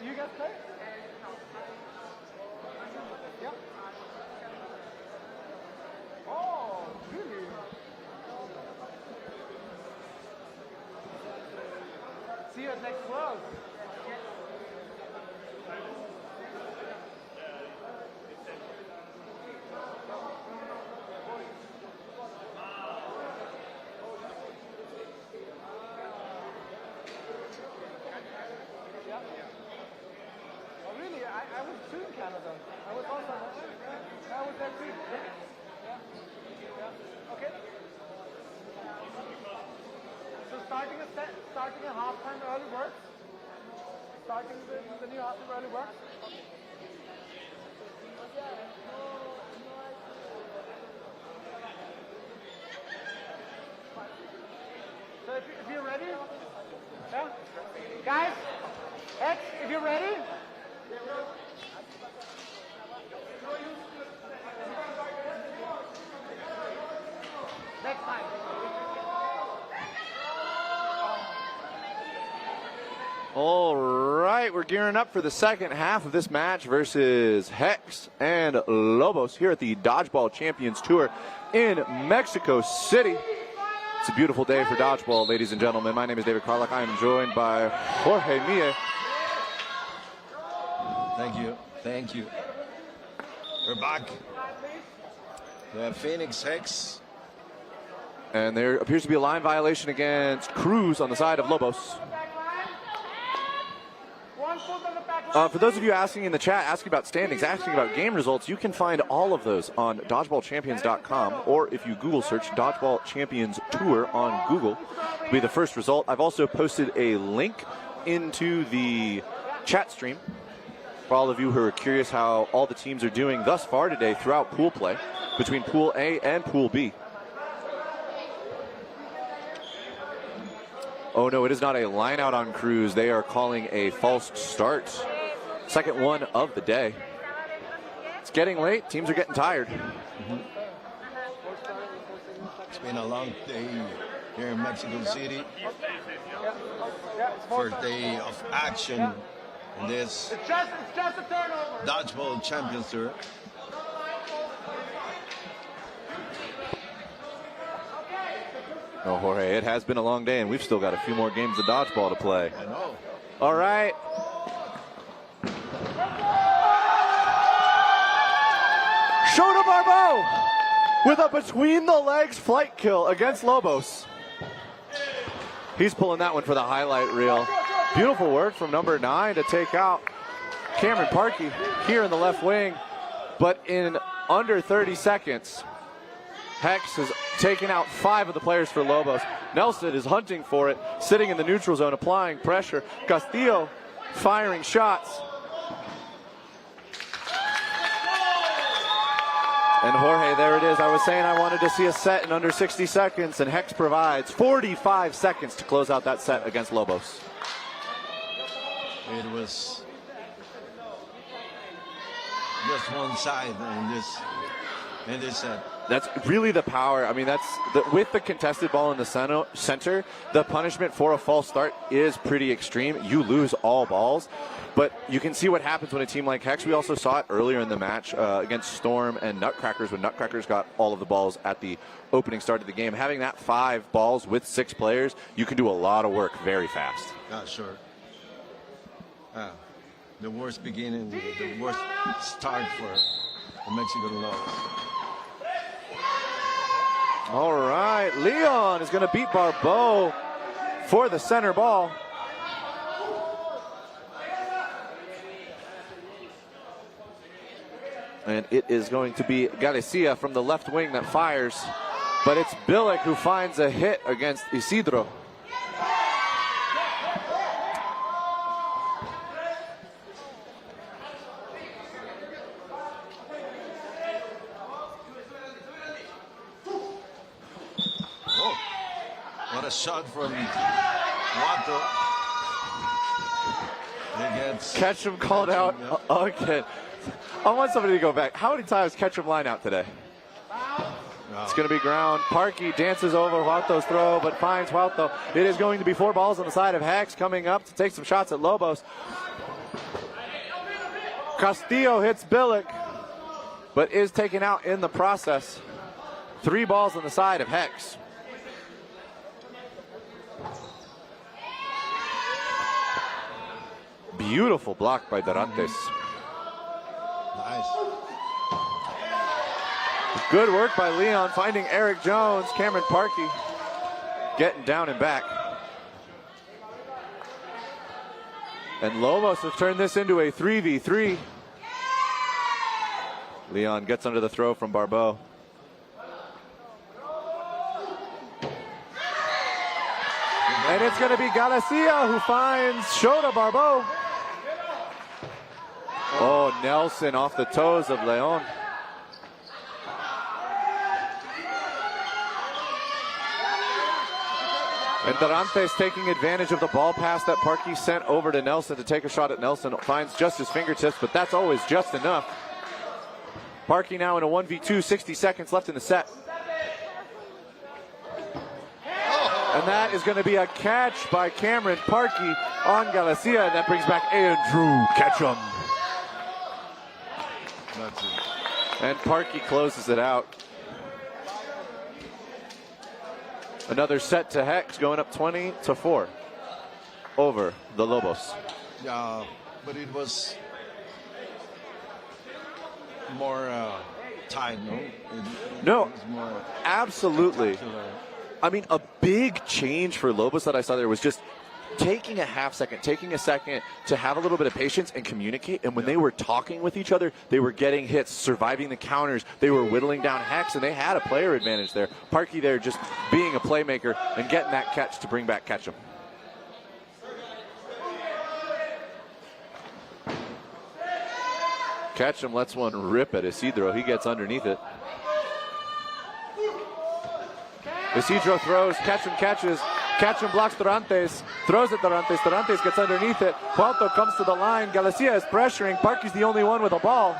You guys play? Yeah. Oh, really? See you at next World. I was too in Canada. I was also there too. Yeah. Okay. So starting a halftime early works. Starting the new halftime early works. So if you're ready, yeah, guys, X, if you're ready. Next time.
All right, we're gearing up for the second half of this match versus Hex and Lobos here at the Dodgeball Champions Tour in Mexico City. It's a beautiful day for dodgeball, ladies and gentlemen. My name is David Carlock. I am joined by Jorge Mie.
Thank you. We're back. We have Phoenix Hex.
And there appears to be a line violation against Cruz on the side of Lobos.
One foot on the back
For those of you asking in the chat, asking about standings, asking about game results, you can find all of those on dodgeballchampions.com, or if you Google search Dodgeball Champions Tour on Google, it'll be the first result. I've also posted a link into the chat stream for all of you who are curious how all the teams are doing thus far today throughout pool play between Pool A and Pool B. Oh no, it is not a line out on Cruz. They are calling a false start. Second one of the day. It's getting late. Teams are getting tired.
It's been a long day here in Mexico City. First day of action in this Dodgeball Champions Tour.
Oh, Jorge, it has been a long day, and we've still got a few more games of dodgeball to play.
I know.
All right. Shota Barbeau with a between-the-legs flight kill against Lobos. He's pulling that one for the highlight reel. Beautiful work from number 9 to take out Cameron Parkey here in the left wing. But in under 30 seconds, Hex has taken out 5 of the players for Lobos. Nelson is hunting for it, sitting in the neutral zone, applying pressure. Castillo firing shots. And Jorge, there it is. I was saying I wanted to see a set in under 60 seconds, and Hex provides 45 seconds to close out that set against Lobos.
It was just one side in this set.
That's really the power. I mean, with the contested ball in the center, the punishment for a false start is pretty extreme. You lose all balls. But you can see what happens when a team like Hex, we also saw it earlier in the match against Storm and Nutcrackers, when Nutcrackers got all of the balls at the opening start of the game. Having that 5 balls with 6 players, you can do a lot of work very fast.
Sure. The worst beginning, the worst start for the Mexican Lobos.
All right, Leon is going to beat Barbeau for the center ball. And it is going to be Galicia from the left wing that fires. But it's Billick who finds a hit against Isidro.
Whoa. What a shot from Wato.
Ketchum called out again. I want somebody to go back. How many times Ketchum line out today? It's going to be ground. Parkey dances over Huato's throw, but finds Huato. It is going to be 4 balls on the side of Hex, coming up to take some shots at Lobos. Castillo hits Billick, but is taken out in the process. 3 balls on the side of Hex. Beautiful block by Dorantes.
Nice.
Good work by Leon, finding Eric Jones. Cameron Parkey getting down and back. And Lobos has turned this into a 3v3. Leon gets under the throw from Barbeau. And it's going to be Galicia who finds Shota Barbeau. Oh, Nelson off the toes of Leon. And Dorantes taking advantage of the ball pass that Parkey sent over to Nelson to take a shot at Nelson. Finds just his fingertips, but that's always just enough. Parkey now in a 1v2, 60 seconds left in the set. And that is going to be a catch by Cameron Parkey on Galicia, and that brings back Andrew Ketchum.
That's it.
And Parkey closes it out. Another set to Hex, going up 20-4 over the Lobos.
Yeah, but it was more tight, no?
No,
was more
absolutely.
spectacular.
I mean, a big change for Lobos that I saw there was just taking a half second, taking a second to have a little bit of patience and communicate. And when they were talking with each other, they were getting hits, surviving the counters. They were whittling down Hex, and they had a player advantage there. Parky there just being a playmaker and getting that catch to bring back Ketchum. Ketchum lets one rip at Isidro. He gets underneath it. Isidro throws, Ketchum catches. Ketchum blocks Dorantes, throws at Dorantes. Dorantes gets underneath it. Puerto comes to the line. Galicia is pressuring. Parky's the only one with a ball.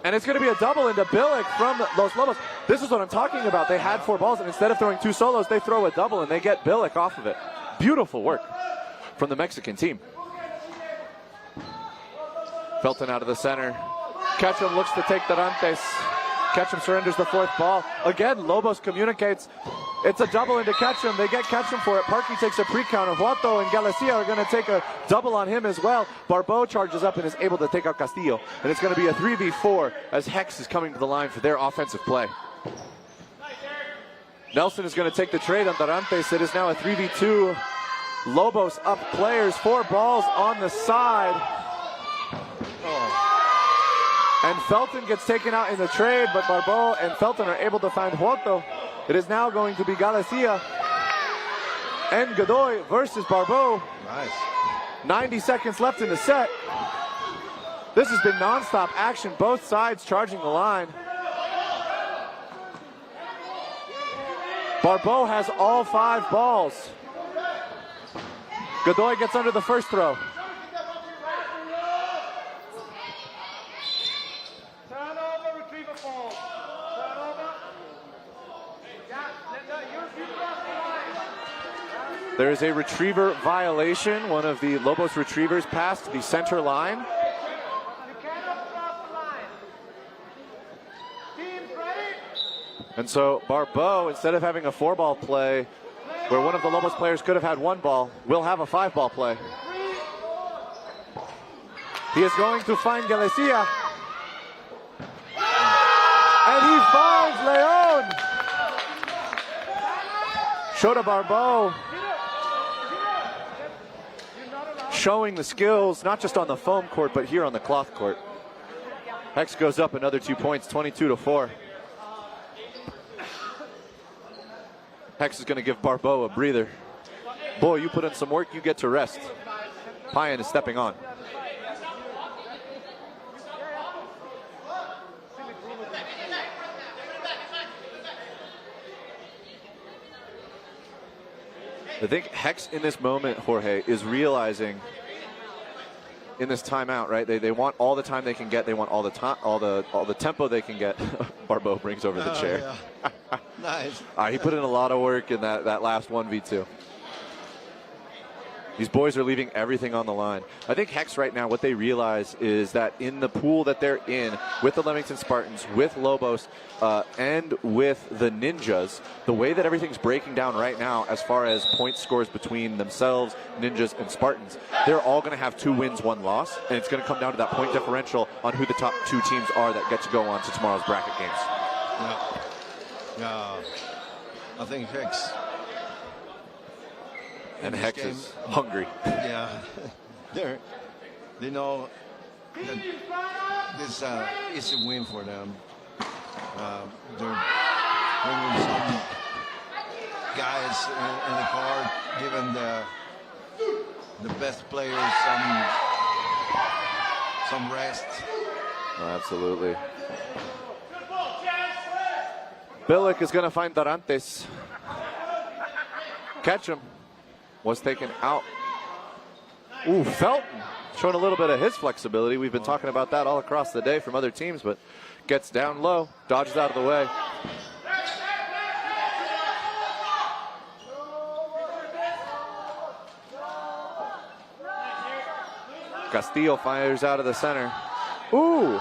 And it's going to be a double into Bilic from Los Lobos. This is what I'm talking about. They had 4 balls, and instead of throwing 2 solos, they throw a double, and they get Bilic off of it. Beautiful work from the Mexican team. Felton out of the center. Ketchum looks to take Dorantes. Ketchum surrenders the 4th ball. Again, Lobos communicates. It's a double into Ketchum. They get Ketchum for it. Parky takes a pre-counter. Huato and Galicia are going to take a double on him as well. Barbeau charges up and is able to take out Castillo. And it's going to be a 3v4 as Hex is coming to the line for their offensive play. Nelson is going to take the trade on Dorantes. It is now a 3v2. Lobos up players. 4 balls on the side. And Felton gets taken out in the trade, but Barbeau and Felton are able to find Huato. It is now going to be Galicia and Godoy versus Barbeau.
Nice.
90 seconds left in the set. This has been non-stop action, both sides charging the line. Barbeau has all 5 balls. Godoy gets under the first throw. There is a retriever violation. One of the Lobos retrievers passed the center line. And so Barbeau, instead of having a 4-ball play, where one of the Lobos players could have had 1 ball, will have a 5-ball play. He is going to find Galicia. And he finds Leon. Shota Barbeau showing the skills, not just on the foam court, but here on the cloth court. Hex goes up another 2 points, 22-4. Hex is going to give Barbeau a breather. Boy, you put in some work, you get to rest. Payan is stepping on. I think Hex in this moment, Jorge, is realizing in this timeout, right? They want all the time they can get. They want all the time, all the tempo they can get. Barbeau brings over the chair.
Yeah. Nice.
He put in a lot of work in that last 1v2. These boys are leaving everything on the line. I think Hex right now, what they realize is that in the pool that they're in, with the Leamington Spartans, with Lobos, and with the Ninjas, the way that everything's breaking down right now as far as point scores between themselves, Ninjas, and Spartans, they're all going to have 2 wins, 1 loss, and it's going to come down to that point differential on who the top 2 teams are that get to go on to tomorrow's bracket games.
Yeah. I think Hex.
And Hex is hungry.
Yeah, they know that this is a win for them. They're bringing some guys in the card, giving the best players some rest.
Absolutely. Bilic is going to find Dorantes. Ketchum was taken out. Ooh, Felton showing a little bit of his flexibility. We've been talking about that all across the day from other teams, but gets down low, dodges out of the way. Castillo fires out of the center. Ooh.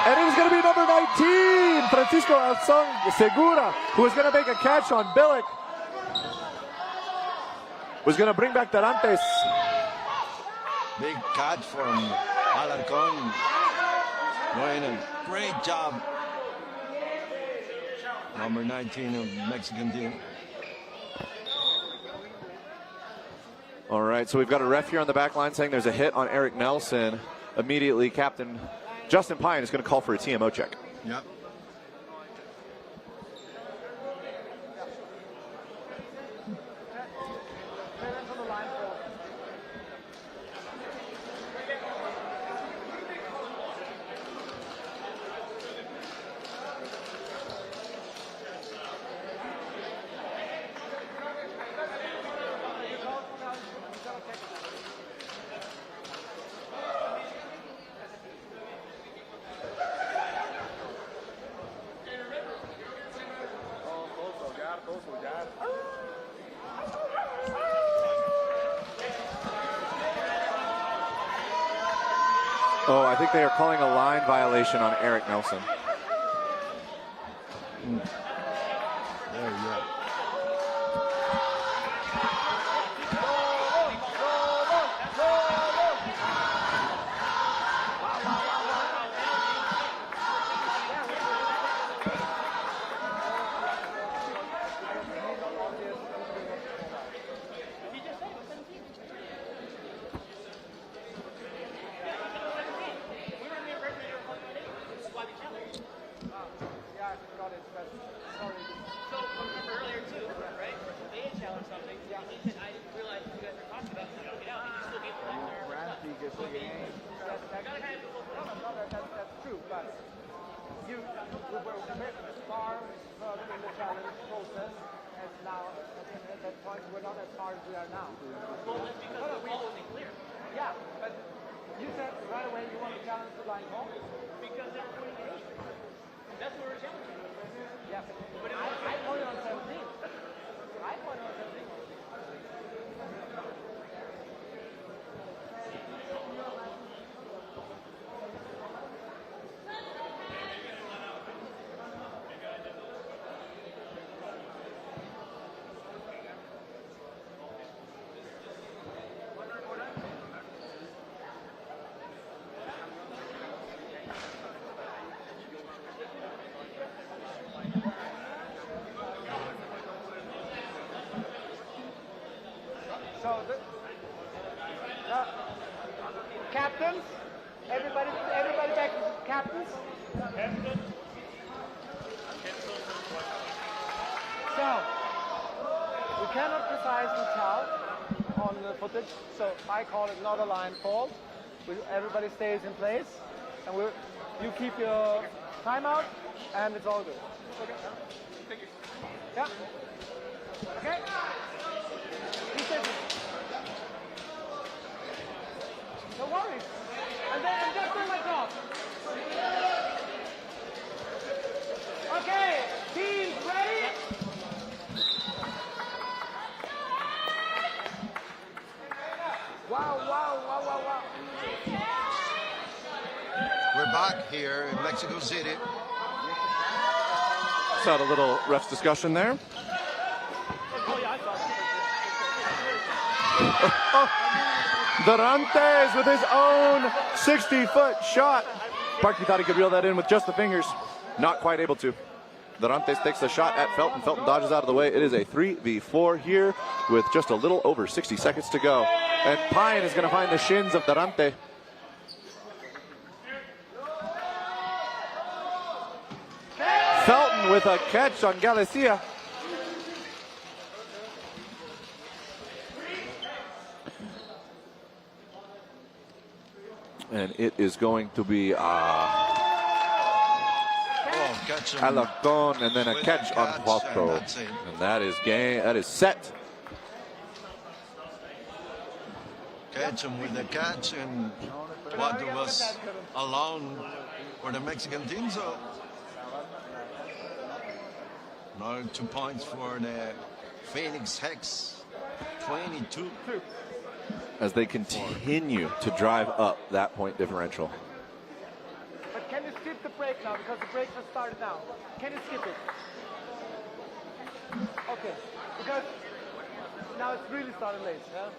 And it was going to be number 19, Francisco Alzon Segura, who was going to make a catch on Bilic. Was going to bring back Dorantes.
Big catch from Alarcon. Doing a great job Number 19 of Mexican team.
All right, so we've got a ref here on the back line saying there's a hit on Eric Nelson. Immediately, Captain Justin Pine is going to call for a TMO check.
Yep.
Oh, I think they are calling a line violation on Eric Nelson.
There you go.
Captains, everybody back to captains. So, we cannot precisely tell on the footage, so I call it not a line fault. Everybody stays in place, and you keep your timeout, and it's all good. Okay. Thank you. Yeah. Okay. No worries. And then I'm just doing my job. Okay, teams ready? Wow.
We're back here in Mexico City.
Just had a little refs discussion there. Dorantes with his own 60-foot shot. Parkey thought he could reel that in with just the fingers. Not quite able to. Dorantes takes the shot at Felton. Felton dodges out of the way. It is a 3v4 here with just a little over 60 seconds to go. And Pine is going to find the shins of Dorante. Felton with a catch on Galicia. And it is going to be Alarcon and then a catch on Huaco. And that is game. That is set.
Catch him with the catch, and Huaco was alone for the Mexican team. So another 2 points for the Phoenix Hex. 22.
As they continue to drive up that point differential.
But can you skip the break now, because the break has started now? Can you skip it? Okay, because now it's really started late, yeah?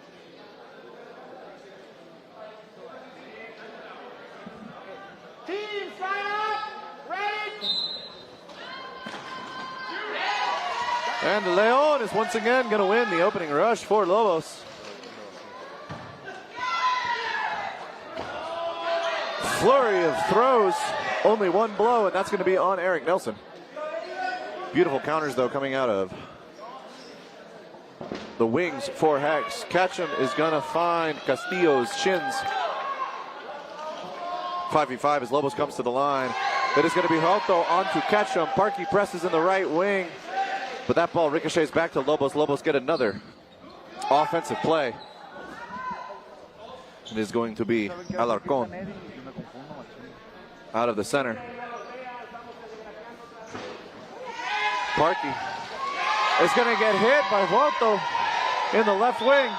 Okay. Teams, line up! Ready?
And Leon is once again going to win the opening rush for Lobos. Flurry of throws, only one blow, and that's going to be on Eric Nelson. Beautiful counters, though, coming out of the wings for Hex. Ketchum is going to find Castillo's shins. 5v5 as Lobos comes to the line. It is going to be Hoto onto Ketchum. Parky presses in the right wing, but that ball ricochets back to Lobos. Lobos get another offensive play. It is going to be Alarcon out of the center. Parky is going to get hit by Hoto in the left wing.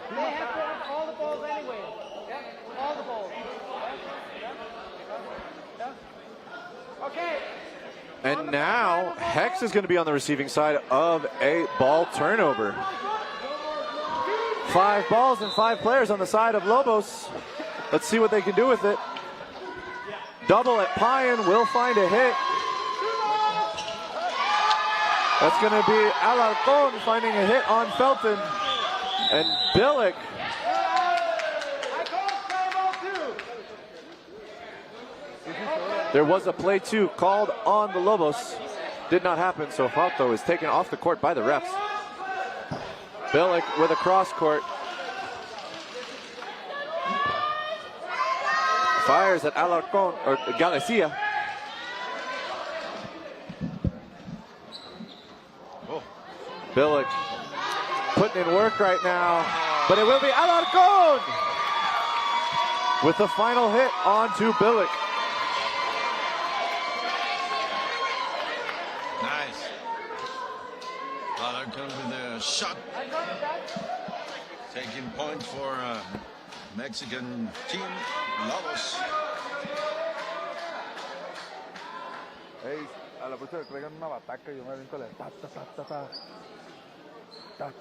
They have to have all the balls anyway. Yeah, all the balls. Yeah. Okay.
And now Hex is going to be on the receiving side of a ball turnover. 5 balls and 5 players on the side of Lobos. Let's see what they can do with it. Double at Payan will find a hit. That's going to be Alarcon finding a hit on Felton. And Billick. There was a play 2 called on the Lobos. Did not happen, so Hoto is taken off the court by the refs. Billick with a cross court. Fires at Alarcon, or Galicia. Billick putting in work right now, but it will be Alarcon with the final hit onto Billick.
Nice. Alarcon with a shot. Taking point for Mexican team, Lobos.
Hey, a la próxima que traigan una bataca y yo me aviento la ta ta ta ta ta.
And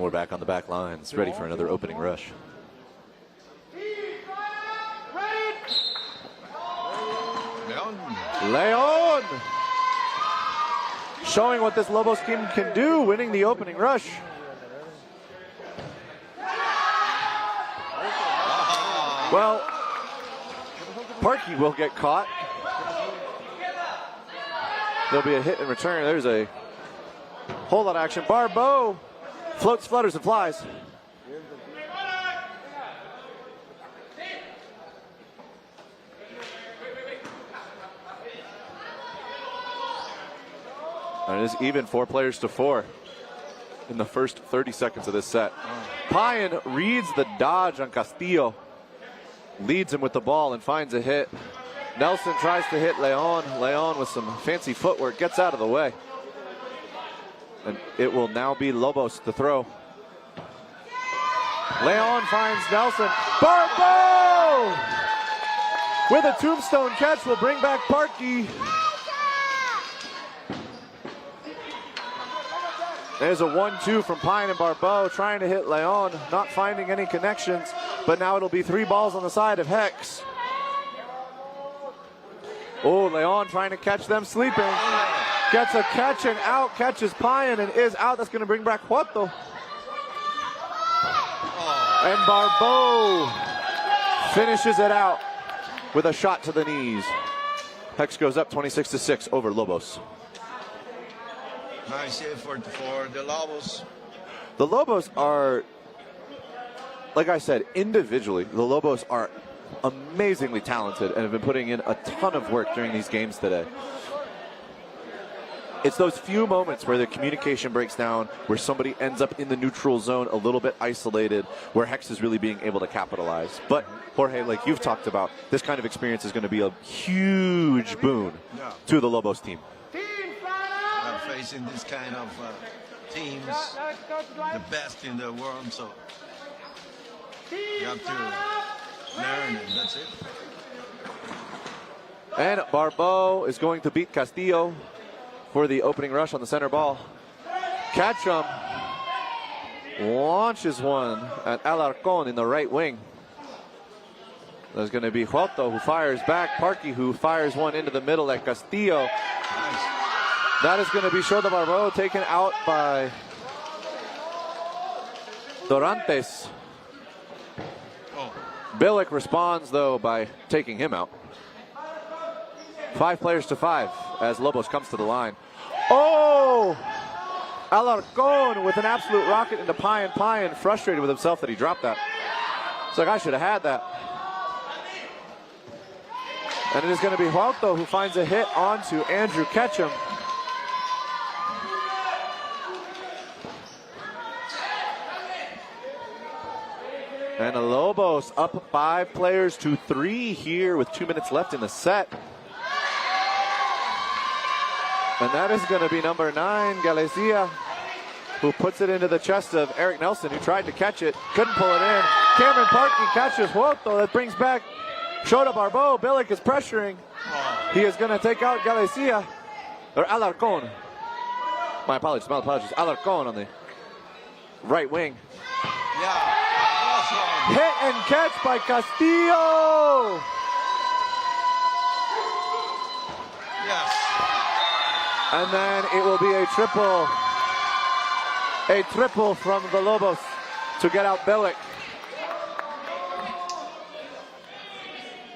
we're back on the back lines, ready for another opening rush. Leon! Showing what this Lobos team can do, winning the opening rush. Well, Parky will get caught. There'll be a hit in return. There's a whole lot of action. Barbeau floats, flutters, and flies. And it is even 4 players to 4 in the first 30 seconds of this set. Payan reads the dodge on Castillo, leads him with the ball and finds a hit. Nelson tries to hit Leon. Leon with some fancy footwork gets out of the way. And it will now be Lobos to throw. Leon finds Nelson. Barbeau! With a tombstone catch will bring back Parky. There's a 1-2 from Payan and Barbeau trying to hit Leon, not finding any connections, but now it'll be 3 balls on the side of Hex. Oh, Leon trying to catch them sleeping. Gets a catch and out, catches Payan and is out. That's going to bring back Hoto. And Barbeau finishes it out with a shot to the knees. Hex goes up 26-6 over Lobos.
Nice effort for the Lobos.
The Lobos are, like I said, individually, the Lobos are amazingly talented and have been putting in a ton of work during these games today. It's those few moments where the communication breaks down, where somebody ends up in the neutral zone a little bit isolated, where Hex is really being able to capitalize. But, Jorge, like you've talked about, this kind of experience is going to be a huge boon to the Lobos team.
Facing this kind of teams, the best in the world, so you have to learn, and that's it.
And Barbeau is going to beat Castillo for the opening rush on the center ball. Ketchum launches one at Alarcon in the right wing. There's going to be Huerto who fires back. Parky who fires one into the middle at Castillo. That is going to be Shota Barbeau taken out by Dorantes. Bilic responds though by taking him out. 5 players to 5 as Lobos comes to the line. Oh! Alarcon with an absolute rocket into Payan, frustrated with himself that he dropped that. It's like, I should have had that. And it is going to be Huerto who finds a hit onto Andrew Ketchum. And the Lobos up 5 players to 3 here with 2 minutes left in the set. And that is going to be number 9, Galicia, who puts it into the chest of Eric Nelson, who tried to catch it, couldn't pull it in. Cameron Parkey catches Huerto, that brings back Shota Barbeau. Bilic is pressuring. He is going to take out Galicia, or Alarcon. My apologies. Alarcon on the right wing.
Yeah.
Hit and catch by Castillo.
Yes.
And then it will be a triple from the Lobos to get out Bilic.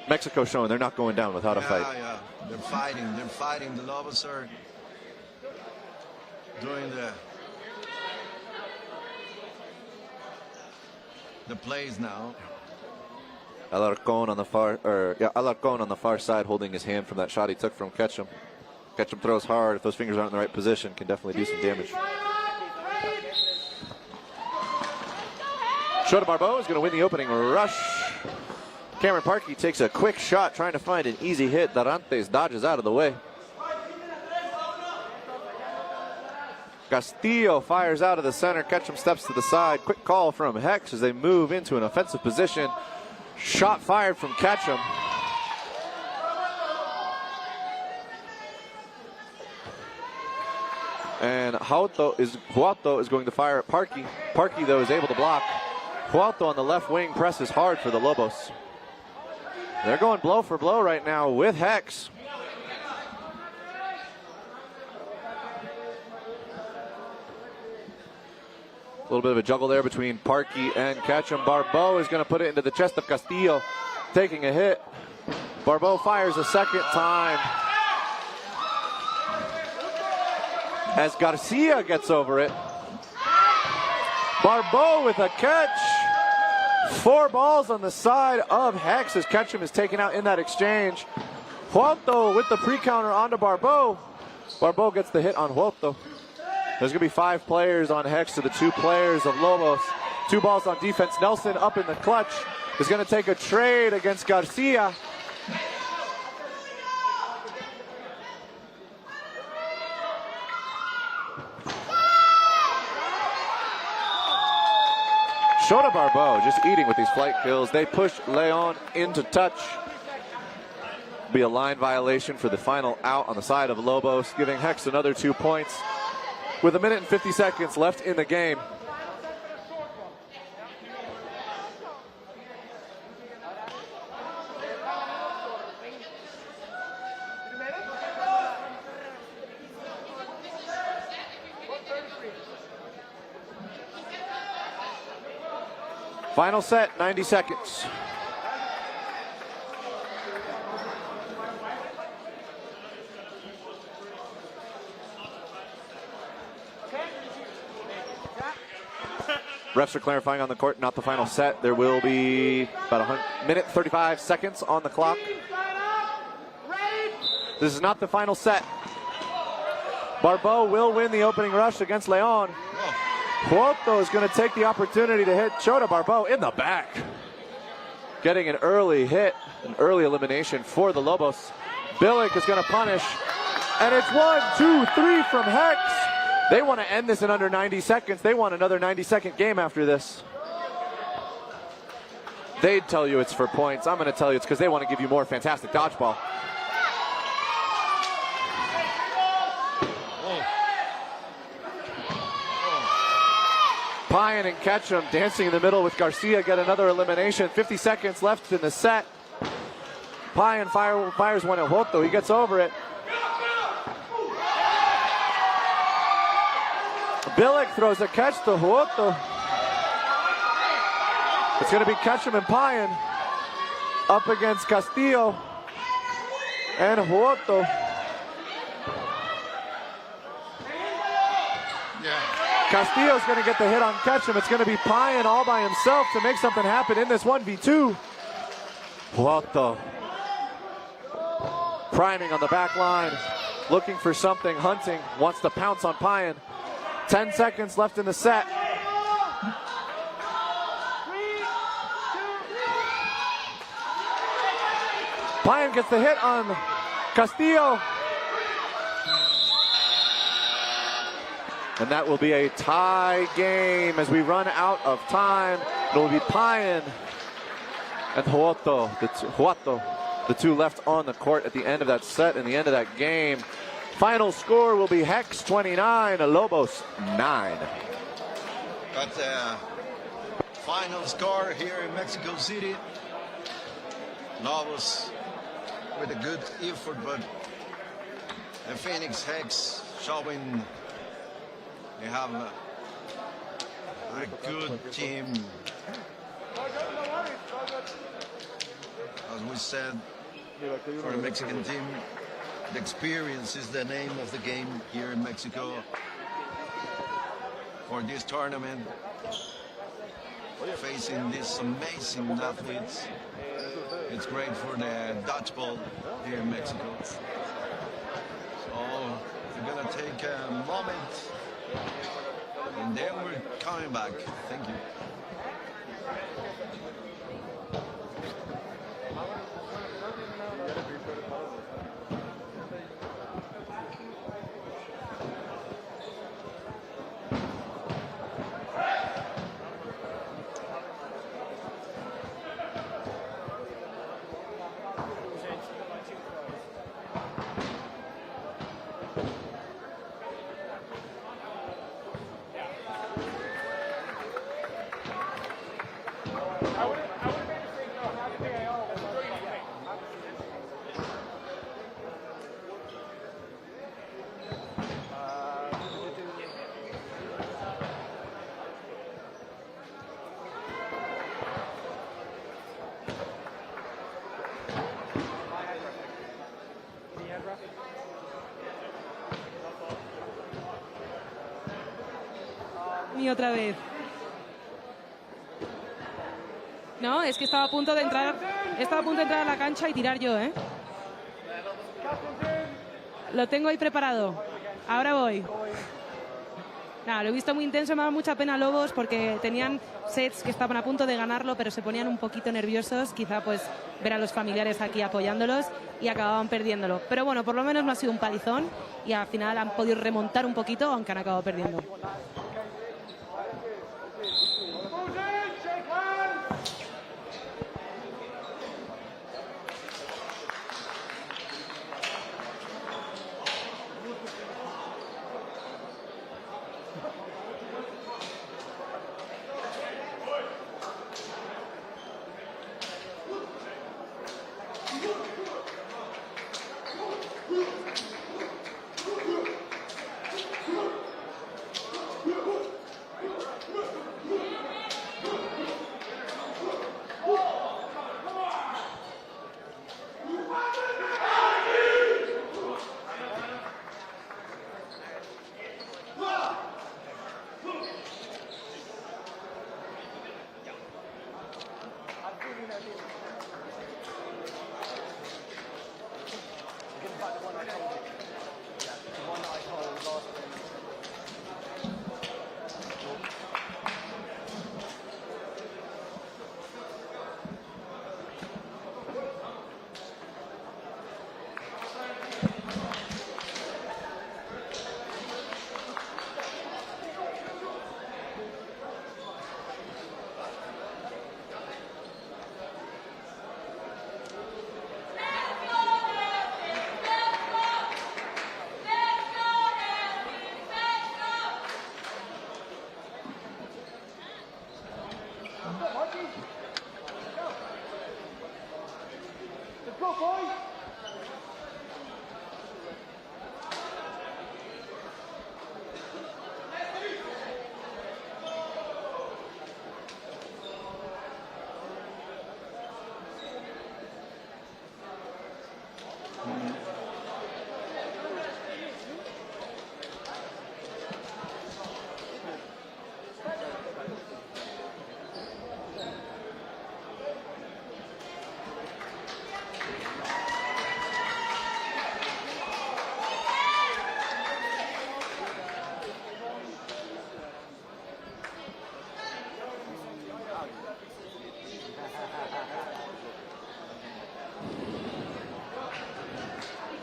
Mexico showing they're not going down without a fight.
Yeah, they're fighting. The Lobos are doing the plays now.
Alarcon on the far side, holding his hand from that shot he took from Ketchum. Ketchum throws hard. If those fingers aren't in the right position, can definitely do some damage. Shota Barbeau is going to win the opening rush. Cameron Parkey takes a quick shot, trying to find an easy hit. Dorantes dodges out of the way. Castillo fires out of the center. Ketchum steps to the side. Quick call from Hex as they move into an offensive position. Shot fired from Ketchum. And Huerto is going to fire at Parkey. Parkey, though, is able to block. Huerto on the left wing presses hard for the Lobos. They're going blow for blow right now with Hex. A little bit of a juggle there between Parkey and Ketchum. Barbeau is going to put it into the chest of Castillo, taking a hit. Barbeau fires a second time as Garcia gets over it. Barbeau with a catch. 4 balls on the side of Hex as Ketchum is taken out in that exchange. Huerto with the pre-counter onto Barbeau. Barbeau gets the hit on Huerto. There's going to be 5 players on Hex to the 2 players of Lobos. 2 balls on defense. Nelson up in the clutch is going to take a trade against Garcia. Shota Barbeau just eating with these flight kills. They push Leon into touch. Be a line violation for the final out on the side of Lobos, giving Hex another 2 points with 1 minute and 50 seconds left in the game. Final set, 90 seconds. Refs are clarifying on the court, not the final set. There will be about 1 minute, 35 seconds on the clock. This is not the final set. Barbeau will win the opening rush against Leon. Huerto is going to take the opportunity to hit Shota Barbeau in the back. Getting an early hit, an early elimination for the Lobos. Bilic is going to punish. And it's 1, 2, 3 from Hex. They want to end this in under 90 seconds. They want another 90-second game after this. They'd tell you it's for points. I'm going to tell you it's because they want to give you more fantastic dodgeball. Payan and Ketchum dancing in the middle with Garcia get another elimination. 50 seconds left in the set. Payan fires one at Hoto. He gets over it. Bilic throws a catch to Hoto. It's going to be Ketchum and Payan up against Castillo and Hoto. Castillo's going to get the hit on Ketchum. It's going to be Payan all by himself to make something happen in this 1v2. Hoto priming on the back line, looking for something, hunting, wants to pounce on Payan. 10 seconds left in the set. Payan gets the hit on Castillo. And that will be a tie game as we run out of time. It will be Payan and Hoto, the two left on the court at the end of that set and the end of that game. Final score will be Hex 29, Lobos 9.
But final score here in Mexico City. Lobos with a good effort, but the Phoenix Hex showing they have a good team. As we said, for the Mexican team, the experience is the name of the game here in Mexico. For this tournament, facing these amazing athletes, it's great for the dodgeball here in Mexico. So we're gonna take a moment and then we're coming back. Thank you.
Y otra vez. No, es que estaba a punto de entrar a la cancha y tirar yo, ¿eh? Lo tengo ahí preparado. Ahora voy. Nada, lo he visto muy intenso, me da mucha pena Lobos porque tenían sets que estaban a punto de ganarlo, pero se ponían un poquito nerviosos, quizá pues ver a los familiares aquí apoyándolos y acababan perdiéndolo. Pero bueno, por lo menos no ha sido un palizón y al final han podido remontar un poquito, aunque han acabado perdiendo.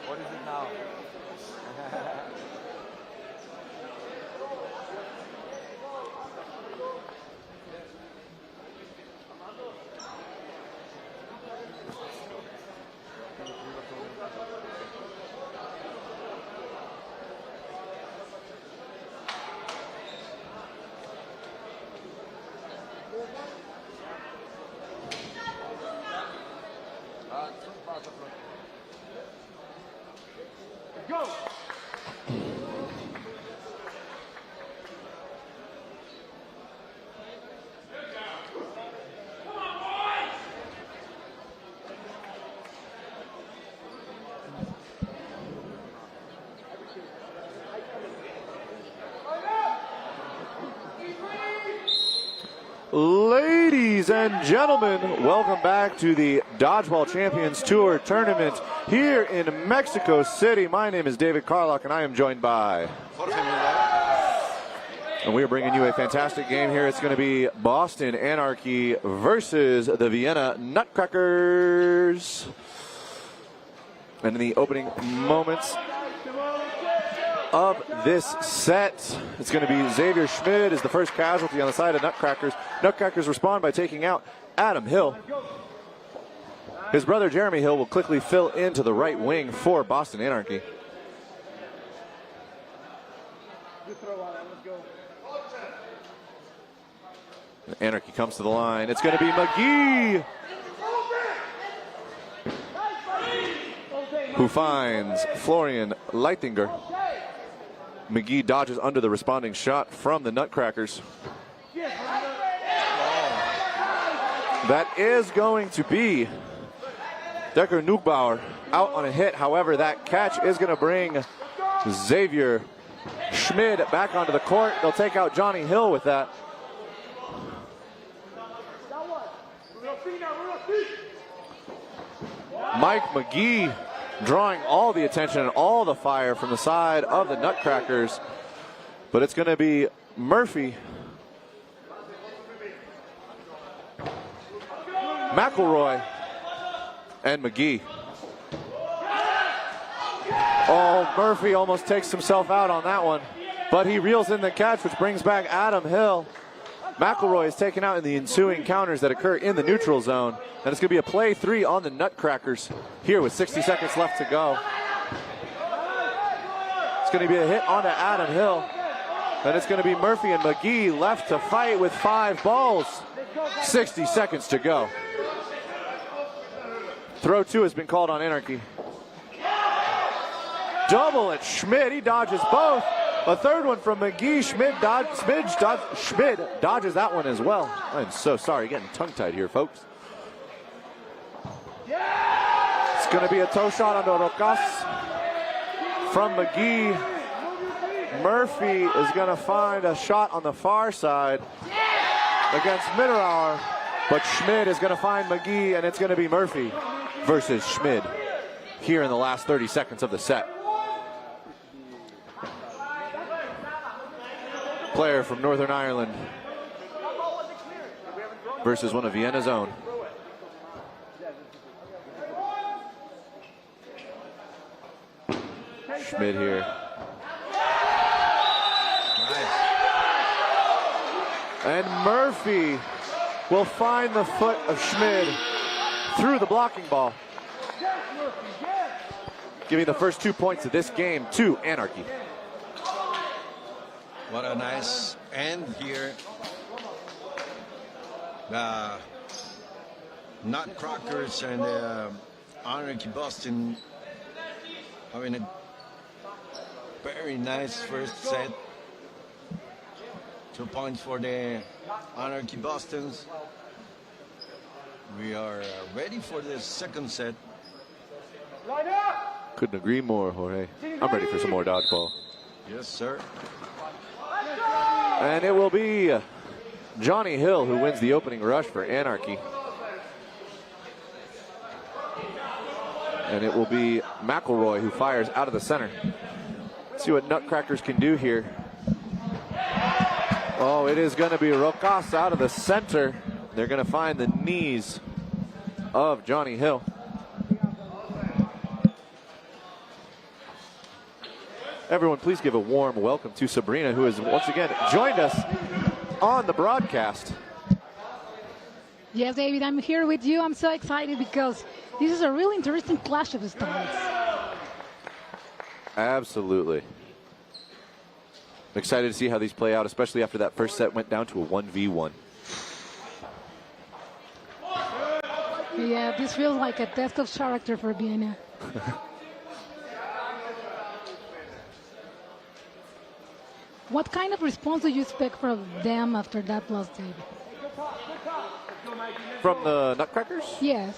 What is it now? Go!
Ladies and gentlemen, welcome back to the Dodgeball Champions Tour tournament here in Mexico City. My name is David Carlock, and I am joined by... And we are bringing you a fantastic game here. It's going to be Boston Anarchy versus the Vienna Nutcrackers. And in the opening moments of this set, it's going to be Xavier Schmid is the first casualty on the side of Nutcrackers. Nutcrackers respond by taking out Adam Hill. His brother Jeremy Hill will quickly fill into the right wing for Boston Anarchy. Anarchy comes to the line. It's going to be McGee, who finds Florian Leitinger. McGee dodges under the responding shot from the Nutcrackers. That is going to be Decker Nugbauer out on a hit. However, that catch is going to bring Xavier Schmid back onto the court. They'll take out Johnny Hill with that. Mike McGee drawing all the attention and all the fire from the side of the Nutcrackers. But it's going to be Murphy, McElroy, and McGee. Oh, Murphy almost takes himself out on that one, but he reels in the catch, which brings back Adam Hill. McElroy is taken out in the ensuing counters that occur in the neutral zone. And it's going to be a play 3 on the Nutcrackers here with 60 seconds left to go. It's going to be a hit onto Adam Hill. And it's going to be Murphy and McGee left to fight with 5 balls. 60 seconds to go. Throw 2 has been called on Anarchy. Double at Schmid. He dodges both. A third one from McGee. Schmid dodges that one as well. I'm so sorry, getting tongue-tied here, folks. It's going to be a toe shot onto Rocas from McGee. Murphy is going to find a shot on the far side against Mitterauer, but Schmid is going to find McGee, and it's going to be Murphy versus Schmid here in the last 30 seconds of the set. Player from Northern Ireland versus one of Vienna's own. Schmid here. And Murphy will find the foot of Schmid through the blocking ball, giving the first 2 points of this game to Anarchy.
What a nice end here. The Nutcrackers and Anarchy Boston having a very nice first set. 2 points for the Anarchy Bostons. We are ready for the second set.
Couldn't agree more, Jorge. I'm ready for some more dodgeball.
Yes, sir.
And it will be Johnny Hill who wins the opening rush for Anarchy. And it will be McElroy who fires out of the center. Let's see what Nutcrackers can do here. Oh, it is going to be Rocas out of the center. They're going to find the knees of Johnny Hill. Everyone, please give a warm welcome to Sabrina, who has once again joined us on the broadcast.
Yes, David, I'm here with you. I'm so excited because this is a really interesting clash of styles.
Absolutely. I'm excited to see how these play out, especially after that first set went down to a 1v1.
Yeah, this feels like a test of character for Vienna. What kind of response do you expect from them after that loss, David?
From the Nutcrackers?
Yes.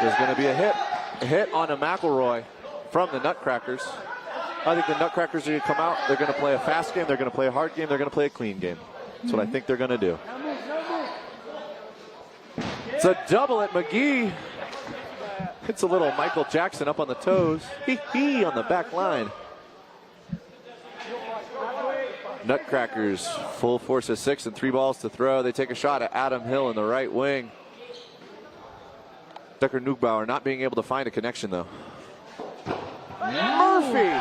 There's going to be a hit on a McElroy from the Nutcrackers. I think the Nutcrackers are going to come out. They're going to play a fast game. They're going to play a hard game. They're going to play a clean game. That's what I think they're going to do. It's a double at McGee. It's a little Michael Jackson up on the toes. Hee on the back line. Nutcrackers full force of 6 and 3 balls to throw. They take a shot at Adam Hill in the right wing. Decker Nugbauer not being able to find a connection though. Murphy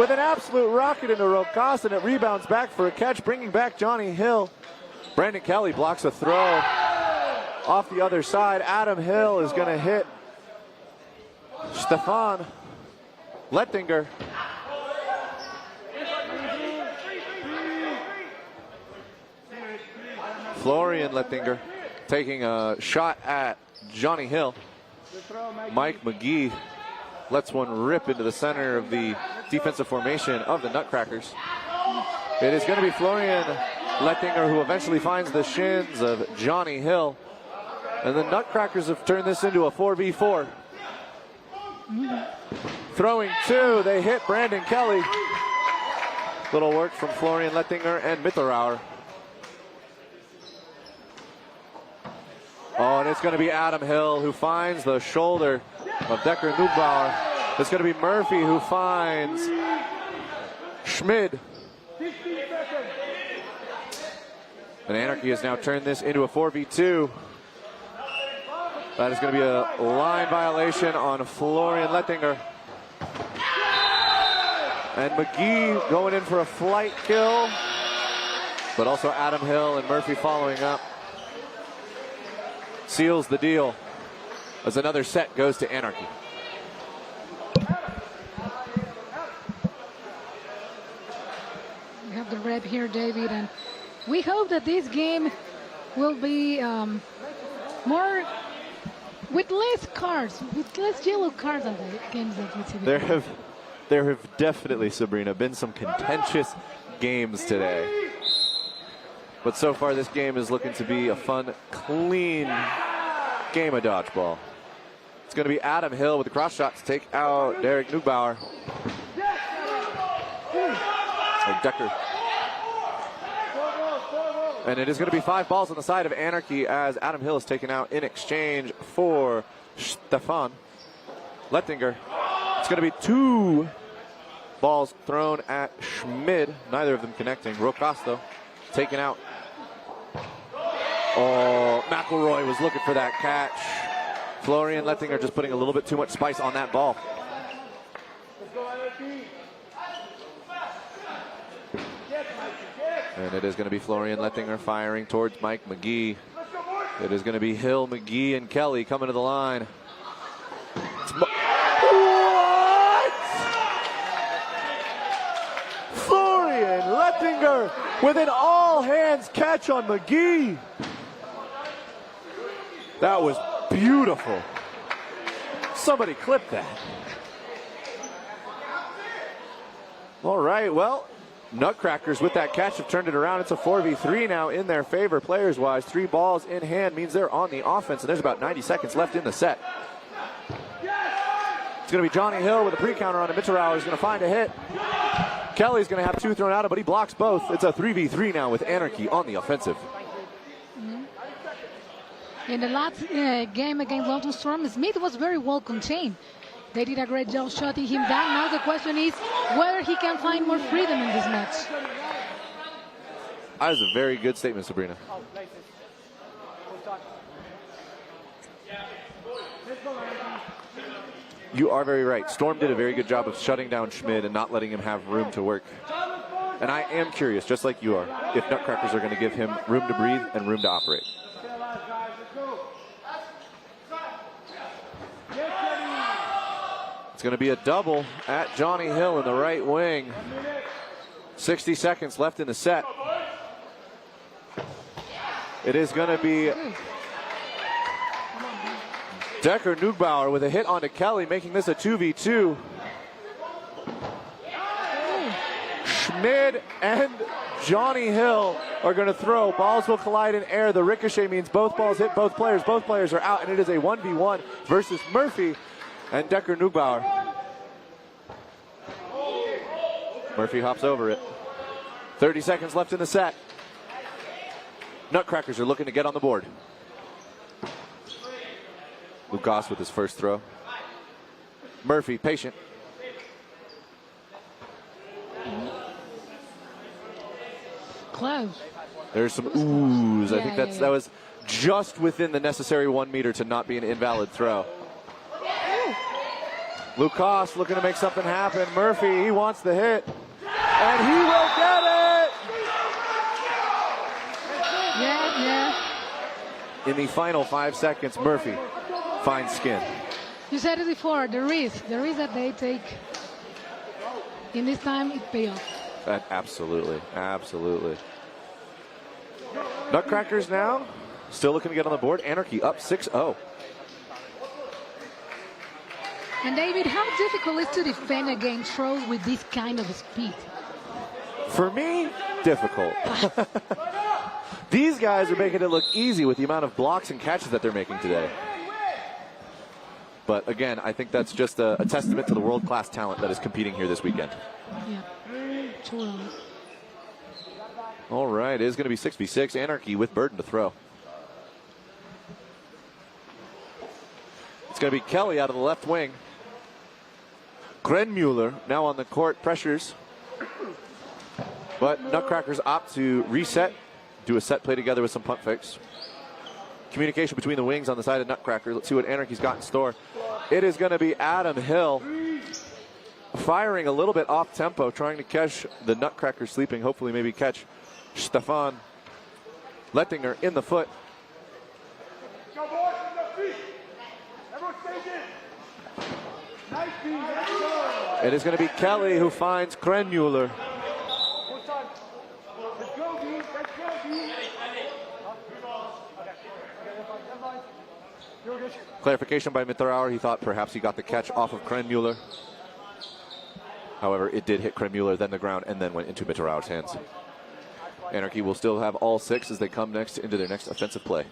with an absolute rocket into Rocas, and it rebounds back for a catch, bringing back Johnny Hill. Brandon Kelly blocks a throw off the other side. Adam Hill is going to hit Stefan Lettinger. Florian Lettinger taking a shot at Johnny Hill. Mike McGee lets one rip into the center of the defensive formation of the Nutcrackers. It is going to be Florian Lettinger who eventually finds the shins of Johnny Hill. And the Nutcrackers have turned this into a 4v4. Throwing 2, they hit Brandon Kelly. Little work from Florian Lettinger and Mitterauer. Oh, and it's going to be Adam Hill who finds the shoulder of Decker Nugbauer. It's going to be Murphy who finds Schmid. And Anarchy has now turned this into a 4v2. That is going to be a line violation on Florian Lettinger. And McGee going in for a flight kill. But also Adam Hill and Murphy following up. Seals the deal as another set goes to Anarchy.
We have the rep here, David, and we hope that this game will be more with less cards, with less yellow cards than the games that we see.
There have definitely, Sabrina, been some contentious games today. But so far, this game is looking to be a fun, clean game of dodgeball. It's going to be Adam Hill with the cross shot to take out Derek Nugbauer. Decker. And it is going to be 5 balls on the side of Anarchy as Adam Hill is taken out in exchange for Stefan Lettinger. It's going to be 2 balls thrown at Schmid, neither of them connecting. Rocas, though, taken out. Oh, McElroy was looking for that catch. Florian Lettinger just putting a little bit too much spice on that ball. And it is going to be Florian Lettinger firing towards Mike McGee. It is going to be Hill, McGee, and Kelly coming to the line. What? Florian Lettinger with an all-hands catch on McGee. That was beautiful. Somebody clip that. All right, well, Nutcrackers with that catch have turned it around. It's a 4v3 now in their favor, players-wise. 3 balls in hand means they're on the offense, and there's about 90 seconds left in the set. It's going to be Johnny Hill with a pre-counter on it. Mitterauer is going to find a hit. Kelly's going to have 2 thrown at him, but he blocks both. It's a 3v3 now with Anarchy on the offensive.
In the last game against London Storm, Smith was very well contained. They did a great job shutting him down. Now the question is whether he can find more freedom in this match.
That was a very good statement, Sabrina. You are very right. Storm did a very good job of shutting down Schmid and not letting him have room to work. And I am curious, just like you are, if Nutcrackers are going to give him room to breathe and room to operate. It's going to be a double at Johnny Hill in the right wing. 60 seconds left in the set. It is going to be Decker Nugbauer with a hit onto Kelly, making this a 2v2. Schmid and Johnny Hill are going to throw. Balls will collide in air. The ricochet means both balls hit both players. Both players are out, and it is a 1v1 versus Murphy and Decker Nugbauer. Murphy hops over it. 30 seconds left in the set. Nutcrackers are looking to get on the board. Lucas with his first throw. Murphy, patient.
Close.
There's some oohs. I think that was just within the necessary 1 meter to not be an invalid throw. Lucas looking to make something happen. Murphy, he wants the hit. And he will get it! In the final 5 seconds, Murphy finds skin.
You said it before, the risk that they take in this time, it pays off.
Absolutely, absolutely. Nutcrackers now, still looking to get on the board. Anarchy up 6-0.
And David, how difficult is it to defend against throws with this kind of speed?
For me, difficult. These guys are making it look easy with the amount of blocks and catches that they're making today. But again, I think that's just a testament to the world-class talent that is competing here this weekend.
Yeah,
all right, it is going to be 6v6. Anarchy with Burden to throw. It's going to be Kelly out of the left wing. Grenmuller now on the court, pressures. But Nutcrackers opt to reset, do a set play together with some punt fakes. Communication between the wings on the side of Nutcracker. Let's see what Anarchy's got in store. It is going to be Adam Hill firing a little bit off tempo, trying to catch the Nutcracker sleeping. Hopefully maybe catch Stefan Lettinger in the foot. It is going to be Kelly who finds Grenmuller. Clarification by Mitterauer. He thought perhaps he got the catch off of Grenmuller. However, it did hit Grenmuller, then the ground, and then went into Mitterauer's hands. Anarchy will still have all 6 as they come next into their next offensive play.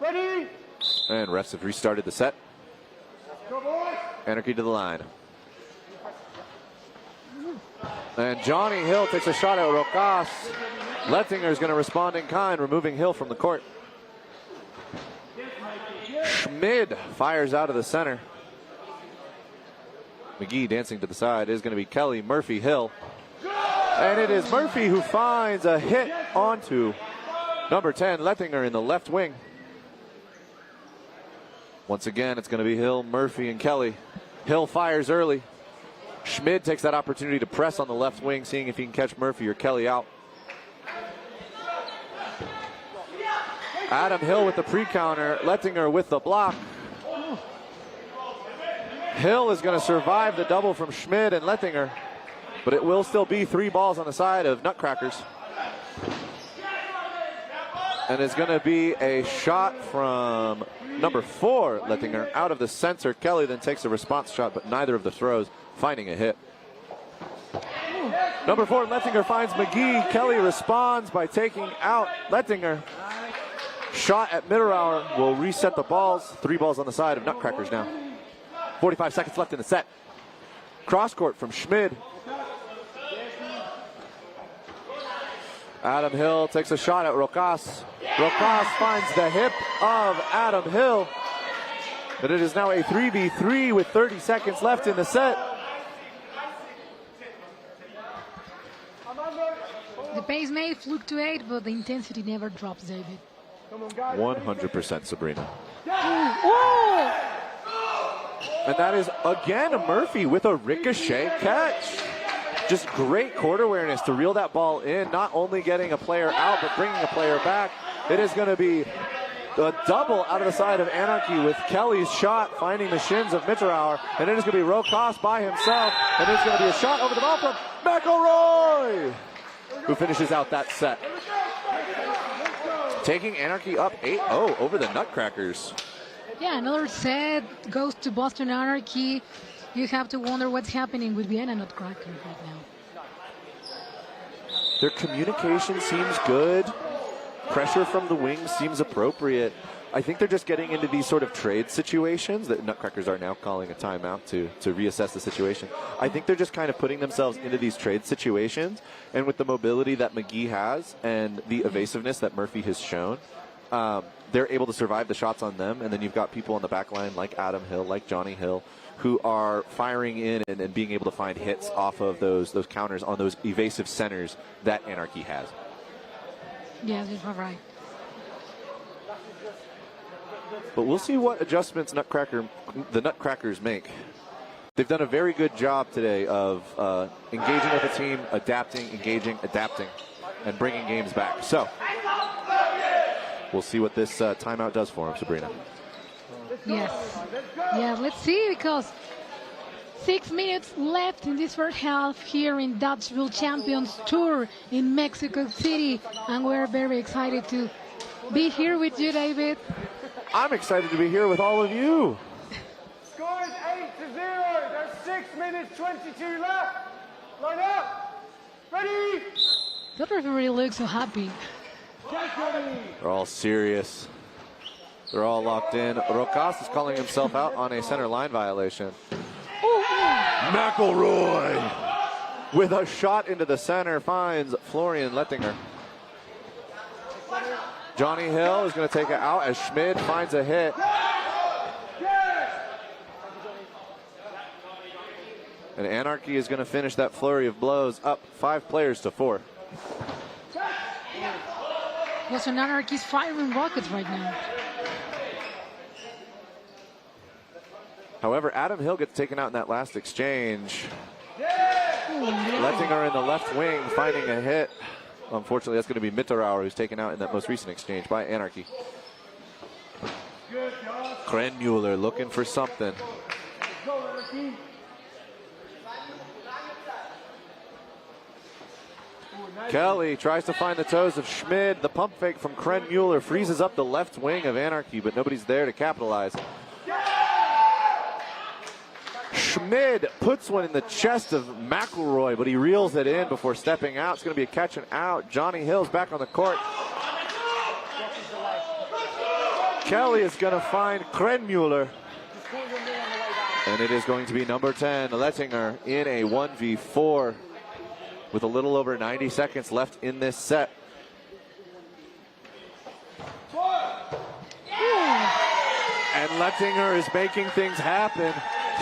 Ready?
And refs have restarted the set. Anarchy to the line. And Johnny Hill takes a shot at Rocas. Lettinger is going to respond in kind, removing Hill from the court. Schmid fires out of the center. McGee dancing to the side. It is going to be Kelly, Murphy, Hill. And it is Murphy who finds a hit onto number 10, Lettinger in the left wing. Once again, it's going to be Hill, Murphy, and Kelly. Hill fires early. Schmid takes that opportunity to press on the left wing, seeing if he can catch Murphy or Kelly out. Adam Hill with the pre-counter. Lettinger with the block. Hill is going to survive the double from Schmid and Lettinger, but it will still be 3 balls on the side of Nutcrackers. And it's going to be a shot from number 4, Lettinger, out of the center. Kelly then takes a response shot, but neither of the throws finding a hit. Number 4, Lettinger finds McGee. Kelly responds by taking out Lettinger. Shot at Mitterauer will reset the balls. 3 balls on the side of Nutcrackers now. 45 seconds left in the set. Cross court from Schmid. Adam Hill takes a shot at Rocas. Rocas finds the hip of Adam Hill. But it is now a 3v3 with 30 seconds left in the set.
The pace may fluctuate, but the intensity never drops, David.
100% Sabrina.
Oh!
And that is again Murphy with a ricochet catch. Just great court awareness to reel that ball in, not only getting a player out, but bringing a player back. It is going to be a double out of the side of Anarchy with Kelly's shot finding the shins of Mitterauer. And it is going to be Rocas by himself. And it's going to be a shot over the ball from McElroy, who finishes out that set. Taking Anarchy up 8-0 over the Nutcrackers.
Yeah, another set goes to Boston Anarchy. You have to wonder what's happening with Vienna Nutcrackers right now.
Their communication seems good. Pressure from the wings seems appropriate. I think they're just getting into these sort of trade situations that Nutcrackers are now calling a timeout to reassess the situation. I think they're just kind of putting themselves into these trade situations, and with the mobility that McGee has and the evasiveness that Murphy has shown, they're able to survive the shots on them. And then you've got people on the back line like Adam Hill, like Johnny Hill, who are firing in and being able to find hits off of those counters on those evasive centers that Anarchy has.
Yes, you're right.
But we'll see what adjustments the Nutcrackers make. They've done a very good job today of engaging with the team, adapting, engaging, adapting, and bringing games back. So we'll see what this timeout does for them, Sabrina.
Yes. Yeah, let's see, because 6 minutes left in this first half here in Dodgeball Champions Tour in Mexico City. And we're very excited to be here with you, David.
I'm excited to be here with all of you.
Score is 8-0. There's 6 minutes 22 left. Line up. Ready?
That referee looks so happy.
They're all serious. They're all locked in. Rocas is calling himself out on a center line violation. McElroy with a shot into the center finds Florian Lettinger. Johnny Hill is going to take it out as Schmid finds a hit. And Anarchy is going to finish that flurry of blows up 5 players to 4.
Boston Anarchy's firing rockets right now.
However, Adam Hill gets taken out in that last exchange. Lettinger in the left wing finding a hit. Unfortunately, that's going to be Mitterauer, who's taken out in that most recent exchange by Anarchy. Krenmuller looking for something. Kelly tries to find the toes of Schmid. The pump fake from Krenmuller freezes up the left wing of Anarchy, but nobody's there to capitalize. Schmid puts one in the chest of McElroy, but he reels it in before stepping out. It's going to be a catch and out. Johnny Hill's back on the court. Kelly is going to find Krenmuller. And it is going to be number 10, Lettinger, in a 1v4 with a little over 90 seconds left in this set. And Lettinger is making things happen.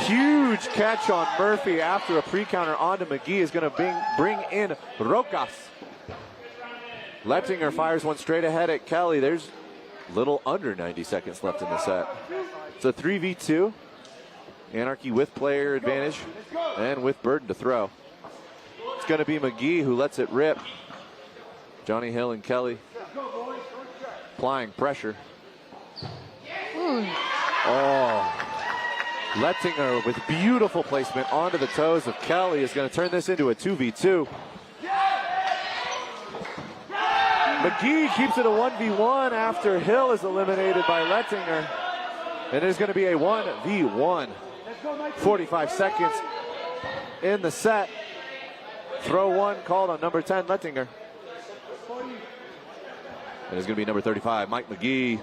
Huge catch on Murphy after a pre-counter onto McGee is going to bring in Rocas. Lettinger fires one straight ahead at Kelly. There's a little under 90 seconds left in the set. It's a 3v2. Anarchy with player advantage and with burden to throw. It's going to be McGee who lets it rip. Johnny Hill and Kelly applying pressure. Oh. Lettinger with beautiful placement onto the toes of Kelly is going to turn this into a 2v2. McGee keeps it a 1v1 after Hill is eliminated by Lettinger. And there's going to be a 1v1. 45 seconds in the set. Throw one called on number 10, Lettinger. And it's going to be number 35, Mike McGee.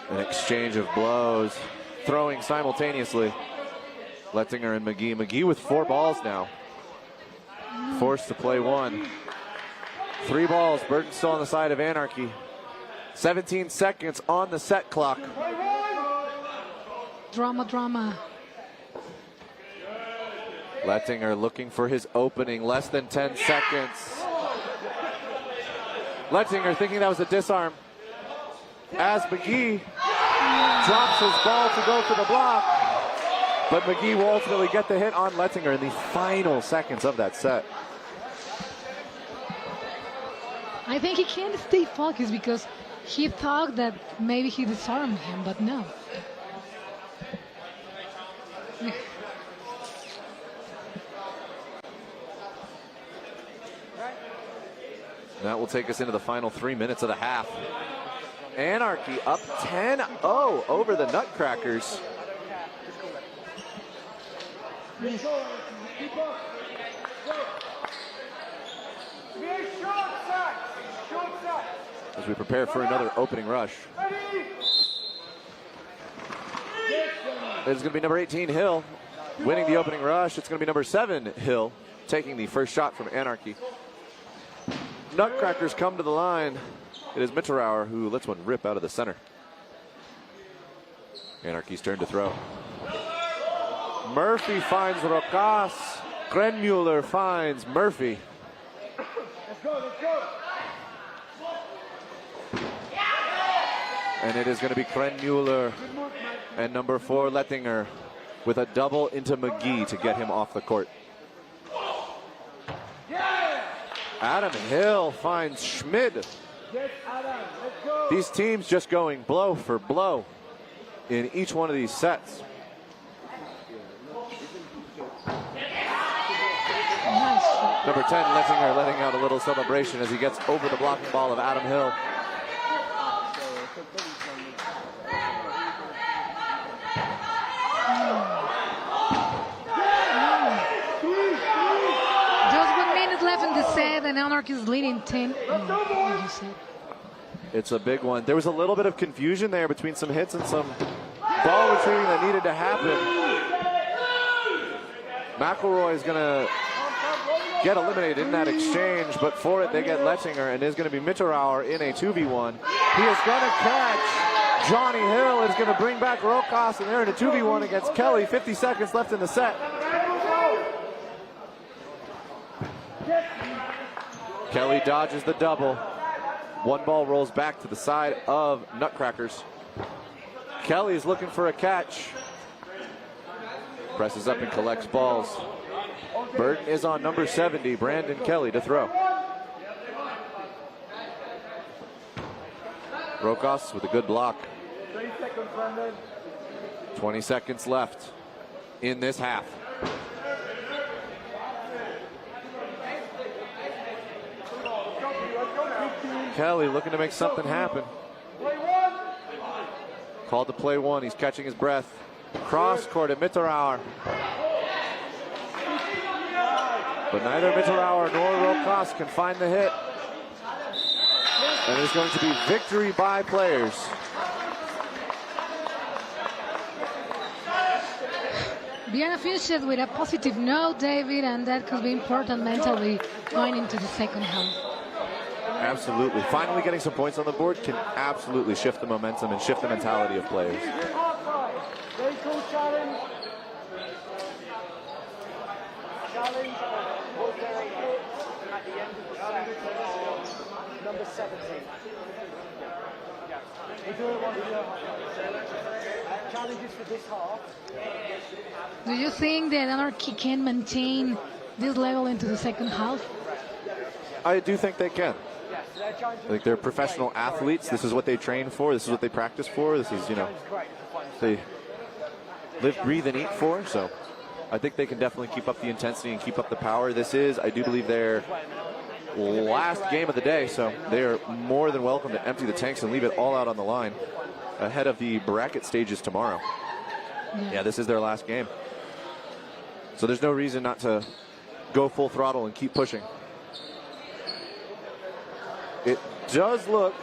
An exchange of blows, throwing simultaneously. Lettinger and McGee. McGee with 4 balls now. Forced to play one. 3 balls. Burton still on the side of Anarchy. 17 seconds on the set clock.
Drama, drama.
Lettinger looking for his opening. Less than 10 seconds. Lettinger thinking that was a disarm. As McGee drops his ball to go for the block. But McGee will ultimately get the hit on Lettinger in the final seconds of that set.
I think he can't stay focused because he thought that maybe he disarmed him, but no.
That will take us into the final 3 minutes of the half. Anarchy up 10-0 over the Nutcrackers. As we prepare for another opening rush. It's going to be number 18, Hill, winning the opening rush. It's going to be number 7, Hill, taking the first shot from Anarchy. Nutcrackers come to the line. It is Mitterauer who lets one rip out of the center. Anarchy's turn to throw. Murphy finds Rocas. Grenmuller finds Murphy.
Let's go, let's go.
And it is going to be Grenmuller and number 4, Lettinger, with a double into McGee to get him off the court. Adam Hill finds Schmid. These teams just going blow for blow in each one of these sets. Number 10, Lettinger, letting out a little celebration as he gets over the blocking ball of Adam Hill.
Just 1 minute left in the set, and Anarchy is leading 10.
It's a big one. There was a little bit of confusion there between some hits and some ball retrieving that needed to happen. McElroy is going to get eliminated in that exchange, but for it they get Lettinger, and there's going to be Mitterauer in a 2v1. He is going to catch Johnny Hill, is going to bring back Rocas, and they're in a 2v1 against Kelly. 50 seconds left in the set. Kelly dodges the double. One ball rolls back to the side of Nutcrackers. Kelly is looking for a catch. Presses up and collects balls. Burton is on number 70, Brandon Kelly, to throw. Rocas with a good block. 20 seconds left in this half. Kelly looking to make something happen. Called to play one. He's catching his breath. Cross court at Mitterauer. But neither Mitterauer nor Rocas can find the hit. And it's going to be victory by players.
Vienna finishes with a positive note, David, and that could be important mentally going into the second half.
Absolutely. Finally getting some points on the board can absolutely shift the momentum and shift the mentality of players.
Very cool challenge. Challenge. At the end of the set, number 17. Challenges for this half.
Do you think that Anarchy can maintain this level into the second half?
I do think they can. I think they're professional athletes. This is what they train for. This is what they practice for. This is, you know, they live, breathe, and eat for. So I think they can definitely keep up the intensity and keep up the power. This is, I do believe, their last game of the day. So they are more than welcome to empty the tanks and leave it all out on the line ahead of the bracket stages tomorrow. Yeah, this is their last game. So there's no reason not to go full throttle and keep pushing. It does look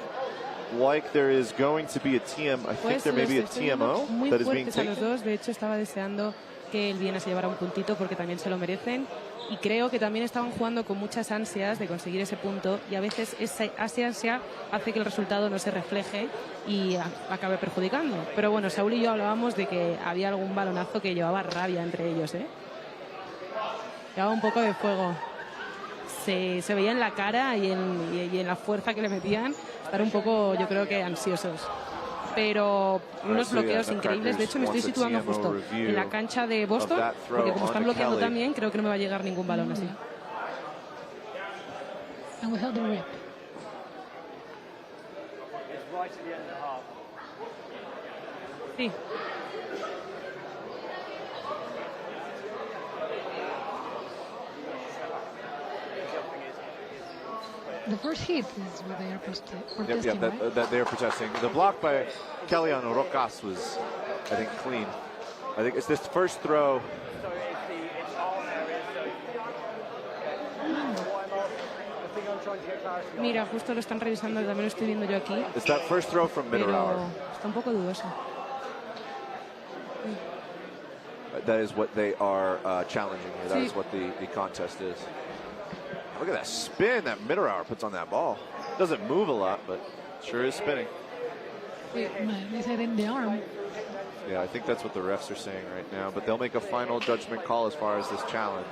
like there is going to be a TM. I think there may be a TMO that is being taken.
Los dos. De hecho, estaba deseando que el Viena se llevara un puntito porque también se lo merecen. Y creo que también estaban jugando con muchas ansias de conseguir ese punto. Y a veces esa ansia hace que el resultado no se refleje y acabe perjudicando. Pero bueno, Saúl y yo hablábamos de que había algún balonazo que llevaba rabia entre ellos, ¿eh? Llevaba un poco de fuego. Se veía en la cara y en la fuerza que le metían, estar un poco, yo creo que ansiosos. Pero unos bloqueos increíbles. De hecho, me estoy situando justo en la cancha de Boston, porque como están bloqueando también, creo que no me va a llegar ningún balón así.
And we held the rip.
Sí.
The first hit is what they are protesting,
Yep, that they are protesting. The block by Kelly on Rocas was, I think, clean. I think it's this first throw.
Mira, justo lo están revisando, también lo estoy viendo yo aquí.
It's that first throw from Mitterauer.
Está un poco dudoso.
That is what they are challenging here. That is what the contest is. Look at that spin that Mitterauer puts on that ball. Doesn't move a lot, but sure is spinning.
They said in the arm.
Yeah, I think that's what the refs are saying right now, but they'll make a final judgment call as far as this challenge.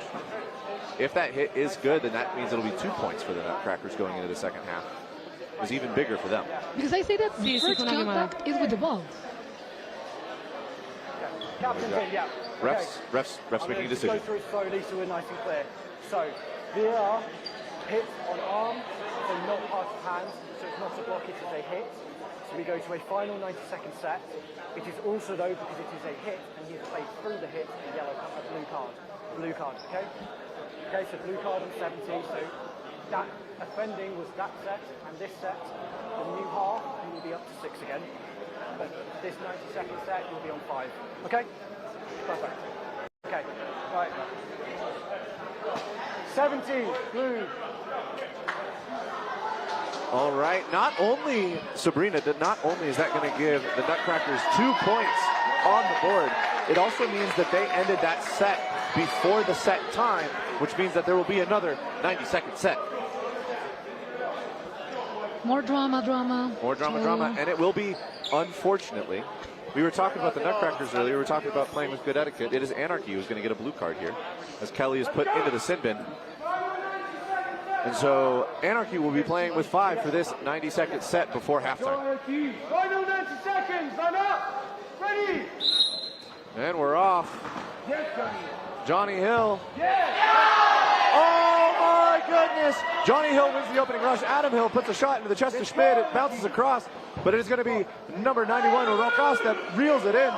If that hit is good, then that means it'll be 2 points for the Nutcrackers going into the second half. It's even bigger for them.
Because I say that the first contact is with the ball.
Captain team, yeah.
Refs making a decision.
Go through it slowly so we're nice and clear. So, VAR hit on arm, so not past hands, so it's not a block, it is a hit. So we go to a final 90-second set. It is also, though, because it is a hit, and he has played through the hit, a blue card. Blue card, okay? Okay, so blue card on 70, so that offending was that set, and this set, the new half, you will be up to 6 again. But this 90-second set, you'll be on 5. Okay? Perfect. Okay, right. 70, blue.
All right, not only, Sabrina, not only is that going to give the Nutcrackers 2 points on the board, it also means that they ended that set before the set time, which means that there will be another 90-second set.
More drama.
More drama, and it will be, unfortunately, we were talking about the Nutcrackers earlier, we were talking about playing with good etiquette. It is Anarchy who's going to get a blue card here, as Kelly is put into the sin bin. And so Anarchy will be playing with 5 for this 90-second set before halftime.
Final 90 seconds, line up, ready.
And we're off.
Yes,
Johnny Hill.
Yes.
Oh my goodness! Johnny Hill wins the opening rush. Adam Hill puts a shot into the chest of Schmid. It bounces across, but it is going to be number 91, Rocas, that reels it in.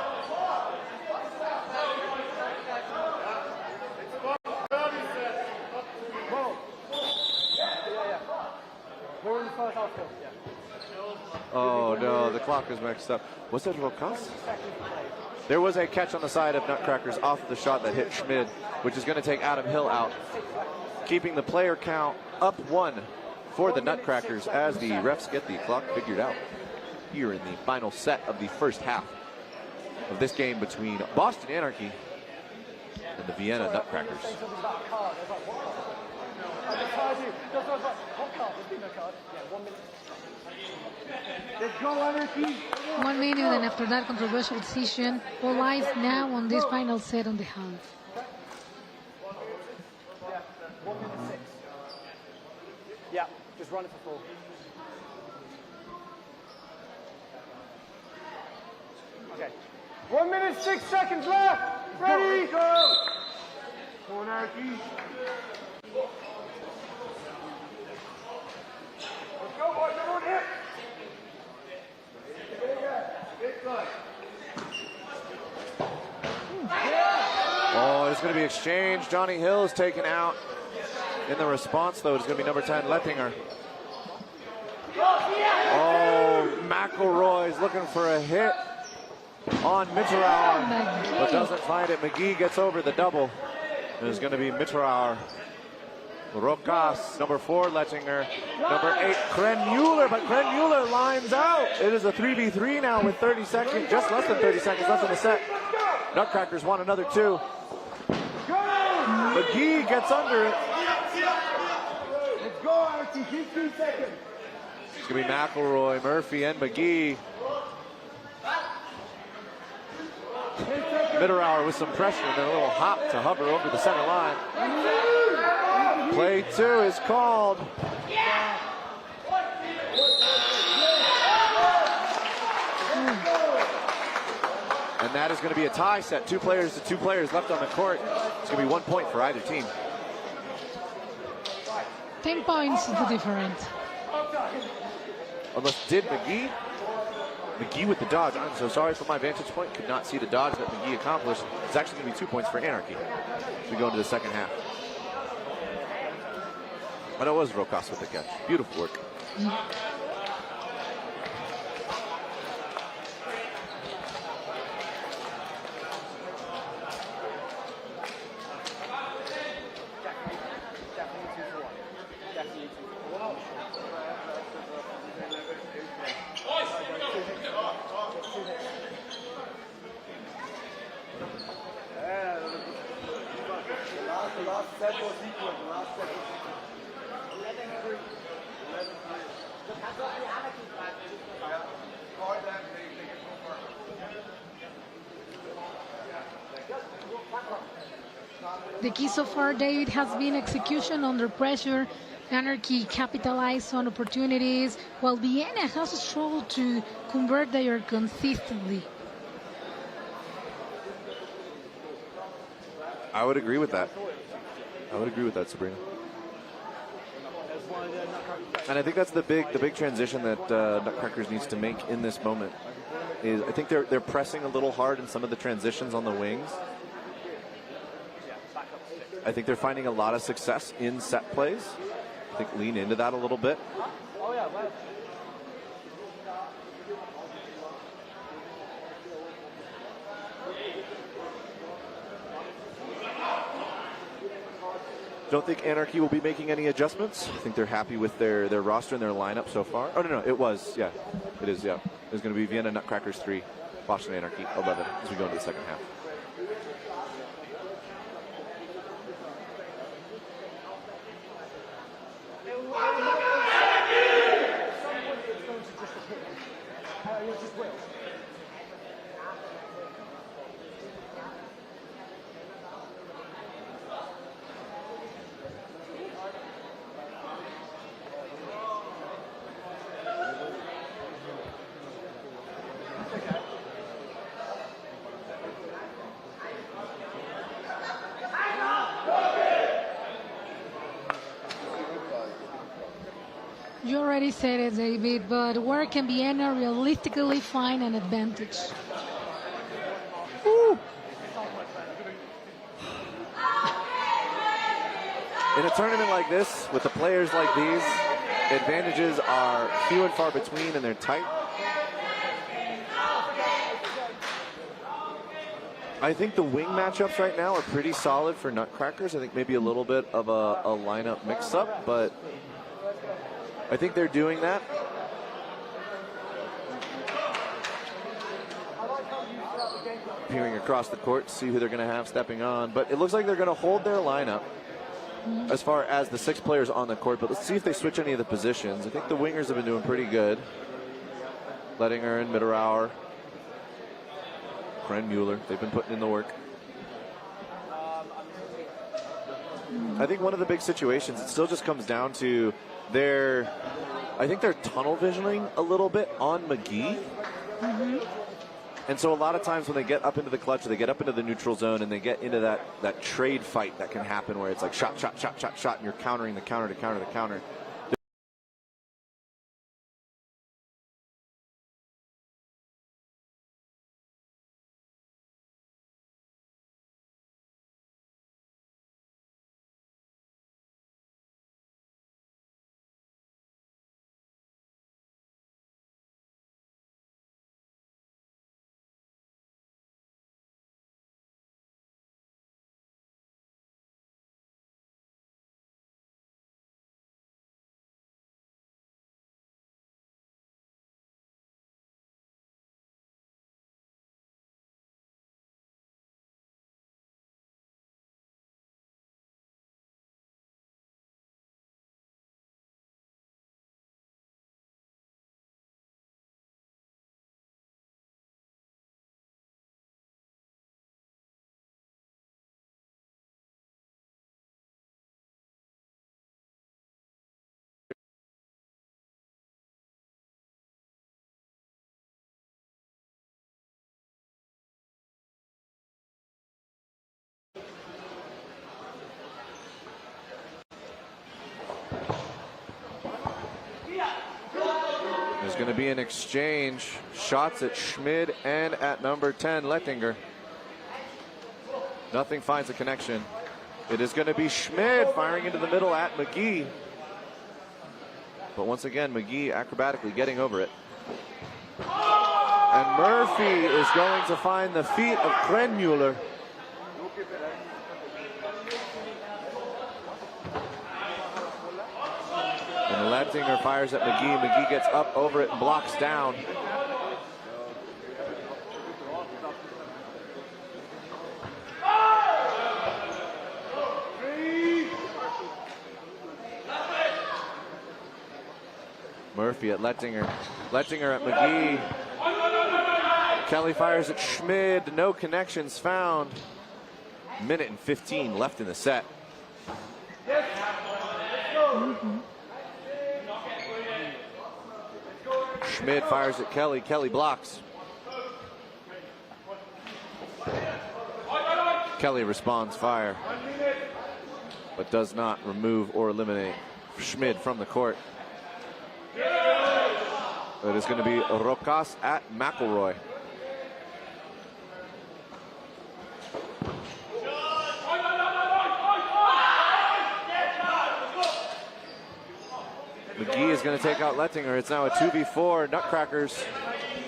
We're in the first half.
Oh no, the clock is mixed up. Was that Rocas? There was a catch on the side of Nutcrackers off of the shot that hit Schmid, which is going to take Adam Hill out, keeping the player count up 1 for the Nutcrackers as the refs get the clock figured out here in the final set of the first half of this game between Boston Anarchy and the Vienna Nutcrackers.
1 minute, and after that controversial decision, all eyes now on this final set on the hand.
Yeah, just run it for 4. Okay.
1 minute, 6 seconds left. Ready? Go. Anarchy. Let's go.
it's going to be exchanged. Johnny Hill is taken out. In the response, though, it's going to be number 10, Lettinger. Oh, McElroy's looking for a hit on Mitterauer, but doesn't find it. McGee gets over the double. It's going to be Mitterauer. Rocas, number 4, Lettinger. Number 8, Krenmuller, but Krenmuller lines out. It is a 3v3 now with 30 seconds, just less than 30 seconds left in the set. Nutcrackers want another 2. McGee gets under it.
Let's go, Archie, 15 seconds.
It's going to be McElroy, Murphy, and McGee. Mitterauer with some pressure and then a little hop to hover over the center line. Play 2 is called. And that is going to be a tie set. 2 players to 2 players left on the court. It's going to be 1 point for either team.
10 points is the difference.
Unless did McGee? McGee with the dodge. I'm so sorry for my vantage point. Could not see the dodge that McGee accomplished. It's actually going to be 2 points for Anarchy as we go into the second half. But it was Rocas with the catch. Beautiful work.
The last set was equal. The last set was equal.
The key so far, David, has been execution under pressure. Anarchy capitalized on opportunities, while Vienna has struggled to convert there consistently.
I would agree with that. I would agree with that, Sabrina. And I think that's the big transition that Nutcrackers needs to make in this moment. Is I think they're pressing a little hard in some of the transitions on the wings. I think they're finding a lot of success in set plays. I think lean into that a little bit. Don't think Anarchy will be making any adjustments. I think they're happy with their roster and their lineup so far. Oh, no, it was, yeah. It is, yeah. It's going to be Vienna Nutcrackers 3, Boston Anarchy 11 as we go into the second half.
You already said it, David, but where can Vienna realistically find an advantage?
Woo. In a tournament like this, with the players like these, advantages are few and far between and they're tight. I think the wing matchups right now are pretty solid for Nutcrackers. I think maybe a little bit of a lineup mix-up, but I think they're doing that. Peering across the court to see who they're going to have stepping on. But it looks like they're going to hold their lineup as far as the 6 players on the court. But let's see if they switch any of the positions. I think the wingers have been doing pretty good. Lettinger and Mitterauer. Krenmuller, they've been putting in the work. I think one of the big situations, it still just comes down to I think they're tunnel visioning a little bit on McGee. And so a lot of times when they get up into the clutch, or they get up into the neutral zone and they get into that trade fight that can happen where it's like shot, shot, shot, shot, shot, and you're countering the counter to counter to counter. going to be an exchange. Shots at Schmid and at number 10, Lettinger. Nothing finds a connection. It is going to be Schmid firing into the middle at McGee. But once again, McGee acrobatically getting over it. And Murphy is going to find the feet of Krenmuller. And Lettinger fires at McGee. McGee gets up over it and blocks down. Murphy at Lettinger. Lettinger at McGee. Kelly fires at Schmid. No connections found. Minute and 15 left in the set. Schmid fires at Kelly. Kelly blocks. Kelly responds fire, but does not remove or eliminate Schmid from the court. It is going to be Rocas at McElroy. McGee is going to take out Lettinger. It's now a 2v4. Nutcrackers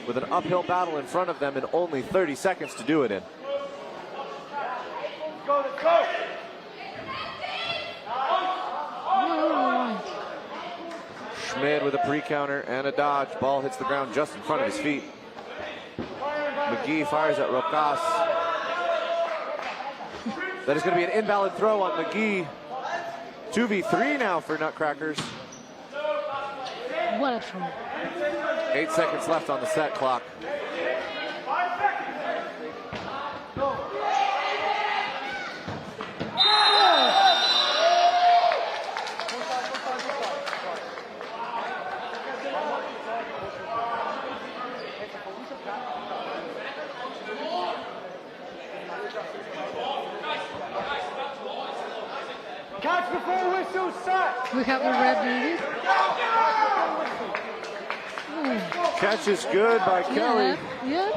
with an uphill battle in front of them and only 30 seconds to do it in.
Let's go.
Schmid with a pre-counter and a dodge. Ball hits the ground just in front of his feet. McGee fires at Rocas. That is going to be an invalid throw on McGee. 2v3 now for Nutcrackers.
What a throw.
8 seconds left on the set clock.
Catch before whistle set.
We have the red lady.
Catch is good by Kelly.
Yeah.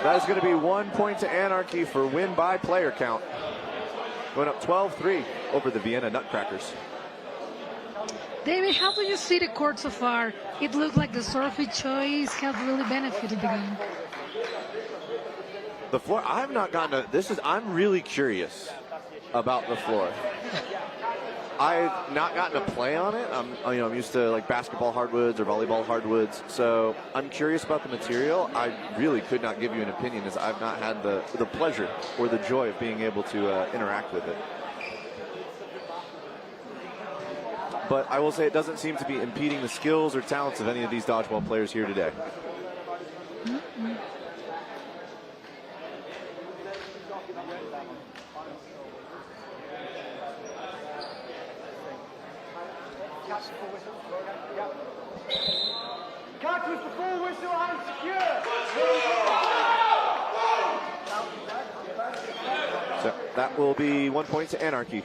That is going to be 1 point to Anarchy for win by player count. Going up 12-3 over the Vienna Nutcrackers.
David, how do you see the court so far? It looked like the surfy choice has really benefited the game.
The floor, I've not gotten to, I'm really curious about the floor. I've not gotten to play on it. I'm used to like basketball hardwoods or volleyball hardwoods, so I'm curious about the material. I really could not give you an opinion as I've not had the pleasure or the joy of being able to interact with it. But I will say it doesn't seem to be impeding the skills or talents of any of these dodgeball players here today.
Catch with the full whistle and secure.
So that will be 1 point to Anarchy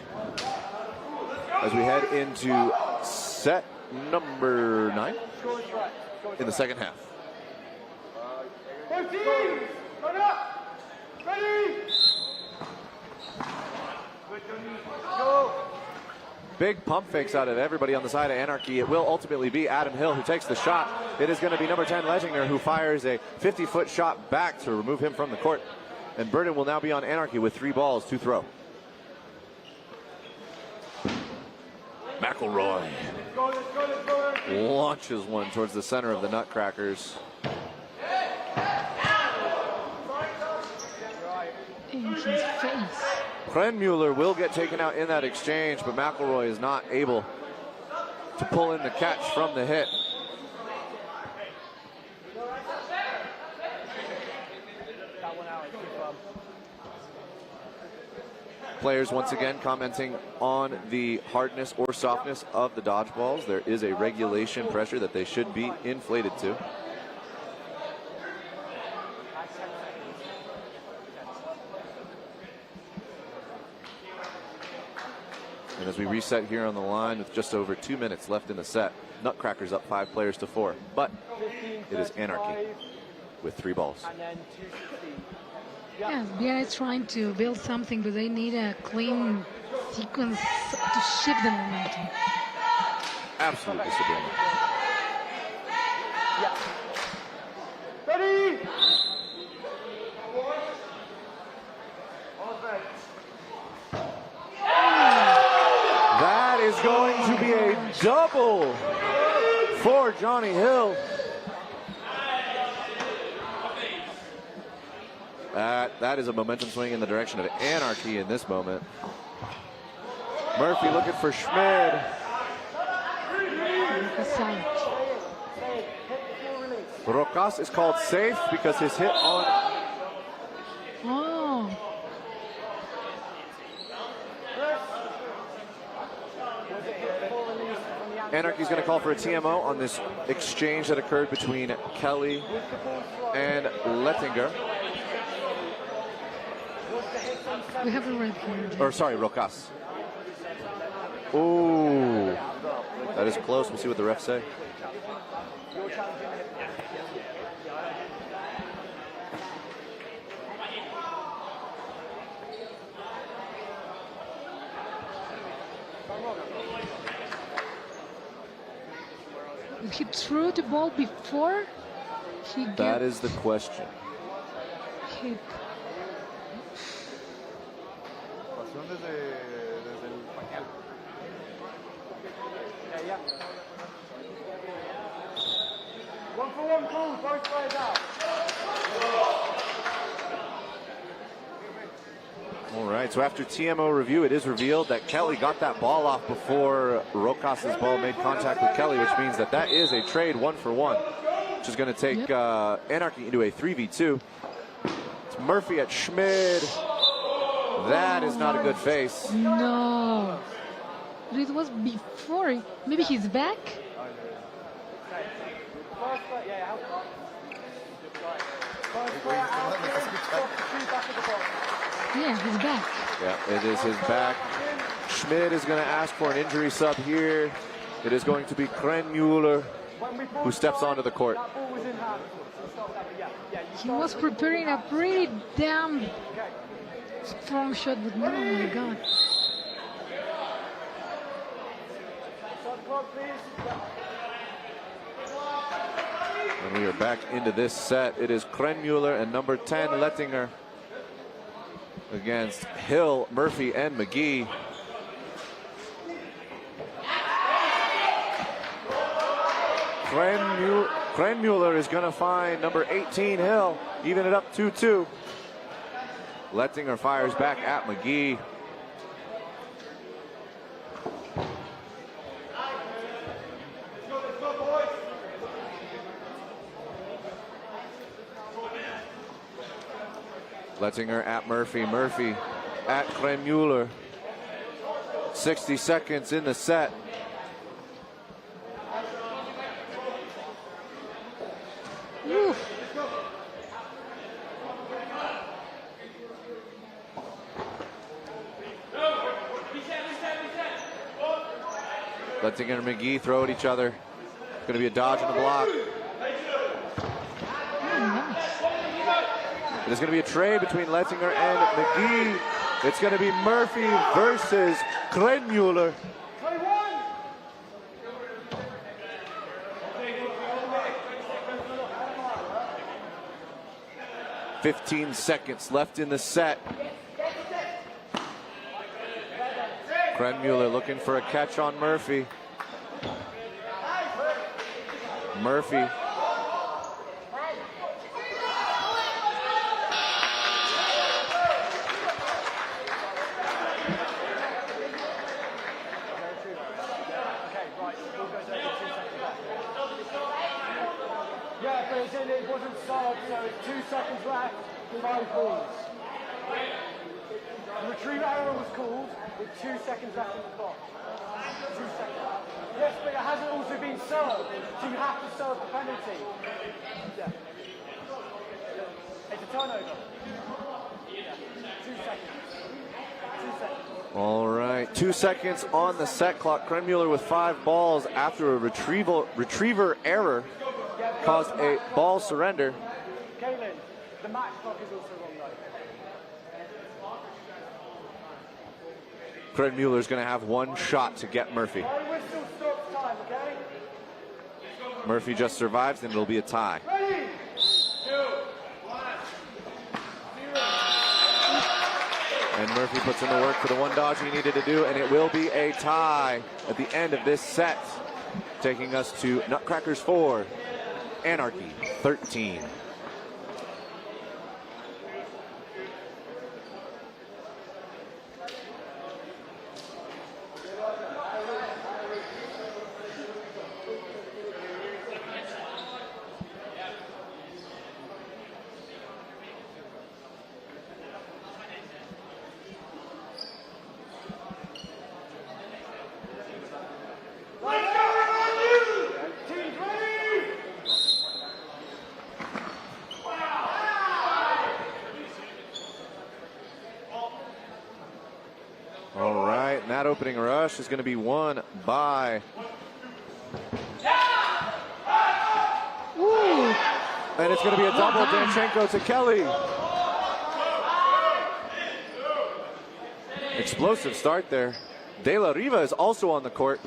as we head into set number 9 in the second half.
Both teams, run up. Ready? Go.
Big pump fakes out of everybody on the side of Anarchy. It will ultimately be Adam Hill who takes the shot. It is going to be number 10, Lettinger, who fires a 50-foot shot back to remove him from the court. And Burden will now be on Anarchy with 3 balls to throw. McElroy launches one towards the center of the Nutcrackers.
In his face.
Krenmuller will get taken out in that exchange, but McElroy is not able to pull in the catch from the hit. Players once again commenting on the hardness or softness of the dodgeballs. There is a regulation pressure that they should be inflated to. And as we reset here on the line with just over 2 minutes left in the set, Nutcrackers up 5 players to 4. But it is Anarchy with 3 balls.
Yes, Vienna is trying to build something, but they need a clean sequence to shift the momentum.
Absolute disagreement.
Yeah. Ready?
That is going to be a double for Johnny Hill. That is a momentum swing in the direction of Anarchy in this moment. Murphy looking for Schmid. Rocas is called safe because his hit on...
Oh.
Anarchy's going to call for a TMO on this exchange that occurred between Kelly and Lettinger.
We have a red card.
Or sorry, Rocas. Ooh, that is close. We'll see what the refs say.
If he threw the ball before he
That is the question.
hit.
Yeah. 1 for 1 call, both players out.
All right, so after TMO review, it is revealed that Kelly got that ball off before Rocas's ball made contact with Kelly, which means that that is a trade 1 for 1, which is going to take Anarchy into a 3v2. It's Murphy at Schmid. That is not a good face.
No. But it was before. Maybe he's back? Yeah, he's back.
Yeah, it is his back. Schmid is going to ask for an injury sub here. It is going to be Krenmuller who steps onto the court.
He was preparing a pretty damn strong shot, but oh my god.
And we are back into this set. It is Krenmuller and number 10, Lettinger, against Hill, Murphy, and McGee. Krenmuller is going to find number 18, Hill, even it up 2-2. Lettinger fires back at McGee. Lettinger at Murphy, Murphy at Krenmuller. 60 seconds in the set.
Oof.
Lettinger and McGee throw at each other. Going to be a dodge and a block. There's going to be a trade between Lettinger and McGee. It's going to be Murphy versus Krenmuller. 15 seconds left in the set. Krenmuller looking for a catch on Murphy. Murphy.
Yeah, but it wasn't solid, so it's 2 seconds left, 5 balls. The retrieve error was called with 2 seconds left in the clock. 2 seconds. Yes, but it hasn't also been served, so you have to serve the penalty. Yeah. It's a turnover. Yeah. 2 seconds. 2 seconds.
All right. 2 seconds on the set clock. Kremmuller with 5 balls after a retriever error caused a ball surrender.
Kaylin, the match clock is also wrong though.
Kremuller's going to have 1 shot to get Murphy.
Whistle stops time, okay?
Murphy just survives, and it'll be a tie.
Ready? 2, 1, 0.
And Murphy puts in the work for the 1 dodge he needed to do, and it will be a tie at the end of this set, taking us to Nutcrackers 4, Anarchy 13. All right, and that opening rush is going to be won by...
Ooh.
And it's going to be a double, Danchenko to Kelly. Explosive start there. De La Riva is also on the court.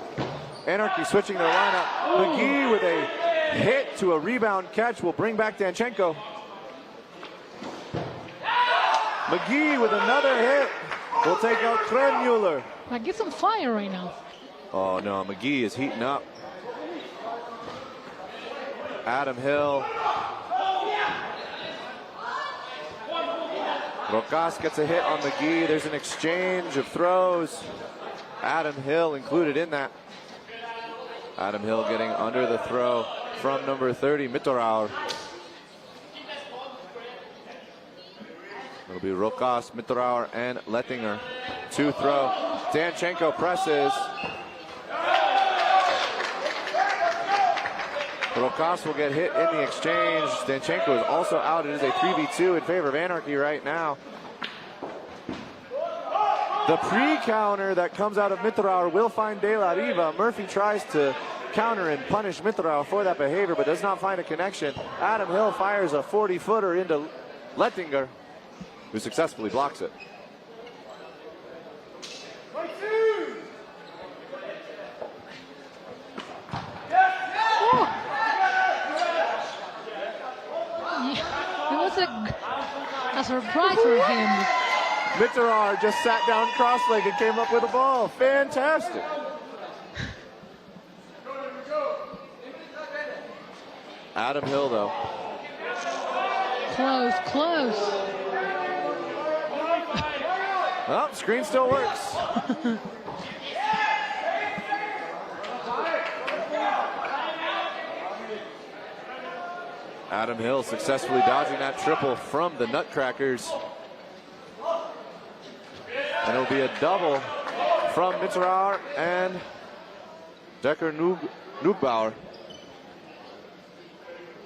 Anarchy switching their lineup. McGee with a hit to a rebound catch will bring back Danchenko. McGee with another hit will take out Kremmuller.
Like, get some fire right now.
Oh no, McGee is heating up. Adam Hill. Rocas gets a hit on McGee. There's an exchange of throws. Adam Hill included in that. Adam Hill getting under the throw from number 30, Mitterauer. It'll be Rocas, Mitterauer, and Lettinger. 2 throw. Danchenko presses. Rocas will get hit in the exchange. Danchenko is also out. It is a 3v2 in favor of Anarchy right now. The pre-counter that comes out of Mitterauer will find De La Riva. Murphy tries to counter and punish Mitterauer for that behavior, but does not find a connection. Adam Hill fires a 40-footer into Lettinger, who successfully blocks it.
It was a surprise for him.
Mitterauer just sat down cross-legged and came up with a ball. Fantastic. Adam Hill, though.
Close, close.
Oh, screen still works. Adam Hill successfully dodging that triple from the Nutcrackers. And it'll be a double from Mitterauer and Decker Nugbauer.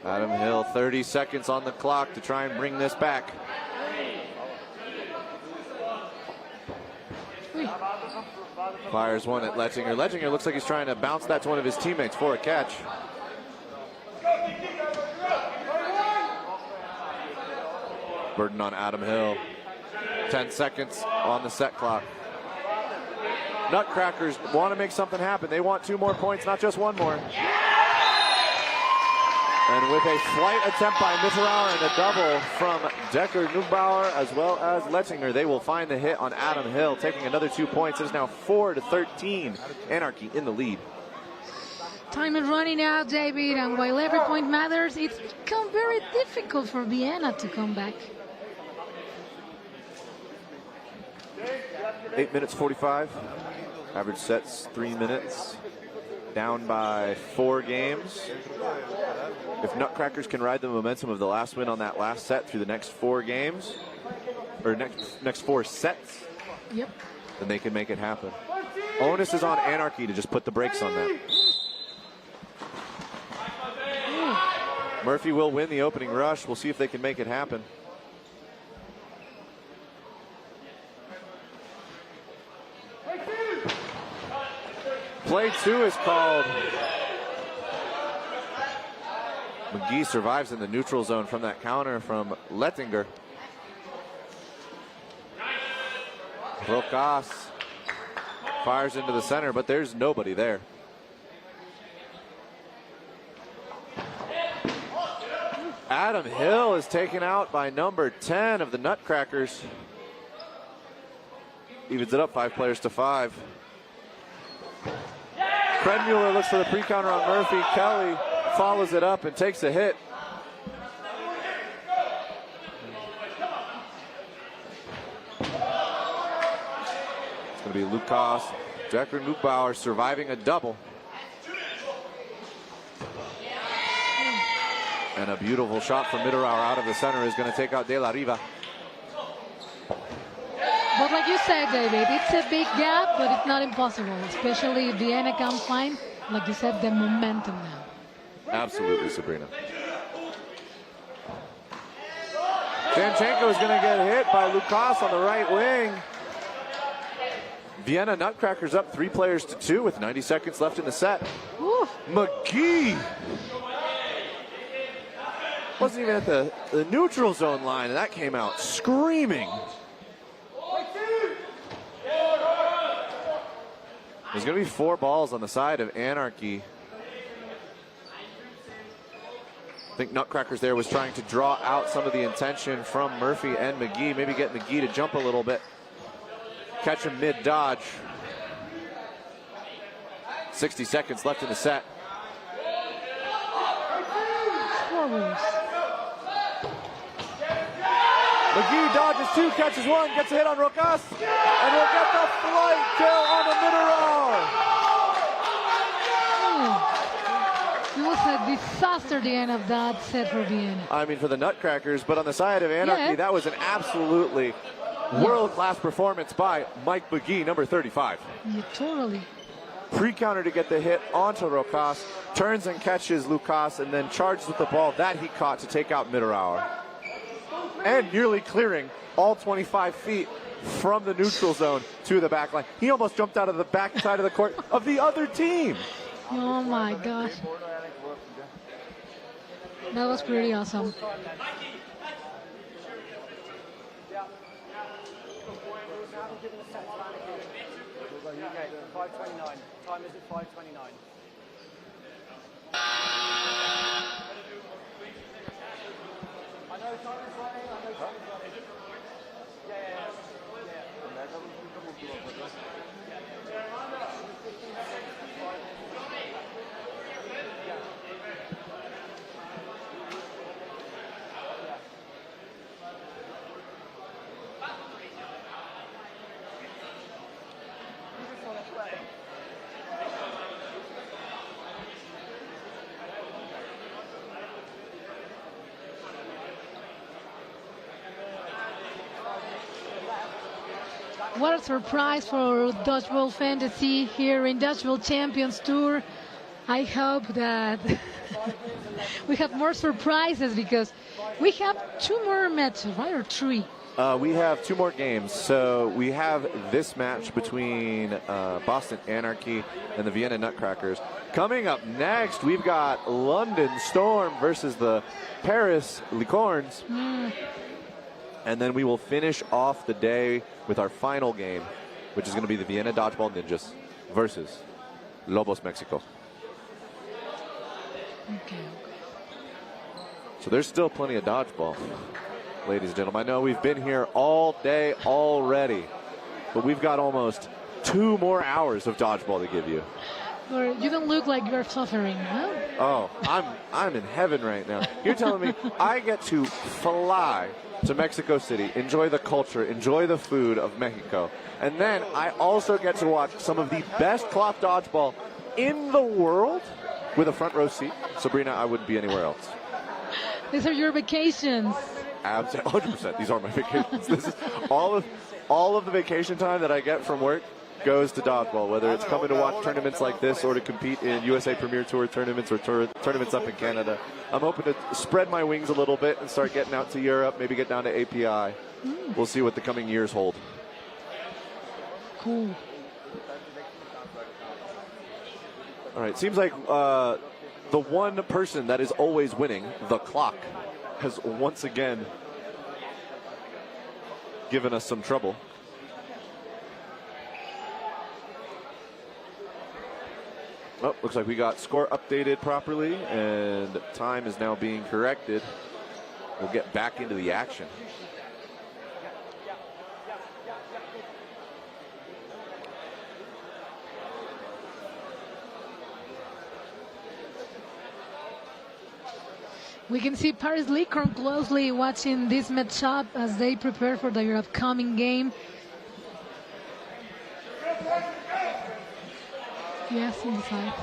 Adam Hill, 30 seconds on the clock to try and bring this back. Fires one at Lettinger. Lettinger looks like he's trying to bounce that to one of his teammates for a catch. Burden on Adam Hill. 10 seconds on the set clock. Nutcrackers want to make something happen. They want 2 more points, not just 1 more. And with a flight attempt by Mitterauer and a double from Decker Nugbauer as well as Lettinger, they will find the hit on Adam Hill, taking another 2 points. It is now 4-13. Anarchy in the lead.
Time is running out, David, and while every point matters, it's become very difficult for Vienna to come back.
8 minutes 45. Average sets 3 minutes. Down by 4 games. If Nutcrackers can ride the momentum of the last win on that last set through the next 4 games, or next 4 sets,
yep,
then they can make it happen. Onus is on Anarchy to just put the brakes on that. Murphy will win the opening rush. We'll see if they can make it happen. Play 2 is called. McGee survives in the neutral zone from that counter from Lettinger. Rocas fires into the center, but there's nobody there. Adam Hill is taken out by number 10 of the Nutcrackers. Evens it up 5-5. Krenmuller looks for the pre-counter on Murphy. Kelly follows it up and takes a hit. It's going to be Lukas, Declan Mukbauer surviving a double. And a beautiful shot from Mitterauer out of the center is going to take out De La Riva.
But like you said, David, it's a big gap, but it's not impossible, especially if Vienna can find, like you said, the momentum now.
Absolutely, Sabrina. Danchenko is going to get hit by Lukas on the right wing. Vienna Nutcrackers up 3-2 with 90 seconds left in the set.
Ooh.
McGee wasn't even at the neutral zone line, and that came out screaming. There's going to be 4 balls on the side of Anarchy. I think Nutcrackers there was trying to draw out some of the intention from Murphy and McGee. Maybe get McGee to jump a little bit. Catch him mid-dodge. 60 seconds left in the set. McGee dodges 2, catches 1, gets a hit on Rocas, and will get the flight kill on the Mitterauer.
It was a disaster, the end of that set for Vienna.
I mean, for the Nutcrackers, but on the side of Anarchy, that was an absolutely world-class performance by Mike McGee, number 35.
Yeah, totally.
Pre-counter to get the hit onto Rocas, turns and catches Lukas, and then charges with the ball that he caught to take out Mitterauer. And nearly clearing all 25 feet from the neutral zone to the back line. He almost jumped out of the back side of the court of the other team.
Oh my gosh. That was pretty awesome.
Okay, 5:29. Time is at 5:29. I know time is running. Yeah.
What a surprise for Dodgeball Fantasy here in Dodgeball Champions Tour. I hope that we have more surprises because we have 2 more matches, right, or 3?
We have 2 more games. So we have this match between Boston Anarchy and the Vienna Nutcrackers. Coming up next, we've got London Storm versus the Paris Lyorns. And then we will finish off the day with our final game, which is going to be the Vienna Dodgeball Ninjas versus Lobos Mexico.
Okay.
So there's still plenty of dodgeball, ladies and gentlemen. I know we've been here all day already, but we've got almost 2 more hours of dodgeball to give you.
Or you don't look like you're suffering, huh?
Oh, I'm in heaven right now. You're telling me I get to fly to Mexico City, enjoy the culture, enjoy the food of Mexico, and then I also get to watch some of the best cloth dodgeball in the world with a front row seat. Sabrina, I wouldn't be anywhere else.
These are your vacations.
Absolutely, 100%. These are my vacations. This is all of the vacation time that I get from work goes to dodgeball, whether it's coming to watch tournaments like this or to compete in USA Premier Tour tournaments or tournaments up in Canada. I'm hoping to spread my wings a little bit and start getting out to Europe, maybe get down to API. We'll see what the coming years hold.
Cool.
All right, seems like the one person that is always winning, the clock, has once again given us some trouble. Oh, looks like we got score updated properly, and time is now being corrected. We'll get back into the action.
We can see Paris Lyorns closely watching this matchup as they prepare for their upcoming game. Yes, inside.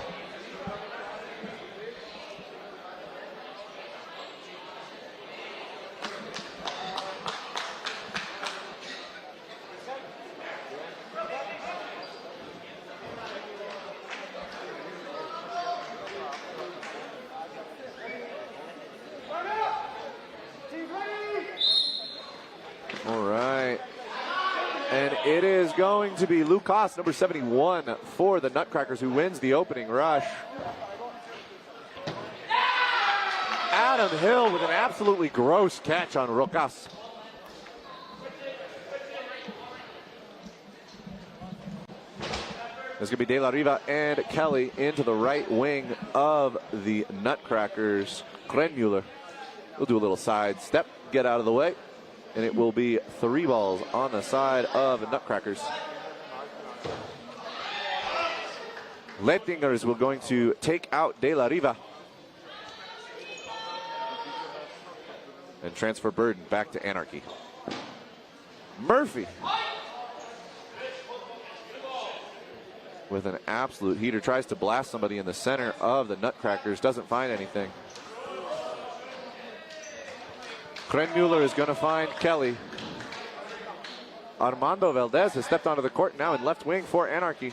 All right. And it is going to be Lucas, number 71, for the Nutcrackers, who wins the opening rush. Adam Hill with an absolutely gross catch on Rocas. There's going to be De La Riva and Kelly into the right wing of the Nutcrackers. Krenmuller will do a little side step, get out of the way. And it will be 3 balls on the side of the Nutcrackers. Lettingers will going to take out De La Riva. And transfer burden back to Anarchy. Murphy with an absolute heater. Tries to blast somebody in the center of the Nutcrackers. Doesn't find anything. Krenmuller is going to find Kelly. Armando Valdez has stepped onto the court now in left wing for Anarchy.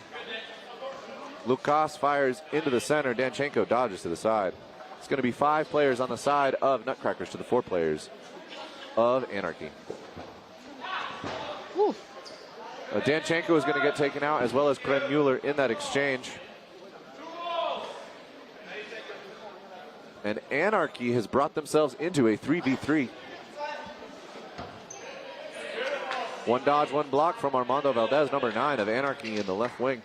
Lucas fires into the center. Danchenko dodges to the side. It's going to be 5 players on the side of Nutcrackers to the 4 players of Anarchy. Danchenko is going to get taken out, as well as Krenmuller in that exchange. And Anarchy has brought themselves into a 3v3. 1 dodge, 1 block from Armando Valdez, number 9 of Anarchy in the left wing.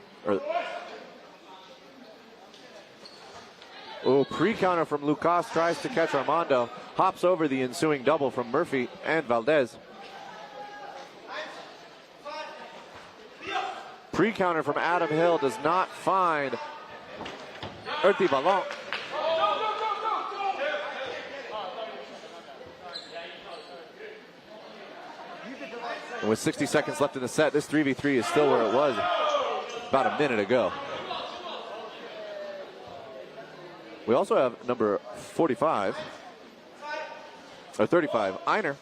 Pre-counter from Lucas, tries to catch Armando. Hops over the ensuing double from Murphy and Valdez. Pre-counter from Adam Hill does not find Earthy Ballon. And with 60 seconds left in the set, this 3v3 is still where it was about a minute ago. We also have number 45, or 35, Einer.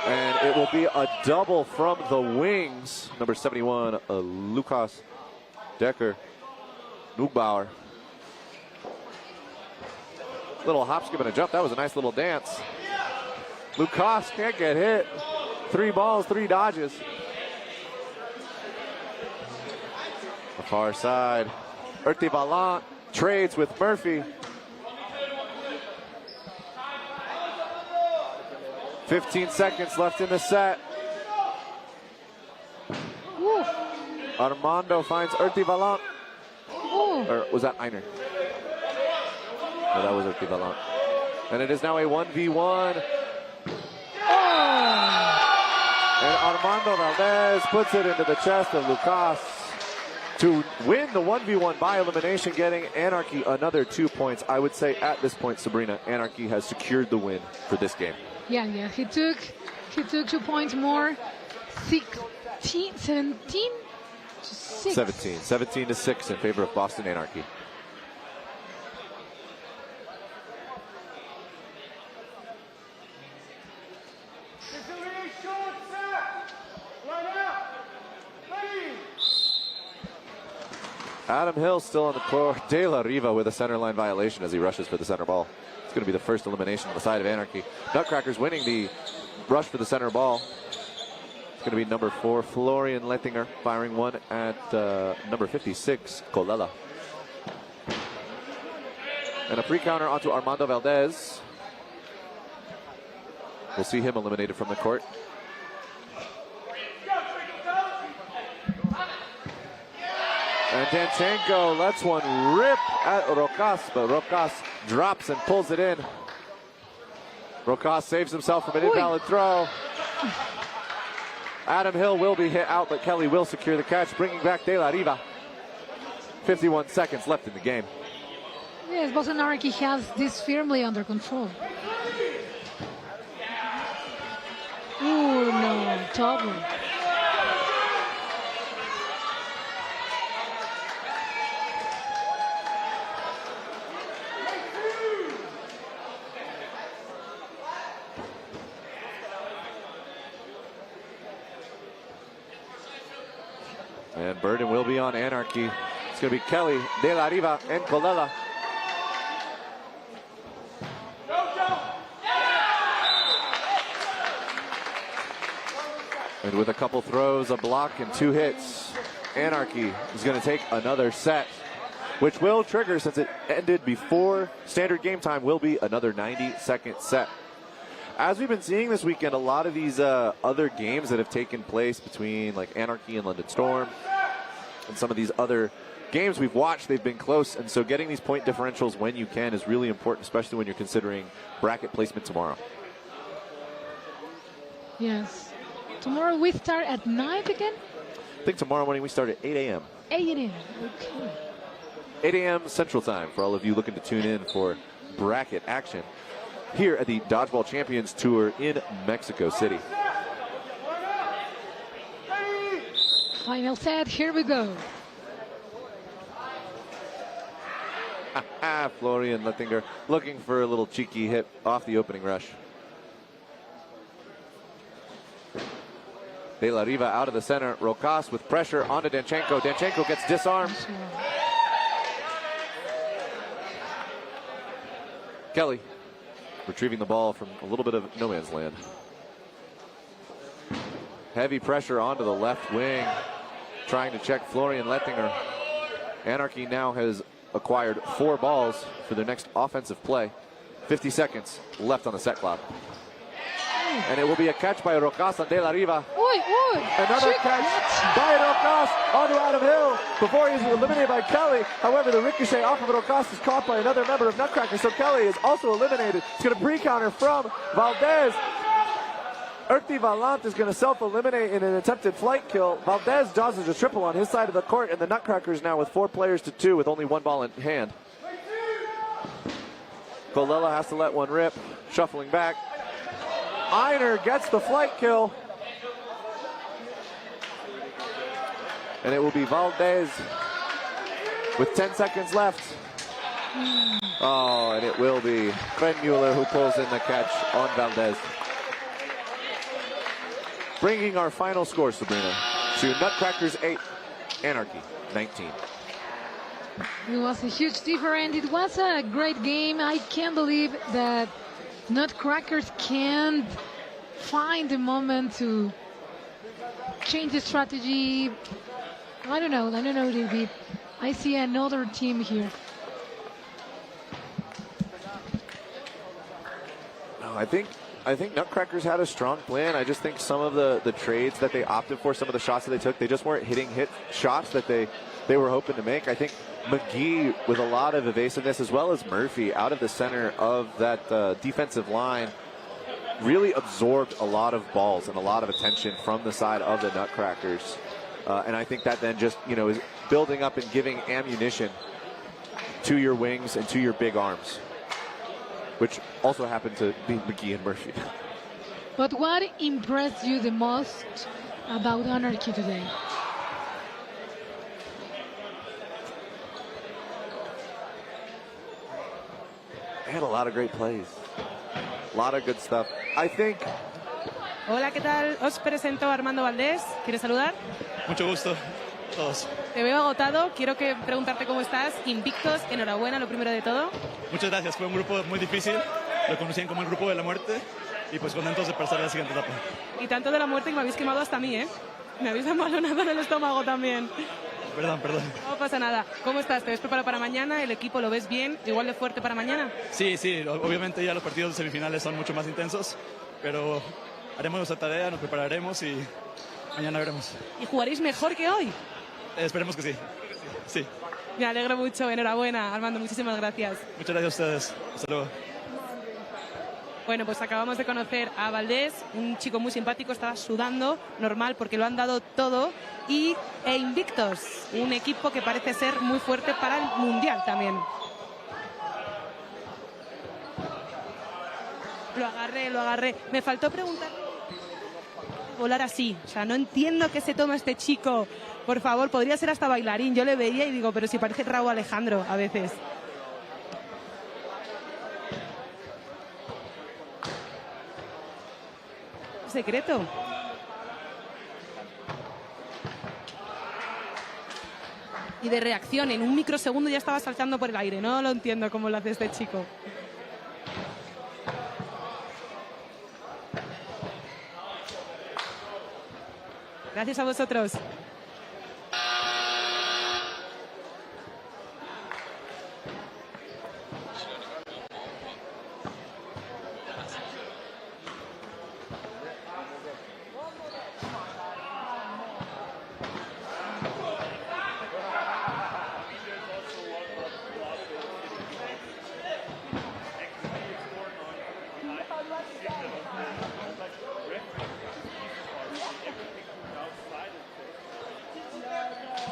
And it will be a double from the wings. Number 71, Lucas Decker Nugbauer. Little hop, skip, and a jump. That was a nice little dance. Lucas can't get hit. 3 balls, 3 dodges. The far side. Earthy Ballon trades with Murphy. 15 seconds left in the set.
Ooh.
Armando finds Earthy Ballon. Or was that Einer? No, that was Earthy Ballon. And it is now a 1v1. And Armando Valdez puts it into the chest of Lucas to win the 1v1 by elimination, getting Anarchy another 2 points. I would say at this point, Sabrina, Anarchy has secured the win for this game.
Yeah. He took 2 points more. 17 to 6.
17 to 6 in favor of Boston Anarchy. Adam Hill still on the court. De La Riva with a center line violation as he rushes for the center ball. It's going to be the first elimination on the side of Anarchy. Nutcrackers winning the rush for the center ball. It's going to be number 4, Florian Lettinger, firing one at number 56, Colella. And a pre-counter onto Armando Valdez. We'll see him eliminated from the court. And Danchenko lets one rip at Rocas, but Rocas drops and pulls it in. Rocas saves himself from an invalid throw. Adam Hill will be hit out, but Kelly will secure the catch, bringing back De La Riva. 51 seconds left in the game.
Yes, but Anarchy has this firmly under control. Ooh, no, double.
And burden will be on Anarchy. It's going to be Kelly, De La Riva, and Colella. And with a couple throws, a block, and 2 hits, Anarchy is going to take another set, which will trigger, since it ended before standard game time, will be another 90-second set. As we've been seeing this weekend, a lot of these other games that have taken place between like Anarchy and London Storm and some of these other games we've watched, they've been close. And so getting these point differentials when you can is really important, especially when you're considering bracket placement tomorrow.
Yes. Tomorrow we start at 9 again?
I think tomorrow morning we start at 8 a.m.
8 a.m. Okay.
8 a.m. Central Time for all of you looking to tune in for bracket action here at the Dodgeball Champions Tour in Mexico City.
Final set, here we go.
Florian Lettinger looking for a little cheeky hit off the opening rush. De La Riva out of the center. Rocas with pressure onto Danchenko. Danchenko gets disarmed. Kelly retrieving the ball from a little bit of no man's land. Heavy pressure onto the left wing, trying to check Florian Lettinger. Anarchy now has acquired 4 balls for their next offensive play. 50 seconds left on the set clock. And it will be a catch by Rocas on De La Riva. Another catch by Rocas onto Adam Hill before he's eliminated by Kelly. However, the ricochet off of Rocas is caught by another member of Nutcracker, so Kelly is also eliminated. It's going to pre-counter from Valdez. Urti Valant is going to self-eliminate in an attempted flight kill. Valdez dodges a triple on his side of the court, and the Nutcrackers now with 4 players to 2 with only 1 ball in hand. Colella has to let one rip, shuffling back. Einer gets the flight kill. And it will be Valdez with 10 seconds left. Oh, and it will be Krenmuller who pulls in the catch on Valdez. Bringing our final score, Sabrina, to Nutcrackers 8, Anarchy 19.
It was a huge difference. It was a great game. I can't believe that Nutcrackers can't find the moment to change the strategy. I don't know, DB. I see another team here.
No, I think Nutcrackers had a strong plan. I just think some of the trades that they opted for, some of the shots that they took, they just weren't hitting shots that they were hoping to make. I think McGee with a lot of evasiveness, as well as Murphy out of the center of that defensive line, really absorbed a lot of balls and a lot of attention from the side of the Nutcrackers. And I think that then just, is building up and giving ammunition to your wings and to your big arms, which also happened to be McGee and Murphy.
But what impressed you the most about Anarchy today?
They had a lot of great plays. A lot of good stuff. I think...
Hola, ¿qué tal? Os presento a Armando Valdés. ¿Quieres saludar?
Mucho gusto, todos.
Te veo agotado. Quiero preguntarte cómo estás. Invictos, enhorabuena, lo primero de todo.
Muchas gracias. Fue un grupo muy difícil. Lo conocían como el grupo de la muerte. Y pues contentos de pasar a la siguiente etapa.
Y tanto de la muerte que me habéis quemado hasta a mí, ¿eh? Me habéis amalonado en el estómago también.
Perdón.
No pasa nada. ¿Cómo estás? ¿Te ves preparado para mañana? ¿El equipo lo ves bien? ¿Igual de fuerte para mañana?
Sí, obviamente ya los partidos de semifinales son mucho más intensos, pero haremos nuestra tarea, nos prepararemos y mañana veremos.
¿Y jugaréis mejor que hoy?
Esperemos que sí. Sí.
Me alegro mucho. Enhorabuena, Armando. Muchísimas gracias.
Muchas gracias a ustedes. Hasta luego.
Bueno, pues acabamos de conocer a Valdés, un chico muy simpático, estaba sudando, normal, porque lo han dado todo, e Invictos, un equipo que parece ser muy fuerte para el Mundial también. Lo agarré. Me faltó preguntar volar así, o sea, no entiendo qué se toma este chico. Por favor, podría ser hasta bailarín. Yo le veía y digo, pero si parece Raúl Alejandro a veces. Secreto. Y de reacción, en un microsegundo ya estaba saltando por el aire. No lo entiendo cómo lo hace este chico. Gracias a vosotros.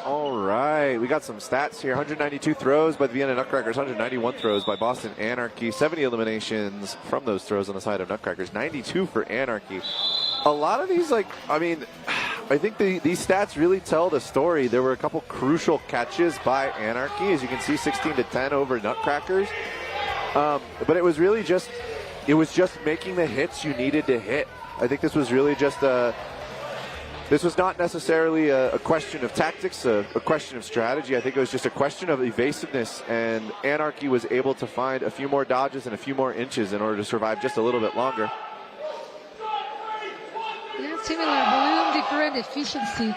All right, we got some stats here. 192 throws by the Vienna Nutcrackers, 191 throws by Boston Anarchy, 70 eliminations from those throws on the side of Nutcrackers, 92 for Anarchy. A lot of these, I think these stats really tell the story. There were a couple crucial catches by Anarchy, as you can see, 16-10 over Nutcrackers. But it was really just making the hits you needed to hit. I think this was really just this was not necessarily a question of tactics, a question of strategy. I think it was just a question of evasiveness, and Anarchy was able to find a few more dodges and a few more inches in order to survive just a little bit longer.
Yeah, similar volume, different efficiency.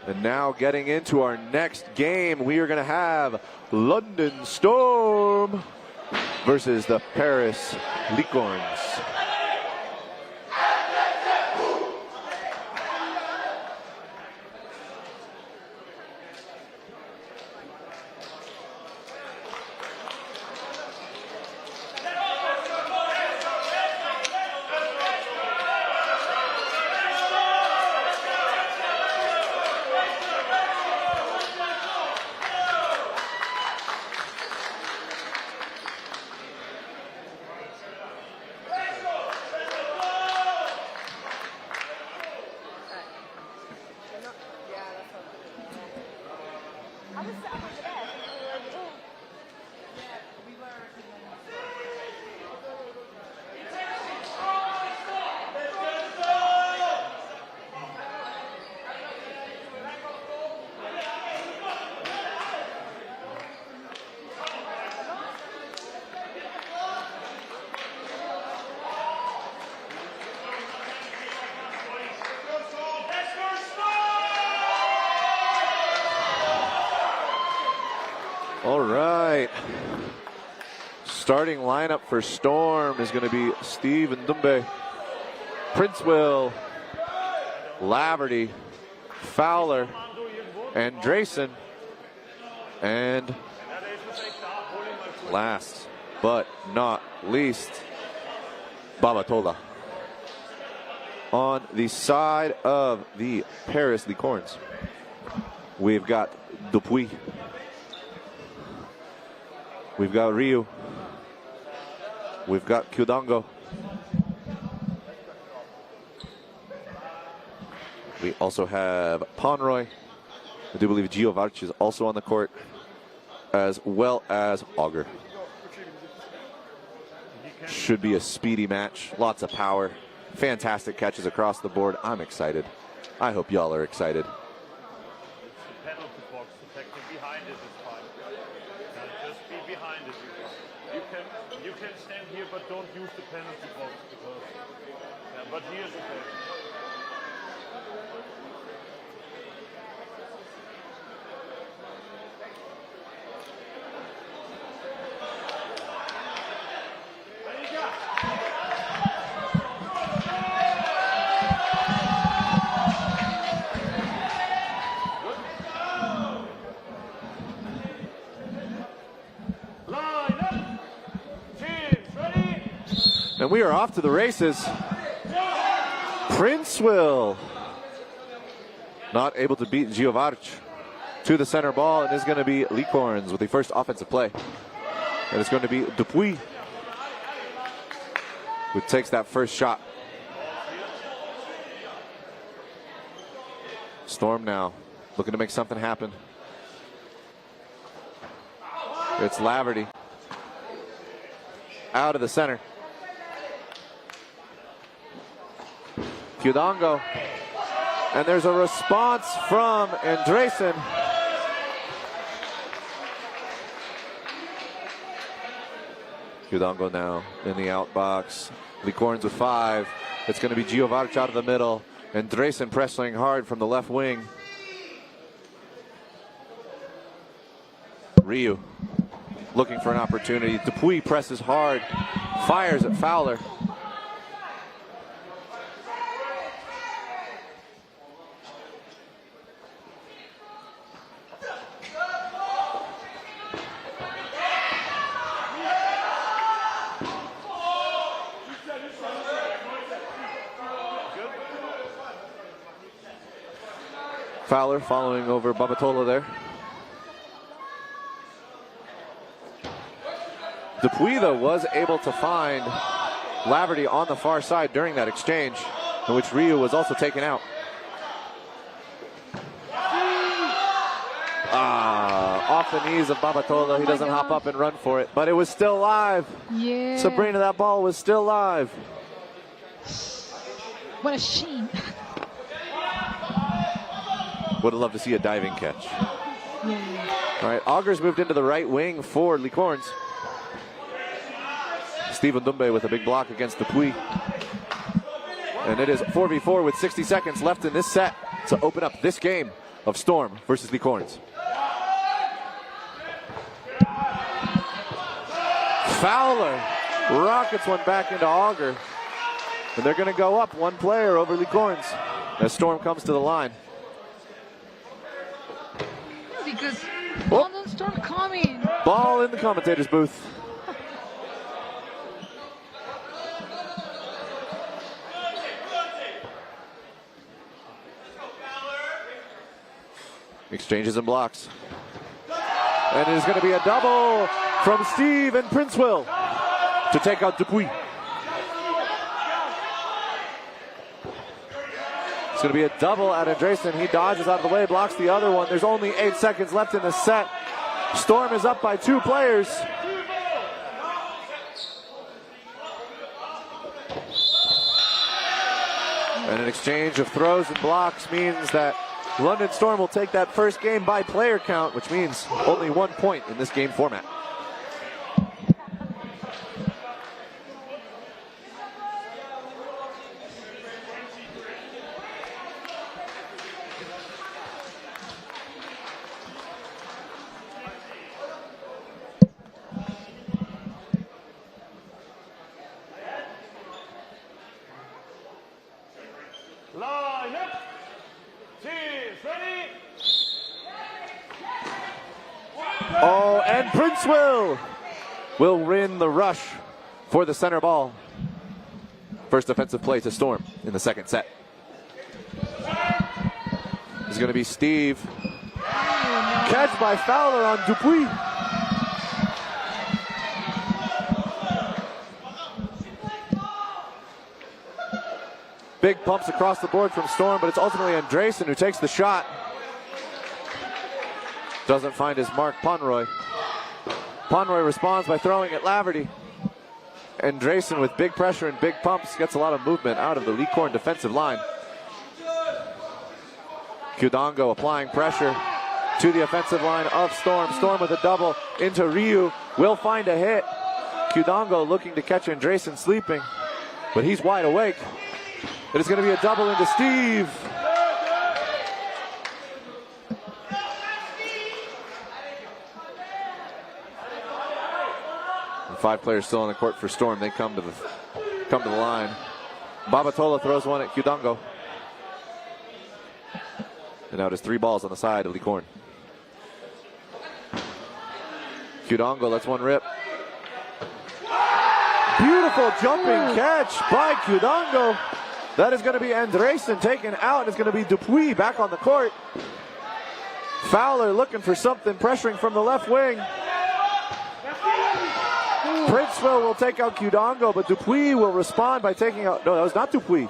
And now getting into our next game, we are going to have London Storm versus the Paris Lyorns. All right. Starting lineup for Storm is going to be Steve Ndumbe, Princewell, Laverty, Fowler, Andresen, and last but not least, Babatola. On the side of the Paris Lyorns, we've got Dupuis. We've got Ryu. We've got Kyudango. We also have Ponroy. I do believe Giovarchi is also on the court, as well as Auger. Should be a speedy match. Lots of power. Fantastic catches across the board. I'm excited. I hope y'all are excited.
Penalty box protected behind it is fine. Just be behind it. can stand here, but don't use the penalty box because. Yeah, but here's okay.
And we are off to the races. Princeville not able to beat Giovarch to the center ball, and is going to be Lyorns with the first offensive play. And it's going to be Dupuy who takes that first shot. Storm now looking to make something happen. It's Laverty out of the center. Kudongo, and there's a response from Andresen. Kudongo now in the outbox. Lyorns with 5. It's going to be Giovarch out of the middle. Andresen pressing hard from the left wing. Ryu looking for an opportunity. Dupuy presses hard, fires at Fowler. Fowler following over Babatola there. Dupuy, though, was able to find Laverty on the far side during that exchange, in which Ryu was also taken out. Off the knees of Babatola. He doesn't hop up and run for it, but it was still live.
Yeah.
Sabrina, that ball was still live.
What a shame.
Would have loved to see a diving catch.
Yeah.
All right, Augers moved into the right wing for Lyorns. Stephen Dumbe with a big block against Dupuy. And it is 4v4 with 60 seconds left in this set to open up this game of Storm versus Lyorns. Fowler rockets one back into Auger. And they're going to go up one player over Lyorns as Storm comes to the line.
Because London Storm coming.
Ball in the commentator's booth. Exchanges and blocks. And it is going to be a double from Steve and Princeville to take out Dupuy. It's going to be a double at Andresen. He dodges out of the way, blocks the other one. There's only 8 seconds left in the set. Storm is up by 2 players. And an exchange of throws and blocks means that London Storm will take that first game by player count, which means only 1 point in this game format. Oh, and Princeville will win the rush for the center ball. First offensive play to Storm in the second set. It's going to be Steve. Catch by Fowler on Dupuy. Big pumps across the board from Storm, but it's ultimately Andresen who takes the shot. Doesn't find his mark, Ponroy. Ponroy responds by throwing at Laverty. Andresen with big pressure and big pumps gets a lot of movement out of the Lyorns defensive line. Kudongo applying pressure to the offensive line of Storm. Storm with a double into Ryu. Will find a hit. Qdongo looking to catch Andresen sleeping, but he's wide awake. It is going to be a double into Steve. And 5 players still on the court for Storm. They come to the line. Babatola throws one at Qdongo. And now it is 3 balls on the side of Lyorns. Qdongo lets one rip. Beautiful jumping catch by Qdongo. That is going to be Andresen taken out, and it's going to be Dupuis back on the court. Fowler looking for something, pressuring from the left wing. Princeville will take out Qdongo, but Dupuis will respond by taking out... No, that was not Dupuis.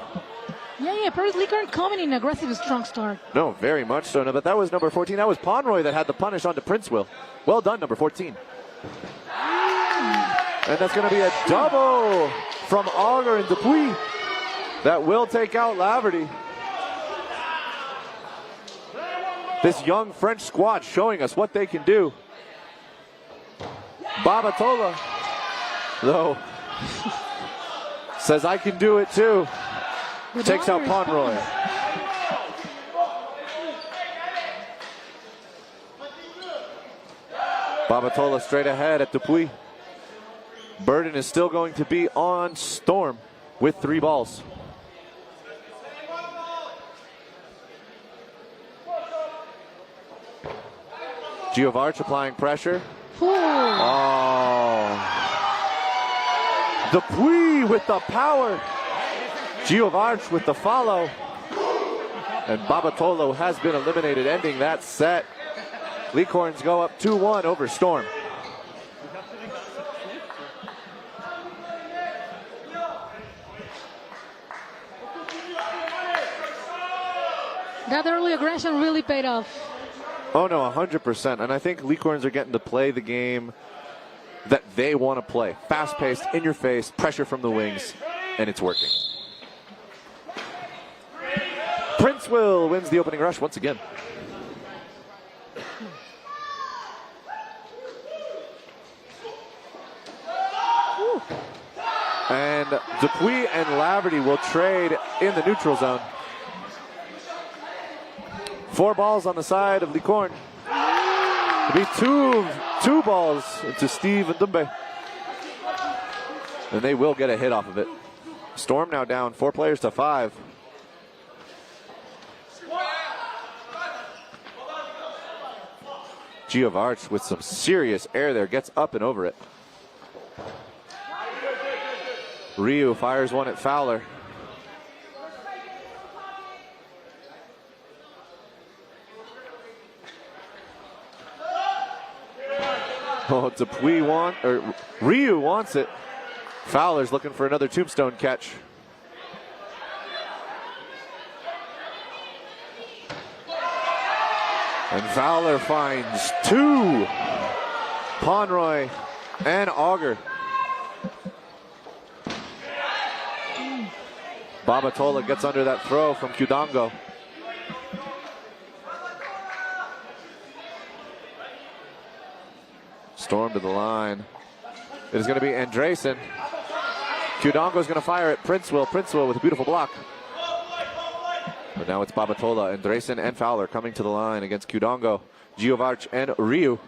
Yeah, Paris Lyorns coming in aggressive, strong start.
No, very much so. No, but that was number 14. That was Pomeroy that had the punish onto Princeville. Well done, number 14. And that's going to be a double from Auger and Dupuis. That will take out Laverty. This young French squad showing us what they can do. Babatola, though, says I can do it too. Takes out Pomeroy. Babatola straight ahead at Dupuis. Burden is still going to be on Storm with 3 balls. Giovarch applying pressure. Oh. Dupuis with the power. Giovarch with the follow. And Babatolo has been eliminated, ending that set. Lyorns go up 2-1 over Storm.
That early aggression really paid off.
Oh no, 100%. And I think Lyorns are getting to play the game that they want to play. Fast-paced, in your face, pressure from the wings, and it's working. Princeville wins the opening rush once again. And Dupuis and Laverty will trade in the neutral zone. 4 balls on the side of Lyorns. It'll be two balls to Steve and Dumbe. And they will get a hit off of it. Storm now down 4 players to 5. Giovarch with some serious air there, gets up and over it. Ryu fires one at Fowler. Oh, Dupuis Ryu wants it. Fowler's looking for another tombstone catch. And Fowler finds 2. Pomeroy and Auger. Babatola gets under that throw from Qdongo. Storm to the line. It is going to be Andresen. Qdongo is going to fire at Princeville. Princeville with a beautiful block. But now it's Babatola, Andresen, and Fowler coming to the line against Qdongo, Giovarch, and Ryu.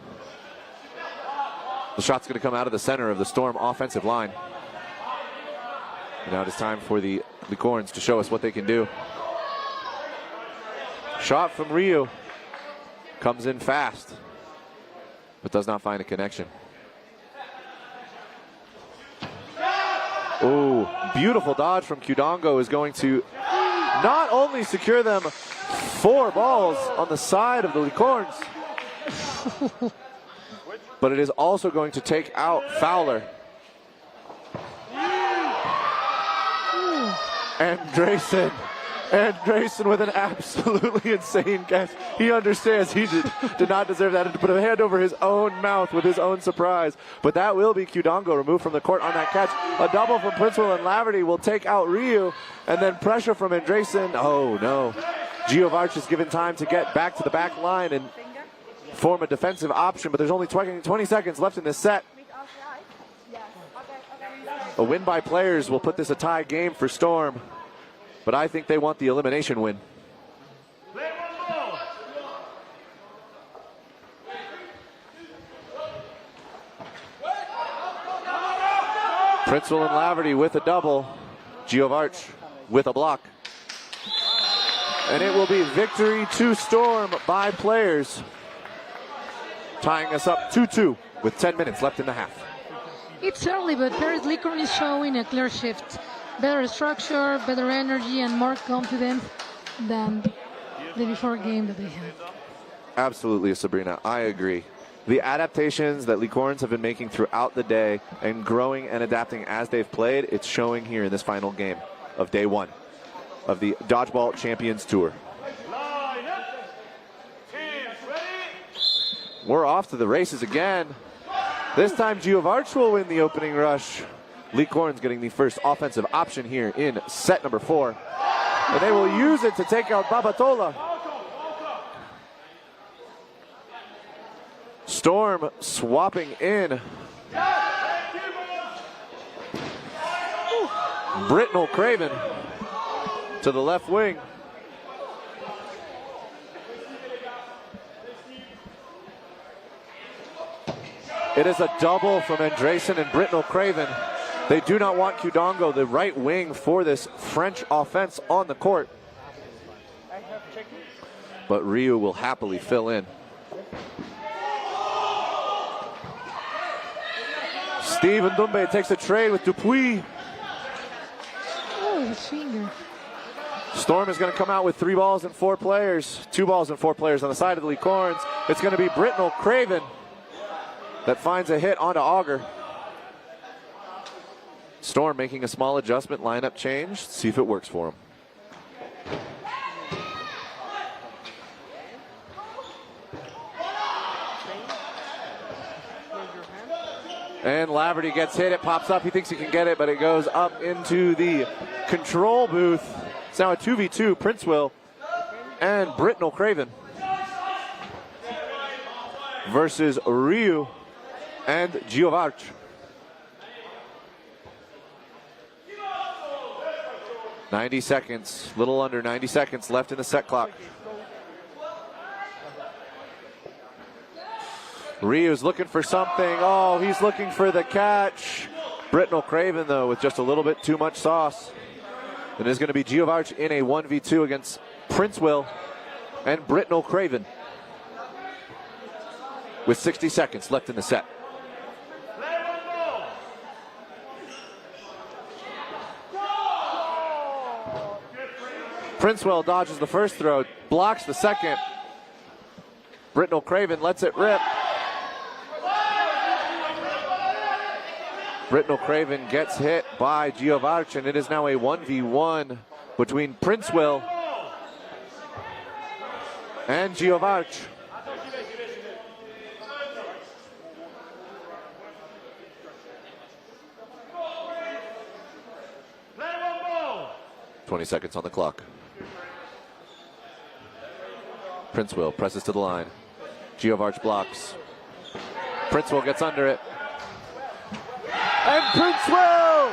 The shot's going to come out of the center of the Storm offensive line. And now it is time for the Lyorns to show us what they can do. Shot from Ryu. Comes in fast, but does not find a connection. Oh, beautiful dodge from Qdongo is going to not only secure them 4 balls on the side of the Lyorns, but it is also going to take out Fowler. Andresen with an absolutely insane catch. He understands he did not deserve that, and to put a hand over his own mouth with his own surprise. But that will be Qdongo removed from the court on that catch. A double from Princeville, and Laverty will take out Ryu, and then pressure from Andresen. Oh no. Giovarch is given time to get back to the back line and form a defensive option, but there's only 20 seconds left in this set. A win by players will put this a tie game for Storm, but I think they want the elimination win. Princeville and Laverty with a double. Giovarch with a block. And it will be victory to Storm by players, tying us up 2-2 with 10 minutes left in the half.
It's early, but Paris Lyorns is showing a clear shift. Better structure, better energy, and more confidence than the before game that they had.
Absolutely, Sabrina. I agree. The adaptations that Lyorns have been making throughout the day and growing and adapting as they've played, it's showing here in this final game of day one of the Dodgeball Champions Tour. We're off to the races again. This time Giovarch will win the opening rush. Lyorns getting the first offensive option here in set number 4. And they will use it to take out Babatola. Storm swapping in. Britnell Craven to the left wing. It is a double from Andresen and Britnell Craven. They do not want Kudongo, the right wing, for this French offense on the court. But Ryu will happily fill in. Steve Ndumbe takes a trade with Dupuis.
Oh, his finger.
Storm is going to come out with 3 balls and 4 players. 2 balls and 4 players on the side of the Lyorns. It's going to be Britnell Craven that finds a hit onto Auger. Storm making a small adjustment, lineup change. See if it works for him. And Laverty gets hit. It pops up. He thinks he can get it, but it goes up into the control booth. It's now a 2v2. Princeville and Britnell Craven versus Ryu and Giovarch. .90 seconds, little under 90 seconds left in the set clock. Ryu's looking for something. Oh, he's looking for the catch. Britnell Craven, though, with just a little bit too much sauce. It is going to be Giovarch in a 1v2 against Princeville and Britnell Craven with 60 seconds left in the set. Princeville dodges the first throw, blocks the second. Britnell Craven lets it rip. Britnell Craven gets hit by Giovarch, and it is now a 1v1 between Princeville and Giovarch. .20 seconds on the clock. Princeville presses to the line. Giovarch blocks. Princeville gets under it. And Princeville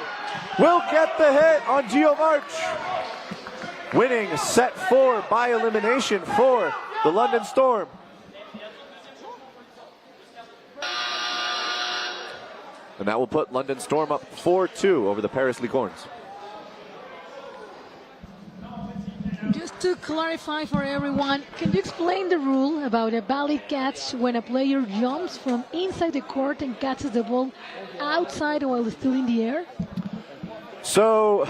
will get the hit on Giovarch, winning set 4 by elimination for the London Storm. And that will put London Storm up 4-2 over the Paris Lyorns.
Just to clarify for everyone, can you explain the rule about a valid catch when a player jumps from inside the court and catches the ball outside while still in the air?
So,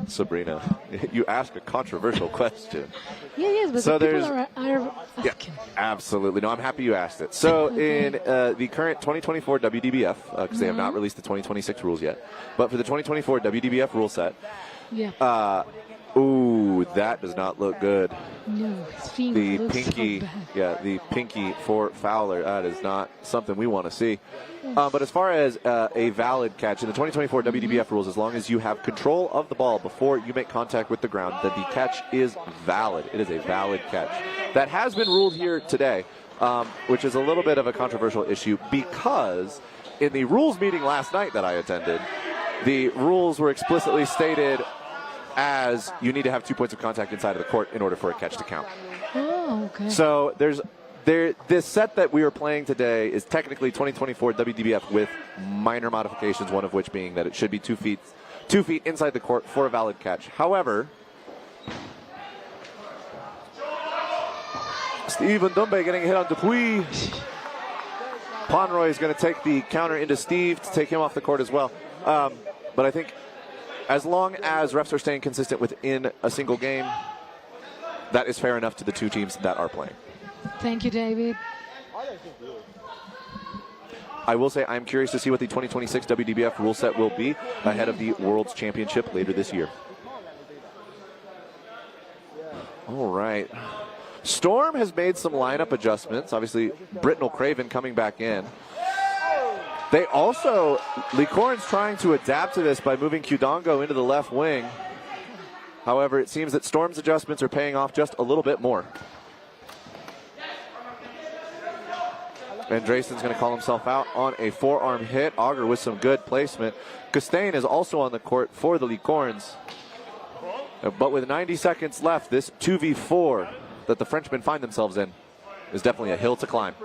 Sabrina, you ask a controversial question.
Yes, but
so
people are asking.
Yeah, absolutely. No, I'm happy you asked it. So in the current 2024 WDBF, because they have not released the 2026 rules yet, but for the 2024 WDBF rule set, ooh, that does not look good.
No, his finger
the
looks
pinky,
so bad.
yeah, the pinky for Fowler. That is not something we want to see. But as far as a valid catch in the 2024 WDBF rules, as long as you have control of the ball before you make contact with the ground, then the catch is valid. It is a valid catch. That has been ruled here today, which is a little bit of a controversial issue because in the rules meeting last night that I attended, the rules were explicitly stated as you need to have 2 points of contact inside of the court in order for a catch to count.
Oh, okay.
So this set that we are playing today is technically 2024 WDBF with minor modifications, one of which being that it should be 2 feet inside the court for a valid catch. However, Steve Ndumbe getting a hit on Dupuis. Ponroy is going to take the counter into Steve to take him off the court as well. But I think as long as refs are staying consistent within a single game, that is fair enough to the 2 teams that are playing.
Thank you, David.
I will say I'm curious to see what the 2026 WDBF rule set will be ahead of the World's Championship later this year. All right. Storm has made some lineup adjustments. Obviously, Britnell Craven coming back in. They also, Lyorns trying to adapt to this by moving Qdongo into the left wing. However, it seems that Storm's adjustments are paying off just a little bit more. Andreessen's going to call himself out on a forearm hit. Auger with some good placement. Costain is also on the court for the Lyorns. But with 90 seconds left, this 2v4 that the Frenchmen find themselves in is definitely a hill to climb.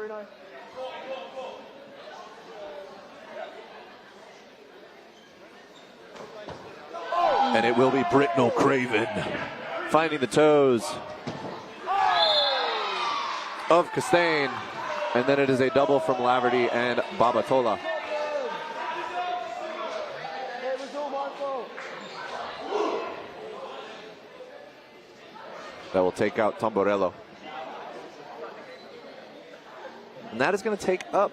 And it will be Britnell Craven finding the toes of Costain. And then it is a double from Laverty and Babatola. That will take out Tamborello. And that is going to take up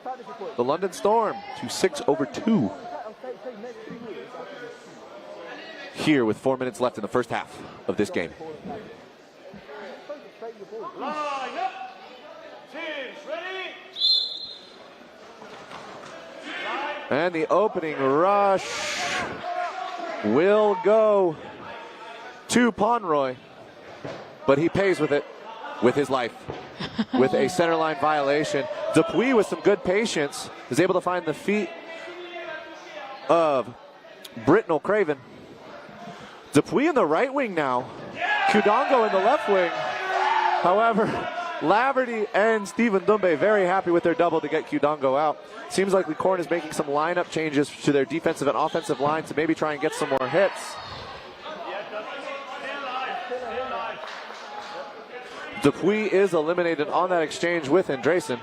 the London Storm to 6-2. Here with 4 minutes left in the first half of this game.
Line up. Teams ready.
And the opening rush will go to Ponroy, but he pays with it with his life, with a centerline violation. Dupuis with some good patience is able to find the feet of Britnell Craven. Dupuis in the right wing now. Qdongo in the left wing. However, Laverty and Steve Ndumbe very happy with their double to get Qdongo out. Seems like Lyorns is making some lineup changes to their defensive and offensive line to maybe try and get some more hits. Dupuis is eliminated on that exchange with Andreessen.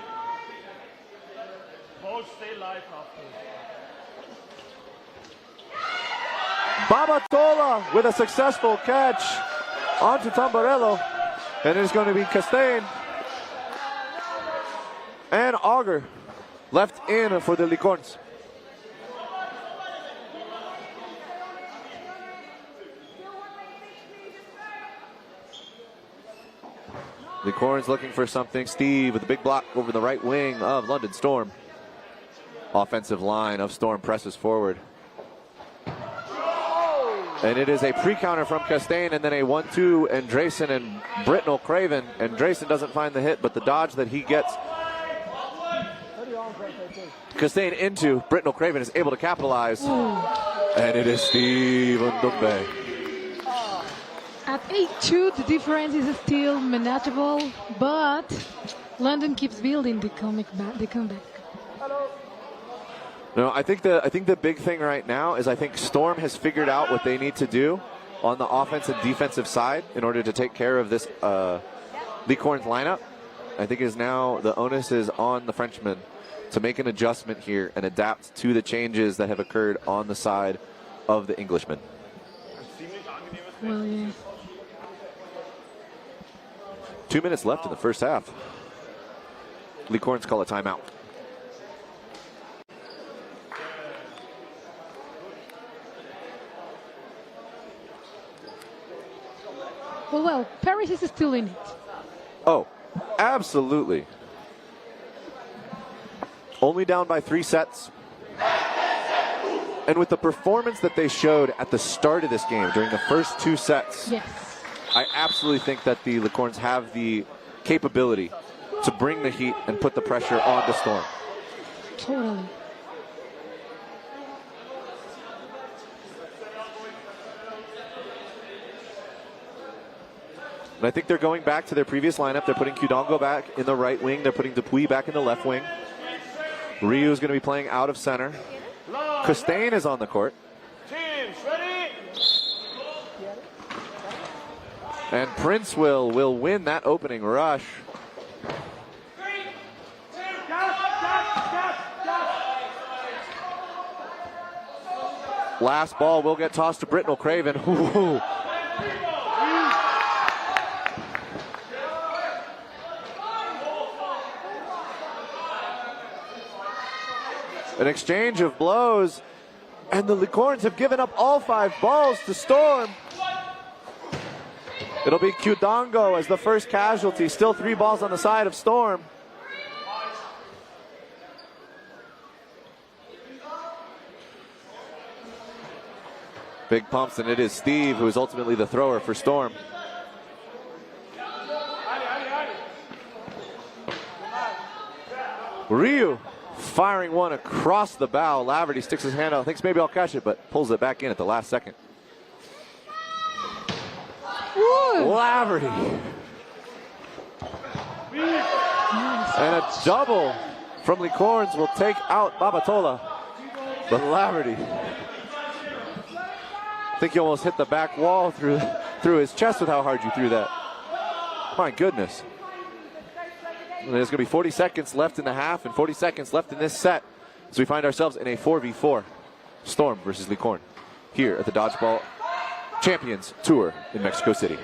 Babatola with a successful catch onto Tamborello. And it is going to be Costain and Auger left in for the Lyorns. Lyorns looking for something. Steve with a big block over the right wing of London Storm. Offensive line of Storm presses forward. And it is a pre-counter from Costain and then a 1-2 Andreessen and Britnell Craven. Andreessen doesn't find the hit, but the dodge that he gets Costain into, Britnell Craven is able to capitalize. And it is Steve Ndumbe.
At 8-2, the difference is still manageable, but London keeps building the comeback.
No, I think the big thing right now is I think Storm has figured out what they need to do on the offensive and defensive side in order to take care of this Lyorns lineup. I think is now the onus is on the Frenchmen to make an adjustment here and adapt to the changes that have occurred on the side of the Englishmen.
Well, yeah.
2 minutes left in the first half. Lyorns call a timeout.
Well, Paris is still in it.
Oh, absolutely. Only down by 3 sets. And with the performance that they showed at the start of this game during the first 2 sets,
yes,
I absolutely think that the Lyorns have the capability to bring the heat and put the pressure on the Storm.
Totally.
And I think they're going back to their previous lineup. They're putting Qdongo back in the right wing. They're putting Dupuy back in the left wing. Ryu is going to be playing out of center. Costain is on the court.
Teams, ready?
And Prince will win that opening rush. Last ball will get tossed to Britnell Craven. Ooh. An exchange of blows, and the Lyorns have given up all 5 balls to Storm. It'll be Qdongo as the first casualty. Still 3 balls on the side of Storm. Big pumps, and it is Steve who is ultimately the thrower for Storm. Ryu firing one across the bow. Laverty sticks his hand out, thinks maybe I'll catch it, but pulls it back in at the last second. Laverty. And a double from Lyorns will take out Babatola. But Laverty, I think he almost hit the back wall through his chest with how hard you threw that. My goodness. And there's going to be 40 seconds left in the half and 40 seconds left in this set. So we find ourselves in a 4v4. Storm versus Lyorn here at the Dodgeball Champions Tour in Mexico City.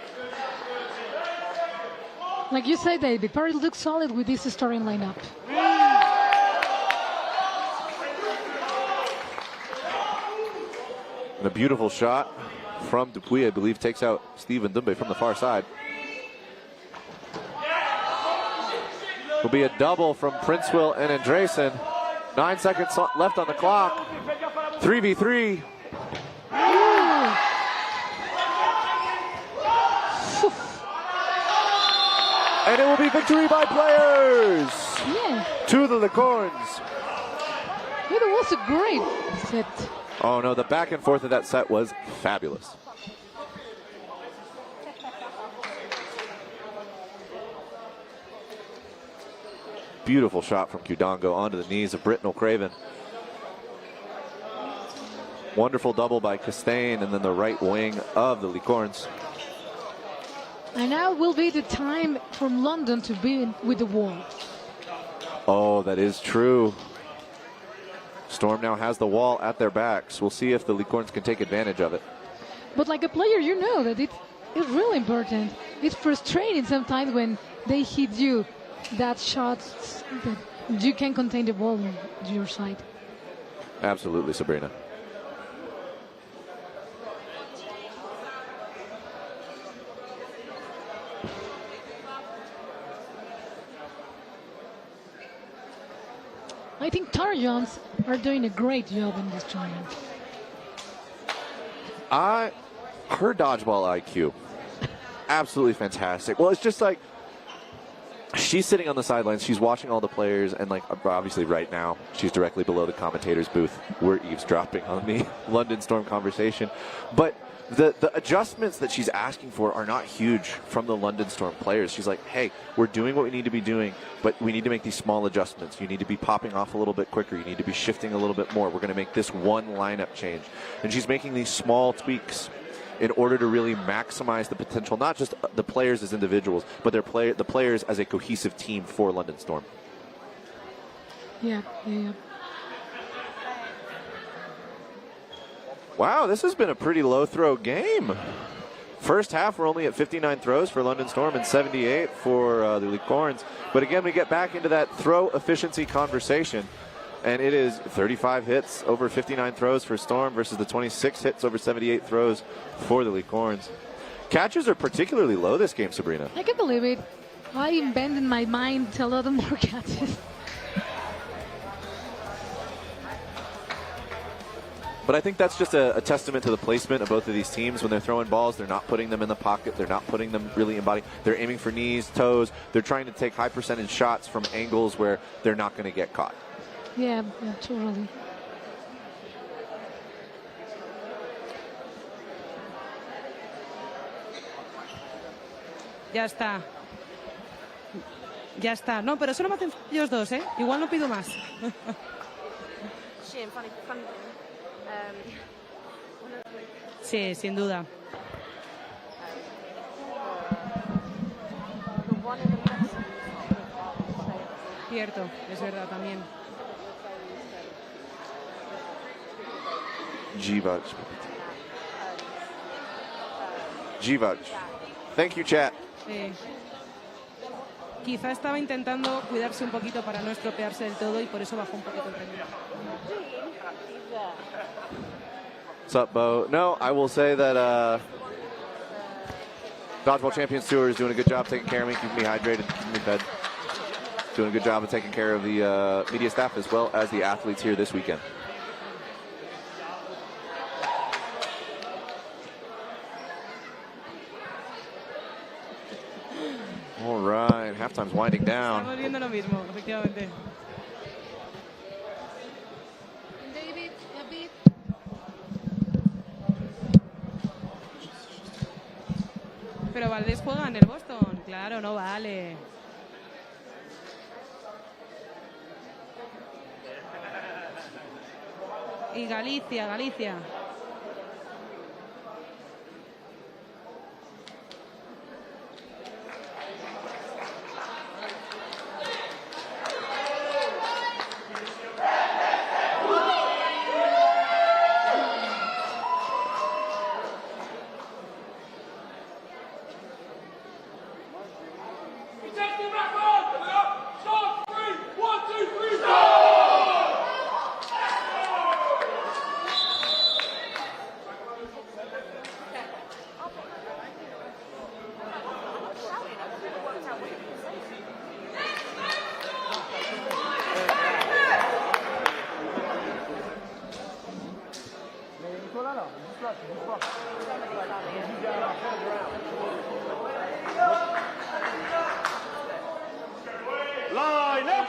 Like you said, David, Paris looks solid with this starting lineup.
And a beautiful shot from Dupuy, I believe, takes out Steven Dumbe from the far side. Will be a double from Princeville and Andresen. 9 seconds left on the clock. 3v3. And it will be victory by players.
Yeah.
To the Lyorns.
It was a great set.
Oh no, the back and forth of that set was fabulous. Beautiful shot from Qdongo onto the knees of Britnell Craven. Wonderful double by Costain, and then the right wing of the Lyorns.
And now will be the time for London to be with the wall.
Oh, that is true. Storm now has the wall at their backs. We'll see if the Lyorns can take advantage of it.
But like a player, you know that it's really important. It's frustrating sometimes when they hit you that shot that you can contain the ball on your side.
Absolutely, Sabrina.
I think Trojans are doing a great job in this tournament.
Her dodgeball IQ, absolutely fantastic. Well, it's just like, she's sitting on the sidelines, she's watching all the players, and like obviously right now she's directly below the commentator's booth. We're eavesdropping on the London Storm conversation, but the adjustments that she's asking for are not huge from the London Storm players. She's like, hey, we're doing what we need to be doing, but we need to make these small adjustments. You need to be popping off a little bit quicker. You need to be shifting a little bit more. We're going to make this one lineup change. And she's making these small tweaks in order to really maximize the potential, not just the players as individuals, but the players as a cohesive team for London Storm.
Yeah.
Wow, this has been a pretty low throw game. First half, we're only at 59 throws for London Storm and 78 for the Lyorns. But again, we get back into that throw efficiency conversation. And it is 35 hits over 59 throws for Storm versus the 26 hits over 78 throws for the Lyorns. Catches are particularly low this game, Sabrina.
I can believe it. I invented in my mind a lot of more catches.
But I think that's just a testament to the placement of both of these teams. When they're throwing balls, they're not putting them in the pocket. They're not putting them really in body. They're aiming for knees, toes. They're trying to take high percentage shots from angles where they're not going to get caught.
Yeah, totally.
Ya está. Ya está. No, pero solo me hacen ellos dos, ¿eh? Igual no pido más. Sí, sin duda. Cierto, es verdad también.
Jivaj. Thank you, chat.
Sí. Quizá estaba intentando cuidarse un poquito para no estropearse del todo y por eso bajó un poquito el rendimiento.
What's up, Bo? No, I will say that Dodgeball Champions Tour is doing a good job taking care of me, keeping me hydrated, keeping me fed. Doing a good job of taking care of the media staff as well as the athletes here this weekend. All right, halftime's winding down.
Estamos viendo lo mismo, efectivamente.
David,
Pero Valdés juega en el Boston. Claro, no vale. Y Galicia.
Line up!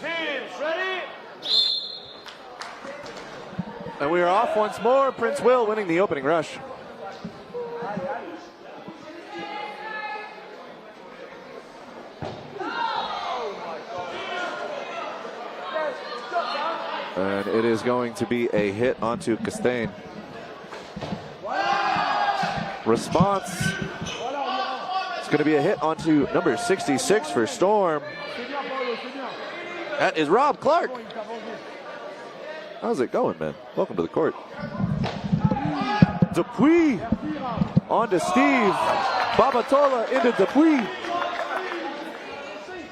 Teams ready?
And we are off once more. Prince Will winning the opening rush. And it is going to be a hit onto Costain. Response. It's going to be a hit onto number 66 for Storm. That is Rob Clark. How's it going, man? Welcome to the court. Dupuis on to Steve. Babatola into Dupuis.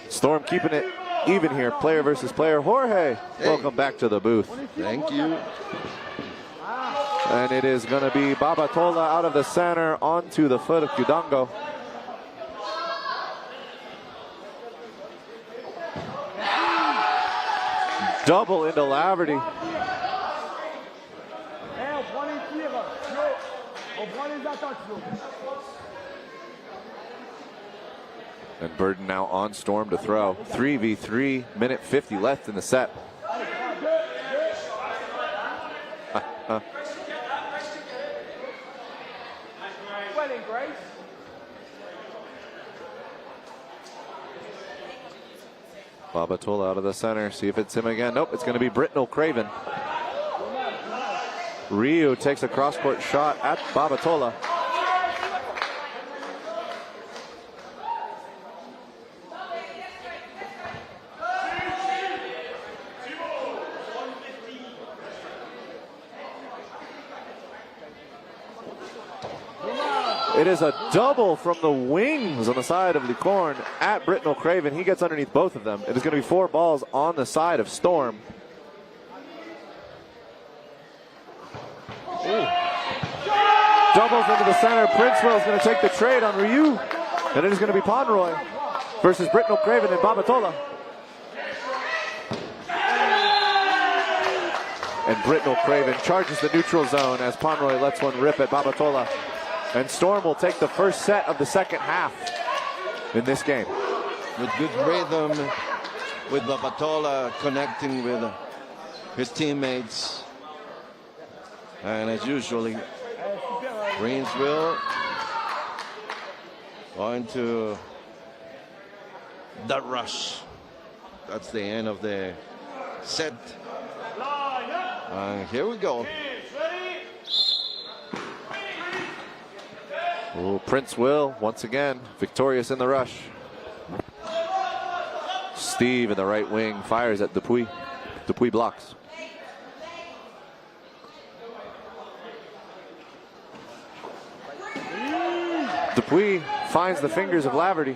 Storm keeping it even here, player versus player. Jorge, welcome back to the booth.
Thank you.
And it is going to be Babatola out of the center onto the foot of Kudango. Double into Laverty. And Burden now on Storm to throw. 3v3, minute 50 left in the set. Babatola out of the center. See if it's him again. Nope, it's going to be Britnell Craven. Ryu takes a cross-court shot at Babatola. It is a double from the wings on the side of Lyorns at Britnell Craven. He gets underneath both of them. It is going to be 4 balls on the side of Storm. Ooh. Doubles into the center. Princewell is going to take the trade on Ryu. And it is going to be Pomeroy versus Britnell Craven and Babatola. And Britnell Craven charges the neutral zone as Pomeroy lets one rip at Babatola. And Storm will take the first set of the second half in this game.
With good rhythm, with Babatola connecting with his teammates. And as usually, Greensville Going to the rush. That's the end of the set. And here we go.
Oh, Prince Will, once again, victorious in the rush. Steve in the right wing fires at Dupuy. Dupuy blocks. Dupuy finds the fingers of Laverty.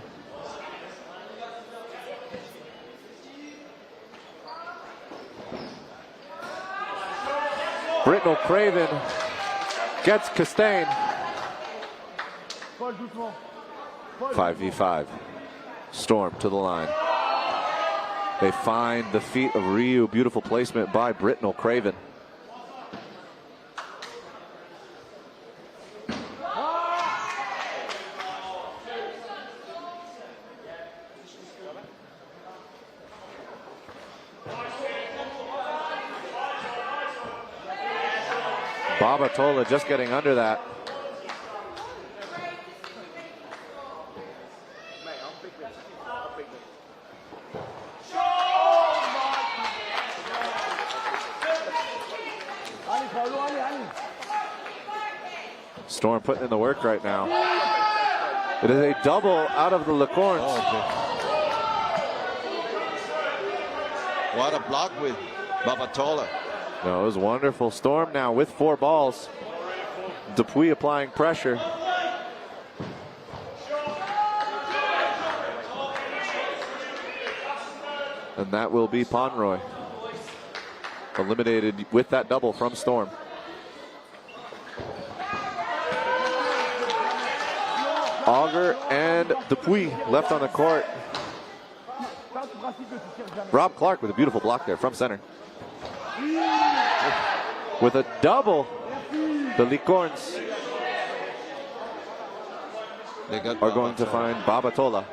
Britnell Craven gets Costain. 5v5. Storm to the line. They find the feet of Ryu. Beautiful placement by Britnell Craven. Babatola just getting under that. Storm putting in the work right now. It is a double out of the Lyorns.
Oh, okay. What a block with Babatola.
No, it was wonderful. Storm now with 4 balls. Dupuy applying pressure. And that will be Ponroy. Eliminated with that double from Storm. Auger and Dupuy left on the court. Rob Clark with a beautiful block there from center. With a double, the Lyorns are going to find Babatola.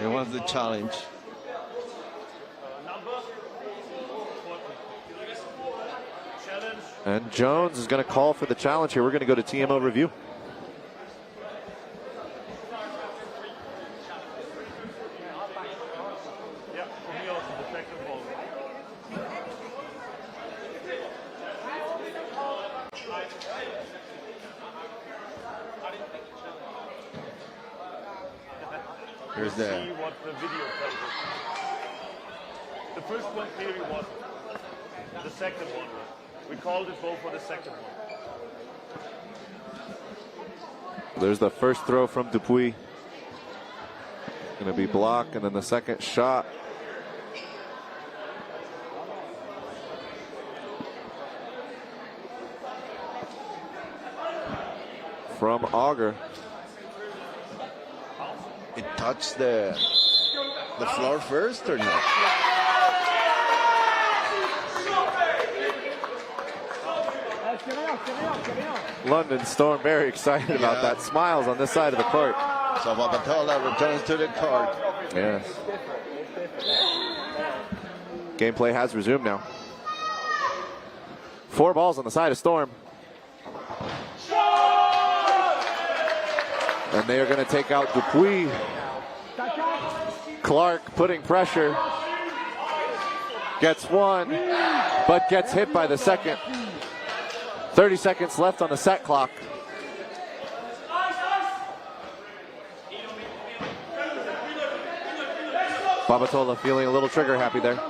He wants the challenge.
And Jones is going to call for the challenge here. We're going to go to TMO review.
Here's
See what the video tells us. The first one clearly wasn't. The second one was. We called it both for the second one.
There's the first throw from Dupuy. Going to be blocked, and then the second shot. From Auger.
It touched the floor first or not?
London Storm very excited about that. Smiles on this side of the court.
So Babatola returns to the court.
Yes. Gameplay has resumed now. 4 balls on the side of Storm. And they are going to take out Dupuy. Clark putting pressure. Gets one, but gets hit by the second. 30 seconds left on the set clock. Babatola feeling a little trigger happy there.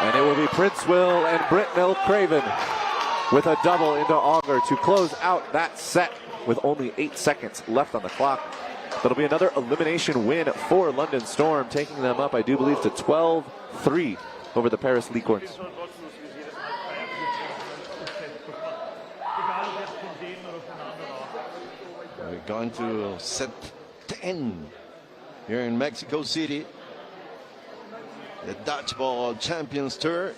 And it will be Prince Will and Britnell Craven with a double into Auger to close out that set with only 8 seconds left on the clock. That'll be another elimination win for London Storm, taking them up, I do believe, to 12-3 over the Paris Lyorns.
We're going to set 10 here in Mexico City. The Dodgeball Champions Tour.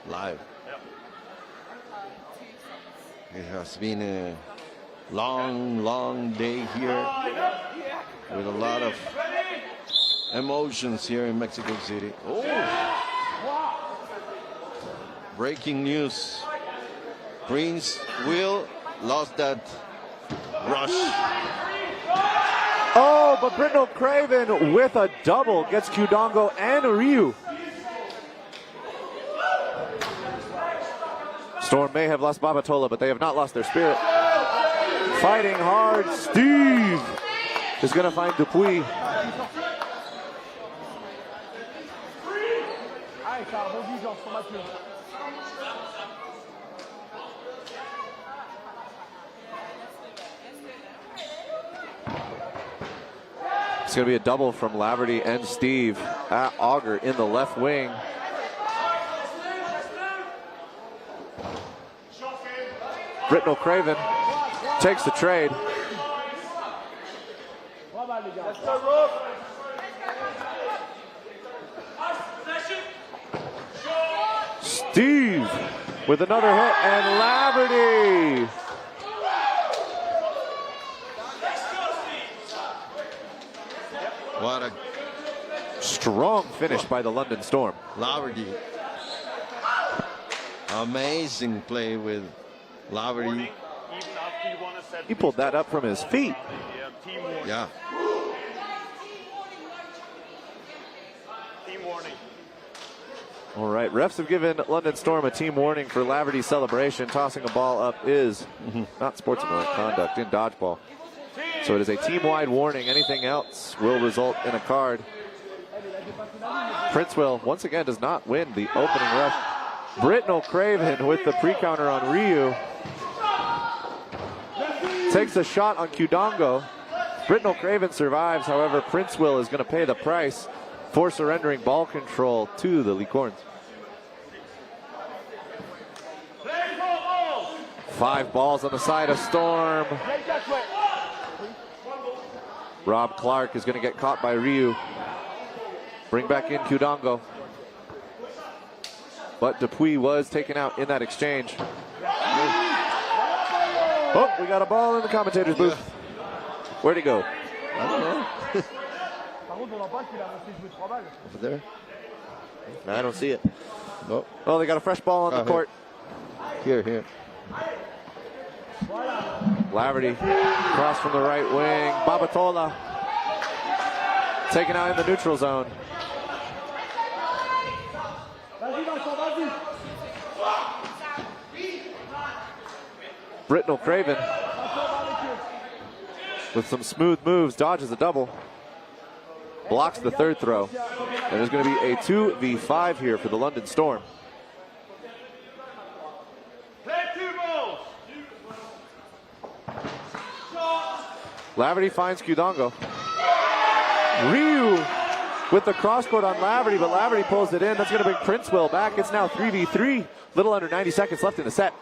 Live. It has been a long, long day here with a lot of emotions here in Mexico City. Oh! Breaking news. Prince Will lost that rush.
Oh, but Britnell Craven with a double gets Kyudongo and Ryu. Storm may have lost Babatola, but they have not lost their spirit. Fighting hard, Steve is going to find Dupuy. It's going to be a double from Laverty and Steve at Auger in the left wing. Britnell Craven takes the trade. Steve with another hit, and Laverty.
What a
strong finish by the London Storm.
Laverty. Amazing play with Laverty.
He pulled that up from his feet.
Yeah.
Team warning.
All right, refs have given London Storm a team warning for Laverty's celebration. Tossing a ball up is not sportsmanlike conduct in dodgeball. So it is a team-wide warning. Anything else will result in a card. Princeville, once again, does not win the opening rush. Britnell Craven with the pre-counter on Ryu. Takes a shot on Kyudongo. Britnell Craven survives. However, Princeville is going to pay the price for surrendering ball control to the Lyorns. 5 balls on the side of Storm. Rob Clark is going to get caught by Ryu. Bring back in Kyudongo. But Dupuy was taken out in that exchange. Oh, we got a ball in the commentator's booth. Where'd he go?
I don't know. Over there?
I don't see it.
Nope.
Oh, they got a fresh ball on the court.
Here.
Laverty cross from the right wing. Babatola taken out in the neutral zone. Britnell Craven with some smooth moves dodges a double. Blocks the third throw. And there's going to be a 2v5 here for the London Storm. Laverty finds Kyudongo. Ryu with the crosscourt on Laverty, but Laverty pulls it in. That's going to bring Princeville back. It's now 3v3. Little under 90 seconds left in the set.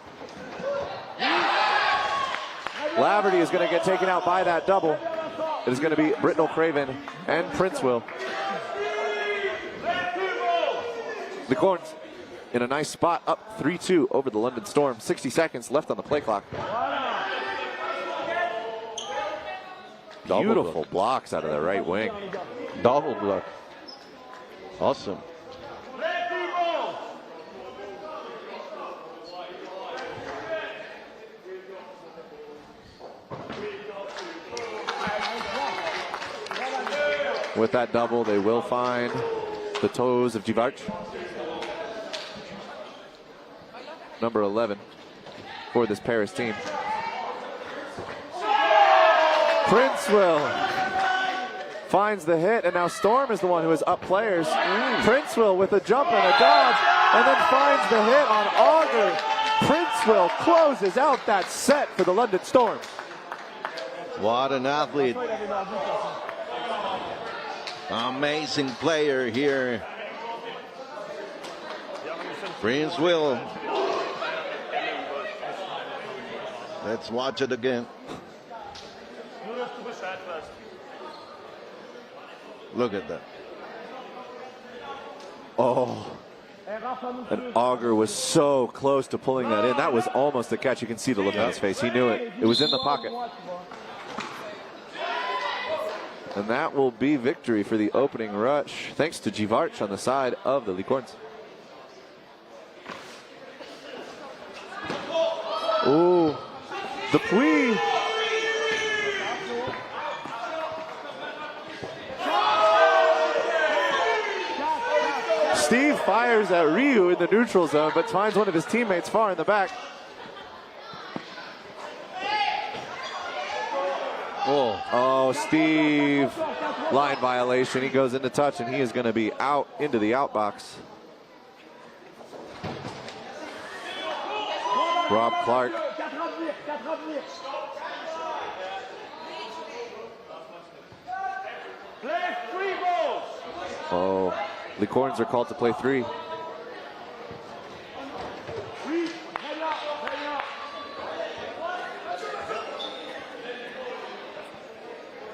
Laverty is going to get taken out by that double. It is going to be Britnell Craven and Princeville. The Lyorns in a nice spot, up 3-2 over the London Storm. 60 seconds left on the play clock. Beautiful blocks out of the right wing.
Double block. Awesome.
With that double, they will find the toes of Givarch. Number 11 for this Paris team. Princeville finds the hit, and now Storm is the one who is up players. Princeville with a jump and a dodge, and then finds the hit on Auger. Princeville closes out that set for the London Storm.
What an athlete. Amazing player here. Princeville. Let's watch it again. Look at that.
Oh. And Auger was so close to pulling that in. That was almost a catch. You can see the look on his face. He knew it. It was in the pocket. And that will be victory for the opening rush, thanks to Givarch on the side of the Lyorns. Ooh, Dupuy. Steve fires at Ryu in the neutral zone, but finds one of his teammates far in the back. Oh, Steve, line violation. He goes into touch, and he is going to be out into the outbox. Rob Clark.
Play 3 balls.
Oh, Lyorns are called to play 3.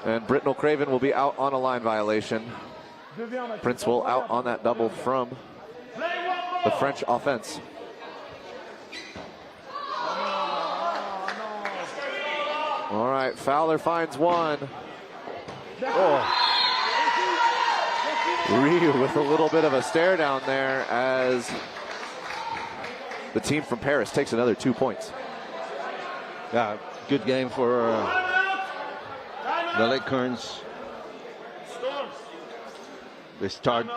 And Britnell Craven will be out on a line violation. Prince will out on that double from the French offense. All right, Fowler finds one. Oh. Ryu with a little bit of a stare down there as the team from Paris takes another 2 points.
Yeah, good game for the Lyorns. They start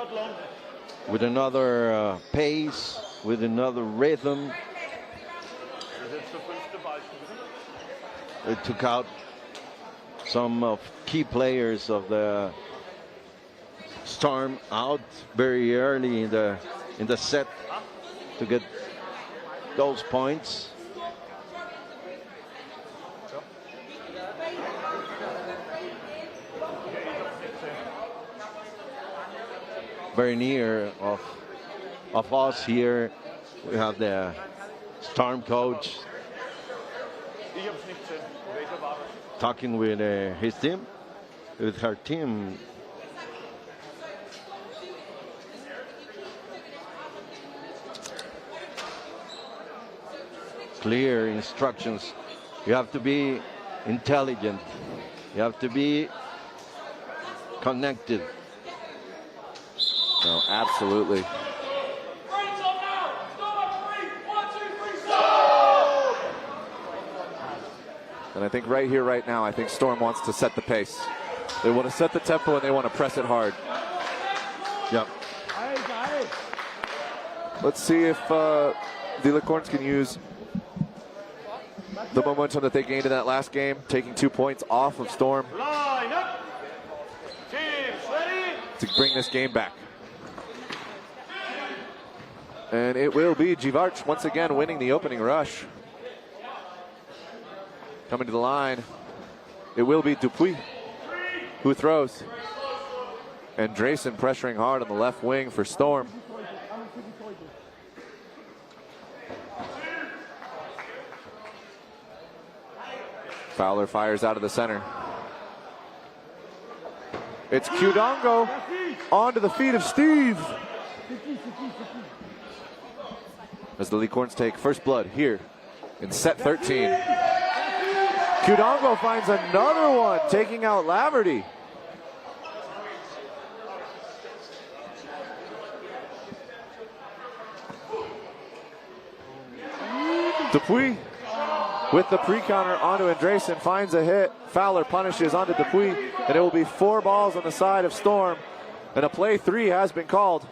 with another pace, with another rhythm. They took out some of key players of the Storm out very early in the set to get those points. Very near of us here, we have the Storm coach talking with his team, with her team. Clear instructions. You have to be intelligent. You have to be connected.
No, absolutely. And I think right here, right now, I think Storm wants to set the pace. They want to set the tempo and they want to press it hard.
Yep.
Let's see if the Lyorns can use the momentum that they gained in that last game, taking 2 points off of Storm to bring this game back. And it will be Givarch once again winning the opening rush. Coming to the line, it will be Dupuy who throws. And Drayson pressuring hard on the left wing for Storm. Fowler fires out of the center. It's Kudongo onto the feet of Steve. As the Lyorns take first blood here in set 13. Kudongo finds another one, taking out Laverty. Dupuy with the pre-counter onto Andresen, finds a hit. Fowler punishes onto Dupuy, and it will be 4 balls on the side of Storm. And a play 3 has been called.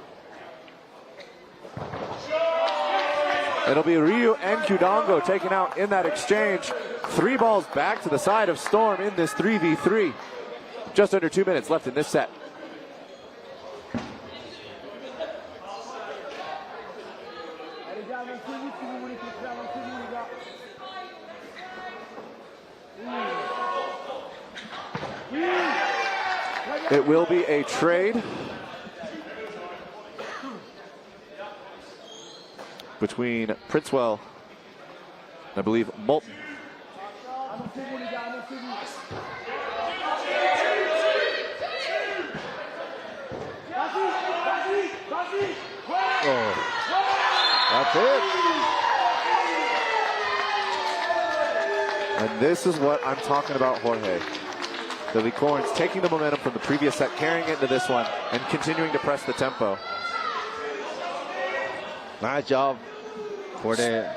It'll be Ryu and Kudongo taken out in that exchange. 3 balls back to the side of Storm in this 3v3. Just under 2 minutes left in this set. It will be a trade between Princewell and I believe Moulton.
Oh, that's it.
And this is what I'm talking about, Jorge. The Lyorns taking the momentum from the previous set, carrying it into this one, and continuing to press the tempo.
Nice job for the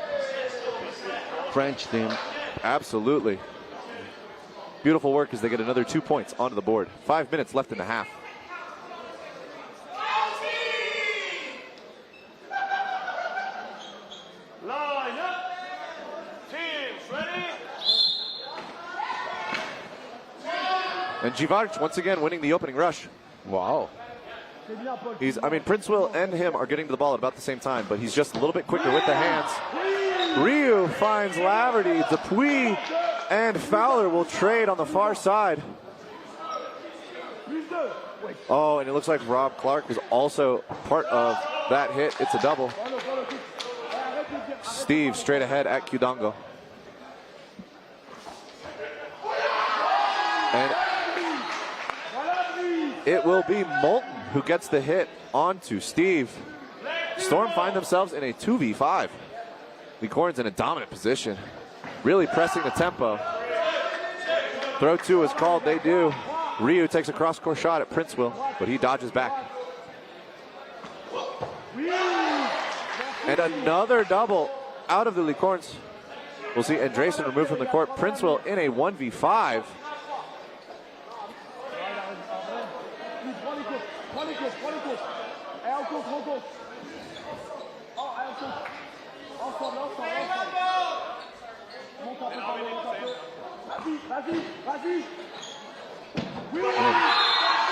French team.
Absolutely. Beautiful work as they get another 2 points onto the board. 5 minutes left in the half.
Line up. Teams ready?
And Givart once again winning the opening rush.
Wow.
Prince Will and him are getting to the ball at about the same time, but he's just a little bit quicker with the hands. Ryu finds Laverty, Dupuis, and Fowler will trade on the far side. Oh, and it looks like Rob Clark was also part of that hit. It's a double. Steve straight ahead at Qdongo. And it will be Moulton who gets the hit onto Steve. Storm find themselves in a 2v5. Lyorns in a dominant position, really pressing the tempo. Throw two is called, they do. Ryu takes a cross-court shot at Prince Will, but he dodges back. And another double out of the Lyorns. We'll see Andresen removed from the court. Prince Will in a 1v5.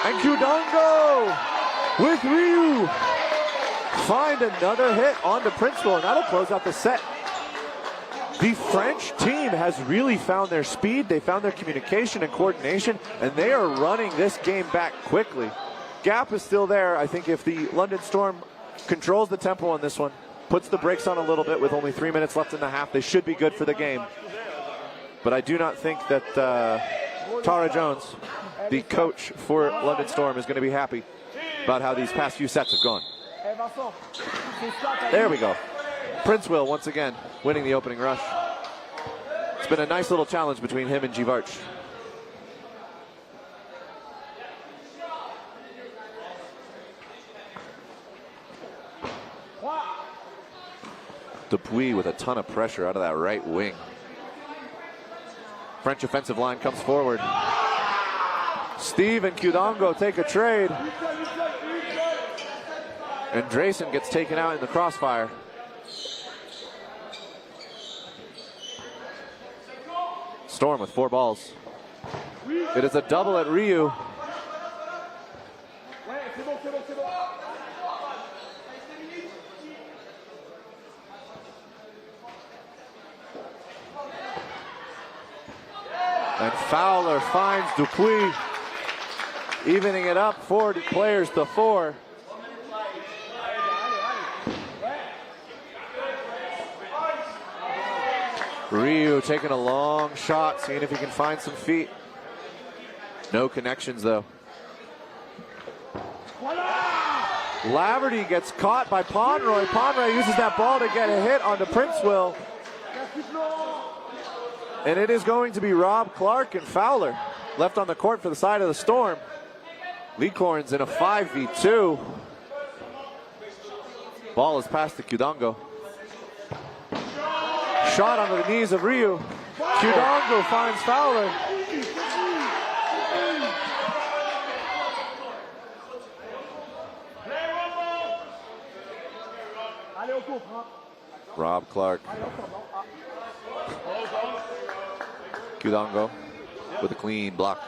And Qdongo with Ryu find another hit onto Prince Will, and that'll close out the set. The French team has really found their speed, they found their communication and coordination, and they are running this game back quickly. Gap is still there. I think if the London Storm controls the tempo on this one, puts the brakes on a little bit with only 3 minutes left in the half, they should be good for the game. But I do not think that Tara Jones, the coach for London Storm, is going to be happy about how these past few sets have gone. There we go. Prince Will once again winning the opening rush. It's been a nice little challenge between him and Givart. Dupuis with a ton of pressure out of that right wing. French offensive line comes forward. Steve and Qdongo take a trade. Andresen gets taken out in the crossfire. Storm with 4 balls. It is a double at Ryu. And Fowler finds Dupuis, evening it up, 4 players to 4. Ryu taking a long shot, seeing if he can find some feet. No connections though. Laverty gets caught by Pomeroy. Pomeroy uses that ball to get a hit onto Prince Will. And it is going to be Rob Clark and Fowler left on the court for the side of the Storm. Lyorns in a 5v2. Ball is passed to Qdongo. Shot onto the knees of Ryu. Qdongo finds Fowler. Rob Clark. Qdongo with a clean block.